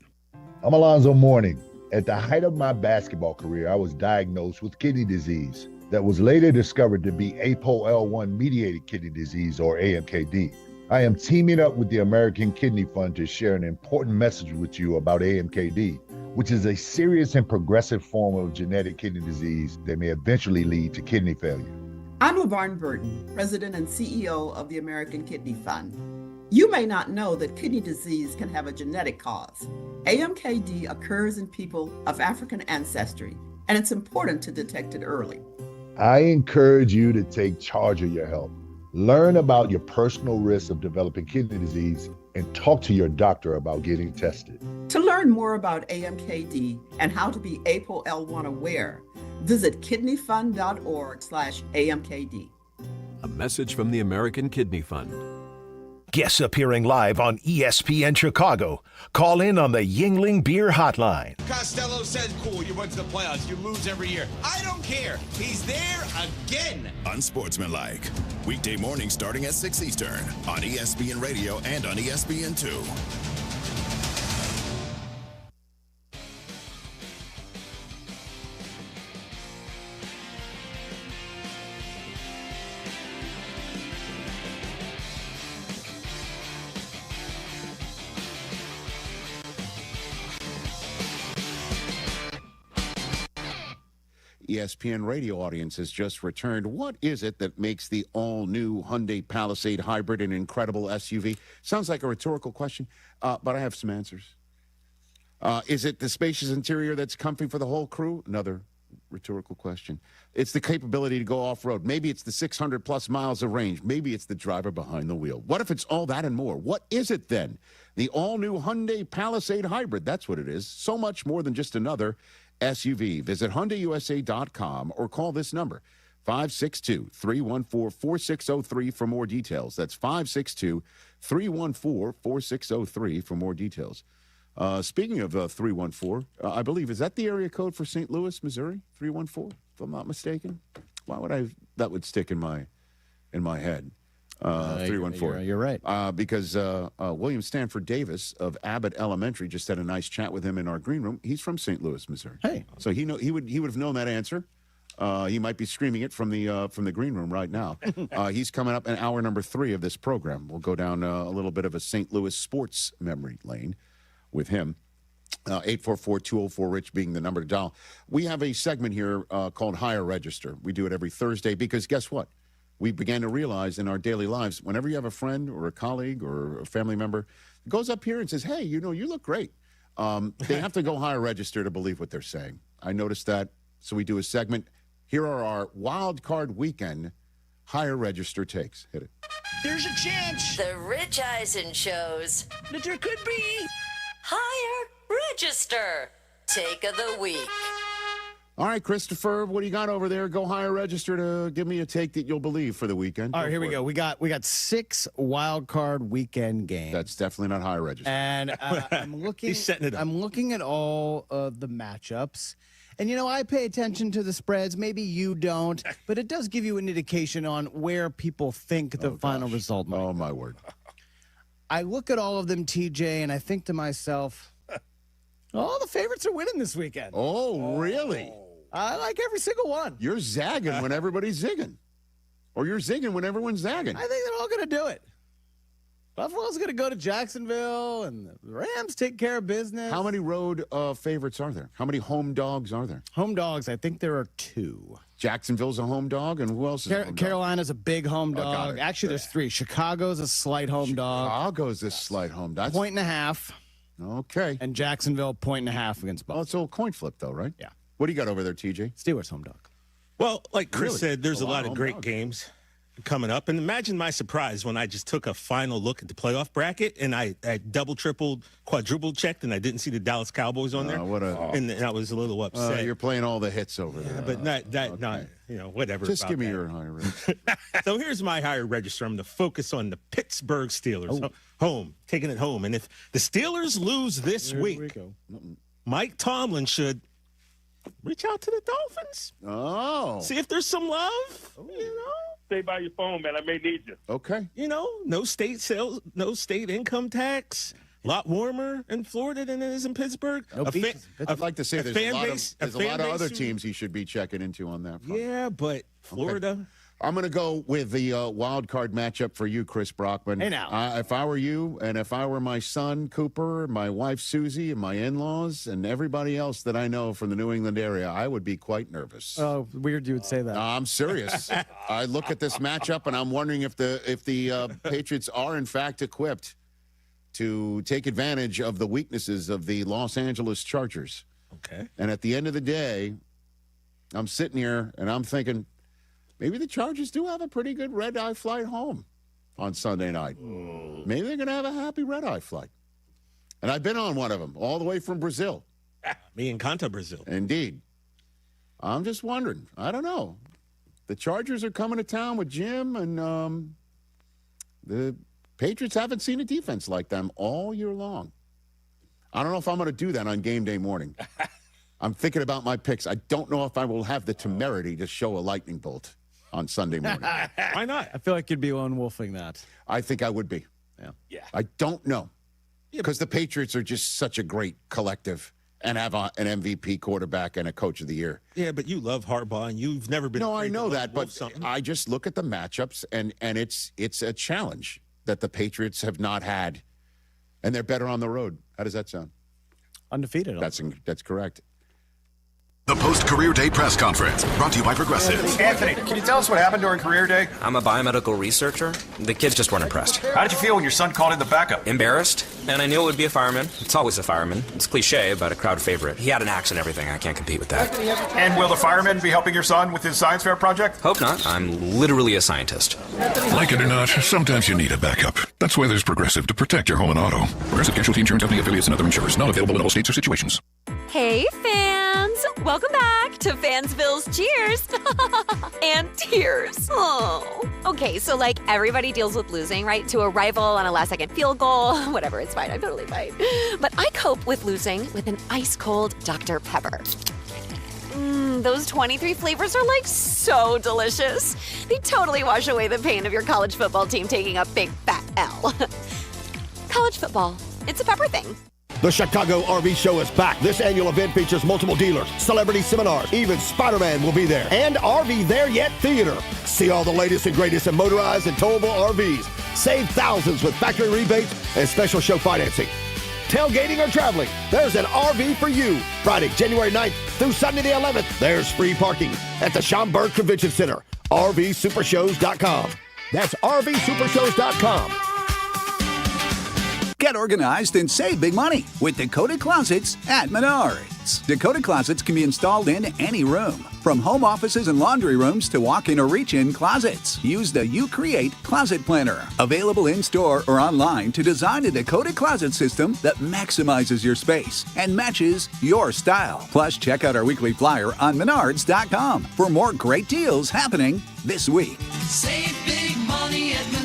Speaker 27: I'm Alonzo Mourning. At the height of my basketball career, I was diagnosed with kidney disease that was later discovered to be APOL1-mediated kidney disease, or AMKD. I am teaming up with the American Kidney Fund to share an important message with you about AMKD, which is a serious and progressive form of genetic kidney disease that may eventually lead to kidney failure.
Speaker 6: I'm LaVarn Burton, President and CEO of the American Kidney Fund. You may not know that kidney disease can have a genetic cause. AMKD occurs in people of African ancestry, and it's important to detect it early.
Speaker 27: I encourage you to take charge of your health. Learn about your personal risk of developing kidney disease and talk to your doctor about getting tested.
Speaker 6: To learn more about AMKD and how to be ApoL1 aware, visit kidneyfund.org/AMKD.
Speaker 7: A message from the American Kidney Fund.
Speaker 14: Guests appearing live on ESPN Chicago. Call in on the Yingling Beer Hotline.
Speaker 9: Costello says, cool, you went to the playoffs. You lose every year. I don't care. He's there again.
Speaker 13: Unsportsmanlike. Weekday morning starting at 6 Eastern on ESPN Radio and on ESPN2.
Speaker 1: ESPN radio audience has just returned. What is it that makes the all-new Hyundai Palisade hybrid an incredible SUV? Sounds like a rhetorical question, but I have some answers. Is it the spacious interior that's comfy for the whole crew? Another rhetorical question. It's the capability to go off-road. Maybe it's the 600-plus miles of range. Maybe it's the driver behind the wheel. What if it's all that and more? What is it then? The all-new Hyundai Palisade hybrid, that's what it is. So much more than just another SUV. Visit HyundaiUSA.com or call this number, 562-314-4603 for more details. That's 562-314-4603 for more details. Speaking of 314, I believe, is that the area code for St. Louis, Missouri? 314, if I'm not mistaken. Why would that would stick in my head? 314.
Speaker 12: You're right.
Speaker 1: Because William Stanford Davis of Abbott Elementary just had a nice chat with him in our green room. He's from St. Louis, Missouri.
Speaker 12: Hey,
Speaker 1: so he would have known that answer. He might be screaming it from the green room right now. He's coming up in hour number 3 of this program. We'll go down a little bit of a St. Louis sports memory lane with him. 844-204-RICH being the number to dial. We have a segment here called Higher Register. We do it every Thursday because guess what? We began to realize in our daily lives, whenever you have a friend or a colleague or a family member goes up here and says, hey, you look great. They have to go higher register to believe what they're saying. I noticed that. So we do a segment. Here are our wild card weekend higher register takes. Hit it.
Speaker 18: There's a chance.
Speaker 23: The Rich Eisen shows
Speaker 18: that there could be
Speaker 23: higher register take of the week.
Speaker 1: All right, Christopher, what do you got over there? Go higher register to give me a take that you'll believe for the weekend.
Speaker 12: All right, here we go. We got 6 wild card weekend games.
Speaker 1: That's definitely not higher register.
Speaker 12: And I'm looking.
Speaker 4: He's setting it up.
Speaker 12: I'm looking at all of the matchups, and I pay attention to the spreads. Maybe you don't, but it does give you an indication on where people think the final result might.
Speaker 1: Oh my word!
Speaker 12: I look at all of them, TJ, and I think to myself, all the favorites are winning this weekend.
Speaker 1: Oh, really?
Speaker 12: I like every single one.
Speaker 1: You're zagging when everybody's zigging. Or you're zigging when everyone's zagging.
Speaker 12: I think they're all going to do it. Buffalo's going to go to Jacksonville, and the Rams take care of business.
Speaker 1: How many road favorites are there? How many home dogs are there?
Speaker 12: Home dogs, I think there are 2.
Speaker 1: Jacksonville's a home dog, and who else is a home dog?
Speaker 12: Carolina's a big home dog. Actually, there's 3. Chicago's a slight home dog.
Speaker 1: Chicago's a slight home dog.
Speaker 12: 1.5.
Speaker 1: Okay.
Speaker 12: And Jacksonville, 1.5 against Buffalo.
Speaker 1: Oh, it's a coin flip, though, right?
Speaker 12: Yeah.
Speaker 1: What do you got over there, TJ?
Speaker 12: Steelers home dog.
Speaker 4: Well, like Chris
Speaker 1: Really?
Speaker 4: said, there's a lot of great
Speaker 1: dogs.
Speaker 4: games coming up. And imagine my surprise when I just took a final look at the playoff bracket and I double, tripled, quadruple checked, and I didn't see the Dallas Cowboys on there. And I was a little upset.
Speaker 1: You're playing all the hits over there.
Speaker 4: But not whatever.
Speaker 1: Just
Speaker 4: about
Speaker 1: give me
Speaker 4: that.
Speaker 1: your higher rate.
Speaker 4: So here's my higher register. I'm going to focus on the Pittsburgh Steelers. Home, taking it home. And if the Steelers lose this week, Mike Tomlin should reach out to the Dolphins.
Speaker 1: Oh.
Speaker 4: See if there's some love,
Speaker 10: Stay by your phone, man. I may need you.
Speaker 1: Okay.
Speaker 4: No state sales, no state income tax. A lot warmer in Florida than it is in Pittsburgh.
Speaker 1: I'd like to say there's a lot of other
Speaker 4: teams.
Speaker 1: teams he should be checking into on that front.
Speaker 4: Yeah, but Florida.
Speaker 1: Okay. I'm going to go with the wild card matchup for you, Chris Brockman.
Speaker 12: Hey, now.
Speaker 1: If I were you, and if I were my son, Cooper, my wife, Susie, and my in-laws, and everybody else that I know from the New England area, I would be quite nervous.
Speaker 12: Oh, weird you would say that.
Speaker 1: I'm serious. I look at this matchup, and I'm wondering if the Patriots are, in fact, equipped to take advantage of the weaknesses of the Los Angeles Chargers.
Speaker 4: Okay.
Speaker 1: And at the end of the day, I'm sitting here, and I'm thinking, maybe the Chargers do have a pretty good red-eye flight home on Sunday night. Maybe they're going to have a happy red-eye flight. And I've been on one of them all the way from Brazil.
Speaker 4: Me and Canta, Brazil.
Speaker 1: Indeed. I'm just wondering. I don't know. The Chargers are coming to town with Jim, and the Patriots haven't seen a defense like them all year long. I don't know if I'm going to do that on game day morning. I'm thinking about my picks. I don't know if I will have the temerity to show a lightning bolt on Sunday morning.
Speaker 4: Why not?
Speaker 12: I feel like you'd be lone wolfing that.
Speaker 1: I think I would be.
Speaker 12: Yeah.
Speaker 1: I don't know. Because the Patriots are just such a great collective and have an MVP quarterback and a coach of the year.
Speaker 4: Yeah, but you love Harbaugh, and you've never been.
Speaker 1: No, I know that, but I just look at the matchups, and it's a challenge that the Patriots have not had, and they're better on the road. How does that sound?
Speaker 12: Undefeated.
Speaker 1: That's correct.
Speaker 13: The post-career day press conference, brought to you by Progressive.
Speaker 2: Anthony, can you tell us what happened during career day?
Speaker 5: I'm a biomedical researcher. The kids just weren't impressed.
Speaker 2: How did you feel when your son called in the backup?
Speaker 5: Embarrassed, and I knew it would be a fireman. It's always a fireman. It's cliche, but a crowd favorite. He had an axe and everything. I can't compete with that.
Speaker 2: And will the fireman be helping your son with his science fair project?
Speaker 5: Hope not. I'm literally a scientist.
Speaker 13: Like it or not, sometimes you need a backup. That's why there's Progressive to protect your home and auto. Progressive Casualty Insurance Company affiliates and other insurers. Not available in all states or situations.
Speaker 23: Hey, fans! Welcome back to Fansville's Cheers and Tears. Oh. Okay, so like everybody deals with losing, right? To a rival on a last-second field goal. Whatever, it's fine. I'm totally fine. But I cope with losing with an ice-cold Dr. Pepper. Those 23 flavors are like so delicious. They totally wash away the pain of your college football team taking a big fat L. College football, it's a pepper thing.
Speaker 8: The Chicago RV Show is back. This annual event features multiple dealers, celebrity seminars, even Spider-Man will be there, and RV There Yet Theater. See all the latest and greatest in motorized and towable RVs. Save thousands with factory rebates and special show financing. Tailgating or traveling, there's an RV for you. Friday, January 9th through Sunday the 11th, there's free parking at the Schaumburg Convention Center. RVSupershows.com. That's RVSupershows.com.
Speaker 16: Get organized and save big money with Dakota Closets at Menards. Dakota Closets can be installed in any room, from home offices and laundry rooms to walk-in or reach-in closets. Use the You Create Closet Planner, available in-store or online, to design a Dakota closet system that maximizes your space and matches your style. Plus, check out our weekly flyer on Menards.com for more great deals happening this week.
Speaker 18: Save big money at Menards.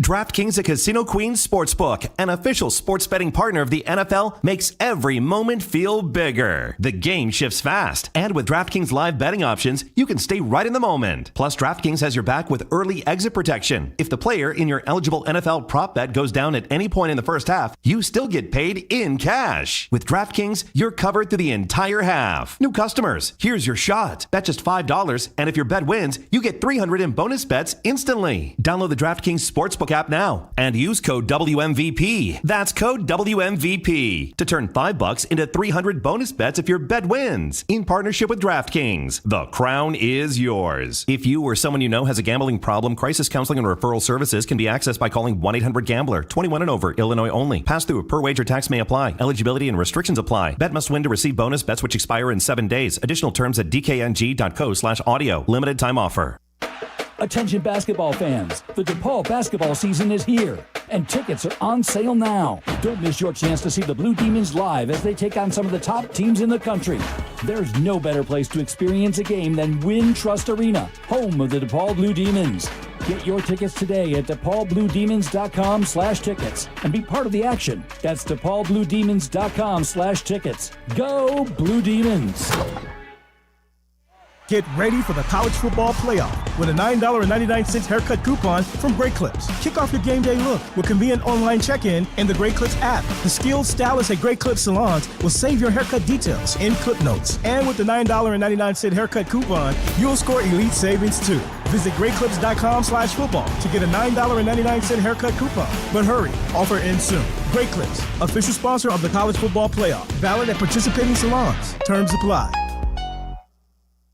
Speaker 17: DraftKings, a Casino Queens sportsbook, an official sports betting partner of the NFL, makes every moment feel bigger. The game shifts fast, and with DraftKings live betting options, you can stay right in the moment. Plus, DraftKings has your back with early exit protection. If the player in your eligible NFL prop bet goes down at any point in the first half, you still get paid in cash. With DraftKings, you're covered through the entire half. New customers, here's your shot. Bet just $5, and if your bet wins, you get $300 in bonus bets instantly. Download the DraftKings Sportsbook app now and use code WMVP. That's code WMVP to turn $5 into 300 bonus bets if your bet wins. In partnership with DraftKings, the crown is yours. If you or someone you know has a gambling problem, crisis counseling and referral services can be accessed by calling 1-800-GAMBLER. 21 and over, Illinois only. Pass-through per wager tax may apply. Eligibility and restrictions apply. Bet must win to receive bonus bets which expire in 7 days. Additional terms at dkng.co/audio. Limited time offer.
Speaker 19: Attention basketball fans, the DePaul basketball season is here, and tickets are on sale now. Don't miss your chance to see the Blue Demons live as they take on some of the top teams in the country. There's no better place to experience a game than Wintrust Arena, home of the DePaul Blue Demons. Get your tickets today at DePaulBlueDemons.com/tickets and be part of the action. That's DePaulBlueDemons.com/tickets. Go Blue Demons!
Speaker 3: Get ready for the college football playoff with a $9.99 haircut coupon from Great Clips. Kick off your game day look with convenient online check-in in the Great Clips app. The skilled stylists at Great Clips salons will save your haircut details in clip notes. And with the $9.99 haircut coupon, you'll score elite savings too. Visit greatclips.com/football to get a $9.99 haircut coupon. But hurry, offer ends soon. Great Clips, official sponsor of the college football playoff. Valid at participating salons. Terms apply.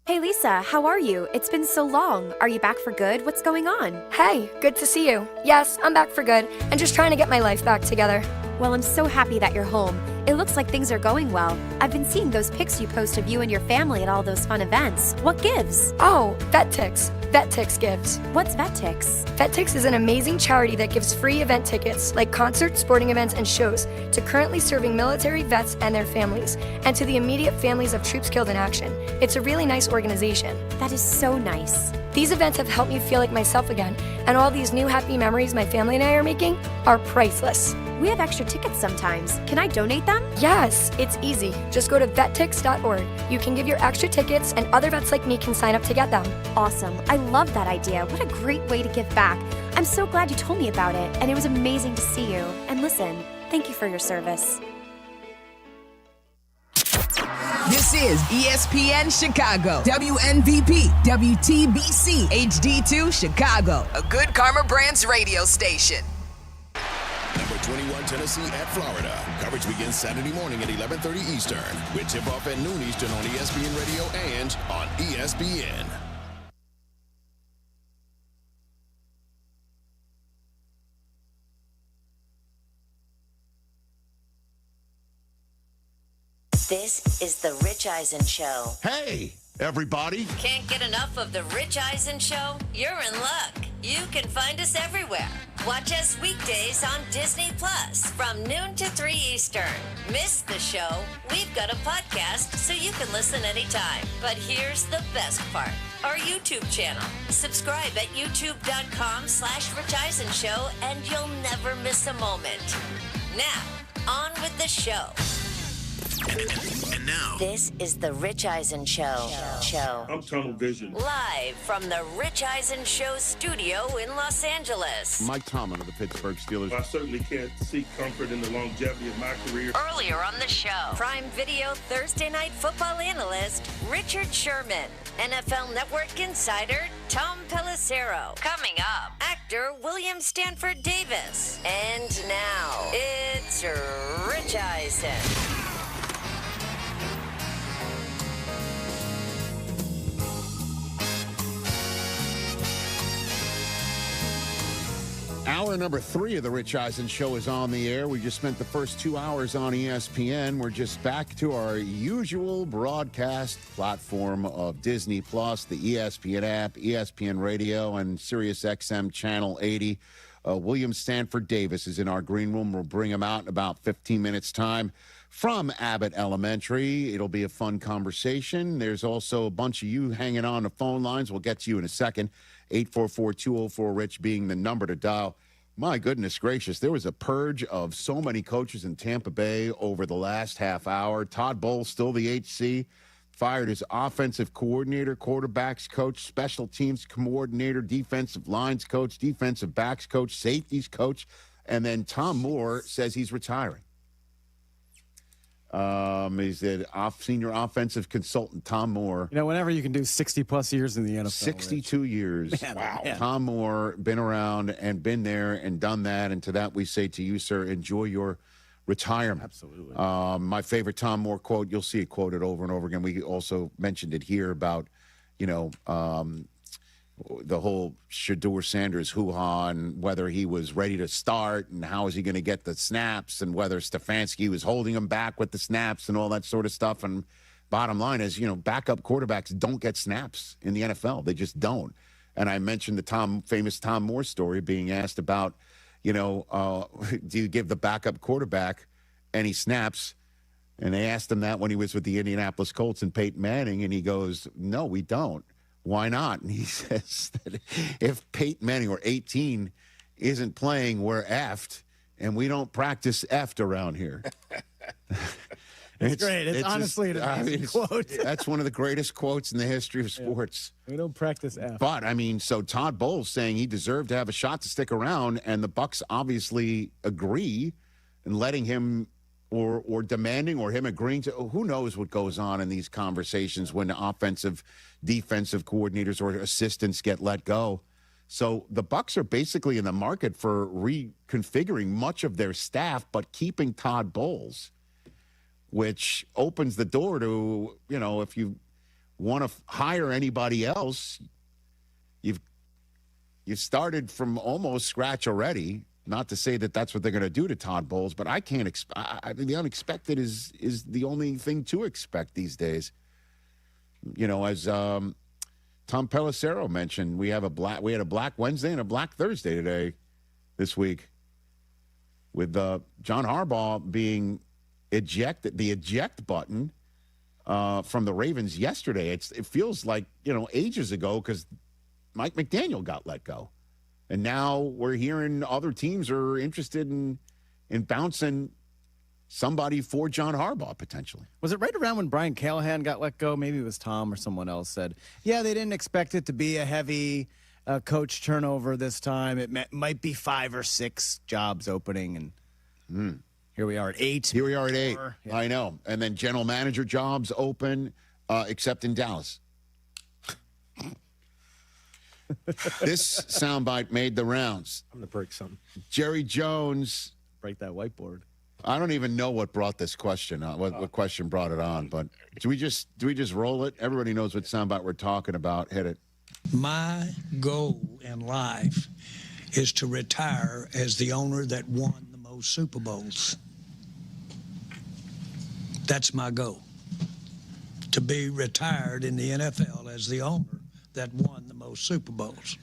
Speaker 23: Hey Lisa, how are you? It's been so long. Are you back for good? What's going on?
Speaker 15: Hey, good to see you. Yes, I'm back for good and just trying to get my life back together.
Speaker 23: Well, I'm so happy that you're home. It looks like things are going well. I've been seeing those pics you post of you and your family at all those fun events. What gives?
Speaker 15: Oh, VetTix. VetTix gives.
Speaker 23: What's VetTix?
Speaker 15: VetTix is an amazing charity that gives free event tickets, like concerts, sporting events, and shows, to currently serving military vets and their families, and to the immediate families of troops killed in action. It's a really nice organization.
Speaker 23: That is so nice.
Speaker 15: These events have helped me feel like myself again, and all these new happy memories my family and I are making are priceless.
Speaker 23: We have extra tickets sometimes. Can I donate them?
Speaker 15: Yes, it's easy. Just go to vettix.org. You can give your extra tickets, and other vets like me can sign up to get them.
Speaker 23: Awesome. I love that idea. What a great way to give back. I'm so glad you told me about it, and it was amazing to see you. And listen, thank you for your service.
Speaker 20: This is ESPN Chicago, WNVP, WTBC, HD2 Chicago, a Good Karma Brands radio station.
Speaker 21: Number 21, Tennessee at Florida. Coverage begins Saturday morning at 11:30 Eastern with tip-off at noon Eastern on ESPN Radio and on ESPN.
Speaker 24: This is the Rich Eisen Show.
Speaker 1: Hey, everybody.
Speaker 24: Can't get enough of the Rich Eisen Show? You're in luck. You can find us everywhere. Watch us weekdays on Disney Plus from noon to 3 Eastern. Miss the show? We've got a podcast so you can listen anytime. But here's the best part. Our YouTube channel. Subscribe at youtube.com/Rich Eisen Show and you'll never miss a moment. Now, on with the show.
Speaker 21: And now,
Speaker 24: this is the Rich Eisen Show.
Speaker 10: I'm tunnel vision.
Speaker 24: Live from the Rich Eisen Show studio in Los Angeles.
Speaker 1: Mike Tomlin of the Pittsburgh Steelers.
Speaker 10: I certainly can't seek comfort in the longevity of my career.
Speaker 24: Earlier on the show, Prime Video Thursday Night Football analyst Richard Sherman. NFL Network insider Tom Pelisero. Coming up, actor William Stanford Davis. And now, it's Rich Eisen.
Speaker 1: Hour number 3 of the Rich Eisen Show is on the air. We just spent the first 2 hours on ESPN. We're just back to our usual broadcast platform of Disney Plus, the ESPN app, ESPN Radio, and Sirius XM Channel 80. William Stanford Davis is in our green room. We'll bring him out in about 15 minutes' time from Abbott Elementary. It'll be a fun conversation. There's also a bunch of you hanging on the phone lines. We'll get to you in a second. 844-204-RICH being the number to dial. My goodness gracious, there was a purge of so many coaches in Tampa Bay over the last half hour. Todd Bowles, still the HC, fired his offensive coordinator, quarterbacks coach, special teams coordinator, defensive lines coach, defensive backs coach, safeties coach, and then Tom Moore says he's retiring. He's the senior offensive consultant, Tom Moore.
Speaker 12: You know, whenever you can do 60-plus years in the NFL.
Speaker 1: 62 years.
Speaker 12: Man,
Speaker 1: wow.
Speaker 12: man.
Speaker 1: Tom Moore, been around and been there and done that. And to that we say to you, sir, enjoy your retirement.
Speaker 12: Absolutely.
Speaker 1: My favorite Tom Moore quote, you'll see it quoted over and over again. We also mentioned it here about, you know, the whole Shedeur Sanders hoo-ha and whether he was ready to start and how is he going to get the snaps and whether Stefanski was holding him back with the snaps and all that sort of stuff. And bottom line is, you know, backup quarterbacks don't get snaps in the NFL. They just don't. And I mentioned the famous Tom Moore story being asked about, you know, do you give the backup quarterback any snaps? And they asked him that when he was with the Indianapolis Colts and Peyton Manning, and he goes, no, we don't. Why not? And he says that if Peyton Manning or 18 isn't playing, we're effed, and we don't practice effed around here.
Speaker 12: It's great. It's honestly an amazing quote.
Speaker 1: That's one of the greatest quotes in the history of sports.
Speaker 12: We don't practice F.
Speaker 1: But, I mean, so Todd Bowles saying he deserved to have a shot to stick around, and the Bucks obviously agree and letting him or demanding or him agreeing to, who knows what goes on in these conversations when the offensive, defensive coordinators or assistants get let go. So the Bucks are basically in the market for reconfiguring much of their staff, but keeping Todd Bowles, which opens the door to, you know, if you want to hire anybody else, you've started from almost scratch already. Not to say that that's what they're going to do to Todd Bowles, but I can't expect. I mean, the unexpected is the only thing to expect these days. You know, as Tom Pelisero mentioned, we had a Black Wednesday and a Black Thursday today, this week, with John Harbaugh being ejected, the eject button from the Ravens yesterday. It feels like, you know, ages ago because Mike McDaniel got let go. And now we're hearing other teams are interested in bouncing somebody for John Harbaugh, potentially.
Speaker 12: Was it right around when Brian Callahan got let go? Maybe it was Tom or someone else said, yeah, they didn't expect it to be a heavy coach turnover this time. It might be 5 or 6 jobs opening. And here we are at 8.
Speaker 1: Here we are at 8.
Speaker 12: Yeah.
Speaker 1: I know. And then general manager jobs open, except in Dallas. This soundbite made the rounds.
Speaker 4: I'm going to break something.
Speaker 1: Jerry Jones.
Speaker 12: Break that whiteboard.
Speaker 1: I don't even know what brought this question on, what question brought it on, but do we just roll it? Everybody knows what soundbite we're talking about. Hit it.
Speaker 6: My goal in life is to retire as the owner that won the most Super Bowls. That's my goal. To be retired in the NFL as the owner that won the most Super Bowls.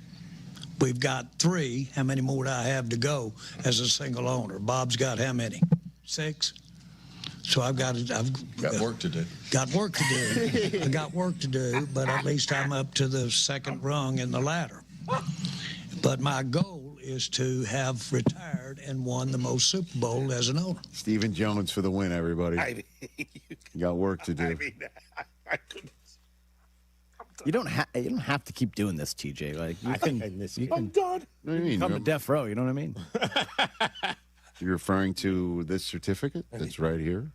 Speaker 6: We've got 3. How many more do I have to go as a single owner? Bob's got how many? 6? So I've got work to do. Got work to do. I got work to do, but at least I'm up to the second rung in the ladder. But my goal is to have retired and won the most Super Bowl as an owner.
Speaker 1: Stephen Jones for the win, everybody. You got work to do.
Speaker 6: I mean, I couldn't.
Speaker 12: You don't have to keep doing this, TJ. Like
Speaker 4: I'm done.
Speaker 1: What do you mean?
Speaker 12: Come to death row. You know what I mean?
Speaker 1: You're referring to this certificate that's right here,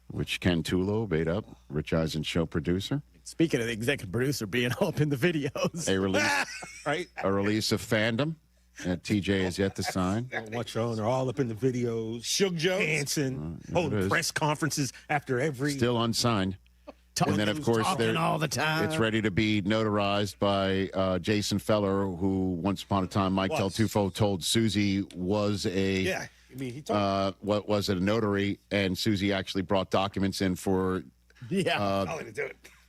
Speaker 1: which Ken Tulo made up, Rich Eisen show producer.
Speaker 12: Speaking of the executive producer being all up in the videos,
Speaker 1: A release of fandom that TJ has yet to sign.
Speaker 4: Watch your own. They're all up in the videos.
Speaker 9: Shug Jones.
Speaker 4: Dancing. Holding press conferences after every.
Speaker 1: Still unsigned. And then, of course,
Speaker 12: all the time.
Speaker 1: It's ready to be notarized by Jason Feller, who once upon a time Mike Del Tufo told Susie was a what was it, a notary, and Susie actually brought documents in for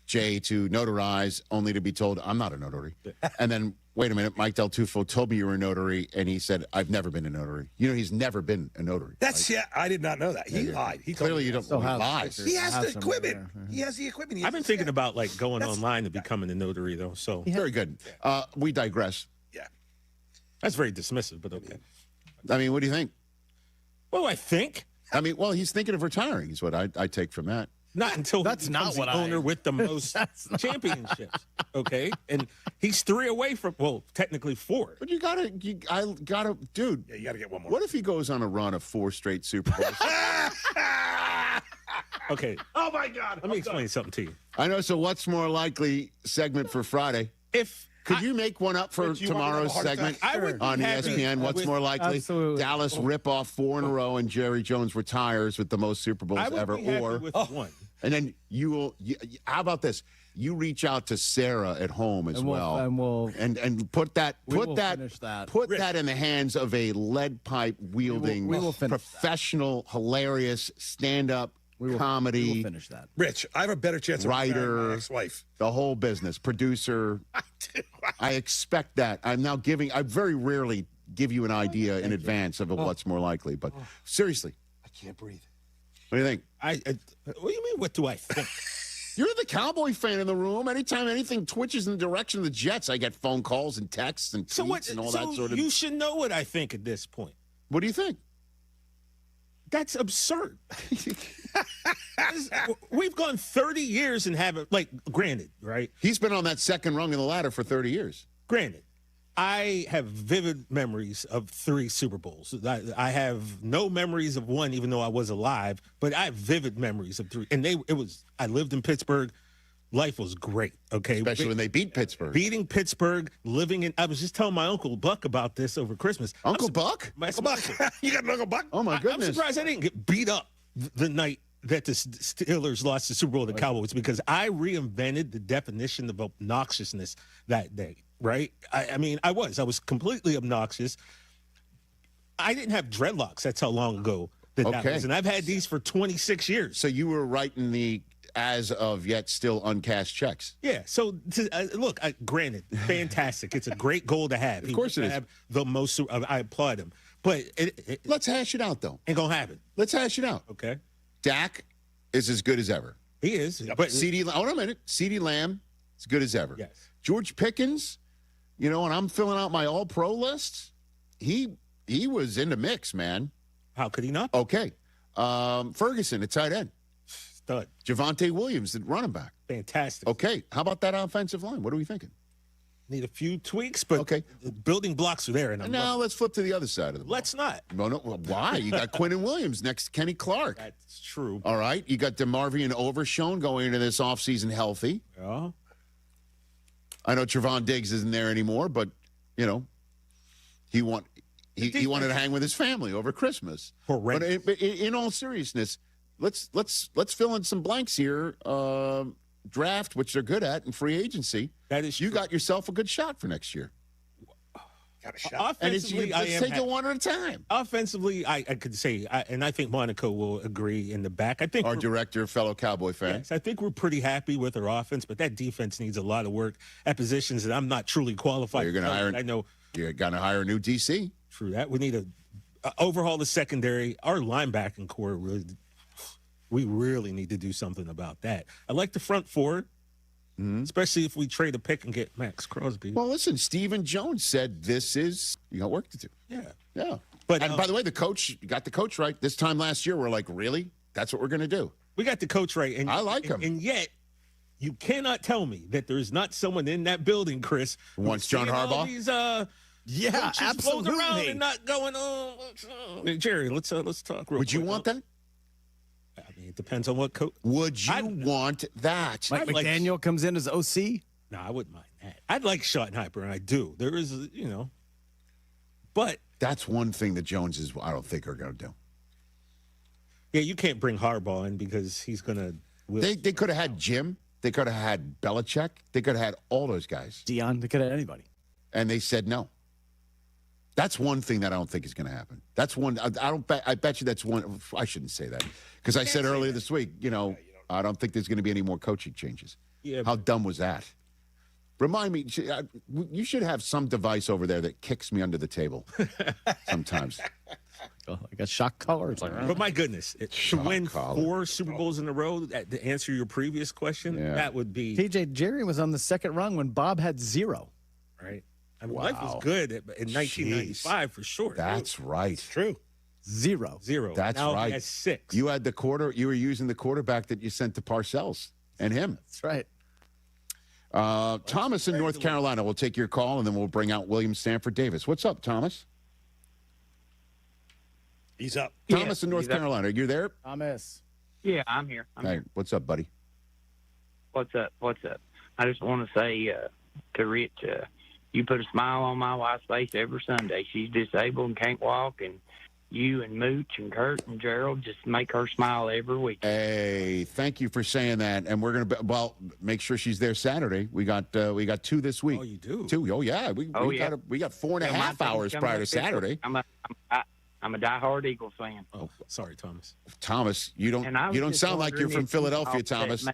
Speaker 1: Jay to notarize, only to be told I'm not a notary. And then wait a minute, Mike Del Tufo told me you were a notary, and he said I've never been a notary. You know, he's never been a notary.
Speaker 9: That's I did not know that. He lied. He
Speaker 1: clearly you don't lies.
Speaker 9: He has the equipment. He has the equipment.
Speaker 4: I've been thinking about like going online and becoming a notary though. So
Speaker 1: very good. We digress.
Speaker 9: Yeah,
Speaker 4: that's very dismissive, but okay.
Speaker 1: I mean, what do you think?
Speaker 4: Well, I think.
Speaker 1: I mean, well, he's thinking of retiring. Is what I take from that.
Speaker 4: Not until
Speaker 12: that's not what
Speaker 4: the owner with the most championships. Okay, and he's 3 away from technically 4.
Speaker 1: But I gotta, dude.
Speaker 9: Yeah, you gotta get one more.
Speaker 1: What if he goes on a run of 4 straight Super Bowls?
Speaker 4: Okay.
Speaker 9: Oh my God.
Speaker 4: Let me explain something to you.
Speaker 1: I know. So, what's more likely segment for Friday? Could you make one up for tomorrow's segment on ESPN? What's more likely?
Speaker 12: Absolutely.
Speaker 1: Dallas rip off 4 in a row and Jerry Jones retires with the most Super Bowls ever.
Speaker 4: Or with one.
Speaker 1: And then how about this? You reach out to Sarah at home as well, and put that in the hands of a lead pipe wielding, professional, hilarious stand-up comedy.
Speaker 12: We will finish that.
Speaker 9: Rich, I have a better chance of
Speaker 1: writer,
Speaker 9: my ex-wife.
Speaker 1: The whole business, producer. I expect that. I very rarely give you an idea in advance of what's more likely, but seriously,
Speaker 9: I can't breathe.
Speaker 1: What do you think?
Speaker 4: What do you mean? What do I think?
Speaker 1: You're the Cowboy fan in the room. Anytime anything twitches in the direction of the Jets, I get phone calls and texts and tweets and all that sort of.
Speaker 4: You should know what I think at this point.
Speaker 1: What do you think?
Speaker 4: That's absurd. we've gone 30 years and haven't, like, granted, right?
Speaker 1: He's been on that second rung of the ladder for 30 years.
Speaker 4: Granted, I have vivid memories of 3 Super Bowls. I have no memories of one, even though I was alive, but I have vivid memories of 3. And I lived in Pittsburgh. Life was great, okay?
Speaker 1: Especially when they beat Pittsburgh.
Speaker 4: Beating Pittsburgh, I was just telling my Uncle Buck about this over Christmas.
Speaker 1: Uncle Buck?
Speaker 4: Uncle Buck.
Speaker 1: You got an Uncle Buck? Oh, my goodness.
Speaker 4: I'm surprised I didn't get beat up the night that the Steelers lost the Super Bowl to the Cowboys, because I reinvented the definition of obnoxiousness that day, right? I was completely obnoxious. I didn't have dreadlocks. That's how long ago that was. And I've had these for 26 years.
Speaker 1: So you were writing the as of yet still uncashed checks.
Speaker 4: Yeah. So look, granted, fantastic. It's a great goal to have.
Speaker 1: Of course it is.
Speaker 4: Have the most. I applaud him. But
Speaker 1: let's hash it out, though.
Speaker 4: Ain't gonna happen.
Speaker 1: Let's hash it out.
Speaker 4: Okay.
Speaker 1: Dak is as good as ever.
Speaker 4: He is.
Speaker 1: But hold on a minute. CeeDee Lamb is good as ever.
Speaker 4: Yes.
Speaker 1: George Pickens, and I'm filling out my all-pro list. He was in the mix, man.
Speaker 4: How could he not?
Speaker 1: Okay. Ferguson at tight end.
Speaker 4: Stud.
Speaker 1: Javonte Williams at running back.
Speaker 4: Fantastic.
Speaker 1: Okay. How about that offensive line? What are we thinking?
Speaker 4: Need a few tweaks, but the building blocks are there. And
Speaker 1: now let's flip to the other side of the ball.
Speaker 4: Let's not.
Speaker 1: No, why? You got Quinnen Williams next to Kenny Clark.
Speaker 4: That's true.
Speaker 1: All right. You got DeMarvion Overshown going into this offseason healthy.
Speaker 4: Yeah.
Speaker 1: I know Trevon Diggs isn't there anymore, but, he wanted to hang with his family over Christmas. But in all seriousness, let's fill in some blanks here. Draft, which they're good at, and free agency.
Speaker 4: That is,
Speaker 1: you got yourself a good shot for next year.
Speaker 4: Got a shot. Offensively,
Speaker 1: let's take it one at a time.
Speaker 4: Offensively, I could say, and I think Monaco will agree in the back. I think
Speaker 1: our director, fellow Cowboy fan.
Speaker 4: Yes, I think we're pretty happy with our offense, but that defense needs a lot of work at positions that I'm not truly qualified.
Speaker 1: You're going to hire.
Speaker 4: I know
Speaker 1: you're going to hire a new DC.
Speaker 4: True that. We need to overhaul the secondary. Our linebacking core we really need to do something about that. I like the front four, especially if we trade a pick and get Max Crosby.
Speaker 1: Well, listen, Stephen Jones said you got work to do.
Speaker 4: Yeah.
Speaker 1: But by the way, you got the coach right. This time last year, we're like, really? That's what we're going to do?
Speaker 4: We got the coach right. And
Speaker 1: I like him.
Speaker 4: And yet, you cannot tell me that there's not someone in that building, Chris,
Speaker 1: who wants John Harbaugh?
Speaker 4: All these,
Speaker 12: absolutely.
Speaker 4: Around and not going on. Jerry, let's talk real
Speaker 1: Would you want that?
Speaker 4: I mean, it depends on what coach.
Speaker 1: Would you want that?
Speaker 12: Mike McDaniel comes in as OC?
Speaker 4: No, I wouldn't mind that. I'd like Schottenheimer, and I do. There is, but
Speaker 1: that's one thing that Joneses, I don't think, are going to do.
Speaker 4: Yeah, you can't bring Harbaugh in because he's going to.
Speaker 1: They could have had Jim. They could have had Belichick. They could have had all those guys.
Speaker 12: Dion. They could have had anybody.
Speaker 1: And they said no. That's one thing that I don't think is going to happen. That's one. I bet you that's one. I shouldn't say that because I said earlier this week. I don't think there's going to be any more coaching changes.
Speaker 4: Yeah.
Speaker 1: How dumb was that? Remind me. You should have some device over there that kicks me under the table sometimes.
Speaker 12: Like a shock collar. It's like,
Speaker 4: but my goodness, to win 4 Super Bowls in a row, to answer your previous question, that would be.
Speaker 12: TJ, Jerry was on the second rung when Bob had 0.
Speaker 4: Right. I mean, life was good in 1995 for sure.
Speaker 1: That's right.
Speaker 4: It's true.
Speaker 12: 0.
Speaker 1: That's
Speaker 4: now
Speaker 1: right.
Speaker 4: He has 6.
Speaker 1: You had you were using the quarterback that you sent to Parcells and him.
Speaker 12: That's right.
Speaker 1: Thomas in North Carolina. We'll take your call, and then we'll bring out William Stanford Davis. What's up, Thomas?
Speaker 7: He's up.
Speaker 1: Thomas in North Carolina. Are you there?
Speaker 12: Thomas.
Speaker 11: Yeah, I'm here.
Speaker 1: Hey, what's up, buddy?
Speaker 11: What's up? I just want to say to Rich, you put a smile on my wife's face every Sunday. She's disabled and can't walk, and you and Mooch and Kurt and Gerald just make her smile every week.
Speaker 1: Hey, thank you for saying that. And we're gonna make sure she's there Saturday. We got 2 this week.
Speaker 4: Oh, you do?
Speaker 1: 2. Oh yeah. We got 4.5 hours prior to Saturday.
Speaker 11: I'm a diehard Eagles fan.
Speaker 4: Oh, sorry, Thomas.
Speaker 1: Thomas, you don't sound like you're from Philadelphia, Thomas.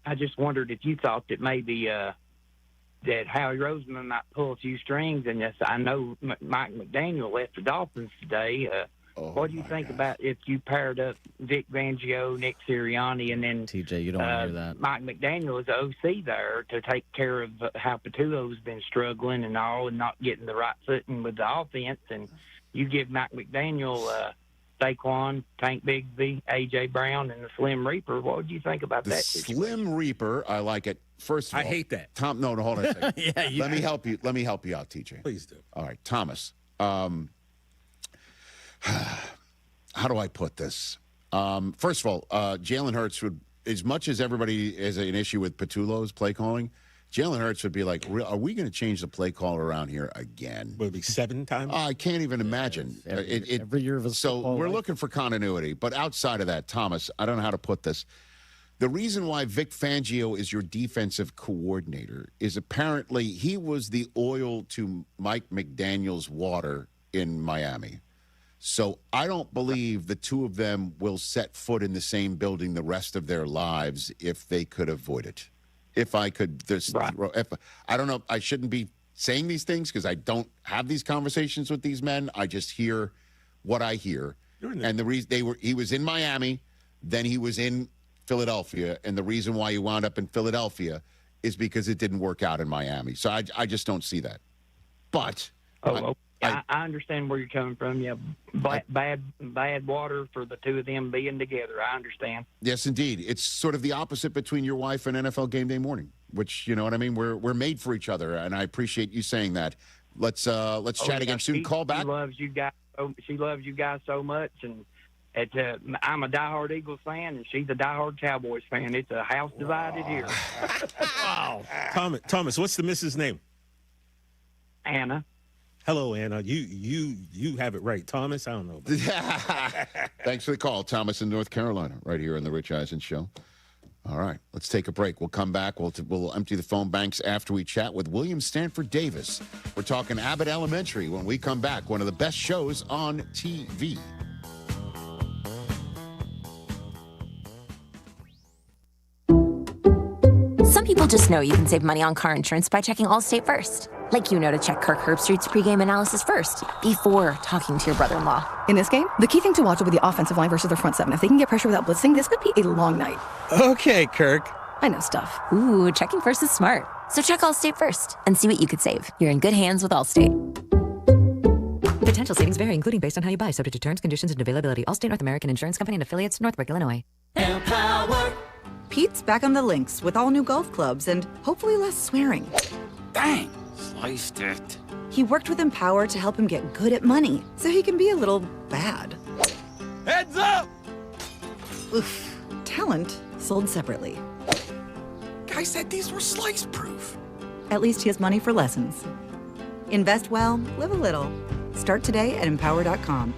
Speaker 11: I just wondered if you thought that maybe that Howie Roseman might pull a few strings. And yes, I know Mike McDaniel left the Dolphins today. What do you think about if you paired up Vic Fangio, Nick Sirianni, and then
Speaker 12: TJ? You don't want to hear that.
Speaker 11: Mike McDaniel is the OC there to take care of how Patulo's been struggling and all, and not getting the right footing with the offense, and you give Mike McDaniel Saquon, Tank Bigsby, A.J. Brown, and the Slim Reaper. What would you think about
Speaker 1: The
Speaker 11: that?
Speaker 1: Slim Reaper, I like it. First of all,
Speaker 4: I hate that.
Speaker 1: Tom, no, hold on a second.
Speaker 12: Yeah,
Speaker 1: Let me help you. Let me help you out, TJ.
Speaker 4: Please do.
Speaker 1: All right, Thomas. How do I put this? First of all, Jalen Hurts would, as much as everybody has an issue with Patullo's play calling, Jalen Hurts would be like, are we going to change the play call around here again?
Speaker 4: Would it be 7 times?
Speaker 1: I can't even imagine.
Speaker 12: Every year of his
Speaker 1: So
Speaker 12: football
Speaker 1: we're
Speaker 12: life.
Speaker 1: looking for continuity. But outside of that, Thomas, I don't know how to put this. The reason why Vic Fangio is your defensive coordinator is apparently he was the oil to Mike McDaniel's water in Miami. So I don't believe the two of them will set foot in the same building the rest of their lives if they could avoid it. If I could, I don't know, I shouldn't be saying these things because I don't have these conversations with these men. I just hear what I hear. And the reason he was in Miami, then he was in Philadelphia, and the reason why he wound up in Philadelphia is because it didn't work out in Miami. So I just don't see that. But
Speaker 11: I understand where you're coming from. Yeah, bad water for the two of them being together. I understand.
Speaker 1: Yes, indeed. It's sort of the opposite between your wife and NFL Game Day Morning, which, you know what I mean? We're made for each other, and I appreciate you saying that. Let's chat again soon. Call back.
Speaker 11: She loves you guys. She loves you guys so much, and I'm a diehard Eagles fan, and she's a diehard Cowboys fan. It's a house divided here.
Speaker 4: Wow. Thomas, what's the missus' name?
Speaker 11: Anna.
Speaker 4: Hello, Anna. You have it right. Thomas, I don't know.
Speaker 1: Thanks for the call, Thomas in North Carolina, right here on the Rich Eisen Show. All right, let's take a break. We'll come back. We'll empty the phone banks after we chat with William Stanford Davis. We're talking Abbott Elementary when we come back. One of the best shows on TV.
Speaker 2: Some people just know you can save money on car insurance by checking Allstate first. Like you know to check Kirk Herbstreit's pregame analysis first, before talking to your brother-in-law.
Speaker 7: In this game, the key thing to watch will be the offensive line versus their front seven. If they can get pressure without blitzing, this could be a long night.
Speaker 2: Okay, Kirk.
Speaker 7: I know stuff.
Speaker 2: Ooh, checking first is smart. So check Allstate first and see what you could save. You're in good hands with Allstate.
Speaker 14: Potential savings vary, including based on how you buy, subject to terms, conditions, and availability. Allstate North American Insurance Company and affiliates, Northbrook, Illinois.
Speaker 22: Empower. Pete's back on the links with all new golf clubs and hopefully less swearing.
Speaker 25: Bang! Sliced it.
Speaker 22: He worked with Empower to help him get good at money, so he can be a little bad.
Speaker 25: Heads up!
Speaker 22: Oof. Talent sold separately.
Speaker 25: Guy said these were slice-proof.
Speaker 22: At least he has money for lessons. Invest well, live a little. Start today at Empower.com.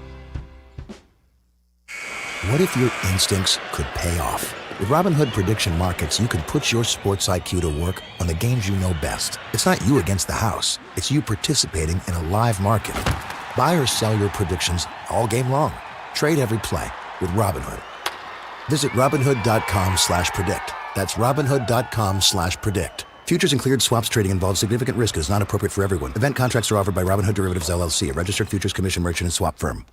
Speaker 26: What if your instincts could pay off? With Robinhood Prediction Markets, you could put your sports IQ to work on the games you know best. It's not you against the house. It's you participating in a live market. Buy or sell your predictions all game long. Trade every play with Robinhood. Visit Robinhood.com/predict. That's Robinhood.com/predict. Futures and cleared swaps trading involves significant risk and is not appropriate for everyone. Event contracts are offered by Robinhood Derivatives LLC, a registered futures commission merchant and swap firm.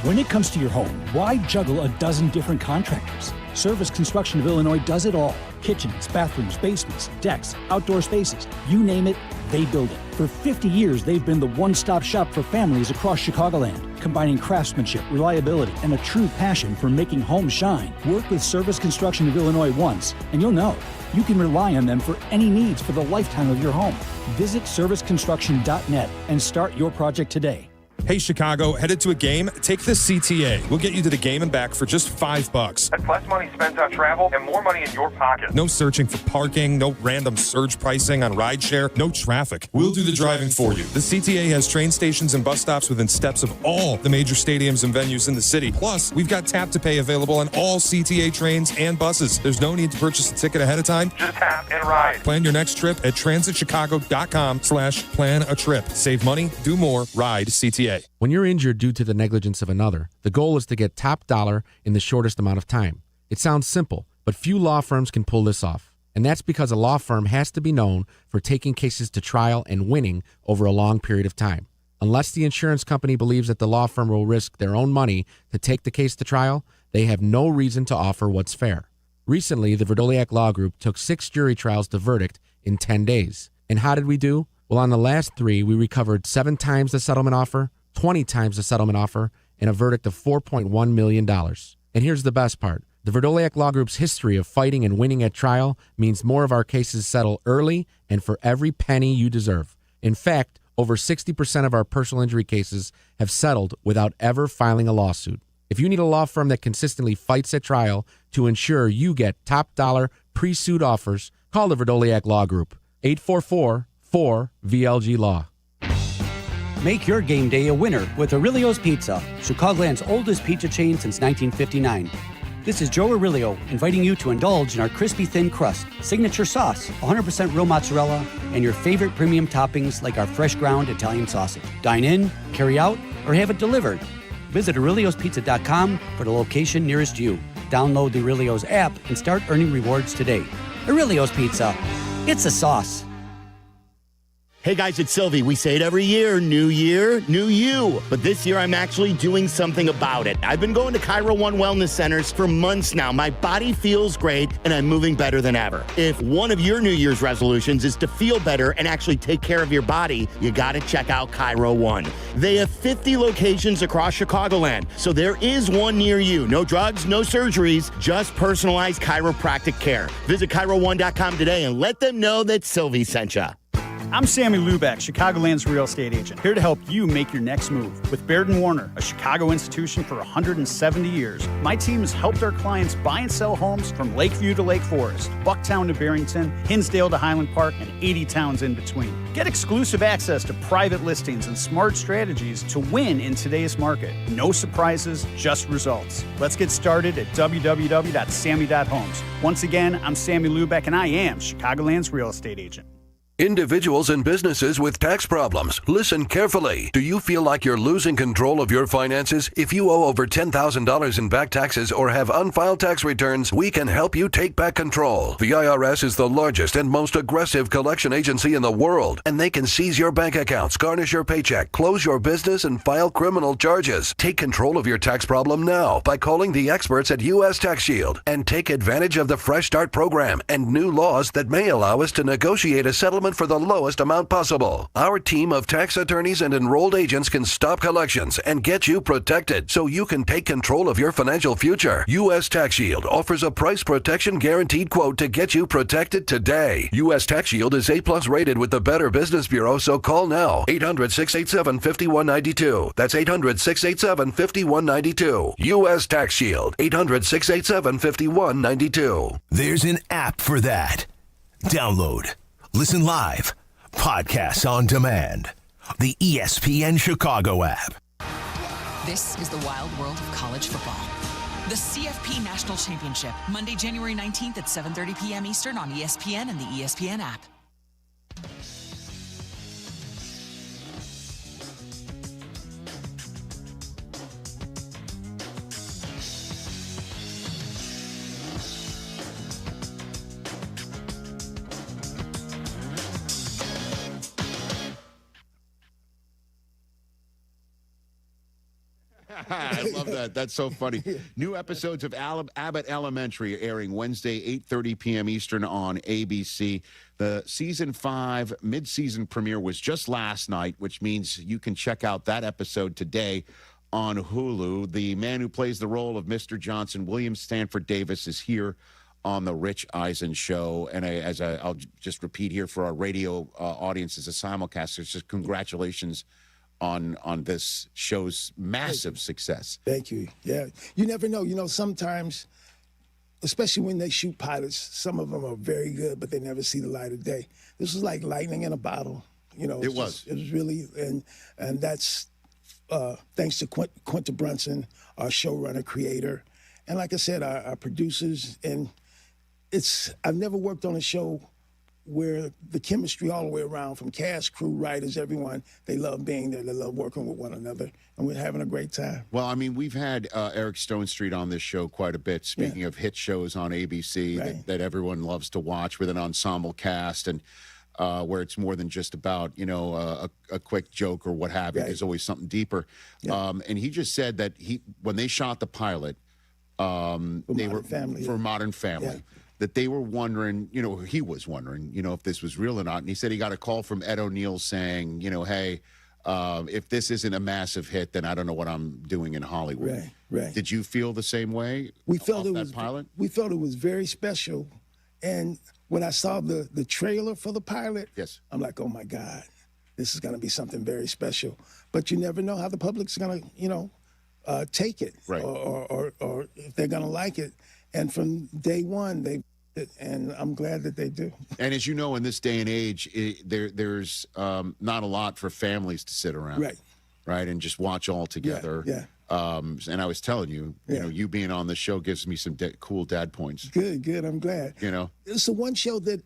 Speaker 19: When it comes to your home, why juggle a dozen different contractors? Service Construction of Illinois does it all. Kitchens, bathrooms, basements, decks, outdoor spaces, you name it, they build it. For 50 years, they've been the one-stop shop for families across Chicagoland, combining craftsmanship, reliability, and a true passion for making homes shine. Work with Service Construction of Illinois once, and you'll know you can rely on them for any needs for the lifetime of your home. Visit serviceconstruction.net and start your project today.
Speaker 27: Hey, Chicago, headed to a game? Take the CTA. We'll get you to the game and back for just $5.
Speaker 28: That's less money spent on travel and more money in your pocket.
Speaker 27: No searching for parking, no random surge pricing on rideshare, no traffic. We'll do the driving for you. The CTA has train stations and bus stops within steps of all the major stadiums and venues in the city. Plus, we've got tap to pay available on all CTA trains and buses. There's no need to purchase a ticket ahead of time.
Speaker 28: Just tap and ride.
Speaker 27: Plan your next trip at transitchicago.com/plan-a-trip. Save money, do more, ride CTA.
Speaker 29: When you're injured due to the negligence of another, the goal is to get top dollar in the shortest amount of time. It sounds simple, but few law firms can pull this off. And that's because a law firm has to be known for taking cases to trial and winning over a long period of time. Unless the insurance company believes that the law firm will risk their own money to take the case to trial, they have no reason to offer what's fair. Recently, the Verdoliak Law Group took 6 jury trials to verdict in 10 days. And how did we do? Well, on the last 3, we recovered 7 times the settlement offer, 20 times the settlement offer, and a verdict of $4.1 million. And here's the best part. The Verdoliak Law Group's history of fighting and winning at trial means more of our cases settle early and for every penny you deserve. In fact, over 60% of our personal injury cases have settled without ever filing a lawsuit. If you need a law firm that consistently fights at trial to ensure you get top dollar pre-suit offers, call the Verdoliak Law Group, 844-4VLG-LAW.
Speaker 3: Make your game day a winner with Aurelio's Pizza, Chicagoland's oldest pizza chain since 1959. This is Joe Aurelio inviting you to indulge in our crispy thin crust, signature sauce, 100% real mozzarella, and your favorite premium toppings like our fresh ground Italian sausage. Dine in, carry out, or have it delivered. Visit Aurelio'sPizza.com for the location nearest you. Download the Aurelio's app and start earning rewards today. Aurelio's Pizza. It's a sauce.
Speaker 5: Hey guys, it's Silvy. We say it every year, new you. But this year I'm actually doing something about it. I've been going to Cairo One Wellness Centers for months now. My body feels great and I'm moving better than ever. If one of your New Year's resolutions is to feel better and actually take care of your body, you gotta check out Cairo One. They have 50 locations across Chicagoland, so there is one near you. No drugs, no surgeries, just personalized chiropractic care. Visit CairoOne.com today and let them know that Silvy sent you.
Speaker 8: I'm Sammy Lubeck, Chicagoland's real estate agent, here to help you make your next move. With Baird & Warner, a Chicago institution for 170 years, my team has helped our clients buy and sell homes from Lakeview to Lake Forest, Bucktown to Barrington, Hinsdale to Highland Park, and 80 towns in between. Get exclusive access to private listings and smart strategies to win in today's market. No surprises, just results. Let's get started at www.sammy.homes. Once again, I'm Sammy Lubeck, and I am Chicagoland's real estate agent.
Speaker 13: Individuals and businesses with tax problems, listen carefully. Do you feel like you're losing control of your finances? If you owe over $10,000 in back taxes or have unfiled tax returns, we can help you take back control. The IRS is the largest and most aggressive collection agency in the world, and they can seize your bank accounts, garnish your paycheck, close your business, and file criminal charges. Take control of your tax problem now by calling the experts at U.S. Tax Shield and take advantage of the Fresh Start program and new laws that may allow us to negotiate a settlement for the lowest amount possible. Our team of tax attorneys and enrolled agents can stop collections and get you protected so you can take control of your financial future. U.S. Tax Shield offers a price protection guaranteed quote to get you protected today. U.S. Tax Shield is A+ rated with the Better Business Bureau, so call now. 800-687-5192. That's 800-687-5192. U.S. Tax Shield. 800-687-5192.
Speaker 15: There's an app for that. Download. Listen live. Podcasts on demand. The ESPN Chicago app.
Speaker 16: This is the wild world of college football. The CFP National Championship, Monday, January 19th at 7:30 p.m. Eastern on ESPN and the ESPN app.
Speaker 1: I love that. That's so funny. New episodes of Abbott Elementary airing Wednesday, 8:30 p.m. Eastern on ABC. The Season 5 mid-season premiere was just last night, which means you can check out that episode today on Hulu. The man who plays the role of Mr. Johnson, William Stanford Davis, is here on the Rich Eisen Show. And I'll just repeat here for our radio audience as a simulcast, just congratulations on this show's massive success.
Speaker 17: Thank you. Yeah. You never know. You know, sometimes, especially when they shoot pilots, some of them are very good, but they never see the light of day. This was like lightning in a bottle. You know, it was really, and that's thanks to Quinta Brunson, our showrunner, creator, and like I said, our producers. And I've never worked on a show where the chemistry all the way around, from cast, crew, writers, everyone, they love being there. They love working with one another, and we're having a great time.
Speaker 1: Well, I mean, we've had Eric Stonestreet on this show quite a bit, speaking of hit shows on ABC that everyone loves to watch with an ensemble cast, and where it's more than just about, you know, a quick joke or what have you. There's always something deeper. And he just said that when they shot the pilot, for Modern Family, that they were wondering, you know, he was wondering, you know, if this was real or not. And he said he got a call from Ed O'Neill saying, you know, hey, if this isn't a massive hit, then I don't know what I'm doing in Hollywood.
Speaker 17: Right.
Speaker 1: Did you feel the same way?
Speaker 17: We felt it
Speaker 1: that
Speaker 17: was
Speaker 1: pilot.
Speaker 17: We felt it was very special, and when I saw the trailer for the pilot,
Speaker 1: yes,
Speaker 17: I'm like, oh my God, this is going to be something very special. But you never know how the public's going to, take it,
Speaker 1: right,
Speaker 17: or if they're going to like it. And from day one, and I'm glad that they do.
Speaker 1: And as you know, in this day and age, there's not a lot for families to sit around, right, and just watch all together.
Speaker 17: Yeah.
Speaker 1: And I was telling you, you know, you being on the show gives me some cool dad points.
Speaker 17: Good. I'm glad.
Speaker 1: You know,
Speaker 17: it's the one show that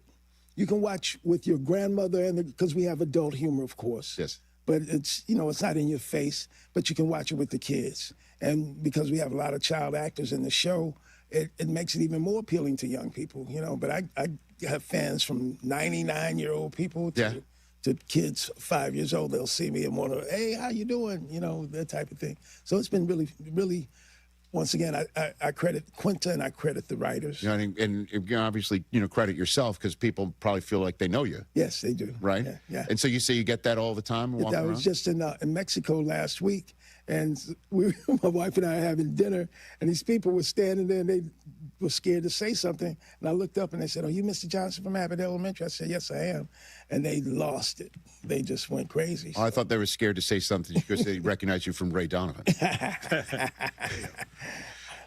Speaker 17: you can watch with your grandmother, and because we have adult humor, of course.
Speaker 1: Yes.
Speaker 17: But it's it's not in your face, but you can watch it with the kids, and because we have a lot of child actors in the show, it makes it even more appealing to young people. But I have fans from 99-year-old people to kids 5 years old. They'll see me and want to, hey, how you doing? That type of thing. So it's been really, really, once again, I credit Quinta and I credit the writers.
Speaker 1: And obviously, credit yourself because people probably feel like they know you.
Speaker 17: Yes, they do.
Speaker 1: Right?
Speaker 17: Yeah.
Speaker 1: And so you say you get that all the time?
Speaker 17: I was just in Mexico last week, and my wife and I are having dinner, and these people were standing there, and they were scared to say something. And I looked up, and they said, "Are you Mr. Johnson from Abbott Elementary?" I said, "Yes, I am." And they lost it. They just went crazy.
Speaker 1: Oh, I thought they were scared to say something because they recognize you from Ray Donovan.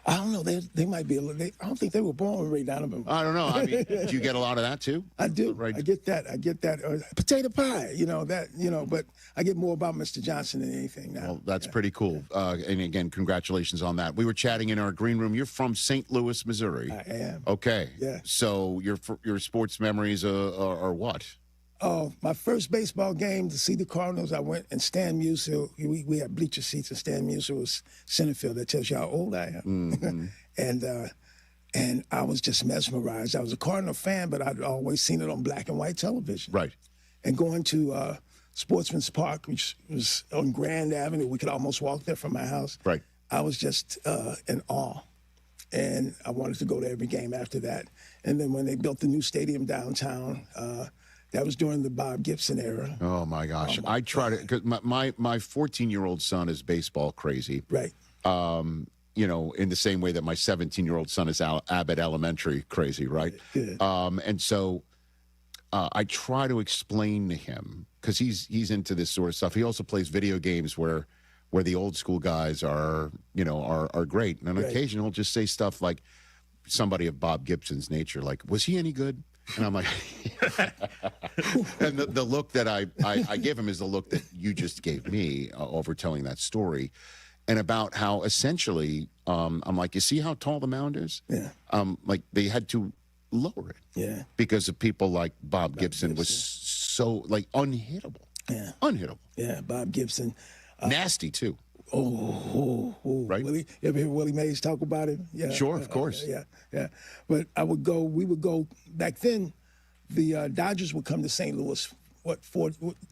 Speaker 17: I don't know. They might be I don't think they were born with Ray Donovan.
Speaker 1: I don't know. I mean, do you get a lot of that too?
Speaker 17: I do.
Speaker 1: Right.
Speaker 17: I get that. Potato pie. But I get more about Mr. Johnson than anything now.
Speaker 1: Well, that's pretty cool. And again, congratulations on that. We were chatting in our green room. You're from St. Louis, Missouri.
Speaker 17: I am.
Speaker 1: Okay.
Speaker 17: Yeah.
Speaker 1: So your sports memories are what?
Speaker 17: My first baseball game to see the Cardinals, I went and Stan Musial. We had bleacher seats, and Stan Musial was center field. That tells you how old I am.
Speaker 1: Mm-hmm.
Speaker 17: And I was just mesmerized. I was a Cardinal fan, but I'd always seen it on black and white television.
Speaker 1: Right.
Speaker 17: And going to Sportsman's Park, which was on Grand Avenue, we could almost walk there from my house.
Speaker 1: Right.
Speaker 17: I was just in awe. And I wanted to go to every game after that. And then when they built the new stadium downtown, that was during the Bob Gibson era.
Speaker 1: Oh my gosh! I try to because my 14-year-old son is baseball crazy.
Speaker 17: Right.
Speaker 1: In the same way that my 17-year-old son is Abbott Elementary crazy. Right.
Speaker 17: Good.
Speaker 1: And so I try to explain to him because he's into this sort of stuff. He also plays video games where the old school guys are great, and on occasion he'll just say stuff like somebody of Bob Gibson's nature, like, was he any good? And I'm like, and the look that I give him is the look that you just gave me over telling that story, and about how essentially I'm like, you see how tall the mound is?
Speaker 17: Yeah.
Speaker 1: Like they had to lower it.
Speaker 17: Yeah.
Speaker 1: Because of people like Bob Gibson was so like unhittable.
Speaker 17: Yeah.
Speaker 1: Unhittable.
Speaker 17: Yeah. Bob Gibson.
Speaker 1: Nasty too.
Speaker 17: Right. You ever hear Willie Mays talk about it? Yeah.
Speaker 1: Sure, of course.
Speaker 17: Yeah. But we would go, back then, the Dodgers would come to St. Louis,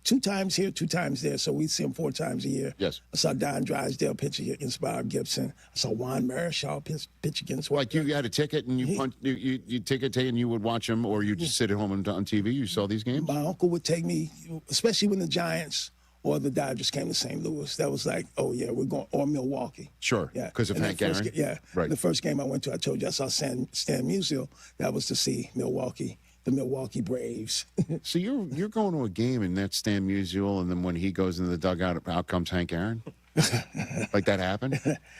Speaker 17: 2 times here, 2 times there. So we'd see them 4 times a year.
Speaker 1: Yes.
Speaker 17: I saw Don Drysdale pitch against Bob Gibson. I saw Juan Marichal pitch against.
Speaker 1: Like you had a ticket and you ticket and you would watch them, or you just sit at home on TV. You saw these games.
Speaker 17: My uncle would take me, especially when the Giants or the Dodgers came to St. Louis. That was like, oh yeah, we're going, or Milwaukee.
Speaker 1: Sure.
Speaker 17: Yeah.
Speaker 1: Because of Hank Aaron.
Speaker 17: Right. The first game I went to, I told you I saw Stan Musial. That was to see Milwaukee. The Milwaukee Braves.
Speaker 1: So you're going to a game and that's Stan Musial, and then when he goes into the dugout, out comes Hank Aaron? Like that happened?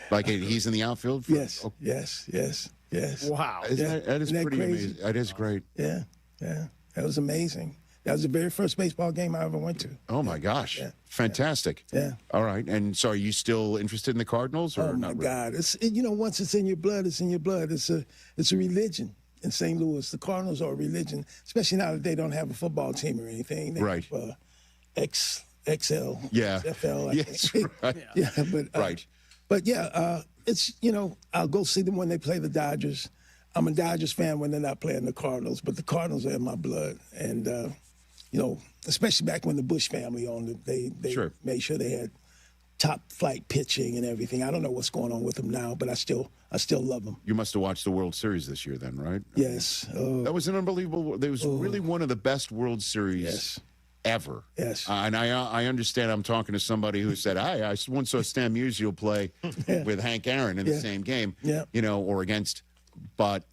Speaker 1: Like he's in the outfield?
Speaker 17: Yes.
Speaker 4: Wow.
Speaker 1: That is pretty amazing. That is great.
Speaker 17: Yeah. That was amazing. That was the very first baseball game I ever went to.
Speaker 1: Oh, my gosh. Yeah. Fantastic.
Speaker 17: Yeah.
Speaker 1: All right. And so are you still interested in the Cardinals? Or
Speaker 17: oh, my God. It's once it's in your blood, it's in your blood. It's a religion. In St. Louis, the Cardinals are a religion, especially now that they don't have a football team or anything. They
Speaker 1: right.
Speaker 17: Have, XL,
Speaker 1: yeah,
Speaker 17: FL.
Speaker 1: Yes, right.
Speaker 17: Yeah, but
Speaker 1: right.
Speaker 17: But yeah, it's I'll go see them when they play the Dodgers. I'm a Dodgers fan when they're not playing the Cardinals, but the Cardinals are in my blood, and especially back when the Bush family owned it, they made sure they had top flight pitching and everything. I don't know what's going on with them now, but I still love them.
Speaker 1: You must have watched the World Series this year then, right?
Speaker 17: Yes.
Speaker 1: That was an unbelievable. It was really one of the best World Series ever.
Speaker 17: Yes.
Speaker 1: And I understand I'm talking to somebody who said, I once saw Stan Musial play with Hank Aaron in the same game, or against. But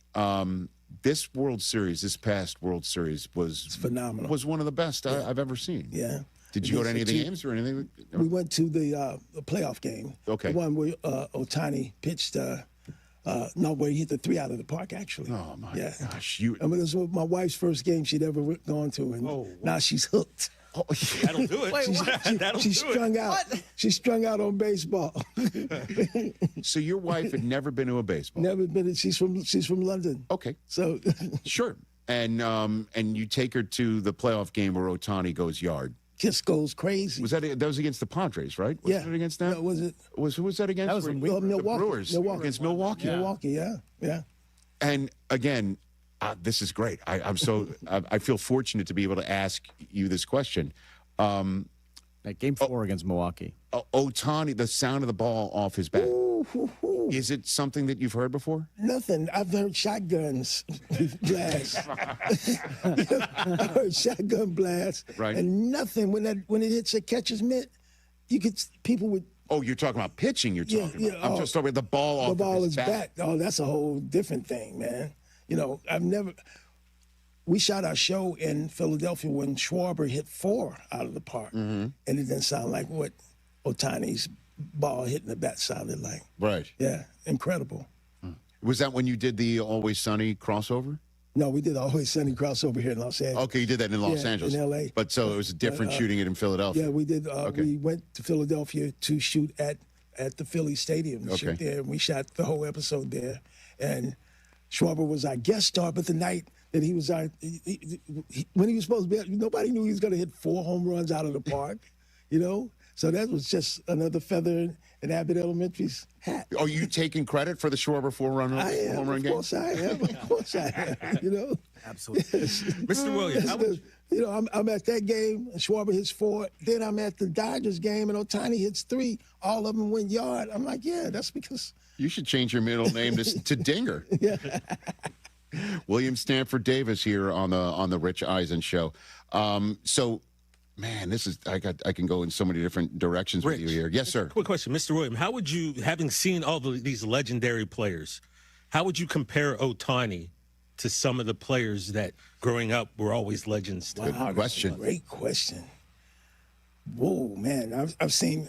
Speaker 1: this past World Series was
Speaker 17: phenomenal.
Speaker 1: Was one of the best I've ever seen.
Speaker 17: Yeah.
Speaker 1: Did you go to any of the games or anything?
Speaker 17: We went to the playoff game.
Speaker 1: Okay.
Speaker 17: The one where Ohtani pitched, where he hit the 3 out of the park, actually.
Speaker 1: Oh, my gosh.
Speaker 17: I mean, it was my wife's first game she'd ever gone to, and now she's hooked.
Speaker 1: Oh,
Speaker 4: that'll do it.
Speaker 17: She's strung out. She's strung out on baseball.
Speaker 1: So your wife had never been to a baseball?
Speaker 17: Never been. She's from London.
Speaker 1: Okay.
Speaker 17: So
Speaker 1: sure. And you take her to the playoff game where Ohtani goes yard.
Speaker 17: Just goes crazy.
Speaker 1: That was against the Padres, right? Was it against them?
Speaker 17: No, was it?
Speaker 1: Who was that against?
Speaker 17: That was Milwaukee.
Speaker 1: The Brewers. Against Milwaukee.
Speaker 17: Milwaukee, yeah.
Speaker 1: And again, this is great. I'm so I feel fortunate to be able to ask you this question.
Speaker 6: That game 4 against Milwaukee.
Speaker 1: Ohtani, the sound of the ball off his bat. Is it something that you've heard before?
Speaker 17: Nothing. I've heard shotguns blast. I heard shotgun blast.
Speaker 1: Right.
Speaker 17: And nothing. When it hits a catcher's mitt, people would.
Speaker 1: Oh, you're talking about pitching. You're talking about. I'm just talking about the ball off.
Speaker 17: The ball
Speaker 1: his
Speaker 17: is
Speaker 1: bat.
Speaker 17: back. Oh, that's a whole different thing, man. I've never. We shot our show in Philadelphia when Schwarber hit 4 out of the park, and it didn't sound like what Ohtani's ball hitting the bat sounded like.
Speaker 1: Right.
Speaker 17: Yeah, incredible.
Speaker 1: Was that when you did the Always Sunny crossover?
Speaker 17: No, we did the Always Sunny crossover here in Los Angeles.
Speaker 1: Okay, you did that in Los Angeles.
Speaker 17: In L.A.
Speaker 1: But so it was different shooting it in Philadelphia.
Speaker 17: Yeah, we did. We went to Philadelphia to shoot at the Philly Stadium.
Speaker 1: Okay.
Speaker 17: Shoot there, and we shot the whole episode there. And Schwarber was our guest star, but the night that he was when he was supposed to be, nobody knew he was going to hit 4 home runs out of the park, So that was just another feather in Abbott Elementary's hat.
Speaker 1: Are you taking credit for the Schwarber 4 home run game?
Speaker 17: Of course I am. Of course I am.
Speaker 6: Absolutely.
Speaker 4: Mr. Williams,
Speaker 17: I'm at that game, and Schwarber hits 4. Then I'm at the Dodgers game, and Ohtani hits 3. All of them went yard. I'm like, yeah, that's because.
Speaker 1: You should change your middle name to Dinger.
Speaker 17: Yeah.
Speaker 1: William Stanford Davis here on the Rich Eisen show. Man, this is I can go in so many different directions with you here. Yes, sir.
Speaker 4: Quick question, Mr. Williams. How would you, having seen all these legendary players, how would you compare Ohtani to some of the players that growing up were always legends?
Speaker 17: Wow,
Speaker 1: Good question.
Speaker 17: Great question. Whoa, man! I've seen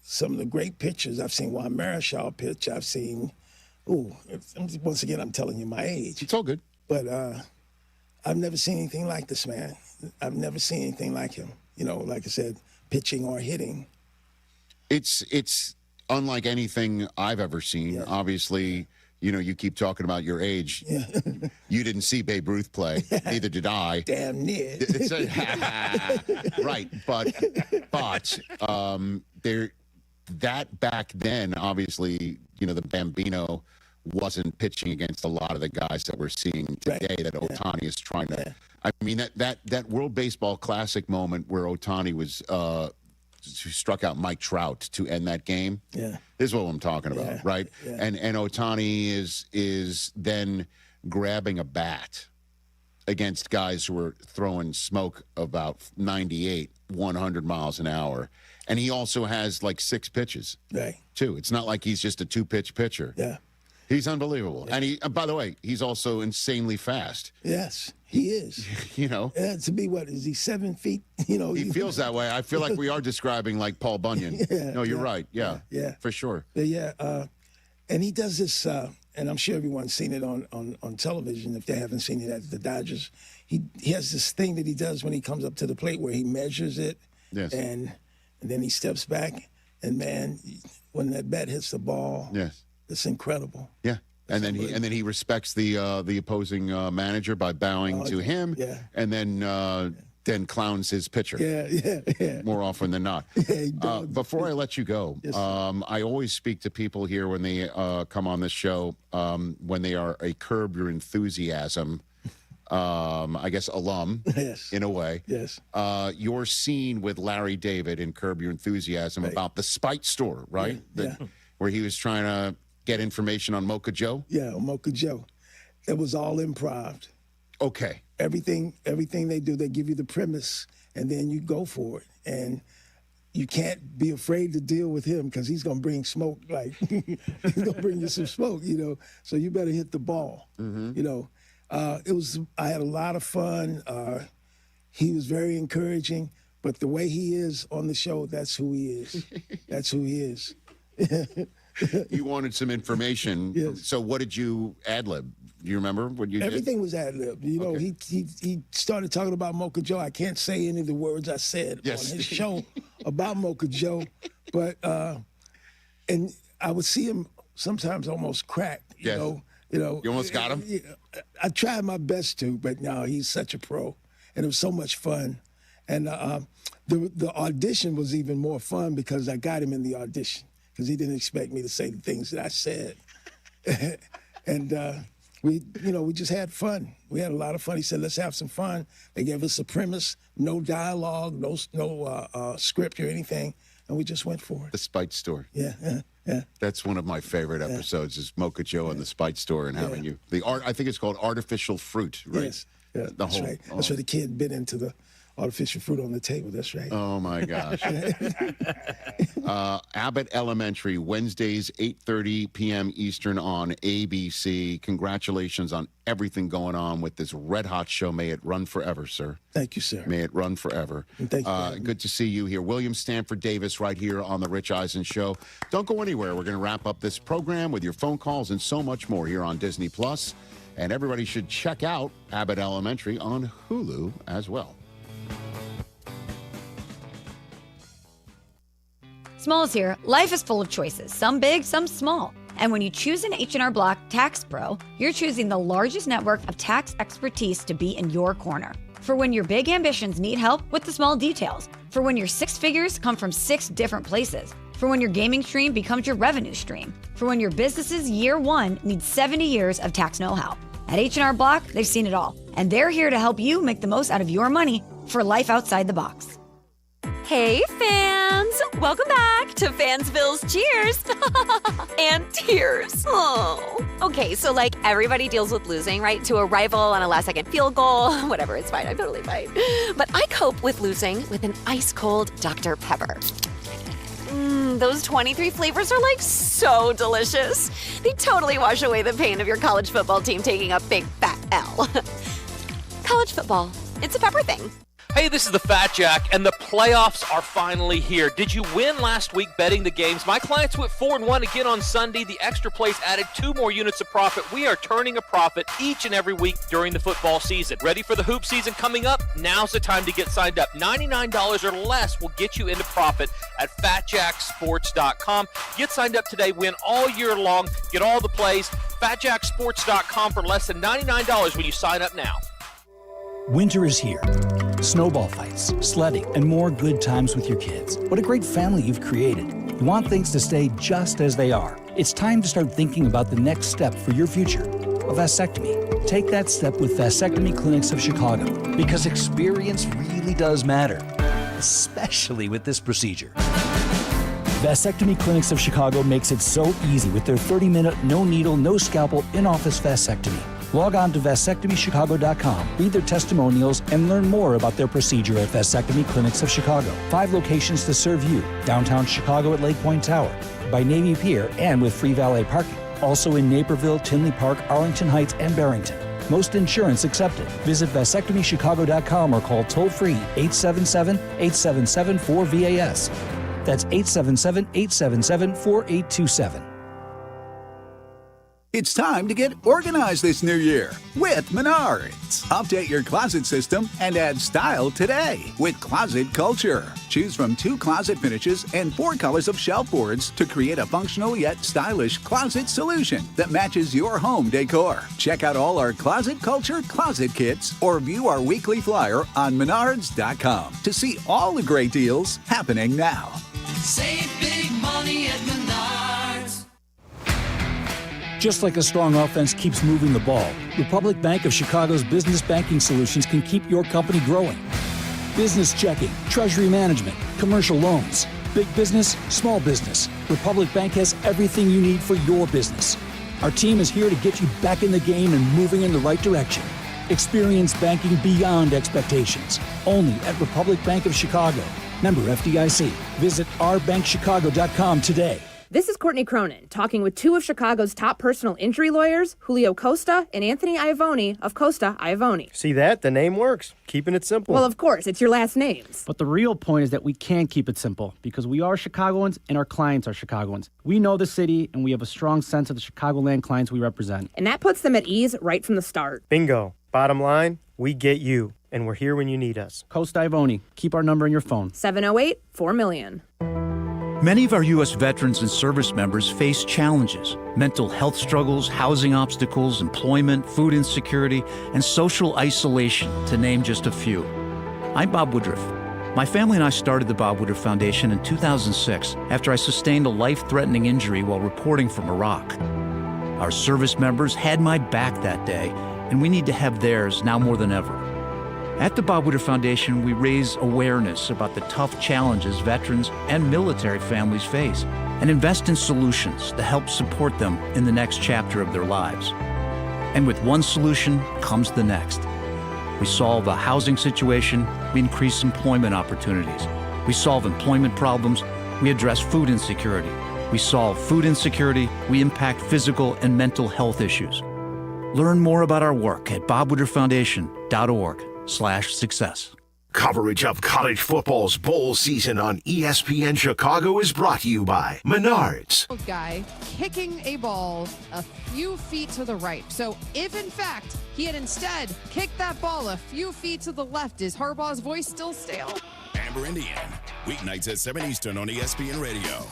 Speaker 17: some of the great pitchers. I've seen Juan Marichal pitch. I've seen. Once again, I'm telling you my age.
Speaker 1: It's all good.
Speaker 17: But I've never seen anything like this man. I've never seen anything like him. Like I said, pitching or hitting.
Speaker 1: It's unlike anything I've ever seen. Yeah. Obviously, you keep talking about your age.
Speaker 17: Yeah.
Speaker 1: You didn't see Babe Ruth play. Neither did I.
Speaker 17: Damn near.
Speaker 1: Right, but that back then, obviously, the Bambino wasn't pitching against a lot of the guys that we're seeing today that Ohtani is trying to. Yeah. I mean, that World Baseball Classic moment where Ohtani was struck out Mike Trout to end that game.
Speaker 17: Yeah,
Speaker 1: this is what I'm talking about, right?
Speaker 17: Yeah.
Speaker 1: And Ohtani is then grabbing a bat against guys who were throwing smoke about 98, 100 miles an hour. And he also has like 6 pitches, too. It's not like he's just a 2-pitch pitcher.
Speaker 17: Yeah.
Speaker 1: He's unbelievable. Yeah. And by the way, he's also insanely fast.
Speaker 17: Yes, he is.
Speaker 1: Yeah,
Speaker 17: to be, what, is he 7 feet?
Speaker 1: He feels that way. I feel like we are describing like Paul Bunyan. No, you're right. Yeah, for sure.
Speaker 17: Yeah, and he does this, and I'm sure everyone's seen it on television if they haven't seen it at the Dodgers. He has this thing that he does when he comes up to the plate where he measures it.
Speaker 1: Yes.
Speaker 17: And then he steps back, and man, when that bat hits the ball, it's incredible.
Speaker 1: Yeah, and then he respects the opposing manager by bowing to him, and then clowns his pitcher.
Speaker 17: Yeah.
Speaker 1: More often than not.
Speaker 17: Yeah,
Speaker 1: before I let you go, I always speak to people here when they come on this show when they are a Curb Your Enthusiasm. I guess alum, in a way.
Speaker 17: Yes.
Speaker 1: Your scene with Larry David in Curb Your Enthusiasm about the Spite store, right? Where he was trying to get information on Mocha Joe?
Speaker 17: Yeah, on Mocha Joe. It was all improv.
Speaker 1: Okay.
Speaker 17: Everything they do, they give you the premise, and then you go for it. And you can't be afraid to deal with him because he's going to bring smoke. Like, he's going to bring you some smoke, you know. So you better hit the ball, you know. I had a lot of fun. He was very encouraging. But the way he is on the show, that's who he is. That's who he is.
Speaker 1: You wanted some information.
Speaker 17: Yes.
Speaker 1: So what did you ad-lib? Do you remember what you
Speaker 17: Everything was ad-lib. You know, he started talking about Mocha Joe. I can't say any of the words I said on his show about Mocha Joe. But, and I would see him sometimes almost cracked, you know. You
Speaker 1: almost got him?
Speaker 17: I tried my best to, but no, he's such a pro. And it was so much fun. And the audition was even more fun because I got him in the audition because he didn't expect me to say the things that I said. And we just had fun. We had a lot of fun. He said, let's have some fun. They gave us a premise, no dialogue, no script or anything, and we just went for it.
Speaker 1: The Spite Store.
Speaker 17: Yeah.
Speaker 1: That's one of my favorite episodes is Mocha Joe and the Spite Store and having you. I think it's called Artificial Fruit, right?
Speaker 17: Yes. Yeah, that's right. That's why the kid bit into the artificial fruit on the table. That's right.
Speaker 1: Oh, my gosh. Abbott Elementary, Wednesdays, 8:30 p.m. Eastern on ABC. Congratulations on everything going on with this red-hot show. May it run forever, sir.
Speaker 17: Thank you, sir.
Speaker 1: May it run forever.
Speaker 17: And thank you.
Speaker 1: Good to see you here. William Stanford Davis right here on The Rich Eisen Show. Don't go anywhere. We're going to wrap up this program with your phone calls and so much more here on Disney+. And everybody should check out Abbott Elementary on Hulu as well.
Speaker 9: Smalls here. Life is full of choices, some big, some small. And when you choose an H&R Block Tax Pro, you're choosing the largest network of tax expertise to be in your corner. For when your big ambitions need help with the small details. For when your six figures come from 6 different places. For when your gaming stream becomes your revenue stream. For when your business's year one needs 70 years of tax know-how. At H&R Block, they've seen it all. And they're here to help you make the most out of your money for life outside the box.
Speaker 10: Hey, fans! Welcome back to Fansville's Cheers and Tears. Oh. Okay, so like everybody deals with losing, right? To a rival on a last-second field goal. Whatever, it's fine. I'm totally fine. But I cope with losing with an ice-cold Dr. Pepper. Those 23 flavors are like so delicious. They totally wash away the pain of your college football team taking a big fat L. College football, it's a pepper thing.
Speaker 11: Hey, this is the Fat Jack, and the playoffs are finally here. Did you win last week betting the games? My clients went 4-1 again on Sunday. The extra plays added 2 more units of profit. We are turning a profit each and every week during the football season. Ready for the hoop season coming up? Now's the time to get signed up. $99 or less will get you into profit at fatjacksports.com. Get signed up today. Win all year long. Get all the plays. fatjacksports.com for less than $99 when you sign up now.
Speaker 19: Winter is here. Snowball fights, sledding, and more good times with your kids. What a great family you've created. You want things to stay just as they are. It's time to start thinking about the next step for your future. A vasectomy. Take that step with Vasectomy Clinics of Chicago, because experience really does matter, especially with this procedure. Vasectomy Clinics of Chicago makes it so easy with their 30-minute, no needle, no scalpel, in-office vasectomy. Log on to vasectomychicago.com, read their testimonials, and learn more about their procedure at Vasectomy Clinics of Chicago. 5 locations to serve you: downtown Chicago at Lake Point Tower, by Navy Pier, and with free valet parking. Also in Naperville, Tinley Park, Arlington Heights, and Barrington. Most insurance accepted. Visit vasectomychicago.com or call toll-free 877-877-4VAS. That's 877-877-4827.
Speaker 12: It's time to get organized this new year with Menards. Update your closet system and add style today with Closet Culture. Choose from 2 closet finishes and 4 colors of shelf boards to create a functional yet stylish closet solution that matches your home decor. Check out all our Closet Culture closet kits or view our weekly flyer on menards.com to see all the great deals happening now.
Speaker 18: Save big money at Menards.
Speaker 19: Just like a strong offense keeps moving the ball, Republic Bank of Chicago's business banking solutions can keep your company growing. Business checking, treasury management, commercial loans, big business, small business. Republic Bank has everything you need for your business. Our team is here to get you back in the game and moving in the right direction. Experience banking beyond expectations. Only at Republic Bank of Chicago. Member FDIC. Visit ourbankchicago.com today.
Speaker 2: This is Courtney Cronin, talking with two of Chicago's top personal injury lawyers, Julio Costa and Anthony Iavone of Costa Iavone.
Speaker 7: See that? The name works. Keeping it simple.
Speaker 2: Well, of course, it's your last names.
Speaker 14: But the real point is that we can keep it simple because we are Chicagoans and our clients are Chicagoans. We know the city and we have a strong sense of the Chicagoland clients we represent.
Speaker 2: And that puts them at ease right from the start.
Speaker 7: Bingo. Bottom line, we get you, and we're here when you need us.
Speaker 14: Costa Iavone. Keep our number in your phone.
Speaker 2: 708-4 million.
Speaker 20: Many of our U.S. veterans and service members face challenges: mental health struggles, housing obstacles, employment, food insecurity, and social isolation, to name just a few. I'm Bob Woodruff. My family and I started the Bob Woodruff Foundation in 2006 after I sustained a life-threatening injury while reporting from Iraq. Our service members had my back that day, and we need to have theirs now more than ever. At the Bob Woodruff Foundation, we raise awareness about the tough challenges veterans and military families face and invest in solutions to help support them in the next chapter of their lives. And with one solution comes the next. We solve a housing situation, we increase employment opportunities. We solve employment problems, we address food insecurity. We solve food insecurity, we impact physical and mental health issues. Learn more about our work at bobwoodrufffoundation.org/success.
Speaker 15: Coverage of college football's bowl season on ESPN Chicago is brought to you by Menards.
Speaker 21: Guy kicking a ball a few feet to the right. So if in fact he had instead kicked that ball a few feet to the left, is Harbaugh's voice still stale?
Speaker 22: Amber Indian, weeknights at 7 Eastern on ESPN Radio.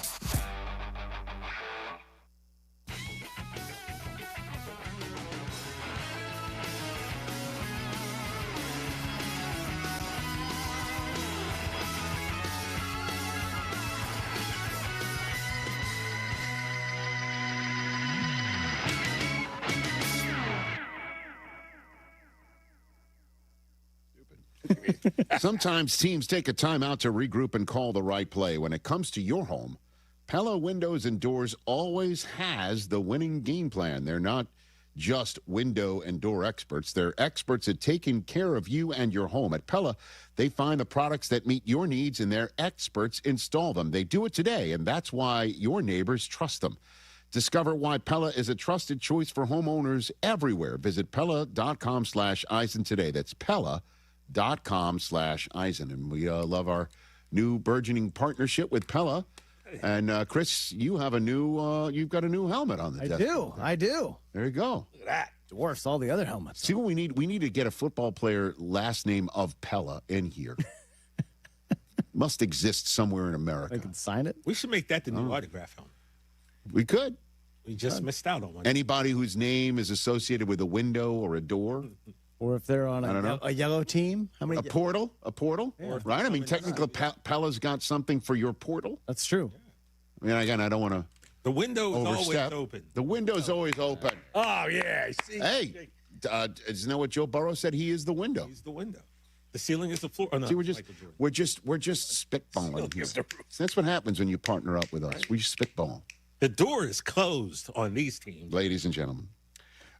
Speaker 1: Sometimes teams take a timeout to regroup and call the right play. When it comes to your home, Pella Windows and Doors always has the winning game plan. They're not just window and door experts. They're experts at taking care of you and your home. At Pella, they find the products that meet your needs, and their experts install them. They do it today, and that's why your neighbors trust them. Discover why Pella is a trusted choice for homeowners everywhere. Visit Pella.com/Eisen today. That's Pella.com/Eisen. And we love our new burgeoning partnership with Pella. And Chris, you have you've got a new helmet on the desk.
Speaker 6: I do.
Speaker 1: There you go.
Speaker 6: Look at that. Dwarfs all the other helmets.
Speaker 1: See what we need? We need to get a football player last name of Pella in here. Must exist somewhere in America.
Speaker 6: I can sign it.
Speaker 4: We should make that the new autograph helmet.
Speaker 1: We could.
Speaker 4: We just missed out on one.
Speaker 1: Anybody whose name is associated with a window or a door.
Speaker 6: Or if they're on a yellow team. How many?
Speaker 1: A portal?
Speaker 6: Yeah.
Speaker 1: Right? I mean, technically, Pella's got something for your portal.
Speaker 6: That's true.
Speaker 1: I mean, again, I don't want to
Speaker 4: The window is always open.
Speaker 1: The window's always open.
Speaker 4: Oh, yeah. See?
Speaker 1: Hey, isn't that what Joe Burrow said? He is the window.
Speaker 4: He's the window. The ceiling is the floor. Oh, no,
Speaker 1: See, we're just spitballing here. That's what happens when you partner up with us. We spitball.
Speaker 4: The door is closed on these teams.
Speaker 1: Ladies and gentlemen.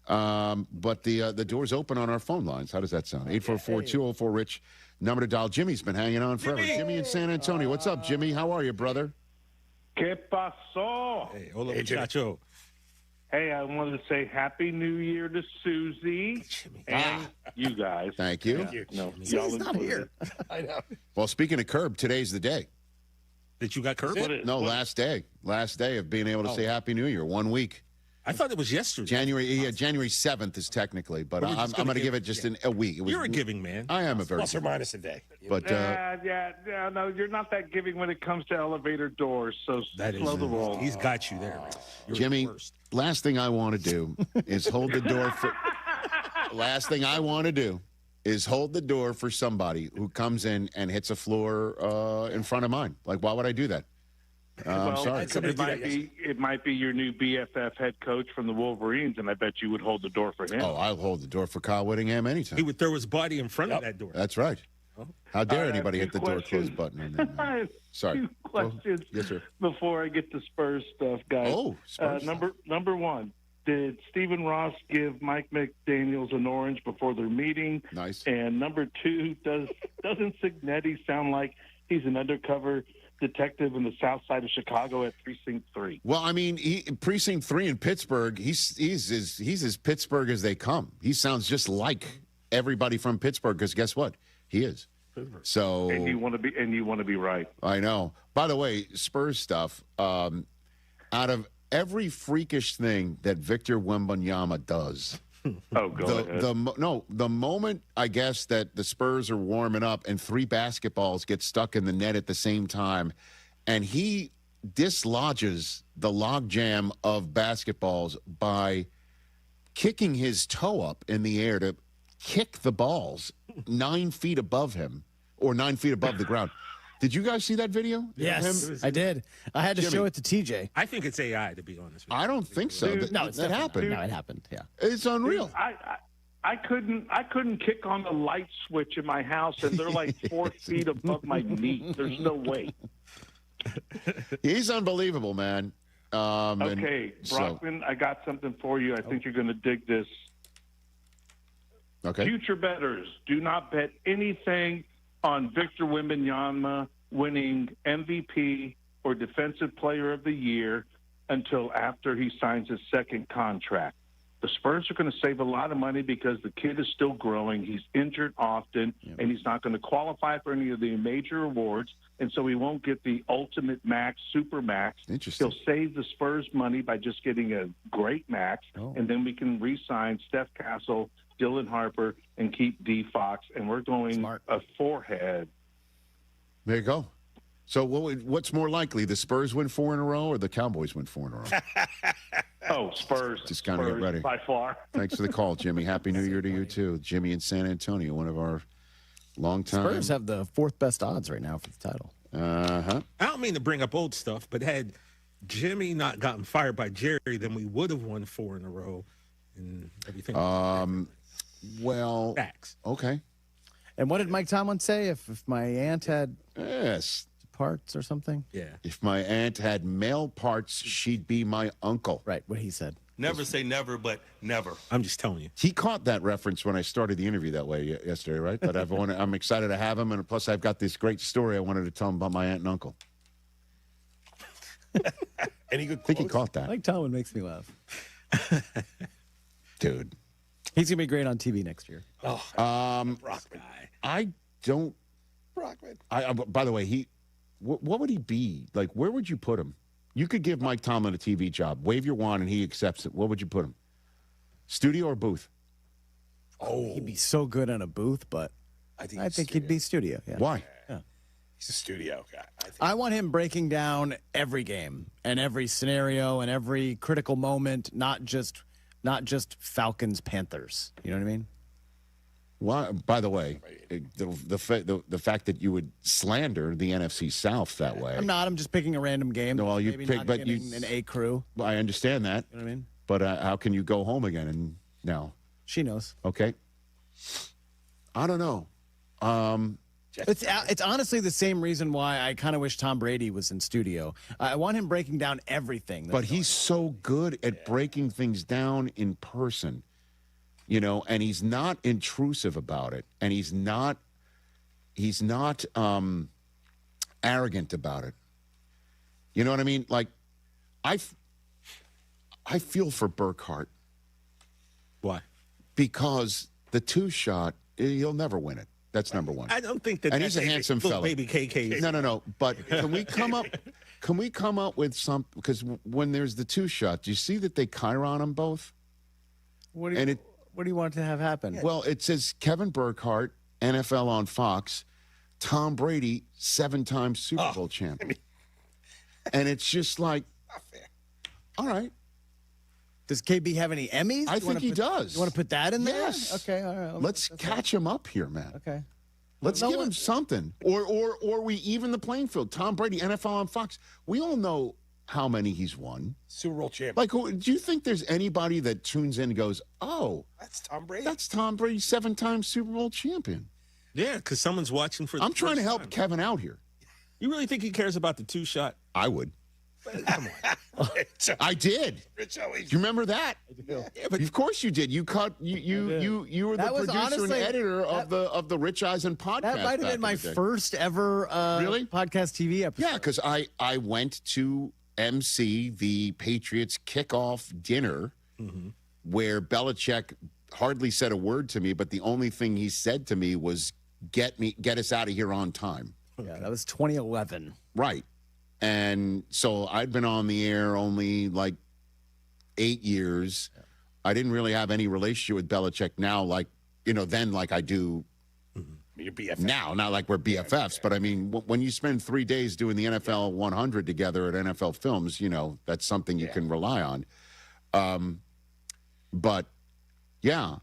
Speaker 1: But the door's open on our phone lines. How does that sound? 844-204-RICH. Number to dial. Jimmy's been hanging on forever. Jimmy in San Antonio. What's up, Jimmy? How are you, brother?
Speaker 23: ¿Qué pasó?
Speaker 4: Hey, hola, muchacho.
Speaker 23: Hey, I wanted to say Happy New Year to Susie and you guys.
Speaker 1: Thank you.
Speaker 23: Thank you. No,
Speaker 6: He's not here.
Speaker 23: I know.
Speaker 1: Well, speaking of Curb, today's the day.
Speaker 4: That you got Curb?
Speaker 1: No, last day. Last day of being able to say Happy New Year. 1 week.
Speaker 4: I thought it was yesterday.
Speaker 1: January 7th is technically, but I'm going to give it just a week.
Speaker 4: You're a giving man.
Speaker 1: I am a very
Speaker 23: Plus or minus a day.
Speaker 1: But
Speaker 23: no, you're not that giving when it comes to elevator doors. So slow the roll.
Speaker 4: He's got you there.
Speaker 1: Jimmy, last thing I want to do is hold the door for. Last thing I want to do is hold the door for somebody who comes in and hits a floor in front of mine. Like, why would I do that? I'm sorry.
Speaker 23: It might be your new BFF head coach from the Wolverines, and I bet you would hold the door for him.
Speaker 1: Oh, I'll hold the door for Kyle Whittingham anytime.
Speaker 4: He would throw his body in front of that door.
Speaker 1: That's right. How dare anybody hit the door close button? On that, sorry.
Speaker 23: Two questions
Speaker 1: yes, sir.
Speaker 23: before I get to Spurs stuff, guys.
Speaker 1: Oh, Spurs
Speaker 23: number one, did Stephen Ross give Mike McDaniels an orange before their meeting?
Speaker 1: Nice.
Speaker 23: And number 2, doesn't Signetti sound like he's an undercover detective in the south side of Chicago at Precinct 3?
Speaker 1: Well, I mean, Precinct 3 in Pittsburgh, he's as Pittsburgh as they come. He sounds just like everybody from Pittsburgh, because guess what? He is. So
Speaker 23: And you want to be right.
Speaker 1: I know. By the way, Spurs stuff, out of every freakish thing that Victor Wembanyama does,
Speaker 23: go ahead.
Speaker 1: The moment, I guess, that the Spurs are warming up and 3 basketballs get stuck in the net at the same time, and he dislodges the logjam of basketballs by kicking his toe up in the air to kick the balls 9 feet above him, or 9 feet above the ground. Did you guys see that video?
Speaker 6: Yes, I did. I had to show it to TJ.
Speaker 4: I think it's AI, to be honest with you.
Speaker 1: I don't think so.
Speaker 6: No,
Speaker 1: that happened.
Speaker 6: No, it happened. Yeah,
Speaker 1: it's unreal.
Speaker 23: I couldn't kick on the light switch in my house, and they're like 4 feet above my knee. There's no way.
Speaker 1: He's unbelievable, man.
Speaker 23: Okay, Brockman, I got something for you. I think you're going to dig this.
Speaker 1: Okay.
Speaker 23: Future bettors, do not bet anything on Victor Wembanyama winning MVP or Defensive Player of the Year until after he signs his second contract. The Spurs are going to save a lot of money because the kid is still growing. He's injured often, and he's not going to qualify for any of the major awards, and so he won't get the ultimate max, super max.
Speaker 1: Interesting.
Speaker 23: He'll save the Spurs money by just getting a great max, and then we can re-sign Steph Castle, Dylan Harper, and keep D. Fox, and we're going a 4-head.
Speaker 1: There you go. So what's more likely, the Spurs win 4 in a row or the Cowboys win 4 in a row?
Speaker 23: Oh, Spurs.
Speaker 1: Just kind of get ready.
Speaker 23: By far.
Speaker 1: Thanks for the call, Jimmy. Happy New Year to you, too. Jimmy in San Antonio, one of our long-time.
Speaker 6: Spurs have the 4th best odds right now for the title.
Speaker 1: Uh-huh.
Speaker 4: I don't mean to bring up old stuff, but had Jimmy not gotten fired by Jerry, then we would have won 4 in a row and everything.
Speaker 1: Well,
Speaker 4: facts.
Speaker 1: Okay.
Speaker 6: And what did Mike Tomlin say? If my aunt had parts or something?
Speaker 4: Yeah.
Speaker 1: If my aunt had male parts, she'd be my uncle.
Speaker 6: Right, what he said.
Speaker 3: Never say never, but never.
Speaker 4: I'm just telling you.
Speaker 1: He caught that reference when I started the interview that way yesterday, right? But I'm excited to have him, and plus I've got this great story I wanted to tell him about my aunt and uncle.
Speaker 3: Any good
Speaker 1: I think he caught that.
Speaker 6: Mike Tomlin makes me laugh.
Speaker 1: Dude.
Speaker 6: He's going to be great on TV next year.
Speaker 3: Brockman.
Speaker 1: I don't.
Speaker 3: Brockman.
Speaker 1: By the way, what would he be? Like, where would you put him? You could give Mike Tomlin a TV job. Wave your wand and he accepts it. What would you put him? Studio or booth?
Speaker 6: Oh, he'd be so good in a booth, but I think he'd be studio. Yeah.
Speaker 1: Why?
Speaker 6: Yeah.
Speaker 3: He's a studio guy.
Speaker 6: I want him breaking down every game and every scenario and every critical moment, not just Falcons Panthers. You know what I mean?
Speaker 1: Well, by the way, the fact that you would slander the NFC South that way.
Speaker 6: I'm not. I'm just picking a random game.
Speaker 1: No, well, you
Speaker 6: maybe
Speaker 1: pick,
Speaker 6: not
Speaker 1: but you
Speaker 6: getting an A crew.
Speaker 1: I understand that.
Speaker 6: You know what I mean?
Speaker 1: But how can you go home again and now?
Speaker 6: She knows.
Speaker 1: Okay. I don't know.
Speaker 6: It's honestly the same reason why I kind of wish Tom Brady was in studio. I want him breaking down everything.
Speaker 1: But he's so good at breaking things down in person, you know, and he's not intrusive about it, and he's not arrogant about it. You know what I mean? Like, I feel for Burkhart.
Speaker 4: Why?
Speaker 1: Because the 2-shot, he'll never win it. That's number one.
Speaker 4: I don't think that.
Speaker 1: And he's a handsome
Speaker 4: little
Speaker 1: fellow.
Speaker 4: Baby KK.
Speaker 1: No. But can we come up? Can we come up with some? Because when there's the 2-shot, do you see that they Chiron them both?
Speaker 6: What do you want to have happen?
Speaker 1: Well, it says Kevin Burkhardt, NFL on Fox, Tom Brady, 7-time Super Bowl champion, and it's just like, all right.
Speaker 6: Does KB have any Emmys?
Speaker 1: I think he does.
Speaker 6: You want to put that in there?
Speaker 1: Yes.
Speaker 6: Okay, all right.
Speaker 1: Let's catch him up here, man.
Speaker 6: Okay.
Speaker 1: Let's give him something. Or we even the playing field. Tom Brady, NFL on Fox. We all know how many he's won.
Speaker 3: Super Bowl champion.
Speaker 1: Like, do you think there's anybody that tunes in and goes, oh,
Speaker 3: That's Tom Brady.
Speaker 1: that's Tom Brady, 7-time Super Bowl champion?
Speaker 4: Yeah, because someone's watching for.
Speaker 1: I'm trying to help Kevin out here.
Speaker 4: You really think he cares about the 2-shot?
Speaker 1: I would.
Speaker 4: Come on.
Speaker 1: I did.
Speaker 3: Rich always.
Speaker 1: Do you remember that?
Speaker 3: Yeah,
Speaker 1: but of course you did. You were the
Speaker 6: That was
Speaker 1: producer
Speaker 6: honestly-
Speaker 1: and editor of the Rich Eisen podcast.
Speaker 6: That might have
Speaker 1: back
Speaker 6: been my
Speaker 1: in the day.
Speaker 6: first ever podcast TV episode.
Speaker 1: Yeah, because I went to MC the Patriots kickoff dinner where Belichick hardly said a word to me, but the only thing he said to me was get us out of here on time.
Speaker 6: Yeah, that was 2011.
Speaker 1: Right. And so I'd been on the air only like 8 years. Yeah. I didn't really have any relationship with Belichick now, then like I do
Speaker 3: Your BFF.
Speaker 1: now, not like we're BFFs, but I mean, when you spend 3 days doing the NFL 100 together at NFL Films, that's something you can rely on. But yeah,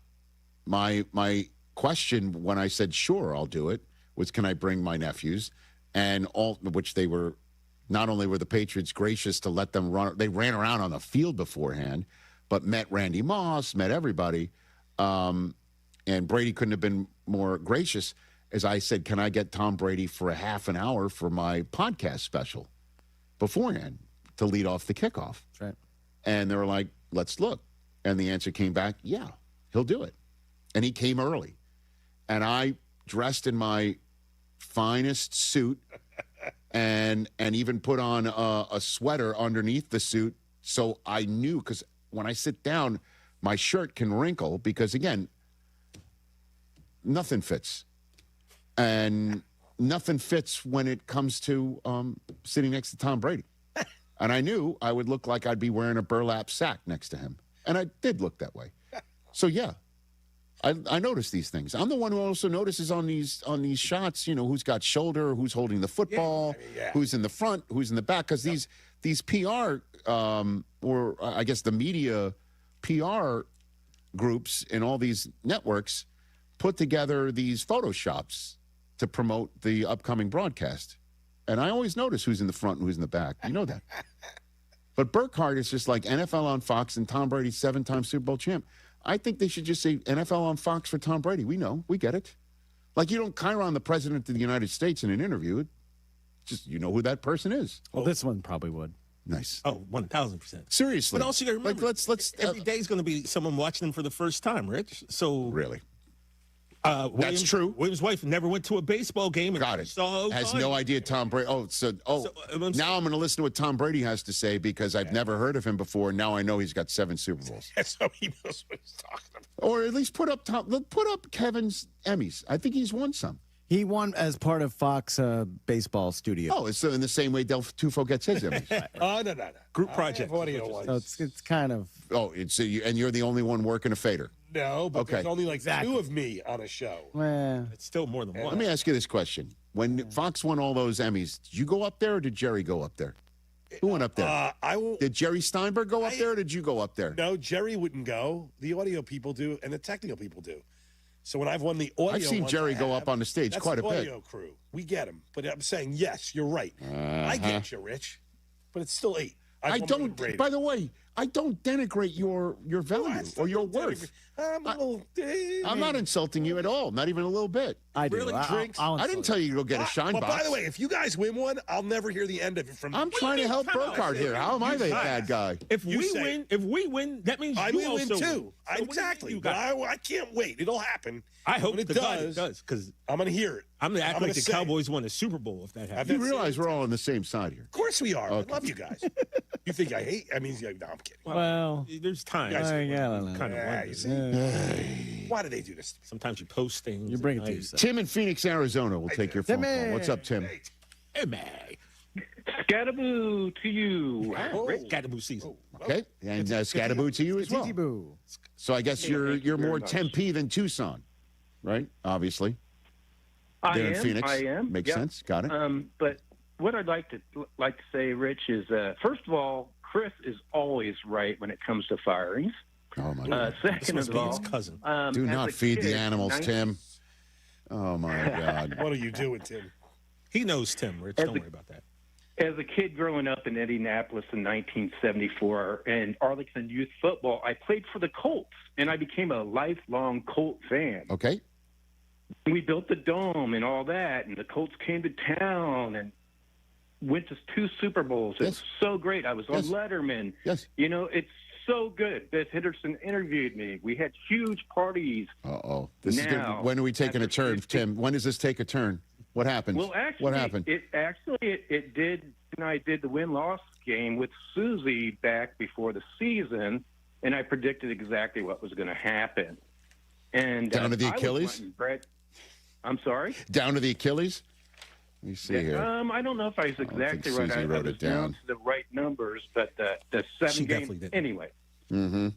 Speaker 1: my question when I said, sure, I'll do it, was can I bring my nephews? And which they were, not only were the Patriots gracious to let them run, they ran around on the field beforehand, but met Randy Moss, met everybody. And Brady couldn't have been more gracious. As I said, can I get Tom Brady for a half an hour for my podcast special beforehand to lead off the kickoff?
Speaker 6: That's right.
Speaker 1: And they were like, let's look. And the answer came back, yeah, he'll do it. And he came early. And I dressed in my finest suit and even put on a sweater underneath the suit. So I knew, because when I sit down, my shirt can wrinkle because, again, nothing fits. And nothing fits when it comes to sitting next to Tom Brady. And I knew I would look like I'd be wearing a burlap sack next to him. And I did look that way. So, yeah, I noticed these things. I'm the one who also notices on these shots, who's got shoulder, who's holding the football, who's in the front, who's in the back. Because these PR, or I guess the media PR groups in all these networks put together these Photoshops to promote the upcoming broadcast. And I always notice who's in the front and who's in the back. You know that. But Burkhardt is just like NFL on Fox and Tom Brady, 7-time Super Bowl champ. I think they should just say NFL on Fox for Tom Brady. We know. We get it. Like you don't Chiron the President of the United States in an interview. Just you know who that person is.
Speaker 6: Well, this one probably would.
Speaker 1: Nice.
Speaker 4: Oh, 1,000%.
Speaker 1: Seriously.
Speaker 4: But also you got to remember,
Speaker 1: let's
Speaker 4: every day is going to be someone watching them for the first time, Rich. So
Speaker 1: really.
Speaker 4: That's
Speaker 1: true.
Speaker 4: William's wife never went to a baseball game. And
Speaker 1: Got it.
Speaker 4: Saw
Speaker 1: has no idea Tom Brady. Now I'm going to listen to what Tom Brady has to say because I've never heard of him before. Now I know he's got 7 Super Bowls.
Speaker 3: So he knows what he's talking about.
Speaker 1: Or at least put up Kevin's Emmys. I think he's won some.
Speaker 6: He won as part of Fox baseball studio.
Speaker 1: Oh, it's in the same way Del Tufo gets his Emmys.
Speaker 3: Oh, no.
Speaker 4: Group project.
Speaker 3: Audio ones.
Speaker 6: So it's kind of.
Speaker 1: Oh, and you're the only one working a fader.
Speaker 3: No, but
Speaker 1: Okay.
Speaker 3: there's only like 2 of me on a show.
Speaker 6: Well,
Speaker 4: It's still more than one.
Speaker 1: Let me ask you this question. When Fox won all those Emmys, did you go up there or did Jerry go up there? Who went up there? Did Jerry Steinberg go up there or did you go up there?
Speaker 3: No, Jerry wouldn't go. The audio people do, and the technical people do. So when I've won the audio,
Speaker 1: I've seen
Speaker 3: ones
Speaker 1: Jerry
Speaker 3: I
Speaker 1: go
Speaker 3: have,
Speaker 1: up on the stage
Speaker 3: that's
Speaker 1: quite a
Speaker 3: the
Speaker 1: bit.
Speaker 3: audio crew. We get him. But I'm saying, yes, you're right. I get you, Rich. But it's still 8.
Speaker 1: I don't. By the way, I don't denigrate your value or your worth.
Speaker 3: I'm a little.
Speaker 1: I'm not insulting you at all. Not even a little bit.
Speaker 6: I do.
Speaker 3: Really drinks?
Speaker 1: I didn't tell you to go get a shine
Speaker 3: But
Speaker 1: box.
Speaker 3: by the way, if you guys win one, I'll never hear the end of it from.
Speaker 1: I'm trying to help Burkhardt here. How am I the bad guy?
Speaker 4: If we win, that means
Speaker 3: I
Speaker 4: you
Speaker 3: will win
Speaker 4: also
Speaker 3: too.
Speaker 4: win. So
Speaker 3: Exactly.
Speaker 4: you
Speaker 3: But
Speaker 4: got?
Speaker 3: I can't wait. It'll happen.
Speaker 4: I hope
Speaker 3: when it
Speaker 4: to God it does, because
Speaker 3: I'm going to hear it.
Speaker 4: I'm going to act
Speaker 3: I'm
Speaker 4: like
Speaker 3: gonna
Speaker 4: the
Speaker 3: say it.
Speaker 4: Cowboys won the Super Bowl if that happens.
Speaker 1: You realize we're all on the same side here.
Speaker 3: Of course we are.
Speaker 1: Okay.
Speaker 3: I love you guys. You think I hate? I mean, no, I'm kidding.
Speaker 6: Well,
Speaker 4: there's times. Kind of
Speaker 3: you see? Why do they do this?
Speaker 4: Sometimes you post things.
Speaker 6: You bring it to yourself.
Speaker 1: Tim in Phoenix, Arizona will take your phone call. What's up, Tim?
Speaker 4: Hey, man.
Speaker 5: Scattaboo to you.
Speaker 4: Scattaboo season.
Speaker 1: Okay, and Scattaboo to you as well.
Speaker 6: Boo.
Speaker 1: So I guess
Speaker 5: Thank you
Speaker 1: you're
Speaker 5: very
Speaker 1: more
Speaker 5: much.
Speaker 1: Tempe than Tucson, right? Obviously. There in Phoenix.
Speaker 5: I am.
Speaker 1: Makes
Speaker 5: Yep.
Speaker 1: sense. Got it.
Speaker 5: But what I'd like to say, Rich, is first of all, Chris is always right when it comes to firings.
Speaker 1: Oh my God.
Speaker 5: Second
Speaker 4: must
Speaker 5: of
Speaker 4: be
Speaker 5: all,
Speaker 4: his cousin.
Speaker 1: Do
Speaker 5: as
Speaker 1: not
Speaker 5: a
Speaker 1: feed the
Speaker 5: kid,
Speaker 1: animals, Tim. Oh my God.
Speaker 3: What are you doing, Tim?
Speaker 4: He knows Tim, Rich. Don't worry about that.
Speaker 5: As a kid growing up in Indianapolis in 1974 and Arlington youth football, I played for the Colts, and I became a lifelong Colt fan.
Speaker 1: Okay.
Speaker 5: We built the dome and all that, and the Colts came to town, and went to 2 Super Bowls. It was so great. I was on Letterman.
Speaker 1: Yes.
Speaker 5: You know, it's so good. Beth Henderson interviewed me. We had huge parties.
Speaker 1: Uh-oh. When are we taking a turn, Tim? When does this take a turn? What happened?
Speaker 5: Well, actually,
Speaker 1: what happened?
Speaker 5: It did. And I did the win-loss game with Susie back before the season, and I predicted exactly what was going to happen. And
Speaker 1: down to the Achilles?
Speaker 5: I'm sorry?
Speaker 1: Down to the Achilles? Let me see here.
Speaker 5: I don't know if I was exactly right.
Speaker 1: Susie wrote it down.
Speaker 5: To the right numbers, but the 7 games. Anyway.
Speaker 1: Mm-hmm.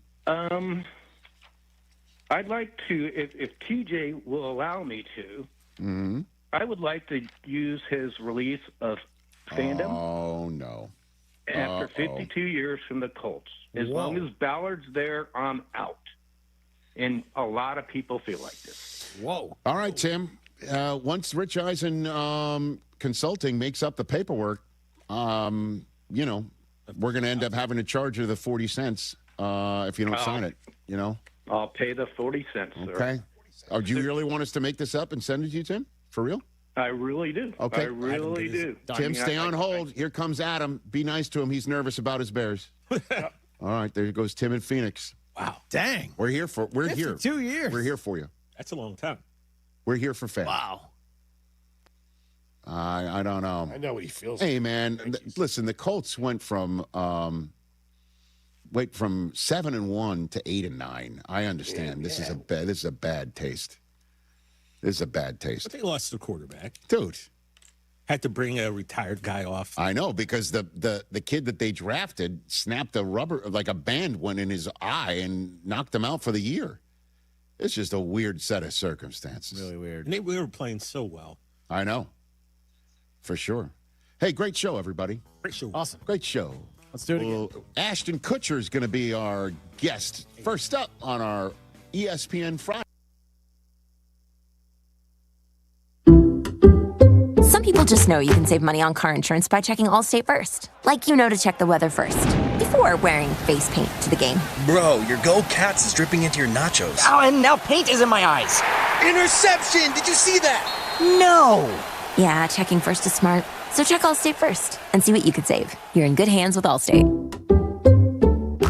Speaker 5: I'd like to, if TJ will allow me to,
Speaker 1: mm-hmm.
Speaker 5: I would like to use his release of fandom.
Speaker 1: Oh, no.
Speaker 5: After 52 years from the Colts. As long as Ballard's there, I'm out. And a lot of people feel like this.
Speaker 1: Whoa. All right, Tim. Once Rich Eisen Consulting makes up the paperwork, you know, we're going to end up having to charge you the 40 cents if you don't sign it, you know.
Speaker 5: I'll pay the 40 cents, sir.
Speaker 1: Okay. Oh, do you really want us to make this up and send it to you, Tim? For real?
Speaker 5: I really do.
Speaker 1: Okay.
Speaker 5: I really do.
Speaker 1: Tim, stay on hold. Here comes Adam. Be nice to him. He's nervous about his Bears. All right, there goes Tim in Phoenix.
Speaker 6: Wow. Dang.
Speaker 1: We're here.
Speaker 6: 52 years.
Speaker 1: We're here for you.
Speaker 4: That's a long time.
Speaker 1: We're here for fans.
Speaker 6: Wow.
Speaker 1: I don't know.
Speaker 3: I know what he feels.
Speaker 1: Hey, man, listen, the Colts went from 7-1 to 8-9. I understand. This is a bad taste. This is a bad taste.
Speaker 4: But they lost their quarterback.
Speaker 1: Dude.
Speaker 4: Had to bring a retired guy off.
Speaker 1: I know, because the kid that they drafted snapped a rubber, like a band went in his eye and knocked him out for the year. It's just a weird set of circumstances.
Speaker 6: Really weird.
Speaker 4: And we were playing so well.
Speaker 1: I know. For sure. Hey, great show, everybody.
Speaker 4: Great show.
Speaker 6: Awesome.
Speaker 1: Great show.
Speaker 6: Let's do it again.
Speaker 1: Ashton Kutcher is going to be our guest first up on our ESPN Friday.
Speaker 8: Some people just know you can save money on car insurance by checking Allstate first. Like you know to check the weather first, before wearing face paint to the game.
Speaker 13: Bro, your Go Cats is dripping into your nachos.
Speaker 16: Oh, and now paint is in my eyes.
Speaker 13: Interception! Did you see that?
Speaker 16: No!
Speaker 8: Yeah, checking first is smart. So check Allstate first and see what you could save. You're in good hands with Allstate.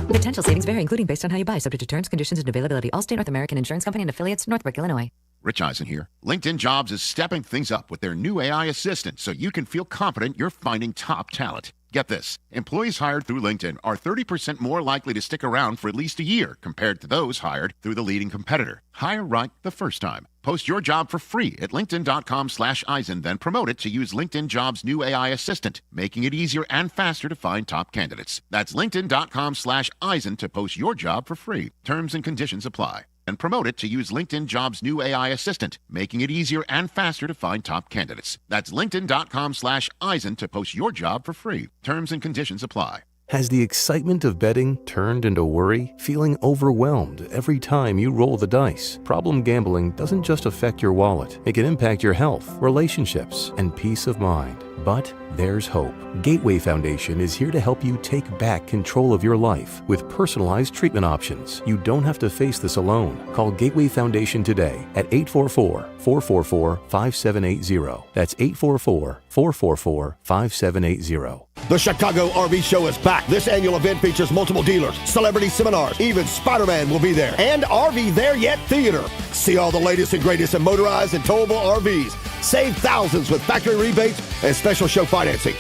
Speaker 24: Potential savings vary, including based on how you buy, subject to terms, conditions, and availability. Allstate North American Insurance Company and affiliates, Northbrook, Illinois.
Speaker 1: Rich Eisen here. LinkedIn Jobs is stepping things up with their new AI assistant so you can feel confident you're finding top talent. Get this. Employees hired through LinkedIn are 30% more likely to stick around for at least a year compared to those hired through the leading competitor. Hire right the first time. Post your job for free at linkedin.com/Eisen, then promote it to use LinkedIn Jobs' new AI assistant, making it easier and faster to find top candidates. That's linkedin.com/Eisen to post your job for free. Terms and conditions apply. And promote it to use LinkedIn Jobs' new AI assistant, making it easier and faster to find top candidates. That's linkedin.com/Eisen to post your job for free. Terms and conditions apply.
Speaker 25: Has the excitement of betting turned into worry? Feeling overwhelmed every time you roll the dice? Problem gambling doesn't just affect your wallet. It can impact your health, relationships, and peace of mind. But there's hope. Gateway Foundation is here to help you take back control of your life with personalized treatment options. You don't have to face this alone. Call Gateway Foundation today at 844-444-5780. That's 844-444-5780.
Speaker 26: The Chicago RV Show is back. This annual event features multiple dealers, celebrity seminars, even Spider-Man will be there, and RV There Yet Theater. See all the latest and greatest in motorized and towable RVs. Save thousands with factory rebates and special show financing.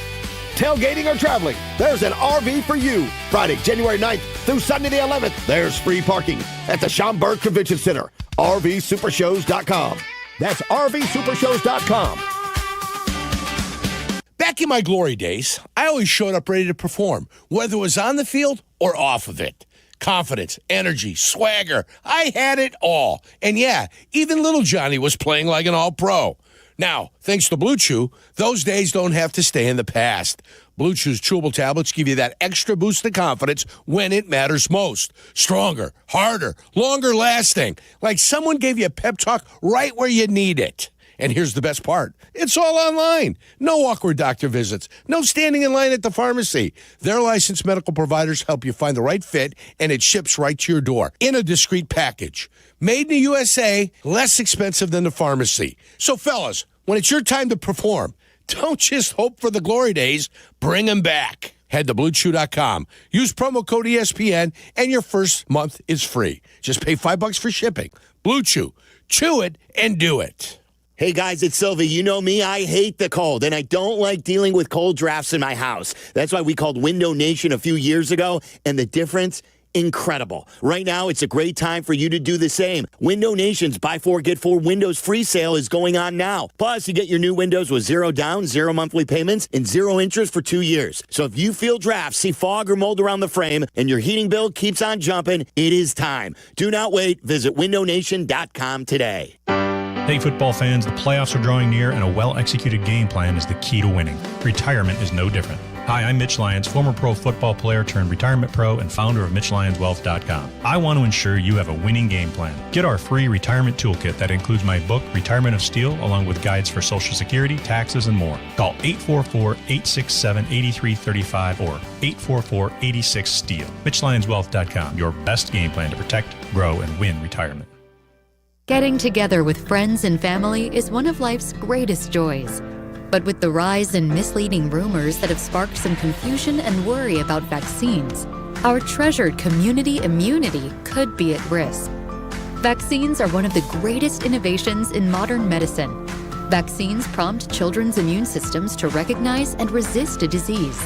Speaker 26: Tailgating or traveling, there's an RV for you. Friday, January 9th through Sunday the 11th, there's free parking at the Schaumburg Convention Center. RVSupershows.com. That's RVSupershows.com.
Speaker 27: Back in my glory days, I always showed up ready to perform, whether it was on the field or off of it. Confidence, energy, swagger, I had it all. And yeah, even little Johnny was playing like an all-pro. Now, thanks to Blue Chew, those days don't have to stay in the past. Blue Chew's chewable tablets give you that extra boost of confidence when it matters most. Stronger, harder, longer lasting. Like someone gave you a pep talk right where you need it. And here's the best part. It's all online. No awkward doctor visits. No standing in line at the pharmacy. Their licensed medical providers help you find the right fit, and it ships right to your door in a discreet package. Made in the USA, less expensive than the pharmacy. So fellas, when it's your time to perform, Don't just hope for the glory days. Bring them back. Head to BlueChew.com. Use promo code ESPN, and your first month is free. Just pay $5 for shipping. Blue Chew. Chew it and do it.
Speaker 9: Hey guys, it's Silvy. You know me, I hate the cold, and I don't like dealing with cold drafts in my house. That's why we called Window Nation a few years ago, and the difference, incredible. Right now, it's a great time for you to do the same. Window Nation's Buy 4, Get 4 Windows free sale is going on now. Plus, you get your new windows with 0 down, 0 monthly payments, and 0 interest for 2 years. So if you feel drafts, see fog or mold around the frame, and your heating bill keeps on jumping, it is time. Do not wait. Visit windownation.com today.
Speaker 10: Hey, football fans, the playoffs are drawing near, and a well-executed game plan is the key to winning. Retirement is no different. Hi, I'm Mitch Lyons, former pro football player turned retirement pro and founder of MitchLyonsWealth.com. I want to ensure you have a winning game plan. Get our free retirement toolkit that includes my book, Retirement of Steel, along with guides for Social Security, taxes, and more. Call 844-867-8335 or 844-86-STEEL. MitchLyonsWealth.com, your best game plan to protect, grow, and win retirement.
Speaker 24: Getting together with friends and family is one of life's greatest joys. But with the rise in misleading rumors that have sparked some confusion and worry about vaccines, our treasured community immunity could be at risk. Vaccines are one of the greatest innovations in modern medicine. Vaccines prompt children's immune systems to recognize and resist a disease.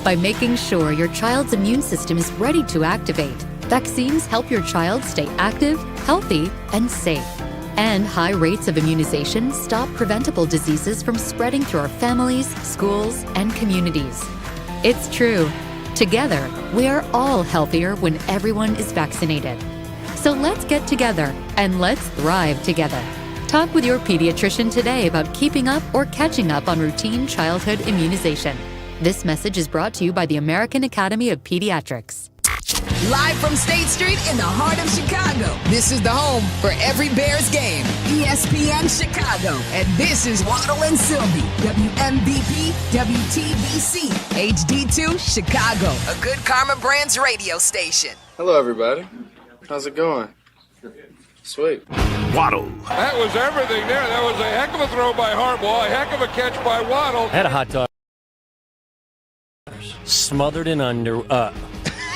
Speaker 24: By making sure your child's immune system is ready to activate, vaccines help your child stay active, healthy, and safe. And high rates of immunization stop preventable diseases from spreading through our families, schools, and communities. It's true. Together, we are all healthier when everyone is vaccinated. So let's get together and let's thrive together. Talk with your pediatrician today about keeping up or catching up on routine childhood immunization. This message is brought to you by the American Academy of Pediatrics.
Speaker 11: Live from State Street in the heart of Chicago. This is the home for every Bears game. ESPN Chicago. And this is Waddle and Silvy. WMVP, WTBC, HD2, Chicago. A good Karma Brands radio station.
Speaker 12: Hello, everybody. How's it going? Sweet.
Speaker 15: Waddle.
Speaker 17: That was everything there. That was a heck of a throw by Harbaugh, a heck of a catch by Waddle.
Speaker 18: Had a hot dog. Smothered in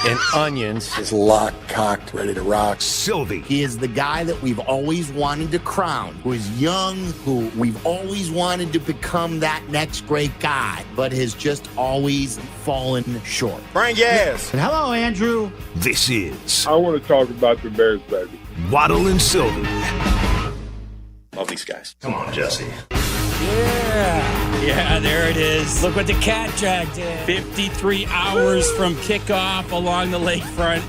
Speaker 18: and onions.
Speaker 26: Just locked, cocked, ready to rock.
Speaker 15: Silvy.
Speaker 9: He is the guy that we've always wanted to crown, who is young, who we've always wanted to become that next great guy, but has just always fallen short.
Speaker 26: Brian Gas.
Speaker 9: Hello, Andrew.
Speaker 15: This is
Speaker 17: I want to talk about the Bears, baby.
Speaker 15: Waddle and Silvy.
Speaker 26: Love these guys.
Speaker 15: Come on, Jesse.
Speaker 19: Yeah, there it is.
Speaker 18: Look what the cat dragged in.
Speaker 19: 53 hours from kickoff along the lakefront.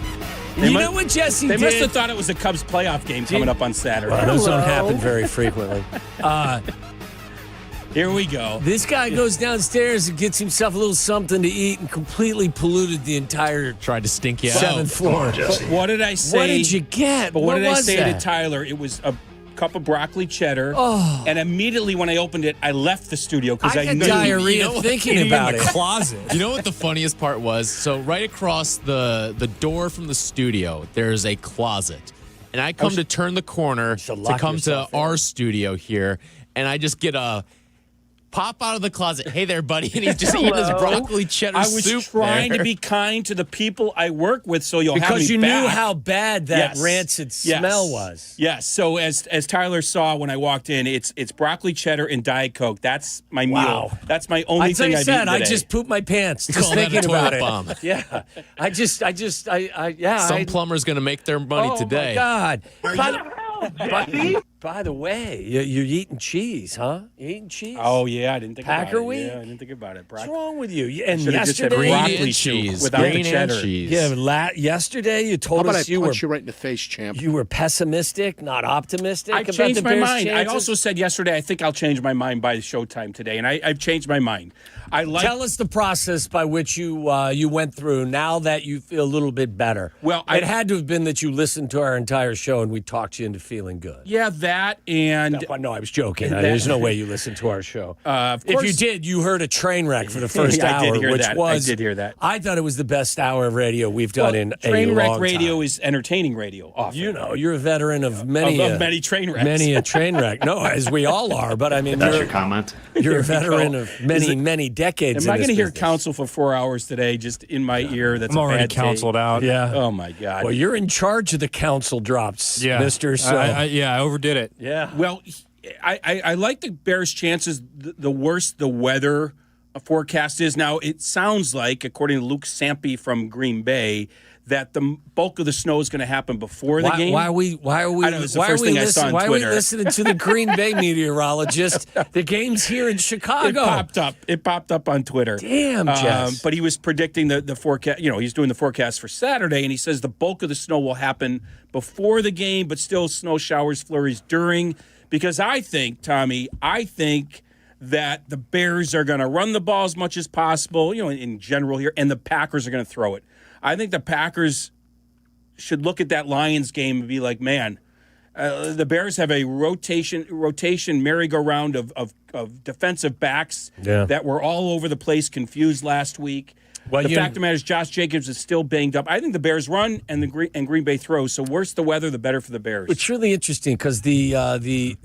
Speaker 18: You know what Jesse did?
Speaker 19: They must have thought it was a Cubs playoff game coming up on Saturday.
Speaker 18: Well, those don't happen very frequently.
Speaker 19: Here we go.
Speaker 18: This guy goes downstairs and gets himself a little something to eat and completely polluted the entire
Speaker 28: tried to stink you out.
Speaker 18: 7th floor.
Speaker 19: What did I say?
Speaker 18: What did you get?
Speaker 19: But what did I
Speaker 18: was
Speaker 19: say
Speaker 18: that?
Speaker 19: to Tyler? It was a cup of broccoli cheddar.
Speaker 18: Oh.
Speaker 19: And immediately when I opened it, I left the studio because I
Speaker 18: had
Speaker 19: knew.
Speaker 18: diarrhea thinking about
Speaker 28: in
Speaker 18: it.
Speaker 28: the closet. You know what the funniest part was? So right across the door from the studio, there's a closet. And I come to turn the corner to come to our studio here, and I just get a pop out of the closet. Hey there, buddy. And he's just eating his broccoli cheddar soup.
Speaker 19: I was trying to be kind to the people I work with so you'll have me
Speaker 18: because you
Speaker 19: back.
Speaker 18: knew how bad that rancid smell was.
Speaker 19: Yes. So as Tyler saw when I walked in, it's broccoli cheddar and Diet Coke. That's my meal. That's my only thing I've eaten today.
Speaker 18: I just pooped my pants just
Speaker 28: Call that a
Speaker 18: thinking about
Speaker 28: toilet bomb.
Speaker 18: it. Yeah.
Speaker 28: Some plumber's going to make their money today.
Speaker 18: Oh, my God. By the way, you're eating cheese, huh? You eating cheese?
Speaker 19: Oh, yeah. I didn't think
Speaker 18: Packer
Speaker 19: about it.
Speaker 18: week?
Speaker 19: Yeah, I didn't think about it.
Speaker 18: What's wrong with you? And
Speaker 19: yesterday, just said broccoli cheese without the cheddar.
Speaker 18: Yeah, yesterday you told us you were
Speaker 26: right in the face, champ.
Speaker 18: You were pessimistic, not optimistic.
Speaker 19: I've changed my mind. I also said yesterday I think I'll change my mind by showtime today, and I've changed my mind.
Speaker 18: Tell us the process by which you went through now that you feel a little bit better.
Speaker 19: Well,
Speaker 18: it had to have been that you listened to our entire show and we talked you into feeling feeling good.
Speaker 19: Yeah, that and
Speaker 18: no, I was joking. There's no way you listen to our show.
Speaker 19: Of course,
Speaker 18: if you did, you heard a train wreck for the first
Speaker 19: I
Speaker 18: hour,
Speaker 19: did hear
Speaker 18: which
Speaker 19: that.
Speaker 18: was
Speaker 19: I did hear that.
Speaker 18: I thought it was the best hour of radio we've done in a long
Speaker 19: train wreck
Speaker 18: time.
Speaker 19: radio is entertaining radio. Often.
Speaker 18: You know, you're a veteran of many
Speaker 19: many train wrecks.
Speaker 18: Many a train wreck. No, as we all are. But I mean,
Speaker 2: that's your comment.
Speaker 18: You're a veteran of many decades.
Speaker 19: Am I going to hear counsel for 4 hours today, just in my ear? That's
Speaker 28: I'm already
Speaker 19: bad
Speaker 28: counseled out.
Speaker 18: Yeah.
Speaker 19: Oh my God.
Speaker 18: Well, you're in charge of the counsel drops,
Speaker 28: yeah.
Speaker 18: Mister. So
Speaker 28: I overdid it.
Speaker 18: Yeah.
Speaker 19: Well, I like the Bears' chances. The worse the weather forecast is now, it sounds like, according to Luke Sampe from Green Bay, that the bulk of the snow is going to happen before the game.
Speaker 18: Why are we listening to the Green Bay meteorologist? The game's here in Chicago.
Speaker 19: It popped up on Twitter.
Speaker 18: Damn, Jess.
Speaker 19: But he was predicting the forecast. You know, he's doing the forecast for Saturday, and he says the bulk of the snow will happen before the game, but still snow showers, flurries during. Because I think, Tommy, that the Bears are going to run the ball as much as possible, you know, in general here, and the Packers are going to throw it. I think the Packers should look at that Lions game and be like, man, the Bears have a rotation merry-go-round of defensive backs that were all over the place, confused last week. Well, the fact of the matter is Josh Jacobs is still banged up. I think the Bears run and Green Bay throws. So worse the weather, the better for the Bears.
Speaker 18: It's really interesting because the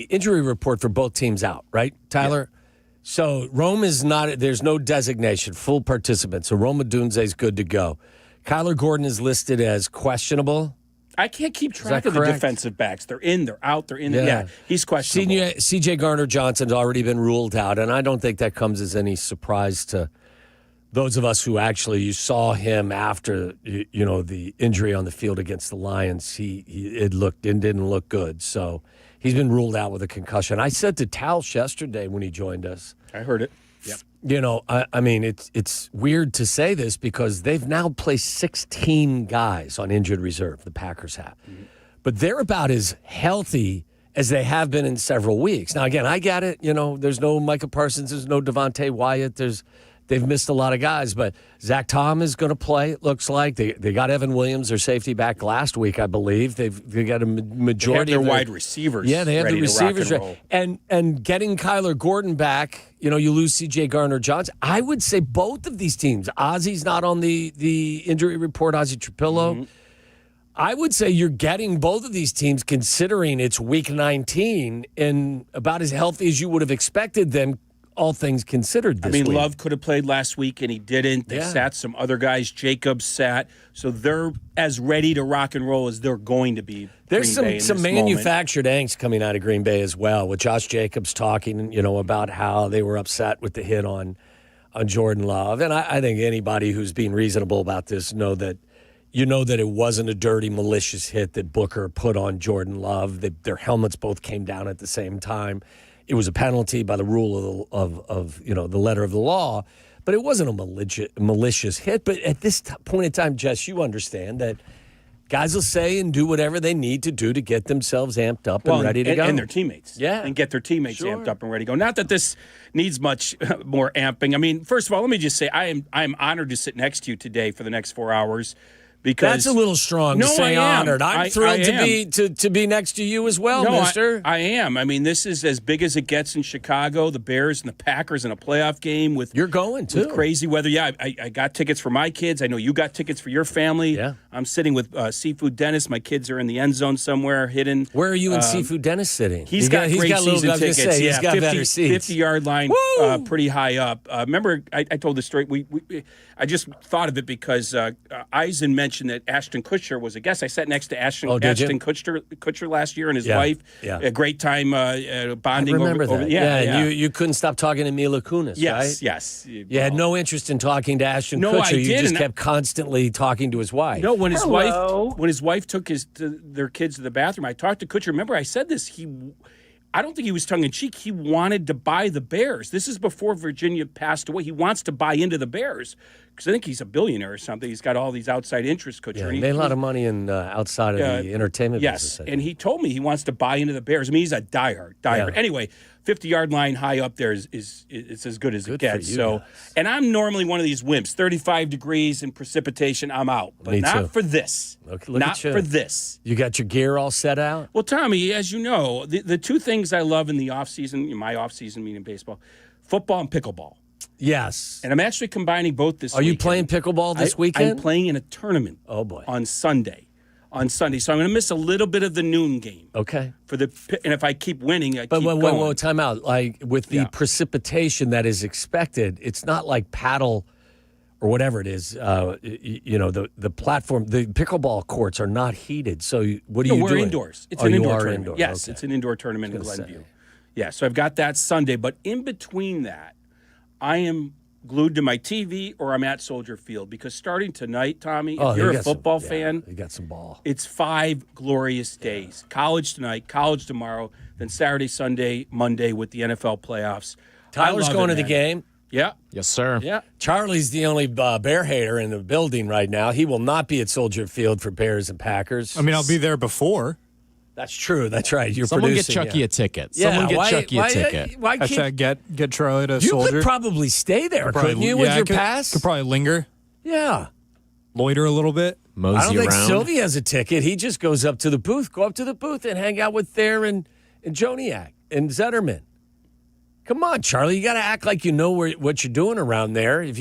Speaker 18: injury report for both teams out, right, Tyler? Yeah. So Rome is not. There's no designation, full participant. So Rome Odunze is good to go. Kyler Gordon is listed as questionable.
Speaker 19: I can't keep track of the defensive backs. They're in, they're out, they're in. Yeah, he's questionable.
Speaker 18: C.J. Garner-Johnson's already been ruled out, and I don't think that comes as any surprise to those of us who actually saw him after the injury on the field against the Lions. It didn't look good, so he's been ruled out with a concussion. I said to Tausch yesterday when he joined us.
Speaker 19: I heard it. Yep.
Speaker 18: You know, I mean, it's weird to say this because they've now placed 16 guys on injured reserve, the Packers have. Mm-hmm. But they're about as healthy as they have been in several weeks. Now, again, I get it. You know, there's no Micah Parsons, there's no Devontae Wyatt, they've missed a lot of guys, but Zach Tom is going to play, it looks like. They got Evan Williams, their safety, back last week, I believe. They got a majority
Speaker 19: of
Speaker 18: their
Speaker 19: wide receivers.
Speaker 18: Yeah, they have the receivers. And getting Kyler Gordon back, you know, you lose C.J. Garner-Johnson. I would say both of these teams. Ozzy's not on the injury report, Ozzy Trapillo. Mm-hmm. I would say you're getting both of these teams, considering it's week 19, and about as healthy as you would have expected them, all things considered this week.
Speaker 19: Love could have played last week, and he didn't. They sat some other guys. Jacobs sat. So they're as ready to rock and roll as they're going to be.
Speaker 18: There's some manufactured angst coming out of Green Bay as well, with Josh Jacobs talking, you know, about how they were upset with the hit on Jordan Love. And I think anybody who's being reasonable about this know that it wasn't a dirty, malicious hit that Booker put on Jordan Love. Their helmets both came down at the same time. It was a penalty by the rule of the letter of the law, but it wasn't a malicious hit. But at this point in time, Jess, you understand that guys will say and do whatever they need to do to get themselves amped up and ready to go.
Speaker 19: And their teammates. Yeah. And get their teammates amped up and ready to go. Not that this needs much more amping. I mean, first of all, let me just say I am honored to sit next to you today for the next 4 hours. Because
Speaker 18: that's a little strong to say honored. I'm thrilled to be next to you as well, mister.
Speaker 19: I am. I mean, this is as big as it gets in Chicago, the Bears and the Packers in a playoff game with
Speaker 18: You're going too.
Speaker 19: With crazy weather. Yeah, I got tickets for my kids. I know you got tickets for your family.
Speaker 18: Yeah.
Speaker 19: I'm sitting with Seafood Dennis. My kids are in the end zone somewhere hidden.
Speaker 18: Where are you and Seafood Dennis sitting?
Speaker 19: He's got great season tickets.
Speaker 18: He's got better seats.
Speaker 19: 50-yard line, pretty high up. Remember, I told the story. I just thought of it because Eisen mentioned that Ashton Kutcher was a guest. I sat next to Ashton Kutcher last year and his wife.
Speaker 18: Yeah.
Speaker 19: A great time bonding.
Speaker 18: I remember
Speaker 19: over
Speaker 18: that.
Speaker 19: Yeah.
Speaker 18: You couldn't stop talking to Mila Kunis, right?
Speaker 19: Yes.
Speaker 18: You had no interest in talking to Ashton Kutcher. You just kept constantly talking to his wife.
Speaker 19: No, when his wife took their kids to the bathroom, I talked to Kutcher. Remember, I said this. I don't think he was tongue-in-cheek. He wanted to buy the Bears. This is before Virginia passed away. He wants to buy into the Bears. because I think he's a billionaire or something. He's got all these outside interests.
Speaker 18: Yeah, he made a lot of money in outside of the entertainment business.
Speaker 19: Yes, and he told me he wants to buy into the Bears. I mean, he's a diehard.
Speaker 18: Yeah.
Speaker 19: Anyway, 50-yard line high up there is it's as good as it gets. So, and I'm normally one of these wimps. 35 degrees and precipitation, I'm out. But
Speaker 18: Me
Speaker 19: not
Speaker 18: too.
Speaker 19: for this.
Speaker 18: Okay,
Speaker 19: not for this.
Speaker 18: You got your gear all set out?
Speaker 19: Well, Tommy, as you know, the two things I love in the offseason, my offseason meaning baseball, football and pickleball.
Speaker 18: Yes.
Speaker 19: And I'm actually combining both this weekend.
Speaker 18: Are you playing pickleball this weekend?
Speaker 19: I'm playing in a tournament.
Speaker 18: Oh, boy.
Speaker 19: On Sunday. So I'm going to miss a little bit of the noon game.
Speaker 18: Okay.
Speaker 19: And if I keep winning, I
Speaker 18: But
Speaker 19: keep going.
Speaker 18: whoa, time out. Like with the precipitation that is expected, it's not like paddle or whatever it is. The platform, the pickleball courts are not heated. So what are you doing?
Speaker 19: We're indoors. It's an indoor tournament.
Speaker 18: Indoor.
Speaker 19: Yes,
Speaker 18: Okay.
Speaker 19: it's an indoor tournament in Glenview. Yeah, so I've got that Sunday. But in between that, I am glued to my TV or I'm at Soldier Field because starting tonight, Tommy, if you're a football fan,
Speaker 18: you got some ball.
Speaker 19: It's 5 glorious days. College tonight, college tomorrow, then Saturday, Sunday, Monday with the NFL playoffs.
Speaker 18: Tyler's going to the game.
Speaker 19: Yeah.
Speaker 28: Yes, sir.
Speaker 19: Yeah.
Speaker 18: Charlie's the only Bear hater in the building right now. He will not be at Soldier Field for Bears and Packers.
Speaker 2: I mean, I'll be there before.
Speaker 18: That's true. That's right. You're
Speaker 28: Someone
Speaker 18: producing,
Speaker 28: get Chucky a ticket. Someone get Chucky a ticket.
Speaker 18: Why can't
Speaker 2: get Charlie to
Speaker 18: you
Speaker 2: Soldier?
Speaker 18: could probably stay there, couldn't you, with your pass?
Speaker 2: Could probably linger.
Speaker 18: Yeah.
Speaker 2: Loiter a little bit.
Speaker 28: Mosey
Speaker 18: I don't think
Speaker 28: around.
Speaker 18: Silvy has a ticket. He just goes up to the booth. Go up to the booth and hang out with Thayer and Joniak and Zetterman. Come on, Charlie. You got to act like you know what you're doing around there. If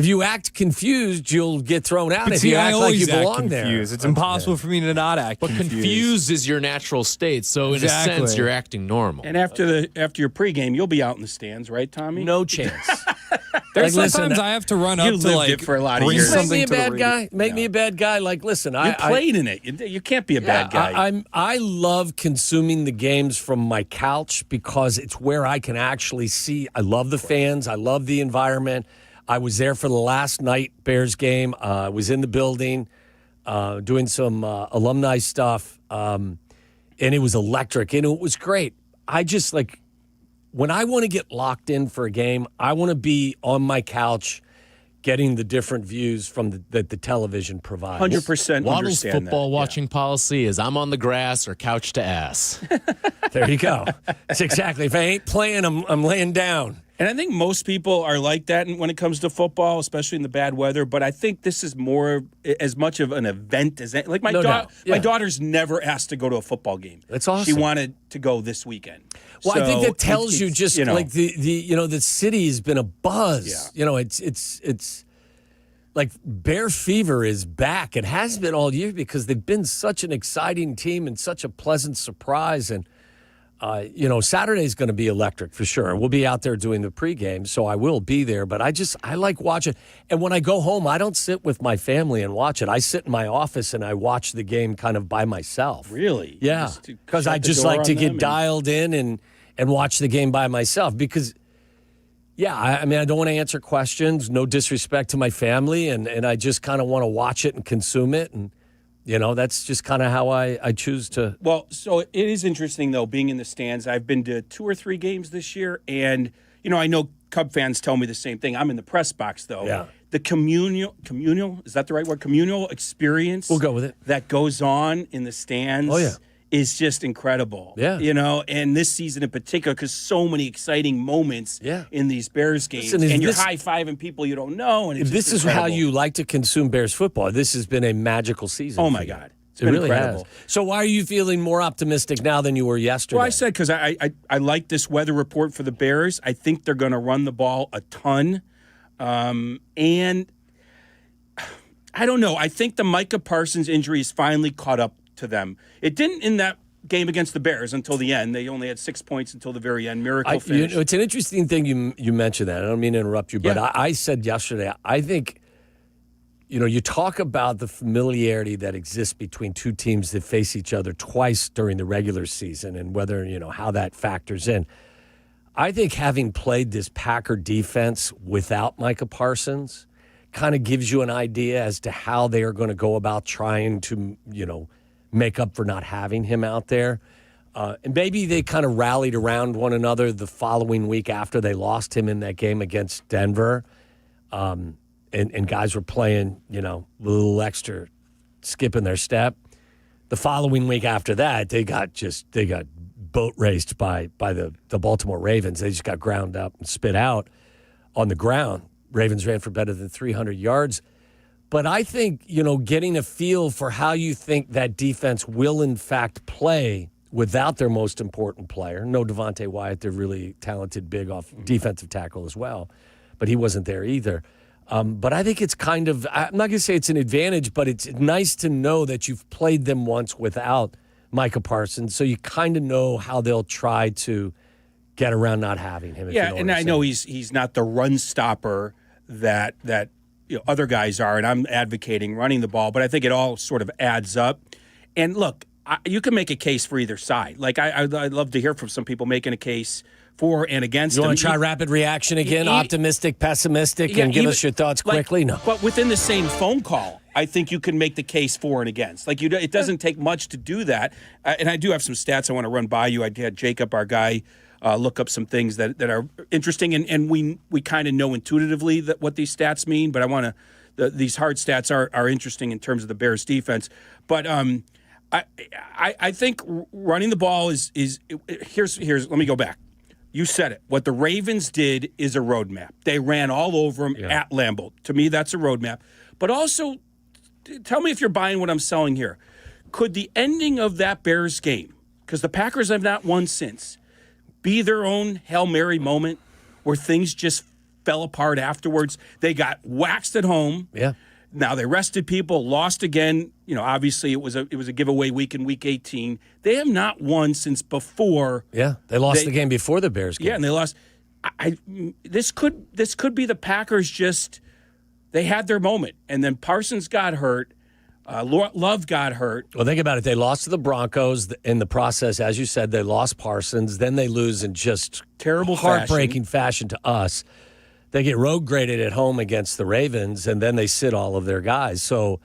Speaker 18: you act confused, you'll get thrown out.
Speaker 2: But
Speaker 18: If
Speaker 2: see,
Speaker 18: you
Speaker 2: I
Speaker 18: act like you
Speaker 2: always act
Speaker 18: belong there,
Speaker 2: confused. It's impossible for me to not act
Speaker 28: But confused is your natural state. So in a sense, you're acting normal.
Speaker 19: And after your pregame, you'll be out in the stands, right, Tommy?
Speaker 18: No chance.
Speaker 2: There's
Speaker 18: Like,
Speaker 2: sometimes
Speaker 18: listen,
Speaker 2: I have to run up
Speaker 19: you
Speaker 2: to
Speaker 19: lived
Speaker 2: like
Speaker 19: it for a lot of
Speaker 2: bring
Speaker 19: years.
Speaker 18: Make
Speaker 2: something
Speaker 18: me a
Speaker 2: to the
Speaker 18: bad
Speaker 2: radio.
Speaker 18: guy. Make me a bad guy. Like, listen,
Speaker 19: You played in it. You can't be a bad guy.
Speaker 18: I love consuming the games from my couch because it's where I can actually see. I love the fans. I love the environment. I was there for the last night Bears game. I was in the building doing some alumni stuff, and it was electric, and it was great. I just like when I want to get locked in for a game, I want to be on my couch getting the different views from that the television provides.
Speaker 19: 100%
Speaker 28: Waddle's
Speaker 19: understand
Speaker 28: football
Speaker 19: that.
Speaker 28: watching policy is I'm on the grass or couch to ass.
Speaker 18: There you go. That's exactly. If I ain't playing, I'm laying down.
Speaker 19: And I think most people are like that when it comes to football, especially in the bad weather. But I think this is more as much of an event as like my daughter's never asked to go to a football game.
Speaker 18: That's awesome.
Speaker 19: She wanted to go this weekend.
Speaker 18: Well, I think
Speaker 19: So
Speaker 18: that tells you
Speaker 19: it's,
Speaker 18: just like the city has been a buzz.
Speaker 19: Yeah.
Speaker 18: It's like Bear Fever is back. It has been all year because they've been such an exciting team and such a pleasant surprise. And Saturday's going to be electric for sure. We'll be out there doing the pregame, so I will be there. But I like watching. And when I go home, I don't sit with my family and watch it. I sit in my office and I watch the game kind of by myself.
Speaker 19: Really?
Speaker 18: Yeah, because I just like to get dialed in and watch the game by myself. Because, I mean, I don't want to answer questions. No disrespect to my family, and I just kind of want to watch it and consume it. And that's just kind of how I choose to.
Speaker 19: Well, so it is interesting, though, being in the stands. I've been to 2 or 3 games this year, and, I know Cub fans tell me the same thing. I'm in the press box, though.
Speaker 18: Yeah.
Speaker 19: The communal, is that the right word? Communal experience.
Speaker 18: We'll go with it.
Speaker 19: That goes on in the stands.
Speaker 18: Oh, yeah.
Speaker 19: Is just incredible.
Speaker 18: Yeah.
Speaker 19: And this season in particular, because so many exciting moments in these Bears games.
Speaker 18: Listen,
Speaker 19: and you're high-fiving people you don't know. And
Speaker 18: If this is how you like to consume Bears football, this has been a magical season.
Speaker 19: Oh, my God. It's
Speaker 18: It
Speaker 19: been
Speaker 18: really
Speaker 19: incredible.
Speaker 18: has. So why are you feeling more optimistic now than you were yesterday?
Speaker 19: Well, I said because I like this weather report for the Bears. I think they're going to run the ball a ton. And I don't know. I think the Micah Parsons injury is finally caught up to them. It didn't in that game against the Bears until the end. They only had 6 points until the very end. Miracle finish.
Speaker 18: It's an interesting thing you mentioned that. I don't mean to interrupt you, but I said yesterday, I think, you talk about the familiarity that exists between two teams that face each other twice during the regular season and whether, how that factors in. I think having played this Packer defense without Micah Parsons kind of gives you an idea as to how they are going to go about trying to, make up for not having him out there. And maybe they kind of rallied around one another the following week after they lost him in that game against Denver. and guys were playing, a little extra skip in their step. The following week after that, they got boat raced by the Baltimore Ravens. They just got ground up and spit out on the ground. Ravens ran for better than 300 yards. But I think, getting a feel for how you think that defense will in fact play without their most important player. No Devontae Wyatt, they're really talented, big off defensive tackle as well, but he wasn't there either. But I think it's kind of, I'm not going to say it's an advantage, but it's nice to know that you've played them once without Micah Parsons, so you kind of know how they'll try to get around not having him.
Speaker 19: Yeah, and I know he's not the run stopper that other guys are, and I'm advocating running the ball, but I think it all sort of adds up. And look, you can make a case for either side. Like, I'd love to hear from some people making a case for and against him.
Speaker 18: You want to try rapid reaction again? Optimistic, pessimistic, and give us your thoughts quickly? No.
Speaker 19: But within the same phone call, I think you can make the case for and against. Like, it doesn't take much to do that. And I do have some stats I want to run by you. I had Jacob, our guy, look up some things that are interesting. And we kind of know intuitively that what these stats mean, but I want to these hard stats are interesting in terms of the Bears defense. But I think running the ball is here's let me go back. You said it. What the Ravens did is a roadmap. They ran all over them at Lambeau. To me, that's a roadmap. But also, tell me if you're buying what I'm selling here. Could the ending of that Bears game, because the Packers have not won since, be their own Hail Mary moment where things just fell apart afterwards? They got waxed at home.
Speaker 18: Yeah.
Speaker 19: Now they rested people, lost again. Obviously it was a giveaway week in Week 18. They have not won since before.
Speaker 18: Yeah, they lost the game before the Bears game.
Speaker 19: Yeah, and they lost. This could be the Packers just they had their moment, and then Parsons got hurt. Love got hurt.
Speaker 18: Well, think about it. They lost to the Broncos in the process. As you said, they lost Parsons. Then they lose in just
Speaker 19: terrible,
Speaker 18: heartbreaking fashion to us. They get road graded at home against the Ravens, and then they sit all of their guys. So,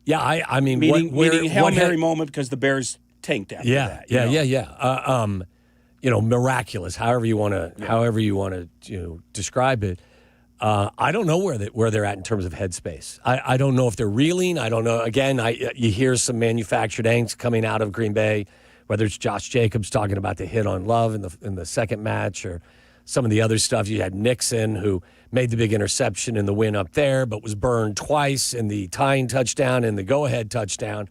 Speaker 18: yeah, I mean,
Speaker 19: meaning Hail Mary moment because the Bears tanked after that.
Speaker 18: Yeah. Miraculous. However you want to describe it. I don't know where they're at in terms of headspace. I don't know if they're reeling. I don't know. Again, you hear some manufactured angst coming out of Green Bay, whether it's Josh Jacobs talking about the hit on Love in the second match or some of the other stuff. You had Nixon, who made the big interception in the win up there, but was burned twice in the tying touchdown and the go-ahead touchdown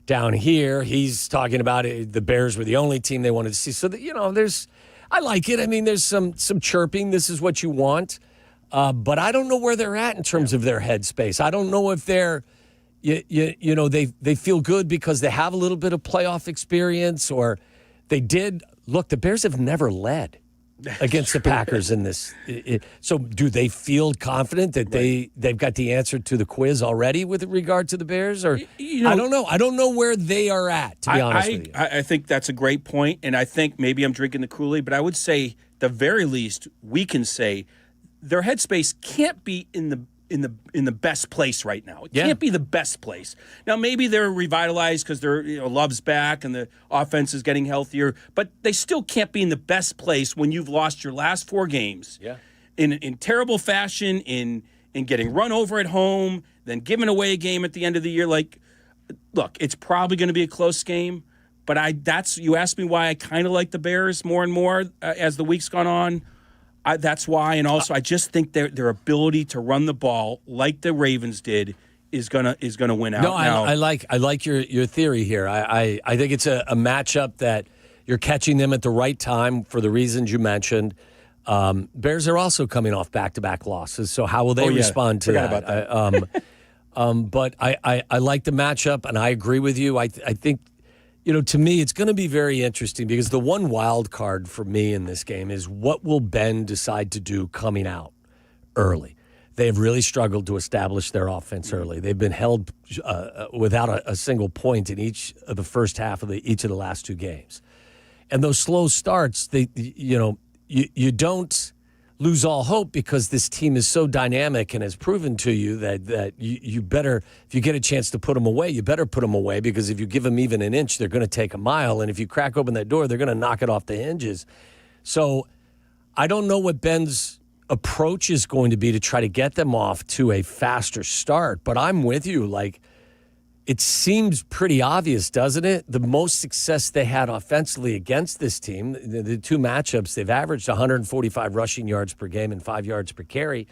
Speaker 18: down here. He's talking about it. The Bears were the only team they wanted to see. So, I like it. I mean, there's some chirping. This is what you want. But I don't know where they're at in terms of their headspace. I don't know if they're, they feel good because they have a little bit of playoff experience, or they did. Look, the Bears have never led against the Packers in this. So do they feel confident that they've got the answer to the quiz already with regard to the Bears? Or I don't know. I don't know where they are at, to be honest with you.
Speaker 19: I think that's a great point, and I think maybe I'm drinking the Kool-Aid, but I would say, the very least, we can say their headspace can't be in the best place right now. It can't be the best place. Now, maybe they're revitalized because they're Love's back and the offense is getting healthier, but they still can't be in the best place when you've lost your last 4 games in terrible fashion, in getting run over at home, then giving away a game at the end of the year. Like, look, it's probably going to be a close game, but you asked me why I kind of like the Bears more and more as the week's gone on. That's why, and also I just think their ability to run the ball like the Ravens did is gonna win out.
Speaker 18: No, I like your theory here. I think it's a matchup that you're catching them at the right time for the reasons you mentioned. Bears are also coming off back-to-back losses, so how will they respond to that?
Speaker 19: About that.
Speaker 18: But I like the matchup, and I agree with you. I think. To me, it's going to be very interesting because the one wild card for me in this game is what will Ben decide to do coming out early. They have really struggled to establish their offense early. They've been held without a single point in each of the first half of each of the last 2 games. And those slow starts, you don't lose all hope because this team is so dynamic and has proven to you that you better, if you get a chance to put them away, you better put them away, because if you give them even an inch, they're going to take a mile. And if you crack open that door, they're going to knock it off the hinges. So I don't know what Ben's approach is going to be to try to get them off to a faster start. But I'm with you. Like, it seems pretty obvious, doesn't it? The most success they had offensively against this team, the two matchups, they've averaged 145 rushing yards per game and 5 yards per carry.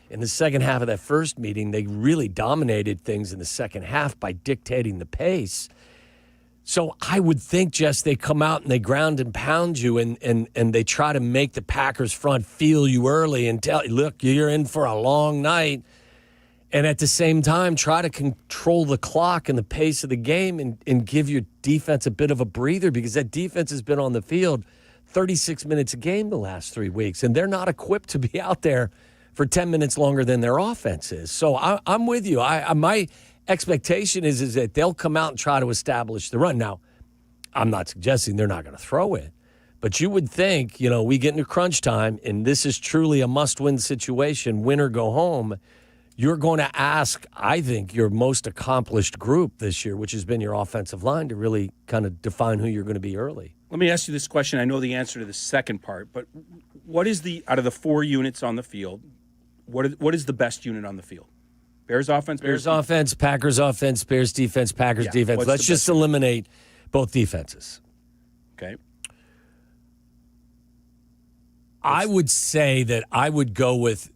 Speaker 18: In the second half of that first meeting, they really dominated things in the second half by dictating the pace. So I would think, Jess, they come out and they ground and pound you and they try to make the Packers front feel you early and tell you, look, you're in for a long night. And at the same time, try to control the clock and the pace of the game and give your defense a bit of a breather, because that defense has been on the field 36 minutes a game the last 3 weeks, and they're not equipped to be out there for 10 minutes longer than their offense is. So I'm with you. My expectation is that they'll come out and try to establish the run. Now, I'm not suggesting they're not going to throw it, but you would think, we get into crunch time, and this is truly a must-win situation, win or go home. You're going to ask, I think, your most accomplished group this year, which has been your offensive line, to really kind of define who you're going to be early.
Speaker 19: Let me ask you this question. I know the answer to the second part, but what is out of the 4 units on the field, what is the best unit on the field? Bears offense,
Speaker 18: Bears offense, Packers offense, Bears defense, Packers defense. Let's just eliminate both defenses.
Speaker 19: Okay.
Speaker 18: I would say that I would go with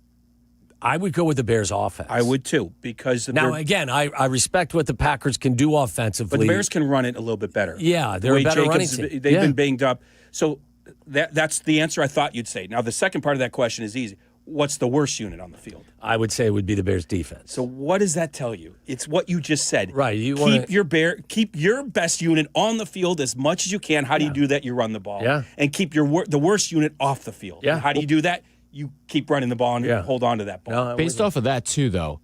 Speaker 18: the Bears offense.
Speaker 19: I would too, because
Speaker 18: now again, I respect what the Packers can do offensively,
Speaker 19: but the Bears can run it a little bit better.
Speaker 18: Yeah, they're a better running team.
Speaker 19: They've been banged up, so that's the answer I thought you'd say. Now the second part of that question is easy. What's the worst unit on the field?
Speaker 18: I would say it would be the Bears defense.
Speaker 19: So what does that tell you? It's what you just said.
Speaker 18: Right.
Speaker 19: Keep your best unit on the field as much as you can. How do you do that? You run the ball.
Speaker 18: Yeah.
Speaker 19: And keep the worst unit off the field.
Speaker 18: Yeah.
Speaker 19: And how do you do that? You keep running the ball and hold on to that ball.
Speaker 28: No, based off of that too, though,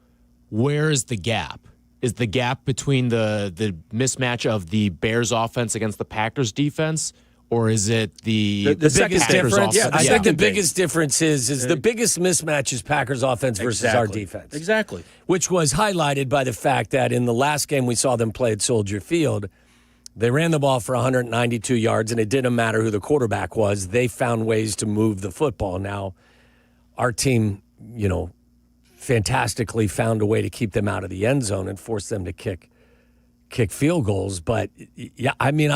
Speaker 28: where is the gap? Is the gap between the mismatch of the Bears offense against the Packers defense? Or is it the
Speaker 18: biggest difference?
Speaker 19: Yeah,
Speaker 18: I think the biggest difference is the biggest mismatch is Packers offense versus our defense.
Speaker 19: Exactly.
Speaker 18: Which was highlighted by the fact that in the last game we saw them play at Soldier Field, they ran the ball for 192 yards, and it didn't matter who the quarterback was. They found ways to move the football. Now, our team, fantastically found a way to keep them out of the end zone and force them to kick field goals. But, yeah, I mean,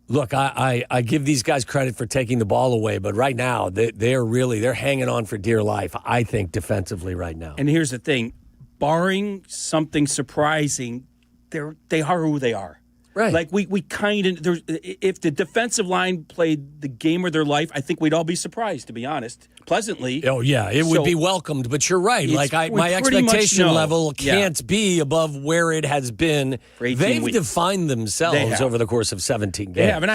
Speaker 18: Look, I give these guys credit for taking the ball away, but right now they're hanging on for dear life, I think, defensively right now.
Speaker 19: And here's the thing, barring something surprising, they are who they are.
Speaker 18: Right.
Speaker 19: Like we kind of, if the defensive line played the game of their life, I think we'd all be surprised, to be honest, pleasantly.
Speaker 18: Oh yeah, it would be welcomed. But you're right. Like my expectation level can't be above where it has been. They've defined themselves over the course of 17 games.
Speaker 19: They have, and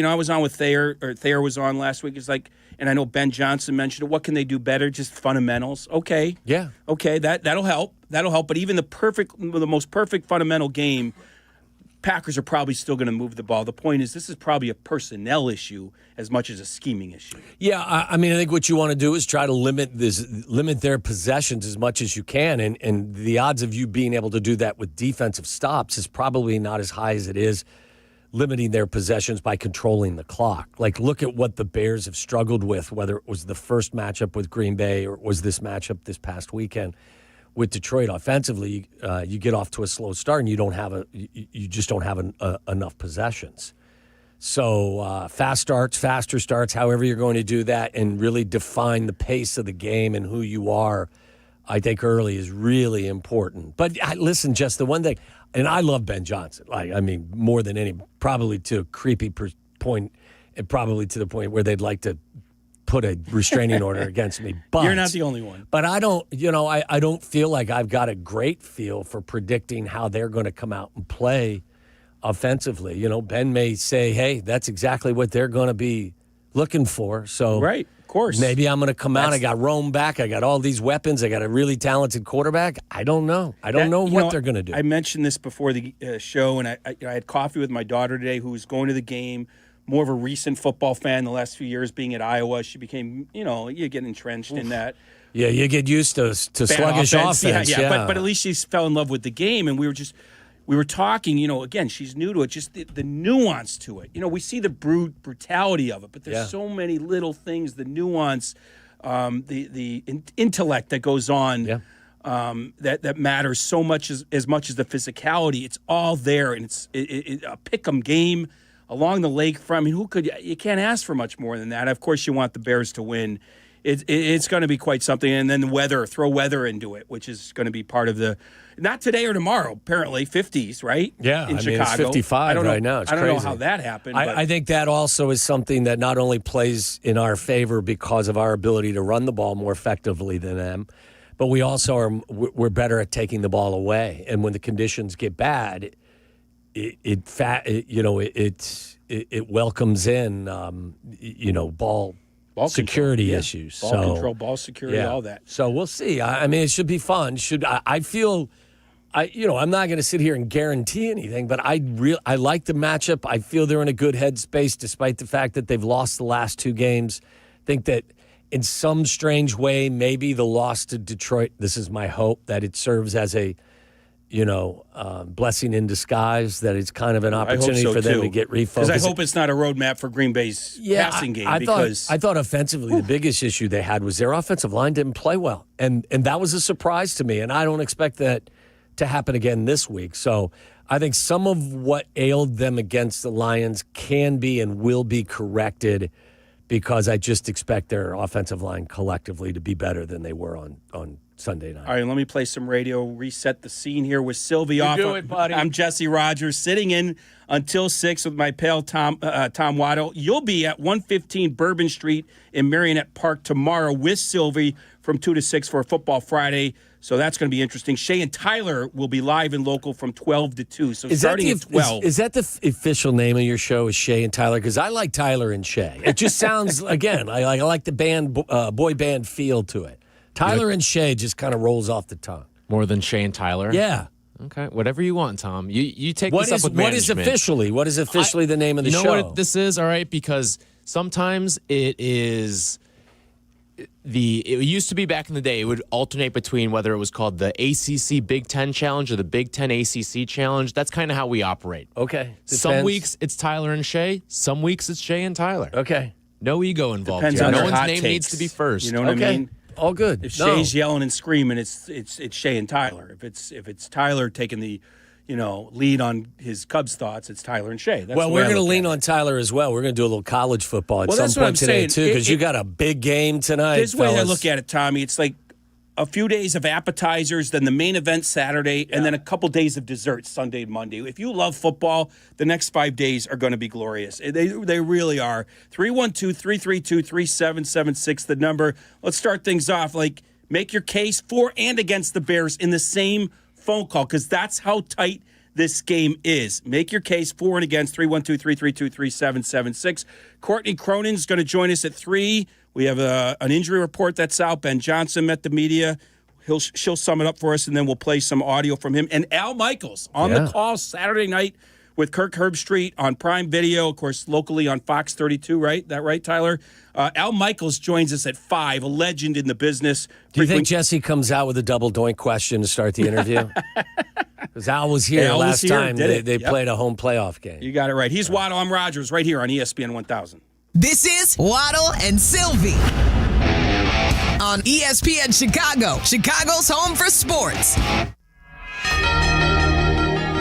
Speaker 19: I was on with Thayer, or Thayer was on last week. It's like, and I know Ben Johnson mentioned it. What can they do better? Just fundamentals. Okay.
Speaker 18: Yeah.
Speaker 19: Okay. That'll help. That'll help. But even the most perfect fundamental game, Packers are probably still going to move the ball. The point is, this is probably a personnel issue as much as a scheming issue.
Speaker 18: Yeah, I mean, I think what you want to do is try to limit their possessions as much as you can, and the odds of you being able to do that with defensive stops is probably not as high as it is limiting their possessions by controlling the clock. Like, look at what the Bears have struggled with, whether it was the first matchup with Green Bay or it was this matchup this past weekend with Detroit. Offensively, you get off to a slow start and you just don't have enough possessions. So fast starts, faster starts, however you're going to do that, and really define the pace of the game and who you are, I think early is really important. But listen, just the one thing, and I love Ben Johnson. More than any, probably to a creepy point, and probably to the point where they'd like to put a restraining order against me. But
Speaker 19: you're not the only one.
Speaker 18: But I don't, I don't feel like I've got a great feel for predicting how they're going to come out and play offensively. Ben may say, hey, that's exactly what they're going to be looking for. So
Speaker 19: right, of course.
Speaker 18: Maybe I'm going to come out. I got Rome back. I got all these weapons. I got a really talented quarterback. I don't know. I don't know what they're going to do.
Speaker 19: I mentioned this before the show, and I had coffee with my daughter today who was going to the game. More of a recent football fan the last few years being at Iowa. She became, you get entrenched in that.
Speaker 18: Yeah, you get used to sluggish offense.
Speaker 19: Yeah. But at least she fell in love with the game, and we were talking, again, she's new to it, just the nuance to it. We see the brutality of it, but there's so many little things, the nuance, the intellect that goes on.
Speaker 18: Yeah.
Speaker 19: That matters so much as much as the physicality. It's all there, and it's a pick'em game along the lakefront. I mean, you can't ask for much more than that. Of course, you want the Bears to win. It's going to be quite something, and then throw weather into it, which is going to be part of not today or tomorrow. Apparently, 50s, right?
Speaker 18: Yeah,
Speaker 19: in
Speaker 18: Chicago.
Speaker 19: Chicago.
Speaker 18: It's 55 right now. It's
Speaker 19: I don't
Speaker 18: crazy.
Speaker 19: know how that happened.
Speaker 18: I think that also is something that not only plays in our favor because of our ability to run the ball more effectively than them, but we also we're better at taking the ball away. And when the conditions get bad, it welcomes in ball security issues,
Speaker 19: ball control, ball security, all that.
Speaker 18: So we'll see. I mean, it should be fun. I feel. I'm not going to sit here and guarantee anything, but I like the matchup. I feel they're in a good headspace, despite the fact that they've lost the last 2 games. I think that in some strange way, maybe the loss to Detroit, this is my hope, that it serves as a blessing in disguise, that it's kind of an opportunity for them to get refocused.
Speaker 19: Because I hope it's not a roadmap for Green Bay's passing game.
Speaker 18: I thought offensively, the biggest issue they had was their offensive line didn't play well. And that was a surprise to me, and I don't expect that to happen again this week. So I think some of what ailed them against the Lions can be and will be corrected, because I just expect their offensive line collectively to be better than they were on Sunday night.
Speaker 19: All right, let me play some radio, reset the scene here with Silvy.
Speaker 18: You do it, buddy.
Speaker 19: I'm Jesse Rogers, sitting in until 6 with my pal Tom Waddle. You'll be at 115 Bourbon Street in Marionette Park tomorrow with Silvy from 2 to 6 for a Football Friday. So that's going to be interesting. Shay and Tyler will be live and local from 12 to 2. So starting at 12.
Speaker 18: Is that the official name of your show, is Shay and Tyler? Because I like Tyler and Shay. It just sounds, again, I like the band, boy band feel to it. Tyler and Shay just kind of rolls off the tongue.
Speaker 28: More than Shay and Tyler?
Speaker 18: Yeah.
Speaker 28: Okay, whatever you want, Tom. You take this up with management.
Speaker 18: What is officially the name of the show?
Speaker 28: You know what this is, all right? Because sometimes it is... It used to be back in the day, it would alternate between whether it was called the ACC Big Ten Challenge or the Big Ten ACC Challenge. That's kind of how we operate.
Speaker 18: Okay.
Speaker 28: Some weeks it's Tyler and Shay. Some weeks it's Shay and Tyler.
Speaker 18: Okay.
Speaker 28: No ego involved
Speaker 19: Depends
Speaker 28: here.
Speaker 19: on
Speaker 28: No
Speaker 19: their
Speaker 28: one's
Speaker 19: hot
Speaker 28: name
Speaker 19: takes.
Speaker 28: needs to be first.
Speaker 19: You know what I mean?
Speaker 18: All good.
Speaker 19: If Shay's yelling and screaming, it's Shay and Tyler. If it's Tyler taking the lead on his Cubs thoughts, it's Tyler and Shay. That's
Speaker 18: we're going to lean on Tyler as well. We're going to do a little college football at some point today, too, because you got a big game tonight.
Speaker 19: This way I look at it, Tommy, it's like a few days of appetizers, then the main event Saturday, and then a couple days of desserts Sunday and Monday. If you love football, the next 5 days are going to be glorious. They really are. 312-332-3776, the number. Let's start things off. Make your case for and against the Bears in the same phone call, because that's how tight this game is. Make your case for and against. 312-332-3776. Courtney Cronin's going to join us at 3. We have an injury report that's out. Ben Johnson met the media. She'll sum it up for us, and then we'll play some audio from him. And Al Michaels on the call Saturday night with Kirk Herbstreit on Prime Video, of course, locally on Fox 32, right? That right, Tyler? Al Michaels joins us at 5, a legend in the business.
Speaker 18: Do you think Jesse comes out with a double doink question to start the interview? Because Al was here last time they played a home playoff game.
Speaker 19: You got it right. He's Waddle. I'm Rogers, right here on ESPN 1000.
Speaker 11: This is Waddle and Silvy on ESPN Chicago, Chicago's home for sports.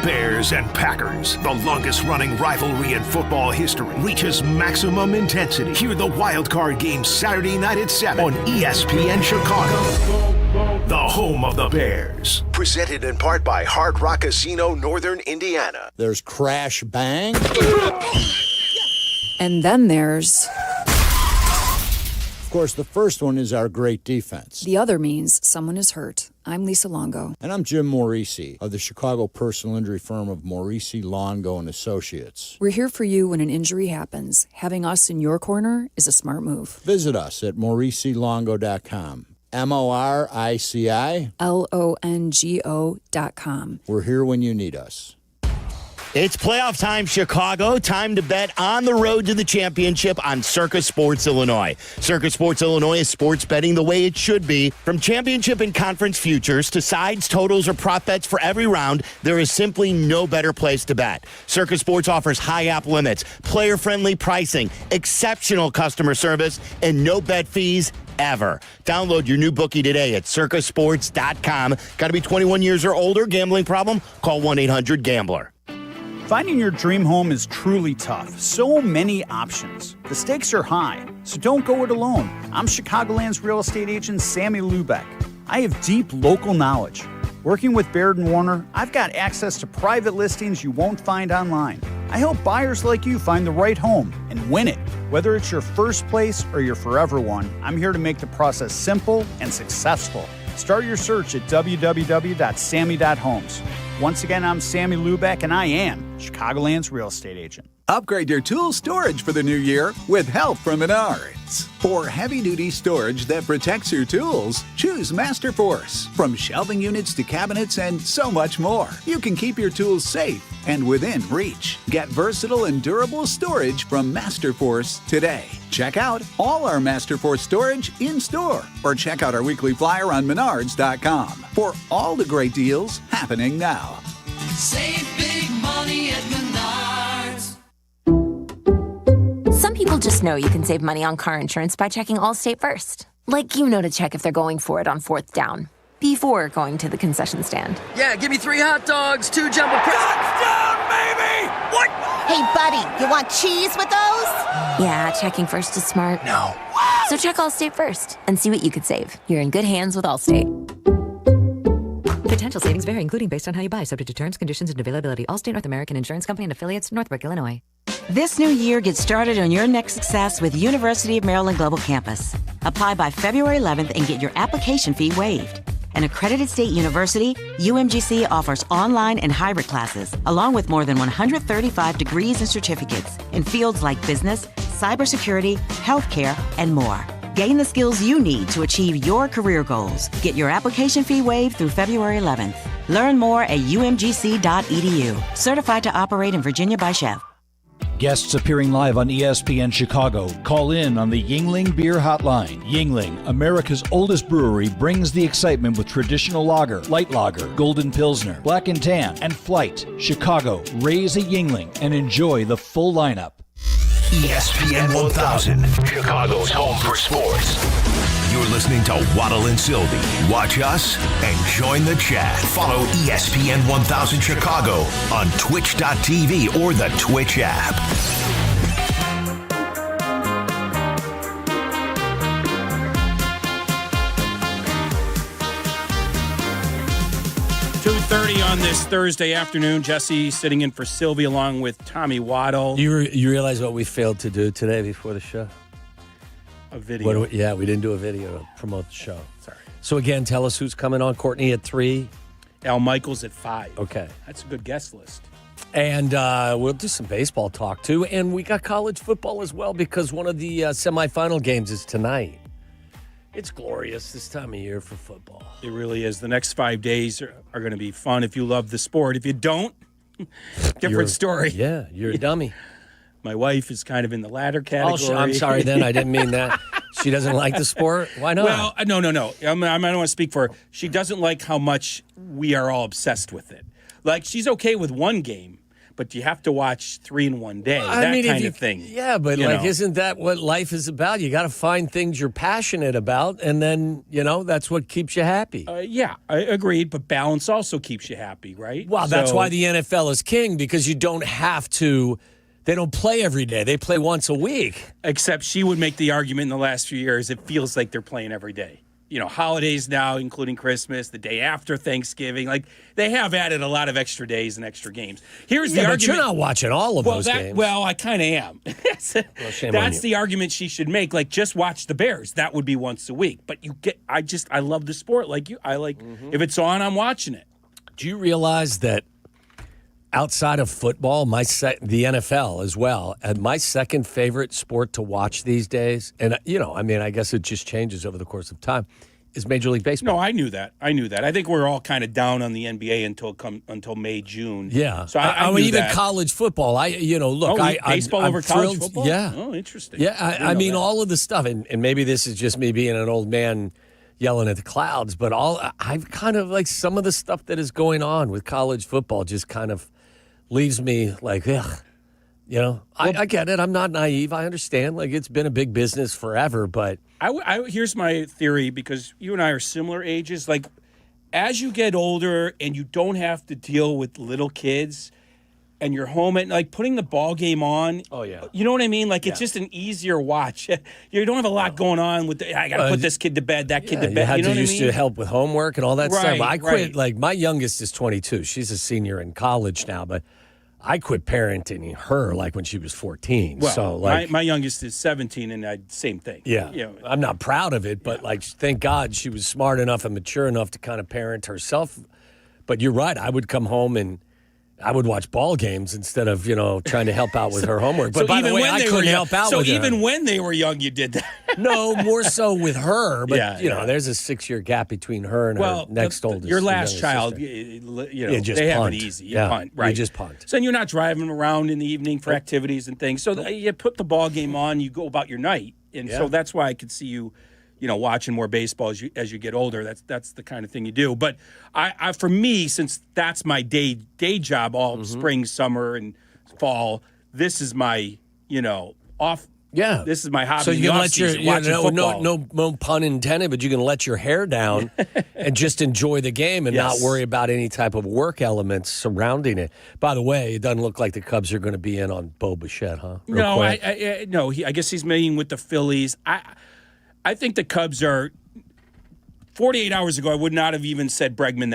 Speaker 15: Bears and Packers, the longest-running rivalry in football history, reaches maximum intensity. Hear the wild card game Saturday night at 7 on ESPN Chicago, the home of the Bears.
Speaker 3: Presented in part by Hard Rock Casino, Northern Indiana.
Speaker 5: There's Crash Bang.
Speaker 7: And then there's...
Speaker 5: Of course, the first one is our great defense.
Speaker 7: The other means someone is hurt. I'm Lisa Longo.
Speaker 5: And I'm Jim Morisi of the Chicago personal injury firm of Morisi, Longo & Associates.
Speaker 7: We're here for you when an injury happens. Having us in your corner is a smart move.
Speaker 5: Visit us at MorisiLongo.com. MoriciLongo.com.
Speaker 7: We're
Speaker 5: here when you need us.
Speaker 9: It's playoff time, Chicago. Time to bet on the road to the championship on Circa Sports Illinois. Circa Sports Illinois is sports betting the way it should be. From championship and conference futures to sides, totals, or prop bets for every round, there is simply no better place to bet. Circa Sports offers high app limits, player-friendly pricing, exceptional customer service, and no bet fees ever. Download your new bookie today at circasports.com. Got to be 21 years or older. Gambling problem? Call 1-800-GAMBLER.
Speaker 4: Finding your dream home is truly tough. So many options. The stakes are high, so don't go it alone. I'm Chicagoland's real estate agent, Sammy Lubeck. I have deep local knowledge. Working with Baird & Warner, I've got access to private listings you won't find online. I help buyers like you find the right home and win it. Whether it's your first place or your forever one, I'm here to make the process simple and successful. Start your search at www.sammy.homes. Once again, I'm Sammy Lubeck, and I am Chicagoland's real estate agent.
Speaker 6: Upgrade your tool storage for the new year with help from Menards. For heavy-duty storage that protects your tools, choose Master Force. From shelving units to cabinets and so much more, you can keep your tools safe and within reach. Get versatile and durable storage from Master Force today. Check out all our Master Force storage in-store or check out our weekly flyer on Menards.com for all the great deals happening now.
Speaker 11: Save big money at Menards.
Speaker 8: Some people just know you can save money on car insurance by checking Allstate first. Like to check if they're going for it on 4th down before going to the concession stand.
Speaker 16: Yeah, give me 3 hot dogs, 2 jumbo touchdown, baby! What?
Speaker 13: Hey, buddy, you want cheese with those?
Speaker 8: Yeah, checking first is smart.
Speaker 16: No.
Speaker 8: So check Allstate first and see what you could save. You're in good hands with Allstate.
Speaker 14: Potential savings vary, including based on how you buy, subject to terms, conditions, and availability. Allstate North American Insurance Company and affiliates, Northbrook, Illinois.
Speaker 20: This new year, get started on your next success with University of Maryland Global Campus. Apply by February 11th and get your application fee waived. An accredited state university, UMGC offers online and hybrid classes, along with more than 135 degrees and certificates in fields like business, cybersecurity, healthcare, and more. Gain the skills you need to achieve your career goals. Get your application fee waived through February 11th. Learn more at umgc.edu. Certified to operate in Virginia by Chef.
Speaker 21: Guests appearing live on ESPN Chicago. Call in on the Yuengling Beer Hotline. Yuengling, America's oldest brewery, brings the excitement with traditional lager, light lager, golden pilsner, black and tan, and flight. Chicago, raise a Yuengling and enjoy the full lineup.
Speaker 15: ESPN 1000, Chicago's home for sports. You're listening to Waddle and Silvy. Watch us and join the chat. Follow ESPN 1000 Chicago on twitch.tv or the Twitch app.
Speaker 19: .30 on this Thursday afternoon. Jesse sitting in for Silvy along with Tommy Waddle.
Speaker 18: You realize what we failed to do today before the show?
Speaker 19: A video.
Speaker 18: We didn't do a video to promote the show. Sorry. So again, tell us who's coming on. Courtney at 3.
Speaker 19: Al Michaels at 5.
Speaker 18: Okay.
Speaker 19: That's a good guest list.
Speaker 18: And we'll do some baseball talk, too. And we got college football as well because one of the semifinal games is tonight. It's glorious this time of year for football.
Speaker 19: It really is. The next 5 days are going to be fun if you love the sport. If you don't, different story.
Speaker 18: Yeah, you're a dummy.
Speaker 19: My wife is kind of in the latter category.
Speaker 18: Oh, I'm sorry then. I didn't mean that. She doesn't like the sport? Why not?
Speaker 19: Well, no. I don't want to speak for her. She doesn't like how much we are all obsessed with it. Like, she's okay with one game, but you have to watch 3 in one day. That kind of thing.
Speaker 18: Yeah, but isn't that what life is about? You got to find things you're passionate about, and then, that's what keeps you happy.
Speaker 19: Yeah, I agreed, but balance also keeps you happy, right?
Speaker 18: Well, that's why the NFL is king, because you don't have to. They don't play every day. They play once a week.
Speaker 19: Except she would make the argument in the last few years, it feels like they're playing every day. Holidays now, including Christmas, the day after Thanksgiving. Like, they have added a lot of extra days and extra games. Here's the argument.
Speaker 18: But you're not watching all of those games.
Speaker 19: Well, I kind of am. That's the argument she should make. Like, just watch the Bears. That would be once a week. But I love the sport like you. If it's on, I'm watching it.
Speaker 18: Do you realize that outside of football, the NFL as well, and my second favorite sport to watch these days, and I guess it just changes over the course of time, is Major League Baseball.
Speaker 19: No, I knew that. I think we're all kind of down on the NBA until May, June.
Speaker 18: Yeah.
Speaker 19: So I
Speaker 18: mean,
Speaker 19: knew
Speaker 18: even
Speaker 19: that.
Speaker 18: college football.
Speaker 19: Baseball
Speaker 18: I'm
Speaker 19: over
Speaker 18: thrilled.
Speaker 19: college football?
Speaker 18: Yeah.
Speaker 19: Oh, interesting.
Speaker 18: Yeah, I mean,
Speaker 19: that.
Speaker 18: all of the stuff, and maybe this is just me being an old man yelling at the clouds, but I've kind of like some of the stuff that is going on with college football just kind of leaves me like, ugh. You know, I get it. I'm not naive. I understand. Like, it's been a big business forever, but
Speaker 19: here's my theory, because you and I are similar ages. Like, as you get older and you don't have to deal with little kids, and you're home at, like, putting the ball game on.
Speaker 18: Oh, yeah.
Speaker 19: You know what I mean? Like, it's just an easier watch. You don't have a lot going on with I got to put this kid to bed, that kid to bed.
Speaker 18: You
Speaker 19: know what I
Speaker 18: used
Speaker 19: mean?
Speaker 18: to help with homework and all that stuff.
Speaker 19: Right,
Speaker 18: I quit.
Speaker 19: right.
Speaker 18: Like, my youngest is 22. She's a senior in college now, but I quit parenting her like when she was 14.
Speaker 19: Well,
Speaker 18: so like
Speaker 19: my youngest is 17, and same thing.
Speaker 18: Yeah,
Speaker 19: You know,
Speaker 18: I'm not proud of it, but like, thank God she was smart enough and mature enough to kind of parent herself. But you're right. I would come home and I would watch ball games instead of, trying to help out with her homework. But by the way, I couldn't help out with her.
Speaker 19: So even when they were young, you did that?
Speaker 18: No, more so with her. But,
Speaker 19: Yeah,
Speaker 18: there's a 6-year gap between her and her next oldest.
Speaker 19: Your last
Speaker 18: youngest
Speaker 19: child,
Speaker 18: sister.
Speaker 19: just they have it easy. You punt, right?
Speaker 18: You just punt.
Speaker 19: So you're not driving around in the evening for activities and things. So you put the ball game on, you go about your night. And so that's why I could see you, watching more baseball as you get older. That's the kind of thing you do. But I for me, since that's my day job all spring, summer, and fall, this is my off.
Speaker 18: Yeah,
Speaker 19: this is my hobby.
Speaker 18: So you can let your
Speaker 19: football.
Speaker 18: no pun intended, but you can let your hair down and just enjoy the game and not worry about any type of work elements surrounding it. By the way, it doesn't look like the Cubs are going to be in on Bo Bichette, huh?
Speaker 19: No, I guess he's meeting with the Phillies. I think the Cubs are 48 hours ago, I would not have even said Bregman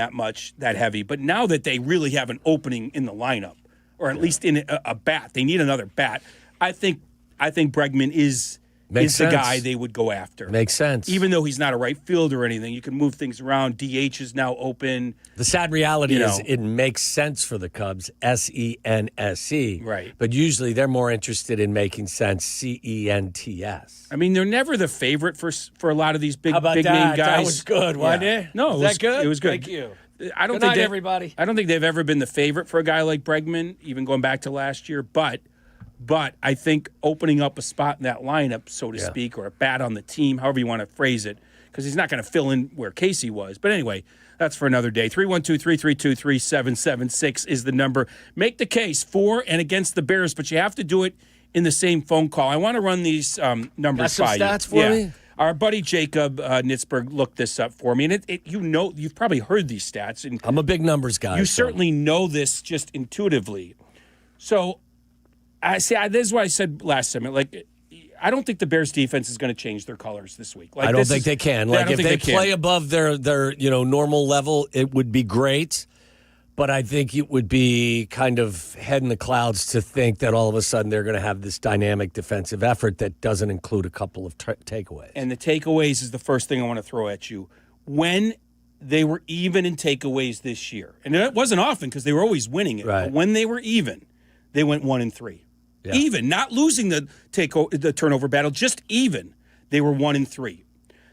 Speaker 19: that heavy. But now that they really have an opening in the lineup, or at least in a bat, they need another bat. I think Bregman is the guy they would go after.
Speaker 18: Makes sense.
Speaker 19: Even though he's not a right fielder or anything, you can move things around. DH is now open.
Speaker 18: The sad reality is it makes sense for the Cubs, SENSE.
Speaker 19: Right.
Speaker 18: But usually they're more interested in making sense, CENTS.
Speaker 19: I mean, they're never the favorite for a lot of these big name guys.
Speaker 18: That was good, wasn't it?
Speaker 19: No,
Speaker 18: was that good?
Speaker 19: It was good.
Speaker 18: Thank you.
Speaker 19: I don't
Speaker 18: Good
Speaker 19: think
Speaker 18: night, everybody.
Speaker 19: I don't think they've ever been the favorite for a guy like Bregman, even going back to last year. But I think opening up a spot in that lineup, so to speak, or a bat on the team, however you want to phrase it, because he's not going to fill in where Casey was. But anyway, that's for another day. 312-332-3776 is the number. Make the case for and against the Bears, but you have to do it in the same phone call. I want to run these numbers by you.
Speaker 18: Got some stats for me?
Speaker 19: Our buddy Jacob Nitzberg looked this up for me, and you've probably heard these stats. And
Speaker 18: I'm a big numbers guy.
Speaker 19: You certainly know this just intuitively. So, this is what I said last segment. Like, I don't think the Bears defense is going to change their colors this week. Like,
Speaker 18: I don't think they can. Like, if they play above their normal level, it would be great. But I think it would be kind of head in the clouds to think that all of a sudden they're going to have this dynamic defensive effort that doesn't include a couple of takeaways.
Speaker 19: And the takeaways is the first thing I want to throw at you. When they were even in takeaways this year, and it wasn't often because they were always winning it, but when they were even, they went 1-3. Yeah. Even, not losing the turnover battle, just even. They were 1-3.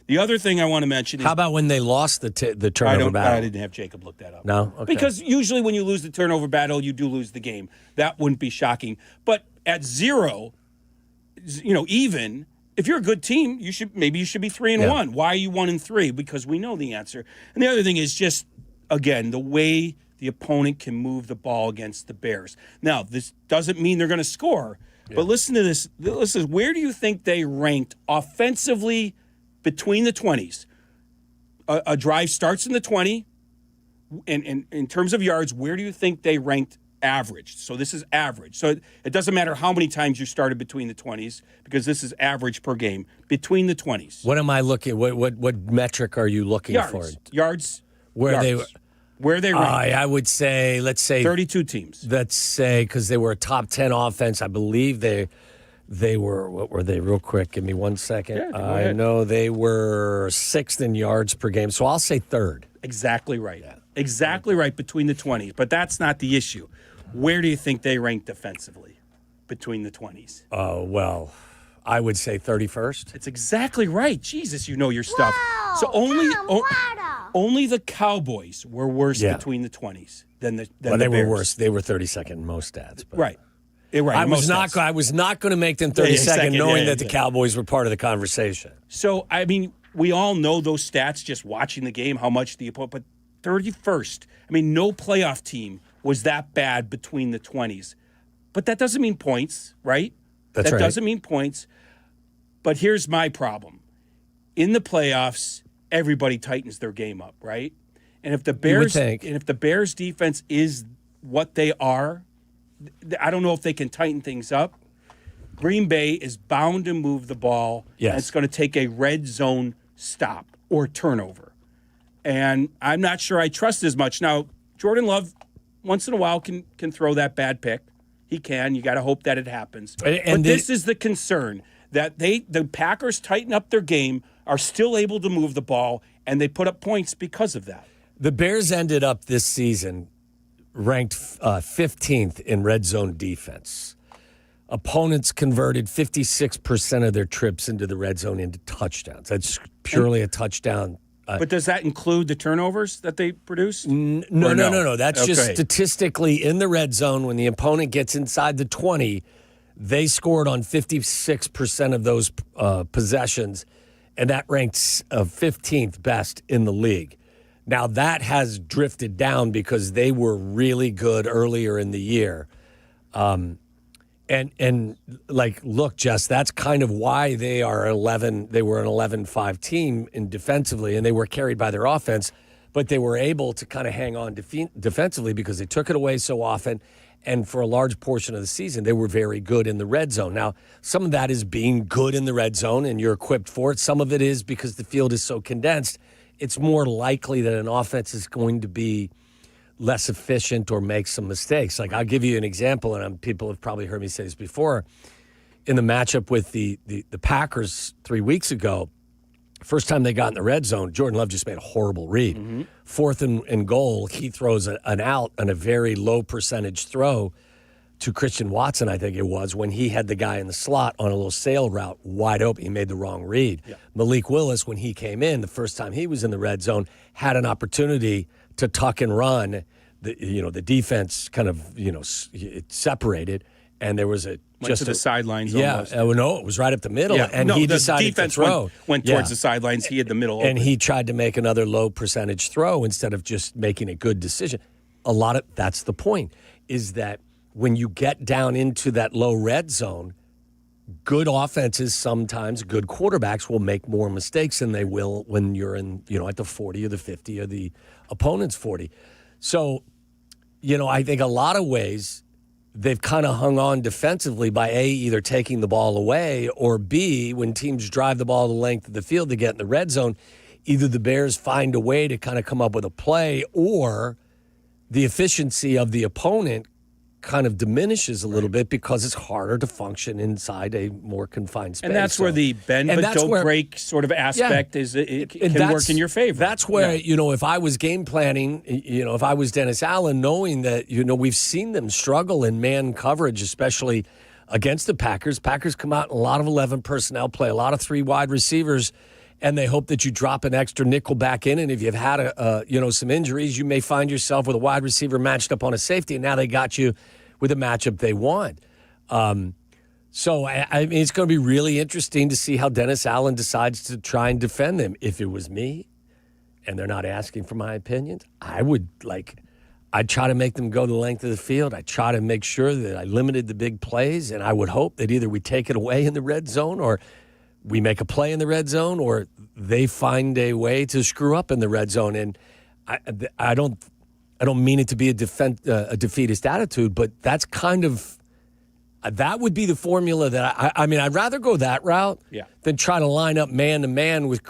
Speaker 19: The other thing I want to mention is...
Speaker 18: How about when they lost the turnover battle?
Speaker 19: I didn't have Jacob look that up.
Speaker 18: No? Okay.
Speaker 19: Because usually when you lose the turnover battle, you do lose the game. That wouldn't be shocking. But at 0, even, if you're a good team, you should be 3-1. Why are you 1-3? Because we know the answer. And the other thing is just, again, the way the opponent can move the ball against the Bears. Now, this doesn't mean they're going to score, but listen to this. Listen, where do you think they ranked offensively between the 20s? A drive starts in the 20, and in terms of yards, where do you think they ranked average? So this is average. So it doesn't matter how many times you started between the 20s, because this is average per game, between the 20s.
Speaker 18: What am I looking? What metric are you looking for?
Speaker 19: Yards.
Speaker 18: Where they ranked?
Speaker 19: I
Speaker 18: would say, let's say
Speaker 19: 32 teams.
Speaker 18: Let's say, because they were a top 10 offense, I believe they were, what were they, real quick? Give me 1 second.
Speaker 19: Yeah, go
Speaker 18: I
Speaker 19: ahead.
Speaker 18: know they were 6th in yards per game, so I'll say 3rd.
Speaker 19: Exactly right. Yeah. Exactly right, between the 20s. But that's not the issue. Where do you think they ranked defensively between the 20s?
Speaker 18: Oh, well, I would say 31st.
Speaker 19: It's exactly right. Jesus, you know your stuff. So only the Cowboys were worse between the 20s than the
Speaker 18: they
Speaker 19: Bears.
Speaker 18: were worse. They were 32nd in most stats. But.
Speaker 19: Right. Right.
Speaker 18: I was not going to make them 32nd, knowing that the Cowboys were part of the conversation.
Speaker 19: So I mean, we all know those stats just watching the game. How much the opponent, but 31st. I mean, no playoff team was that bad between the 20s. But that doesn't mean points, right?
Speaker 18: That
Speaker 19: doesn't mean points. But here's my problem. In the playoffs, everybody tightens their game up, right? And if the Bears defense is what they are, I don't know if they can tighten things up. Green Bay is bound to move the ball.
Speaker 18: Yes.
Speaker 19: And it's going to take a red zone stop or turnover. And I'm not sure I trust as much. Now, Jordan Love, once in a while, can throw that bad pick. He can. You got to hope that it happens. But this is the concern, that the Packers tighten up their game, are still able to move the ball, and they put up points because of that.
Speaker 18: The Bears ended up this season ranked 15th in red zone defense. Opponents converted 56% of their trips into the red zone into touchdowns. That's purely a touchdown.
Speaker 19: But does that include the turnovers that they produced?
Speaker 18: No. That's just statistically in the red zone. When the opponent gets inside the 20, they scored on 56% of those possessions, and that ranks 15th best in the league. Now, that has drifted down because they were really good earlier in the year. And look, Jess, that's kind of why they are 11. They were an 11-5 team in defensively, and they were carried by their offense, but they were able to kind of hang on defensively because they took it away so often. And for a large portion of the season, they were very good in the red zone. Now, some of that is being good in the red zone, and you're equipped for it. Some of it is because the field is so condensed. It's more likely that an offense is going to be less efficient or make some mistakes. Like, I'll give you an example, and people have probably heard me say this before. In the matchup with the Packers 3 weeks ago, first time they got in the red zone, Jordan Love just made a horrible read. Mm-hmm. 4th and goal, he throws an out on a very low percentage throw to Christian Watson, I think it was, when he had the guy in the slot on a little sail route wide open. He made the wrong read. Yeah. Malik Willis, when he came in, the first time he was in the red zone, had an opportunity to tuck and run. The defense kind of, it separated, and there was
Speaker 19: Went to the sidelines. Almost.
Speaker 18: No, it was right up the middle, and he decided to throw.
Speaker 19: Went towards the sidelines. He had the middle open.
Speaker 18: And he tried to make another low percentage throw instead of just making a good decision. That's the point, is that when you get down into that low red zone, good offenses, sometimes good quarterbacks will make more mistakes than they will when you're in, at the 40 or the 50 or the opponent's 40. So, I think a lot of ways they've kind of hung on defensively by A, either taking the ball away, or B, when teams drive the ball the length of the field to get in the red zone, either the Bears find a way to kind of come up with a play, or the efficiency of the opponent kind of diminishes a little bit because it's harder to function inside a more confined space.
Speaker 19: And that's where the bend but don't break sort of aspect can work in your favor.
Speaker 18: That's where, if I was game planning, if I was Dennis Allen, knowing that, we've seen them struggle in man coverage, especially against the Packers. Packers come out in a lot of 11 personnel play, a lot of 3 wide receivers, and they hope that you drop an extra nickel back in. And if you've had some injuries, you may find yourself with a wide receiver matched up on a safety, and now they got you with a matchup they want. So I mean, it's going to be really interesting to see how Dennis Allen decides to try and defend them. If it was me, and they're not asking for my opinions, I'd try to make them go the length of the field. I'd try to make sure that I limited the big plays, and I would hope that either we take it away in the red zone, or we make a play in the red zone, or they find a way to screw up in the red zone. And I don't mean it to be a defeatist attitude, but that's kind of that would be the formula that I'd rather go that route than try to line up man to man with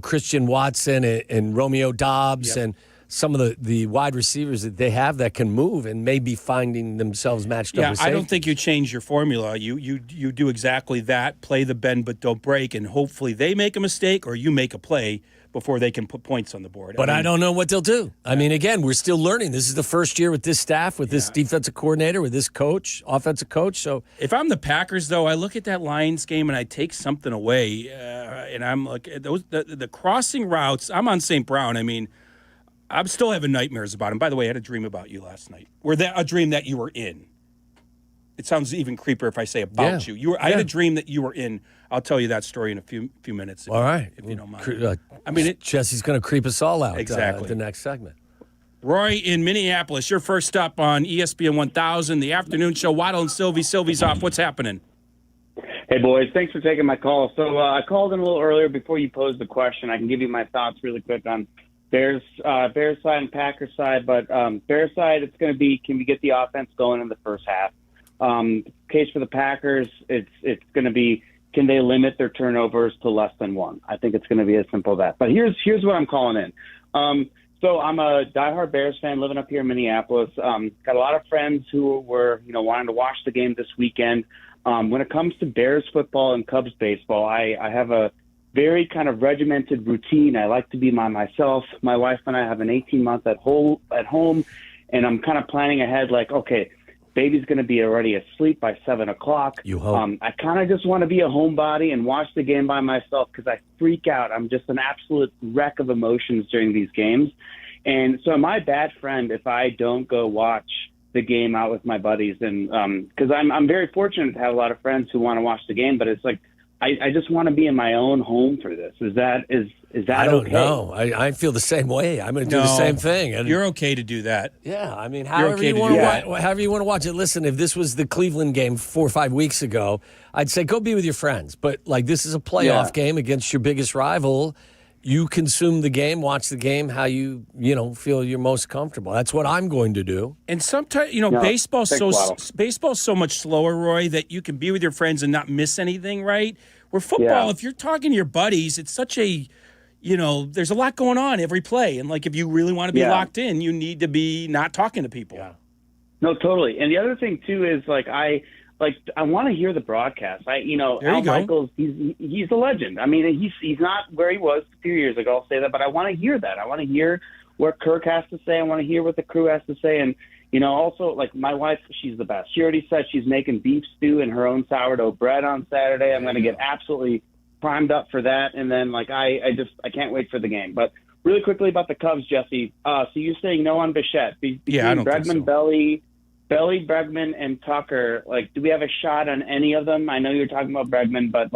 Speaker 18: Christian Watson and Romeo Doubs and some of the wide receivers that they have that can move and may be finding themselves matched up with safety.
Speaker 19: I don't think you change your formula. You do exactly that. Play the bend but don't break, and hopefully they make a mistake or you make a play. before they can put points on the board.
Speaker 18: But I don't know what they'll do. I mean, again, we're still learning. This is the first year with this staff, with this defensive coordinator, with this coach, offensive coach. So
Speaker 19: if I'm the Packers, though, I look at that Lions game and I take something away, and I'm like, the crossing routes. I'm on St. Brown. I mean, I'm still having nightmares about him. By the way, I had a dream about you last night. A dream that you were in. It sounds even creepier if I say about you. I had a dream that you were in. I'll tell you that story in a few minutes.
Speaker 18: All right.
Speaker 19: If you don't mind.
Speaker 18: Jesse's going to creep us all out
Speaker 19: exactly.
Speaker 18: the next segment.
Speaker 19: Roy in Minneapolis, you're first up on ESPN 1000, the afternoon show. Waddle and Silvy. Silvy's off. What's happening?
Speaker 1: Hey, boys. Thanks for taking my call. So I called in a little earlier before you posed the question. I can give you my thoughts really quick on Bears side and Packers side. But Bears side, it's going to be, can we get the offense going in the first half? Case for the Packers, it's going to be, can they limit their turnovers to less than one? I think it's going to be as simple as that. But here's what I'm calling in. So I'm a diehard Bears fan living up here in Minneapolis. Got a lot of friends who were, wanting to watch the game this weekend. When it comes to Bears football and Cubs baseball, I have a very kind of regimented routine. I like to be myself. My wife and I have an 18-month at home, and I'm kind of planning ahead like, okay, baby's going to be already asleep by 7 o'clock.
Speaker 18: You hope.
Speaker 1: I kind of just want to be a homebody and watch the game by myself because I freak out. I'm just an absolute wreck of emotions during these games. And so am I a bad friend if I don't go watch the game out with my buddies? And because I'm very fortunate to have a lot of friends who want to watch the game, but it's like I just want to be in my own home for this. Is that
Speaker 18: I don't
Speaker 1: okay?
Speaker 18: know. I feel the same way. I'm going to do the same thing. And
Speaker 19: you're okay to do that.
Speaker 18: Yeah, I mean, however you want to watch it. Listen, if this was the Cleveland game 4 or 5 weeks ago, I'd say go be with your friends. But like this is a playoff game against your biggest rival. You consume the game, watch the game how you feel you're most comfortable. That's what I'm going to do.
Speaker 19: And sometimes baseball's so much slower, Roy, that you can be with your friends and not miss anything, right? Where football, if you're talking to your buddies, it's such a there's a lot going on every play. And, like, if you really want to be locked in, you need to be not talking to people.
Speaker 1: Yeah. No, totally. And the other thing, too, is, I want to hear the broadcast. Al Michaels, he's a legend. I mean, he's not where he was a few years ago, I'll say that, but I want to hear that. I want to hear what Kirk has to say. I want to hear what the crew has to say. And, also, like, my wife, she's the best. She already said she's making beef stew and her own sourdough bread on Saturday. I'm going to get absolutely primed up for that, and then I can't wait for the game. But really quickly about the Cubs, Jesse. So you're saying no on Bichette? Between
Speaker 19: I don't
Speaker 1: Bregman,
Speaker 19: think so.
Speaker 1: Belly, Bregman, and Tucker. Like, do we have a shot on any of them? I know you're talking about Bregman, but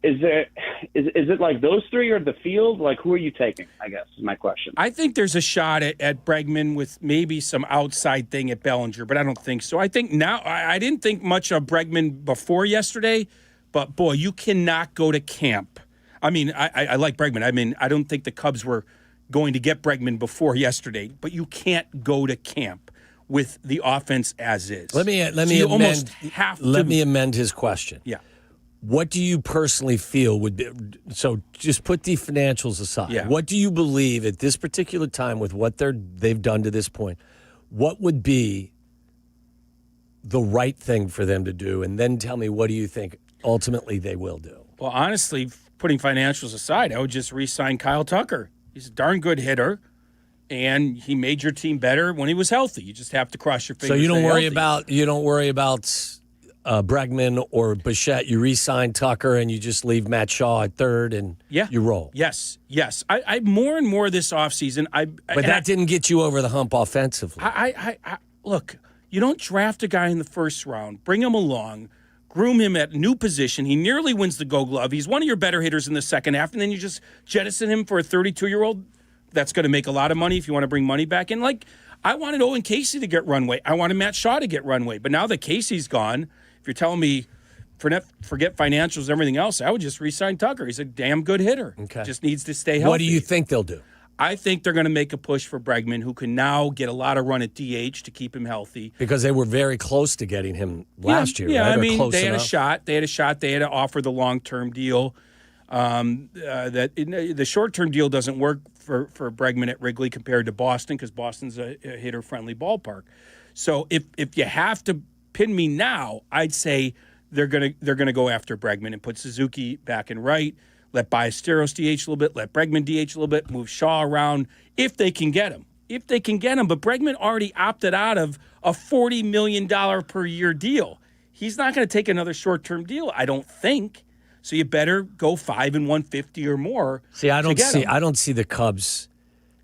Speaker 1: is it like those three or the field? Like, who are you taking? I guess is my question.
Speaker 19: I think there's a shot at Bregman with maybe some outside thing at Bellinger, but I don't think so. I think now I didn't think much of Bregman before yesterday. But, boy, you cannot go to camp. I mean, I like Bregman. I mean, I don't think the Cubs were going to get Bregman before yesterday. But you can't go to camp with the offense as is.
Speaker 18: Let me amend his question.
Speaker 19: Yeah.
Speaker 18: What do you personally feel would be – so just put the financials aside.
Speaker 19: Yeah.
Speaker 18: What do you believe at this particular time with what they've done to this point, what would be the right thing for them to do? And then tell me, what do you think – ultimately they will do?
Speaker 19: Well, honestly, putting financials aside, I would just re-sign Kyle Tucker. He's a darn good hitter, and he made your team better when he was healthy. You just have to cross your fingers.
Speaker 18: So you don't worry about Bregman or Bichette. You re-sign Tucker and you just leave Matt Shaw at third and you roll.
Speaker 19: Yes. I more and more this offseason.
Speaker 18: But that didn't get you over the hump offensively.
Speaker 19: I look, you don't draft a guy in the first round, bring him along, groom him at a new position. He nearly wins the Gold Glove. He's one of your better hitters in the second half, and then you just jettison him for a 32-year-old. That's going to make a lot of money if you want to bring money back in. Like, I wanted Owen Casey to get runway. I wanted Matt Shaw to get runway. But now that Casey's gone, if you're telling me forget financials and everything else, I would just re-sign Tucker. He's a damn good hitter.
Speaker 18: Okay.
Speaker 19: Just needs to stay healthy.
Speaker 18: What do you think they'll do?
Speaker 19: I think they're going to make a push for Bregman, who can now get a lot of run at DH to keep him healthy.
Speaker 18: Because they were very close to getting him last year,
Speaker 19: yeah,
Speaker 18: right?
Speaker 19: I mean,
Speaker 18: they
Speaker 19: had a shot. They had to offer the long-term deal. The short-term deal doesn't work for Bregman at Wrigley compared to Boston because Boston's a hitter-friendly ballpark. So if you have to pin me now, I'd say they're gonna go after Bregman and put Suzuki back in right. let Ballesteros DH a little bit, let Bregman DH a little bit, move Shaw around if they can get him. If they can get him. But Bregman already opted out of a $40 million per year deal. He's not going to take another short-term deal, I don't think. So you better go 5 and 150 or more.
Speaker 18: I don't see the Cubs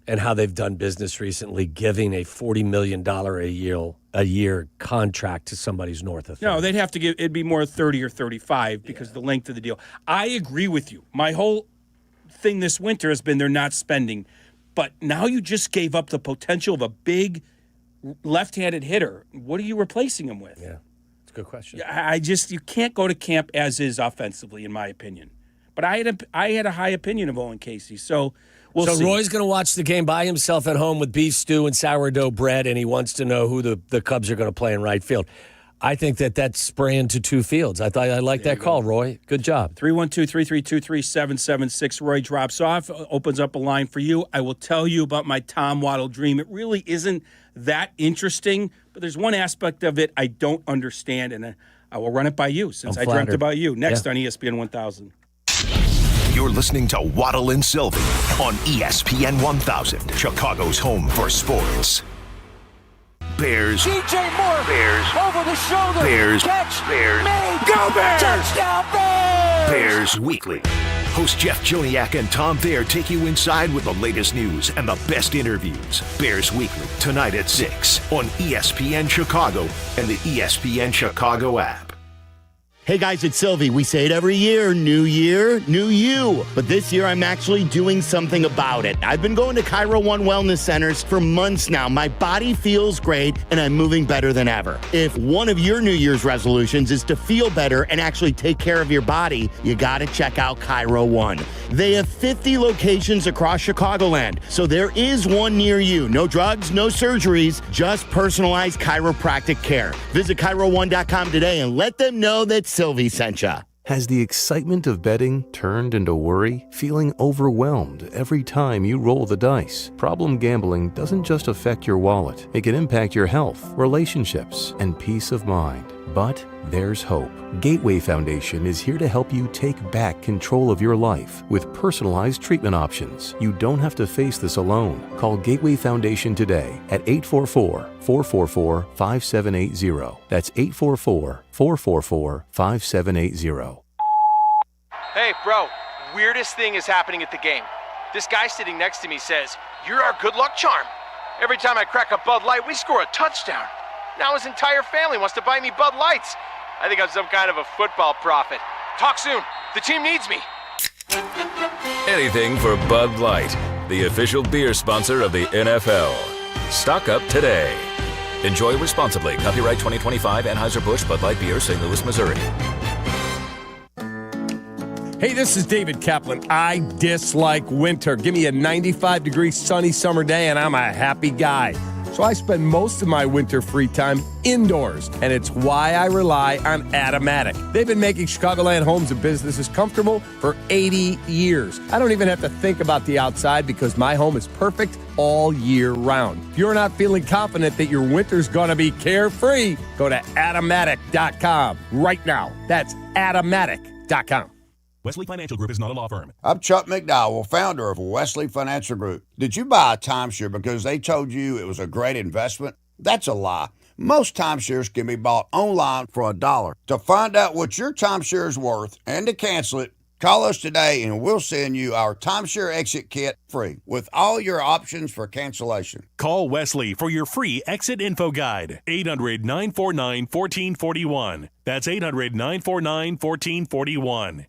Speaker 18: and how they've done business recently giving a $40 million a year contract to somebody's north of 30.
Speaker 19: No, they'd have to give, it'd be more 30 or 35 because the length of the deal. I agree with you. My whole thing this winter has been they're not spending. But now you just gave up the potential of a big left-handed hitter. What are you replacing him with?
Speaker 18: Yeah, it's a good question.
Speaker 19: You can't go to camp as is offensively, in my opinion. But I had a high opinion of Owen Casey, so we'll see.
Speaker 18: Roy's going to watch the game by himself at home with beef stew and sourdough bread, and he wants to know who the Cubs are going to play in right field. I think that's spraying to two fields. I like that call, Roy. Good job.
Speaker 19: 312-332-3776. Roy drops off, opens up a line for you. I will tell you about my Tom Waddle dream. It really isn't that interesting, but there's one aspect of it I don't understand, and I will run it by you since I dreamt about you. Next on ESPN 1000.
Speaker 15: You're listening to Waddle and Silvy on ESPN 1000, Chicago's home for sports. Bears.
Speaker 16: DJ Moore.
Speaker 15: Bears.
Speaker 16: Over the shoulder.
Speaker 15: Bears.
Speaker 16: Catch.
Speaker 15: Bears.
Speaker 16: Made. Go Bears. Touchdown Bears.
Speaker 15: Bears Weekly. Host Jeff Joniak and Tom Thayer take you inside with the latest news and the best interviews. Bears Weekly, tonight at 6 on ESPN Chicago and the ESPN Chicago app.
Speaker 9: Hey guys, it's Silvy. We say it every year, new you. But this year I'm actually doing something about it. I've been going to Cairo One Wellness Centers for months now. My body feels great and I'm moving better than ever. If one of your New Year's resolutions is to feel better and actually take care of your body, you gotta check out Cairo One. They have 50 locations across Chicagoland, so there is one near you. No drugs, no surgeries, just personalized chiropractic care. Visit CairoOne.com today and let them know that Silvy sent ya.
Speaker 10: Has the excitement of betting turned into worry? Feeling overwhelmed every time you roll the dice? Problem gambling doesn't just affect your wallet. It can impact your health, relationships, and peace of mind. But there's hope. Gateway Foundation is here to help you take back control of your life with personalized treatment options. You don't have to face this alone. Call Gateway Foundation today at 844-444-5780. That's 844-444-5780.
Speaker 12: Hey, bro, weirdest thing is happening at the game. This guy sitting next to me says, "You're our good luck charm. Every time I crack a Bud Light, we score a touchdown." Now his entire family wants to buy me Bud Lights. I think I'm some kind of a football prophet. Talk soon. The team needs me.
Speaker 17: Anything for Bud Light, the official beer sponsor of the NFL. Stock up today. Enjoy responsibly. Copyright 2025 Anheuser-Busch Bud Light Beer, St. Louis, Missouri.
Speaker 22: Hey, this is David Kaplan. I dislike winter. Give me a 95-degree sunny summer day and I'm a happy guy. So I spend most of my winter free time indoors, and it's why I rely on Automatic. They've been making Chicagoland homes and businesses comfortable for 80 years. I don't even have to think about the outside because my home is perfect all year round. If you're not feeling confident that your winter's going to be carefree, go to Automatic.com right now. That's Automatic.com.
Speaker 23: Wesley Financial Group is not a law firm.
Speaker 24: I'm Chuck McDowell, founder of Wesley Financial Group. Did you buy a timeshare because they told you it was a great investment? That's a lie. Most timeshares can be bought online for $1. To find out what your timeshare is worth and to cancel it, call us today and we'll send you our timeshare exit kit free with all your options for cancellation.
Speaker 23: Call Wesley for your free exit info guide. 800-949-1441. That's 800-949-1441.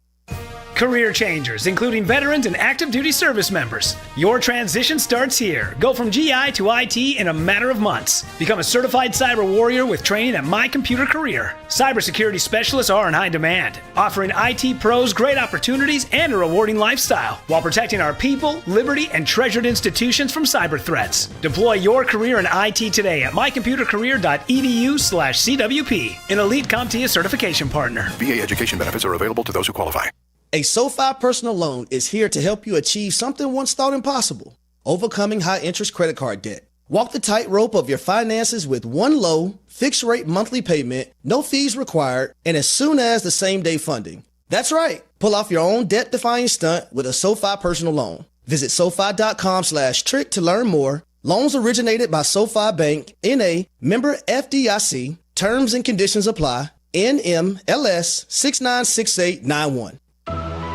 Speaker 25: Career changers, including veterans and active duty service members. Your transition starts here. Go from GI to IT in a matter of months. Become a certified cyber warrior with training at My Computer Career. Cybersecurity specialists are in high demand, offering IT pros great opportunities and a rewarding lifestyle while protecting our people, liberty, and treasured institutions from cyber threats. Deploy your career in IT today at mycomputercareer.edu/CWP, an elite CompTIA certification partner.
Speaker 3: VA education benefits are available to those who qualify.
Speaker 27: A SoFi personal loan is here to help you achieve something once thought impossible: overcoming high-interest credit card debt. Walk the tightrope of your finances with one low, fixed-rate monthly payment, no fees required, and as soon as the same-day funding. That's right. Pull off your own debt-defying stunt with a SoFi personal loan. Visit SoFi.com/trick to learn more. Loans originated by SoFi Bank, N.A., member FDIC. Terms and conditions apply. NMLS 696891.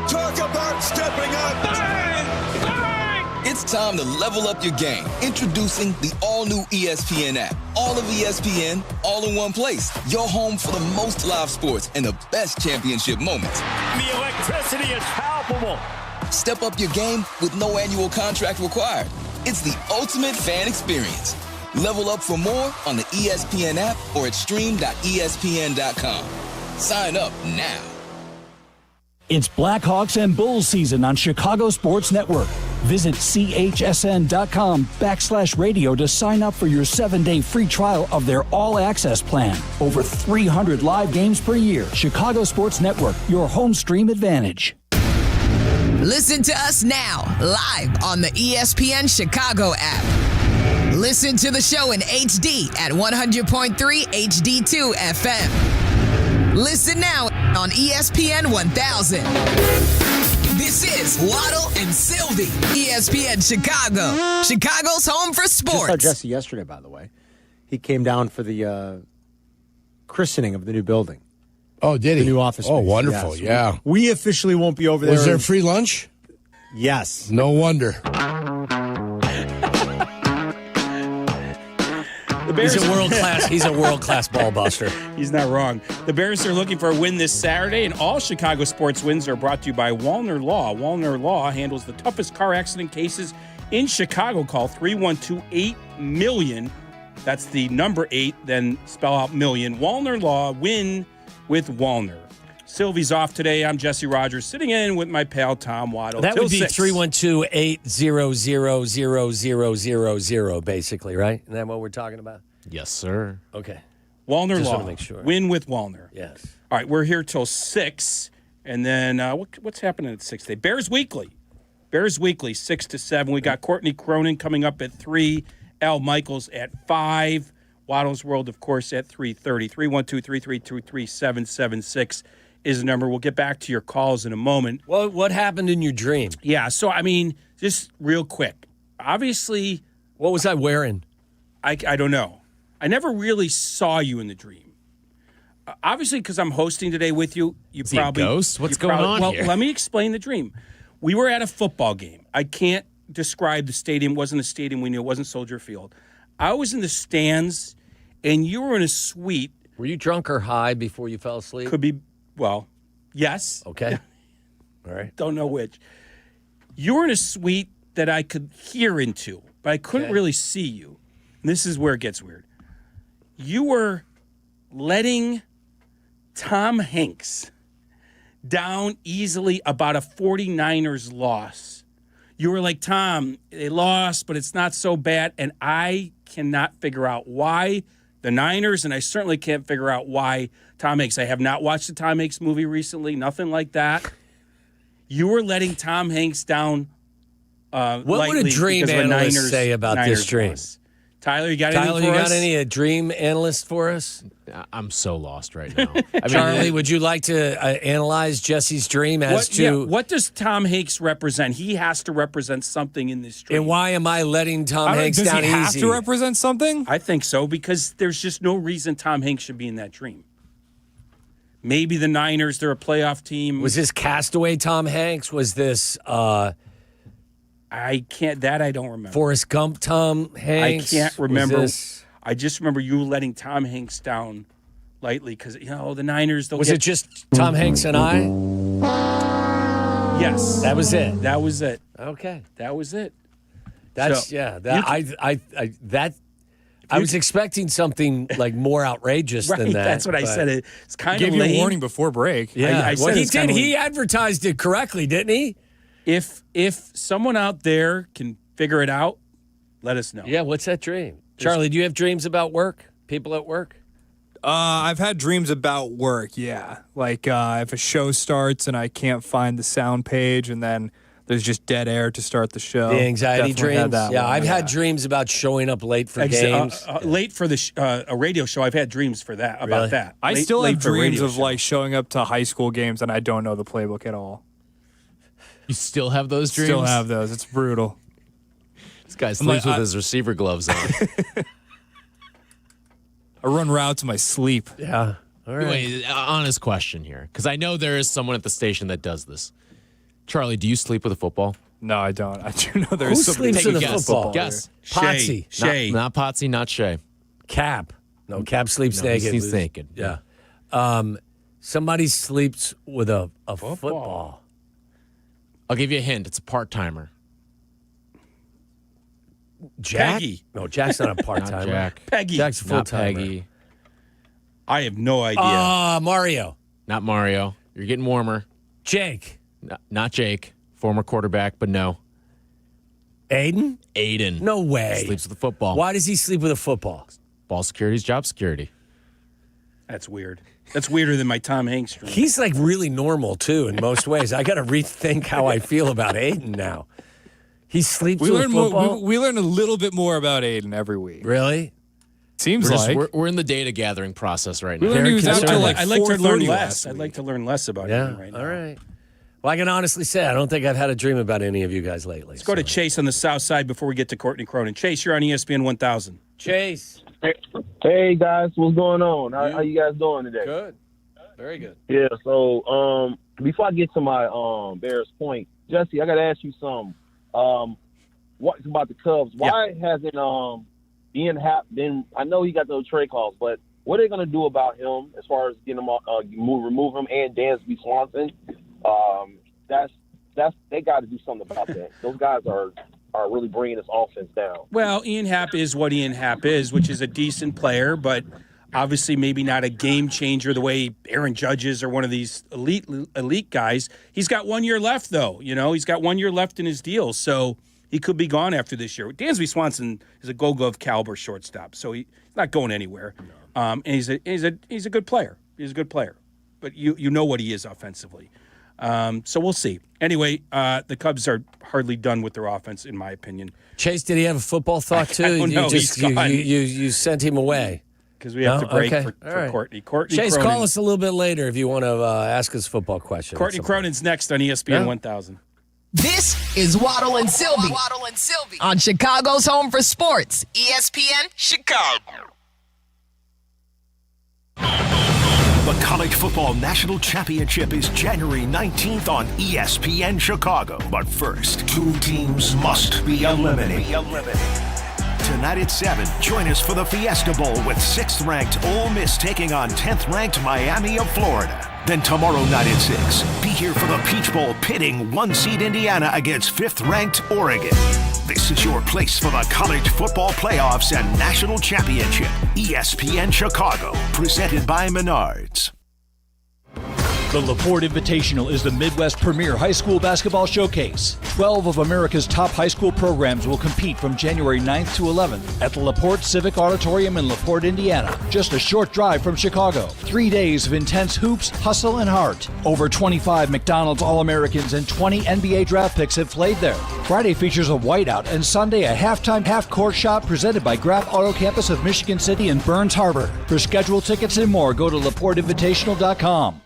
Speaker 2: Talk about stepping up. Bang! Bang! It's time to level up your game. Introducing the all-new ESPN app. All of ESPN, all in one place. Your home for the most live sports and the best championship moments.
Speaker 4: The electricity is palpable.
Speaker 2: Step up your game with no annual contract required. It's the ultimate fan experience. Level up for more on the ESPN app or at stream.espn.com. Sign up now.
Speaker 21: It's Blackhawks and Bulls season on Chicago Sports Network. Visit chsn.com/radio to sign up for your 7-day free trial of their all-access plan. Over 300 live games per year. Chicago Sports Network, your home stream advantage.
Speaker 5: Listen to us now, live on the ESPN Chicago app. Listen to the show in HD at 100.3 HD2 FM. Listen now on ESPN 1000. This is Waddle and Silvy, ESPN Chicago, Chicago's home for sports.
Speaker 6: Just saw Jesse yesterday, by the way. He came down for the christening of the new building.
Speaker 22: Oh, did he?
Speaker 6: The new office
Speaker 22: Oh,
Speaker 6: space.
Speaker 22: wonderful, yeah.
Speaker 6: We officially won't be over there.
Speaker 22: Was there free lunch?
Speaker 6: Yes.
Speaker 22: No wonder.
Speaker 18: He's a world-class ball buster.
Speaker 19: He's not wrong. The Bears are looking for a win this Saturday, and all Chicago sports wins are brought to you by Wallner Law. Wallner Law handles the toughest car accident cases in Chicago. Call 312-8-MILLION. That's the number 8, then spell out million. Wallner Law, win with Wallner. Sylvie's off today. I'm Jesse Rogers, sitting in with my pal Tom Waddle.
Speaker 18: That would be 312-800-0000, basically, right? Isn't that what we're talking about?
Speaker 6: Yes, sir.
Speaker 18: Okay.
Speaker 19: Wallner
Speaker 18: Just
Speaker 19: Law.
Speaker 18: want to make sure.
Speaker 19: Win with Wallner.
Speaker 18: Yes.
Speaker 19: All right, we're here till 6, and then what's happening at 6 today? Bears Weekly. Bears Weekly, 6 to 7. We got Courtney Cronin coming up at 3, Al Michaels at 5, Waddle's World, of course, at 3:30. 312-332-3776 is the number. We'll get back to your calls in a moment.
Speaker 18: Well, what happened in your dream?
Speaker 19: Yeah, so, I mean, just real quick. Obviously...
Speaker 18: What was I wearing?
Speaker 19: I don't know. I never really saw you in the dream. Obviously, because I'm hosting today with you,
Speaker 6: Is he a ghost? What's going on
Speaker 19: here?
Speaker 6: here?
Speaker 19: Let me explain the dream. We were at a football game. I can't describe the stadium. It wasn't a stadium we knew. It wasn't Soldier Field. I was in the stands, and you were in a suite.
Speaker 18: Were you drunk or high before you fell asleep?
Speaker 19: Could be, well, yes.
Speaker 18: Okay. All right.
Speaker 19: Don't know which. You were in a suite that I could hear into, but I couldn't really see you. And this is where it gets weird. You were letting Tom Hanks down easily about a 49ers loss. You were like, Tom, they lost, but it's not so bad. And I cannot figure out why the Niners, and I certainly can't figure out why Tom Hanks. I have not watched the Tom Hanks movie recently, nothing like that. You were letting Tom Hanks down
Speaker 18: what would a dream analyst say about this dream?
Speaker 19: Loss. Tyler, you got anything for us?
Speaker 18: Tyler, you got any dream analyst for us?
Speaker 6: I'm so lost right now.
Speaker 18: Charlie, would you like to analyze Jesse's dream as to...
Speaker 19: what does Tom Hanks represent? He has to represent something in this dream.
Speaker 18: And why am I letting Tom Hanks down easy?
Speaker 6: Does he have to represent something?
Speaker 19: I think so, because there's just no reason Tom Hanks should be in that dream. Maybe the Niners, they're a playoff team.
Speaker 18: Was this Castaway Tom Hanks? Was this...
Speaker 19: I don't remember.
Speaker 18: Forrest Gump Tom Hanks?
Speaker 19: I can't remember. I just remember you letting Tom Hanks down lightly because, the Niners...
Speaker 18: Was it just Tom Hanks and I?
Speaker 19: Yes.
Speaker 18: That was it?
Speaker 19: That was it.
Speaker 18: Okay.
Speaker 19: That was it.
Speaker 18: That's, I was expecting something like more outrageous than that.
Speaker 19: That's what I said. It's kind of lame.
Speaker 6: Gave you a warning before break.
Speaker 18: Yeah.
Speaker 19: I said
Speaker 18: he did. He advertised it correctly, didn't he?
Speaker 19: If someone out there can figure it out, let us know.
Speaker 18: Yeah, what's that dream? Charlie, do you have dreams about work? People at work?
Speaker 6: I've had dreams about work, yeah. Like if a show starts and I can't find the sound page, and then
Speaker 7: there's just dead air to start the show.
Speaker 18: The anxiety
Speaker 7: Definitely had
Speaker 18: dreams.
Speaker 7: that
Speaker 18: Yeah,
Speaker 7: one,
Speaker 18: I've had dreams about showing up late for games.
Speaker 19: Late for a radio show. I've had dreams for that about
Speaker 18: Really?
Speaker 19: that.
Speaker 7: I
Speaker 19: Late-
Speaker 7: still
Speaker 19: late
Speaker 7: have
Speaker 19: for a
Speaker 7: dreams
Speaker 19: radio
Speaker 7: of
Speaker 19: show.
Speaker 7: like showing up to high school games and I don't know the playbook at all.
Speaker 8: You still have those dreams?
Speaker 7: Still have those. It's brutal.
Speaker 8: This guy sleeps with his receiver gloves on.
Speaker 7: I run routes in my sleep.
Speaker 18: Yeah. All right.
Speaker 8: Wait, honest question here, because I know there is someone at the station that does this. Charlie, do you sleep with a football?
Speaker 7: No, I don't. I do know there's
Speaker 18: Who
Speaker 7: somebody.
Speaker 18: sleeps with a football?
Speaker 8: Guess.
Speaker 18: Potsy.
Speaker 19: Shay.
Speaker 8: Not Potsy, not Shay.
Speaker 18: Cap. No, Cap sleeps
Speaker 8: No, he
Speaker 18: naked.
Speaker 8: sleeps naked.
Speaker 18: Yeah. Somebody sleeps with a football.
Speaker 8: I'll give you a hint. It's a part-timer.
Speaker 18: Jack?
Speaker 19: Peggy.
Speaker 18: No, Jack's not a part-timer.
Speaker 8: Not Jack.
Speaker 19: Peggy.
Speaker 18: Jack's a
Speaker 8: Not
Speaker 18: full-timer.
Speaker 8: Peggy.
Speaker 19: I have no idea.
Speaker 18: Mario.
Speaker 8: Not Mario. You're getting warmer.
Speaker 18: Jake.
Speaker 8: Not Jake. Former quarterback, but no.
Speaker 18: Aiden?
Speaker 8: Aiden.
Speaker 18: No way.
Speaker 8: Sleeps with a football.
Speaker 18: Why does he sleep with a football?
Speaker 8: Ball security is job security.
Speaker 19: That's weird. That's weirder than my Tom Hanks dream.
Speaker 18: He's like really normal too in most ways. I got to rethink how I feel about Aiden now. He sleeps
Speaker 7: We
Speaker 18: with
Speaker 7: learn
Speaker 18: football.
Speaker 7: we learn a little bit more about Aiden every week.
Speaker 18: Really?
Speaker 7: Seems like.
Speaker 8: We're in the data gathering process right
Speaker 7: We
Speaker 8: now.
Speaker 7: learned he was out till like
Speaker 19: I'd like to learn
Speaker 7: 4:30
Speaker 19: less.
Speaker 7: last
Speaker 19: I'd
Speaker 7: week.
Speaker 19: like to learn less about
Speaker 18: Yeah.
Speaker 19: him right now.
Speaker 18: All right. Well, I can honestly say I don't think I've had a dream about any of you guys lately.
Speaker 19: Let's go to Chase on the south side before we get to Courtney Cronin. Chase, you're on ESPN 1000.
Speaker 18: Chase.
Speaker 11: Hey guys, what's going on? How you guys doing today?
Speaker 18: Good. Very good.
Speaker 11: Yeah, so before I get to my Bears point, Jesse, I gotta ask you something. What about the Cubs? Why hasn't Ian Happ been? I know he got those trade calls, but what are they gonna do about him as far as getting him remove him and Dansby Swanson? That's they got to do something about that. Those guys are really bringing this offense down.
Speaker 19: Well, Ian Happ is what Ian Happ is, which is a decent player, but obviously maybe not a game changer the way Aaron Judge is or one of these elite guys. He's got 1 year left, though. You know, he's got 1 year left in his deal, so he could be gone after this year. Dansby Swanson is a Gold Glove caliber shortstop, so he's not going anywhere. And he's a good player. He's a good player, but you know what he is offensively. So we'll see. Anyway, the Cubs are hardly done with their offense, in my opinion.
Speaker 18: Chase, did he have a football thought too?
Speaker 19: I don't know. He's gone.
Speaker 18: You sent him away
Speaker 19: because we have to break for
Speaker 18: right.
Speaker 19: Courtney. Courtney
Speaker 18: Chase,
Speaker 19: Cronin.
Speaker 18: call us a little bit later if you want to ask us football questions.
Speaker 19: Courtney Cronin's next on ESPN 1000.
Speaker 5: This is Waddle and Silvy. Waddle and Silvy on Chicago's home for sports, ESPN Chicago.
Speaker 15: The College Football National Championship is January 19th on ESPN Chicago. But first, two teams must be eliminated. Tonight at 7, join us for the Fiesta Bowl with 6th-ranked Ole Miss taking on 10th-ranked Miami of Florida. Then tomorrow night at 6, be here for the Peach Bowl pitting 1-seed Indiana against 5th-ranked Oregon. This is your place for the college football playoffs and national championship. ESPN Chicago, presented by Menards.
Speaker 21: The LaPorte Invitational is the Midwest premier high school basketball showcase. 12 of America's top high school programs will compete from January 9th to 11th at the LaPorte Civic Auditorium in LaPorte, Indiana. Just a short drive from Chicago. 3 days of intense hoops, hustle, and heart. Over 25 McDonald's All-Americans and 20 NBA draft picks have played there. Friday features a whiteout and Sunday a halftime half-court shot presented by Graff Auto Campus of Michigan City and Burns Harbor. For scheduled tickets and more, go to LaPorteInvitational.com.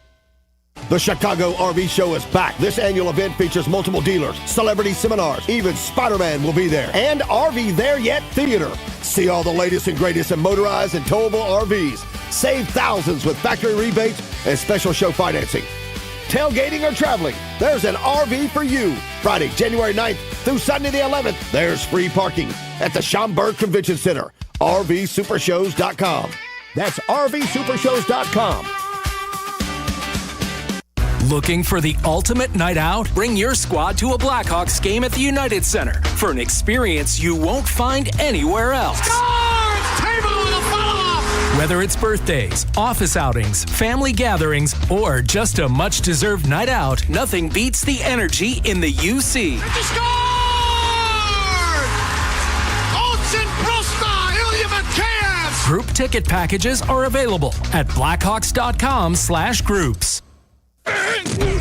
Speaker 13: The Chicago RV Show is back. This annual event features multiple dealers, celebrity seminars, even Spider-Man will be there, and RV There Yet Theater. See all the latest and greatest in motorized and towable RVs. Save thousands with factory rebates and special show financing. Tailgating or traveling, there's an RV for you. Friday, January 9th through Sunday the 11th, there's free parking at the Schaumburg Convention Center. RVSupershows.com. That's RVSupershows.com.
Speaker 14: Looking for the ultimate night out? Bring your squad to a Blackhawks game at the United Center for an experience you won't find anywhere else. Whether it's birthdays, office outings, family gatherings, or just a much-deserved night out, nothing beats the energy in the UC. Group ticket packages are available at blackhawks.com/groups.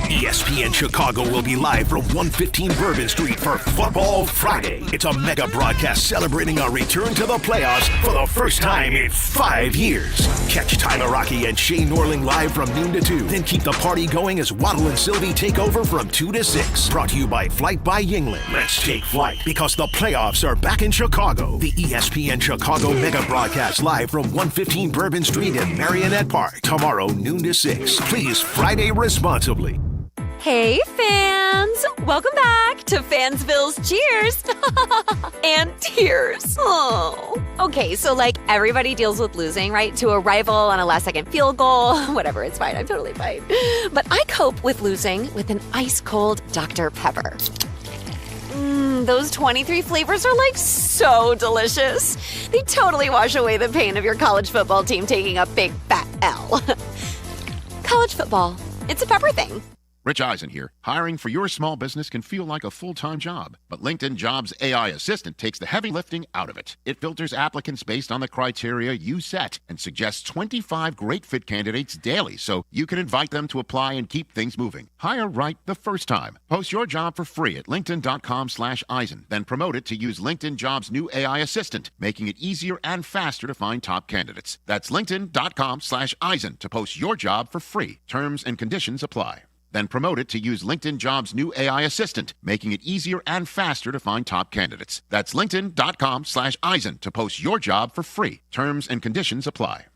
Speaker 15: ESPN Chicago will be live from 115 Bourbon Street for Football Friday. It's a mega broadcast celebrating our return to the playoffs for the first time in 5 years. Catch Tyler Rocky and Shane Norling live from noon to 2. Then keep the party going as Waddle and Silvy take over from 2 to 6. Brought to you by Flight by Yingling. Let's take flight because the playoffs are back in Chicago. The ESPN Chicago mega broadcast live from 115 Bourbon Street in Marionette Park. Tomorrow, noon to 6. Please Friday responsibly.
Speaker 1: Hey, fans! Welcome back to Fansville's Cheers and Tears. Oh. Okay, so like everybody deals with losing, right? To a rival on a last-second field goal. Whatever, it's fine. I'm totally fine. But I cope with losing with an ice-cold Dr. Pepper. Those 23 flavors are like so delicious. They totally wash away the pain of your college football team taking a big fat L. College football. It's a pepper thing.
Speaker 9: Rich Eisen here. Hiring for your small business can feel like a full-time job, but LinkedIn Jobs AI Assistant takes the heavy lifting out of it. It filters applicants based on the criteria you set and suggests 25 great fit candidates daily so you can invite them to apply and keep things moving. Hire right the first time. Post your job for free at linkedin.com/Eisen, then promote it to use LinkedIn Jobs' new AI Assistant, making it easier and faster to find top candidates. That's linkedin.com/Eisen to post your job for free. Terms and conditions apply. Then promote it to use LinkedIn Jobs' new AI Assistant, making it easier and faster to find top candidates. That's linkedin.com/Eisen to post your job for free. Terms and conditions apply.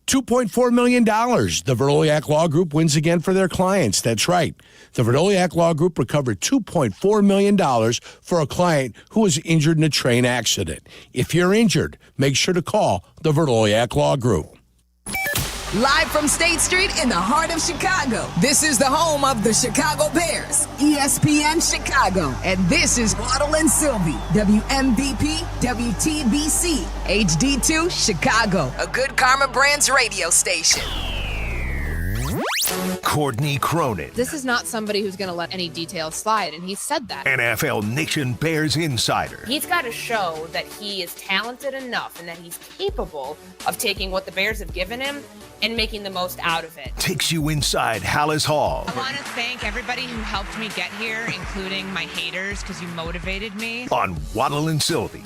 Speaker 22: $2.4 million. The Verdoliak Law Group wins again for their clients. That's right. The Verdoliak Law Group recovered $2.4 million for a client who was injured in a train accident. If you're injured, make sure to call the Verdoliak Law Group.
Speaker 5: Live from State Street in the heart of Chicago, this is the home of the Chicago Bears, ESPN Chicago. And this is Waddle and Silvy, WMVP, WTBC, HD2, Chicago, a good Karma Brands radio station.
Speaker 15: Courtney Cronin,
Speaker 10: This is not somebody who's going to let any details slide, and he said that.
Speaker 15: NFL Nation Bears insider.
Speaker 10: He's got to show that he is talented enough and that he's capable of taking what the Bears have given him and making the most out of it.
Speaker 15: Takes you inside Hallis Hall.
Speaker 12: I want to thank everybody who helped me get here, including my haters, because you motivated me.
Speaker 15: On Waddle and Silvy.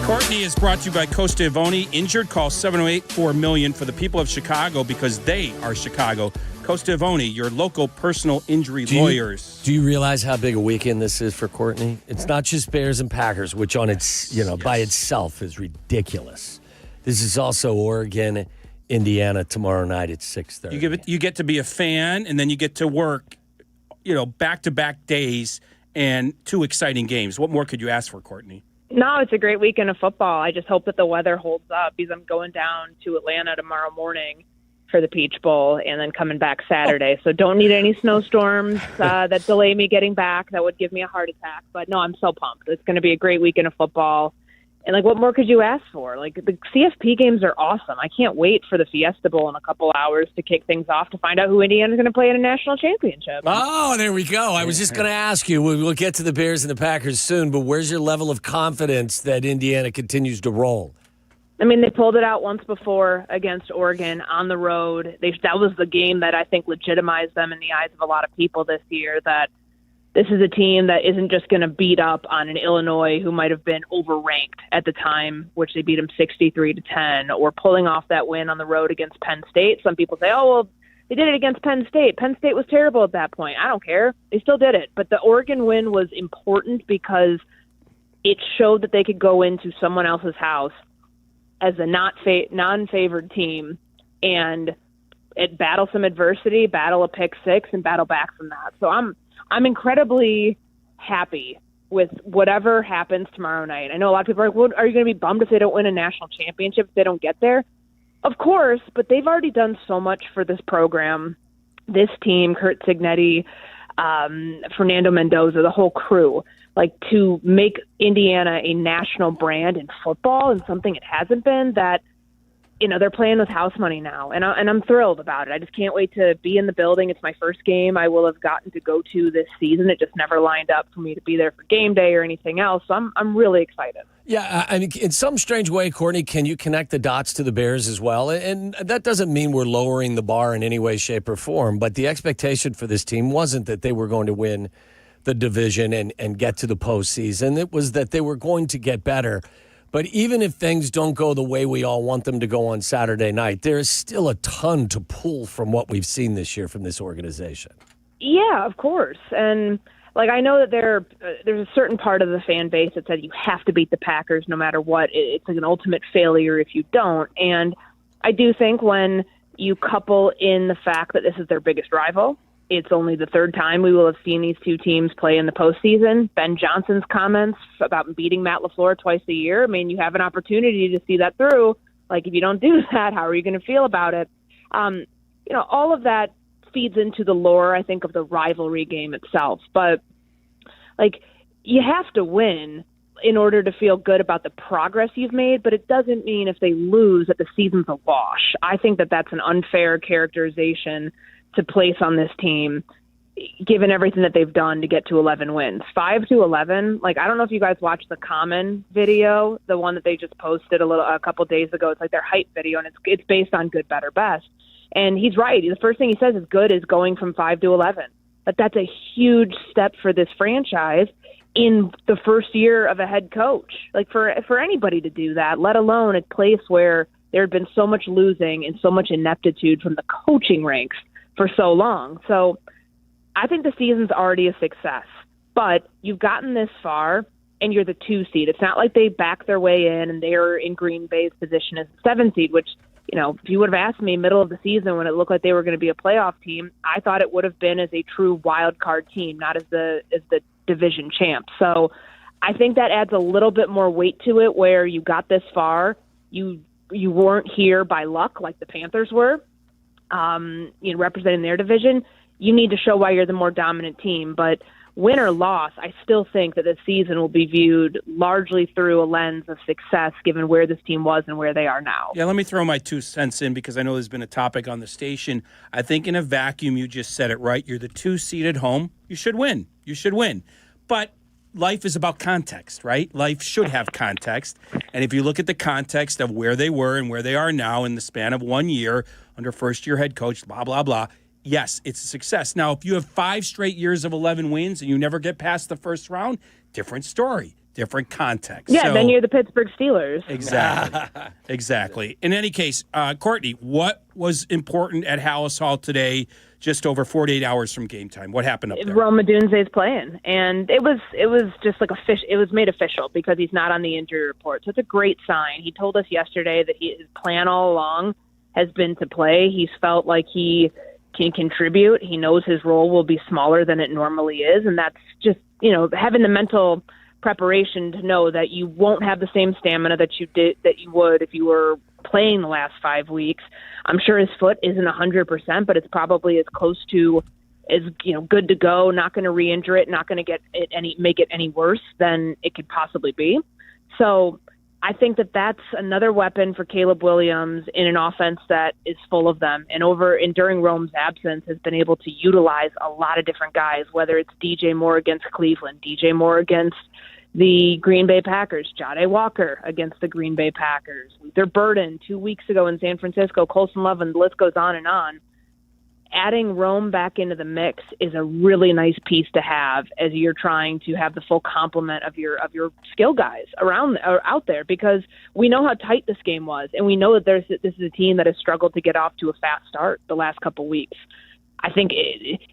Speaker 19: Courtney is brought to you by Costa Ivone. Injured, call 708-4-MILLION for the people of Chicago because they are Chicago. Costa Ivone, your local personal injury lawyers.
Speaker 18: Do you realize how big a weekend this is for Courtney? It's not just Bears and Packers, which on its, by itself is ridiculous. This is also Oregon, Indiana tomorrow night at 6:30.
Speaker 19: You get to be a fan, and then you get to work, back-to-back days and 2 exciting games. What more could you ask for, Courtney?
Speaker 16: No, it's a great weekend of football. I just hope that the weather holds up because I'm going down to Atlanta tomorrow morning for the Peach Bowl and then coming back Saturday. So don't need any snowstorms that delay me getting back. That would give me a heart attack. But no, I'm so pumped. It's going to be a great weekend of football. And, what more could you ask for? The CFP games are awesome. I can't wait for the Fiesta Bowl in a couple hours to kick things off to find out who Indiana's going to play in a national championship.
Speaker 18: Oh, there we go. I was just going to ask you. We'll get to the Bears and the Packers soon, but where's your level of confidence that Indiana continues to roll?
Speaker 16: I mean, they pulled it out once before against Oregon on the road. That was the game that I think legitimized them in the eyes of a lot of people this year, that this is a team that isn't just going to beat up on an Illinois who might have been overranked at the time, which they beat them 63-10, or pulling off that win on the road against Penn State. Some people say, oh, well, they did it against Penn State. Penn State was terrible at that point. I don't care. They still did it. But the Oregon win was important because it showed that they could go into someone else's house as a non-favored team and battle some adversity, battle a pick six, and battle back from that. So I'm incredibly happy with whatever happens tomorrow night. I know a lot of people are like, well, are you going to be bummed if they don't win a national championship, if they don't get there? Of course, but they've already done so much for this program, this team, Kurt Cignetti, Fernando Mendoza, the whole crew, to make Indiana a national brand in football and something it hasn't been, that they're playing with house money now, and I'm thrilled about it. I just can't wait to be in the building. It's my first game I will have gotten to go to this season. It just never lined up for me to be there for game day or anything else. So I'm really excited.
Speaker 18: Yeah, I mean, in some strange way, Courtney, can you connect the dots to the Bears as well? And that doesn't mean we're lowering the bar in any way, shape, or form, but the expectation for this team wasn't that they were going to win the division and get to the postseason. It was that they were going to get better. But even if things don't go the way we all want them to go on Saturday night, there's still a ton to pull from what we've seen this year from this organization.
Speaker 16: Yeah, of course. And I know that there's a certain part of the fan base that said you have to beat the Packers no matter what. It's like an ultimate failure if you don't. And I do think when you couple in the fact that this is their biggest rival, it's only the third time we will have seen these two teams play in the postseason. Ben Johnson's comments about beating Matt LaFleur twice a year, I mean, you have an opportunity to see that through. If you don't do that, how are you going to feel about it? All of that feeds into the lore, I think, of the rivalry game itself. But, you have to win in order to feel good about the progress you've made, but it doesn't mean if they lose that the season's a wash. I think that that's an unfair characterization to place on this team, given everything that they've done to get to 11 wins. 5-11, I don't know if you guys watched the Common video, the one that they just posted a couple days ago. It's their hype video, and it's based on good, better, best. And he's right. The first thing he says is good is going from 5-11. But that's a huge step for this franchise in the first year of a head coach. For anybody to do that, let alone a place where there had been so much losing and so much ineptitude from the coaching ranks for so long. So I think the season's already a success. But you've gotten this far, and you're the 2 seed. It's not like they backed their way in and they're in Green Bay's position as the 7 seed, which, if you would have asked me middle of the season when it looked like they were going to be a playoff team, I thought it would have been as a true wild card team, not as the division champ. So I think that adds a little bit more weight to it, where you got this far. You weren't here by luck like the Panthers were, representing their division. You need to show why you're the more dominant team. But win or loss, I still think that this season will be viewed largely through a lens of success, given where this team was and where they are now.
Speaker 19: Yeah, let me throw my 2 cents in, because I know there's been a topic on the station. I think in a vacuum, you just said it right. You're the 2 seed at home. You should win. But life is about context, right? Life should have context. And if you look at the context of where they were and where they are now in the span of 1 year under first-year head coach, blah, blah, blah, yes, it's a success. Now, if you have 5 straight years of 11 wins and you never get past the first round, different story, different context.
Speaker 16: Yeah, then you're the Pittsburgh Steelers.
Speaker 19: Exactly. In any case, Courtney, what was important at Hallis Hall today, just over 48 hours from game time? What happened up there?
Speaker 16: Rome Odunze's playing, and it was just like it was made official because he's not on the injury report. So it's a great sign. He told us yesterday that his plan all along has been to play. He's felt like he can contribute. He knows his role will be smaller than it normally is, and that's just, having the mental preparation to know that you won't have the same stamina that you would if you were playing the last 5 weeks. I'm sure his foot isn't 100%, but it's probably as close to as good to go, not going to re-injure it, not going to make it any worse than it could possibly be. So I think that that's another weapon for Caleb Williams in an offense that is full of them, and during Rome's absence has been able to utilize a lot of different guys, whether it's DJ Moore against Cleveland, DJ Moore against the Green Bay Packers, Jade Walker against the Green Bay Packers, Luther Burden 2 weeks ago in San Francisco, Colson Love, and the list goes on and on. Adding Rome back into the mix is a really nice piece to have as you're trying to have the full complement of your skill guys out there, because we know how tight this game was, and we know that this is a team that has struggled to get off to a fast start the last couple weeks. I think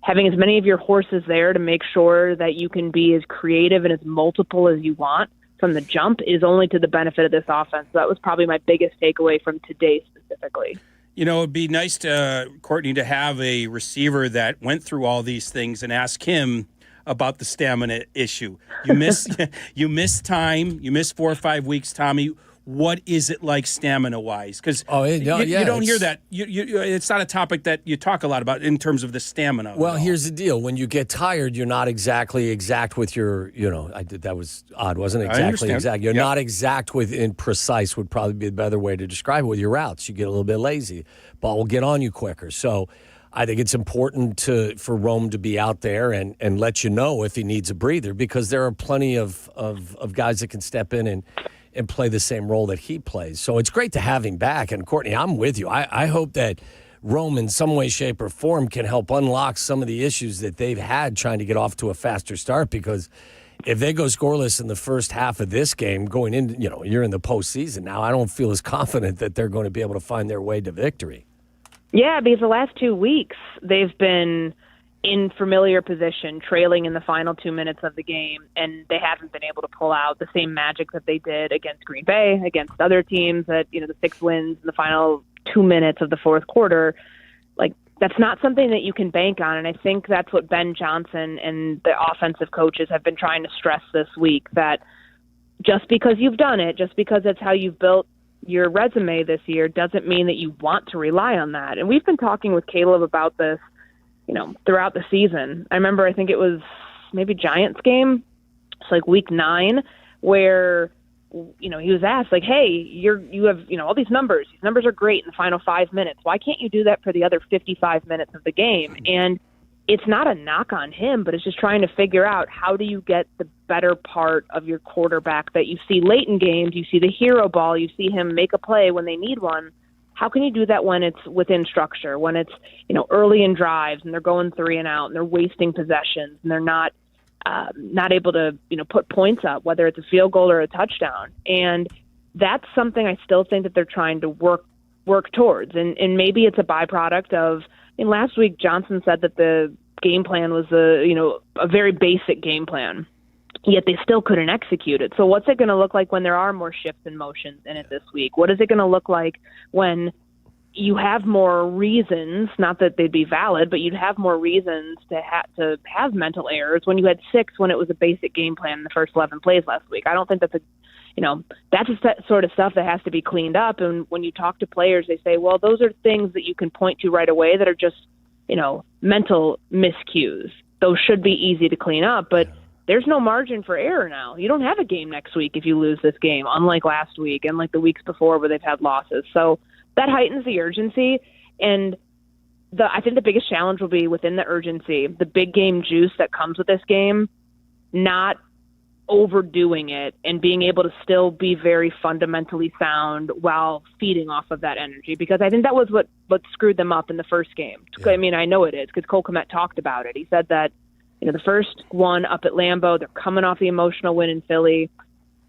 Speaker 16: having as many of your horses there to make sure that you can be as creative and as multiple as you want from the jump is only to the benefit of this offense. So that was probably my biggest takeaway from today specifically.
Speaker 19: It'd be nice Courtney, to have a receiver that went through all these things and ask him about the stamina issue. You miss time. You miss 4 or 5 weeks, Tommy. what is it like stamina-wise? Because you don't hear that. It's not a topic that you talk a lot about in terms of the stamina.
Speaker 18: Well, here's the deal. When you get tired, you're not exactly exact with your, that was odd, wasn't it? Exactly exact. You're not exact with, precise would probably be a better way to describe it with your routes. You get a little bit lazy. Ball will get on you quicker. So I think it's important for Rome to be out there and let you know if he needs a breather, because there are plenty of guys that can step in and play the same role that he plays. So it's great to have him back. And Courtney, I'm with you. I hope that Rome in some way, shape, or form can help unlock some of the issues that they've had trying to get off to a faster start, because if they go scoreless in the first half of this game going into, you're in the postseason now, I don't feel as confident that they're going to be able to find their way to victory.
Speaker 16: Yeah, because the last 2 weeks they've been in familiar position, trailing in the final 2 minutes of the game, and they haven't been able to pull out the same magic that they did against Green Bay, against other teams that, the 6 wins in the final 2 minutes of the fourth quarter. Like, that's not something that you can bank on, and I think that's what Ben Johnson and the offensive coaches have been trying to stress this week, that just because you've done it, just because that's how you've built your resume this year, doesn't mean that you want to rely on that. And we've been talking with Caleb about this throughout the season. I remember, I think it was maybe Giants game. It's like week 9 where, he was asked like, hey, you have, all these numbers. These numbers are great in the final 5 minutes. Why can't you do that for the other 55 minutes of the game? And it's not a knock on him, but it's just trying to figure out, how do you get the better part of your quarterback that you see late in games? You see the hero ball. You see him make a play when they need one. How can you do that when it's within structure, when it's, early in drives and they're going 3 and out and they're wasting possessions and they're not able to, put points up, whether it's a field goal or a touchdown? And that's something I still think that they're trying to work towards. And maybe it's a byproduct of, last week Johnson said that the game plan was a very basic game plan, yet they still couldn't execute it. So what's it going to look like when there are more shifts and motions in it this week? What is it going to look like when you have more reasons, not that they'd be valid, but you'd have more reasons to have mental errors when you had 6 when it was a basic game plan in the first 11 plays last week? I don't think that's that's the sort of stuff that has to be cleaned up. And when you talk to players, they say, well, those are things that you can point to right away that are just, mental miscues. Those should be easy to clean up, but there's no margin for error now. You don't have a game next week if you lose this game, unlike last week and like the weeks before where they've had losses. So that heightens the urgency. And I think the biggest challenge will be within the urgency, the big game juice that comes with this game, not overdoing it and being able to still be very fundamentally sound while feeding off of that energy, because I think that was what screwed them up in the first game. Yeah. I mean, I know it is, because Cole Kmet talked about it. He said that the first one up at Lambeau, they're coming off the emotional win in Philly.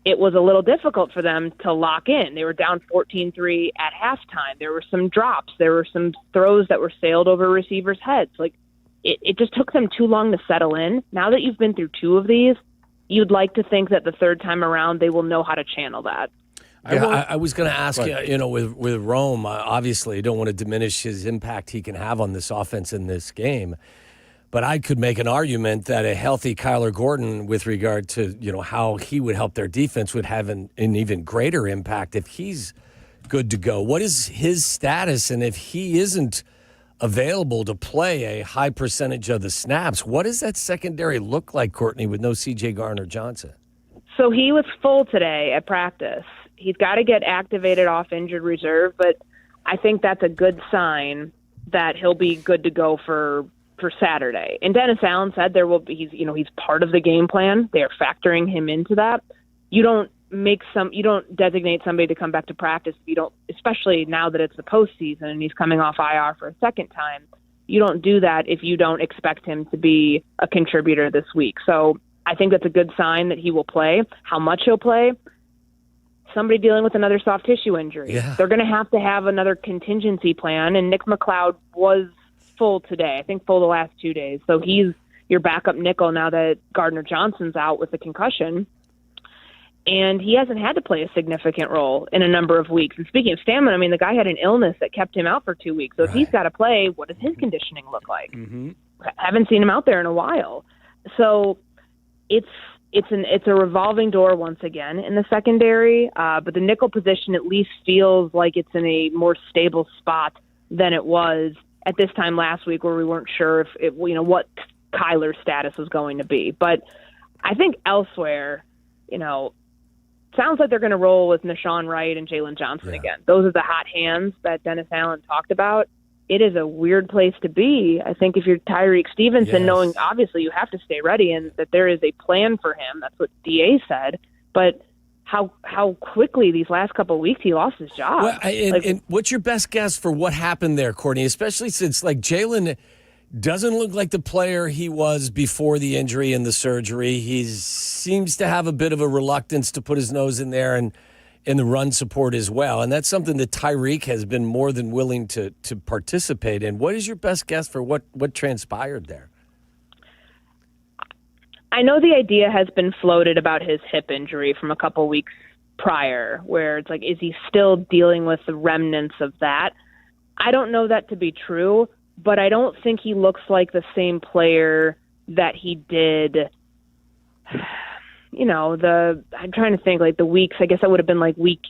Speaker 16: It was a little difficult for them to lock in. They were down 14-3 at halftime. There were some drops. There were some throws that were sailed over receivers' heads. Like, it just took them too long to settle in. Now that you've been through 2 of these, you'd like to think that the third time around they will know how to channel that.
Speaker 18: I was going to ask you, with Rome, obviously, you don't want to diminish his impact he can have on this offense in this game. But I could make an argument that a healthy Kyler Gordon, with regard to, how he would help their defense, would have an even greater impact if he's good to go. What is his status? And if he isn't available to play a high percentage of the snaps, what does that secondary look like, Courtney, with no C.J. Gardner-Johnson?
Speaker 16: So he was full today at practice. He's got to get activated off injured reserve, but I think that's a good sign that he'll be good to go for Saturday. And Dennis Allen said he's part of the game plan. They are factoring him into that. You don't designate somebody to come back to practice. You don't, especially now that it's the postseason and he's coming off IR for a second time. You don't do that if you don't expect him to be a contributor this week. So I think that's a good sign that he will play. How much he'll play? Somebody dealing with another soft tissue injury. Yeah. They're going to have another contingency plan. And Nick McLeod was full today. I think full the last 2 days. So he's your backup nickel now that Gardner-Johnson's out with a concussion. And he hasn't had to play a significant role in a number of weeks. And speaking of stamina, I mean, the guy had an illness that kept him out for 2 weeks. So if he's got to play, what does his conditioning look like? Mm-hmm. Haven't seen him out there in a while. So it's it's a revolving door once again in the secondary, but the nickel position at least feels like it's in a more stable spot than it was at this time last week, where we weren't sure if what Kyler's status was going to be. But I think elsewhere, sounds like they're going to roll with Nashawn Wright and Jalen Johnson again. Those are the hot hands that Dennis Allen talked about. It is a weird place to be. I think if you're Tyreek Stevenson, knowing obviously you have to stay ready and that there is a plan for him. That's what DA said. But how quickly these last couple of weeks he lost his job.
Speaker 18: Well, and what's your best guess for what happened there, Courtney? Especially since Jalen doesn't look like the player he was before the injury and the surgery. He seems to have a bit of a reluctance to put his nose in there and in the run support as well. And that's something that Tyreek has been more than willing to participate in. What is your best guess for what transpired there?
Speaker 16: I know the idea has been floated about his hip injury from a couple weeks prior, where it's is he still dealing with the remnants of that? I don't know that to be true, but I don't think he looks like the same player that he did. I'm trying to think the weeks, I guess that would have been week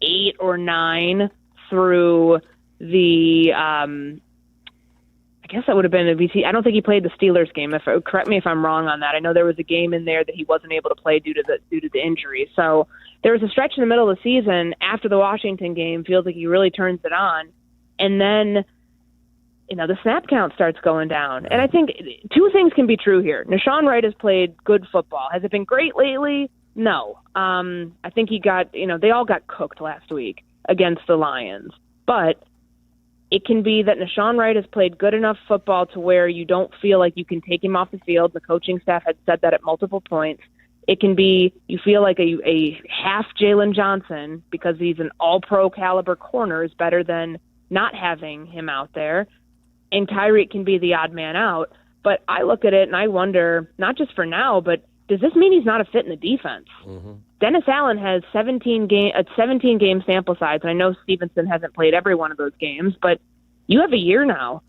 Speaker 16: 8 or 9 through the, I guess that would have been I don't think he played the Steelers game. Correct me if I'm wrong on that. I know there was a game in there that he wasn't able to play due to the injury. So there was a stretch in the middle of the season after the Washington game, feels like he really turns it on. And then, the snap count starts going down. And I think two things can be true here. Nashawn Wright has played good football. Has it been great lately? No. I think he got, they all got cooked last week against the Lions. But it can be that Nashawn Wright has played good enough football to where you don't feel like you can take him off the field. The coaching staff had said that at multiple points. It can be you feel like a half Jalen Johnson, because he's an all-pro caliber corner, is better than not having him out there. And Tyreek can be the odd man out. But I look at it and I wonder, not just for now, but does this mean he's not a fit in the defense? Mm-hmm. Dennis Allen has 17 game sample size. And I know Stevenson hasn't played every one of those games, but you have a year now.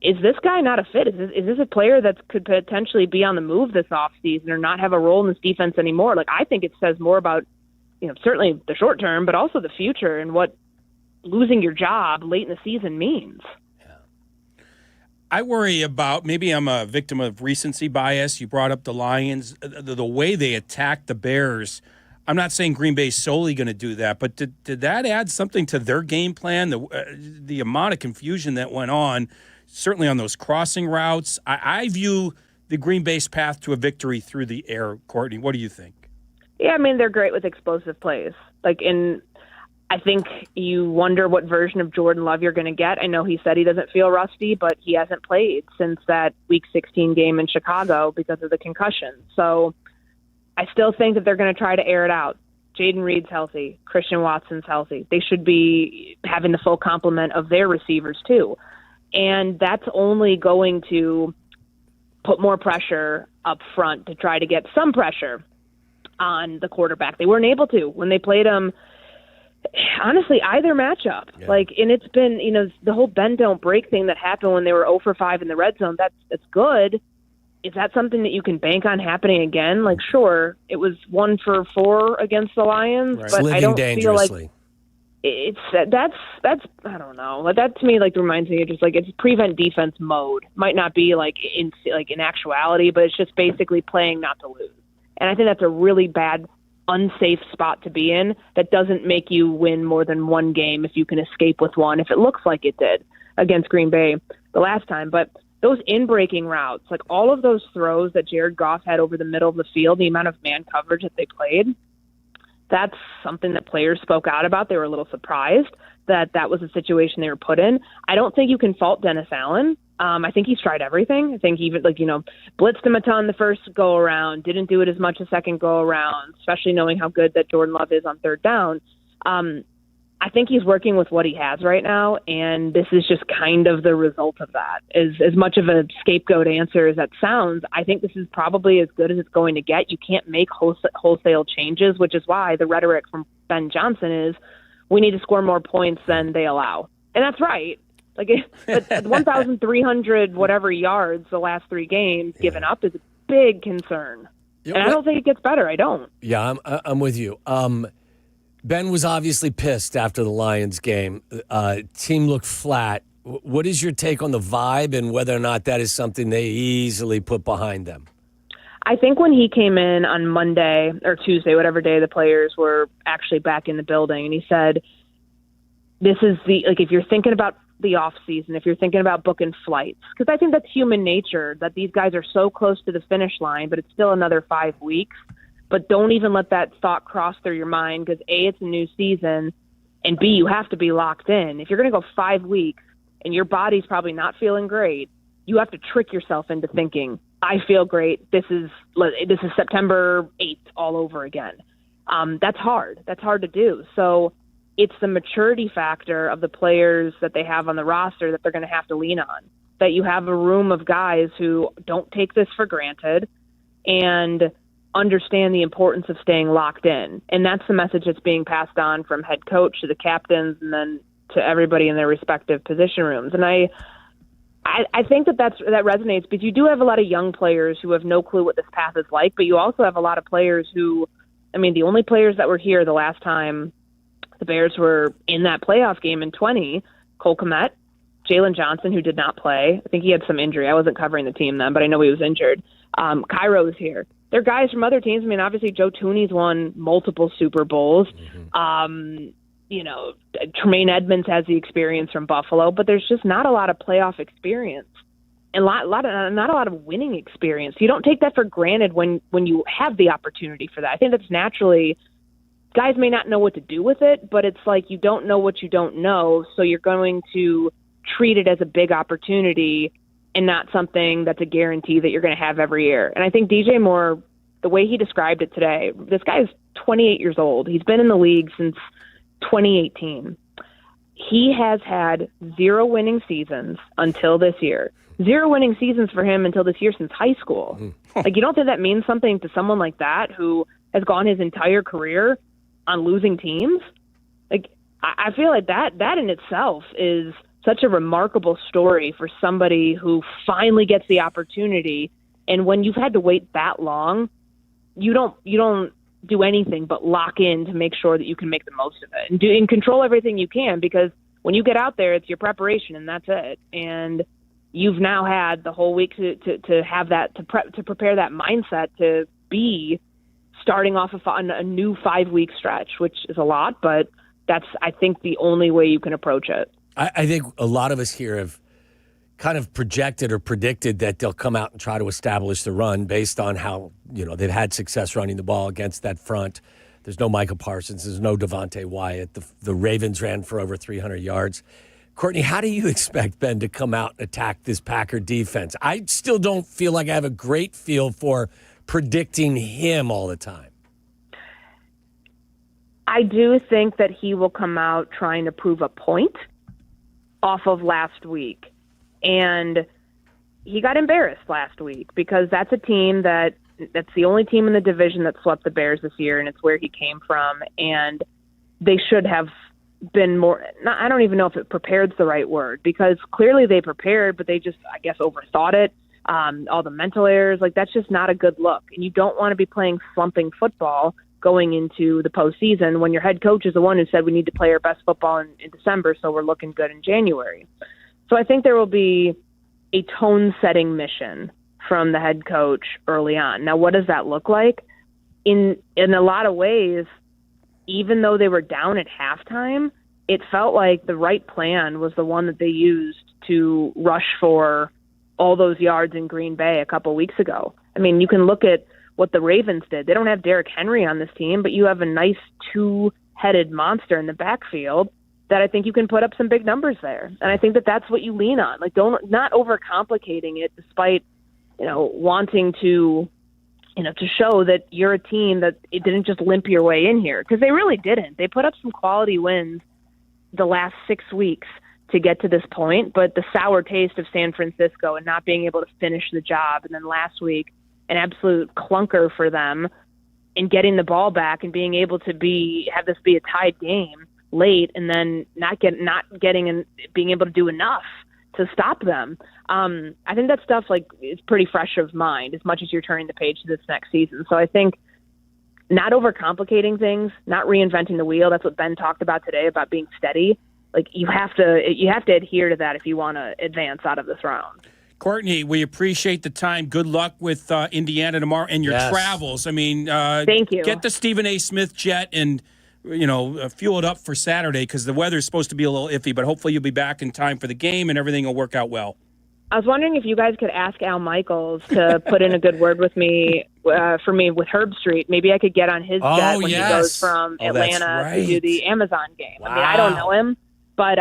Speaker 16: Is this guy not a fit? Is this a player that could potentially be on the move this offseason or not have a role in this defense anymore? I think it says more about, certainly the short term, but also the future and what losing your job late in the season means.
Speaker 19: I worry about, maybe I'm a victim of recency bias. You brought up the Lions, the way they attacked the Bears. I'm not saying Green Bay's solely going to do that, but did that add something to their game plan? The amount of confusion that went on, certainly on those crossing routes. I view the Green Bay's path to a victory through the air. Courtney, what do you think?
Speaker 16: Yeah, they're great with explosive plays. I think you wonder what version of Jordan Love you're going to get. I know he said he doesn't feel rusty, but he hasn't played since that Week 16 game in Chicago because of the concussion. So I still think that they're going to try to air it out. Jaden Reed's healthy. Christian Watson's healthy. They should be having the full complement of their receivers too. And that's only going to put more pressure up front to try to get some pressure on the quarterback. They weren't able to when they played him. Honestly, either matchup. Yeah. And it's been, the whole bend don't break thing that happened when they were 0 for 5 in the red zone. That's good. Is that something that you can bank on happening again? Sure, it was 1 for 4 against the Lions, right. But I don't feel like that's I don't know. That to me reminds me of just it's prevent defense mode. Might not be in actuality, but it's just basically playing not to lose. And I think that's a really bad, unsafe spot to be in that doesn't make you win more than one game if you can escape with one, if it looks like it did against Green Bay the last time. But those in-breaking routes, all of those throws that Jared Goff had over the middle of the field, the amount of man coverage that they played, that's something that players spoke out about. They were a little surprised that was a situation they were put in. I don't think you can fault Dennis Allen. I think he's tried everything. I think he even blitzed him a ton the first go around, didn't do it as much the second go around, especially knowing how good that Jordan Love is on third down. I think he's working with what he has right now, and this is just kind of the result of that. As much of a scapegoat answer as that sounds, I think this is probably as good as it's going to get. You can't make wholesale changes, which is why the rhetoric from Ben Johnson is we need to score more points than they allow. And that's right. 1,300 whatever yards the last 3 games given up is a big concern. And I don't think it gets better. I don't.
Speaker 18: Yeah, I'm with you. Ben was obviously pissed after the Lions game. Team looked flat. What is your take on the vibe and whether or not that is something they easily put behind them?
Speaker 16: I think when he came in on Monday or Tuesday, whatever day the players were actually back in the building, and he said, this is if you're thinking about the off season, if you're thinking about booking flights, because I think that's human nature that these guys are so close to the finish line, but it's still another 5 weeks. But don't even let that thought cross through your mind because A, it's a new season, and B, you have to be locked in. If you're going to go 5 weeks and your body's probably not feeling great, you have to trick yourself into thinking, I feel great. This is September 8th all over again. That's hard. That's hard to do. So it's the maturity factor of the players that they have on the roster that they're going to have to lean on, that you have a room of guys who don't take this for granted and understand the importance of staying locked in. And that's the message that's being passed on from head coach to the captains and then to everybody in their respective position rooms. And I think that resonates because you do have a lot of young players who have no clue what this path is like, but you also have a lot of players who, the only players that were here the last time the Bears were in that playoff game in 20, Cole Kmet, Jalen Johnson, who did not play. I think he had some injury. I wasn't covering the team then, but I know he was injured. Cairo is here. They're guys from other teams. Obviously Joe Tooney's won multiple Super Bowls. Tremaine Edmonds has the experience from Buffalo, but there's just not a lot of playoff experience and not a lot of winning experience. You don't take that for granted when you have the opportunity for that. I think that's naturally, guys may not know what to do with it, but it's like you don't know what you don't know, so you're going to treat it as a big opportunity and not something that's a guarantee that you're going to have every year. And I think DJ Moore, the way he described it today, this guy is 28 years old. He's been in the league since 2018. He has had 0 winning seasons until this year. 0 winning seasons for him until this year since high school. You don't think that means something to someone like that who has gone his entire career on losing teams? I feel like that in itself is such a remarkable story for somebody who finally gets the opportunity. And when you've had to wait that long, you don't do anything but lock in to make sure that you can make the most of it and control everything you can, because when you get out there, it's your preparation and that's it. And you've now had the whole week to have that, to prepare that mindset to be starting off a new 5-week stretch, which is a lot, but that's, I think, the only way you can approach it.
Speaker 18: I think a lot of us here have kind of projected or predicted that they'll come out and try to establish the run based on how, they've had success running the ball against that front. There's no Micah Parsons. There's no Devontae Wyatt. The Ravens ran for over 300 yards. Courtney, how do you expect Ben to come out and attack this Packer defense? I still don't feel like I have a great feel for predicting him all the time.
Speaker 16: I do think that he will come out trying to prove a point off of last week. And he got embarrassed last week because that's a team that's the only team in the division that swept the Bears this year, and it's where he came from. And they should have been more, I don't even know if prepared's the right word, because clearly they prepared, but they just, I guess, overthought it. All the mental errors, that's just not a good look. And you don't want to be playing slumping football going into the postseason when your head coach is the one who said we need to play our best football in December, so we're looking good in January. So I think there will be a tone-setting mission from the head coach early on. Now, what does that look like? In a lot of ways, even though they were down at halftime, it felt like the right plan was the one that they used to rush for all those yards in Green Bay a couple weeks ago. You can look at what the Ravens did. They don't have Derrick Henry on this team, but you have a nice 2-headed monster in the backfield that I think you can put up some big numbers there. And I think that that's what you lean on. Not overcomplicating it, despite, wanting to show that you're a team that it didn't just limp your way in here, because they really didn't. They put up some quality wins the last 6 weeks to get to this point, but the sour taste of San Francisco and not being able to finish the job, and then last week, an absolute clunker for them in getting the ball back and being able to have this be a tied game late, and then not getting and being able to do enough stop them. I think that stuff is pretty fresh of mind as much as you're turning the page to this next season. So I think not overcomplicating things, not reinventing the wheel. That's what Ben talked about today about being steady. You have to adhere to that if you want to advance out of this round.
Speaker 19: Courtney, we appreciate the time. Good luck with Indiana tomorrow and your travels. I mean,
Speaker 16: thank you.
Speaker 19: Get the Stephen A. Smith jet and fuel it up for Saturday because the weather's supposed to be a little iffy, but hopefully you'll be back in time for the game and everything will work out well.
Speaker 16: I was wondering if you guys could ask Al Michaels to put in a good word with me for me with Herb Street. Maybe I could get on his jet when he goes from Atlanta to do the Amazon game.
Speaker 18: Wow.
Speaker 16: I mean, I don't know him, but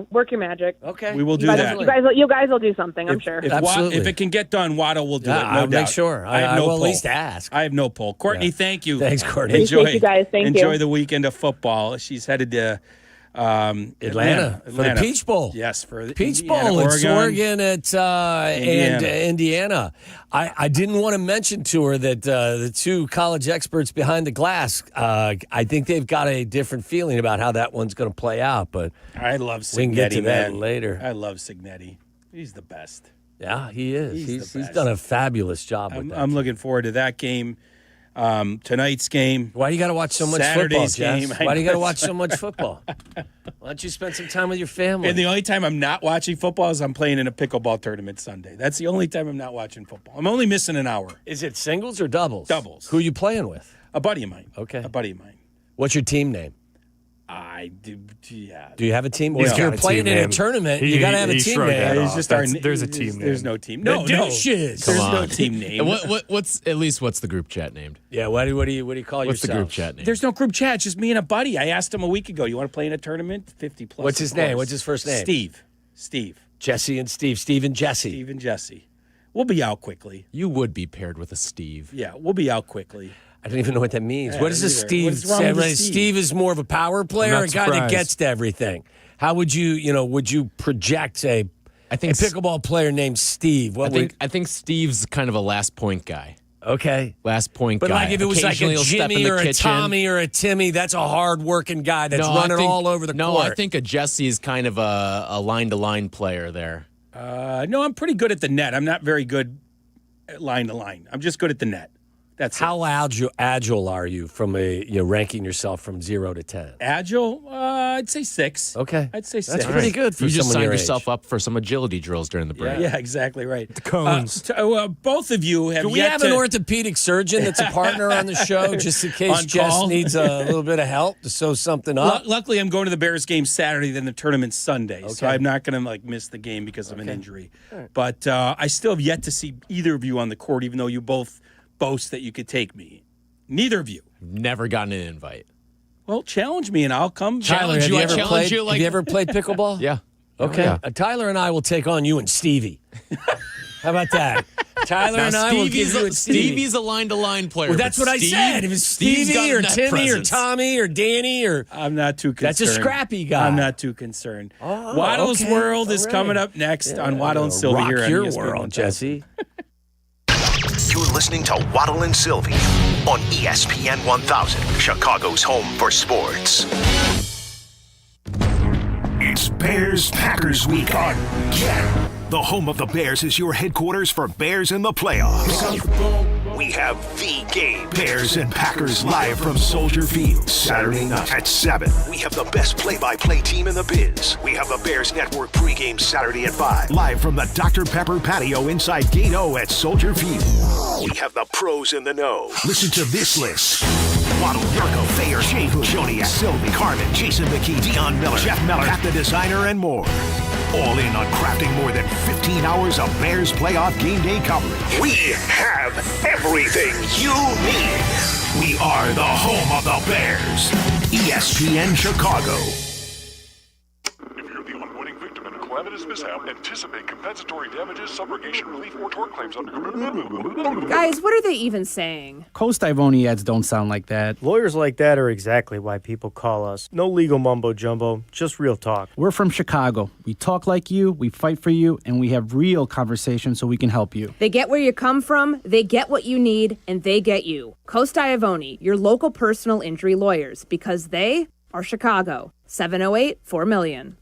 Speaker 16: work your magic.
Speaker 18: Okay,
Speaker 19: we will do that.
Speaker 16: You guys will do something. I'm sure.
Speaker 19: If it can get done, Waddle will do it. No
Speaker 18: I'll
Speaker 19: doubt.
Speaker 18: make sure. I will at least ask.
Speaker 19: I have no pull. Courtney, thank you.
Speaker 18: Thanks, Courtney.
Speaker 16: Appreciate you guys. Thank you.
Speaker 19: Enjoy the weekend of football. She's headed to
Speaker 18: Atlanta for the Peach Bowl.
Speaker 19: Yes, for the
Speaker 18: Peach
Speaker 19: Indiana,
Speaker 18: Bowl. It's
Speaker 19: Oregon
Speaker 18: at Indiana. I didn't want to mention to her that the two college experts behind the glass, I think they've got a different feeling about how that one's going to play out. But
Speaker 19: I love Signetti,
Speaker 18: we can get to that
Speaker 19: man.
Speaker 18: later.
Speaker 19: I love Signetti. He's the best.
Speaker 18: Yeah, he is. He's
Speaker 19: the
Speaker 18: done a fabulous job with that.
Speaker 19: I'm looking forward to that game. Tonight's game.
Speaker 18: Why do you got to watch so much
Speaker 19: Saturday's
Speaker 18: football,
Speaker 19: game.
Speaker 18: Jess? Why do you got to watch so much football? Why don't you spend some time with your family?
Speaker 19: And the only time I'm not watching football is I'm playing in a pickleball tournament Sunday. That's the only time I'm not watching football. I'm only missing an hour.
Speaker 18: Is it singles or doubles?
Speaker 19: Doubles.
Speaker 18: Who are you playing with?
Speaker 19: A buddy of mine.
Speaker 18: Okay.
Speaker 19: A buddy of mine.
Speaker 18: What's your team name?
Speaker 19: I do, yeah.
Speaker 18: Do you have a team?
Speaker 7: He's
Speaker 18: If you're
Speaker 7: got a
Speaker 18: playing
Speaker 7: team
Speaker 18: in a
Speaker 7: name.
Speaker 18: tournament, you got to have a team name.
Speaker 19: He's just
Speaker 7: There's a team name.
Speaker 19: There's no team. No,
Speaker 18: Dishes.
Speaker 19: There's no team name.
Speaker 8: What's the group chat named?
Speaker 18: Yeah, what do you call
Speaker 8: What's
Speaker 18: yourself?
Speaker 8: the group chat name?
Speaker 19: There's no group chat. It's just me and a buddy. I asked him a week ago, you want to play in a tournament? 50 plus.
Speaker 18: What's his name? What's his first name?
Speaker 19: Steve.
Speaker 18: Jesse and Steve. Steve and Jesse.
Speaker 19: Steve and Jesse. We'll be out quickly.
Speaker 8: You would be paired with a Steve.
Speaker 19: Yeah, we'll be out quickly.
Speaker 18: I don't even know what that means.
Speaker 19: Yeah,
Speaker 18: what does a Steve
Speaker 19: What's wrong with
Speaker 18: say?
Speaker 19: Steve?
Speaker 18: Steve is more of a power player, a guy that gets to everything. How would you project a pickleball player named Steve?
Speaker 8: I think Steve's kind of a last point guy.
Speaker 18: Okay.
Speaker 8: Last point
Speaker 18: but
Speaker 8: guy.
Speaker 18: Like if it was like a Jimmy or a Tommy or a Timmy, that's a hard-working guy that's running all over the court.
Speaker 8: No, I think a Jesse is kind of a line-to-line player there.
Speaker 19: No, I'm pretty good at the net. I'm not very good at line-to-line. I'm just good at the net. That's
Speaker 18: How agile are you from ranking yourself from 0 to 10?
Speaker 19: Agile? I'd say 6.
Speaker 18: Okay.
Speaker 19: I'd say 6.
Speaker 18: That's pretty good for
Speaker 8: you just
Speaker 18: someone
Speaker 8: signed
Speaker 18: your
Speaker 8: yourself
Speaker 18: age.
Speaker 8: up for some agility drills during the break.
Speaker 19: Yeah, exactly right.
Speaker 7: The cones.
Speaker 19: Both of you have
Speaker 18: Do we
Speaker 19: yet
Speaker 18: have
Speaker 19: to...
Speaker 18: an orthopedic surgeon that's a partner on the show just in case
Speaker 19: On
Speaker 18: Jess
Speaker 19: call?
Speaker 18: needs a little bit of help to sew something up?
Speaker 19: Luckily, I'm going to the Bears game Saturday, then the tournament Sunday. So I'm not going to miss the game because of an injury.
Speaker 18: Right.
Speaker 19: But I still have yet to see either of you on the court, even though you both boast that you could take me. Neither of you.
Speaker 8: Never gotten an invite.
Speaker 19: Well, challenge me and I'll come.
Speaker 18: Tyler, have you ever played pickleball?
Speaker 8: Yeah.
Speaker 18: Okay.
Speaker 8: Yeah.
Speaker 18: Tyler and I will take on you and Stevie. How about that? Tyler and I will give you and Stevie.
Speaker 8: Stevie's a line-to-line player.
Speaker 18: Well, that's what I said. If it's Stevie or Timmy or Tommy or Danny or...
Speaker 19: I'm not too concerned.
Speaker 18: That's a scrappy guy.
Speaker 19: I'm not too concerned.
Speaker 18: Oh,
Speaker 19: Waddle's
Speaker 18: okay.
Speaker 19: World is
Speaker 18: All right.
Speaker 19: coming up next on Waddle and Silvy
Speaker 18: rock
Speaker 19: here on
Speaker 18: your
Speaker 19: ESPN
Speaker 18: world,
Speaker 19: 1000.
Speaker 18: Jesse.
Speaker 15: You're listening to Waddle and Silvy on ESPN 1000, Chicago's home for sports. It's Bears-Packers week again. The home of the Bears is your headquarters for Bears in the playoffs. We have the game. Bears and Packers live from Soldier Field. Saturday night at 7. We have the best play-by-play team in the biz. We have the Bears Network pregame Saturday at 5. Live from the Dr. Pepper patio inside Gate O at Soldier Field. We have the pros in the know. Listen to this list. Waddle, Jurko, Thayer, J Hood, Joniak, Silvy, Carmen, Jason McKee, Deion Miller, Jeff Miller, Pat the Designer, and more. All in on crafting more than 15 hours of Bears playoff game day coverage. We have everything you need. We are the home of the Bears. ESPN Chicago.
Speaker 3: If you're the unwitting victim in a calamitous mishap, anticipate compensatory damages, subrogation relief, or tort claims under...
Speaker 17: Guys, what are they even saying?
Speaker 20: Coast Ivoni ads don't sound like that.
Speaker 23: Lawyers like that are exactly why people call us. No legal mumbo-jumbo, just real talk.
Speaker 20: We're from Chicago. We talk like you, we fight for you, and we have real conversations so we can help you.
Speaker 17: They get where you come from, they get what you need, and they get you. Coast Ivoni, your local personal injury lawyers, because they are Chicago. 708-4 million.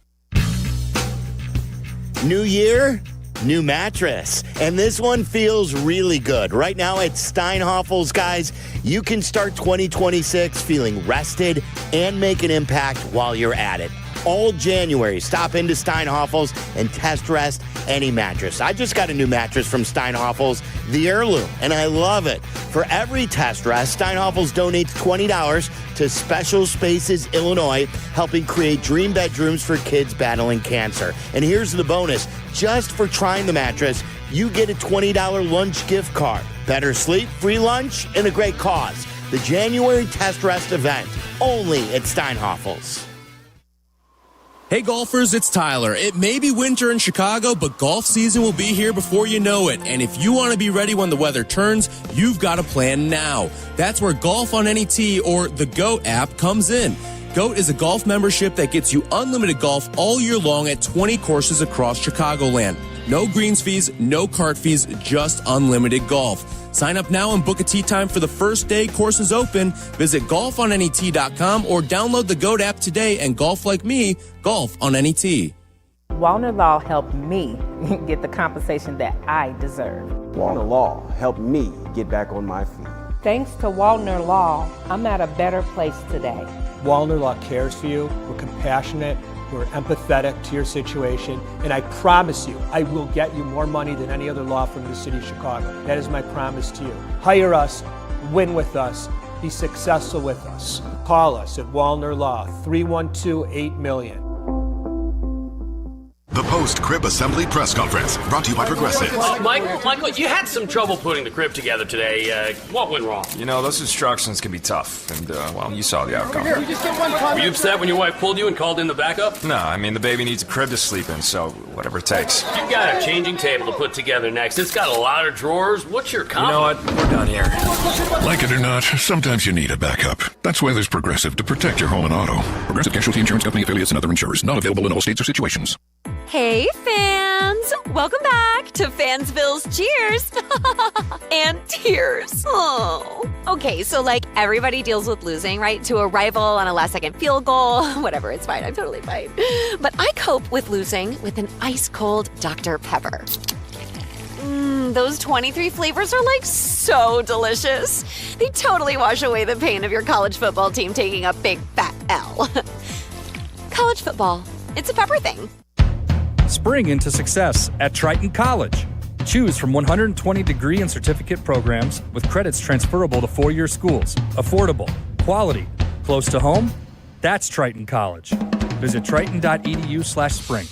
Speaker 2: New year, new mattress. And this one feels really good. Right now at Steinhoffel's, guys, you can start 2026 feeling rested and make an impact while you're at it. All January, stop into Steinhoffel's and test rest any mattress. I just got a new mattress from Steinhoffel's, the Heirloom, and I love it. For every test rest, Steinhoffel's donates $20 to Special Spaces Illinois, helping create dream bedrooms for kids battling cancer. And here's the bonus. Just for trying the mattress, you get a $20 lunch gift card. Better sleep, free lunch, and a great cause. The January test rest event, only at Steinhoffel's.
Speaker 8: Hey golfers, it's Tyler. It may be winter in Chicago, but golf season will be here before you know it. And if you want to be ready when the weather turns, you've got to plan now. That's where Golf on Any Tee or the GOAT app comes in. GOAT is a golf membership that gets you unlimited golf all year long at 20 courses across Chicagoland. No greens fees, no cart fees, just unlimited golf. Sign up now and book a tee time for the first day courses open. Visit golfonanytee.com or download the GOAT app today and golf like me, golf on any tee.
Speaker 4: Wallner Law helped me get the compensation that I deserve.
Speaker 6: Wallner Law helped me get back on my feet.
Speaker 4: Thanks to Wallner Law, I'm at a better place today.
Speaker 24: Wallner Law cares for you. We're compassionate. We're empathetic to your situation. And I promise you, I will get you more money than any other law firm in the city of Chicago. That is my promise to you. Hire us, win with us, be successful with us. Call us at Wallner Law, 312-8-million.
Speaker 25: The post-crib assembly press conference, brought to you by Progressive.
Speaker 26: Michael, you had some trouble putting the crib together today. What went wrong?
Speaker 27: You know, those instructions can be tough, and, well, you saw the outcome.
Speaker 26: Were you upset when your wife pulled you and called in the backup?
Speaker 27: No, I mean, the baby needs a crib to sleep in, so whatever it takes.
Speaker 26: You've got a changing table to put together next. It's got a lot of drawers. What's your comment?
Speaker 27: You know what? We're done here.
Speaker 3: Like it or not, sometimes you need a backup. That's why there's Progressive to protect your home and auto. Progressive Casualty Insurance Company affiliates and other insurers. Not available in all states or situations.
Speaker 1: Hey, fans! Welcome back to Fansville's Cheers and Tears. Oh. Okay, so like everybody deals with losing, right? To a rival on a last-second field goal. Whatever, it's fine. I'm totally fine. But I cope with losing with an ice-cold Dr. Pepper. Those 23 flavors are like so delicious. They totally wash away the pain of your college football team taking a big fat L. College football, it's a pepper thing.
Speaker 28: Spring into success at Triton College. Choose from 120 degree and certificate programs with credits transferable to four-year schools. Affordable, quality, close to home. That's Triton College. Visit triton.edu/spring.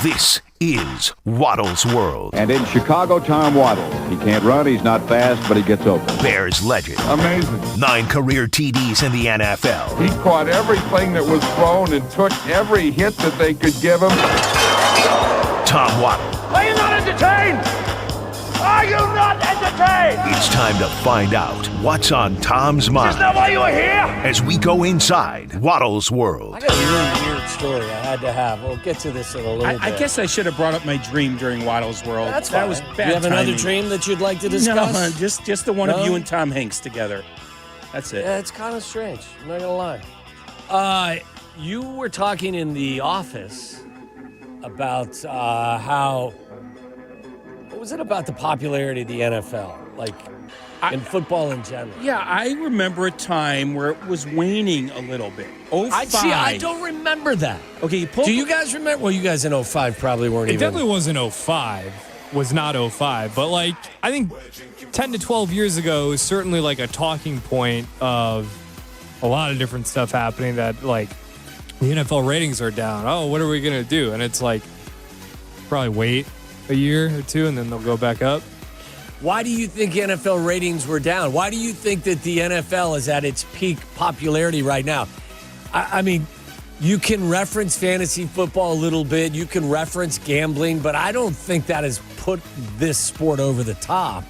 Speaker 15: This is Waddle's World.
Speaker 29: And in Chicago, Tom Waddle. He can't run, he's not fast, but he gets open.
Speaker 15: Bears legend.
Speaker 29: Amazing.
Speaker 15: 9 career TDs in the NFL.
Speaker 29: He caught everything that was thrown and took every hit that they could give him.
Speaker 15: Tom Waddle.
Speaker 30: Are you not entertained? Are you not entertained?
Speaker 15: It's time to find out what's on Tom's mind.
Speaker 30: Is that why you were here?
Speaker 15: As we go inside Waddle's World.
Speaker 18: I got a really weird story I had to have. We'll get to this in a little bit.
Speaker 19: I guess I should have brought up my dream during Waddle's World.
Speaker 18: That's
Speaker 19: that
Speaker 18: fine.
Speaker 19: was bad.
Speaker 18: You have
Speaker 19: timing.
Speaker 18: another dream that you'd like to discuss?
Speaker 19: No, just the one of you and Tom Hanks together. That's it.
Speaker 18: Yeah, it's kind of strange. I'm not gonna lie. You were talking in the office about how. What was it about the popularity of the NFL, like in football in general?
Speaker 19: Yeah, I remember a time where it was waning a little bit. 05.
Speaker 18: I don't remember that.
Speaker 19: Okay,
Speaker 18: do you guys remember? Well, you guys in 05 probably weren't
Speaker 7: It
Speaker 18: even.
Speaker 7: definitely wasn't 05. Was not 05. But, like, I think 10 to 12 years ago was certainly, like, a talking point of a lot of different stuff happening that, like, the NFL ratings are down. Oh, what are we going to do? And it's like, probably wait a year or two and then they'll go back up.
Speaker 18: Why do you think NFL ratings were down? Why do you think that the NFL is at its peak popularity right now? I mean, you can reference fantasy football a little bit. You can reference gambling, but I don't think that has put this sport over the top.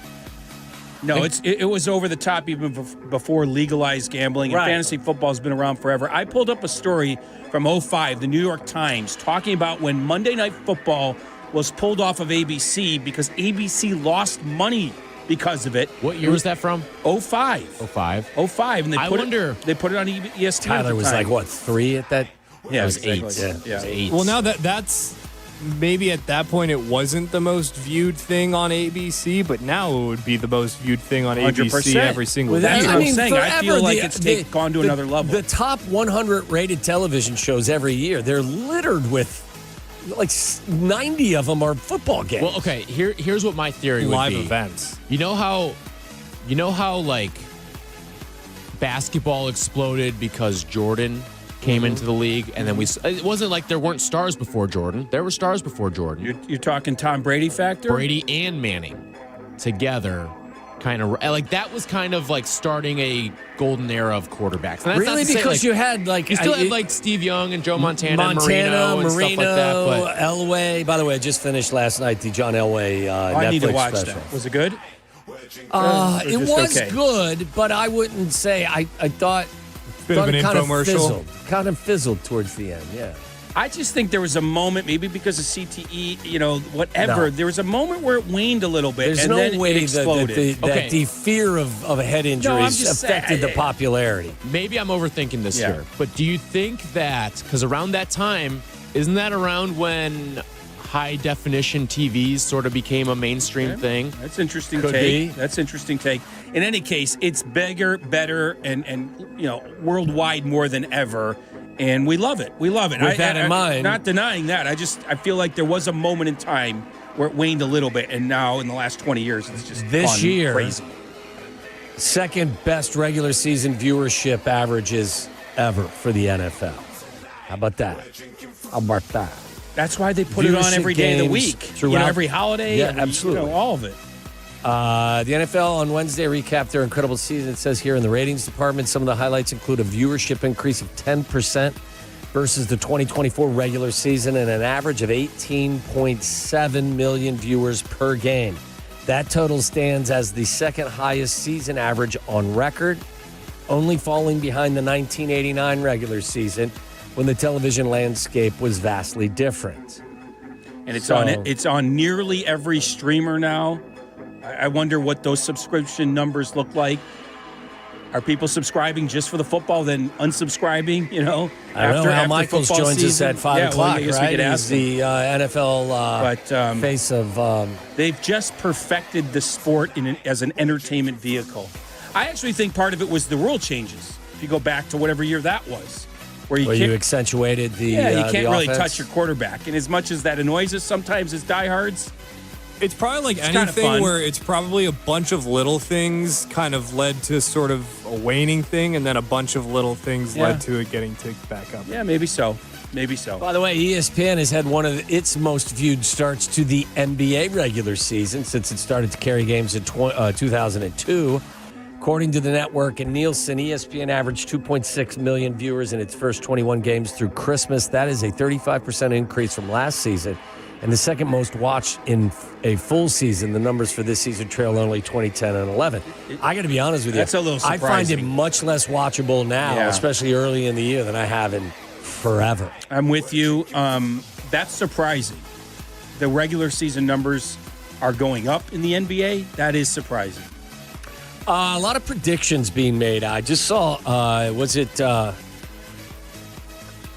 Speaker 19: No, it was over the top even before legalized gambling, and fantasy football has been around forever. I pulled up a story from 05, the New York Times, talking about when Monday Night Football was pulled off of ABC because ABC lost money because of it.
Speaker 8: What year was that from?
Speaker 19: 05.
Speaker 8: 05.
Speaker 19: 05, and they put it on ESPN.
Speaker 18: Tyler was like, what, 3 at that?
Speaker 19: Yeah,
Speaker 18: it was
Speaker 19: exactly.
Speaker 18: 8. Yeah.
Speaker 7: Well, now that's maybe at that point it wasn't the most viewed thing on ABC, but now it would be the most viewed thing on
Speaker 19: 100%.
Speaker 7: ABC every single day.
Speaker 19: That's what I'm saying. I feel like
Speaker 18: the-
Speaker 19: it's gone to another level.
Speaker 18: The top 100 rated television shows every year, they're littered with like 90 of them are football games.
Speaker 5: Well, okay, here's what my theory would
Speaker 7: Live
Speaker 5: be.
Speaker 7: events.
Speaker 5: You know how like basketball exploded because Jordan came into the league, and then it wasn't like there weren't stars before Jordan. There were stars before Jordan.
Speaker 19: You're talking Tom Brady factor?
Speaker 5: Brady and Manning together. Kind of like that was kind of like starting a golden era of quarterbacks. And that's
Speaker 18: Really?
Speaker 5: not to say,
Speaker 18: Because
Speaker 5: like,
Speaker 18: you had like
Speaker 5: you still had like Steve Young and Joe Montana, and Marino and stuff like that. But
Speaker 18: Elway. By the way, I just finished last night the John Elway Netflix
Speaker 19: I need to watch
Speaker 18: special.
Speaker 19: that. Was it good?
Speaker 18: It was good, but I wouldn't say I thought.
Speaker 7: Bit of an
Speaker 18: it kind
Speaker 7: infomercial.
Speaker 18: Kind of fizzled towards the end. Yeah.
Speaker 19: I just think there was a moment, maybe because of CTE, whatever.
Speaker 18: No.
Speaker 19: There was a moment where it waned a little bit,
Speaker 18: There's
Speaker 19: and
Speaker 18: no
Speaker 19: then
Speaker 18: way
Speaker 19: it exploded.
Speaker 18: that the fear of a head injury
Speaker 19: I'm just
Speaker 18: affected the popularity.
Speaker 5: maybe I'm overthinking this
Speaker 19: Yeah.
Speaker 5: here. But do you think that because around that time, isn't that around when high definition TVs sort of became a mainstream thing?
Speaker 19: That's interesting
Speaker 5: Could
Speaker 19: take.
Speaker 5: be.
Speaker 19: That's interesting take. In any case, it's bigger, better, and worldwide more than ever. And we love it. We love it.
Speaker 18: With that in mind.
Speaker 19: Not denying that. I feel like there was a moment in time where it waned a little bit, and now in the last 20 years, it's just
Speaker 18: This
Speaker 19: gone
Speaker 18: year,
Speaker 19: crazy.
Speaker 18: second best regular season viewership averages ever for the NFL. How about that? How about that?
Speaker 19: That's why they put it on every day of the week.
Speaker 18: Throughout
Speaker 19: Every holiday.
Speaker 18: Yeah, absolutely.
Speaker 19: All of it.
Speaker 18: The NFL on Wednesday recapped their incredible season. It says here in the ratings department, some of the highlights include a viewership increase of 10% versus the 2024 regular season and an average of 18.7 million viewers per game. That total stands as the second highest season average on record, only falling behind the 1989 regular season when the television landscape was vastly different.
Speaker 19: And it's on nearly every streamer now. I wonder what those subscription numbers look like. Are people subscribing just for the football, then unsubscribing?
Speaker 18: I don't know. Al Michaels joins us at 5 o'clock, right? He's the NFL face of.
Speaker 19: They've just perfected the sport as an entertainment vehicle. I actually think part of it was the rule changes. If you go back to whatever year that was, where you
Speaker 18: accentuated the
Speaker 19: you can't really
Speaker 18: offense.
Speaker 19: touch your quarterback. And as much as that annoys us sometimes as diehards,
Speaker 7: it's probably like
Speaker 19: it's kind of
Speaker 7: anything
Speaker 19: fun.
Speaker 7: where it's probably a bunch of little things kind of led to sort of a waning thing, and then a bunch of little things led to it getting ticked back up.
Speaker 19: Yeah, maybe so. Maybe so.
Speaker 18: By the way, ESPN has had one of its most viewed starts to the NBA regular season since it started to carry games in 2002. According to the network and Nielsen, ESPN averaged 2.6 million viewers in its first 21 games through Christmas. That is a 35% increase from last season and the second most watched in a full season. The numbers for this season trail only 2010 and 11. I got to be honest with you.
Speaker 19: That's a little surprising.
Speaker 18: I find it much less watchable now, especially early in the year, than I have in forever.
Speaker 19: I'm with you. That's surprising. The regular season numbers are going up in the NBA. That is surprising.
Speaker 18: A lot of predictions being made. I just saw,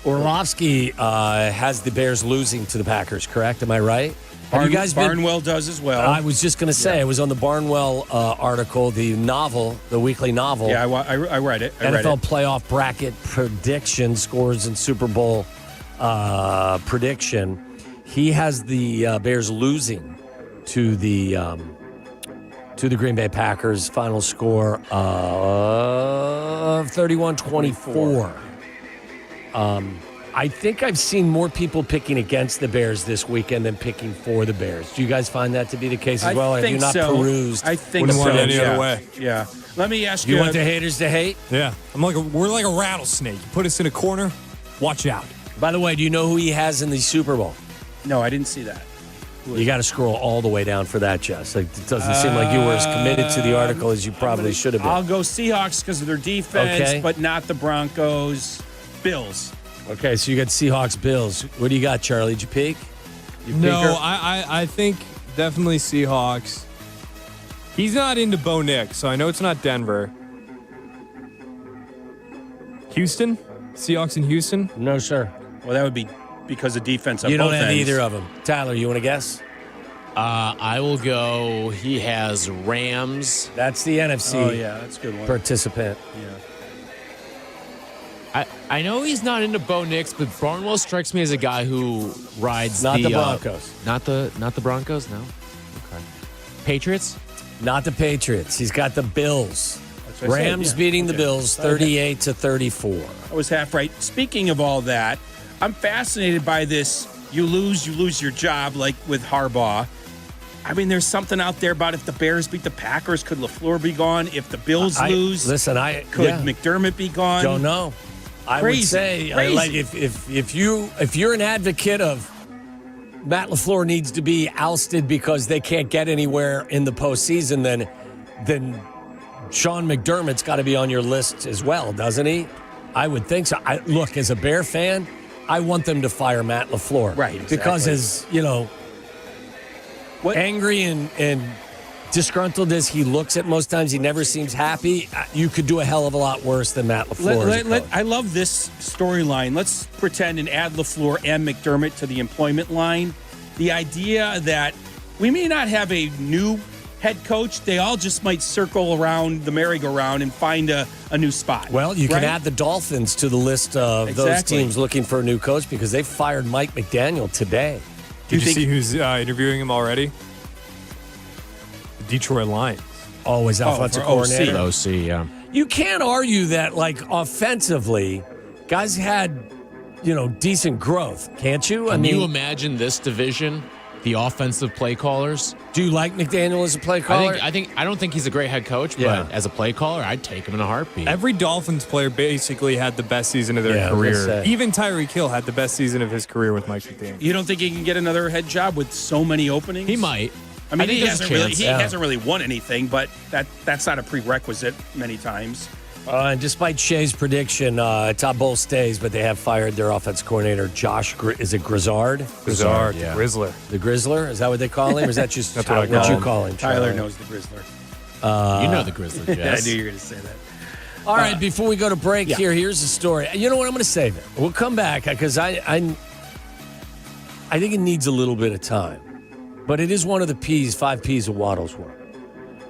Speaker 18: Orlovsky has the Bears losing to the Packers, correct? Am I right? Have you guys
Speaker 19: Barnwell does as well.
Speaker 18: I was just going to say, I was on the Barnwell article, the weekly novel.
Speaker 19: Yeah, I read it.
Speaker 18: NFL playoff bracket prediction, scores and Super Bowl prediction. He has the Bears losing to the Green Bay Packers. Final score of 31-24. I think I've seen more people picking against the Bears this weekend than picking for the Bears. Do you guys find that to be the case as well? Have you not perused?
Speaker 19: I think
Speaker 7: Wouldn't
Speaker 19: so.
Speaker 7: want it any other way.
Speaker 19: Yeah. Let me ask
Speaker 18: You
Speaker 19: you.
Speaker 18: want the haters to hate?
Speaker 7: Yeah, we're like a rattlesnake. You put us in a corner, watch out.
Speaker 18: By the way, do you know who he has in the Super Bowl?
Speaker 19: No, I didn't see that.
Speaker 18: You got to scroll all the way down for that, Jess. Like, it doesn't seem like you were as committed to the article as you probably should have been.
Speaker 19: I'll go Seahawks because of their defense,
Speaker 18: Okay.
Speaker 19: but not the Broncos. Bills.
Speaker 18: Okay, so you got Seahawks, Bills. What do you got, Charlie? Did you peek?
Speaker 7: No, I think definitely Seahawks. He's not into Bo Nix, so I know it's not Denver. Houston? Seahawks in Houston?
Speaker 18: No, sir.
Speaker 19: Well, that would be because of defense on
Speaker 18: You
Speaker 19: both
Speaker 18: don't have
Speaker 19: ends.
Speaker 18: either of them. Tyler, you want to guess?
Speaker 5: I will go. He has Rams.
Speaker 18: That's the NFC.
Speaker 19: Oh, yeah, that's a good one.
Speaker 18: Participant.
Speaker 19: Yeah.
Speaker 5: I know he's not into Bo Nix, but Barnwell strikes me as a guy who rides
Speaker 18: Not the Broncos.
Speaker 5: Not the Broncos. No. Okay. Patriots.
Speaker 18: Not the Patriots. He's got the Bills.
Speaker 19: That's what I said,
Speaker 18: Rams
Speaker 19: yeah.
Speaker 18: beating the
Speaker 19: Okay.
Speaker 18: Bills 38-34.
Speaker 19: I was half right. Speaking of all that, I'm fascinated by this. You lose your job, like with Harbaugh. I mean, there's something out there about if the Bears beat the Packers, could LaFleur be gone? If the Bills lose, could McDermott be gone?
Speaker 18: Don't know. I would say, like, if you're an advocate of Matt LaFleur needs to be ousted because they can't get anywhere in the postseason, then Sean McDermott's got to be on your list as well, doesn't he? I would think so. Look, as a Bear fan, I want them to fire Matt LaFleur.
Speaker 19: Right, exactly.
Speaker 18: Because as, angry and disgruntled as he looks at most times, he never seems happy. You could do a hell of a lot worse than Matt LaFleur.
Speaker 19: I love this storyline. Let's pretend and add LaFleur and McDermott to the employment line. The idea that we may not have a new head coach, they all just might circle around the merry-go-round and find a new spot.
Speaker 18: Well, you can add the Dolphins to the list of those teams looking for a new coach because they fired Mike McDaniel today.
Speaker 7: Did you see who's interviewing him already? The Detroit Lions.
Speaker 18: Oh, is offensive coordinator?
Speaker 5: OC, yeah.
Speaker 18: You can't argue that, like, offensively, guys had, decent growth, can't you?
Speaker 5: Can you imagine this division, the offensive play callers?
Speaker 18: Do you like McDaniel as a play caller?
Speaker 5: I don't think he's a great head coach, but as a play caller, I'd take him in a heartbeat.
Speaker 7: Every Dolphins player basically had the best season of their career. Even Tyreek Hill had the best season of his career with Mike McDaniel.
Speaker 19: You don't think he can get another head job with so many openings?
Speaker 5: He might.
Speaker 19: I mean,
Speaker 5: think
Speaker 19: he
Speaker 5: there's
Speaker 19: hasn't really won anything, but that's not a prerequisite many times.
Speaker 18: And despite Shea's prediction, Todd Bowles stays, but they have fired their offense coordinator, Josh. Is it Grizzard?
Speaker 7: Grizzard,
Speaker 18: yeah.
Speaker 7: the Grizzler.
Speaker 18: The Grizzler? Is that what they call him? Or is that just
Speaker 7: That's what you
Speaker 18: call him?
Speaker 19: Tyler knows the Grizzler.
Speaker 5: You know the Grizzler, Jess.
Speaker 19: I knew you were going to say that.
Speaker 18: All right, before we go to break here, here's the story. You know what? I'm going to save it. We'll come back because I think it needs a little bit of time. But it is one of the 5 Ps of Waddle's work.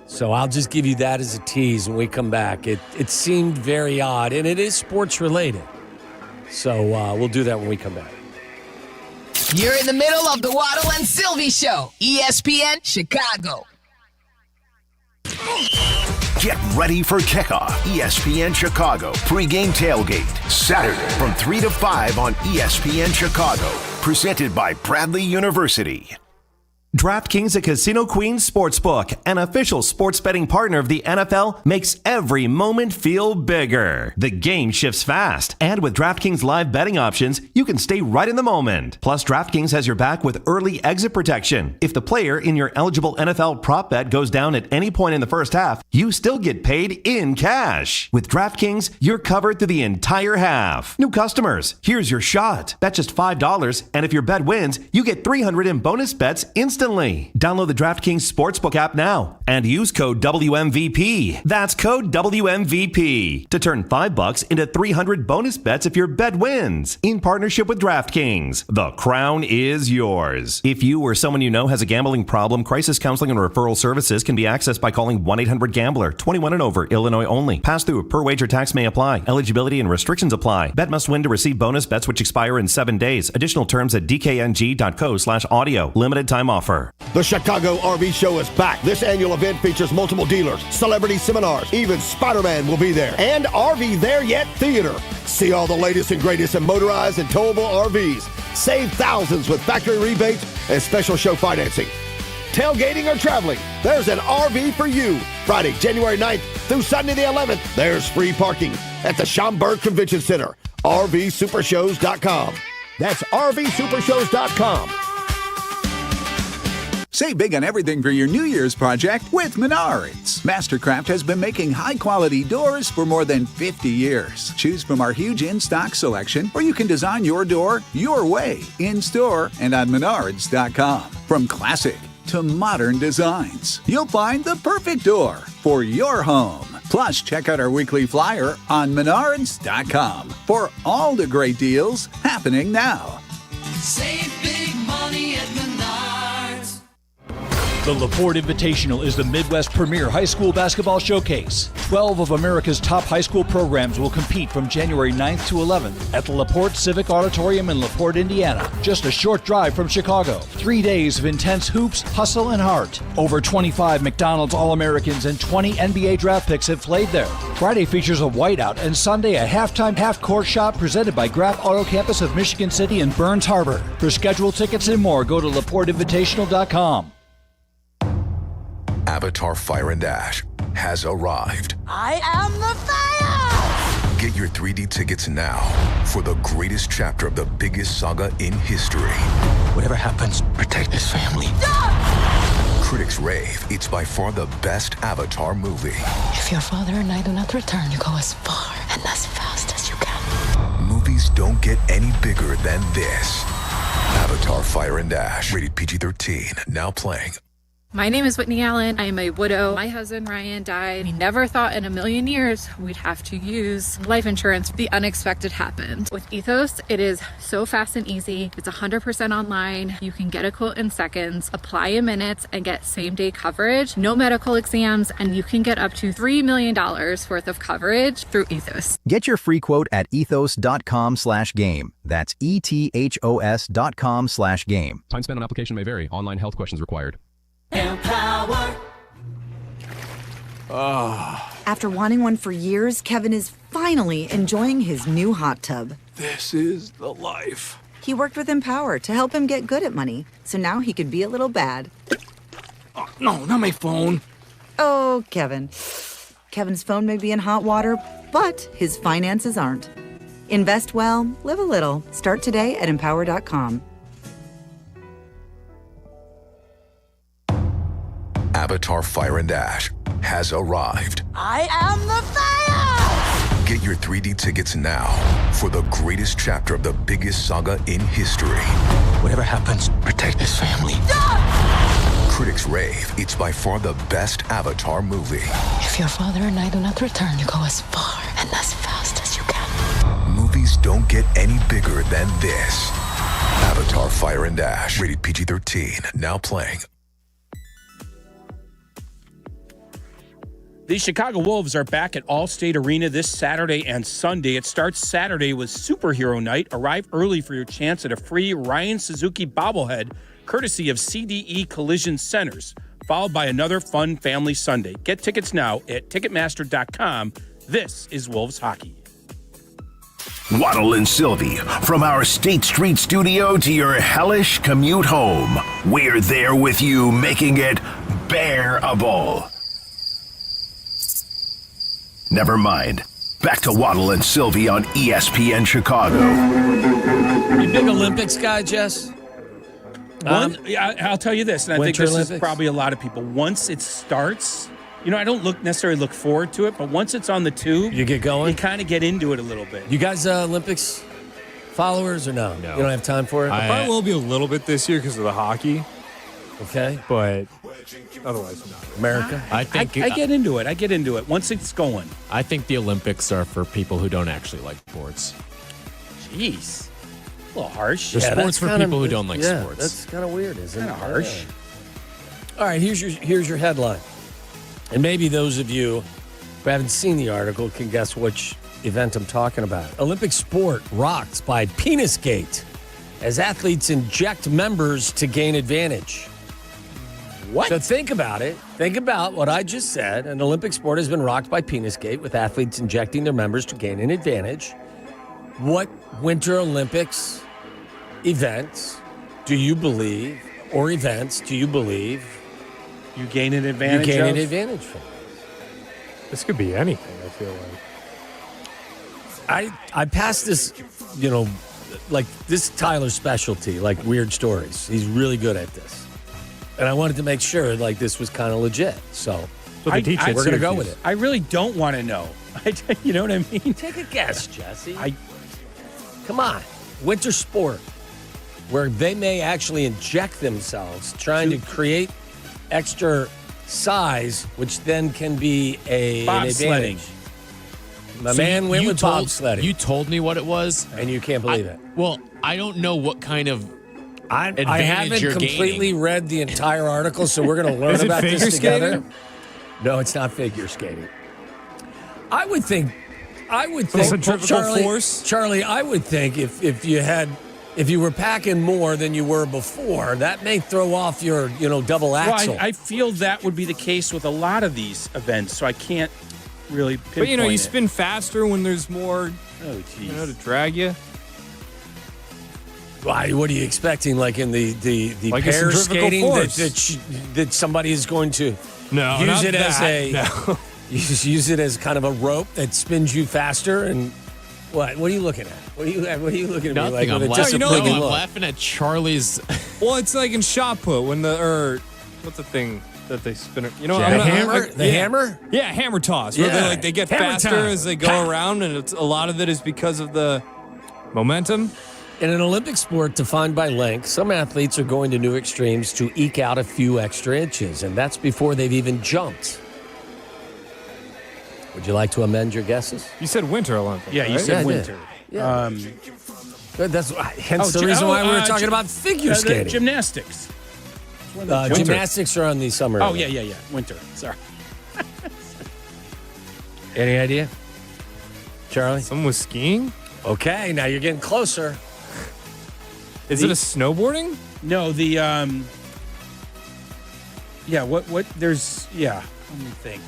Speaker 18: So I'll just give you that as a tease when we come back. It seemed very odd, and it is sports related. So we'll do that when we come back.
Speaker 9: You're in the middle of the Waddle and Silvy Show, ESPN Chicago.
Speaker 15: Get ready for kickoff. ESPN Chicago pregame tailgate. Saturday from 3 to 5 on ESPN Chicago. Presented by Bradley University.
Speaker 10: DraftKings, a Casino Queen sportsbook, an official sports betting partner of the NFL, makes every moment feel bigger. The game shifts fast, and with DraftKings live betting options, you can stay right in the moment. Plus, DraftKings has your back with early exit protection. If the player in your eligible NFL prop bet goes down at any point in the first half, you still get paid in cash. With DraftKings, you're covered through the entire half. New customers, here's your shot. Bet just $5, and if your bet wins, you get $300 in bonus bets instantly. Download the DraftKings Sportsbook app now and use code WMVP. That's code WMVP to turn $5 into $300 bonus bets if your bet wins. In partnership with DraftKings, the crown is yours. If you or someone you know has a gambling problem, crisis counseling and referral services can be accessed by calling 1-800-GAMBLER. 21 and over, Illinois only. Pass-through per wager tax may apply. Eligibility and restrictions apply. Bet must win to receive bonus bets which expire in 7 days. Additional terms at dkng.co/audio. Limited time offer.
Speaker 11: The Chicago RV Show is back. This annual event features multiple dealers, celebrity seminars, even Spider-Man will be there, and RV There Yet Theater. See all the latest and greatest in motorized and towable RVs. Save thousands with factory rebates and special show financing. Tailgating or traveling, there's an RV for you. Friday, January 9th through Sunday the 11th, there's free parking at the Schaumburg Convention Center. RVSupershows.com. That's RVSupershows.com.
Speaker 12: Save big on everything for your New Year's project with Menards. Mastercraft has been making high-quality doors for more than 50 years. Choose from our huge in-stock selection, or you can design your door your way, in-store and on Menards.com. From classic to modern designs, you'll find the perfect door for your home. Plus, check out our weekly flyer on Menards.com for all the great deals happening now.
Speaker 2: Save big money at Menards.
Speaker 6: The LaPorte Invitational is the Midwest premier high school basketball showcase. 12 of America's top high school programs will compete from January 9th to 11th at the LaPorte Civic Auditorium in LaPorte, Indiana. Just a short drive from Chicago. 3 days of intense hoops, hustle, and heart. Over 25 McDonald's All-Americans and 20 NBA draft picks have played there. Friday features a whiteout and Sunday a halftime half-court shot presented by Graff Auto Campus of Michigan City and Burns Harbor. For scheduled tickets and more, go to LaPorteInvitational.com.
Speaker 25: Avatar Fire and Ash has arrived.
Speaker 2: I am the fire!
Speaker 25: Get your 3D tickets now for the greatest chapter of the biggest saga in history.
Speaker 2: Whatever happens, protect this family.
Speaker 25: Critics rave it's by far the best Avatar movie.
Speaker 2: If your father and I do not return, you go as far and as fast as you can.
Speaker 25: Movies don't get any bigger than this. Avatar Fire and Ash, rated PG-13, now playing.
Speaker 13: My name is Whitney Allen. I am a widow. My husband Ryan died. We never thought in a million years we'd have to use life insurance. The unexpected happened. With Ethos, it is so fast and easy. It's 100% online. You can get a quote in seconds, apply in minutes, and get same-day coverage. No medical exams, and you can get up to $3 million worth of coverage through Ethos.
Speaker 14: Get your free quote at ethos.com/game. That's ETHOS.com/game.
Speaker 16: Time spent on application may vary. Online health questions required.
Speaker 2: Empower.
Speaker 17: After wanting one for years, Kevin is finally enjoying his new hot tub.
Speaker 29: This is the life.
Speaker 17: He worked with Empower to help him get good at money, so now he could be a little bad.
Speaker 29: Oh, no, not my phone.
Speaker 17: Oh, Kevin. Kevin's phone may be in hot water, but his finances aren't. Invest well, live a little. Start today at empower.com.
Speaker 25: Avatar Fire and Ash has arrived.
Speaker 2: I am the fire!
Speaker 25: Get your 3D tickets now for the greatest chapter of the biggest saga in history.
Speaker 2: Whatever happens, protect this family.
Speaker 25: Critics rave it's by far the best Avatar movie.
Speaker 2: If your father and I do not return, you go as far and as fast as you can.
Speaker 25: Movies don't get any bigger than this. Avatar Fire and Ash, rated PG-13, now playing.
Speaker 19: The Chicago Wolves are back at Allstate Arena this Saturday and Sunday. It starts Saturday with Superhero Night. Arrive early for your chance at a free Ryan Suzuki bobblehead, courtesy of CDE Collision Centers, followed by another fun family Sunday. Get tickets now at Ticketmaster.com. This is Wolves Hockey.
Speaker 15: Waddle and Silvy, from our State Street studio to your hellish commute home. We're there with you, making it bearable. Never mind. Back to Waddle and Silvy on ESPN Chicago.
Speaker 18: You big Olympics guy, Jess?
Speaker 19: I'll tell you this, and I think
Speaker 18: Winter
Speaker 19: this
Speaker 18: Olympics?
Speaker 19: is probably a lot of people. Once it starts, I don't necessarily look forward to it, but once it's on the tube,
Speaker 18: you get going.
Speaker 19: You kind of get into it a little bit.
Speaker 18: You guys Olympics followers or no? You don't have time for it?
Speaker 7: I probably will be a little bit this year because of the hockey.
Speaker 18: Okay.
Speaker 7: But otherwise, not.
Speaker 18: America?
Speaker 19: I get into it. I get into it once it's going.
Speaker 5: I think the Olympics are for people who don't actually like sports.
Speaker 19: Jeez. A little harsh.
Speaker 5: They're sports for people who don't like sports.
Speaker 18: That's kind of weird, isn't it?
Speaker 19: Kind of harsh.
Speaker 18: All right, here's your headline. And maybe those of you who haven't seen the article can guess which event I'm talking about. Olympic sport rocked by Penisgate as athletes inject members to gain advantage.
Speaker 19: What?
Speaker 18: So think about it. Think about what I just said. An Olympic sport has been rocked by Penisgate with athletes injecting their members to gain an advantage. What Winter Olympics events do you believe, or events do you believe
Speaker 19: you gain an advantage
Speaker 18: from?
Speaker 7: This could be anything, I feel like.
Speaker 18: I passed this, like this is Tyler's specialty, like weird stories. He's really good at this. And I wanted to make sure like this was kind of legit. So we're going to go with it.
Speaker 19: I really don't want to know. You know what I mean?
Speaker 18: Take a guess, Jesse. Come on. Winter sport where they may actually inject themselves trying to create extra size, which then can be an advantage. My man went with bobsledding.
Speaker 5: You told me what it was.
Speaker 18: And you can't believe it.
Speaker 5: Well, I don't know what kind of
Speaker 18: I
Speaker 5: advantage
Speaker 18: haven't
Speaker 5: you're
Speaker 18: completely
Speaker 5: gaining.
Speaker 18: read the entire article, so we're going to learn
Speaker 7: Is it
Speaker 18: about
Speaker 7: figure
Speaker 18: this together.
Speaker 7: skating?
Speaker 18: No, it's not figure skating. I would think,
Speaker 7: Centrifugal force?
Speaker 18: Charlie, I would think if you were packing more than you were before, that may throw off your, double axle.
Speaker 19: Well, I feel that would be the case with a lot of these events, so I can't really pinpoint
Speaker 7: But you
Speaker 19: it.
Speaker 7: spin faster when there's more, to drag you.
Speaker 18: Why? What are you expecting? Like in the
Speaker 7: Like a
Speaker 18: pair
Speaker 7: centrifugal
Speaker 18: skating
Speaker 7: force.
Speaker 18: that somebody is going to use
Speaker 7: not
Speaker 18: it as
Speaker 7: that.
Speaker 18: you just use it as kind of a rope that spins you faster. And what? What are you looking at? What are you looking at
Speaker 5: Nothing.
Speaker 18: me like
Speaker 5: I'm
Speaker 18: with a
Speaker 5: laughing.
Speaker 18: disapproving
Speaker 5: I'm
Speaker 18: look?
Speaker 5: laughing at Charlie's.
Speaker 7: Well, it's like in shot put when what's the thing that they spin it?
Speaker 18: The hammer? The hammer?
Speaker 7: Yeah, hammer toss. Where they get
Speaker 18: Hammer
Speaker 7: faster
Speaker 18: time.
Speaker 7: as they go around, and a lot of it is because of the momentum.
Speaker 18: In an Olympic sport defined by length, some athletes are going to new extremes to eke out a few extra inches, and that's before they've even jumped. Would you like to amend your guesses?
Speaker 7: You said Winter Olympics.
Speaker 19: Yeah, you
Speaker 7: right?
Speaker 19: said winter.
Speaker 18: Yeah. That's hence the reason why we were talking about figure skating.
Speaker 19: Gymnastics.
Speaker 18: Gymnastics are on the summer.
Speaker 19: Oh, yeah. Winter. Sorry.
Speaker 18: Any idea? Charlie?
Speaker 7: Someone was skiing?
Speaker 18: Okay, now you're getting closer.
Speaker 7: Is it a snowboarding?
Speaker 19: No, what there's, let me think.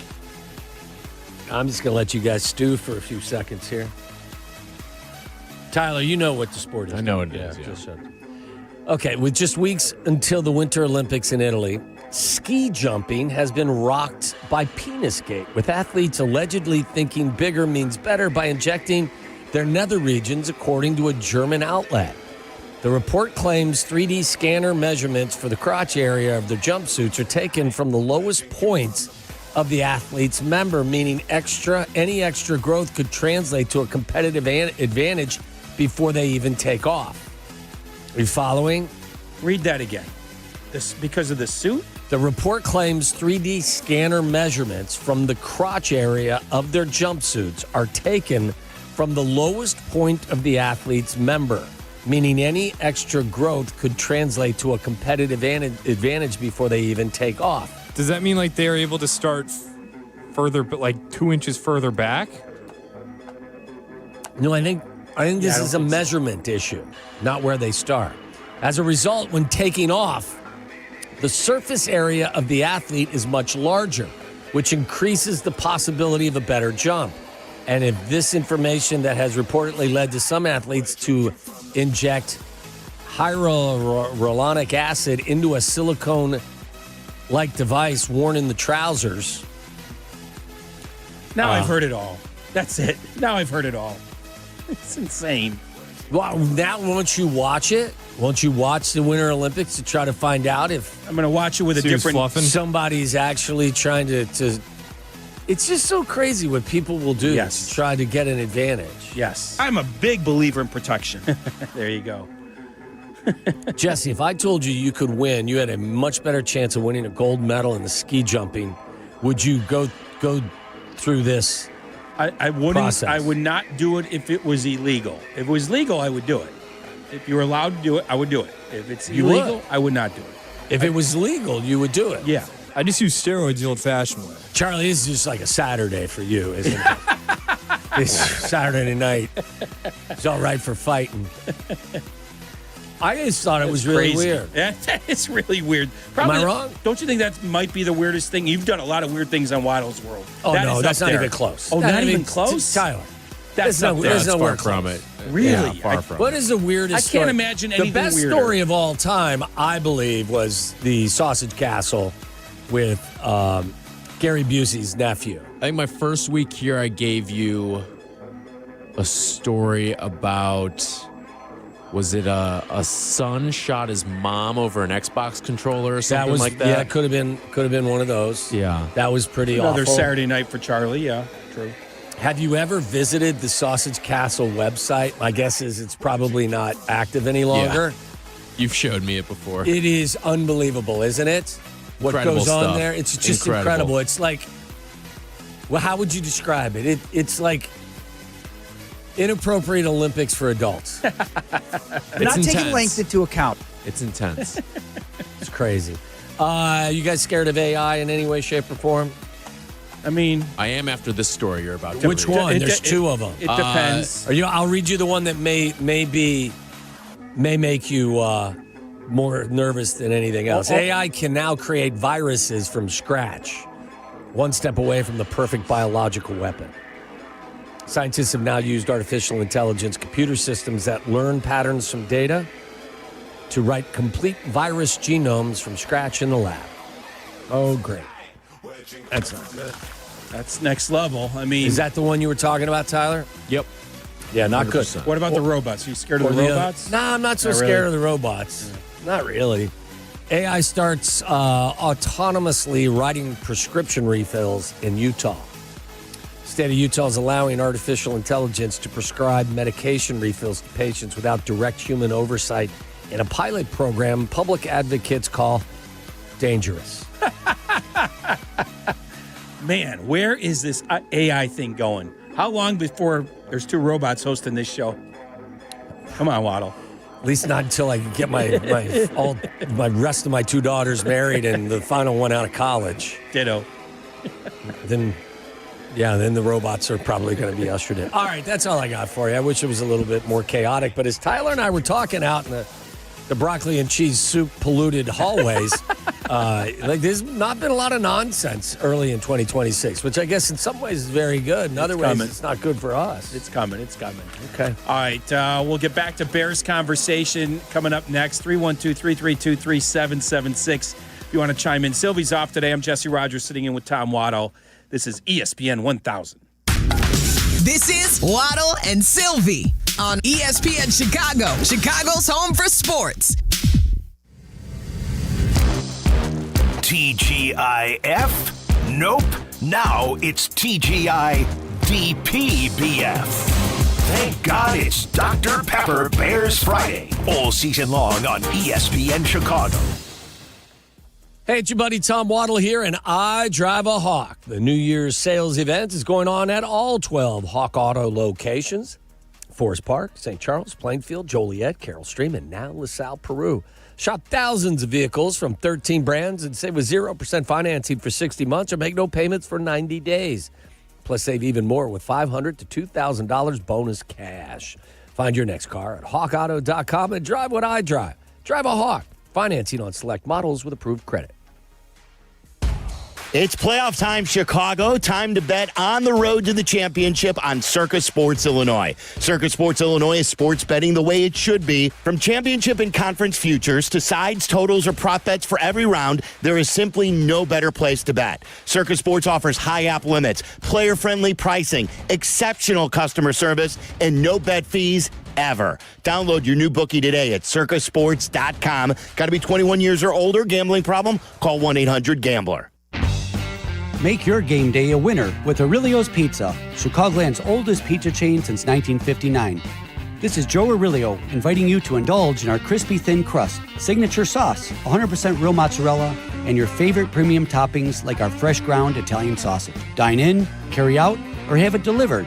Speaker 18: I'm just going to let you guys stew for a few seconds here. Tyler, you know what the sport is.
Speaker 5: I know what it is.
Speaker 18: Just so. Okay, with just weeks until the Winter Olympics in Italy, ski jumping has been rocked by Penisgate, with athletes allegedly thinking bigger means better by injecting their nether regions, according to a German outlet. The report claims 3D scanner measurements for the crotch area of their jumpsuits are taken from the lowest points of the athlete's member, meaning any extra growth could translate to a competitive advantage before they even take off. Are you following?
Speaker 19: Read that again. This because of the suit?
Speaker 18: The report claims 3D scanner measurements from the crotch area of their jumpsuits are taken from the lowest point of the athlete's member, meaning any extra growth could translate to a competitive advantage before they even take off.
Speaker 7: Does that mean like they're able to start further, but like 2 inches further back?
Speaker 18: No, I think this is a measurement issue, not where they start. As a result, when taking off, the surface area of the athlete is much larger, which increases the possibility of a better jump. And if this information that has reportedly led to some athletes to inject hyaluronic acid into a silicone-like device worn in the trousers.
Speaker 19: Now I've heard it all. That's it. Now I've heard it all. It's insane.
Speaker 18: Well, now won't you watch it? Won't you watch the Winter Olympics to try to find out if
Speaker 19: I'm going to watch it with a different
Speaker 18: somebody's actually trying to it's just so crazy what people will do to try to get an advantage.
Speaker 19: Yes. I'm a big believer in protection. There you go.
Speaker 18: Jesse, if I told you could win, you had a much better chance of winning a gold medal in the ski jumping, would you go through this?
Speaker 19: I wouldn't.
Speaker 18: Process?
Speaker 19: I would not do it if it was illegal. If it was legal, I would do it. If you were allowed to do it, I would do it. If it's illegal, I would not do it.
Speaker 18: If it was legal, you would do it.
Speaker 19: Yeah.
Speaker 7: I just use steroids the old-fashioned way.
Speaker 18: Charlie, this is just like a Saturday for you, isn't it? This Saturday night. It's all right for fighting. I just thought it was really weird.
Speaker 19: Yeah, that is really weird.
Speaker 18: Am I wrong?
Speaker 19: Don't you think that might be the weirdest thing? You've done a lot of weird things on Waddle's World.
Speaker 18: Oh,
Speaker 19: That
Speaker 18: no,
Speaker 19: is
Speaker 18: that's
Speaker 19: up
Speaker 18: not
Speaker 19: there.
Speaker 18: even close.
Speaker 19: Oh, not even close?
Speaker 18: Tyler.
Speaker 19: That's
Speaker 18: no,
Speaker 19: up there.
Speaker 18: there's
Speaker 5: That's
Speaker 18: nowhere
Speaker 5: far from
Speaker 18: close.
Speaker 5: it.
Speaker 19: Really?
Speaker 5: Yeah, far from
Speaker 18: What
Speaker 5: it.
Speaker 18: is the weirdest
Speaker 19: I
Speaker 18: story?
Speaker 19: can't imagine anything
Speaker 18: The best
Speaker 19: weirder.
Speaker 18: story of all time, I believe, was the Sausage Castle with Gary Busey's nephew.
Speaker 5: I think my first week here, I gave you a story about, was it a son shot his mom over an Xbox controller or something like that?
Speaker 18: Yeah, could have been one of those.
Speaker 5: Yeah.
Speaker 18: That was pretty
Speaker 19: Another
Speaker 18: awful.
Speaker 19: Saturday night for Charlie. Yeah, true.
Speaker 18: Have you ever visited the Sausage Castle website? My guess is it's probably not active any longer.
Speaker 5: You've showed me it before.
Speaker 18: It is unbelievable, isn't it? What
Speaker 5: Incredible
Speaker 18: goes on
Speaker 5: stuff.
Speaker 18: there? It's just incredible. It's like, well, how would you describe it? It's like Inappropriate Olympics for adults.
Speaker 1: Not taking length into account.
Speaker 5: It's intense.
Speaker 18: It's crazy. You guys scared of AI in any way, shape, or form?
Speaker 19: I mean,
Speaker 5: I am after this story you're about to
Speaker 18: Which
Speaker 5: read.
Speaker 18: one? There's two of them.
Speaker 19: It depends.
Speaker 18: I'll read you the one that may make you more nervous than anything else. AI can now create viruses from scratch, one step away from the perfect biological weapon. Scientists have now used artificial intelligence computer systems that learn patterns from data to write complete virus genomes from scratch in the lab. Oh, great. That's not good.
Speaker 19: That's next level. I mean,
Speaker 18: is that the one you were talking about, Tyler?
Speaker 5: Yep.
Speaker 18: Yeah, not
Speaker 5: 100%.
Speaker 18: good.
Speaker 19: What about the robots? Are you scared of the robots?
Speaker 18: No, I'm not so scared of the robots. Not really. AI starts autonomously writing prescription refills in Utah. The state of Utah is allowing artificial intelligence to prescribe medication refills to patients without direct human oversight in a pilot program public advocates call dangerous.
Speaker 19: Man, where is this AI thing going? How long before there's two robots hosting this show? Come on, Waddle.
Speaker 18: At least not until I get my rest of my two daughters married and the final one out of college.
Speaker 19: Ditto.
Speaker 18: Then the robots are probably going to be ushered in. All right, that's all I got for you. I wish it was a little bit more chaotic, but as Tyler and I were talking out in the broccoli and cheese soup polluted hallways, there's not been a lot of nonsense early in 2026, which I guess in some ways is very good. In other ways, it's not good for us.
Speaker 19: It's coming.
Speaker 18: Okay.
Speaker 19: All right, we'll get back to Bears conversation coming up next. 312-332-3776. If you want to chime in. Sylvie's off today. I'm Jesse Rogers sitting in with Tom Waddle. This is ESPN 1000.
Speaker 9: This is Waddle and Silvy on ESPN Chicago, Chicago's home for sports.
Speaker 15: TGIF? Nope. Now it's TGIDPBF. Thank God it's Dr. Pepper Bears Friday. All season long on ESPN Chicago.
Speaker 18: Hey, it's your buddy Tom Waddle here, and I drive a Hawk. The New Year's sales event is going on at all 12 Hawk Auto locations. Forest Park, St. Charles, Plainfield, Joliet, Carroll Stream, and now LaSalle, Peru. Shop thousands of vehicles from 13 brands and save with 0% financing for 60 months or make no payments for 90 days. Plus, save even more with $500 to $2,000 bonus cash. Find your next car at hawkauto.com and drive what I drive. Drive a Hawk. Financing on select models with approved credit.
Speaker 3: It's playoff time, Chicago. Time to bet on the road to the championship on Circus Sports Illinois. Circus Sports Illinois is sports betting the way it should be. From championship and conference futures to sides, totals, or prop bets for every round, there is simply no better place to bet. Circus Sports offers high app limits, player-friendly pricing, exceptional customer service, and no bet fees ever. Download your new bookie today at circusports.com. Got to be 21 years or older. Gambling problem? Call 1-800-GAMBLER.
Speaker 1: Make your game day a winner with Aurelio's Pizza, Chicagoland's oldest pizza chain since 1959. This is Joe Aurelio inviting you to indulge in our crispy thin crust, signature sauce, 100% real mozzarella, and your favorite premium toppings like our fresh ground Italian sausage. Dine in, carry out, or have it delivered.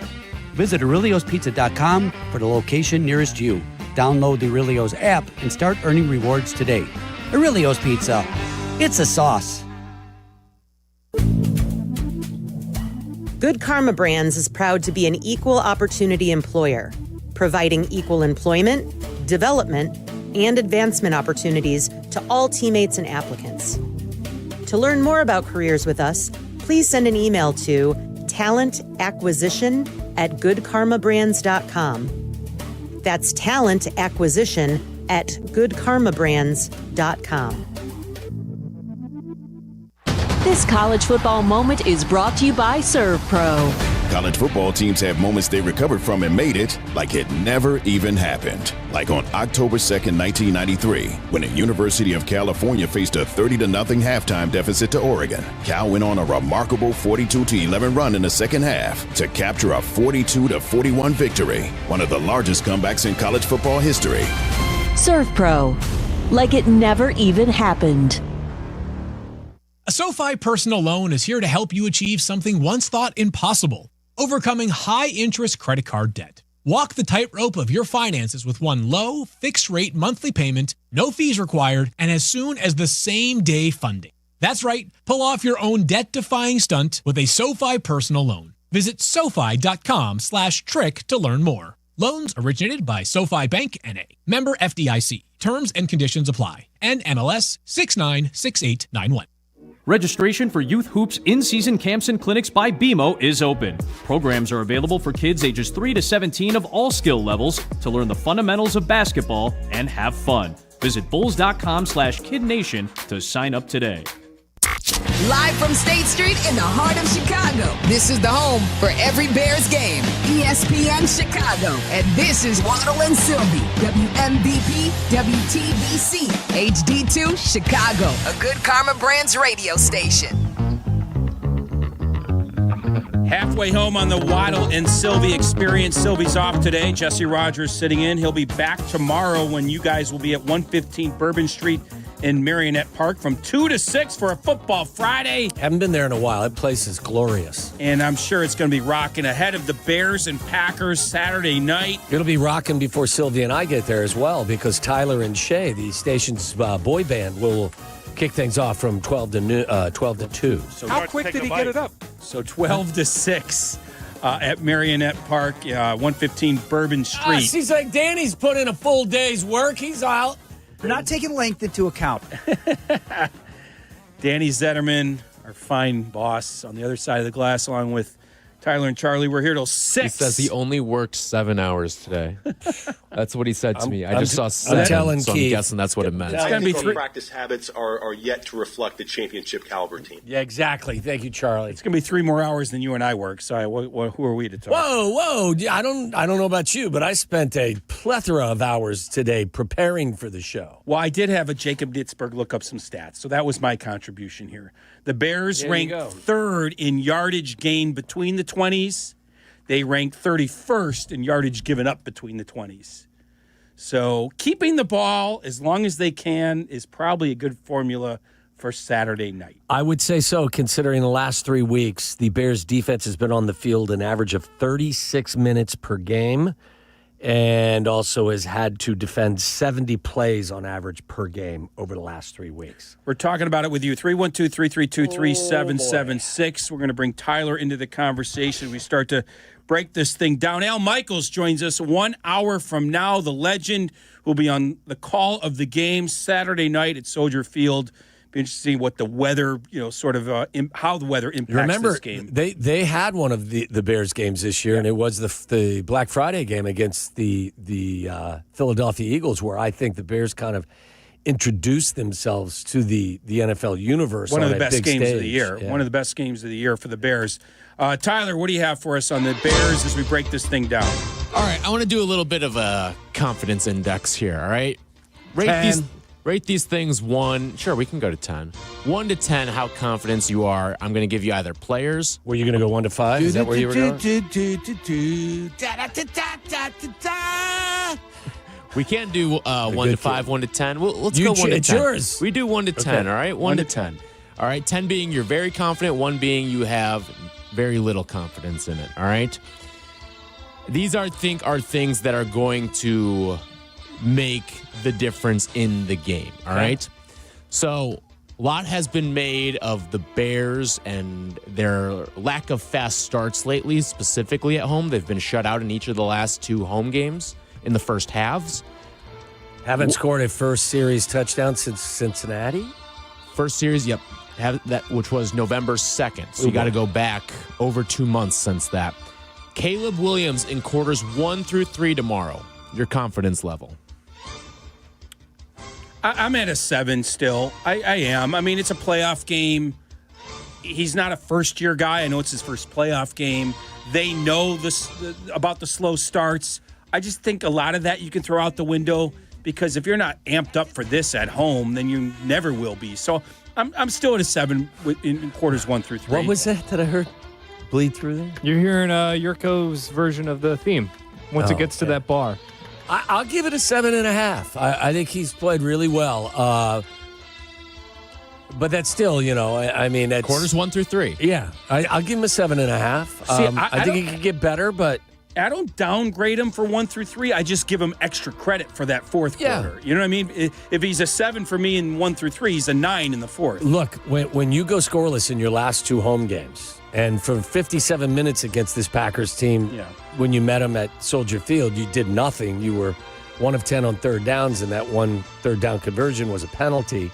Speaker 1: Visit Aurelio'sPizza.com for the location nearest you. Download the Aurelio's app and start earning rewards today. Aurelio's Pizza. It's a sauce.
Speaker 4: Good Karma Brands is proud to be an equal opportunity employer, providing equal employment, development, and advancement opportunities to all teammates and applicants. To learn more about careers with us, please send an email to talentacquisition@goodkarmabrands.com. That's talentacquisition@goodkarmabrands.com.
Speaker 20: This college football moment is brought to you by ServPro.
Speaker 21: College football teams have moments they recovered from and made it like it never even happened. Like on October 2nd, 1993, when the University of California faced a 30-0 halftime deficit to Oregon. Cal went on a remarkable 42-11 run in the second half to capture a 42-41 victory, one of the largest comebacks in college football history.
Speaker 20: ServPro, like it never even happened.
Speaker 22: A SoFi personal loan is here to help you achieve something once thought impossible, overcoming high-interest credit card debt. Walk the tightrope of your finances with one low, fixed-rate monthly payment, no fees required, and as soon as the same day funding. That's right. Pull off your own debt-defying stunt with a SoFi personal loan. Visit SoFi.com/trick to learn more. Loans originated by SoFi Bank N.A. Member FDIC. Terms and conditions apply. NMLS 696891.
Speaker 8: Registration for Youth Hoops in-season camps and clinics by BMO is open. Programs are available for kids ages 3 to 17 of all skill levels to learn the fundamentals of basketball and have fun. Visit bulls.com/kidnation to sign up today.
Speaker 9: Live from State Street in the heart of Chicago, this is the home for every Bears game. ESPN Chicago. And this is Waddle and Silvy, WMVP, WTBC, HD2, Chicago, a Good Karma Brands radio station.
Speaker 19: Halfway home on the Waddle and Silvy experience. Silvy's off today. Jesse Rogers sitting in. He'll be back tomorrow when you guys will be at 115 Bourbon Street in Marionette Park from 2 to 6 for a Football Friday.
Speaker 18: Haven't been there in a while. That place is glorious.
Speaker 19: And I'm sure it's going to be rocking ahead of the Bears and Packers Saturday night.
Speaker 18: It'll be rocking before Sylvia and I get there as well, because Tyler and Shay, the station's boy band, will kick things off from 12 to 2.
Speaker 19: So how quick did he get it up? So 12 to 6 at Marionette Park, 115 Bourbon Street.
Speaker 18: She's like, Danny's put in a full day's work. He's out.
Speaker 10: We're not taking length into account.
Speaker 19: Danny Zetterman, our fine boss, on the other side of the glass, along with Tyler and Charlie. We're here till 6.
Speaker 5: He says he only worked 7 hours today. That's what he said to me. I just saw 7,
Speaker 18: I'm
Speaker 5: guessing that's what it meant.
Speaker 11: It's going to be practice habits are yet to reflect the championship caliber team.
Speaker 18: Yeah, exactly. Thank you, Charlie.
Speaker 19: It's going to be 3 more hours than you and I work. So who are we to talk?
Speaker 18: Whoa! I don't know about you, but I spent a plethora of hours today preparing for the show.
Speaker 19: Well, I did have a Jacob Nitzberg look up some stats, so that was my contribution here. The Bears ranked 3rd in yardage gained between the 20s. They ranked 31st in yardage given up between the 20s. So keeping the ball as long as they can is probably a good formula for Saturday night.
Speaker 18: I would say so, considering the last 3 weeks, the Bears' defense has been on the field an average of 36 minutes per game, and also has had to defend 70 plays on average per game over the last 3 weeks.
Speaker 19: We're talking about it with you. 312-332-3776. We're going to bring Tyler into the conversation. We start to break this thing down. Al Michaels joins us 1 hour from now. The legend will be on the call of the game Saturday night at Soldier Field. Be interesting to see what the weather, how the weather impacts this game.
Speaker 18: They had one of the Bears games this year, and it was the Black Friday game against the Philadelphia Eagles, where I think the Bears kind of introduced themselves to the NFL universe.
Speaker 19: One of the best games
Speaker 18: stage.
Speaker 19: of the year.
Speaker 18: Yeah.
Speaker 19: One of the best games of the year for the Bears. Tyler, what do you have for us on the Bears as we break this thing down?
Speaker 5: All right, I want to do a little bit of a confidence index here, all right? Rate these things 1. Sure, we can go to 10. 1 to 10, how confident you are. I'm going to give you either players.
Speaker 18: Were you going to go 1 to 5? Is that where you were going?
Speaker 5: We can't do 1 to 5, 1 to 10. Let's go 1 to 10.
Speaker 18: It's yours.
Speaker 5: We do 1 to 10, all right? 1 to 10. All right, 10 being you're very confident, 1 being you have very little confidence in it, all right? These are things that are going to make the difference in the game, all right? So a lot has been made of the Bears and their lack of fast starts lately, specifically at home. They've been shut out in each of the last 2 home games in the first halves.
Speaker 18: Haven't scored a first series touchdown since Cincinnati?
Speaker 5: First series, yep. Which was November 2nd. So you got to go back over 2 months since that. Caleb Williams in quarters 1 through 3 tomorrow. Your confidence level.
Speaker 19: I'm at a 7 still. I am. I mean, it's a playoff game. He's not a first-year guy. I know it's his first playoff game. They know about the slow starts. I just think a lot of that you can throw out the window, because if you're not amped up for this at home, then you never will be. So I'm still at a 7 in quarters 1 through 3.
Speaker 18: What was that I heard bleed through there?
Speaker 7: You're hearing Jurko's version of the theme once it gets to that bar.
Speaker 18: I'll give it a 7.5. I think he's played really well. But that's still, I mean, that's
Speaker 5: quarters 1 through 3.
Speaker 18: Yeah, I'll give him a 7.5. I think he could get better, but
Speaker 19: downgrade him for 1 through 3. I just give him extra credit for that fourth quarter. You know what I mean? If he's a 7 for me in 1 through 3, he's a 9 in the fourth.
Speaker 18: Look, when you go scoreless in your last 2 home games, and for 57 minutes against this Packers team, when you met them at Soldier Field, you did nothing. You were 1 of 10 on third downs, and that 1 third down conversion was a penalty.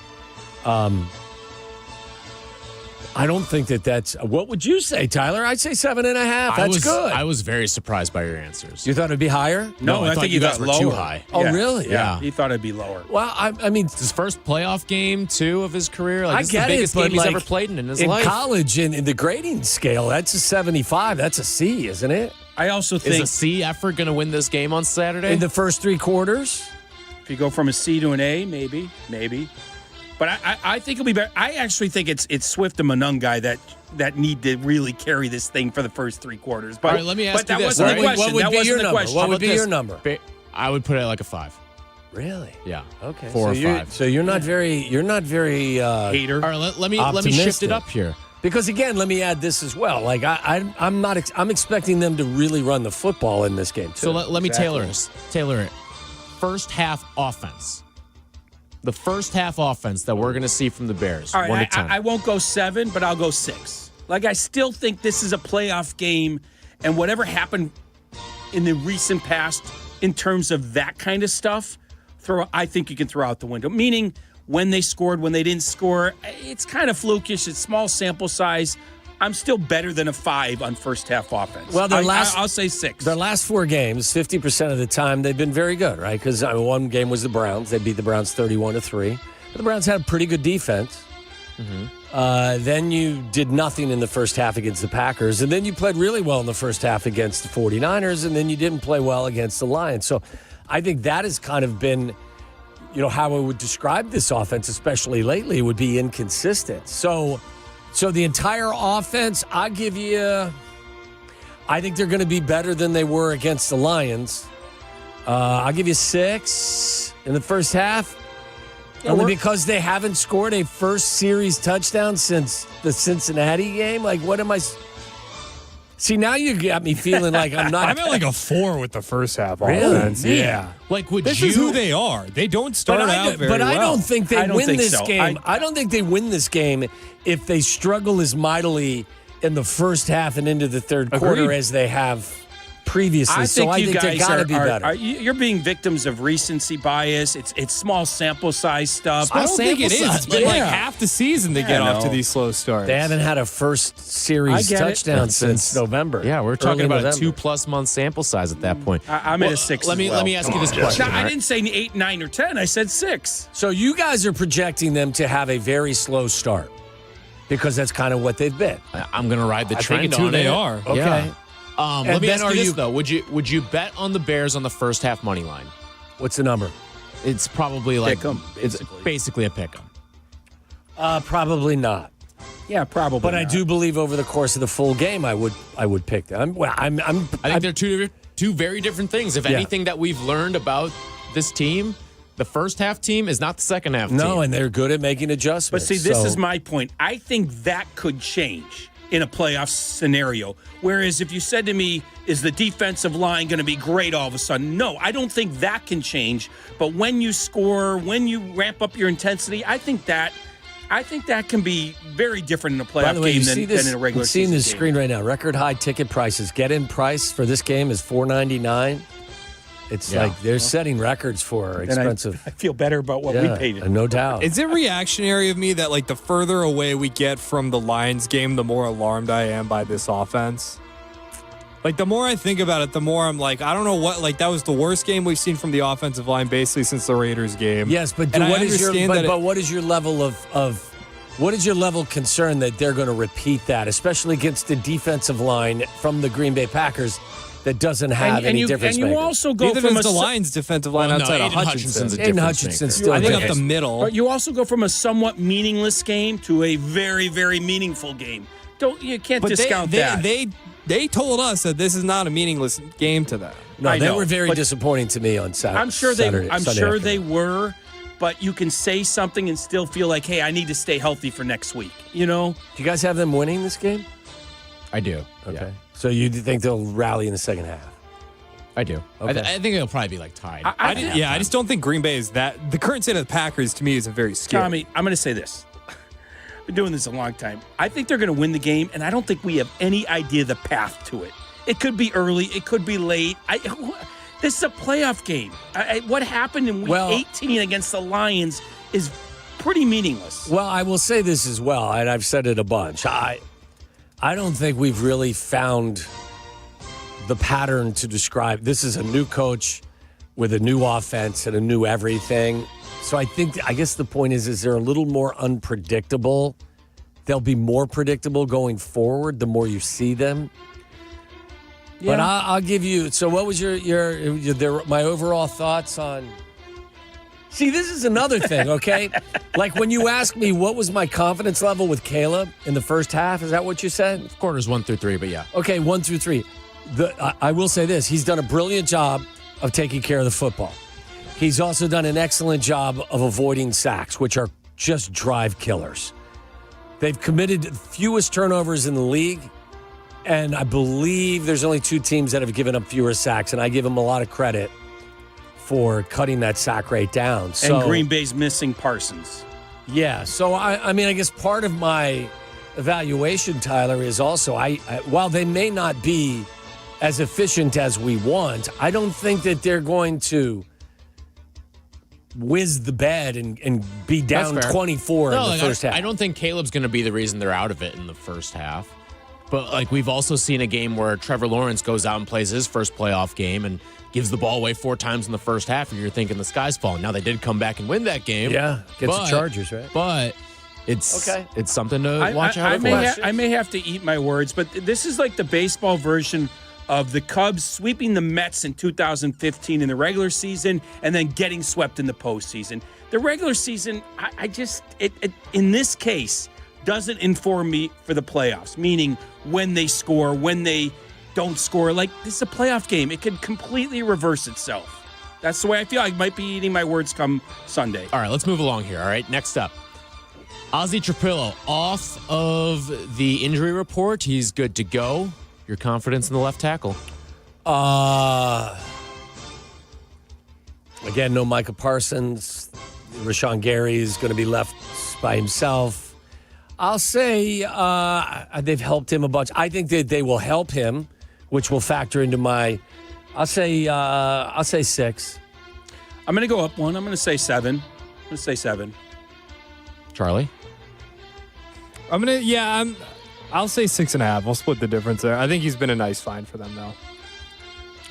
Speaker 18: I don't think that's. What would you say, Tyler? I'd say 7.5. That's good.
Speaker 5: I was very surprised by your answers.
Speaker 18: You thought it'd be higher?
Speaker 19: No, I think you
Speaker 5: guys
Speaker 19: got
Speaker 5: were
Speaker 19: lower.
Speaker 5: too high.
Speaker 18: Oh, really?
Speaker 19: Yeah. He thought it'd be lower.
Speaker 18: Well, I mean,
Speaker 5: it's his first playoff game too of his career. Like,
Speaker 18: I
Speaker 5: it's
Speaker 18: get
Speaker 5: the biggest
Speaker 18: it, but
Speaker 5: game he's ever played in his life.
Speaker 18: In college, in the grading scale, that's a 75. That's a C, isn't it?
Speaker 19: I also think
Speaker 5: is a C effort going to win this game on Saturday
Speaker 18: in the first 3 quarters.
Speaker 19: If you go from a C to an A, maybe. But I think it'll be better. I actually think it's Swift and Monungai that need to really carry this thing for the first 3 quarters. But,
Speaker 5: all right, let me ask you
Speaker 19: that
Speaker 5: this.
Speaker 19: wasn't the question.
Speaker 18: What would be your number? What would be your number?
Speaker 5: I would put it like a 5.
Speaker 18: Really?
Speaker 5: Yeah.
Speaker 18: Okay.
Speaker 5: 4 or 5.
Speaker 18: So you're not very
Speaker 19: hater.
Speaker 5: All right, let me shift it up here.
Speaker 18: Because again, let me add this as well. Like I'm expecting them to really run the football in this game too.
Speaker 5: So let me tailor it. First half offense. The first half offense that we're going to see from the Bears.
Speaker 19: All right,
Speaker 5: 1 to 10.
Speaker 19: I won't go 7, but I'll go 6. Like, I still think this is a playoff game, and whatever happened in the recent past in terms of that kind of stuff, I think you can throw out the window. Meaning, when they scored, when they didn't score, it's kind of flukish. It's small sample size. I'm still better than a 5 on first half offense.
Speaker 18: Well,
Speaker 19: I'll say 6.
Speaker 18: Their last 4 games, 50% of the time, they've been very good, right? Because one game was the Browns. They beat the Browns 31-3. But the Browns had a pretty good defense. Mm-hmm. Then you did nothing in the first half against the Packers. And then you played really well in the first half against the 49ers. And then you didn't play well against the Lions. So I think that has kind of been, how I would describe this offense, especially lately, would be inconsistent. So the entire offense, I think they're going to be better than they were against the Lions. I'll give you 6 in the first half. Only because they haven't scored a first series touchdown since the Cincinnati game. Like, what am I... See, now you got me feeling like I'm not...
Speaker 7: I'm at like a 4 with the first half
Speaker 18: offense.
Speaker 7: Really? Yeah.
Speaker 5: Like,
Speaker 7: this is who they are. They don't start out very well.
Speaker 18: But I don't think they win this
Speaker 19: so.
Speaker 18: game. I don't think they win this game if they struggle as mightily in the first half and into the third quarter as they have previously.
Speaker 19: I think
Speaker 18: they got to be better.
Speaker 19: You're being victims of recency bias. It's small sample size stuff.
Speaker 7: I don't think it is. It's been like half the season to get off to these slow starts.
Speaker 18: They haven't had a first series touchdown since November.
Speaker 5: Yeah, we're talking about a 2+ month sample size at that point.
Speaker 19: I'm at a 6.
Speaker 5: Let me ask you this question.
Speaker 19: I didn't say 8, 9, or 10. I said 6.
Speaker 18: So you guys are projecting them to have a very slow start because that's kind of what they've been.
Speaker 5: I'm going to ride the trend
Speaker 7: it's who
Speaker 5: on
Speaker 7: they
Speaker 5: it.
Speaker 7: are.
Speaker 18: Okay.
Speaker 5: Yeah. Let me ask you this, though. Would you bet on the Bears on the first half money line?
Speaker 18: What's the number?
Speaker 5: It's probably like
Speaker 19: pick 'em,
Speaker 5: it's basically a pick 'em.
Speaker 18: Probably not.
Speaker 19: Yeah, probably.
Speaker 18: But
Speaker 19: not.
Speaker 18: I do believe over the course of the full game, I would pick them.
Speaker 5: I think they're two very different things. If anything that we've learned about this team, the first half team is not the second half team.
Speaker 18: No, and they're good at making adjustments.
Speaker 19: But see, this is my point. I think that could change in a playoff scenario. Whereas if you said to me, is the defensive line going to be great all of a sudden? No, I don't think that can change. But when you score, when you ramp up your intensity, I think that can be very different in a playoff game than in a regular season
Speaker 18: seeing this
Speaker 19: game.
Speaker 18: screen right now. Record high ticket prices. Get-in price for this game is $4.99. It's like they're setting records for expensive.
Speaker 19: I feel better about what we paid.
Speaker 18: No doubt.
Speaker 7: Is it reactionary of me that like the further away we get from the Lions game, the more alarmed I am by this offense? Like the more I think about it, the more I'm like, I don't know what. Like that was the worst game we've seen from the offensive line basically since the Raiders game.
Speaker 18: Yes, but what is your level of what is your level of concern that they're going to repeat that, especially against the defensive line from the Green Bay Packers? That doesn't have any difference.
Speaker 19: And you also go
Speaker 7: Neither
Speaker 19: from
Speaker 7: does the Lions defensive line outside of Hutchinson.
Speaker 18: Aiden Hutchinson's still
Speaker 7: I think up the middle.
Speaker 19: But you also go from a somewhat meaningless game to a very, very meaningful game. You can't discount that.
Speaker 7: They told us that this is not a meaningless game to them.
Speaker 18: No, they were very disappointing to me on Saturday.
Speaker 19: I'm sure they were, but you can say something and still feel like, hey, I need to stay healthy for next week. You know?
Speaker 18: Do you guys have them winning this game?
Speaker 5: I do.
Speaker 18: Okay. Yeah. So you think they'll rally in the second half?
Speaker 5: I do.
Speaker 18: Okay.
Speaker 5: I think it'll probably be like tied.
Speaker 7: I just don't think Green Bay is that. The current state of the Packers, to me, isn't very scary.
Speaker 19: Tommy, I'm going to say this. I've been doing this a long time. I think they're going to win the game, and I don't think we have any idea the path to it. It could be early. It could be late. This is a playoff game. What happened in week 18 against the Lions is pretty meaningless.
Speaker 18: Well, I will say this as well, and I've said it a bunch. I don't think we've really found the pattern to describe. This is a new coach with a new offense and a new everything. So I guess the point is they're a little more unpredictable. They'll be more predictable going forward the more you see them. Yeah. But I'll give you. So what was my overall thoughts on? See, this is another thing, okay? Like when you ask me what was my confidence level with Caleb in the first half, is that what you said?
Speaker 5: Quarters 1 through 3, but yeah.
Speaker 18: Okay, 1 through 3. I will say this. He's done a brilliant job of taking care of the football. He's also done an excellent job of avoiding sacks, which are just drive killers. They've committed fewest turnovers in the league, and I believe there's only 2 teams that have given up fewer sacks, and I give them a lot of credit for cutting that sack rate down. So,
Speaker 19: and Green Bay's missing Parsons.
Speaker 18: Yeah, so I mean, I guess part of my evaluation, Tyler, is also while they may not be as efficient as we want, I don't think that they're going to whiz the bed and be down 24 in the first half.
Speaker 5: I don't think Caleb's going to be the reason they're out of it in the first half. But like we've also seen a game where Trevor Lawrence goes out and plays his first playoff game and gives the ball away 4 times in the first half, and you're thinking the sky's falling. Now they did come back and win that game.
Speaker 18: Yeah, against the Chargers, right?
Speaker 5: But it's something to watch out for.
Speaker 19: I may have to eat my words, but this is like the baseball version of the Cubs sweeping the Mets in 2015 in the regular season and then getting swept in the postseason. The regular season, it in this case, doesn't inform me for the playoffs, meaning when they score, when they don't score. Like, this is a playoff game. It could completely reverse itself. That's the way I feel. I might be eating my words come Sunday.
Speaker 5: All right, let's move along here. All right, next up. Ozzy Trapillo off of the injury report. He's good to go. Your confidence in the left tackle?
Speaker 18: Again, no Micah Parsons. Rashawn Gary is going to be left by himself. I'll say they've helped him a bunch. I think that they will help him, which will factor into my. I'll say 6.
Speaker 19: I'm going to go up 1. I'm going to say 7.
Speaker 5: Charlie?
Speaker 7: I'll say 6.5. We'll split the difference there. I think he's been a nice find for them, though.
Speaker 5: All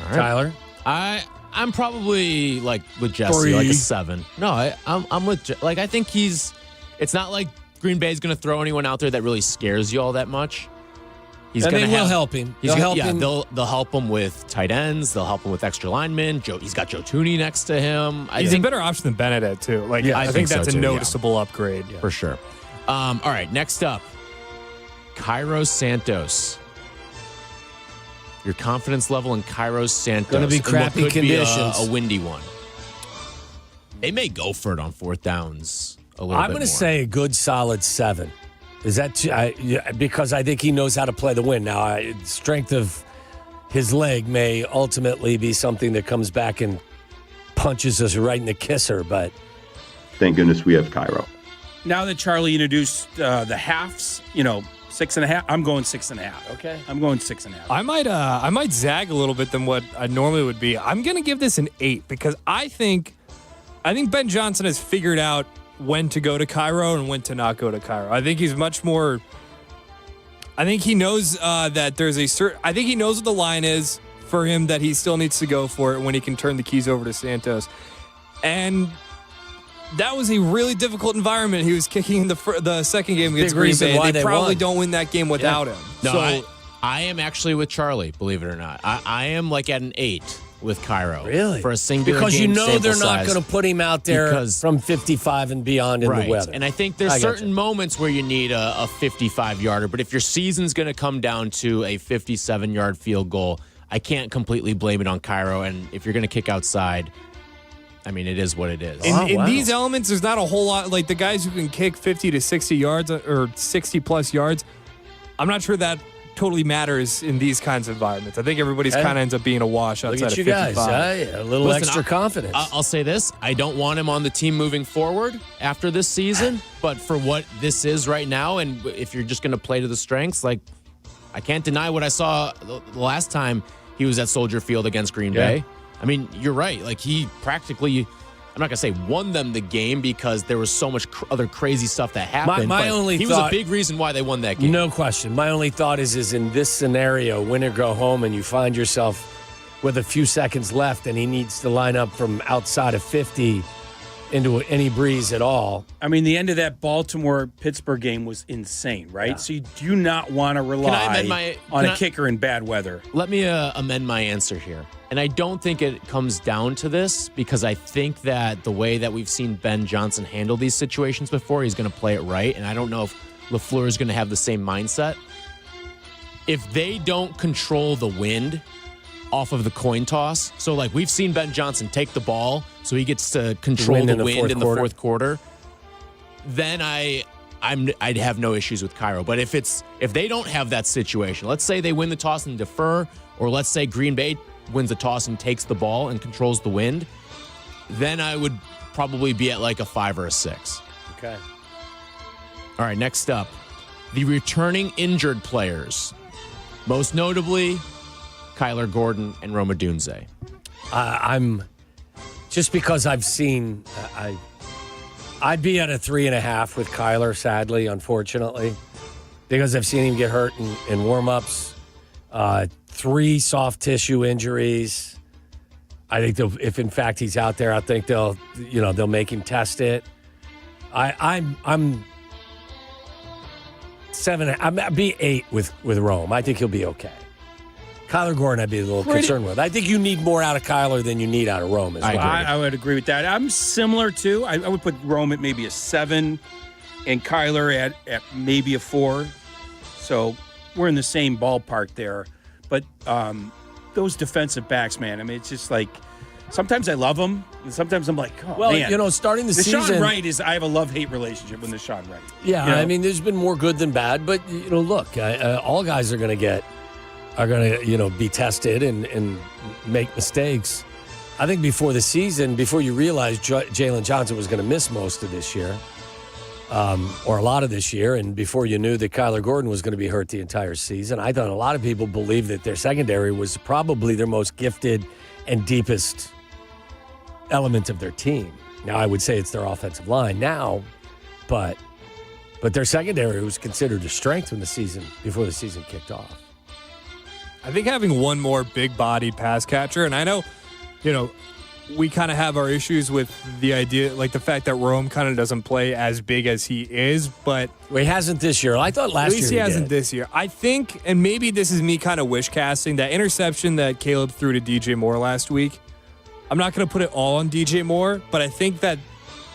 Speaker 5: right.
Speaker 18: Tyler?
Speaker 5: I'm probably like with Jesse,
Speaker 18: 3.
Speaker 5: like a 7. No, I'm with I think it's not like Green Bay's going to throw anyone out there that really scares you all that much.
Speaker 18: They will help him. They'll
Speaker 5: help him with tight ends. They'll help him with extra linemen. He's got Joe Tooney next to him.
Speaker 7: He's a better option than Benedict, too. I think that's a noticeable upgrade.
Speaker 5: Yeah. For sure. All right, next up. Cairo Santos. Your confidence level in Cairo Santos.
Speaker 18: Going to be crappy conditions.
Speaker 5: Be a windy one. They may go for it on 4th downs a little bit
Speaker 18: I'm going to say a good solid 7. Is that because I think he knows how to play the wind. Now, strength of his leg may ultimately be something that comes back and punches us right in the kisser, but
Speaker 6: thank goodness we have Cairo.
Speaker 19: Now that Charlie introduced the halves, 6.5. I'm going 6.5.
Speaker 18: Okay.
Speaker 19: I'm going 6.5.
Speaker 7: I might zag a little bit than what I normally would be. I'm going to give this an 8 because I think Ben Johnson has figured out when to go to Cairo and when to not go to Cairo. I think he's much more. I think he knows that there's I think he knows what the line is for him, that he still needs to go for it when he can turn the keys over to Santos. And that was a really difficult environment he was kicking in the second game against Green Bay. They probably don't win that game without him.
Speaker 5: No, I am actually with Charlie, believe it or not. I am like at an 8 with Cairo.
Speaker 18: Really?
Speaker 5: For a singular
Speaker 18: because
Speaker 5: game
Speaker 18: they're not going to put him out there from 55 and beyond in the weather.
Speaker 5: And I think there's certain moments where you need a 55-yarder, but if your season's going to come down to a 57-yard field goal, I can't completely blame it on Cairo. And if you're going to kick outside, I mean, it is what it is.
Speaker 7: In these elements, there's not a whole lot. Like the guys who can kick 50 to 60 yards or 60-plus yards, I'm not sure that totally matters in these kinds of environments. I think everybody's kind of ends up being a wash outside
Speaker 18: Look at
Speaker 7: of
Speaker 18: you
Speaker 7: 55.
Speaker 18: guys. A little extra confidence.
Speaker 5: I'll say this. I don't want him on the team moving forward after this season, but for what this is right now, and if you're just going to play to the strengths, like, I can't deny what I saw the last time he was at Soldier Field against Green Bay. I mean, you're right. Like, he practically, I'm not going to say won them the game because there was so much other crazy stuff that happened. He was a big reason why they won that game.
Speaker 18: No question. My only thought is in this scenario, win or go home, and you find yourself with a few seconds left and he needs to line up from outside of 50 into any breeze at all.
Speaker 19: I mean, the end of that Baltimore-Pittsburgh game was insane, right?
Speaker 18: Yeah.
Speaker 19: So you do not want to rely on a kicker in bad weather.
Speaker 5: Let me amend my answer here. And I don't think it comes down to this because I think that the way that we've seen Ben Johnson handle these situations before, he's going to play it right. And I don't know if LaFleur is going to have the same mindset. If they don't control the wind off of the coin toss, so like we've seen Ben Johnson take the ball so he gets to control the wind in the fourth quarter, then I'd have no issues with Cairo. But if they don't have that situation, let's say they win the toss and defer, or let's say Green Bay wins the toss and takes the ball and controls the wind, then I would probably be at like a 5 or a 6.
Speaker 18: Okay.
Speaker 5: All right, next up, the returning injured players. Most notably, Kyler Gordon and Rome Odunze.
Speaker 18: I'm just because I've seen, I'd be at a 3.5 with Kyler, sadly, unfortunately, because I've seen him get hurt in warm-ups. 3 soft tissue injuries. I think if in fact he's out there, I think they'll make him test it. I'm 7. I'd be 8 with Rome. I think he'll be okay. Kyler Gordon, I'd be a little concerned with. I think you need more out of Kyler than you need out of Rome as well.
Speaker 19: I would agree with that. I'm similar too. I would put Rome at maybe a 7 and Kyler at maybe a 4. So we're in the same ballpark there. But those defensive backs, man, I mean, it's just like sometimes I love them, and sometimes I'm like, oh, man.
Speaker 18: Starting the season.
Speaker 19: Deshaun Wright I have a love-hate relationship with Deshaun Wright.
Speaker 18: Yeah, I mean, there's been more good than bad, but, look, all guys are going to be tested and make mistakes. I think before the season, before you realized Jalen Johnson was going to miss most of this year, or a lot of this year, and before you knew that Kyler Gordon was going to be hurt the entire season, I thought a lot of people believed that their secondary was probably their most gifted and deepest element of their team. Now, I would say it's their offensive line now, but their secondary was considered a strength before the season kicked off.
Speaker 7: I think having one more big-bodied pass catcher, and I know, we kind of have our issues with the idea, like the fact that Rome kind of doesn't play as big as he is, but...
Speaker 18: Well, he hasn't this year. I thought last year
Speaker 7: At least he hasn't this year. I think, and maybe this is me kind of wish-casting, that interception that Caleb threw to DJ Moore last week, I'm not going to put it all on DJ Moore, but I think that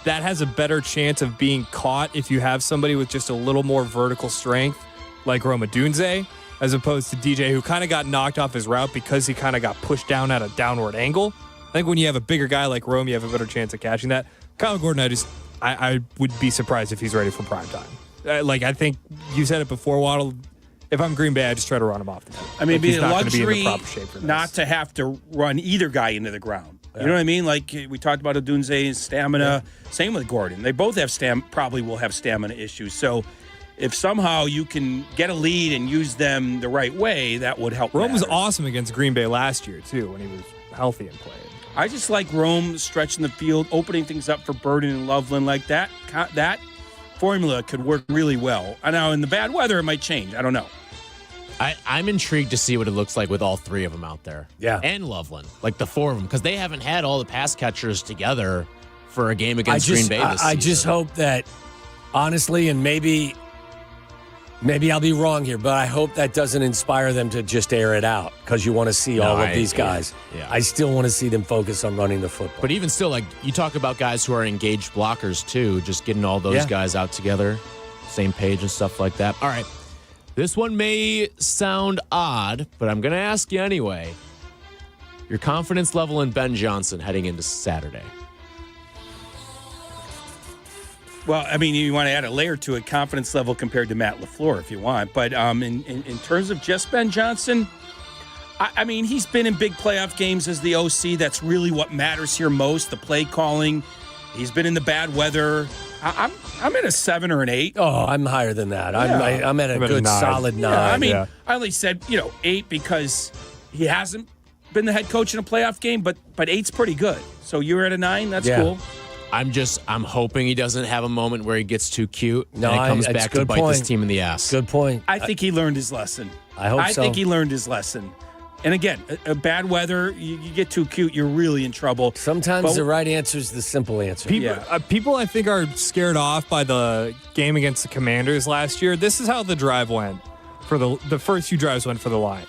Speaker 7: has a better chance of being caught if you have somebody with just a little more vertical strength, like Rome Odunze, as opposed to DJ, who kind of got knocked off his route because he kind of got pushed down at a downward angle. I think when you have a bigger guy like Rome, you have a better chance of catching that. Kyler Gordon, I would be surprised if he's ready for prime time. I think you said it before, Waddle. If I'm Green Bay, I just try to run him off the field.
Speaker 19: I mean,
Speaker 7: he's
Speaker 19: it'd be a
Speaker 7: not going to be in
Speaker 19: luxury
Speaker 7: the proper shape for this.
Speaker 19: not to have to run either guy into the ground. Yeah. You know what I mean? Like we talked about Odunze's stamina. Yeah. Same with Gordon. They both have probably will have stamina issues. So if somehow you can get a lead and use them the right way, that would help.
Speaker 7: Rome was awesome against Green Bay last year, too, when he was healthy and playing.
Speaker 19: I just like Rome stretching the field, opening things up for Burden and Loveland like that. That formula could work really well. Now, in the bad weather, it might change. I don't know.
Speaker 5: I'm intrigued to see what it looks like with all 3 of them out there.
Speaker 18: Yeah.
Speaker 5: And Loveland, like the 4 of them, because they haven't had all the pass catchers together for a game against Green Bay this season.
Speaker 18: I just hope that, honestly, and maybe I'll be wrong here, but I hope that doesn't inspire them to just air it out because you want to see all of these guys.
Speaker 5: Yeah.
Speaker 18: I still want to see them focus on running the football.
Speaker 5: But even still, like you talk about guys who are engaged blockers too, just getting all those guys out together, same page and stuff like that. All right. This one may sound odd, but I'm going to ask you anyway. Your confidence level in Ben Johnson heading into Saturday.
Speaker 19: Well, I mean, you want to add a layer to it, confidence level compared to Matt LaFleur if you want. But in terms of just Ben Johnson, I mean, he's been in big playoff games as the OC. That's really what matters here most, the play calling. He's been in the bad weather. I'm at a 7 or an 8.
Speaker 18: Oh, I'm higher than that.
Speaker 19: Yeah.
Speaker 18: I'm at a good solid 9.
Speaker 19: Yeah, I mean, I only said 8 because he hasn't been the head coach in a playoff game, but 8's pretty good. So you're at a 9. That's cool.
Speaker 5: I'm hoping he doesn't have a moment where he gets too cute and it comes back to bite this team in the ass.
Speaker 18: Good point.
Speaker 19: I think he learned his lesson.
Speaker 18: I hope so.
Speaker 19: I think he learned his lesson. And again, a bad weather, you get too cute, you're really in trouble.
Speaker 18: Sometimes the right answer is the simple answer.
Speaker 7: People, I think, are scared off by the game against the Commanders last year. This is how the drive went for the first few drives went for the Lions.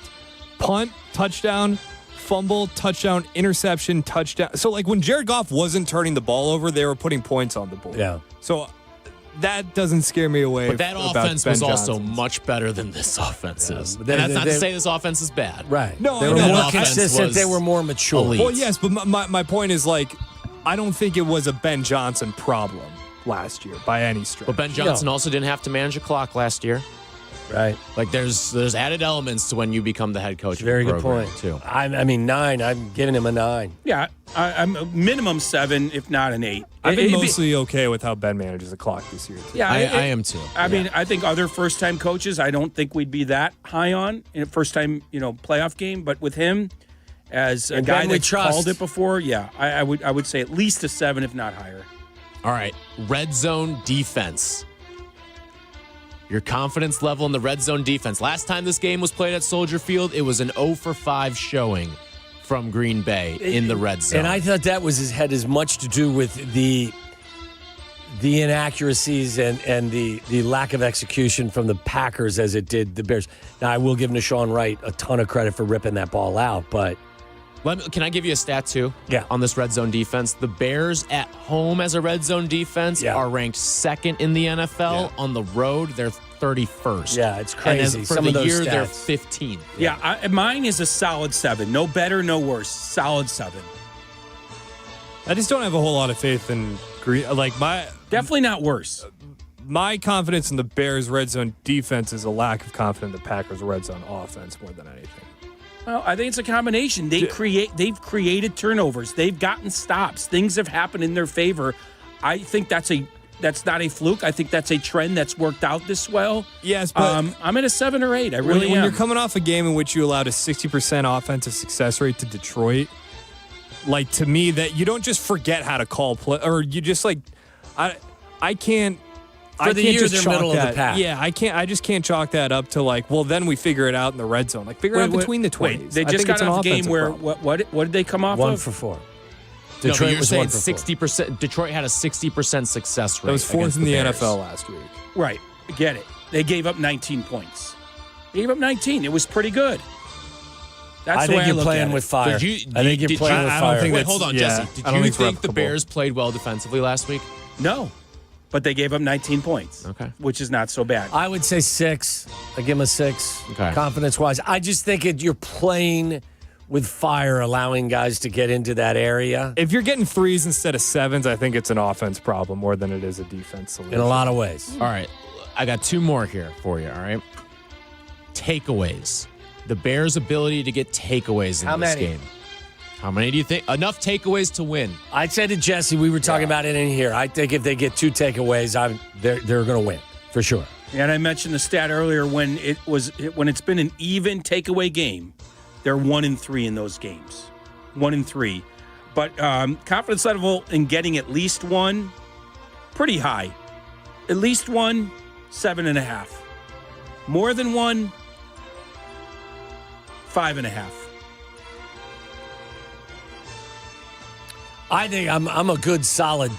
Speaker 7: Punt, touchdown, fumble, touchdown, interception, touchdown. So, like, when Jared Goff wasn't turning the ball over, they were putting points on the board.
Speaker 18: Yeah.
Speaker 7: So that doesn't scare me away.
Speaker 5: But that offense was also much better than this offense is. And that's not to say this offense is bad.
Speaker 18: Right.
Speaker 7: No,
Speaker 18: they were more consistent. They were more mature.
Speaker 5: Elite.
Speaker 7: Well, yes, but my point is, like, I don't think it was a Ben Johnson problem last year by any stretch.
Speaker 5: But Ben Johnson also didn't have to manage a clock last year.
Speaker 18: Right.
Speaker 5: Like, there's added elements to when you become the head coach.
Speaker 18: Very
Speaker 5: of the
Speaker 18: good
Speaker 5: program,
Speaker 18: point.
Speaker 5: too.
Speaker 18: I mean, 9. I'm giving him a 9.
Speaker 19: Yeah, I'm a minimum 7, if not an 8.
Speaker 7: I've been mostly okay with how Ben manages the clock this year, too.
Speaker 19: Yeah,
Speaker 5: I am too.
Speaker 19: I mean, I think other first-time coaches, I don't think we'd be that high on in a first-time, playoff game. But with him, as a guy that's called it before, I would say at least a 7, if not higher.
Speaker 5: All right, red zone defense. Your confidence level in the red zone defense. Last time this game was played at Soldier Field, it was an 0-for-5 showing from Green Bay in the red zone.
Speaker 18: And I thought that had as much to do with the inaccuracies and the lack of execution from the Packers as it did the Bears. Now, I will give Nashawn Wright a ton of credit for ripping that ball out, but...
Speaker 5: Can I give you a stat, too?
Speaker 18: Yeah.
Speaker 5: On this red zone defense? The Bears at home as a red zone defense are ranked 2nd in the NFL. On the road, they're 31st.
Speaker 18: Yeah, it's crazy.
Speaker 5: And for
Speaker 18: Some
Speaker 5: the
Speaker 18: of those
Speaker 5: year,
Speaker 18: stats.
Speaker 5: they're 15th.
Speaker 19: Yeah, mine is a solid 7. No better, no worse. Solid 7.
Speaker 7: I just don't have a whole lot of faith in
Speaker 19: definitely not worse.
Speaker 7: My confidence in the Bears' red zone defense is a lack of confidence in the Packers' red zone offense more than anything.
Speaker 19: Well, I think it's a combination. They've created turnovers. They've gotten stops. Things have happened in their favor. I think that's not a fluke. I think that's a trend that's worked out this well.
Speaker 7: Yes, but
Speaker 19: I'm at a 7 or 8. I really am.
Speaker 7: When you're coming off a game in which you allowed a 60% offensive success rate to Detroit, like, to me, that you don't just forget how to call play, or you just I can't.
Speaker 18: For the year, they're middle of the pack.
Speaker 7: Yeah, I just can't chalk that up to, like, well, then we figure it out in the red zone. Like, figure it out between the 20s.
Speaker 19: They just got off a game where, what did they come off
Speaker 18: 1 for 4.
Speaker 5: Detroit you're saying 60%. Detroit had a 60% success rate.
Speaker 7: That was 4th in the NFL last week.
Speaker 19: Right. Get it. They gave up 19 points. They gave up 19. It was pretty good. That's the way I look
Speaker 18: playing
Speaker 19: at
Speaker 18: with
Speaker 19: it.
Speaker 18: fire. I think you're playing with fire.
Speaker 5: Wait, hold on, Jesse. Did you think the Bears played well defensively last week?
Speaker 19: No. But they gave up 19 points.
Speaker 5: Okay.
Speaker 19: Which is not so bad.
Speaker 18: I would say 6. I give him a 6.
Speaker 5: Okay.
Speaker 18: Confidence-wise. I just think you're playing with fire, allowing guys to get into that area.
Speaker 7: If you're getting 3s instead of 7s, I think it's an offense problem more than it is a defense solution.
Speaker 18: In a lot of ways.
Speaker 5: All right. I got 2 more here for you, all right? Takeaways. The Bears' ability to get takeaways in this game. How many do you think? Enough takeaways to win.
Speaker 18: I said to Jesse, we were talking about it in here. I think if they get 2 takeaways, they're going to win for sure.
Speaker 19: And I mentioned the stat earlier when it's been an even takeaway game, they're 1-3 in those games, 1-3. But confidence level in getting at least 1, pretty high. At least 1, 7.5. More than 1, 5.5.
Speaker 18: I think I'm a good solid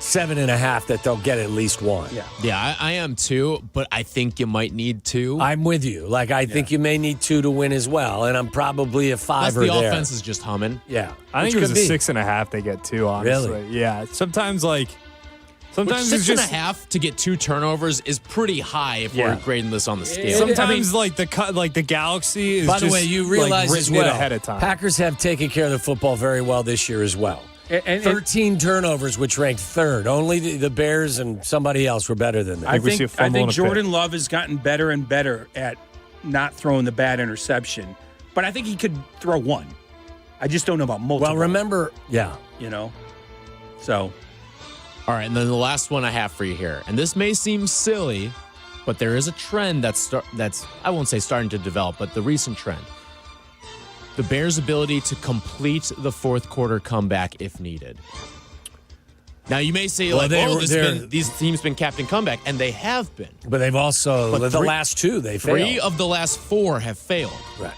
Speaker 18: 7.5 that they'll get at least 1.
Speaker 5: Yeah, I am too, but I think you might need 2.
Speaker 18: I'm with you. I think you may need 2 to win as well, and I'm probably a 5
Speaker 5: Plus the offense is just humming.
Speaker 18: Yeah.
Speaker 7: I think it was a 6.5 they get 2, honestly.
Speaker 18: Really?
Speaker 7: Yeah. Sometimes it's
Speaker 5: 6.5 to get 2 turnovers is pretty high if we're grading this on the scale.
Speaker 7: Sometimes the Galaxy is
Speaker 18: By the way, you realize as
Speaker 7: written
Speaker 18: well,
Speaker 7: ahead of time.
Speaker 18: Packers have taken care of the football very well this year as well.
Speaker 19: And
Speaker 18: 13 turnovers, which ranked third. Only the Bears and somebody else were better than them.
Speaker 19: I think Jordan Love has gotten better and better at not throwing the bad interception. But I think he could throw one. I just don't know about multiple.
Speaker 18: Well, remember,
Speaker 19: So.
Speaker 5: All right, and then the last one I have for you here. And this may seem silly, but there is a trend that's I won't say starting to develop, but the recent trend. The Bears' ability to complete the fourth quarter comeback if needed. Now, you may say, these teams been captain comeback, and they have been.
Speaker 18: But they've also, the last two, they failed.
Speaker 5: 3 of the last 4 have failed.
Speaker 18: Right.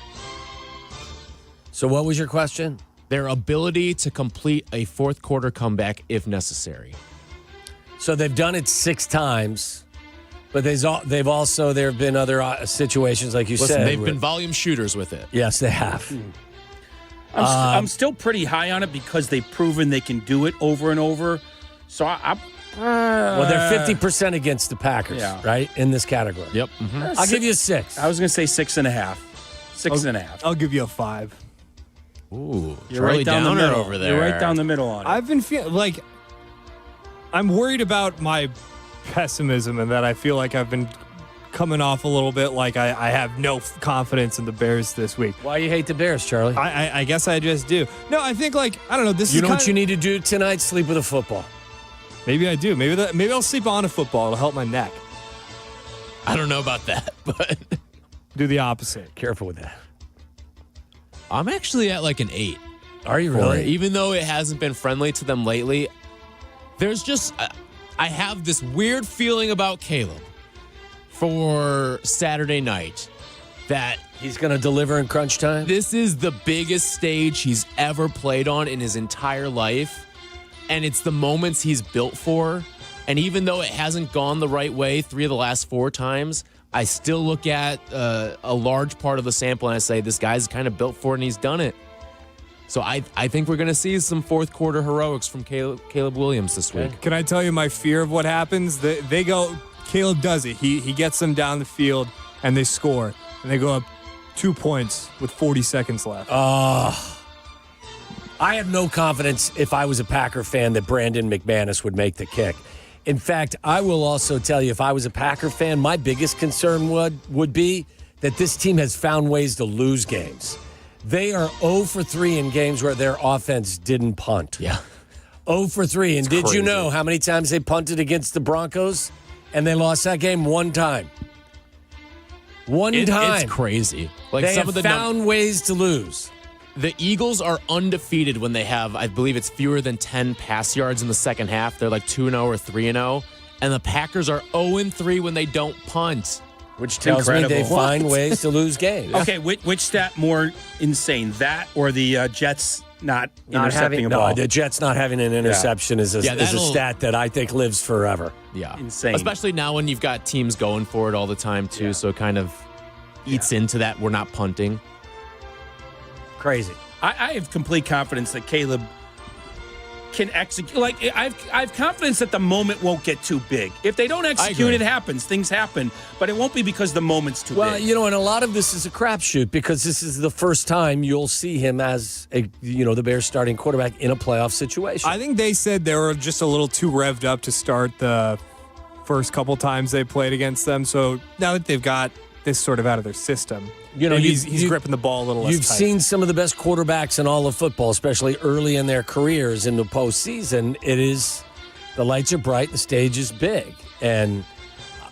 Speaker 18: So what was your question?
Speaker 5: Their ability to complete a fourth quarter comeback if necessary.
Speaker 18: So they've done it 6 times. But there have been other situations, like you said.
Speaker 5: They've been volume shooters with it.
Speaker 18: Yes, they have.
Speaker 19: I'm still pretty high on it because they've proven they can do it over and over. So
Speaker 18: well, they're 50% against the Packers, right, in this category.
Speaker 5: Yep.
Speaker 18: I'll give you a 6.
Speaker 19: I was going to say 6.5. 6.5.
Speaker 7: I'll give you a 5.
Speaker 5: Ooh,
Speaker 19: you're right down the middle
Speaker 5: over there.
Speaker 19: You're right down the middle on it.
Speaker 7: I've been feeling like I'm worried about my pessimism and that I feel like I've been coming off a little bit like I have no confidence in the Bears this week.
Speaker 18: Why you hate the Bears, Charlie?
Speaker 7: I guess I just do. No, I think I don't know. This
Speaker 18: you
Speaker 7: is
Speaker 18: know what you need to do tonight? Sleep with a football.
Speaker 7: Maybe I do. Maybe I'll sleep on a football. It'll help my neck.
Speaker 5: I don't know about that, but
Speaker 7: do the opposite.
Speaker 18: Careful with that.
Speaker 5: I'm actually at like an 8.
Speaker 18: Are you really?
Speaker 5: Even though it hasn't been friendly to them lately, there's just I have this weird feeling about Caleb for Saturday night that
Speaker 18: he's going to deliver in crunch time.
Speaker 5: This is the biggest stage he's ever played on in his entire life, and it's the moments he's built for. And even though it hasn't gone the right way 3 of the last 4 times, I still look at a large part of the sample and I say, this guy's kind of built for it and he's done it. So I think we're going to see some fourth quarter heroics from Caleb Williams this week.
Speaker 7: Can I tell you my fear of what happens? They go, Caleb does it. He gets them down the field and they score. And they go up 2 points with 40 seconds left.
Speaker 18: I have no confidence if I was a Packer fan that Brandon McManus would make the kick. In fact, I will also tell you, if I was a Packer fan, my biggest concern would be that this team has found ways to lose games. They are 0 for 3 in games where their offense didn't punt.
Speaker 5: Yeah.
Speaker 18: 0 for 3. And did
Speaker 5: crazy.
Speaker 18: you know how many times they punted against the Broncos and they lost that game? 1 time. One time.
Speaker 5: It's crazy. Like
Speaker 18: they
Speaker 5: some
Speaker 18: have
Speaker 5: of the
Speaker 18: found ways to lose.
Speaker 5: The Eagles are undefeated when they have, I believe it's fewer than 10 pass yards in the second half. They're like 2-0 or 3-0. And the Packers are 0-3 when they don't punt.
Speaker 18: Which tells me they find ways to lose games.
Speaker 19: Okay, which stat more insane, that or the Jets not intercepting a ball?
Speaker 18: No, the Jets not having an interception is a stat that I think lives forever.
Speaker 5: Yeah.
Speaker 19: Insane.
Speaker 5: Especially now when you've got teams going for it all the time, too. So it kind of eats into that. We're not punting.
Speaker 18: Crazy.
Speaker 19: I have complete confidence that Caleb can execute. Like, I've confidence that the moment won't get too big. If they don't execute, it happens. Things happen. But it won't be because the moment's too big.
Speaker 18: Well, and a lot of this is a crapshoot because this is the first time you'll see him as the Bears starting quarterback in a playoff situation.
Speaker 7: I think they said they were just a little too revved up to start the first couple times they played against them. So now that they've got this sort of out of their system, he's gripping the ball a little less
Speaker 18: You've
Speaker 7: tight.
Speaker 18: seen some of the best quarterbacks in all of football, especially early in their careers in the postseason. The lights are bright, the stage is big. And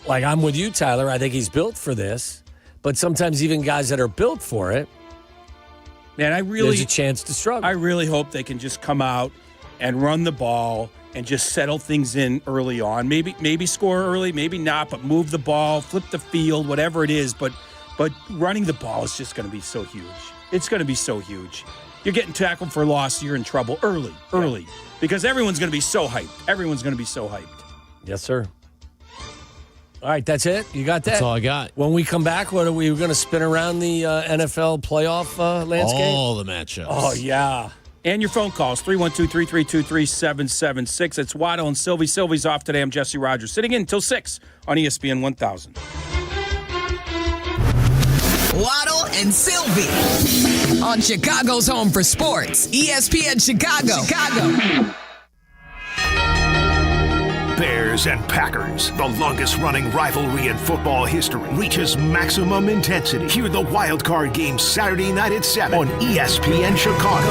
Speaker 18: like I'm with you, Tyler, I think he's built for this. But sometimes even guys that are built for it,
Speaker 19: man,
Speaker 18: there's a chance to struggle.
Speaker 19: I really hope they can just come out and run the ball and just settle things in early on. Maybe score early, maybe not, but move the ball, flip the field, whatever it is. But running the ball is just going to be so huge. It's going to be so huge. You're getting tackled for a loss, you're in trouble early. Because everyone's going to be so hyped.
Speaker 18: Yes, sir. All right, that's it? You got that?
Speaker 5: That's all I got.
Speaker 18: When we come back, what are we going to spin around the NFL playoff landscape?
Speaker 5: All the matchups.
Speaker 18: Oh, yeah.
Speaker 19: And your phone calls, 312-332-3776. It's Waddle and Silvy. Silvy's off today. I'm Jesse Rogers. Sitting in until 6 on ESPN 1000.
Speaker 9: Waddle and Silvy on Chicago's home for sports, ESPN Chicago.
Speaker 15: Bears and Packers, the longest-running rivalry in football history, reaches maximum intensity. Hear the wild card game Saturday night at 7 on ESPN Chicago.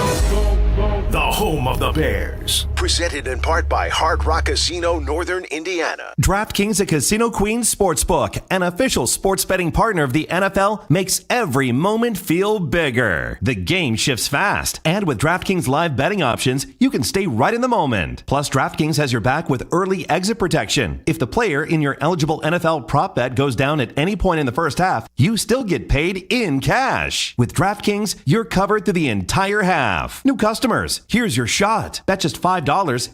Speaker 15: The home of the Bears.
Speaker 25: Presented in part by Hard Rock Casino, Northern Indiana.
Speaker 12: DraftKings, a Casino Queens sportsbook, an official sports betting partner of the NFL, makes every moment feel bigger. The game shifts fast, and with DraftKings live betting options, you can stay right in the moment. Plus, DraftKings has your back with early exit protection. If the player in your eligible NFL prop bet goes down at any point in the first half, you still get paid in cash. With DraftKings, you're covered through the entire half. New customers, here's your shot. Bet just $5,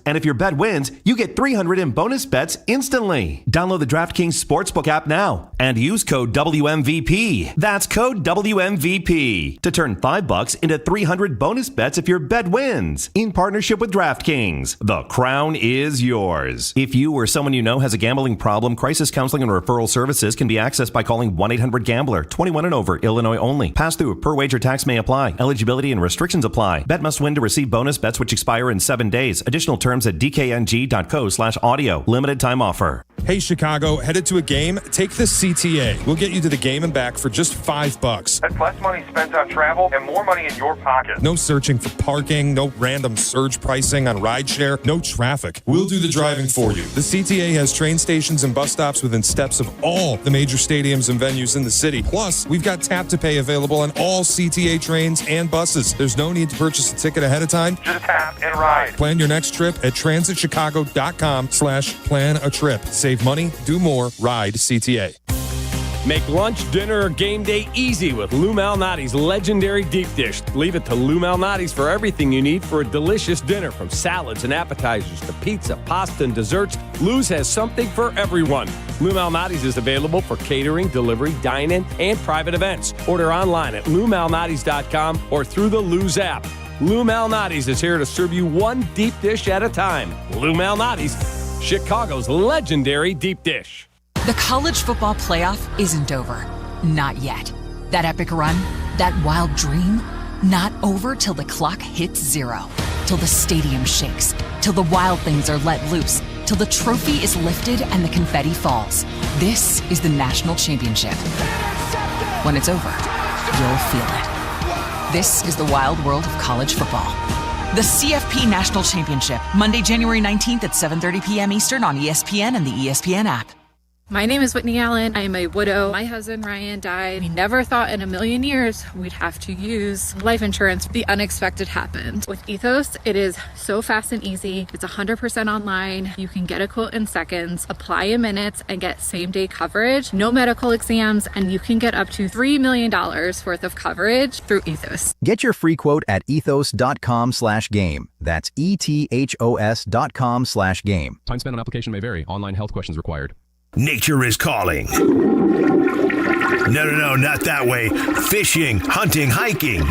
Speaker 12: and if your bet wins, you get $300 in bonus bets instantly. Download the DraftKings Sportsbook app now and use code WMVP. That's code WMVP to turn $5 into $300 bonus bets if your bet wins. In partnership with DraftKings, the crown is yours. If you or someone you know has a gambling problem, crisis counseling and referral services can be accessed by calling 1-800-GAMBLER. 21 and over, Illinois only. Pass-through per wager tax may apply. Eligibility and restrictions apply. Bet must win to receive bonus bets which expire in 7 days. Additional terms at dkng.co/audio. Limited time offer.
Speaker 13: Hey, Chicago, headed to a game? Take the CTA. We'll get you to the game and back for just $5.
Speaker 14: That's less money spent on travel and more money in your pocket.
Speaker 13: No searching for parking, no random surge pricing on rideshare, no traffic. We'll do the driving for you. The CTA has train stations and bus stops within steps of all the major stadiums and venues in the city. Plus, we've got tap to pay available on all CTA trains and buses. There's no need to purchase a ticket ahead of time.
Speaker 14: Just tap and ride.
Speaker 13: Plan your next trip at transitchicago.com/plan-a-trip. Save money, do more, ride CTA.
Speaker 16: Make lunch, dinner, or game day easy with Lou Malnati's legendary deep dish. Leave it to Lou Malnati's for everything you need for a delicious dinner, from salads and appetizers to pizza, pasta, and desserts. Lou's has something for everyone. Lou Malnati's is available for catering, delivery, dine-in, and private events. Order online at loumalnati's.com or through the Lou's app. Lou Malnati's is here to serve you one deep dish at a time. Lou Malnati's, Chicago's legendary deep dish.
Speaker 23: The college football playoff isn't over. Not yet. That epic run, that wild dream, not over till the clock hits 0. Till the stadium shakes. Till the wild things are let loose. Till the trophy is lifted and the confetti falls. This is the national championship. When it's over, you'll feel it. This is the wild world of college football. The CFP National Championship, Monday, January 19th at 7:30 p.m. Eastern on ESPN and the ESPN app.
Speaker 24: My name is Whitney Allen. I am a widow. My husband Ryan died. We never thought in a million years we'd have to use life insurance. The unexpected happened. With Ethos, it is so fast and easy. It's 100% online. You can get a quote in seconds, apply in minutes, and get same-day coverage. No medical exams, and you can get up to $3 million worth of coverage through Ethos.
Speaker 26: Get your free quote at ethos.com/game. That's ETHOS.com/game.
Speaker 27: Time spent on application may vary. Online health questions required.
Speaker 15: Nature is calling. No, not that way. Fishing, hunting, hiking,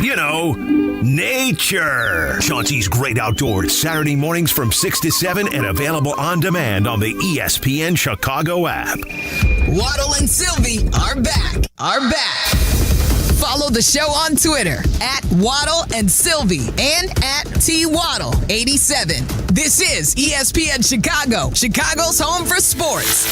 Speaker 15: nature. Chauncey's Great Outdoors, Saturday mornings from 6 to 7 and available on demand on the ESPN Chicago app.
Speaker 9: Waddle and Silvy are back. Follow the show on Twitter at Waddle and Silvy and at TWaddle87. This is ESPN Chicago, Chicago's home for sports.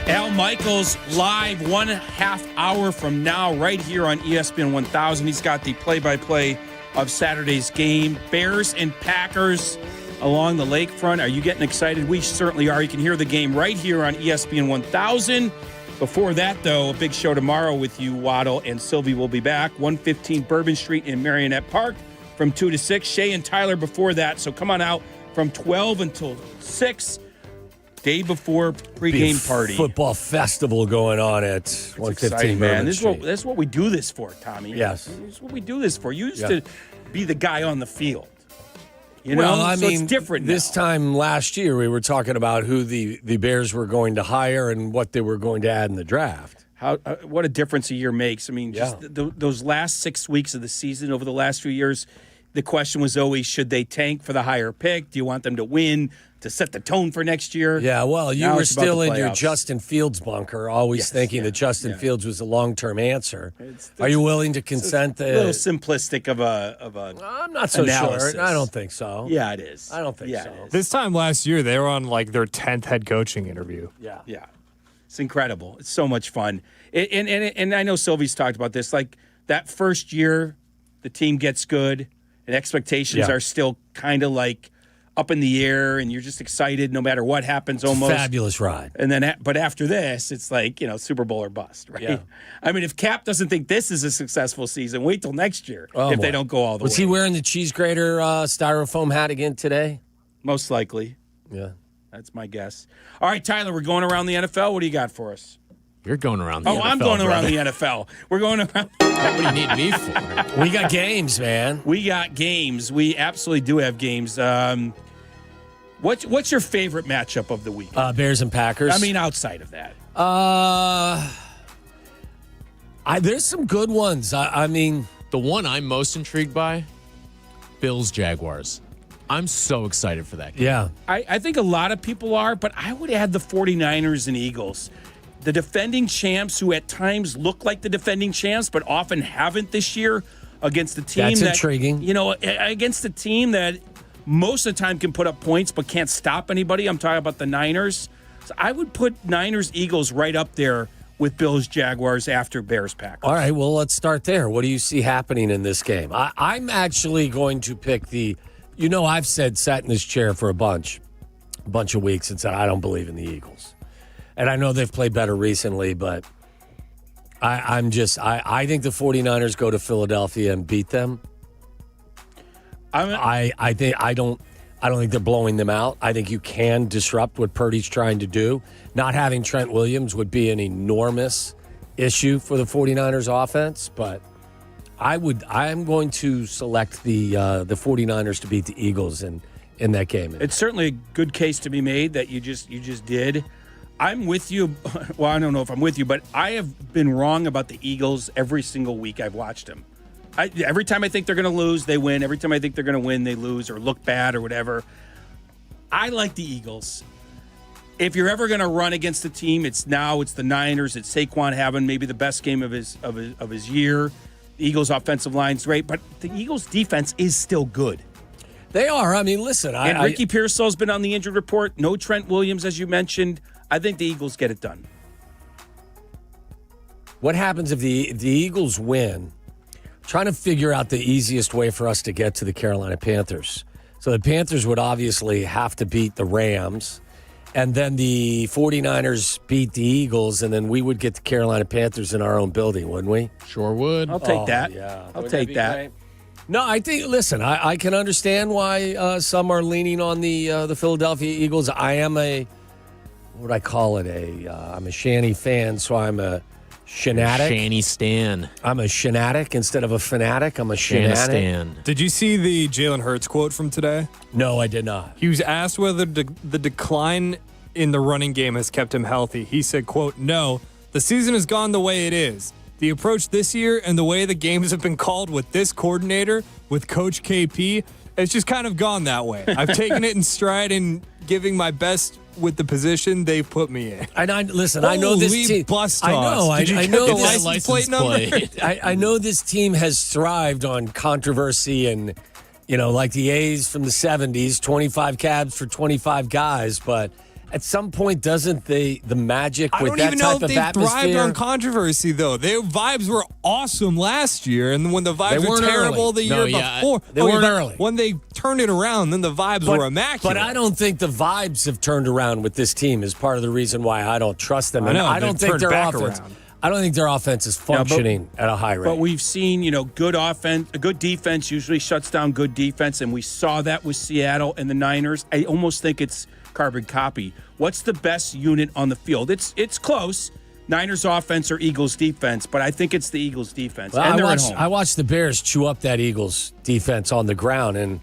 Speaker 19: Al Michaels live 1.5 hour from now right here on ESPN 1000. He's got the play-by-play of Saturday's game. Bears and Packers along the lakefront. Are you getting excited? We certainly are. You can hear the game right here on ESPN 1000. Before that, though, a big show tomorrow with you, Waddle and Silvy will be back. 115 Bourbon Street in Marionette Park from 2 to 6. Shay and Tyler before that. So come on out from 12 until 6. Day before pregame party.
Speaker 18: Football festival going on at 115
Speaker 19: man. This is what we do this for, Tommy.
Speaker 18: Yes.
Speaker 19: This is what we do this for. You used to be the guy on the field.
Speaker 18: It's
Speaker 19: different
Speaker 18: this time last year, we were talking about who the Bears were going to hire and what they were going to add in the draft.
Speaker 19: What a difference a year makes. I mean, just those last 6 weeks of the season over the last few years, the question was always, should they tank for the higher pick? Do you want them to win to set the tone for next year?
Speaker 18: Yeah, well, you
Speaker 19: Now
Speaker 18: were
Speaker 19: it's about
Speaker 18: still
Speaker 19: the
Speaker 18: in your
Speaker 19: playoffs.
Speaker 18: Justin Fields bunker, always thinking that Justin Fields was a long-term answer. Are you willing to consent
Speaker 19: a little simplistic of a
Speaker 18: I'm not so
Speaker 19: analysis.
Speaker 18: sure. I don't think so.
Speaker 19: Yeah, it is.
Speaker 18: I don't think
Speaker 19: Yeah,
Speaker 18: so.
Speaker 19: it is.
Speaker 7: This time last year, they were on like their 10th head coaching interview.
Speaker 18: Yeah.
Speaker 19: Yeah. It's incredible. It's so much fun. And I know Sylvie's talked about this. Like that first year, the team gets good and expectations are still kind of like up in the air and you're just excited no matter what happens almost.
Speaker 18: Fabulous ride.
Speaker 19: And then, but after this, it's like, Super Bowl or bust, right?
Speaker 18: Yeah.
Speaker 19: I mean, if Cap doesn't think this is a successful season, wait till next year if they don't go all the way.
Speaker 18: Was he wearing the cheese grater styrofoam hat again today?
Speaker 19: Most likely.
Speaker 18: Yeah.
Speaker 19: That's my guess. All right, Tyler, we're going around the NFL. What do you got for us?
Speaker 5: You're going around the NFL.
Speaker 19: I'm going around
Speaker 5: brother.
Speaker 19: the NFL. We're going around.
Speaker 5: What do you need me for?
Speaker 18: We got games, man.
Speaker 19: We got games. We absolutely do have games. What's your favorite matchup of the week?
Speaker 18: Bears and Packers.
Speaker 19: I mean, outside of that.
Speaker 18: There's some good ones. I mean,
Speaker 5: the one I'm most intrigued by, Bills Jaguars. I'm so excited for that game.
Speaker 18: Yeah.
Speaker 19: I think a lot of people are, but I would add the 49ers and Eagles. The defending champs who at times look like the defending champs, but often haven't this year against the team
Speaker 18: That's intriguing.
Speaker 19: Against the team that most of the time can put up points but can't stop anybody. I'm talking about the Niners. So I would put Niners, Eagles right up there with Bills, Jaguars after Bears, Packers.
Speaker 18: All right, well, let's start there. What do you see happening in this game? I'm actually going to pick I've sat in this chair for a bunch of weeks and said I don't believe in the Eagles. And I know they've played better recently, but I think the 49ers go to Philadelphia and beat them. I don't think they're blowing them out. I think you can disrupt what Purdy's trying to do. Not having Trent Williams would be an enormous issue for the 49ers offense, but I'm going to select the 49ers to beat the Eagles in that game.
Speaker 19: It's certainly a good case to be made that you just did. I'm with you. Well, I don't know if I'm with you, but I have been wrong about the Eagles every single week I've watched them. Every time I think they're going to lose, they win. Every time I think they're going to win, they lose or look bad or whatever. I like the Eagles. If you're ever going to run against the team, it's the Niners. It's Saquon having maybe the best game of his year. The Eagles' offensive line's great, but the Eagles' defense is still good.
Speaker 18: They are. I mean, listen.
Speaker 19: And Ricky Pearsall's been on the injured report. No Trent Williams, as you mentioned. I think the Eagles get it done.
Speaker 18: What happens if the Eagles win? Trying to figure out the easiest way for us to get to the Carolina Panthers. So the Panthers would obviously have to beat the Rams, and then the 49ers beat the Eagles, and then we would get the Carolina Panthers in our own building, wouldn't we?
Speaker 5: Sure would.
Speaker 19: I'll take that.
Speaker 18: Yeah.
Speaker 19: I'll take that.
Speaker 18: Great? No, I think, listen, I can understand why some are leaning on the Philadelphia Eagles. I am what would I call it? I'm a Shanny fan, so I'm a Shanatic.
Speaker 5: Shanny Stan.
Speaker 18: I'm a Shanatic instead of a fanatic. I'm a Shanatic.
Speaker 7: Did you see the Jalen Hurts quote from today?
Speaker 18: No, I did not.
Speaker 7: He was asked whether the decline in the running game has kept him healthy. He said, quote, "No, the season has gone the way it is. The approach this year and the way the games have been called with this coordinator, with Coach KP, it's just kind of gone that way. I've taken it in stride and giving my best with the position they've put me in."
Speaker 18: And I know this team.
Speaker 7: Bus
Speaker 18: I know.
Speaker 7: toss. Did you
Speaker 18: I
Speaker 7: get
Speaker 18: know
Speaker 7: the
Speaker 18: this
Speaker 7: license plate number?
Speaker 18: I know this team has thrived on controversy and, like the A's from the 70s, 25 cabs for 25 guys. But at some point, doesn't the magic with that type of atmosphere?
Speaker 7: I don't even know if they thrived on controversy, though. Their vibes were awesome last year, and when the vibes were terrible the year before.
Speaker 18: They weren't early.
Speaker 7: When they turned it around, then the vibes were immaculate.
Speaker 18: But I don't think the vibes have turned around with this team is part of the reason why I don't trust them.
Speaker 7: I know,
Speaker 18: I don't think their offense.
Speaker 7: Around.
Speaker 18: I don't think their offense is functioning at a high rate.
Speaker 19: But we've seen, good offense, a good defense usually shuts down good defense, and we saw that with Seattle and the Niners. I almost think it's carbon copy. What's the best unit on the field? It's close. Niners offense or Eagles defense, but I think it's the Eagles defense.
Speaker 18: Well,
Speaker 19: and they're at home.
Speaker 18: I watched the Bears chew up that Eagles defense on the ground, and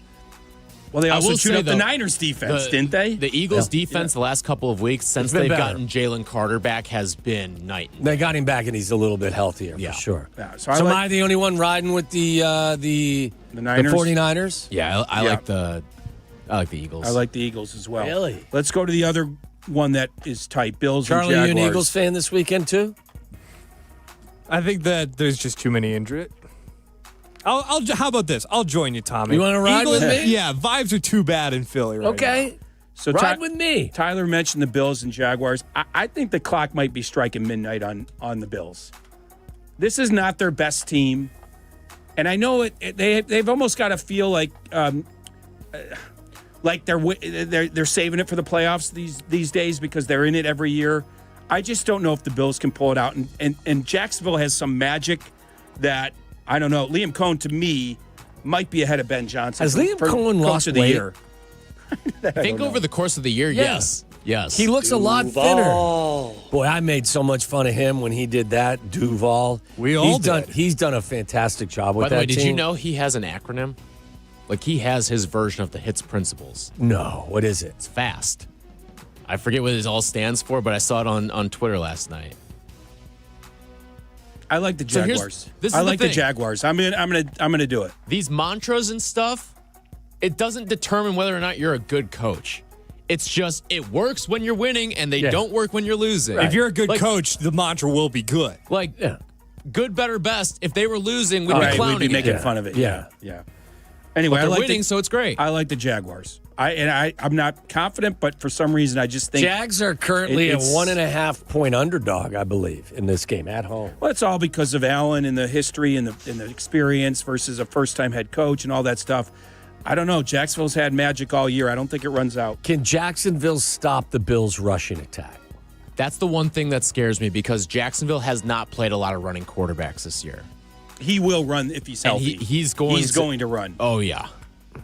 Speaker 19: Well, they
Speaker 5: I
Speaker 19: also
Speaker 5: will
Speaker 19: chewed
Speaker 5: say,
Speaker 19: up
Speaker 5: though,
Speaker 19: the Niners defense, didn't they?
Speaker 5: The Eagles' defense the last couple of weeks, since
Speaker 18: been
Speaker 5: they've
Speaker 18: better.
Speaker 5: gotten Jalen Carter back, has been night.
Speaker 18: They got him back, and he's a little bit healthier for sure.
Speaker 19: Yeah,
Speaker 18: so am I the only one riding with the
Speaker 19: Niners?
Speaker 18: 49ers?
Speaker 5: Yeah, I like the Eagles.
Speaker 19: I like the Eagles as well.
Speaker 18: Really?
Speaker 19: Let's go to the other one that is tight. Bills
Speaker 18: Charlie,
Speaker 19: and
Speaker 18: you
Speaker 19: Jaguars.
Speaker 18: an Eagles fan this weekend too?
Speaker 7: I think that there's just too many injured. I'll. How about this? I'll join you, Tommy.
Speaker 18: You wanna ride with me?
Speaker 7: Yeah, vibes are too bad in Philly right
Speaker 18: Okay.
Speaker 7: now.
Speaker 19: So
Speaker 18: Ride with me.
Speaker 19: Tyler mentioned the Bills and Jaguars. I think the clock might be striking midnight on the Bills. This is not their best team, and I know they've almost got to feel like they're saving it for the playoffs these days because they're in it every year. I just don't know if the Bills can pull it out, and Jacksonville has some magic that I don't know. Liam Cohen to me might be ahead of Ben Johnson.
Speaker 18: Has Liam Cohen lost
Speaker 19: of the
Speaker 18: weight?
Speaker 19: year.
Speaker 5: I think over the course of the year, yes.
Speaker 18: He looks a lot thinner. Boy, I made so much fun of him when he did that. Duval. He's done a fantastic job with
Speaker 5: By the
Speaker 18: that
Speaker 5: way, did
Speaker 18: team.
Speaker 5: you know he has an acronym? Like he has his version of the HITS principles.
Speaker 18: No, what is it?
Speaker 5: It's FAST. I forget what it all stands for, but I saw it on Twitter last night.
Speaker 19: I like the
Speaker 5: So
Speaker 19: Jaguars.
Speaker 5: this is
Speaker 19: I
Speaker 5: the
Speaker 19: like the
Speaker 5: thing.
Speaker 19: Jaguars. I'm gonna do it.
Speaker 5: These mantras and stuff, it doesn't determine whether or not you're a good coach. It's just it works when you're winning, and they don't work when you're losing.
Speaker 7: If you're a good coach, the mantra will be good.
Speaker 5: Like good, better, best. If they were losing, we'd be clowning
Speaker 19: We'd be making
Speaker 5: it.
Speaker 19: fun of it.
Speaker 18: Yeah.
Speaker 19: Anyway,
Speaker 5: But they're
Speaker 19: I like
Speaker 5: winning, so it's great.
Speaker 19: I like the Jaguars. I'm not confident, but for some reason, I just think
Speaker 18: Jags are currently a
Speaker 19: it's-
Speaker 18: 1.5 point underdog, I believe, in this game at home.
Speaker 19: Well, it's all because of Allen and the history and the experience versus a first-time head coach and all that stuff. I don't know. Jacksonville's had magic all year. I don't think it runs out.
Speaker 18: Can Jacksonville stop the Bills' rushing attack?
Speaker 5: That's the one thing that scares me because Jacksonville has not played a lot of running quarterbacks this year.
Speaker 19: He will run if he's
Speaker 5: And
Speaker 19: healthy.
Speaker 5: he's going
Speaker 19: to run.
Speaker 5: Oh yeah.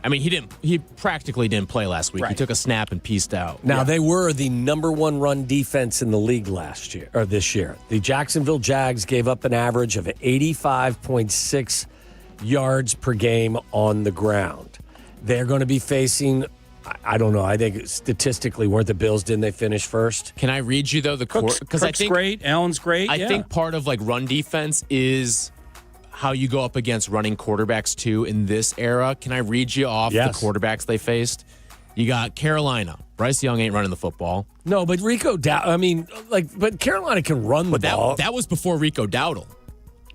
Speaker 5: I mean, he practically didn't play last week. He took a snap and pieced out.
Speaker 18: Now, they were the number one run defense in the league this year. The Jacksonville Jags gave up an average of 85.6 yards per game on the ground. They're going to be facing, I don't know, I think statistically, weren't the Bills, didn't they finish first?
Speaker 5: Can I read you, though, the
Speaker 19: Cook's great. Allen's great.
Speaker 5: I think part of like run defense is how you go up against running quarterbacks too in this era. Can I read you off the quarterbacks they faced? You got Carolina. Bryce Young ain't running the football.
Speaker 18: No, but but Carolina can run the ball.
Speaker 5: That was before Rico Dowdle.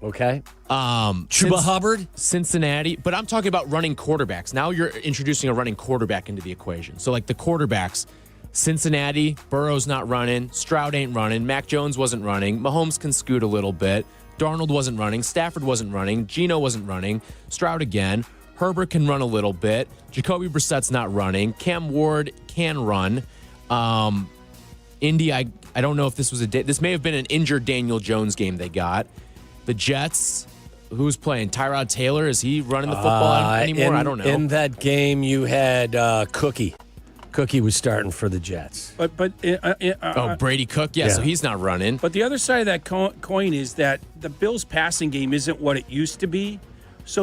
Speaker 18: Okay.
Speaker 5: Chuba
Speaker 18: Hubbard,
Speaker 5: Cincinnati. But I'm talking about running quarterbacks. Now you're introducing a running quarterback into the equation. So like the quarterbacks, Cincinnati, Burrow's not running. Stroud ain't running. Mac Jones wasn't running. Mahomes can scoot a little bit. Darnold wasn't running. Stafford wasn't running. Geno wasn't running. Stroud again. Herbert can run a little bit. Jacoby Brissett's not running. Cam Ward can run. Indy, I don't know if this was this may have been an injured Daniel Jones game they got. The Jets, who's playing? Tyrod Taylor, is he running the football anymore? I don't know.
Speaker 18: In that game, you had Cookie. Cookie was starting for the Jets.
Speaker 19: But
Speaker 5: Brady Cook, so he's not running.
Speaker 19: But the other side of that coin is that the Bills' passing game isn't what it used to be. So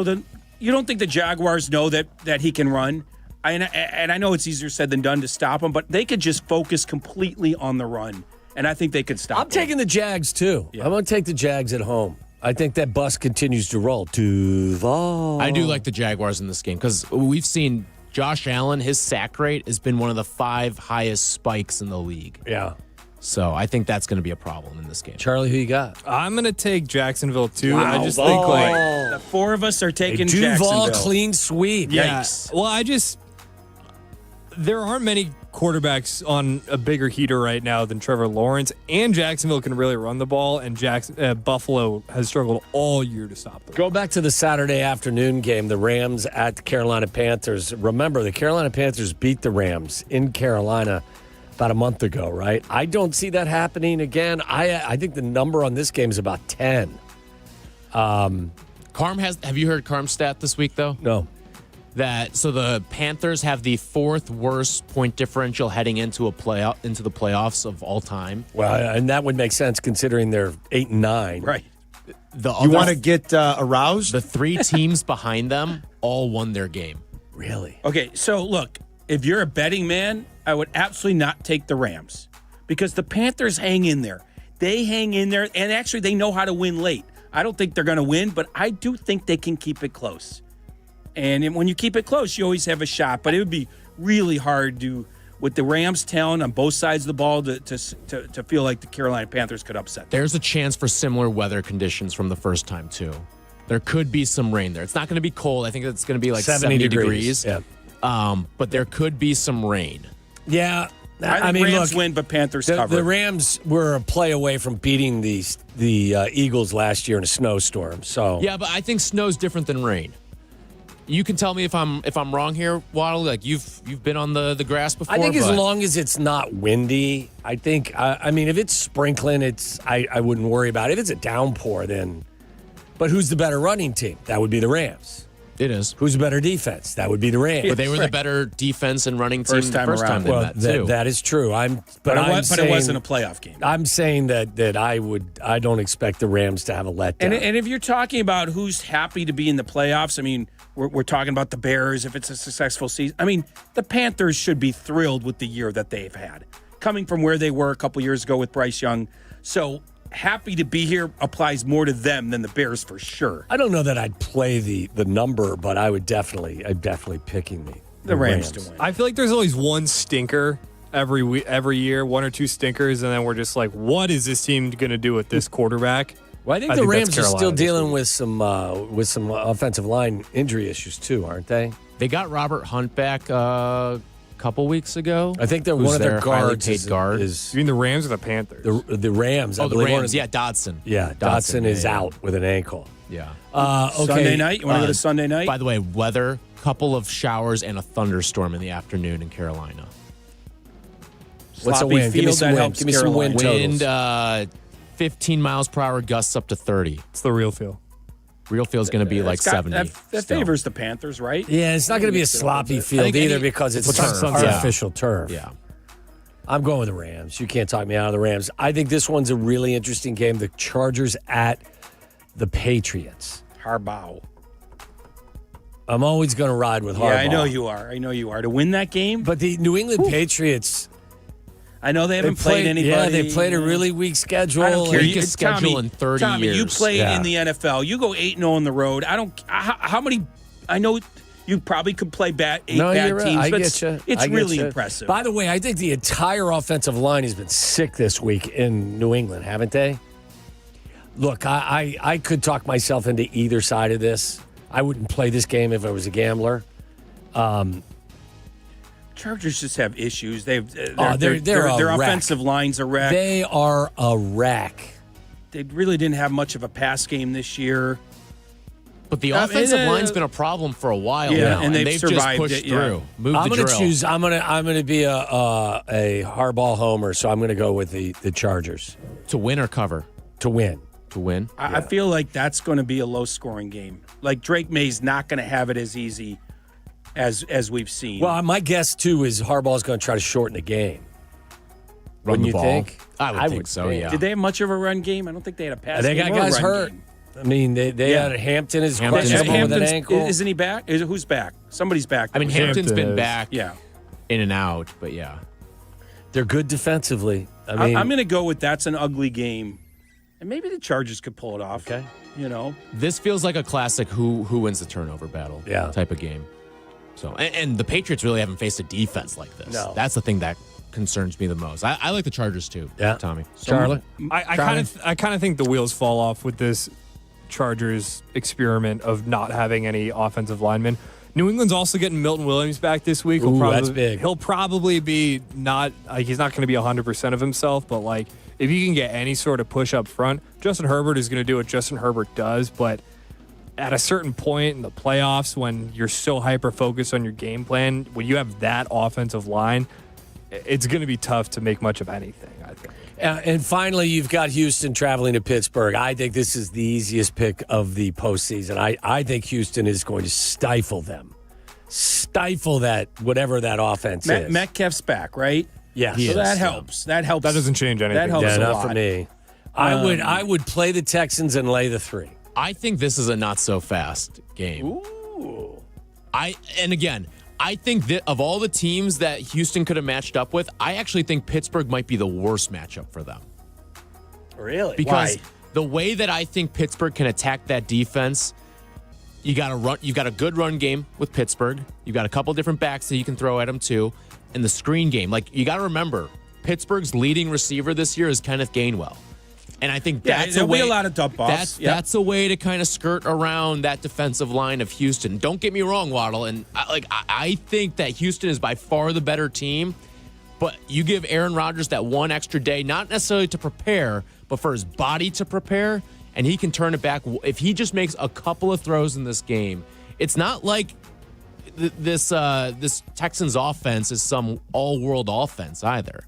Speaker 19: you don't think the Jaguars know that he can run? And I know it's easier said than done to stop him, but they could just focus completely on the run, and I think they could stop.
Speaker 18: I'm taking the Jags too. I'm going to take the Jags at home. I think that bus continues to roll. Duval.
Speaker 5: I do like the Jaguars in this game because we've seen Josh Allen, his sack rate has been one of the 5 highest spikes in the league.
Speaker 18: Yeah.
Speaker 5: So I think that's going to be a problem in this game.
Speaker 18: Charlie, who you got?
Speaker 7: I'm going to take Jacksonville too.
Speaker 19: Wow.
Speaker 7: I just think
Speaker 19: the 4 of us are taking
Speaker 18: Duval
Speaker 19: Jacksonville.
Speaker 18: clean sweep.
Speaker 7: Yeah.
Speaker 19: Yikes.
Speaker 7: Well, there aren't many quarterbacks on a bigger heater right now than Trevor Lawrence, and Jacksonville can really run the ball, and Buffalo has struggled all year to stop them.
Speaker 18: Go back to the Saturday afternoon game, the Rams at the Carolina Panthers. Remember, the Carolina Panthers beat the Rams in Carolina about a month ago, right? I don't see that happening again. I think the number on this game is about 10.
Speaker 5: Have you heard Carm's stat this week, though?
Speaker 18: No.
Speaker 5: So the Panthers have the 4th worst point differential heading into the playoffs of all time.
Speaker 18: Well, and that would make sense considering they're 8-9.
Speaker 19: Right.
Speaker 10: You want to get aroused?
Speaker 5: The 3 teams behind them all won their game.
Speaker 18: Really?
Speaker 19: Okay, so look, if you're a betting man, I would absolutely not take the Rams because the Panthers hang in there. They hang in there, and actually they know how to win late. I don't think they're going to win, but I do think they can keep it close. And when you keep it close, you always have a shot, but it would be really hard to, with the Rams' talent on both sides of the ball, to feel like the Carolina Panthers could upset them.
Speaker 5: There's a chance for similar weather conditions from the first time, too. There could be some rain there. It's not going to be cold. I think it's going to be like 70 degrees.
Speaker 18: Yeah.
Speaker 5: But there could be some rain.
Speaker 18: Yeah.
Speaker 19: I mean, Rams win, but Panthers cover.
Speaker 18: The Rams were a play away from beating the Eagles last year in a snowstorm. So
Speaker 5: Yeah, but I think snow's different than rain. You can tell me if I'm wrong here, Waddle. Like you've been on the grass before.
Speaker 18: I think as long as it's not windy, I think. I mean, if it's sprinkling, I wouldn't worry about it. If it's a downpour, then. But who's the better running team? That would be the Rams.
Speaker 5: It is.
Speaker 18: Who's the better defense? That would be the Rams.
Speaker 5: But they were the better defense and running team
Speaker 19: First time
Speaker 5: the first
Speaker 19: around.
Speaker 5: time they met, too.
Speaker 18: That is true.
Speaker 19: But it wasn't a playoff game.
Speaker 18: I'm saying that I don't expect the Rams to have a letdown.
Speaker 19: And if you're talking about who's happy to be in the playoffs, I mean, we're talking about the Bears if it's a successful season. I mean, the Panthers should be thrilled with the year that they've had, coming from where they were a couple years ago with Bryce Young. So happy to be here applies more to them than the Bears for sure.
Speaker 18: I don't know that I'd play the number, but I'm definitely picking
Speaker 19: the Rams to win.
Speaker 7: I feel like there's always one stinker every year, one or two stinkers, and then we're just like, what is this team going to do with this quarterback?
Speaker 18: Well, I think the Rams are still dealing with some offensive line injury issues too, aren't they?
Speaker 5: They got Robert Hunt back couple weeks ago.
Speaker 18: I think they're one of their guards.
Speaker 5: Paid guard.
Speaker 7: You mean the Rams or the Panthers?
Speaker 18: The Rams.
Speaker 5: Oh, the Rams. Yeah, Dodson.
Speaker 18: Yeah, Dodson is out with an ankle.
Speaker 5: Yeah.
Speaker 18: Okay.
Speaker 19: Sunday night? You want to go to Sunday night?
Speaker 5: By the way, weather, couple of showers and a thunderstorm in the afternoon in Carolina.
Speaker 18: What's the wind? Give me some wind. Give me some wind totals.
Speaker 5: Wind, 15 miles per hour, gusts up to 30.
Speaker 7: It's the real feel.
Speaker 5: Real feel's going to be like 70.
Speaker 19: That favors the Panthers, right?
Speaker 18: Yeah, it's not going to be a sloppy field either because it's artificial turf.
Speaker 5: Yeah.
Speaker 18: I'm going with the Rams. You can't talk me out of the Rams. I think this one's a really interesting game. The Chargers at the Patriots.
Speaker 19: Harbaugh.
Speaker 18: I'm always going to ride with Harbaugh.
Speaker 19: Yeah, I know you are. To win that game?
Speaker 18: But the New England Patriots...
Speaker 19: I know they haven't played anybody.
Speaker 18: Yeah, they played a really weak schedule.
Speaker 19: I don't care.
Speaker 5: Weakest schedule in 30
Speaker 19: Tommy,
Speaker 5: years.
Speaker 19: you played in the NFL. You go 8-0 on the road. I don't. How many? I know you probably could play bad teams,
Speaker 18: I
Speaker 19: but
Speaker 18: get you.
Speaker 19: It's really impressive.
Speaker 18: By the way, I think the entire offensive line has been sick this week in New England, haven't they? Look, I could talk myself into either side of this. I wouldn't play this game if I was a gambler.
Speaker 19: Chargers just have issues. Their
Speaker 18: a
Speaker 19: offensive line's a wreck.
Speaker 18: They are a wreck.
Speaker 19: They really didn't have much of a pass game this year.
Speaker 5: But the offensive line's been a problem for a while now,
Speaker 19: and they've
Speaker 5: just
Speaker 19: survived
Speaker 5: pushed
Speaker 19: it,
Speaker 5: through.
Speaker 18: I'm going to choose. I'm going to be a Harbaugh homer, so I'm going to go with the Chargers
Speaker 5: to win or cover.
Speaker 18: To win.
Speaker 5: To win.
Speaker 19: I feel like that's going to be a low-scoring game. Like Drake May's not going to have it as easy as we've seen.
Speaker 18: Well, my guess too is Harbaugh's going to try to shorten the game.
Speaker 5: Run the ball.
Speaker 18: Think?
Speaker 5: I would think so. Yeah.
Speaker 19: Did they have much of a run game? I don't think they had a pass
Speaker 18: game.
Speaker 19: They got
Speaker 18: guys hurt.
Speaker 19: Game.
Speaker 18: I mean, they had Hampton is questionable with an ankle.
Speaker 19: Isn't he back? Who's back? Somebody's back.
Speaker 5: I mean, Hampton's been back.
Speaker 19: Yeah.
Speaker 5: In and out, but yeah.
Speaker 18: They're good defensively. I mean,
Speaker 19: I'm going to go with that's an ugly game, and maybe the Chargers could pull it off.
Speaker 18: Okay.
Speaker 5: This feels like a classic who wins the turnover battle type of game. So, and the Patriots really haven't faced a defense like this.
Speaker 18: No.
Speaker 5: That's the thing that concerns me the most. I like the Chargers too.
Speaker 18: Yeah,
Speaker 5: Tommy.
Speaker 18: Charlie.
Speaker 7: I kind of think the wheels fall off with this Chargers experiment of not having any offensive linemen. New England's also getting Milton Williams back this week.
Speaker 18: That's big.
Speaker 7: He'll probably be not. He's not going to be 100% of himself, but like if you can get any sort of push up front, Justin Herbert is going to do what Justin Herbert does, but. At a certain point in the playoffs, when you're so hyper-focused on your game plan, when you have that offensive line, it's going to be tough to make much of anything, I think.
Speaker 18: And finally, you've got Houston traveling to Pittsburgh. I think this is the easiest pick of the postseason. I think Houston is going to stifle them. Stifle that, whatever that offense is.
Speaker 19: Metcalf's back, right?
Speaker 18: Yeah.
Speaker 19: So that helps. That helps.
Speaker 7: That doesn't change anything.
Speaker 19: That helps a
Speaker 18: not
Speaker 19: lot.
Speaker 18: for me. I would play the Texans and lay the 3.
Speaker 5: I think this is a not so fast game.
Speaker 19: Ooh.
Speaker 5: And again, I think that of all the teams that Houston could have matched up with, I actually think Pittsburgh might be the worst matchup for them.
Speaker 18: Really?
Speaker 5: Because
Speaker 18: Why?
Speaker 5: the way that I think Pittsburgh can attack that defense, you've got a good run game with Pittsburgh. You've got a couple different backs that you can throw at them too. And the screen game, like you got to remember, Pittsburgh's leading receiver this year is Kenneth Gainwell. And I think
Speaker 19: there'll be a lot of dump offs.
Speaker 5: That's a way to kind of skirt around that defensive line of Houston. Don't get me wrong, Waddle. And I think that Houston is by far the better team. But you give Aaron Rodgers that one extra day, not necessarily to prepare, but for his body to prepare, and he can turn it back. If he just makes a couple of throws in this game, it's not like this Texans offense is some all-world offense either.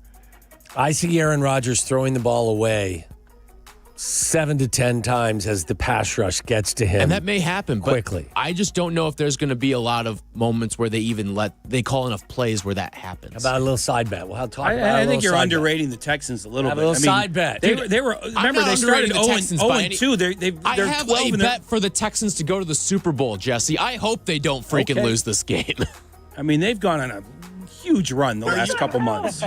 Speaker 18: I see Aaron Rodgers throwing the ball away 7 to 10 times as the pass rush gets to him.
Speaker 5: And that may happen
Speaker 18: quickly.
Speaker 5: But I just don't know if there's going to be a lot of moments where they call enough plays where that happens.
Speaker 18: How about a little side bet? Well,
Speaker 19: I think you're underrating the Texans a little bit.
Speaker 18: A little side bet.
Speaker 19: They were. Remember, they started 0-2. They're
Speaker 5: I have
Speaker 19: 12
Speaker 5: a bet for the Texans to go to the Super Bowl, Jesse. I hope they don't freaking lose this game.
Speaker 19: I mean, they've gone on a huge run the last couple months.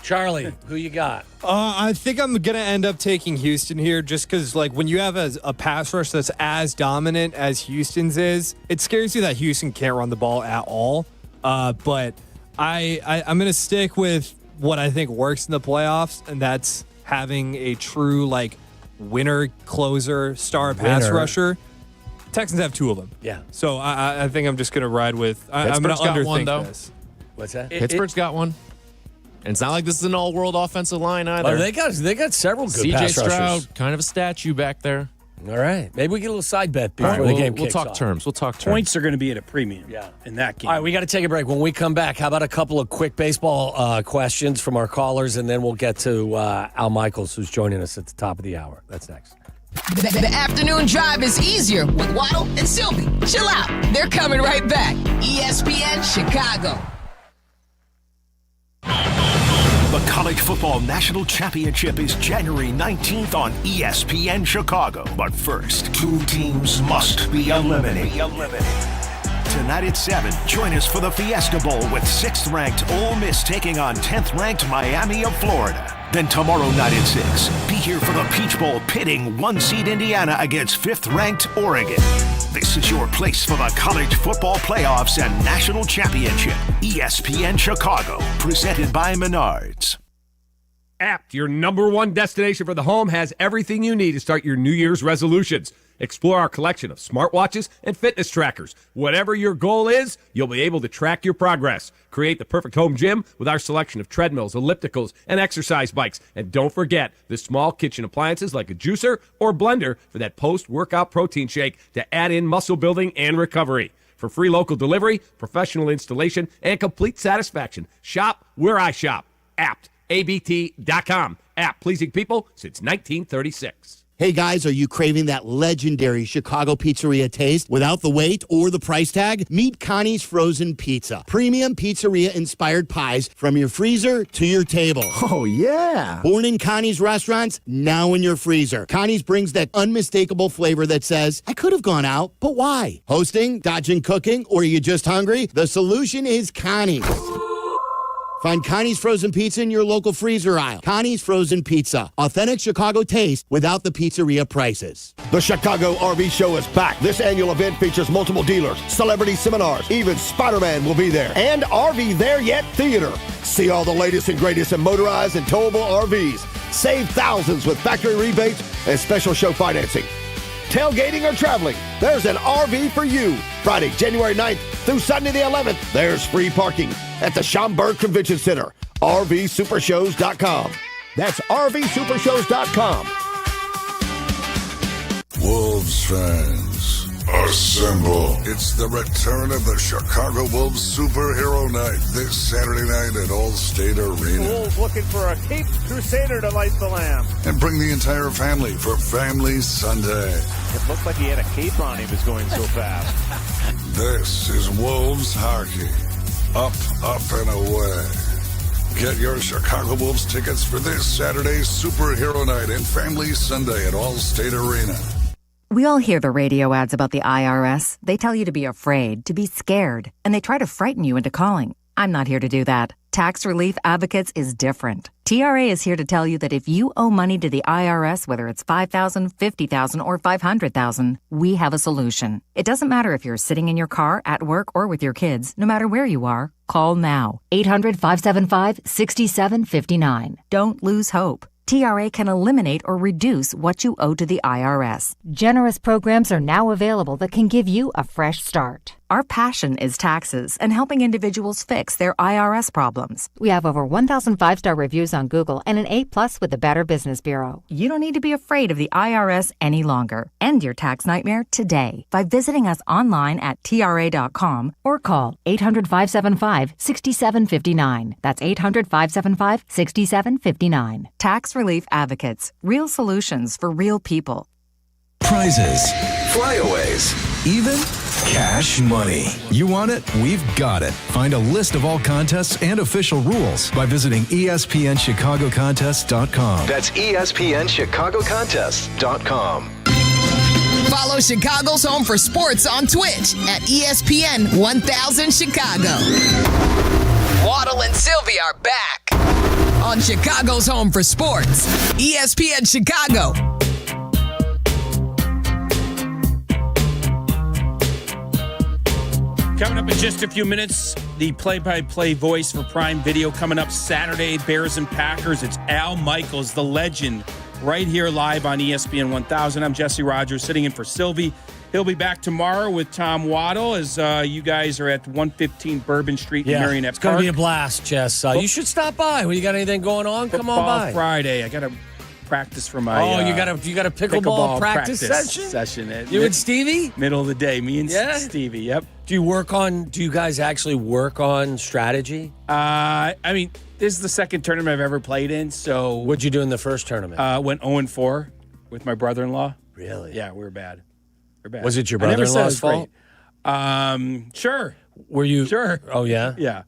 Speaker 18: Charlie, who you got?
Speaker 7: I think I'm going to end up taking Houston here just because, like, when you have a pass rush that's as dominant as Houston's is, it scares you that Houston can't run the ball at all. But I'm going to stick with what I think works in the playoffs, and that's having a true, like, winner, closer, star pass rusher. Texans have 2 of them.
Speaker 18: Yeah.
Speaker 7: So I think I'm just going to ride with I'm going to underthink this.
Speaker 18: What's that?
Speaker 5: Pittsburgh's got one. And it's not like this is an all-world offensive line either.
Speaker 18: Oh, they got several good pass
Speaker 5: CJ Stroud,
Speaker 18: rushers.
Speaker 5: kind of a statue back there.
Speaker 18: All right. Maybe we get a little side bet before the game kicks off.
Speaker 5: We'll talk terms.
Speaker 19: Points are going to be at a premium in that game.
Speaker 18: All right, we got to take a break. When we come back, how about a couple of quick baseball questions from our callers, and then we'll get to Al Michaels, who's joining us at the top of the hour. That's next.
Speaker 9: The afternoon drive is easier with Waddle and Silvy. Chill out. They're coming right back. ESPN Chicago.
Speaker 15: The College Football National Championship is January 19th on ESPN Chicago. But first, 2 teams must be eliminated. Tonight at 7, join us for the Fiesta Bowl with 6th-ranked Ole Miss taking on 10th-ranked Miami of Florida. Then tomorrow night at 6, be here for the Peach Bowl pitting 1-seed Indiana against 5th-ranked Oregon. This is your place for the college football playoffs and national championship. ESPN Chicago, presented by Menards.
Speaker 1: Apt, your #1 destination for the home, has everything you need to start your New Year's resolutions. Explore our collection of smartwatches and fitness trackers. Whatever your goal is, you'll be able to track your progress. Create the perfect home gym with our selection of treadmills, ellipticals, and exercise bikes. And don't forget the small kitchen appliances like a juicer or blender for that post-workout protein shake to add in muscle building and recovery. For free local delivery, professional installation, and complete satisfaction, shop where I shop. Apt, abt.com. Apt, pleasing people since 1936.
Speaker 2: Hey guys, are you craving that legendary Chicago pizzeria taste without the wait or the price tag? Meet Connie's Frozen Pizza. Premium pizzeria-inspired pies from your freezer to your table.
Speaker 3: Oh, yeah.
Speaker 2: Born in Connie's restaurants, now in your freezer. Connie's brings that unmistakable flavor that says, I could have gone out, but why? Hosting, dodging cooking, or are you just hungry? The solution is Connie's. Find Connie's Frozen Pizza in your local freezer aisle. Connie's Frozen Pizza. Authentic Chicago taste without the pizzeria prices.
Speaker 4: The Chicago RV Show is back. This annual event features multiple dealers, celebrity seminars, even Spider-Man will be there, and RV There Yet Theater. See all the latest and greatest in motorized and towable RVs. Save thousands with factory rebates and special show financing. Tailgating or traveling, there's an RV for you. Friday, January 9th through Sunday the 11th, there's free parking at the Schaumburg Convention Center. RVSupershows.com. That's RVSupershows.com.
Speaker 17: Wolves fans, assemble. It's the return of the Chicago Wolves Superhero Night this Saturday night at Allstate Arena.
Speaker 20: Wolves looking for a caped crusader to light the lamp.
Speaker 17: And bring the entire family for Family Sunday.
Speaker 20: It looked like he had a cape on, he was going so fast.
Speaker 17: This is Wolves hockey. Up, up, and away. Get your Chicago Wolves tickets for this Saturday's Superhero Night and Family Sunday at Allstate Arena.
Speaker 3: We all hear the radio ads about the IRS. They tell you to be afraid, to be scared, and they try to frighten you into calling. I'm not here to do that. Tax Relief Advocates is different. TRA is here to tell you that if you owe money to the IRS, whether it's $5,000, $50,000, or $500,000, we have a solution. It doesn't matter if you're sitting in your car, at work, or with your kids. No matter where you are, call now. 800-575-6759. Don't lose hope. TRA can eliminate or reduce what you owe to the IRS.
Speaker 6: Generous programs are now available that can give you a fresh start.
Speaker 3: Our passion is taxes and helping individuals fix their IRS problems.
Speaker 6: We have over 1,000 five-star reviews on Google and an A+ with the Better Business Bureau.
Speaker 3: You don't need to be afraid of the IRS any longer. End your tax nightmare today by visiting us online at TRA.com or call 800-575-6759. That's 800-575-6759. Tax Relief Advocates. Real solutions for real people.
Speaker 8: Prizes, flyaways, even cash money. You want it? We've got it. Find a list of all contests and official rules by visiting ESPNChicagoContests.com.
Speaker 26: That's ESPNChicagoContests.com.
Speaker 9: Follow Chicago's Home for Sports on Twitch at ESPN 1000 Chicago. Waddle and Silvy are back on Chicago's Home for Sports, ESPN Chicago.
Speaker 19: Coming up in just a few minutes, the play-by-play voice for Prime Video coming up Saturday, Bears and Packers. It's Al Michaels, the legend, right here live on ESPN 1000. I'm Jesse Rogers, sitting in for Silvy. He'll be back tomorrow with Tom Waddle as you guys are at 115 Bourbon Street in Marionette Park.
Speaker 18: It's going to be a blast, Jess. You should stop by. Well, you got anything going on? Come on by.
Speaker 19: Friday. I got to practice for my
Speaker 18: you got a pickleball practice
Speaker 19: session.
Speaker 18: You and Stevie?
Speaker 19: Middle of the day. Me and Stevie, yep.
Speaker 18: Do you guys actually work on strategy?
Speaker 19: I mean, this is the second tournament I've ever played in, so...
Speaker 18: What'd you do in the first tournament?
Speaker 19: Went 0-4 with my brother-in-law.
Speaker 18: Really?
Speaker 19: Yeah, we were bad.
Speaker 18: Was it your brother-in-law's fault?
Speaker 19: Sure.
Speaker 18: Were you?
Speaker 19: Sure.
Speaker 18: Oh, yeah?
Speaker 19: Yeah.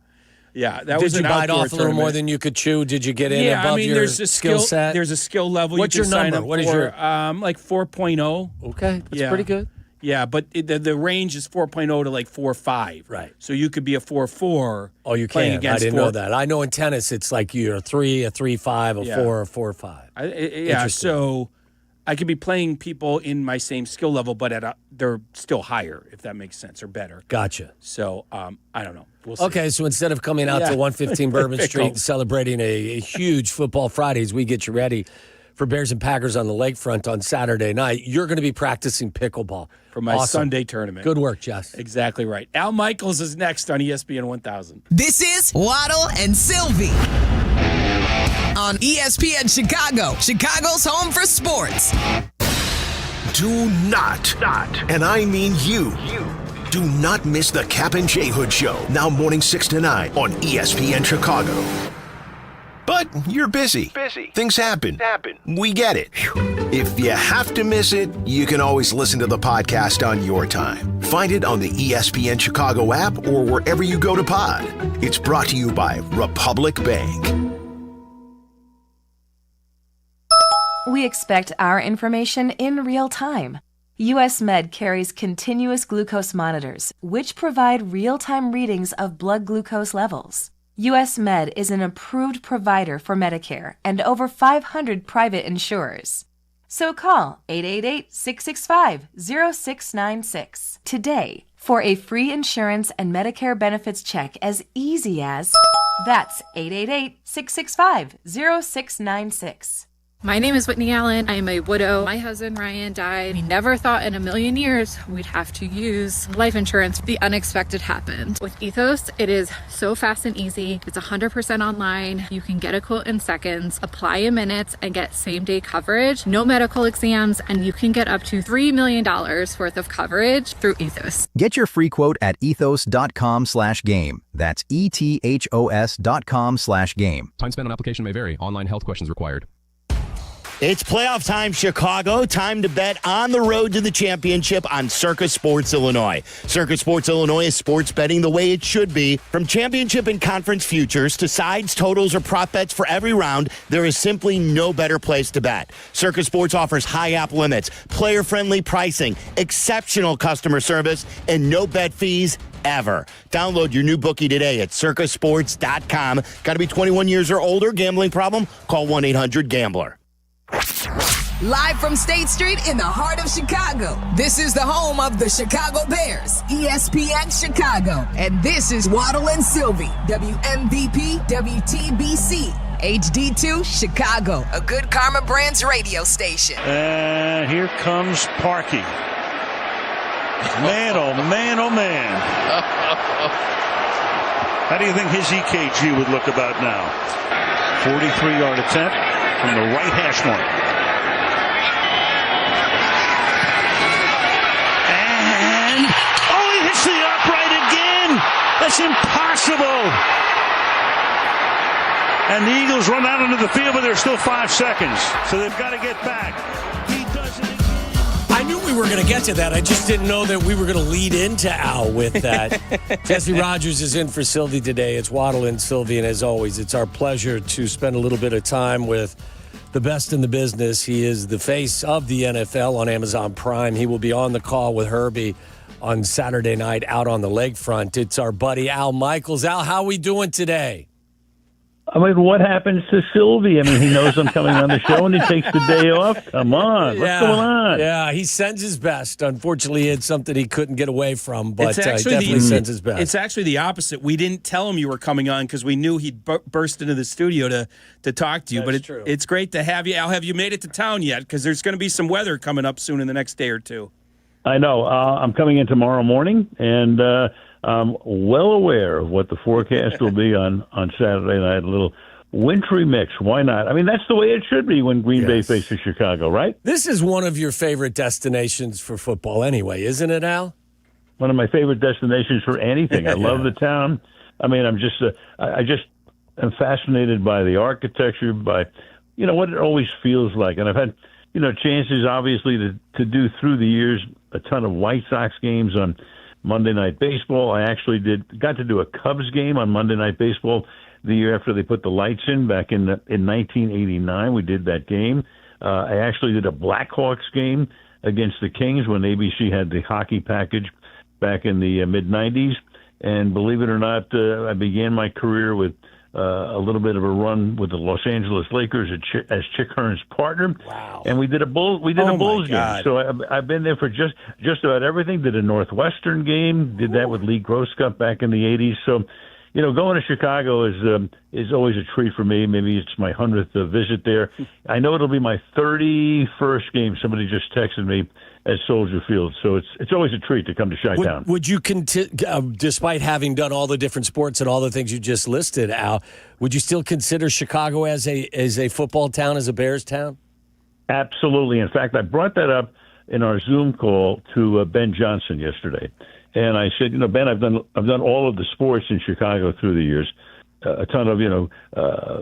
Speaker 19: Yeah, that
Speaker 18: Did
Speaker 19: was
Speaker 18: you
Speaker 19: an
Speaker 18: bite
Speaker 19: outdoor
Speaker 18: off a little more than you could chew? Did you get in above your skill set?
Speaker 19: There's a skill level.
Speaker 18: What's
Speaker 19: you can
Speaker 18: your
Speaker 19: sign
Speaker 18: number?
Speaker 19: up
Speaker 18: What is
Speaker 19: for,
Speaker 18: your
Speaker 19: like 4.0?
Speaker 18: Okay, that's pretty good.
Speaker 19: Yeah, but the range is 4.0 to like 4.5.
Speaker 18: Right.
Speaker 19: So you could be a 4.4.
Speaker 18: Oh, you can. I didn't know that. I know in tennis it's like you're a 3, a 3.5, a 4, a 4.5.
Speaker 19: Yeah. So I could be playing people in my same skill level, but they're still higher, if that makes sense, or better.
Speaker 18: Gotcha.
Speaker 19: So I don't know. We'll see.
Speaker 18: Okay, so instead of coming out to 115 Bourbon Street and celebrating a huge Football Fridays, we get you ready for Bears and Packers on the lakefront on Saturday night. You're going to be practicing pickleball
Speaker 19: for my Sunday tournament.
Speaker 18: Good work, Jess.
Speaker 19: Exactly right. Al Michaels is next on ESPN 1000.
Speaker 9: This is Waddle and Silvy on ESPN Chicago, Chicago's Home for Sports.
Speaker 15: Do not, and I mean you, do not miss the Kap J Hood Show, now morning 6 to 9 on ESPN Chicago. But you're busy. Things happen. We get it. If you have to miss it, you can always listen to the podcast on your time. Find it on the ESPN Chicago app or wherever you go to pod. It's brought to you by Republic Bank.
Speaker 11: We expect our information in real time. US Med carries continuous glucose monitors, which provide real-time readings of blood glucose levels. US Med is an approved provider for Medicare and over 500 private insurers. So call 888-665-0696 today for a free insurance and Medicare benefits check as easy as... That's 888-665-0696.
Speaker 24: My name is Whitney Allen. I am a widow. My husband, Ryan, died. We never thought in a million years we'd have to use life insurance. The unexpected happened. With Ethos, it is so fast and easy. It's 100% online. You can get a quote in seconds, apply in minutes, and get same-day coverage. No medical exams, and you can get up to $3 million worth of coverage through Ethos.
Speaker 26: Get your free quote at ethos.com/game. That's ETHOS.com/game.
Speaker 27: Time spent on application may vary. Online health questions required.
Speaker 2: It's playoff time, Chicago. Time to bet on the road to the championship on Circus Sports Illinois. Circus Sports Illinois is sports betting the way it should be. From championship and conference futures to sides, totals, or prop bets for every round, there is simply no better place to bet. Circus Sports offers high app limits, player-friendly pricing, exceptional customer service, and no bet fees ever. Download your new bookie today at circusports.com. Got to be 21 years or older. Gambling problem? Call 1-800-GAMBLER.
Speaker 9: Live from State Street in the heart of Chicago, this is the home of the Chicago Bears, ESPN Chicago. And this is Waddle and Silvy, WMVP, WTBC, HD2 Chicago, a good Karma Brands radio station.
Speaker 20: And here comes Parkey. Man, oh man, oh man. How do you think his EKG would look about now? 43-yard attempt from the right hash mark. And, he hits the upright again. That's impossible. And the Eagles run out into the field, but there's still 5 seconds. So they've got to get back. He does it again.
Speaker 18: I knew we were going to get to that. I just didn't know that we were going to lead into Al with that. Jesse Rogers is in for Silvy today. It's Waddle and Silvy, and as always, it's our pleasure to spend a little bit of time with the best in the business. He is the face of the NFL on Amazon Prime. He will be on the call with Herbie on Saturday night out on the lakefront. It's our buddy Al Michaels. Al, how are we doing today?
Speaker 12: I mean, what happens to Silvy? I mean, he knows I'm coming on the show and he takes the day off. Come on. What's going on?
Speaker 18: Yeah, he sends his best. Unfortunately, it's something he couldn't get away from, but he definitely sends his best.
Speaker 19: It's actually the opposite. We didn't tell him you were coming on because we knew he'd burst into the studio to talk to you.
Speaker 18: That's
Speaker 19: but
Speaker 18: true.
Speaker 19: It's great to have you. Al, have you made it to town yet? Because there's going to be some weather coming up soon in the next day or two.
Speaker 12: I know. I'm coming in tomorrow morning, and I'm well aware of what the forecast will be on Saturday night. A little wintry mix. Why not? I mean, that's the way it should be when Green Bay faces Chicago, right?
Speaker 18: This is one of your favorite destinations for football anyway, isn't it, Al?
Speaker 12: One of my favorite destinations for anything. I love the town. I mean, I just am fascinated by the architecture, by, what it always feels like. And I've had, chances, obviously, to do through the years a ton of White Sox games on Monday Night Baseball. I actually got to do a Cubs game on Monday Night Baseball the year after they put the lights in back in 1989. We did that game. I actually did a Blackhawks game against the Kings when ABC had the hockey package back in the mid-'90s. And believe it or not, I began my career with a little bit of a run with the Los Angeles Lakers as Chick Hearn's partner.
Speaker 18: Wow!
Speaker 12: And we did a Bulls game. So I've been there for just about everything. Did a Northwestern game. Did that with Lee Groscup back in the '80s. So, going to Chicago is always a treat for me. Maybe it's my 100th visit there. I know it'll be my 31st game. Somebody just texted me at Soldier Field, so it's always a treat to come to Chi-Town.
Speaker 18: Would you, despite having done all the different sports and all the things you just listed, Al, would you still consider Chicago as a football town, as a Bears town?
Speaker 12: Absolutely. In fact, I brought that up in our Zoom call to Ben Johnson yesterday, and I said, Ben, I've done all of the sports in Chicago through the years, a ton of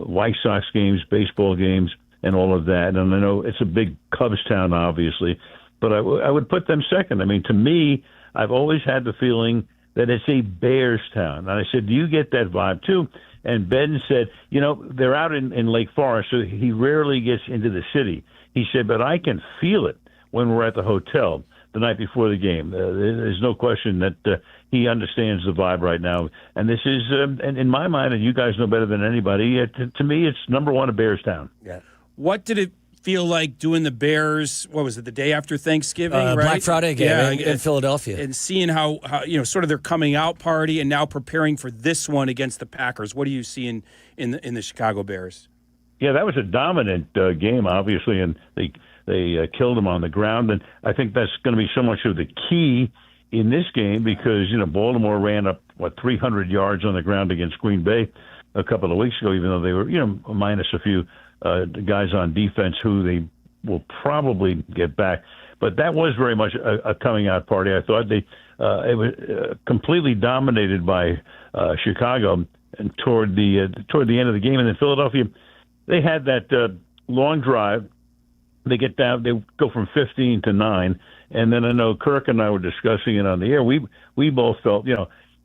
Speaker 12: White Sox games, baseball games, and all of that. And I know it's a big Cubs town, obviously. But I would put them second. I mean, to me, I've always had the feeling that it's a Bears town. And I said, do you get that vibe too? And Ben said, they're out in Lake Forest, so he rarely gets into the city. He said, but I can feel it when we're at the hotel the night before the game. There's no question that he understands the vibe right now. And this is, and in my mind, and you guys know better than anybody, to me, it's number one, a Bears town.
Speaker 19: Yeah. What did it feel like doing the Bears, what was it, the day after Thanksgiving, right?
Speaker 18: Black Friday game in Philadelphia.
Speaker 19: And seeing how sort of their coming out party and now preparing for this one against the Packers. What do you see in the Chicago Bears?
Speaker 12: Yeah, that was a dominant game, obviously, and they killed them on the ground. And I think that's going to be so much of the key in this game because, Baltimore ran up, 300 yards on the ground against Green Bay a couple of weeks ago, even though they were, minus a few guys on defense who they will probably get back. But that was very much a coming out party. I thought it was completely dominated by Chicago, and toward the end of the game. And then Philadelphia, they had that long drive they get down, they go from 15 to 9. And then I know Kirk and I were discussing it on the air. We both felt,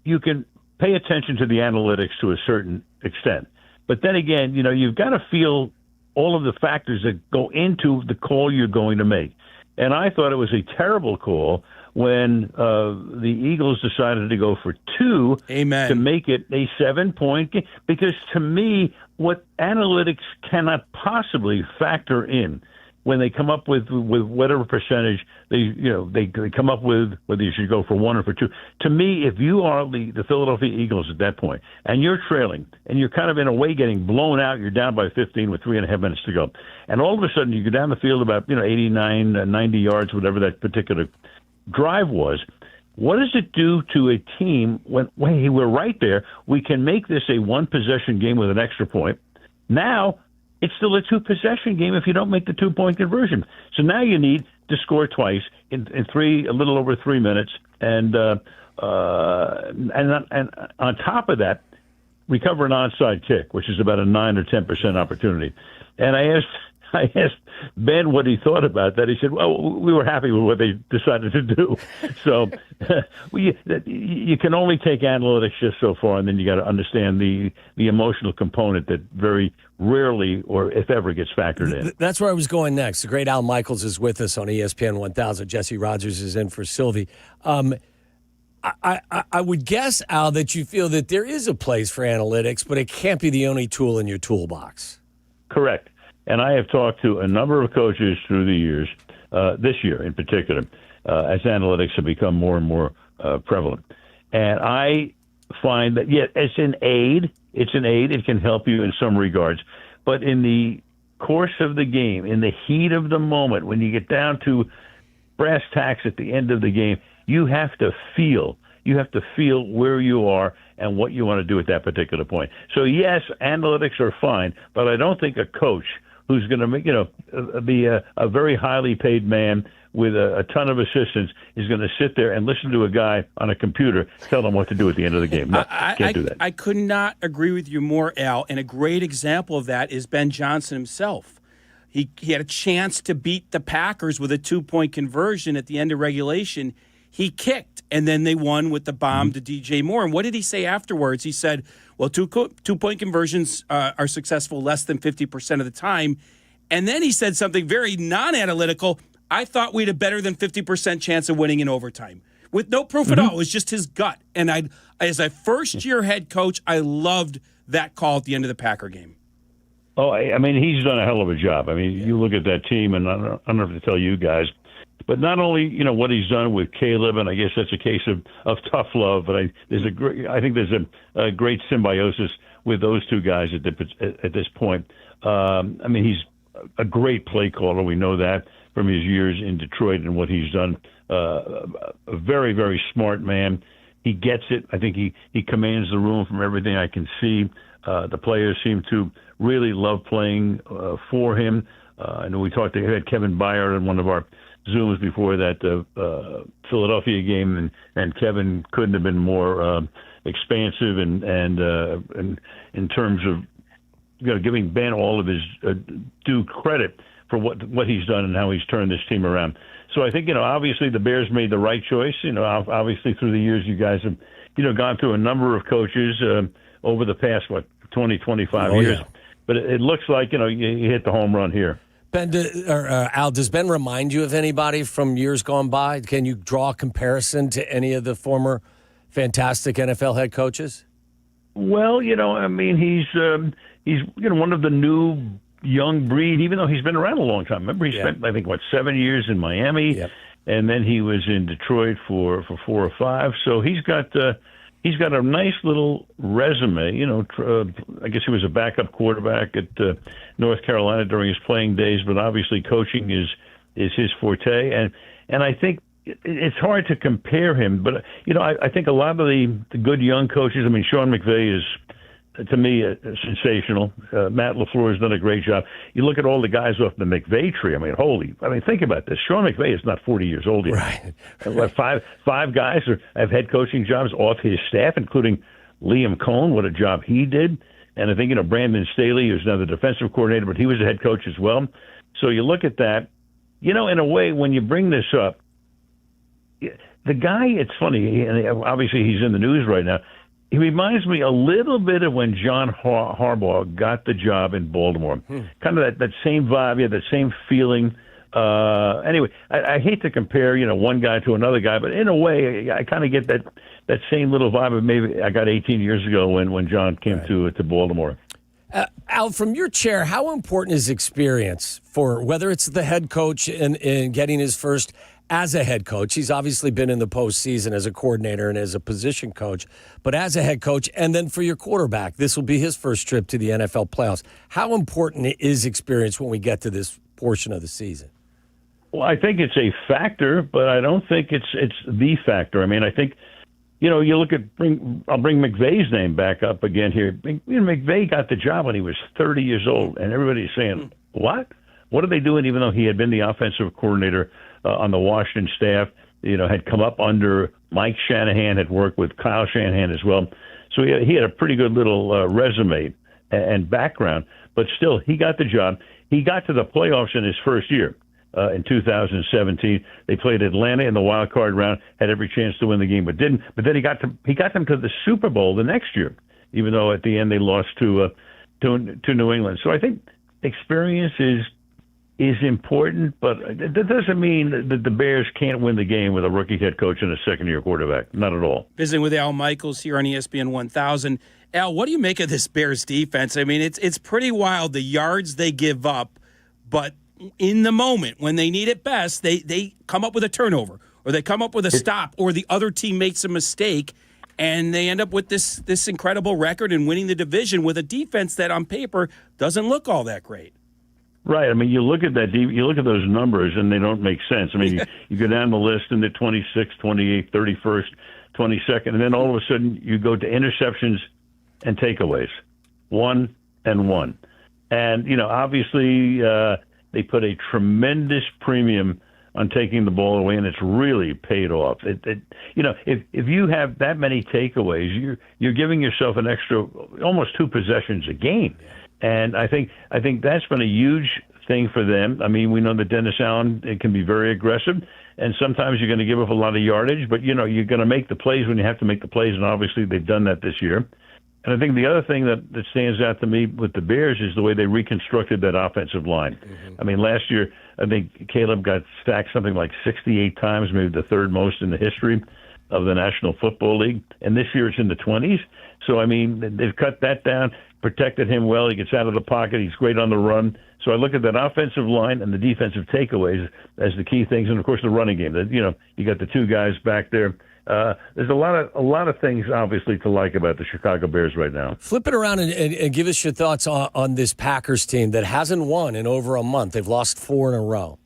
Speaker 12: you can pay attention to the analytics to a certain extent. But then again, you've got to feel all of the factors that go into the call you're going to make. And I thought it was a terrible call when the Eagles decided to go for 2 to make it a 7-point game. Because to me, what analytics cannot possibly factor in when they come up with whatever percentage they come up with, whether you should go for 1 or for 2. To me, if you are the Philadelphia Eagles at that point and you're trailing and you're kind of in a way getting blown out, you're down by 15 with 3.5 minutes to go, and all of a sudden you go down the field about 89, 90 yards, whatever that particular drive was. What does it do to a team when hey, we're right there? We can make this a 1-possession game with an extra point. Now it's still a 2-possession game if you don't make the 2-point conversion. So now you need to score twice in a little over 3 minutes, and on top of that, recover an onside kick, which is about a 9 or 10% opportunity. And I asked Ben what he thought about that. He said, well, we were happy with what they decided to do. So you can only take analytics just so far, and then you got to understand the emotional component that very rarely, or if ever, gets factored in.
Speaker 18: That's where I was going next. The great Al Michaels is with us on ESPN 1000. Jesse Rogers is in for Silvy. I would guess, Al, that you feel that there is a place for analytics, but it can't be the only tool in your toolbox.
Speaker 12: Correct. And I have talked to a number of coaches through the years, this year in particular, as analytics have become more and more prevalent. And I find that, it's an aid. It can help you in some regards. But in the course of the game, in the heat of the moment, when you get down to brass tacks at the end of the game, you have to feel. You have to feel where you are and what you want to do at that particular point. So, yes, analytics are fine, but I don't think a coach who's going to make, be a very highly paid man with a ton of assistants is going to sit there and listen to a guy on a computer tell them what to do at the end of the game. No, can't do that.
Speaker 19: I could not agree with you more, Al. And a great example of that is Ben Johnson himself. He had a chance to beat the Packers with a 2-point conversion at the end of regulation. He kicked, and then they won with the bomb to DJ Moore. And what did he say afterwards? He said, well, two-point conversions are successful less than 50% of the time. And then he said something very non-analytical. I thought we had a better than 50% chance of winning in overtime. With no proof at all. It was just his gut. And as a first-year head coach, I loved that call at the end of the Packer game.
Speaker 12: Oh, I mean, he's done a hell of a job. I mean, you look at that team, and I don't have to tell you guys, but not only what he's done with Caleb, and I guess that's a case of tough love. But I think there's a great symbiosis with those two guys at this point. I mean, he's a great play caller. We know that from his years in Detroit and what he's done. A very, very smart man. He gets it. I think he commands the room from everything I can see. The players seem to really love playing for him. I know we had Kevin Byard on one of our Zooms before that Philadelphia game, and Kevin couldn't have been more expansive and in terms of giving Ben all of his due credit for what he's done and how he's turned this team around. So I think obviously the Bears made the right choice. Obviously through the years you guys have gone through a number of coaches over the past 20, 25 years. Yeah. But it looks like you hit the home run here.
Speaker 18: Ben, Al, does Ben remind you of anybody from years gone by? Can you draw a comparison to any of the former fantastic NFL head coaches?
Speaker 12: Well, I mean, he's one of the new young breed, even though he's been around a long time. Remember, he spent, I think, 7 years in Miami, and then he was in Detroit for 4 or 5. So he's got a nice little resume. I guess he was a backup quarterback at North Carolina during his playing days, but obviously coaching is his forte. And I think it's hard to compare him, but I think a lot of the good young coaches. I mean, Sean McVay is, to me, sensational. Matt LaFleur has done a great job. You look at all the guys off the McVay tree. I mean, think about this. Sean McVay is not 40 years old yet. Right. Five guys have head coaching jobs off his staff, including Liam Cohn. What a job he did. And I think, Brandon Staley, who's now the defensive coordinator, but he was a head coach as well. So you look at that. In a way, when you bring this up, the guy, it's funny, and obviously he's in the news right now. He reminds me a little bit of when John Harbaugh got the job in Baltimore. Kind of that same vibe, that same feeling. Anyway, I hate to compare, one guy to another guy, but in a way, I kind of get that same little vibe of maybe I got 18 years ago when John came to Baltimore.
Speaker 18: Al, from your chair, how important is experience for whether it's the head coach in getting his first as a head coach? He's obviously been in the postseason as a coordinator and as a position coach, but as a head coach, and then for your quarterback, this will be his first trip to the NFL playoffs. How important is experience when we get to this portion of the season?
Speaker 12: Well, I think it's a factor, but I don't think it's the factor. I mean, I think, you look at I'll bring McVay's name back up again here. McVay got the job when he was 30 years old, and everybody's saying, what? What are they doing, even though he had been the offensive coordinator on the Washington staff, had come up under Mike Shanahan, had worked with Kyle Shanahan as well. So he had a pretty good little resume and background, but still, he got the job. He got to the playoffs in his first year. In 2017, they played Atlanta in the wild card round, had every chance to win the game, but didn't. But then he got them to the Super Bowl the next year, even though at the end they lost to New England. So I think experience is important, but that doesn't mean that the Bears can't win the game with a rookie head coach and a second-year quarterback. Not at all.
Speaker 19: Visiting with Al Michaels here on ESPN 1000. Al, what do you make of this Bears defense? I mean, it's pretty wild, the yards they give up, but in the moment when they need it best, they come up with a turnover or they come up with a stop or the other team makes a mistake and they end up with this incredible record and winning the division with a defense that on paper doesn't look all that great.
Speaker 12: Right. I mean, you look at those numbers and they don't make sense. I mean, you go down the list and the 26th, 28th, 31st, 22nd, and then all of a sudden you go to interceptions and takeaways, 1 and 1. And, obviously, they put a tremendous premium on taking the ball away, and it's really paid off. If you have that many takeaways, you're giving yourself an extra almost 2 possessions a game, and I think that's been a huge thing for them. I mean, we know that Dennis Allen can be very aggressive, and sometimes you're going to give up a lot of yardage, but you're going to make the plays when you have to make the plays, and obviously they've done that this year. And I think the other thing that stands out to me with the Bears is the way they reconstructed that offensive line. Mm-hmm. I mean, last year, I think Caleb got sacked something like 68 times, maybe the third most in the history of the National Football League. And this year it's in the 20s. So, I mean, they've cut that down, protected him well. He gets out of the pocket. He's great on the run. So I look at that offensive line and the defensive takeaways as the key things. And, of course, the running game. You got the 2 guys back there. There's a lot of things, obviously, to like about the Chicago Bears right now.
Speaker 18: Flip it around and give us your thoughts on this Packers team that hasn't won in over a month. They've lost 4 in a row.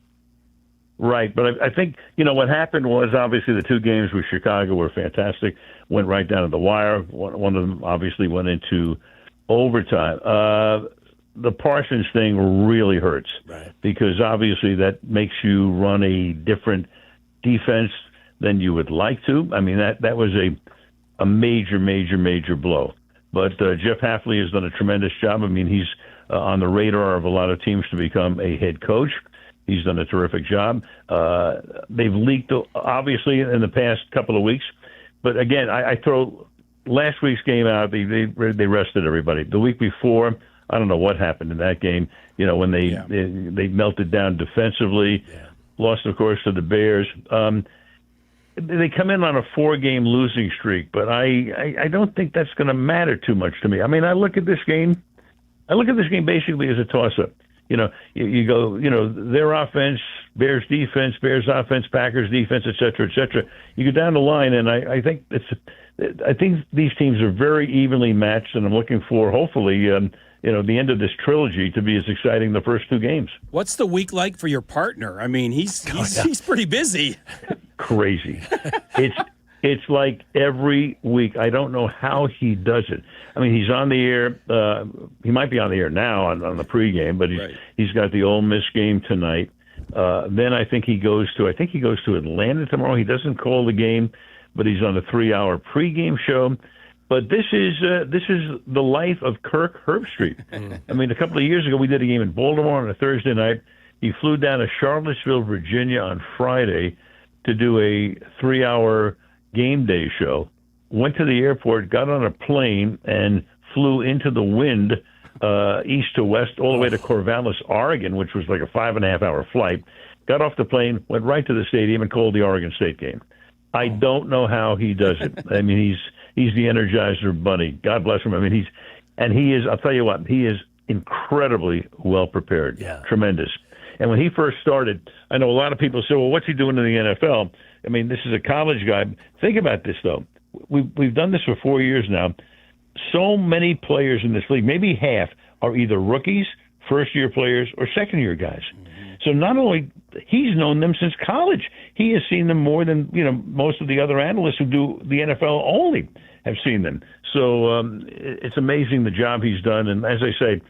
Speaker 12: Right, but I think, what happened was, obviously, the 2 games with Chicago were fantastic, went right down to the wire. One of them obviously went into overtime. The Parsons thing really hurts, right? Because, obviously, that makes you run a different defense than you would like to. I mean, that was a major blow. But Jeff Hafley has done a tremendous job. I mean, he's on the radar of a lot of teams to become a head coach. He's done a terrific job. They've leaked, obviously, in the past couple of weeks. But again, I throw last week's game out. They rested everybody. The week before, I don't know what happened in that game. When they melted down defensively, lost, of course, to the Bears. They come in on a 4-game losing streak, but I don't think that's going to matter too much to me. I mean, I look at this game basically as a toss-up. You go, their offense, Bears defense, Bears offense, Packers defense, et cetera. You go down the line, and I think these teams are very evenly matched, and I'm looking for, hopefully, the end of this trilogy to be as exciting the first 2 games.
Speaker 19: What's the week like for your partner? I mean, he's pretty busy.
Speaker 12: Crazy. It's like every week. I don't know how he does it. I mean, he's on the air. He might be on the air now on the pregame, but he's got the Ole Miss game tonight. Then I think he goes to Atlanta tomorrow. He doesn't call the game, but he's on a 3-hour pregame show. But this is the life of Kirk Herbstreit. I mean, a couple of years ago we did a game in Baltimore on a Thursday night. He flew down to Charlottesville, Virginia on Friday to do a 3-hour game day show. Went to the airport, got on a plane, and flew into the wind east to west all the way to Corvallis, Oregon, which was like a 5.5-hour flight. Got off the plane, went right to the stadium, and called the Oregon State game. I don't know how he does it. I mean, he's the Energizer Bunny. God bless him. I mean, he is. I'll tell you what, he is incredibly well prepared.
Speaker 18: Yeah.
Speaker 12: Tremendous. And when he first started, I know a lot of people say, "Well, what's he doing in the NFL?" I mean, this is a college guy. Think about this though. We've done this for 4 years now. So many players in this league, maybe half, are either rookies, first-year players, or second-year guys. So not only he's known them since college, he has seen them more than most of the other analysts who do the NFL only have seen them. So it's amazing the job he's done, and as I say,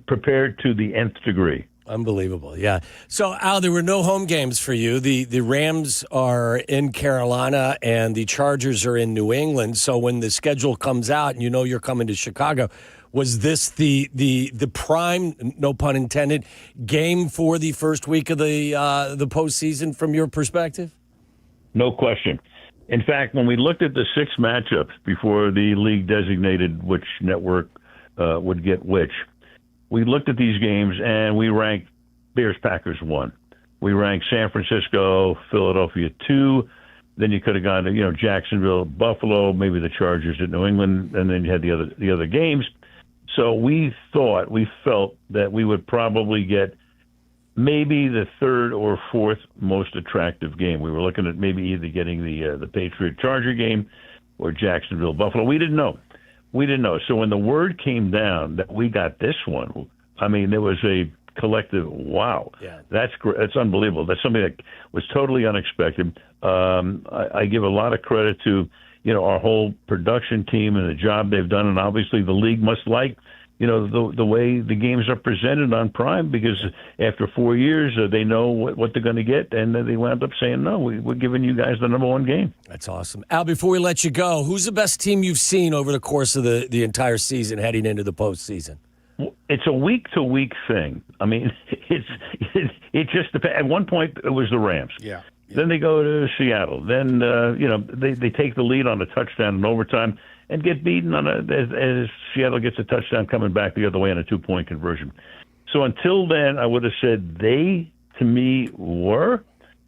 Speaker 12: prepared to the nth degree.
Speaker 18: Unbelievable, yeah. So, Al, there were no home games for you. The Rams are in Carolina and the Chargers are in New England. So when the schedule comes out and you're coming to Chicago, was this the prime, no pun intended, game for the first week of the postseason from your perspective?
Speaker 12: No question. In fact, when we looked at the 6 matchups before the league designated which network would get which, we looked at these games and we ranked Bears-Packers 1. We ranked San Francisco, Philadelphia 2. Then you could have gone to Jacksonville, Buffalo, maybe the Chargers at New England, and then you had the other games. So we felt that we would probably get maybe the 3rd or 4th most attractive game. We were looking at maybe either getting the Patriot-Charger game or Jacksonville-Buffalo. We didn't know. So when the word came down that we got this one, I mean, there was a collective, wow, that's great. That's unbelievable. That's something that was totally unexpected. I give a lot of credit to, our whole production team and the job they've done. And obviously the league must like, the way the games are presented on Prime, because after 4 years, they know what they're going to get. And then they wound up saying, no, we're giving you guys the number 1 game.
Speaker 18: That's awesome. Al, before we let you go, who's the best team you've seen over the course of the entire season heading into the postseason?
Speaker 12: It's a week-to-week thing. I mean, it just depends. At one point, it was the Rams.
Speaker 19: Yeah.
Speaker 12: Then they go to Seattle. Then, they take the lead on a touchdown in overtime and get beaten as Seattle gets a touchdown coming back the other way on a 2-point conversion. So until then, I would have said they, to me, were.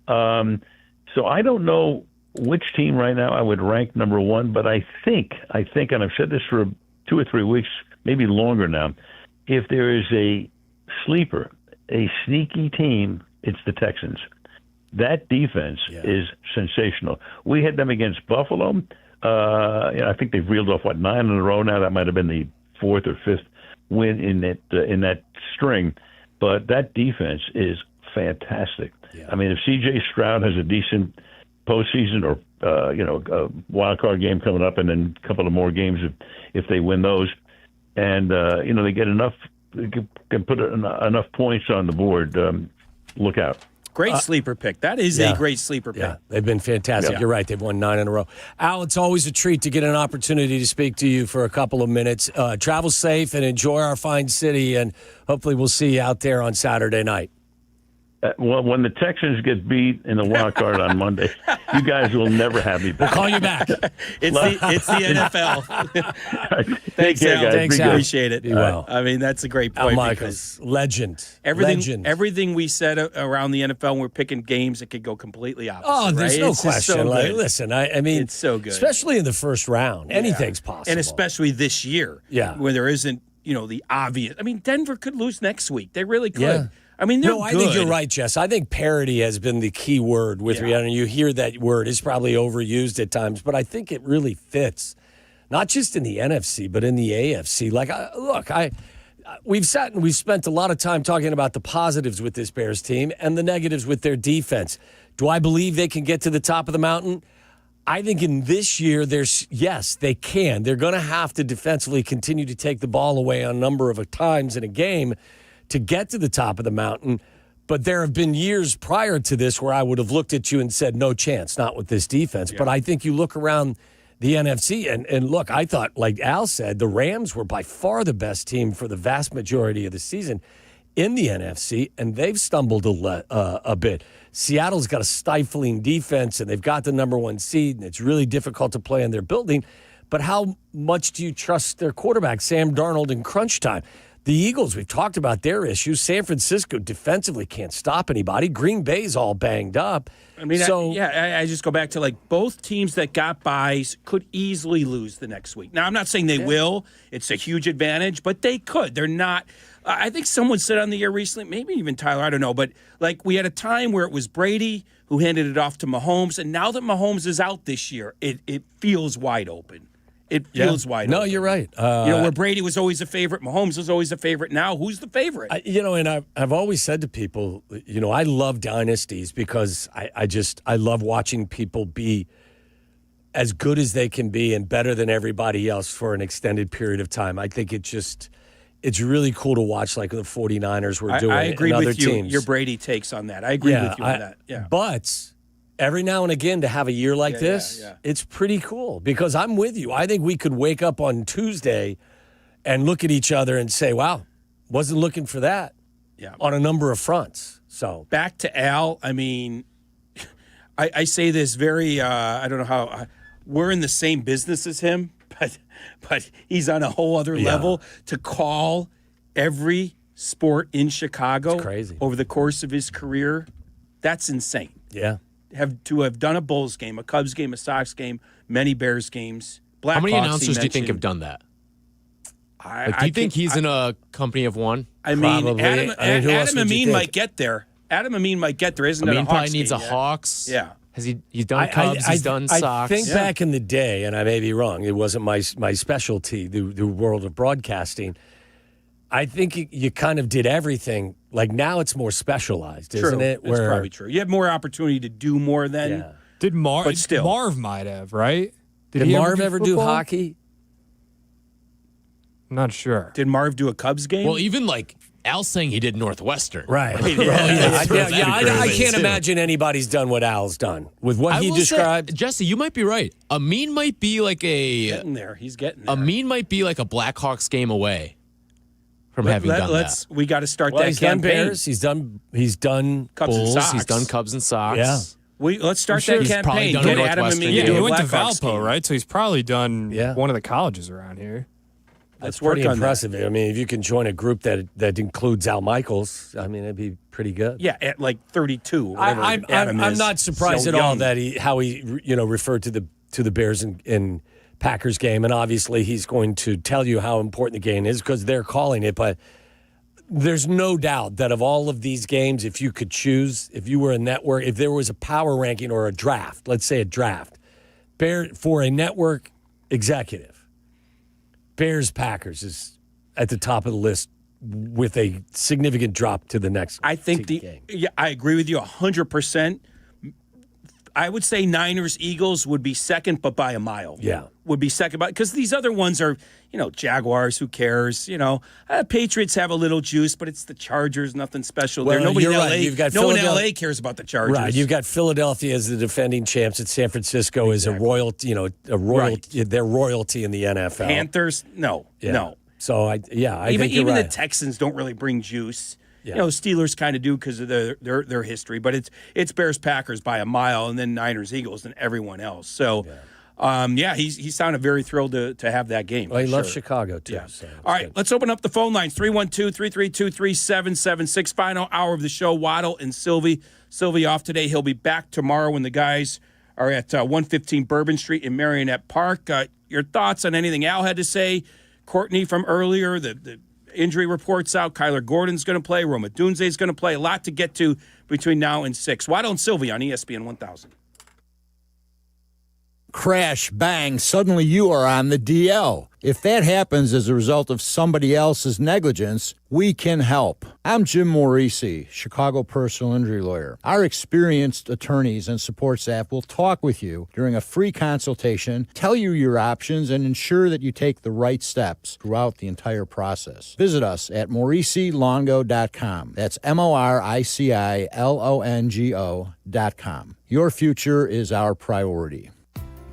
Speaker 12: So I don't know which team right now I would rank number 1, but I think, and I've said this for 2 or 3 weeks, maybe longer now, if there is a sleeper, a sneaky team, it's the Texans. That defense is sensational. We had them against Buffalo. I think they've reeled off 9 in a row now. That might have been the 4th or 5th win in that string. But that defense is fantastic. Yeah. I mean, if C.J. Stroud has a decent postseason or a wild card game coming up, and then a couple of more games if they win those, and they get enough, they can put enough points on the board. Look out.
Speaker 19: Great sleeper pick. That is a great sleeper pick.
Speaker 18: Yeah, they've been fantastic. Yeah. You're right. They've won 9 in a row. Al, it's always a treat to get an opportunity to speak to you for a couple of minutes. Travel safe and enjoy our fine city, and hopefully we'll see you out there on Saturday night.
Speaker 12: Well, when the Texans get beat in the wild card on Monday, you guys will never have me back.
Speaker 18: We'll call you back.
Speaker 19: It's the NFL.
Speaker 12: Thanks, Al.
Speaker 19: Guys.
Speaker 18: Thanks, Al.
Speaker 19: Appreciate it.
Speaker 18: Be well.
Speaker 19: I mean, that's a great point.
Speaker 18: Al Michaels, legend.
Speaker 19: Everything we said around the NFL, when we're picking games, it could go completely opposite.
Speaker 18: Oh, there's no
Speaker 19: it's
Speaker 18: question.
Speaker 19: So
Speaker 18: listen, I mean,
Speaker 19: it's so good,
Speaker 18: especially in the first round. Anything's possible,
Speaker 19: and especially this year, when there isn't, the obvious. I mean, Denver could lose next week. They really could.
Speaker 18: Yeah.
Speaker 19: I mean, they're good.
Speaker 18: I think you're right, Jess. I think parity has been the key word with Rihanna. You hear that word. It's probably overused at times, but I think it really fits, not just in the NFC, but in the AFC. We've sat and we've spent a lot of time talking about the positives with this Bears team and the negatives with their defense. Do I believe they can get to the top of the mountain? I think in this year, they can. They're going to have to defensively continue to take the ball away on a number of times in a game to get to the top of the mountain. But there have been years prior to this where I would have looked at you and said, no chance, not with this defense. Yeah. But I think you look around the NFC, and look, I thought, like Al said, the Rams were by far the best team for the vast majority of the season. in the NFC, and they've stumbled a bit. Seattle's got a stifling defense, and they've got the number 1 seed, and it's really difficult to play in their building. But how much do you trust their quarterback, Sam Darnold, in crunch time? The Eagles, we've talked about their issues. San Francisco defensively can't stop anybody. Green Bay's all banged up.
Speaker 19: I mean, I just go back to both teams that got byes could easily lose the next week. Now, I'm not saying they will. It's a huge advantage, but they could. They're not. I think someone said on the air recently, maybe even Tyler, I don't know, but we had a time where it was Brady who handed it off to Mahomes, and now that Mahomes is out this year, it feels wide open. It feels wide open.
Speaker 18: No, you're right.
Speaker 19: Where Brady was always a favorite, Mahomes is always a favorite. Now, who's the favorite?
Speaker 18: And I've always said to people, I love dynasties because I love watching people be as good as they can be and better than everybody else for an extended period of time. I think it's really cool to watch like the 49ers were doing.
Speaker 19: I agree
Speaker 18: and
Speaker 19: with
Speaker 18: other
Speaker 19: you.
Speaker 18: teams.
Speaker 19: Your Brady takes on that. I agree with you on that. Yeah.
Speaker 18: But every now and again to have a year like this, it's pretty cool because I'm with you. I think we could wake up on Tuesday and look at each other and say, wow, wasn't looking for that on a number of fronts. So
Speaker 19: back to Al, I mean, I say this very, I don't know how, we're in the same business as him, but he's on a whole other level. To call every sport in Chicago over the course of his career, that's insane.
Speaker 18: Yeah.
Speaker 19: Have done a Bulls game, a Cubs game, a Sox game, many Bears games.
Speaker 5: How many announcers do you think have done that? Do you think he's in a company of one?
Speaker 19: I mean, Adam Amin might get there. Isn't it?
Speaker 5: Amin probably needs a Hawks.
Speaker 19: Yeah.
Speaker 5: He's done Cubs, he's done Sox.
Speaker 18: I think back in the day, and I may be wrong, it wasn't my specialty, the world of broadcasting. I think you kind of did everything. Like now it's more specialized, isn't it?
Speaker 19: That's probably true. You have more opportunity to do more then.
Speaker 18: Yeah.
Speaker 7: Did
Speaker 19: but still.
Speaker 7: Marv might have, right?
Speaker 18: Did Marv ever do hockey?
Speaker 7: I'm not sure.
Speaker 19: Did Marv do a Cubs game?
Speaker 5: Well, even Al's saying he did Northwestern.
Speaker 18: Right. I can't imagine anybody's done what Al's done with what he described.
Speaker 5: Jesse, you might be right. Amin might be like
Speaker 19: getting there. He's getting there.
Speaker 5: Amin might be like a Blackhawks game away from having done that.
Speaker 19: We got to start that
Speaker 18: he's
Speaker 19: campaign.
Speaker 18: Done Bears. He's done
Speaker 19: Cubs
Speaker 18: Bulls.
Speaker 19: and Sox.
Speaker 5: He's done Cubs and Sox.
Speaker 18: Yeah.
Speaker 19: Let's start that campaign.
Speaker 5: Get
Speaker 19: Adam Amin.
Speaker 7: He went to Valpo, right? So he's probably done one of the colleges around here.
Speaker 18: That's pretty impressive. I mean, if you can join a group that includes Al Michaels, I mean, it'd be pretty good.
Speaker 19: Yeah, at like 32.
Speaker 18: I'm not surprised at all that how he referred to the Bears and Packers game, and obviously he's going to tell you how important the game is because they're calling it. But there's no doubt that of all of these games, if you could choose, if you were a network, if there was a power ranking or a draft, let's say a draft, for a network executive. Bears-Packers is at the top of the list with a significant drop to the next
Speaker 19: I think
Speaker 18: game.
Speaker 19: I agree with you 100%. I would say Niners-Eagles would be second, but by a mile.
Speaker 18: Yeah.
Speaker 19: Would be second, because these other ones are, Jaguars, who cares? Patriots have a little juice, but it's the Chargers, nothing special there. Nobody in LA, no one in LA cares about the Chargers.
Speaker 18: Right. You've got Philadelphia as the defending champs, and San Francisco is a royalty, they're royalty in the NFL.
Speaker 19: Panthers, no.
Speaker 18: So I think
Speaker 19: even
Speaker 18: right.
Speaker 19: the Texans don't really bring juice.
Speaker 18: Yeah.
Speaker 19: Steelers kind of do because of their history, but it's Bears Packers by a mile, and then Niners Eagles and everyone else. So, he sounded very thrilled to have that game.
Speaker 18: Well, he loves Chicago too.
Speaker 19: Yeah.
Speaker 18: So
Speaker 19: all right, let's open up the phone lines 312-332-3776. Final hour of the show. Waddle and Silvy. Silvy off today. He'll be back tomorrow when the guys are at 115 Bourbon Street in Marionette Park. Your thoughts on anything Al had to say? Courtney from earlier, the injury reports out. Kyler Gordon's going to play. Roma Dunze's going to play. A lot to get to between now and 6. Waddle and Silvy on ESPN 1000.
Speaker 13: Crash, bang, suddenly you are on the DL. If that happens as a result of somebody else's negligence, we can help. I'm Jim Morisi, Chicago personal injury lawyer. Our experienced attorneys and support staff will talk with you during a free consultation, tell you your options, and ensure that you take the right steps throughout the entire process. Visit us at MorisiLongo.com. That's MoriciLongo.com. Your future is our priority.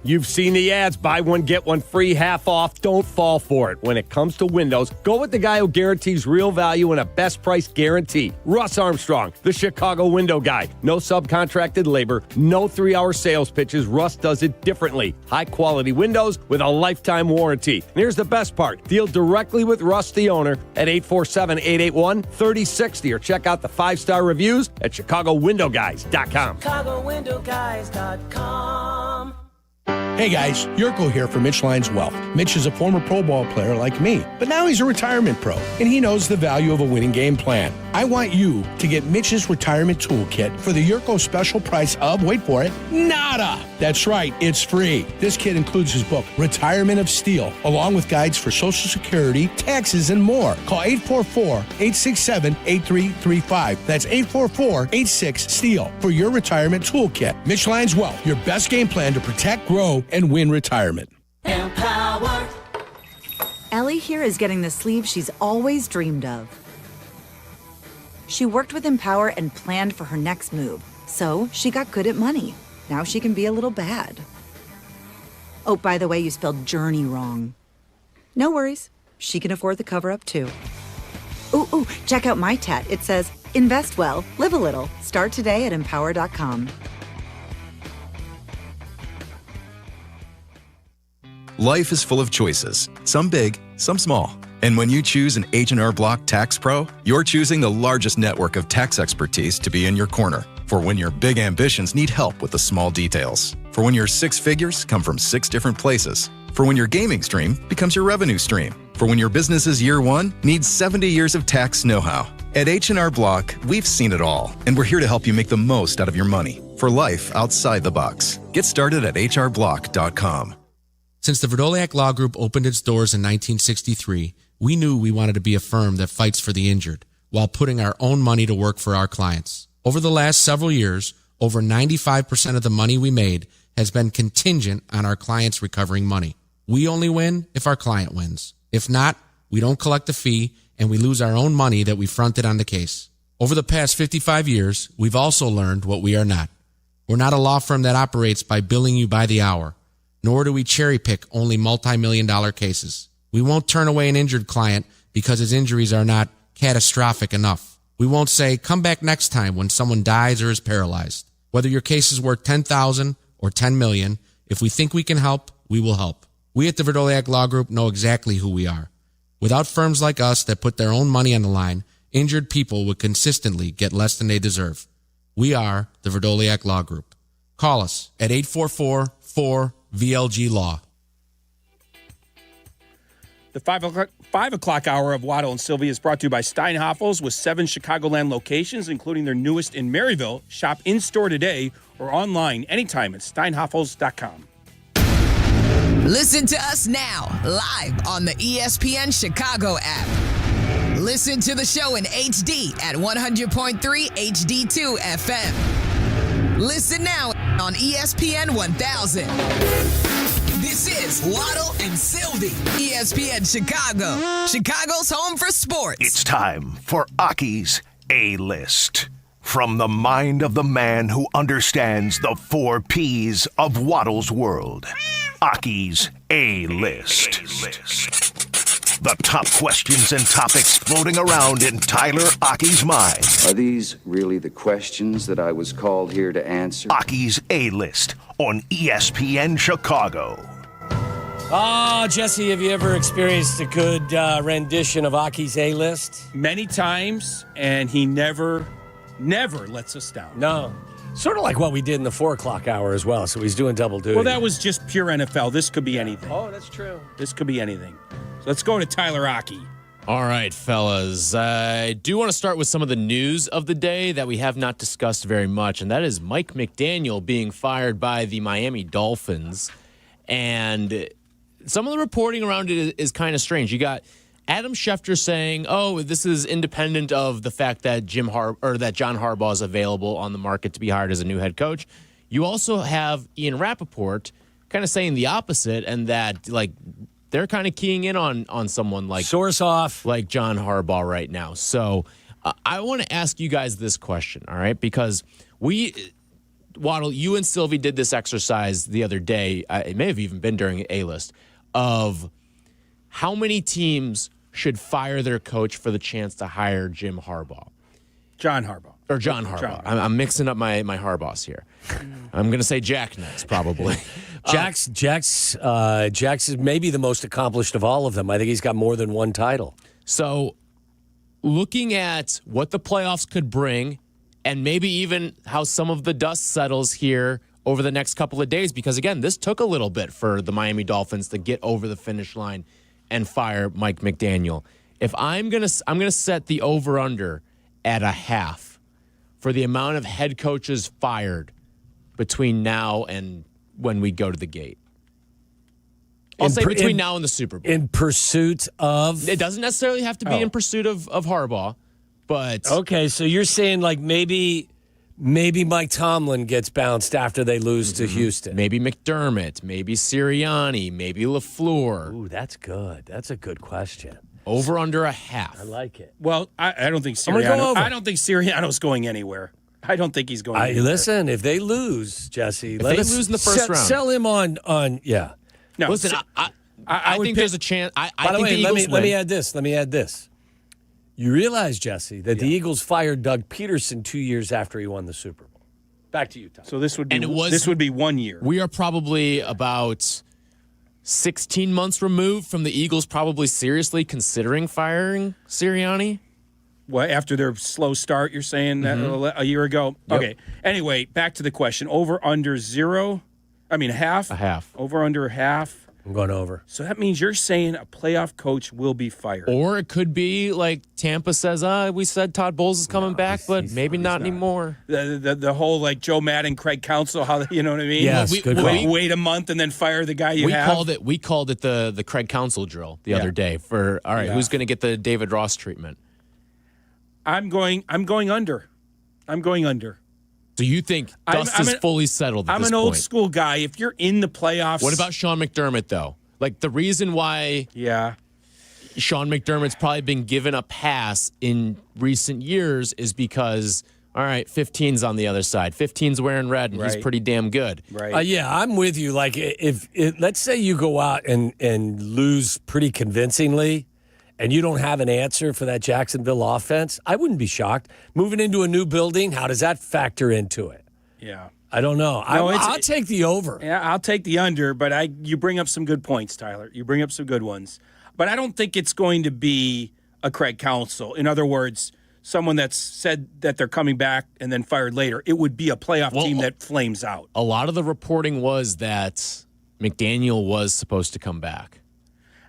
Speaker 1: You've seen the ads, buy one, get one free, half off. Don't fall for it. When it comes to windows, go with the guy who guarantees real value and a best price guarantee. Russ Armstrong, the Chicago window guy. No subcontracted labor, no 3-hour sales pitches. Russ does it differently. High quality windows with a lifetime warranty. And here's the best part. Deal directly with Russ, the owner, at 847-881-3060 or check out the 5-star reviews at ChicagoWindowGuys.com.
Speaker 10: ChicagoWindowGuys.com. Hey guys, Jurko here for Mitch Lyons Wealth. Mitch is a former Pro Ball player like me, but now he's a retirement pro, and he knows the value of a winning game plan. I want you to get Mitch's retirement toolkit for the Jurko special price of, wait for it, nada. That's right, it's free. This kit includes his book, Retirement of Steel, along with guides for Social Security, taxes, and more. Call 844-867-8335. That's 844-86-STEEL for your retirement toolkit. Mitch Lyons Wealth, your best game plan to protect, grow, and win retirement.
Speaker 14: Empower. Ellie here is getting the sleeve she's always dreamed of. She worked with Empower and planned for her next move, so she got good at money. Now she can be a little bad. Oh, by the way, you spelled journey wrong. No worries. She can afford the cover-up, too. Ooh, check out my tat. It says, invest well, live a little. Start today at empower.com.
Speaker 8: Life is full of choices, some big, some small. And when you choose an H&R Block Tax Pro, you're choosing the largest network of tax expertise to be in your corner. For when your big ambitions need help with the small details. For when your 6 figures come from 6 different places. For when your gaming stream becomes your revenue stream. For when your business's year 1 needs 70 years of tax know-how. At H&R Block, we've seen it all, and we're here to help you make the most out of your money for life outside the box. Get started at hrblock.com.
Speaker 16: Since the Verdoliak Law Group opened its doors in 1963, we knew we wanted to be a firm that fights for the injured while putting our own money to work for our clients. Over the last several years, over 95% of the money we made has been contingent on our clients recovering money. We only win if our client wins. If not, we don't collect a fee and we lose our own money that we fronted on the case. Over the past 55 years, we've also learned what we are not. We're not a law firm that operates by billing you by the hour, nor do we cherry pick only multi-million-dollar cases. We won't turn away an injured client because his injuries are not catastrophic enough. We won't say, come back next time when someone dies or is paralyzed. Whether your case is worth $10,000 or $10 million, if we think we can help, we will help. We at the Verdoliak Law Group know exactly who we are. Without firms like us that put their own money on the line, injured people would consistently get less than they deserve. We are the Verdoliak Law Group. Call us at 844-4VLG-LAW.
Speaker 19: The 5 o'clock hour of Waddle and Silvy is brought to you by Steinhafels with 7 Chicagoland locations, including their newest in Maryville. Shop in-store today or online anytime at steinhafels.com.
Speaker 9: Listen to us now, live on the ESPN Chicago app. Listen to the show in HD at 100.3 HD2 FM. Listen now on ESPN 1000. This is Waddle and Silvy, ESPN Chicago, Chicago's home for sports.
Speaker 15: It's time for Aki's A-List. From the mind of the man who understands the 4 Ps of Waddle's world. Aki's A-List. The top questions and topics floating around in Tyler Aki's mind.
Speaker 21: Are these really the questions that I was called here to answer?
Speaker 15: Aki's A-List on ESPN Chicago.
Speaker 18: Oh, Jesse, have you ever experienced a good rendition of Aki's A-List?
Speaker 19: Many times, and he never lets us down.
Speaker 18: No. Sort of like what we did in the 4 o'clock hour as well, so he's doing double duty.
Speaker 19: Well, that was just pure NFL. This could be anything.
Speaker 18: Oh, that's true.
Speaker 19: This could be anything. So let's go to Tyler Aki.
Speaker 5: All right, fellas. I do want to start with some of the news of the day that we have not discussed very much, and that is Mike McDaniel being fired by the Miami Dolphins. And some of the reporting around it is kind of strange. You got Adam Schefter saying, "Oh, this is independent of the fact that John Harbaugh is available on the market to be hired as a new head coach." You also have Ian Rappaport kind of saying the opposite, and that they're kind of keying in on someone like
Speaker 18: source off
Speaker 5: like John Harbaugh right now. So I want to ask you guys this question, all right? Because Waddle, you and Silvy did this exercise the other day. It may have even been during A-List of how many teams should fire their coach for the chance to hire Jim Harbaugh.
Speaker 19: John Harbaugh.
Speaker 5: Or John Harbaugh. I'm mixing up my Harbaughs here. I'm going to say Jack next, probably.
Speaker 18: Jack's is maybe the most accomplished of all of them. I think he's got more than one title.
Speaker 5: So looking at what the playoffs could bring and maybe even how some of the dust settles here over the next couple of days, because, again, this took a little bit for the Miami Dolphins to get over the finish line and fire Mike McDaniel. If I'm gonna set the over-under at 1/2 for the amount of head coaches fired between now and when we go to the gate. I'll say between now and the Super Bowl.
Speaker 18: In pursuit of?
Speaker 5: It doesn't necessarily have to be in pursuit of Harbaugh, but...
Speaker 18: Okay, so you're saying like maybe Mike Tomlin gets bounced after they lose to Houston.
Speaker 5: Maybe McDermott, maybe Sirianni, maybe LaFleur.
Speaker 18: Ooh, that's good. That's a good question.
Speaker 5: Over under 1/2.
Speaker 18: I like it.
Speaker 19: Well, I don't think
Speaker 18: I'm gonna go over.
Speaker 19: I don't think Sirianni's going anywhere. I don't think he's going anywhere.
Speaker 18: Listen, if they lose, Jesse,
Speaker 5: they lose in the first round.
Speaker 18: Sell him on yeah.
Speaker 5: No, listen, I think there's a chance. I
Speaker 18: By the
Speaker 5: think
Speaker 18: way,
Speaker 5: the Eagles
Speaker 18: let me add this. You realize, Jesse, that the Eagles fired Doug Peterson 2 years after he won the Super Bowl. Back to you, Tom.
Speaker 19: So this would be 1 year.
Speaker 5: We are probably about 16 months removed from the Eagles probably seriously considering firing Sirianni.
Speaker 19: What, after their slow start, you're saying that a year ago?
Speaker 5: Yep.
Speaker 19: Okay. Anyway, back to the question. Over under 0? I mean, 1/2?
Speaker 5: 1/2.
Speaker 19: Over under 1/2?
Speaker 18: I'm going over.
Speaker 19: So that means you're saying a playoff coach will be fired.
Speaker 5: Or it could be like Tampa says, we said Todd Bowles is coming back, but maybe not anymore.
Speaker 19: The whole like Joe Madden, Craig Counsell, how you know what I mean?
Speaker 18: Yes, good call.
Speaker 19: Wait a month and then fire the guy
Speaker 5: we called it the Craig Counsell drill the other day for who's going to get the David Ross treatment?
Speaker 19: I'm going under.
Speaker 5: Do you think dust is fully settled at this point?
Speaker 19: I'm an old school guy. If you're in the playoffs.
Speaker 5: What about Sean McDermott, though? Like, the reason why Sean McDermott's probably been given a pass in recent years is because, all right, 15's on the other side. 15's wearing red, and he's pretty damn good.
Speaker 19: Right.
Speaker 18: Yeah, I'm with you. Like, if let's say you go out and lose pretty convincingly, and you don't have an answer for that Jacksonville offense, I wouldn't be shocked. Moving into a new building, how does that factor into it?
Speaker 19: Yeah.
Speaker 18: I don't know. I'll take the over.
Speaker 19: Yeah, I'll take the under, but you bring up some good points, Tyler. You bring up some good ones. But I don't think it's going to be a Craig Counsell. In other words, someone that's said that they're coming back and then fired later. It would be a playoff team that flames out.
Speaker 5: A lot of the reporting was that McDaniel was supposed to come back.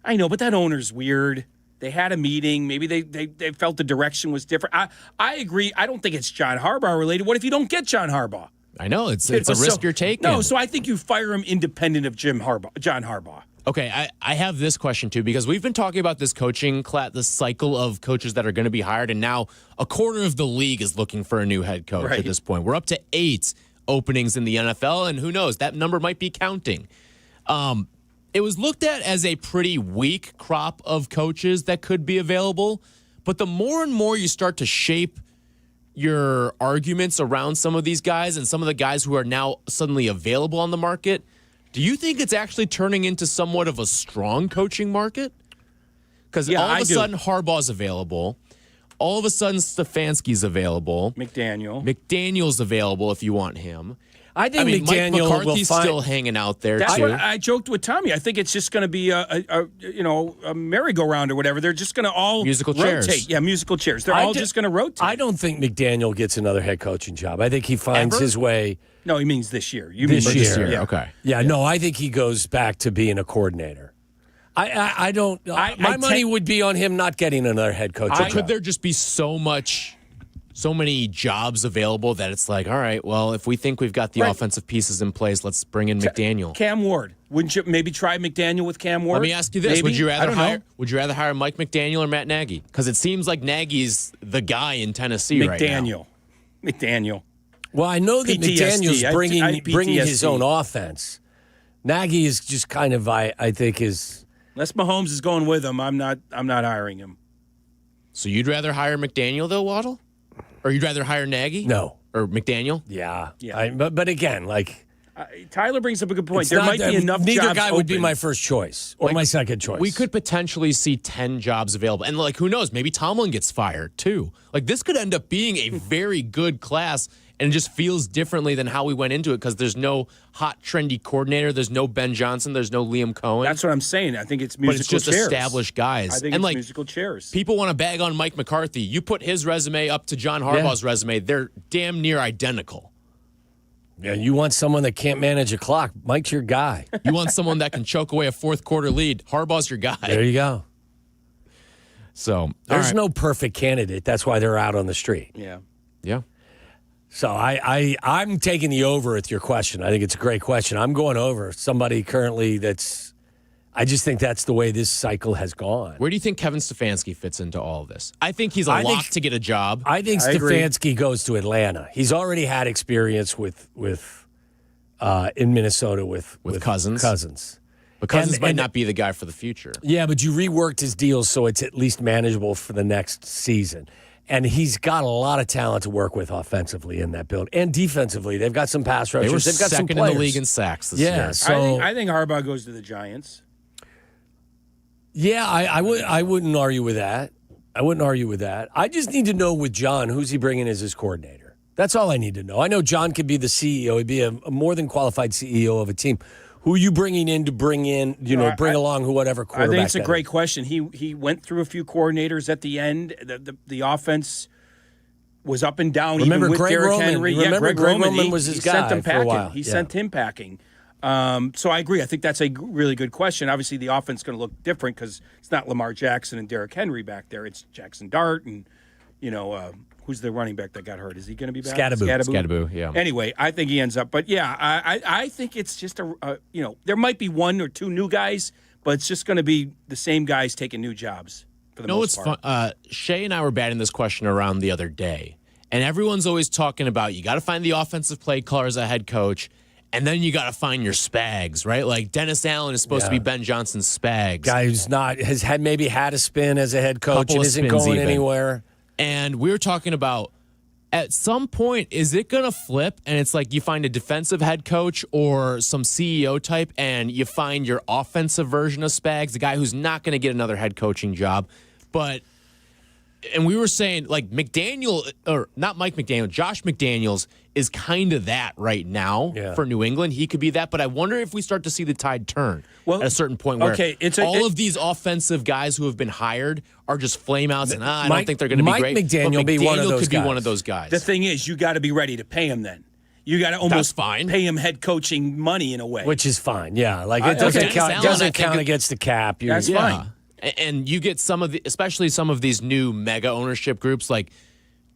Speaker 19: I know, but that owner's weird. They had a meeting. Maybe they felt the direction was different. I agree. I don't think it's John Harbaugh related. What if you don't get John Harbaugh?
Speaker 5: I know. It's a risk you're taking.
Speaker 19: No, so I think you fire him independent of John Harbaugh.
Speaker 5: Okay, I have this question, too, because we've been talking about this coaching, the cycle of coaches that are going to be hired, and now a quarter of the league is looking for a new head coach at this point. We're up to 8 openings in the NFL, and who knows, that number might be counting. It was looked at as a pretty weak crop of coaches that could be available, but the more and more you start to shape your arguments around some of these guys and some of the guys who are now suddenly available on the market, do you think it's actually turning into somewhat of a strong coaching market? Because all of a sudden Harbaugh's available. All of a sudden Stefanski's available. McDaniel's available if you want him.
Speaker 18: I think McDaniel
Speaker 5: Mike McCarthy's still hanging out there,
Speaker 19: That's
Speaker 5: too.
Speaker 19: what I joked with Tommy. I think it's just going to be a merry-go-round or whatever. They're just going to all
Speaker 5: musical
Speaker 19: rotate.
Speaker 5: chairs.
Speaker 19: Yeah, musical chairs. They're all just going to rotate.
Speaker 18: I don't think McDaniel gets another head coaching job. I think he finds his way.
Speaker 19: No, he means this year.
Speaker 18: This year.
Speaker 19: Yeah.
Speaker 5: Okay.
Speaker 18: Yeah, no, I think he goes back to being a coordinator. I don't. My money would be on him not getting another head coaching job.
Speaker 5: Could there just be so many jobs available that it's like, all right, well, if we think we've got the offensive pieces in place, let's bring in McDaniel.
Speaker 19: Cam Ward. Wouldn't you maybe try McDaniel with Cam Ward?
Speaker 5: Let me ask you this. Would you rather hire Mike McDaniel or Matt Nagy? Because it seems like Nagy's the guy in Tennessee right now.
Speaker 19: McDaniel.
Speaker 18: Well, I know that
Speaker 19: PTSD.
Speaker 18: McDaniel's bringing his own offense. Nagy is just kind of, I think, is...
Speaker 19: Unless Mahomes is going with him, I'm not hiring him.
Speaker 5: So you'd rather hire McDaniel, though, Waddle? Or you'd rather hire Nagy?
Speaker 18: No.
Speaker 5: or McDaniel.
Speaker 18: Yeah. But again, like
Speaker 19: Tyler brings up a good point.
Speaker 18: it's
Speaker 19: There
Speaker 18: not
Speaker 19: might be
Speaker 18: that-
Speaker 19: enough
Speaker 18: Neither
Speaker 19: jobs
Speaker 18: guy would be
Speaker 19: open.
Speaker 18: my first choice or my second choice.
Speaker 5: We could potentially see 10 jobs available. And, like, who knows? Maybe Tomlin gets fired, too. Like, this could end up being a very good class, and it just feels differently than how we went into it because there's no hot, trendy coordinator. There's no Ben Johnson. There's no Liam Cohen.
Speaker 19: That's what I'm saying. I think it's
Speaker 5: But
Speaker 19: musical
Speaker 5: it's just
Speaker 19: chairs.
Speaker 5: established guys.
Speaker 19: I think
Speaker 5: and
Speaker 19: it's
Speaker 5: like
Speaker 19: musical chairs.
Speaker 5: People want to bag on Mike McCarthy. You put his resume up to John Harbaugh's resume, they're damn near identical.
Speaker 18: Yeah, you want someone that can't manage a clock. Mike's your guy.
Speaker 5: You want someone that can choke away a fourth quarter lead. Harbaugh's your guy.
Speaker 18: There you go.
Speaker 5: So
Speaker 18: there's no perfect candidate. That's why they're out on the street.
Speaker 19: Yeah.
Speaker 5: Yeah.
Speaker 18: So I'm taking the over with your question. I think it's a great question. I'm going over somebody currently that's. I just think that's the way this cycle has gone.
Speaker 5: Where do you think Kevin Stefanski fits into all of this? I think he's a lock to get a job.
Speaker 18: I think Stefanski goes to Atlanta. He's already had experience with in Minnesota with
Speaker 5: Cousins. But Cousins might not be the guy for the future.
Speaker 18: Yeah, but you reworked his deal so it's at least manageable for the next season. And he's got a lot of talent to work with offensively in that build and defensively. They've got some pass rushers.
Speaker 5: They were
Speaker 18: They've got
Speaker 5: second
Speaker 18: some
Speaker 5: in the
Speaker 18: players.
Speaker 5: league in sacks this year.
Speaker 18: So
Speaker 19: I think Harbaugh goes to the Giants.
Speaker 18: yeah, I wouldn't argue with that. I just need to know with John who's he bringing as his coordinator. That's all I need to know. I know John could be the CEO. He'd be a more than qualified CEO of a team. Who are you bringing in to bring in? Bring along whatever quarterback.
Speaker 19: I think it's a
Speaker 18: that
Speaker 19: great
Speaker 18: is.
Speaker 19: question. He went through a few coordinators at the end. The offense was up and down.
Speaker 18: Remember
Speaker 19: even with
Speaker 18: Greg
Speaker 19: Derrick
Speaker 18: Roman?
Speaker 19: Henry.
Speaker 18: Remember
Speaker 19: Greg
Speaker 18: Greg
Speaker 19: Roman
Speaker 18: Roman was his
Speaker 19: he sent
Speaker 18: guy
Speaker 19: him
Speaker 18: for a
Speaker 19: packing.
Speaker 18: while.
Speaker 19: He
Speaker 18: Yeah.
Speaker 19: sent him packing. So I agree. I think that's a really good question. Obviously, the offense is going to look different because it's not Lamar Jackson and Derrick Henry back there. It's Jackson Dart and who's the running back that got hurt? Is he going to be back?
Speaker 5: Scadaboo, yeah.
Speaker 19: Anyway, I think he ends up. But yeah, I think it's just there might be one or two new guys, but it's just going to be the same guys taking new jobs for the most part.
Speaker 5: Fun? Shay and I were batting this question around the other day, and everyone's always talking about you got to find the offensive play caller as a head coach, and then you got to find your spags, right? Like Dennis Allen is supposed to be Ben Johnson's spags.
Speaker 18: Guy who's maybe had a spin as a head coach
Speaker 5: Couple
Speaker 18: and
Speaker 5: of
Speaker 18: isn't
Speaker 5: spins
Speaker 18: going
Speaker 5: even.
Speaker 18: anywhere.
Speaker 5: And we were talking about at some point, is it going to flip? And it's like you find a defensive head coach or some CEO type, and you find your offensive version of Spags, the guy who's not going to get another head coaching job. And we were saying, like, McDaniel, or not Mike McDaniel, Josh McDaniels is kind of that right now for New England. He could be that, but I wonder if we start to see the tide turn at a certain point where all of these offensive guys who have been hired are just flameouts, and I don't think they're going to be great.
Speaker 18: McDaniel
Speaker 5: but
Speaker 18: be one of
Speaker 5: McDaniel
Speaker 18: those
Speaker 5: could
Speaker 18: guys.
Speaker 5: be one of those guys.
Speaker 19: The thing is, you got to be ready to pay him then. You got to almost pay him head coaching money in a way.
Speaker 18: Which is fine, yeah. Like it doesn't count against the cap.
Speaker 19: That's fine.
Speaker 5: And you get especially some of these new mega ownership groups, like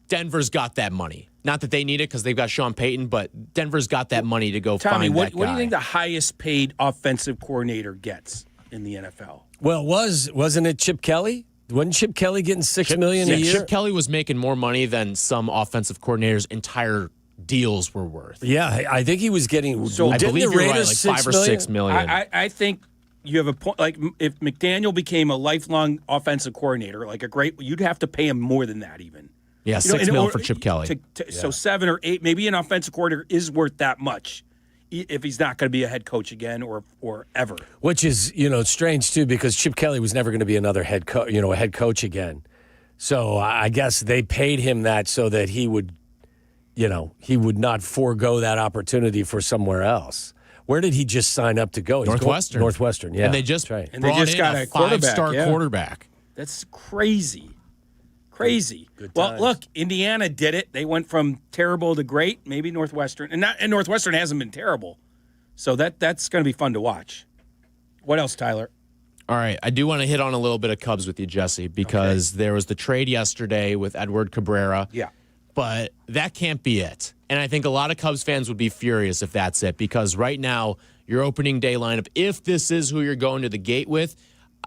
Speaker 5: Denver's got that money. Not that they need it because they've got Sean Payton, but Denver's got that money to go
Speaker 19: Tommy,
Speaker 5: find that guy.
Speaker 19: what do you think the highest paid offensive coordinator gets in the NFL?
Speaker 18: Well, wasn't it Chip Kelly? Wasn't Chip Kelly getting $6 million a year?
Speaker 5: Chip Kelly was making more money than some offensive coordinators' entire deals were worth.
Speaker 18: Yeah, I think he was getting.
Speaker 5: So I believe you're right, like $5 or $6 million.
Speaker 19: I think you have a point. Like if McDaniel became a lifelong offensive coordinator, you'd have to pay him more than that even.
Speaker 5: Yeah, $6 million for Chip Kelly.
Speaker 19: So 7 or 8, maybe an offensive coordinator is worth that much if he's not going to be a head coach again or ever.
Speaker 18: Which is strange too because Chip Kelly was never going to be another head coach again. So I guess they paid him that so that he would not forego that opportunity for somewhere else. Where did he just sign up to go?
Speaker 5: Northwestern.
Speaker 18: Northwestern, yeah.
Speaker 5: And they just
Speaker 18: right.
Speaker 19: And they just got a
Speaker 5: five-star quarterback.
Speaker 19: That's crazy. Crazy. Well, look, Indiana did it. They went from terrible to great. Maybe Northwestern, and Northwestern hasn't been terrible. So that's going to be fun to watch. What else, Tyler?
Speaker 5: All right, I do want to hit on a little bit of Cubs with you, Jesse, because there was the trade yesterday with Edward Cabrera.
Speaker 19: Yeah.
Speaker 5: But that can't be it. And I think a lot of Cubs fans would be furious if that's it, because right now, your opening day lineup, if this is who you're going to the gate with,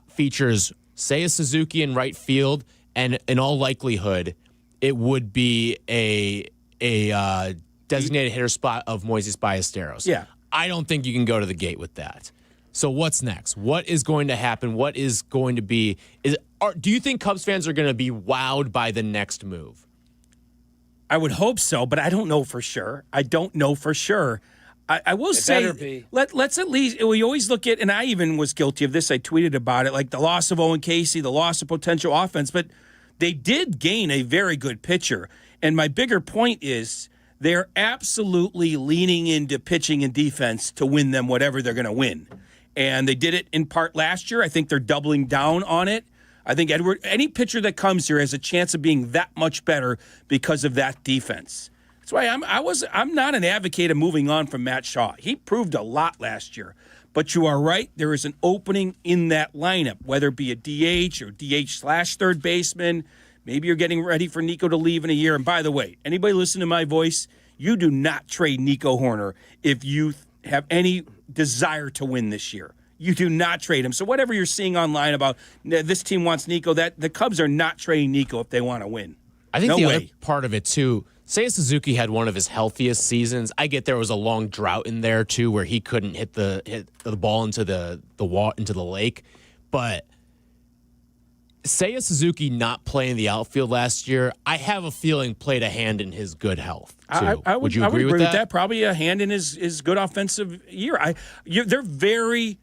Speaker 5: features Seiya Suzuki in right field, and in all likelihood, it would be a designated hitter spot of Moises Ballesteros.
Speaker 19: Yeah.
Speaker 5: I don't think you can go to the gate with that. So what's next? What is going to happen? What is going to be? Do you think Cubs fans are going to be wowed by the next move?
Speaker 19: I would hope so, but I don't know for sure. I will say, let's at least, we always look at, and I even was guilty of this, I tweeted about it, like the loss of Owen Casey, the loss of potential offense, but they did gain a very good pitcher. And my bigger point is they're absolutely leaning into pitching and defense to win them whatever they're going to win. And they did it in part last year. I think they're doubling down on it. I think any pitcher that comes here has a chance of being that much better because of that defense. That's why I'm not an advocate of moving on from Matt Shaw. He proved a lot last year. But you are right, there is an opening in that lineup, whether it be a DH or DH/third baseman. Maybe you're getting ready for Nico to leave in a year. And by the way, anybody listen to my voice, you do not trade Nico Hoerner if you have any desire to win this year. You do not trade him. So whatever you're seeing online about this team wants Nico, that the Cubs are not trading Nico if they want to win.
Speaker 5: I think other part of it, too, Seiya Suzuki had one of his healthiest seasons. I get there was a long drought in there, too, where he couldn't hit the ball into the lake. But Seiya Suzuki not playing the outfield last year, I have a feeling played a hand in his good health, too. Would you agree with that?
Speaker 19: Probably a hand in his good offensive year. They're very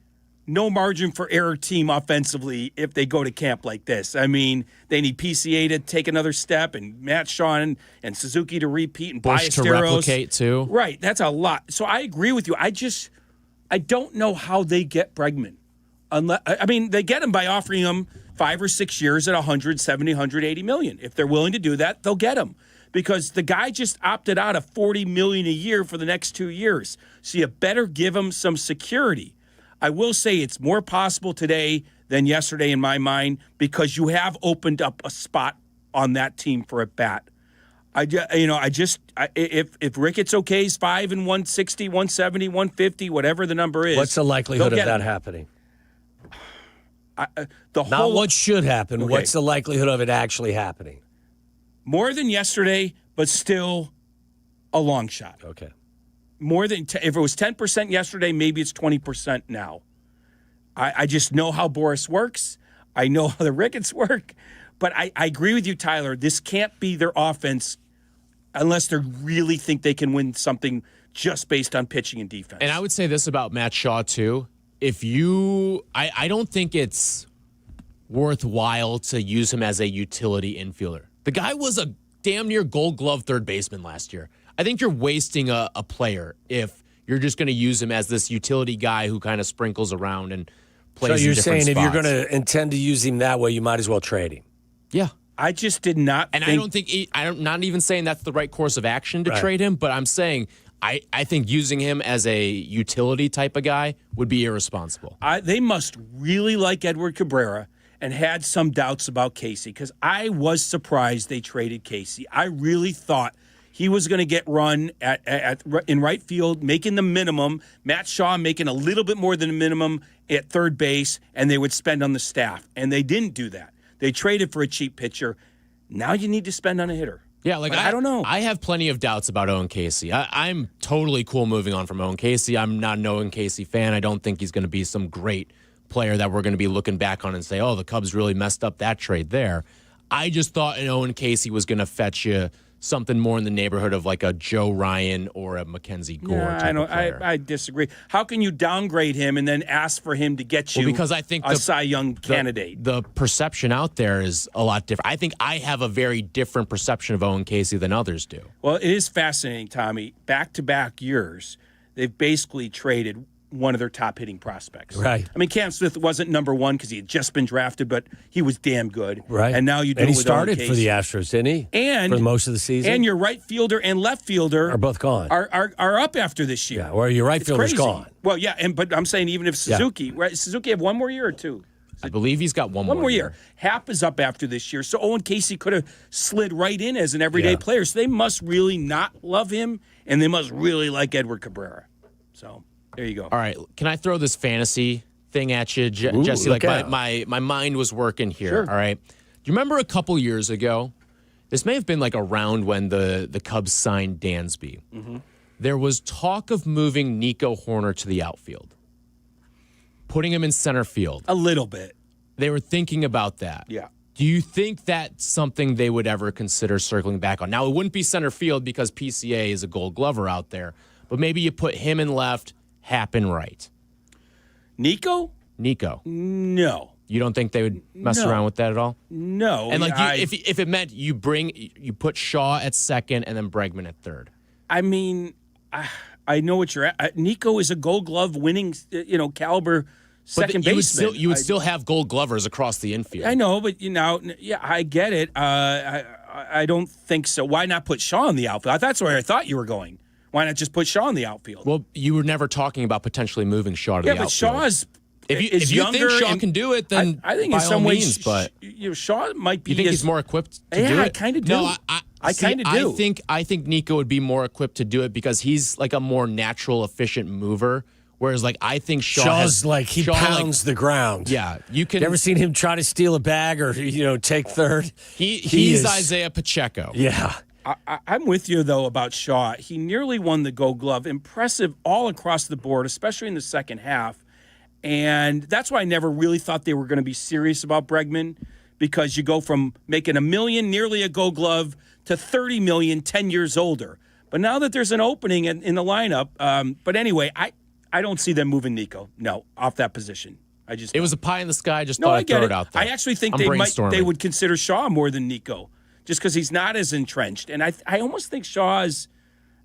Speaker 19: no margin for error team offensively if they go to camp like this. I mean, they need PCA to take another step and Matt Shaw and Suzuki to repeat and
Speaker 5: Bush to replicate, too.
Speaker 19: Right, that's a lot. So I agree with you. I don't know how they get Bregman. They get him by offering him 5 or 6 years at $170, $180 million. If they're willing to do that, they'll get him. Because the guy just opted out of $40 million a year for the next 2 years. So you better give him some security. I will say it's more possible today than yesterday in my mind because you have opened up a spot on that team for a bat. If Ricketts okays 5 and 160, 170, 150, whatever the number is.
Speaker 18: What's the likelihood of that happening? Not what should happen. Okay. What's the likelihood of it actually happening?
Speaker 19: More than yesterday, but still a long shot.
Speaker 18: Okay.
Speaker 19: More than if it was 10% yesterday, maybe it's 20% now. I just know how Boris works. I know how the Ricketts work. But I agree with you, Tyler. This can't be their offense unless they really think they can win something just based on pitching and defense.
Speaker 5: And I would say this about Matt Shaw, too. I don't think it's worthwhile to use him as a utility infielder. The guy was a damn near Gold Glove third baseman last year. I think you're wasting a player if you're just going to use him as this utility guy who kind of sprinkles around and plays.
Speaker 18: So you're saying
Speaker 5: spots.
Speaker 18: If you're going to intend to use him that way, you might as well trade him.
Speaker 5: Yeah.
Speaker 19: I just did not
Speaker 5: And I'm not even saying that's the right course of action to trade him, but I'm saying I think using him as a utility type of guy would be irresponsible.
Speaker 19: They must really like Edward Cabrera and had some doubts about Casey because I was surprised they traded Casey. I really thought he was going to get run in right field, making the minimum. Matt Shaw making a little bit more than the minimum at third base, and they would spend on the staff. And they didn't do that. They traded for a cheap pitcher. Now you need to spend on a hitter.
Speaker 5: Yeah,
Speaker 19: I don't know.
Speaker 5: I have plenty of doubts about Owen Casey. I'm totally cool moving on from Owen Casey. I'm not an Owen Casey fan. I don't think he's going to be some great player that we're going to be looking back on and say, oh, the Cubs really messed up that trade there. I just thought an Owen Casey was going to fetch you something more in the neighborhood of like a Joe Ryan or a Mackenzie Gore type of player.
Speaker 19: I disagree. How can you downgrade him and then ask for him to get you
Speaker 5: because I think
Speaker 19: a Cy Young candidate?
Speaker 5: The perception out there is a lot different. I think I have a very different perception of Owen Casey than others do.
Speaker 19: Well, it is fascinating, Tommy. Back-to-back years, they've basically traded one of their top hitting prospects.
Speaker 18: Right.
Speaker 19: I mean, Cam Smith wasn't number one because he had just been drafted, but he was damn good.
Speaker 18: Right.
Speaker 19: And now you do
Speaker 18: and
Speaker 19: it
Speaker 18: he
Speaker 19: with
Speaker 18: started
Speaker 19: Owen
Speaker 18: for the
Speaker 19: Casey.
Speaker 18: Astros, didn't he?
Speaker 19: And
Speaker 18: for most of the season.
Speaker 19: And your right fielder and left fielder
Speaker 18: are both gone.
Speaker 19: Are up after this year.
Speaker 18: Yeah, or your right fielder's gone.
Speaker 19: Well, yeah, but I'm saying even if Suzuki, Suzuki have one more year or two.
Speaker 5: I believe he's got one more year.
Speaker 19: Hap is up after this year. So Owen Casey could have slid right in as an everyday player. So they must really not love him, and they must really like Edward Cabrera. So there you go.
Speaker 5: All right. Can I throw this fantasy thing at you, Jesse? Like my mind was working here.
Speaker 19: Sure.
Speaker 5: All right. Do you remember a couple years ago? This may have been like around when the Cubs signed Dansby.
Speaker 19: Mm-hmm.
Speaker 5: There was talk of moving Nico Hoerner to the outfield, putting him in center field.
Speaker 19: A little bit.
Speaker 5: They were thinking about that.
Speaker 19: Yeah.
Speaker 5: Do you think that's something they would ever consider circling back on? Now, it wouldn't be center field because PCA is a Gold Glover out there, but maybe you put him in left, Happ in right.
Speaker 19: Nico? No.
Speaker 5: You don't think they would mess around with that at all?
Speaker 19: No.
Speaker 5: And if it meant you put Shaw at second and then Bregman at third.
Speaker 19: I mean, I know what you're at. Nico is a Gold Glove winning, caliber second baseman.
Speaker 5: You would still have Gold Glovers across the infield.
Speaker 19: I know, but I get it. I don't think so. Why not put Shaw in the outfield? That's where I thought you were going. Why not just put Shaw in the outfield?
Speaker 5: Well, you were never talking about potentially moving Shaw to the outfield.
Speaker 19: Yeah, but Shaw is
Speaker 5: if you think Shaw can do it, then
Speaker 19: I think
Speaker 5: by
Speaker 19: in some
Speaker 5: all
Speaker 19: ways,
Speaker 5: means, but
Speaker 19: Shaw might be.
Speaker 5: You think he's more equipped to do it?
Speaker 19: Yeah, I kind of do.
Speaker 5: No,
Speaker 19: I kind of do.
Speaker 5: I think Nico would be more equipped to do it because he's like a more natural, efficient mover. Whereas, like, I think
Speaker 18: Shaw's he pounds the ground.
Speaker 5: Yeah, you
Speaker 18: ever seen him try to steal a bag or take third?
Speaker 5: He's Isaiah Pacheco.
Speaker 18: Yeah.
Speaker 19: I'm with you, though, about Shaw. He nearly won the Gold Glove. Impressive all across the board, especially in the second half. And that's why I never really thought they were going to be serious about Bregman, because you go from making $1 million, nearly a Gold Glove, to $30 million 10 years older. But now that there's an opening in the lineup, but anyway, I don't see them moving Nico. No, off that position.
Speaker 5: It was a pie in the sky. Just thought I'd throw it out there.
Speaker 19: I actually think they would consider Shaw more than Nico, just because he's not as entrenched. And I almost think Shaw is,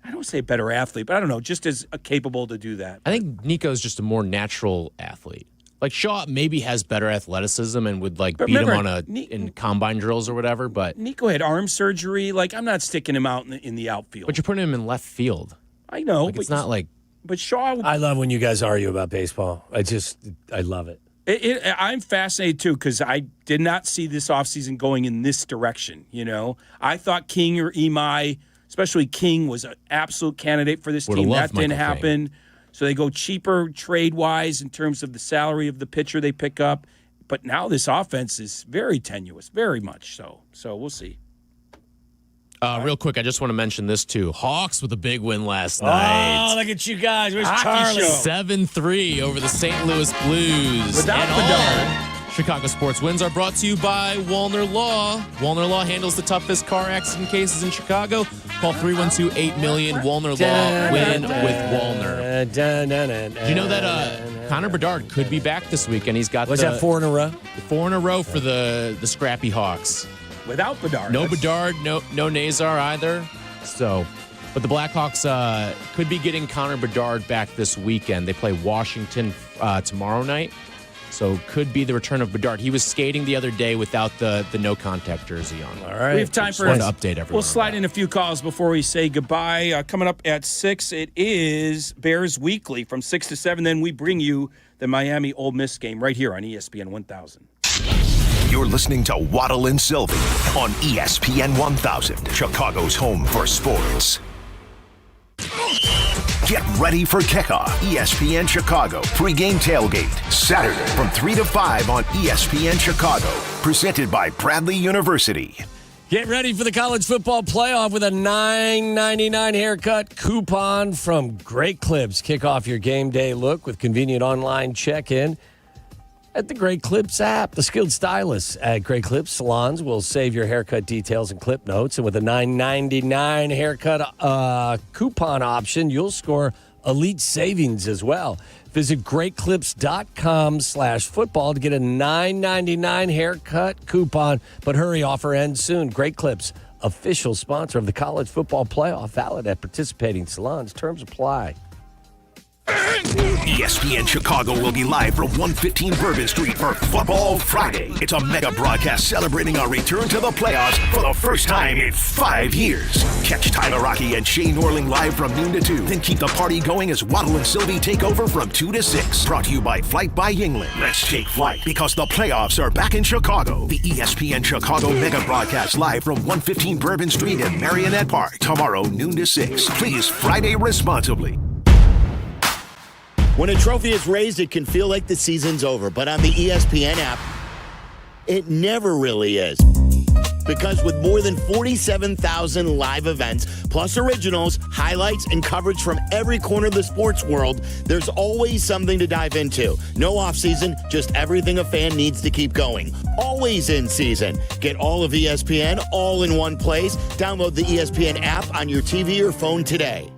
Speaker 19: I don't say a better athlete, but I don't know, just as capable to do that.
Speaker 5: I think Nico's just a more natural athlete. Like Shaw maybe has better athleticism and would beat him in combine drills or whatever. But
Speaker 19: Nico had arm surgery. I'm not sticking him out in the outfield.
Speaker 5: But you're putting him in left field.
Speaker 19: I know,
Speaker 5: but it's not like.
Speaker 19: But Shaw.
Speaker 18: I love when you guys argue about baseball. I love it.
Speaker 19: I'm fascinated, too, because I did not see this offseason going in this direction, I thought King or Imai, especially King, was an absolute candidate for this team. That didn't happen. So they go cheaper trade-wise in terms of the salary of the pitcher they pick up. But now this offense is very tenuous, very much so. So we'll see.
Speaker 5: Real quick, I just want to mention this, too. Hawks with a big win last night.
Speaker 18: Oh, look at you guys. Where's
Speaker 19: Hockey
Speaker 18: Charlie?
Speaker 5: 7-3 over the St. Louis Blues.
Speaker 19: Without Bedard.
Speaker 5: Chicago sports wins are brought to you by Wallner Law. Wallner Law handles the toughest car accident cases in Chicago. Call 312-8-million. Wallner Law. Win with Wallner. Did you know that Connor Bedard could be back this weekend? He's got
Speaker 18: that 4 in a row?
Speaker 5: 4 in a row for the scrappy Hawks.
Speaker 19: Without Bedard.
Speaker 5: No Bedard, no Nazar either. So, but the Blackhawks could be getting Connor Bedard back this weekend. They play Washington tomorrow night. So could be the return of Bedard. He was skating the other day without the no contact jersey on.
Speaker 18: All right.
Speaker 19: We have time for
Speaker 5: an update. Everyone.
Speaker 19: We'll slide in a few calls before we say goodbye. Coming up at 6, it is Bears Weekly from 6 to 7. Then we bring you the Miami Ole Miss game right here on ESPN 1000.
Speaker 15: You're listening to Waddle and Silvy on ESPN 1000, Chicago's home for sports. Get ready for kickoff. ESPN Chicago pregame tailgate Saturday from 3 to 5 on ESPN Chicago. Presented by Bradley University.
Speaker 18: Get ready for the college football playoff with a $9.99 haircut coupon from Great Clips. Kick off your game day look with convenient online check-in at the Great Clips app. The skilled stylists at Great Clips salons will save your haircut details and clip notes. And with a $9.99 haircut coupon option, you'll score elite savings as well. Visit greatclips.com/football to get a $9.99 haircut coupon. But hurry, offer ends soon. Great Clips, official sponsor of the college football playoff, valid at participating salons. Terms apply.
Speaker 15: ESPN Chicago will be live from 115 Bourbon Street for Football Friday. It's a mega broadcast celebrating our return to the playoffs for the first time in 5 years. Catch Tyler Rocky and Shane Norling live from noon to 2. Then keep the party going as Waddle and Silvy take over from 2 to 6. Brought to you by Flight by England. Let's take flight because the playoffs are back in Chicago. The ESPN Chicago mega broadcast live from 115 Bourbon Street in Marionette Park. Tomorrow, noon to 6. Please Friday responsibly.
Speaker 2: When a trophy is raised, it can feel like the season's over, but on the ESPN app, it never really is. Because with more than 47,000 live events, plus originals, highlights, and coverage from every corner of the sports world, there's always something to dive into. No off-season, just everything a fan needs to keep going. Always in season. Get all of ESPN all in one place. Download the ESPN app on your TV or phone today.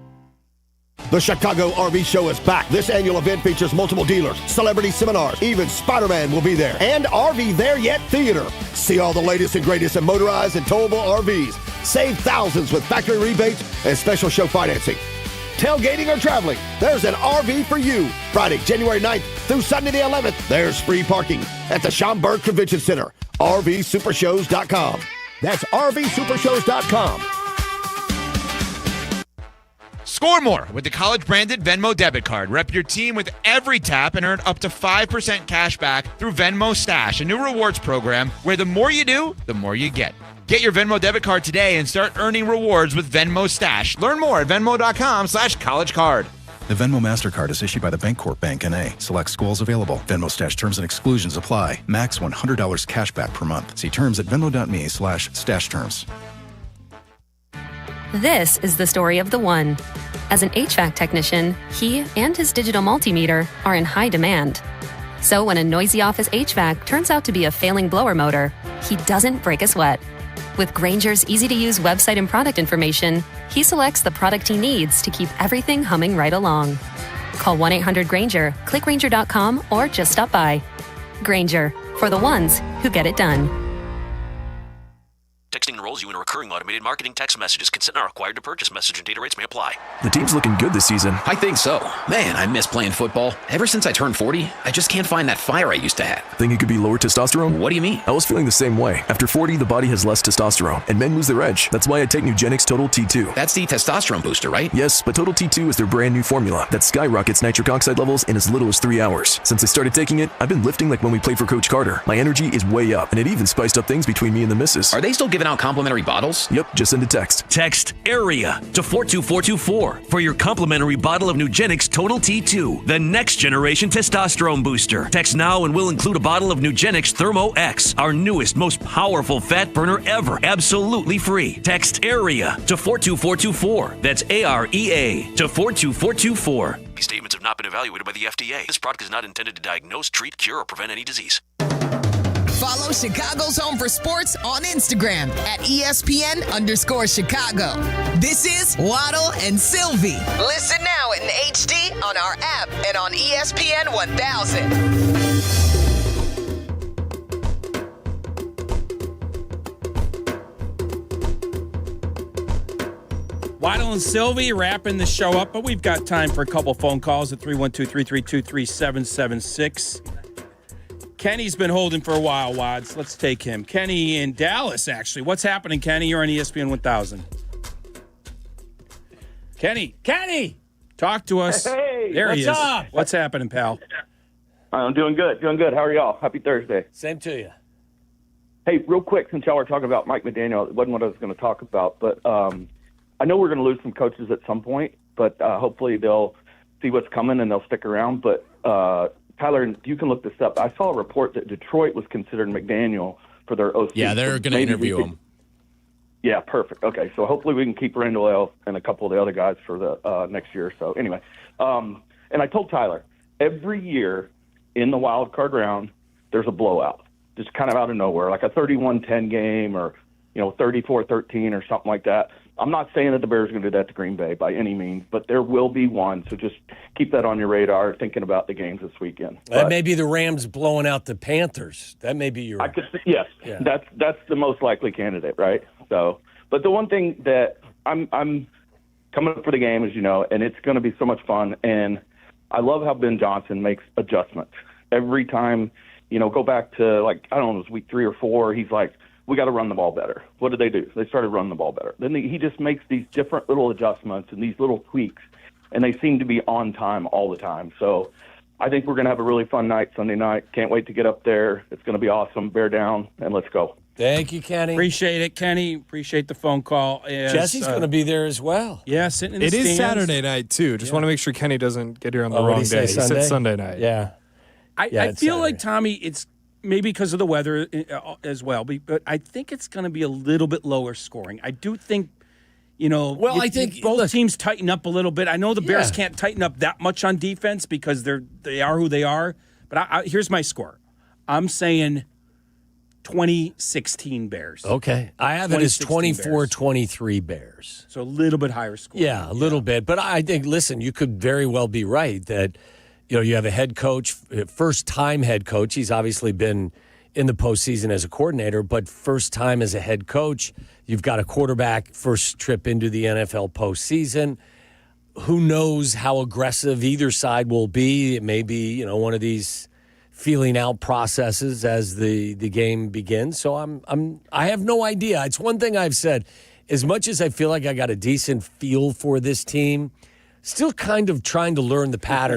Speaker 3: The Chicago RV Show is back. This annual event features multiple dealers, celebrity seminars, even Spider-Man will be there, and RV There Yet Theater. See all the latest and greatest in motorized and towable RVs. Save thousands with factory rebates and special show financing. Tailgating or traveling, there's an RV for you. Friday, January 9th through Sunday the 11th, there's free parking at the Schaumburg Convention Center. RVSupershows.com. That's RVSupershows.com.
Speaker 4: Score more with the college-branded Venmo debit card. Rep your team with every tap and earn up to 5% cash back through Venmo Stash, a new rewards program where the more you do, the more you get. Get your Venmo debit card today and start earning rewards with Venmo Stash. Learn more at venmo.com/collegecard.
Speaker 8: The Venmo MasterCard is issued by the Bancorp Bank N.A. Select schools available. Venmo Stash terms and exclusions apply. Max $100 cash back per month. See terms at venmo.me/stash terms.
Speaker 6: This is the story of the one. As an HVAC technician, he and his digital multimeter are in high demand. So when a noisy office HVAC turns out to be a failing blower motor, he doesn't break a sweat. With Grainger's easy-to-use website and product information, he selects the product he needs to keep everything humming right along. Call 1-800-GRAINGER, click Grainger.com, or just stop by. Grainger, for the ones who get it done.
Speaker 17: Texting enrolls you in a recurring automated marketing text messages. Consent not required to purchase. Message and data rates may apply.
Speaker 22: The team's looking good this season.
Speaker 23: I think so. Man, I miss playing football. Ever since I turned 40, I just can't find that fire I used to have.
Speaker 22: Think it could be lower testosterone?
Speaker 23: What do you mean?
Speaker 22: I was feeling the same way. After 40, the body has less testosterone, and men lose their edge. That's why I take Nugenix Total T2.
Speaker 23: That's the testosterone booster, right?
Speaker 22: Yes, but Total T2 is their brand new formula that skyrockets nitric oxide levels in as little as 3 hours. Since I started taking it, I've been lifting like when we played for Coach Carter. My energy is way up, and it even spiced up things between me and the missus.
Speaker 23: Are they still giving out complimentary bottles?
Speaker 22: Yep, just send a text.
Speaker 25: Text AREA to 42424 for your complimentary bottle of Nugenix Total T2, the next generation testosterone booster. Text now and we'll include a bottle of Nugenix Thermo X, our newest, most powerful fat burner ever, absolutely free. Text AREA to 42424. That's AREA to 42424.
Speaker 17: These statements have not been evaluated by the FDA. This product is not intended to diagnose, treat, cure, or prevent any disease.
Speaker 9: Follow Chicago's Home for Sports on Instagram at ESPN_Chicago. This is Waddle and Silvy. Listen now in HD on our app and on ESPN 1000.
Speaker 19: Waddle and Silvy wrapping the show up, but we've got time for a couple phone calls at 312-332-3776. Kenny's been holding for a while, Wads. Let's take him. Kenny in Dallas, actually. What's happening, Kenny? You're on ESPN 1000. Kenny! Talk to us.
Speaker 28: Hey,
Speaker 19: there he is.
Speaker 28: what's up?
Speaker 19: What's happening, pal?
Speaker 28: I'm doing good. How are y'all? Happy Thursday.
Speaker 18: Same to you.
Speaker 28: Hey, real quick, since y'all were talking about Mike McDaniel, it wasn't what I was going to talk about, but I know we're going to lose some coaches at some point, but hopefully they'll see what's coming and they'll stick around. But Tyler, you can look this up. I saw a report that Detroit was considering McDaniel for their OC.
Speaker 5: Yeah, they're going to interview him.
Speaker 28: Yeah, perfect. Okay, so hopefully we can keep Randall L. and a couple of the other guys for the next year or so. Anyway, and I told Tyler, every year in the wild card round, there's a blowout, just kind of out of nowhere, like a 31-10 game or 34-13 or something like that. I'm not saying that the Bears are going to do that to Green Bay by any means, but there will be one. So just keep that on your radar, thinking about the games this weekend.
Speaker 18: That may be the Rams blowing out the Panthers. That may be your.
Speaker 28: Yes,
Speaker 18: yeah.
Speaker 28: That's the most likely candidate, right? So, but the one thing that I'm coming up for the game, as you know, and it's going to be so much fun. And I love how Ben Johnson makes adjustments every time. Go back to it was week 3 or 4. He's like, we got to run the ball better. What did they do? They started running the ball better. Then he just makes these different little adjustments and these little tweaks, and they seem to be on time all the time. So I think we're going to have a really fun night Sunday night. Can't wait to get up there. It's going to be awesome. Bear down, and let's go.
Speaker 18: Thank you, Kenny.
Speaker 19: Appreciate it, Kenny. Appreciate the phone call.
Speaker 18: Jesse's going to be there as well.
Speaker 19: Yeah, sitting in the stands.
Speaker 7: It is Saturday night, too. Just want to make sure Kenny doesn't get here on the wrong day. He
Speaker 18: Sunday?
Speaker 7: said Sunday night.
Speaker 18: Yeah.
Speaker 19: I feel like, Tommy, it's maybe because of the weather as well. But I think it's going to be a little bit lower scoring. I do think,
Speaker 18: I think
Speaker 19: both teams tighten up a little bit. I know the Bears can't tighten up that much on defense because they are who they are. But here's my score. I'm saying 2016 Bears.
Speaker 18: Okay. I have it as 24-23 Bears.
Speaker 19: So a little bit higher score.
Speaker 18: Yeah, a little bit. But I think, listen, you could very well be right that, you have a head coach, first-time head coach. He's obviously been in the postseason as a coordinator, but first time as a head coach. You've got a quarterback, first trip into the NFL postseason. Who knows how aggressive either side will be? It may be, one of these feeling out processes as the game begins. So I have no idea. It's one thing I've said. As much as I feel like I got a decent feel for this team, still kind of trying to learn the pattern.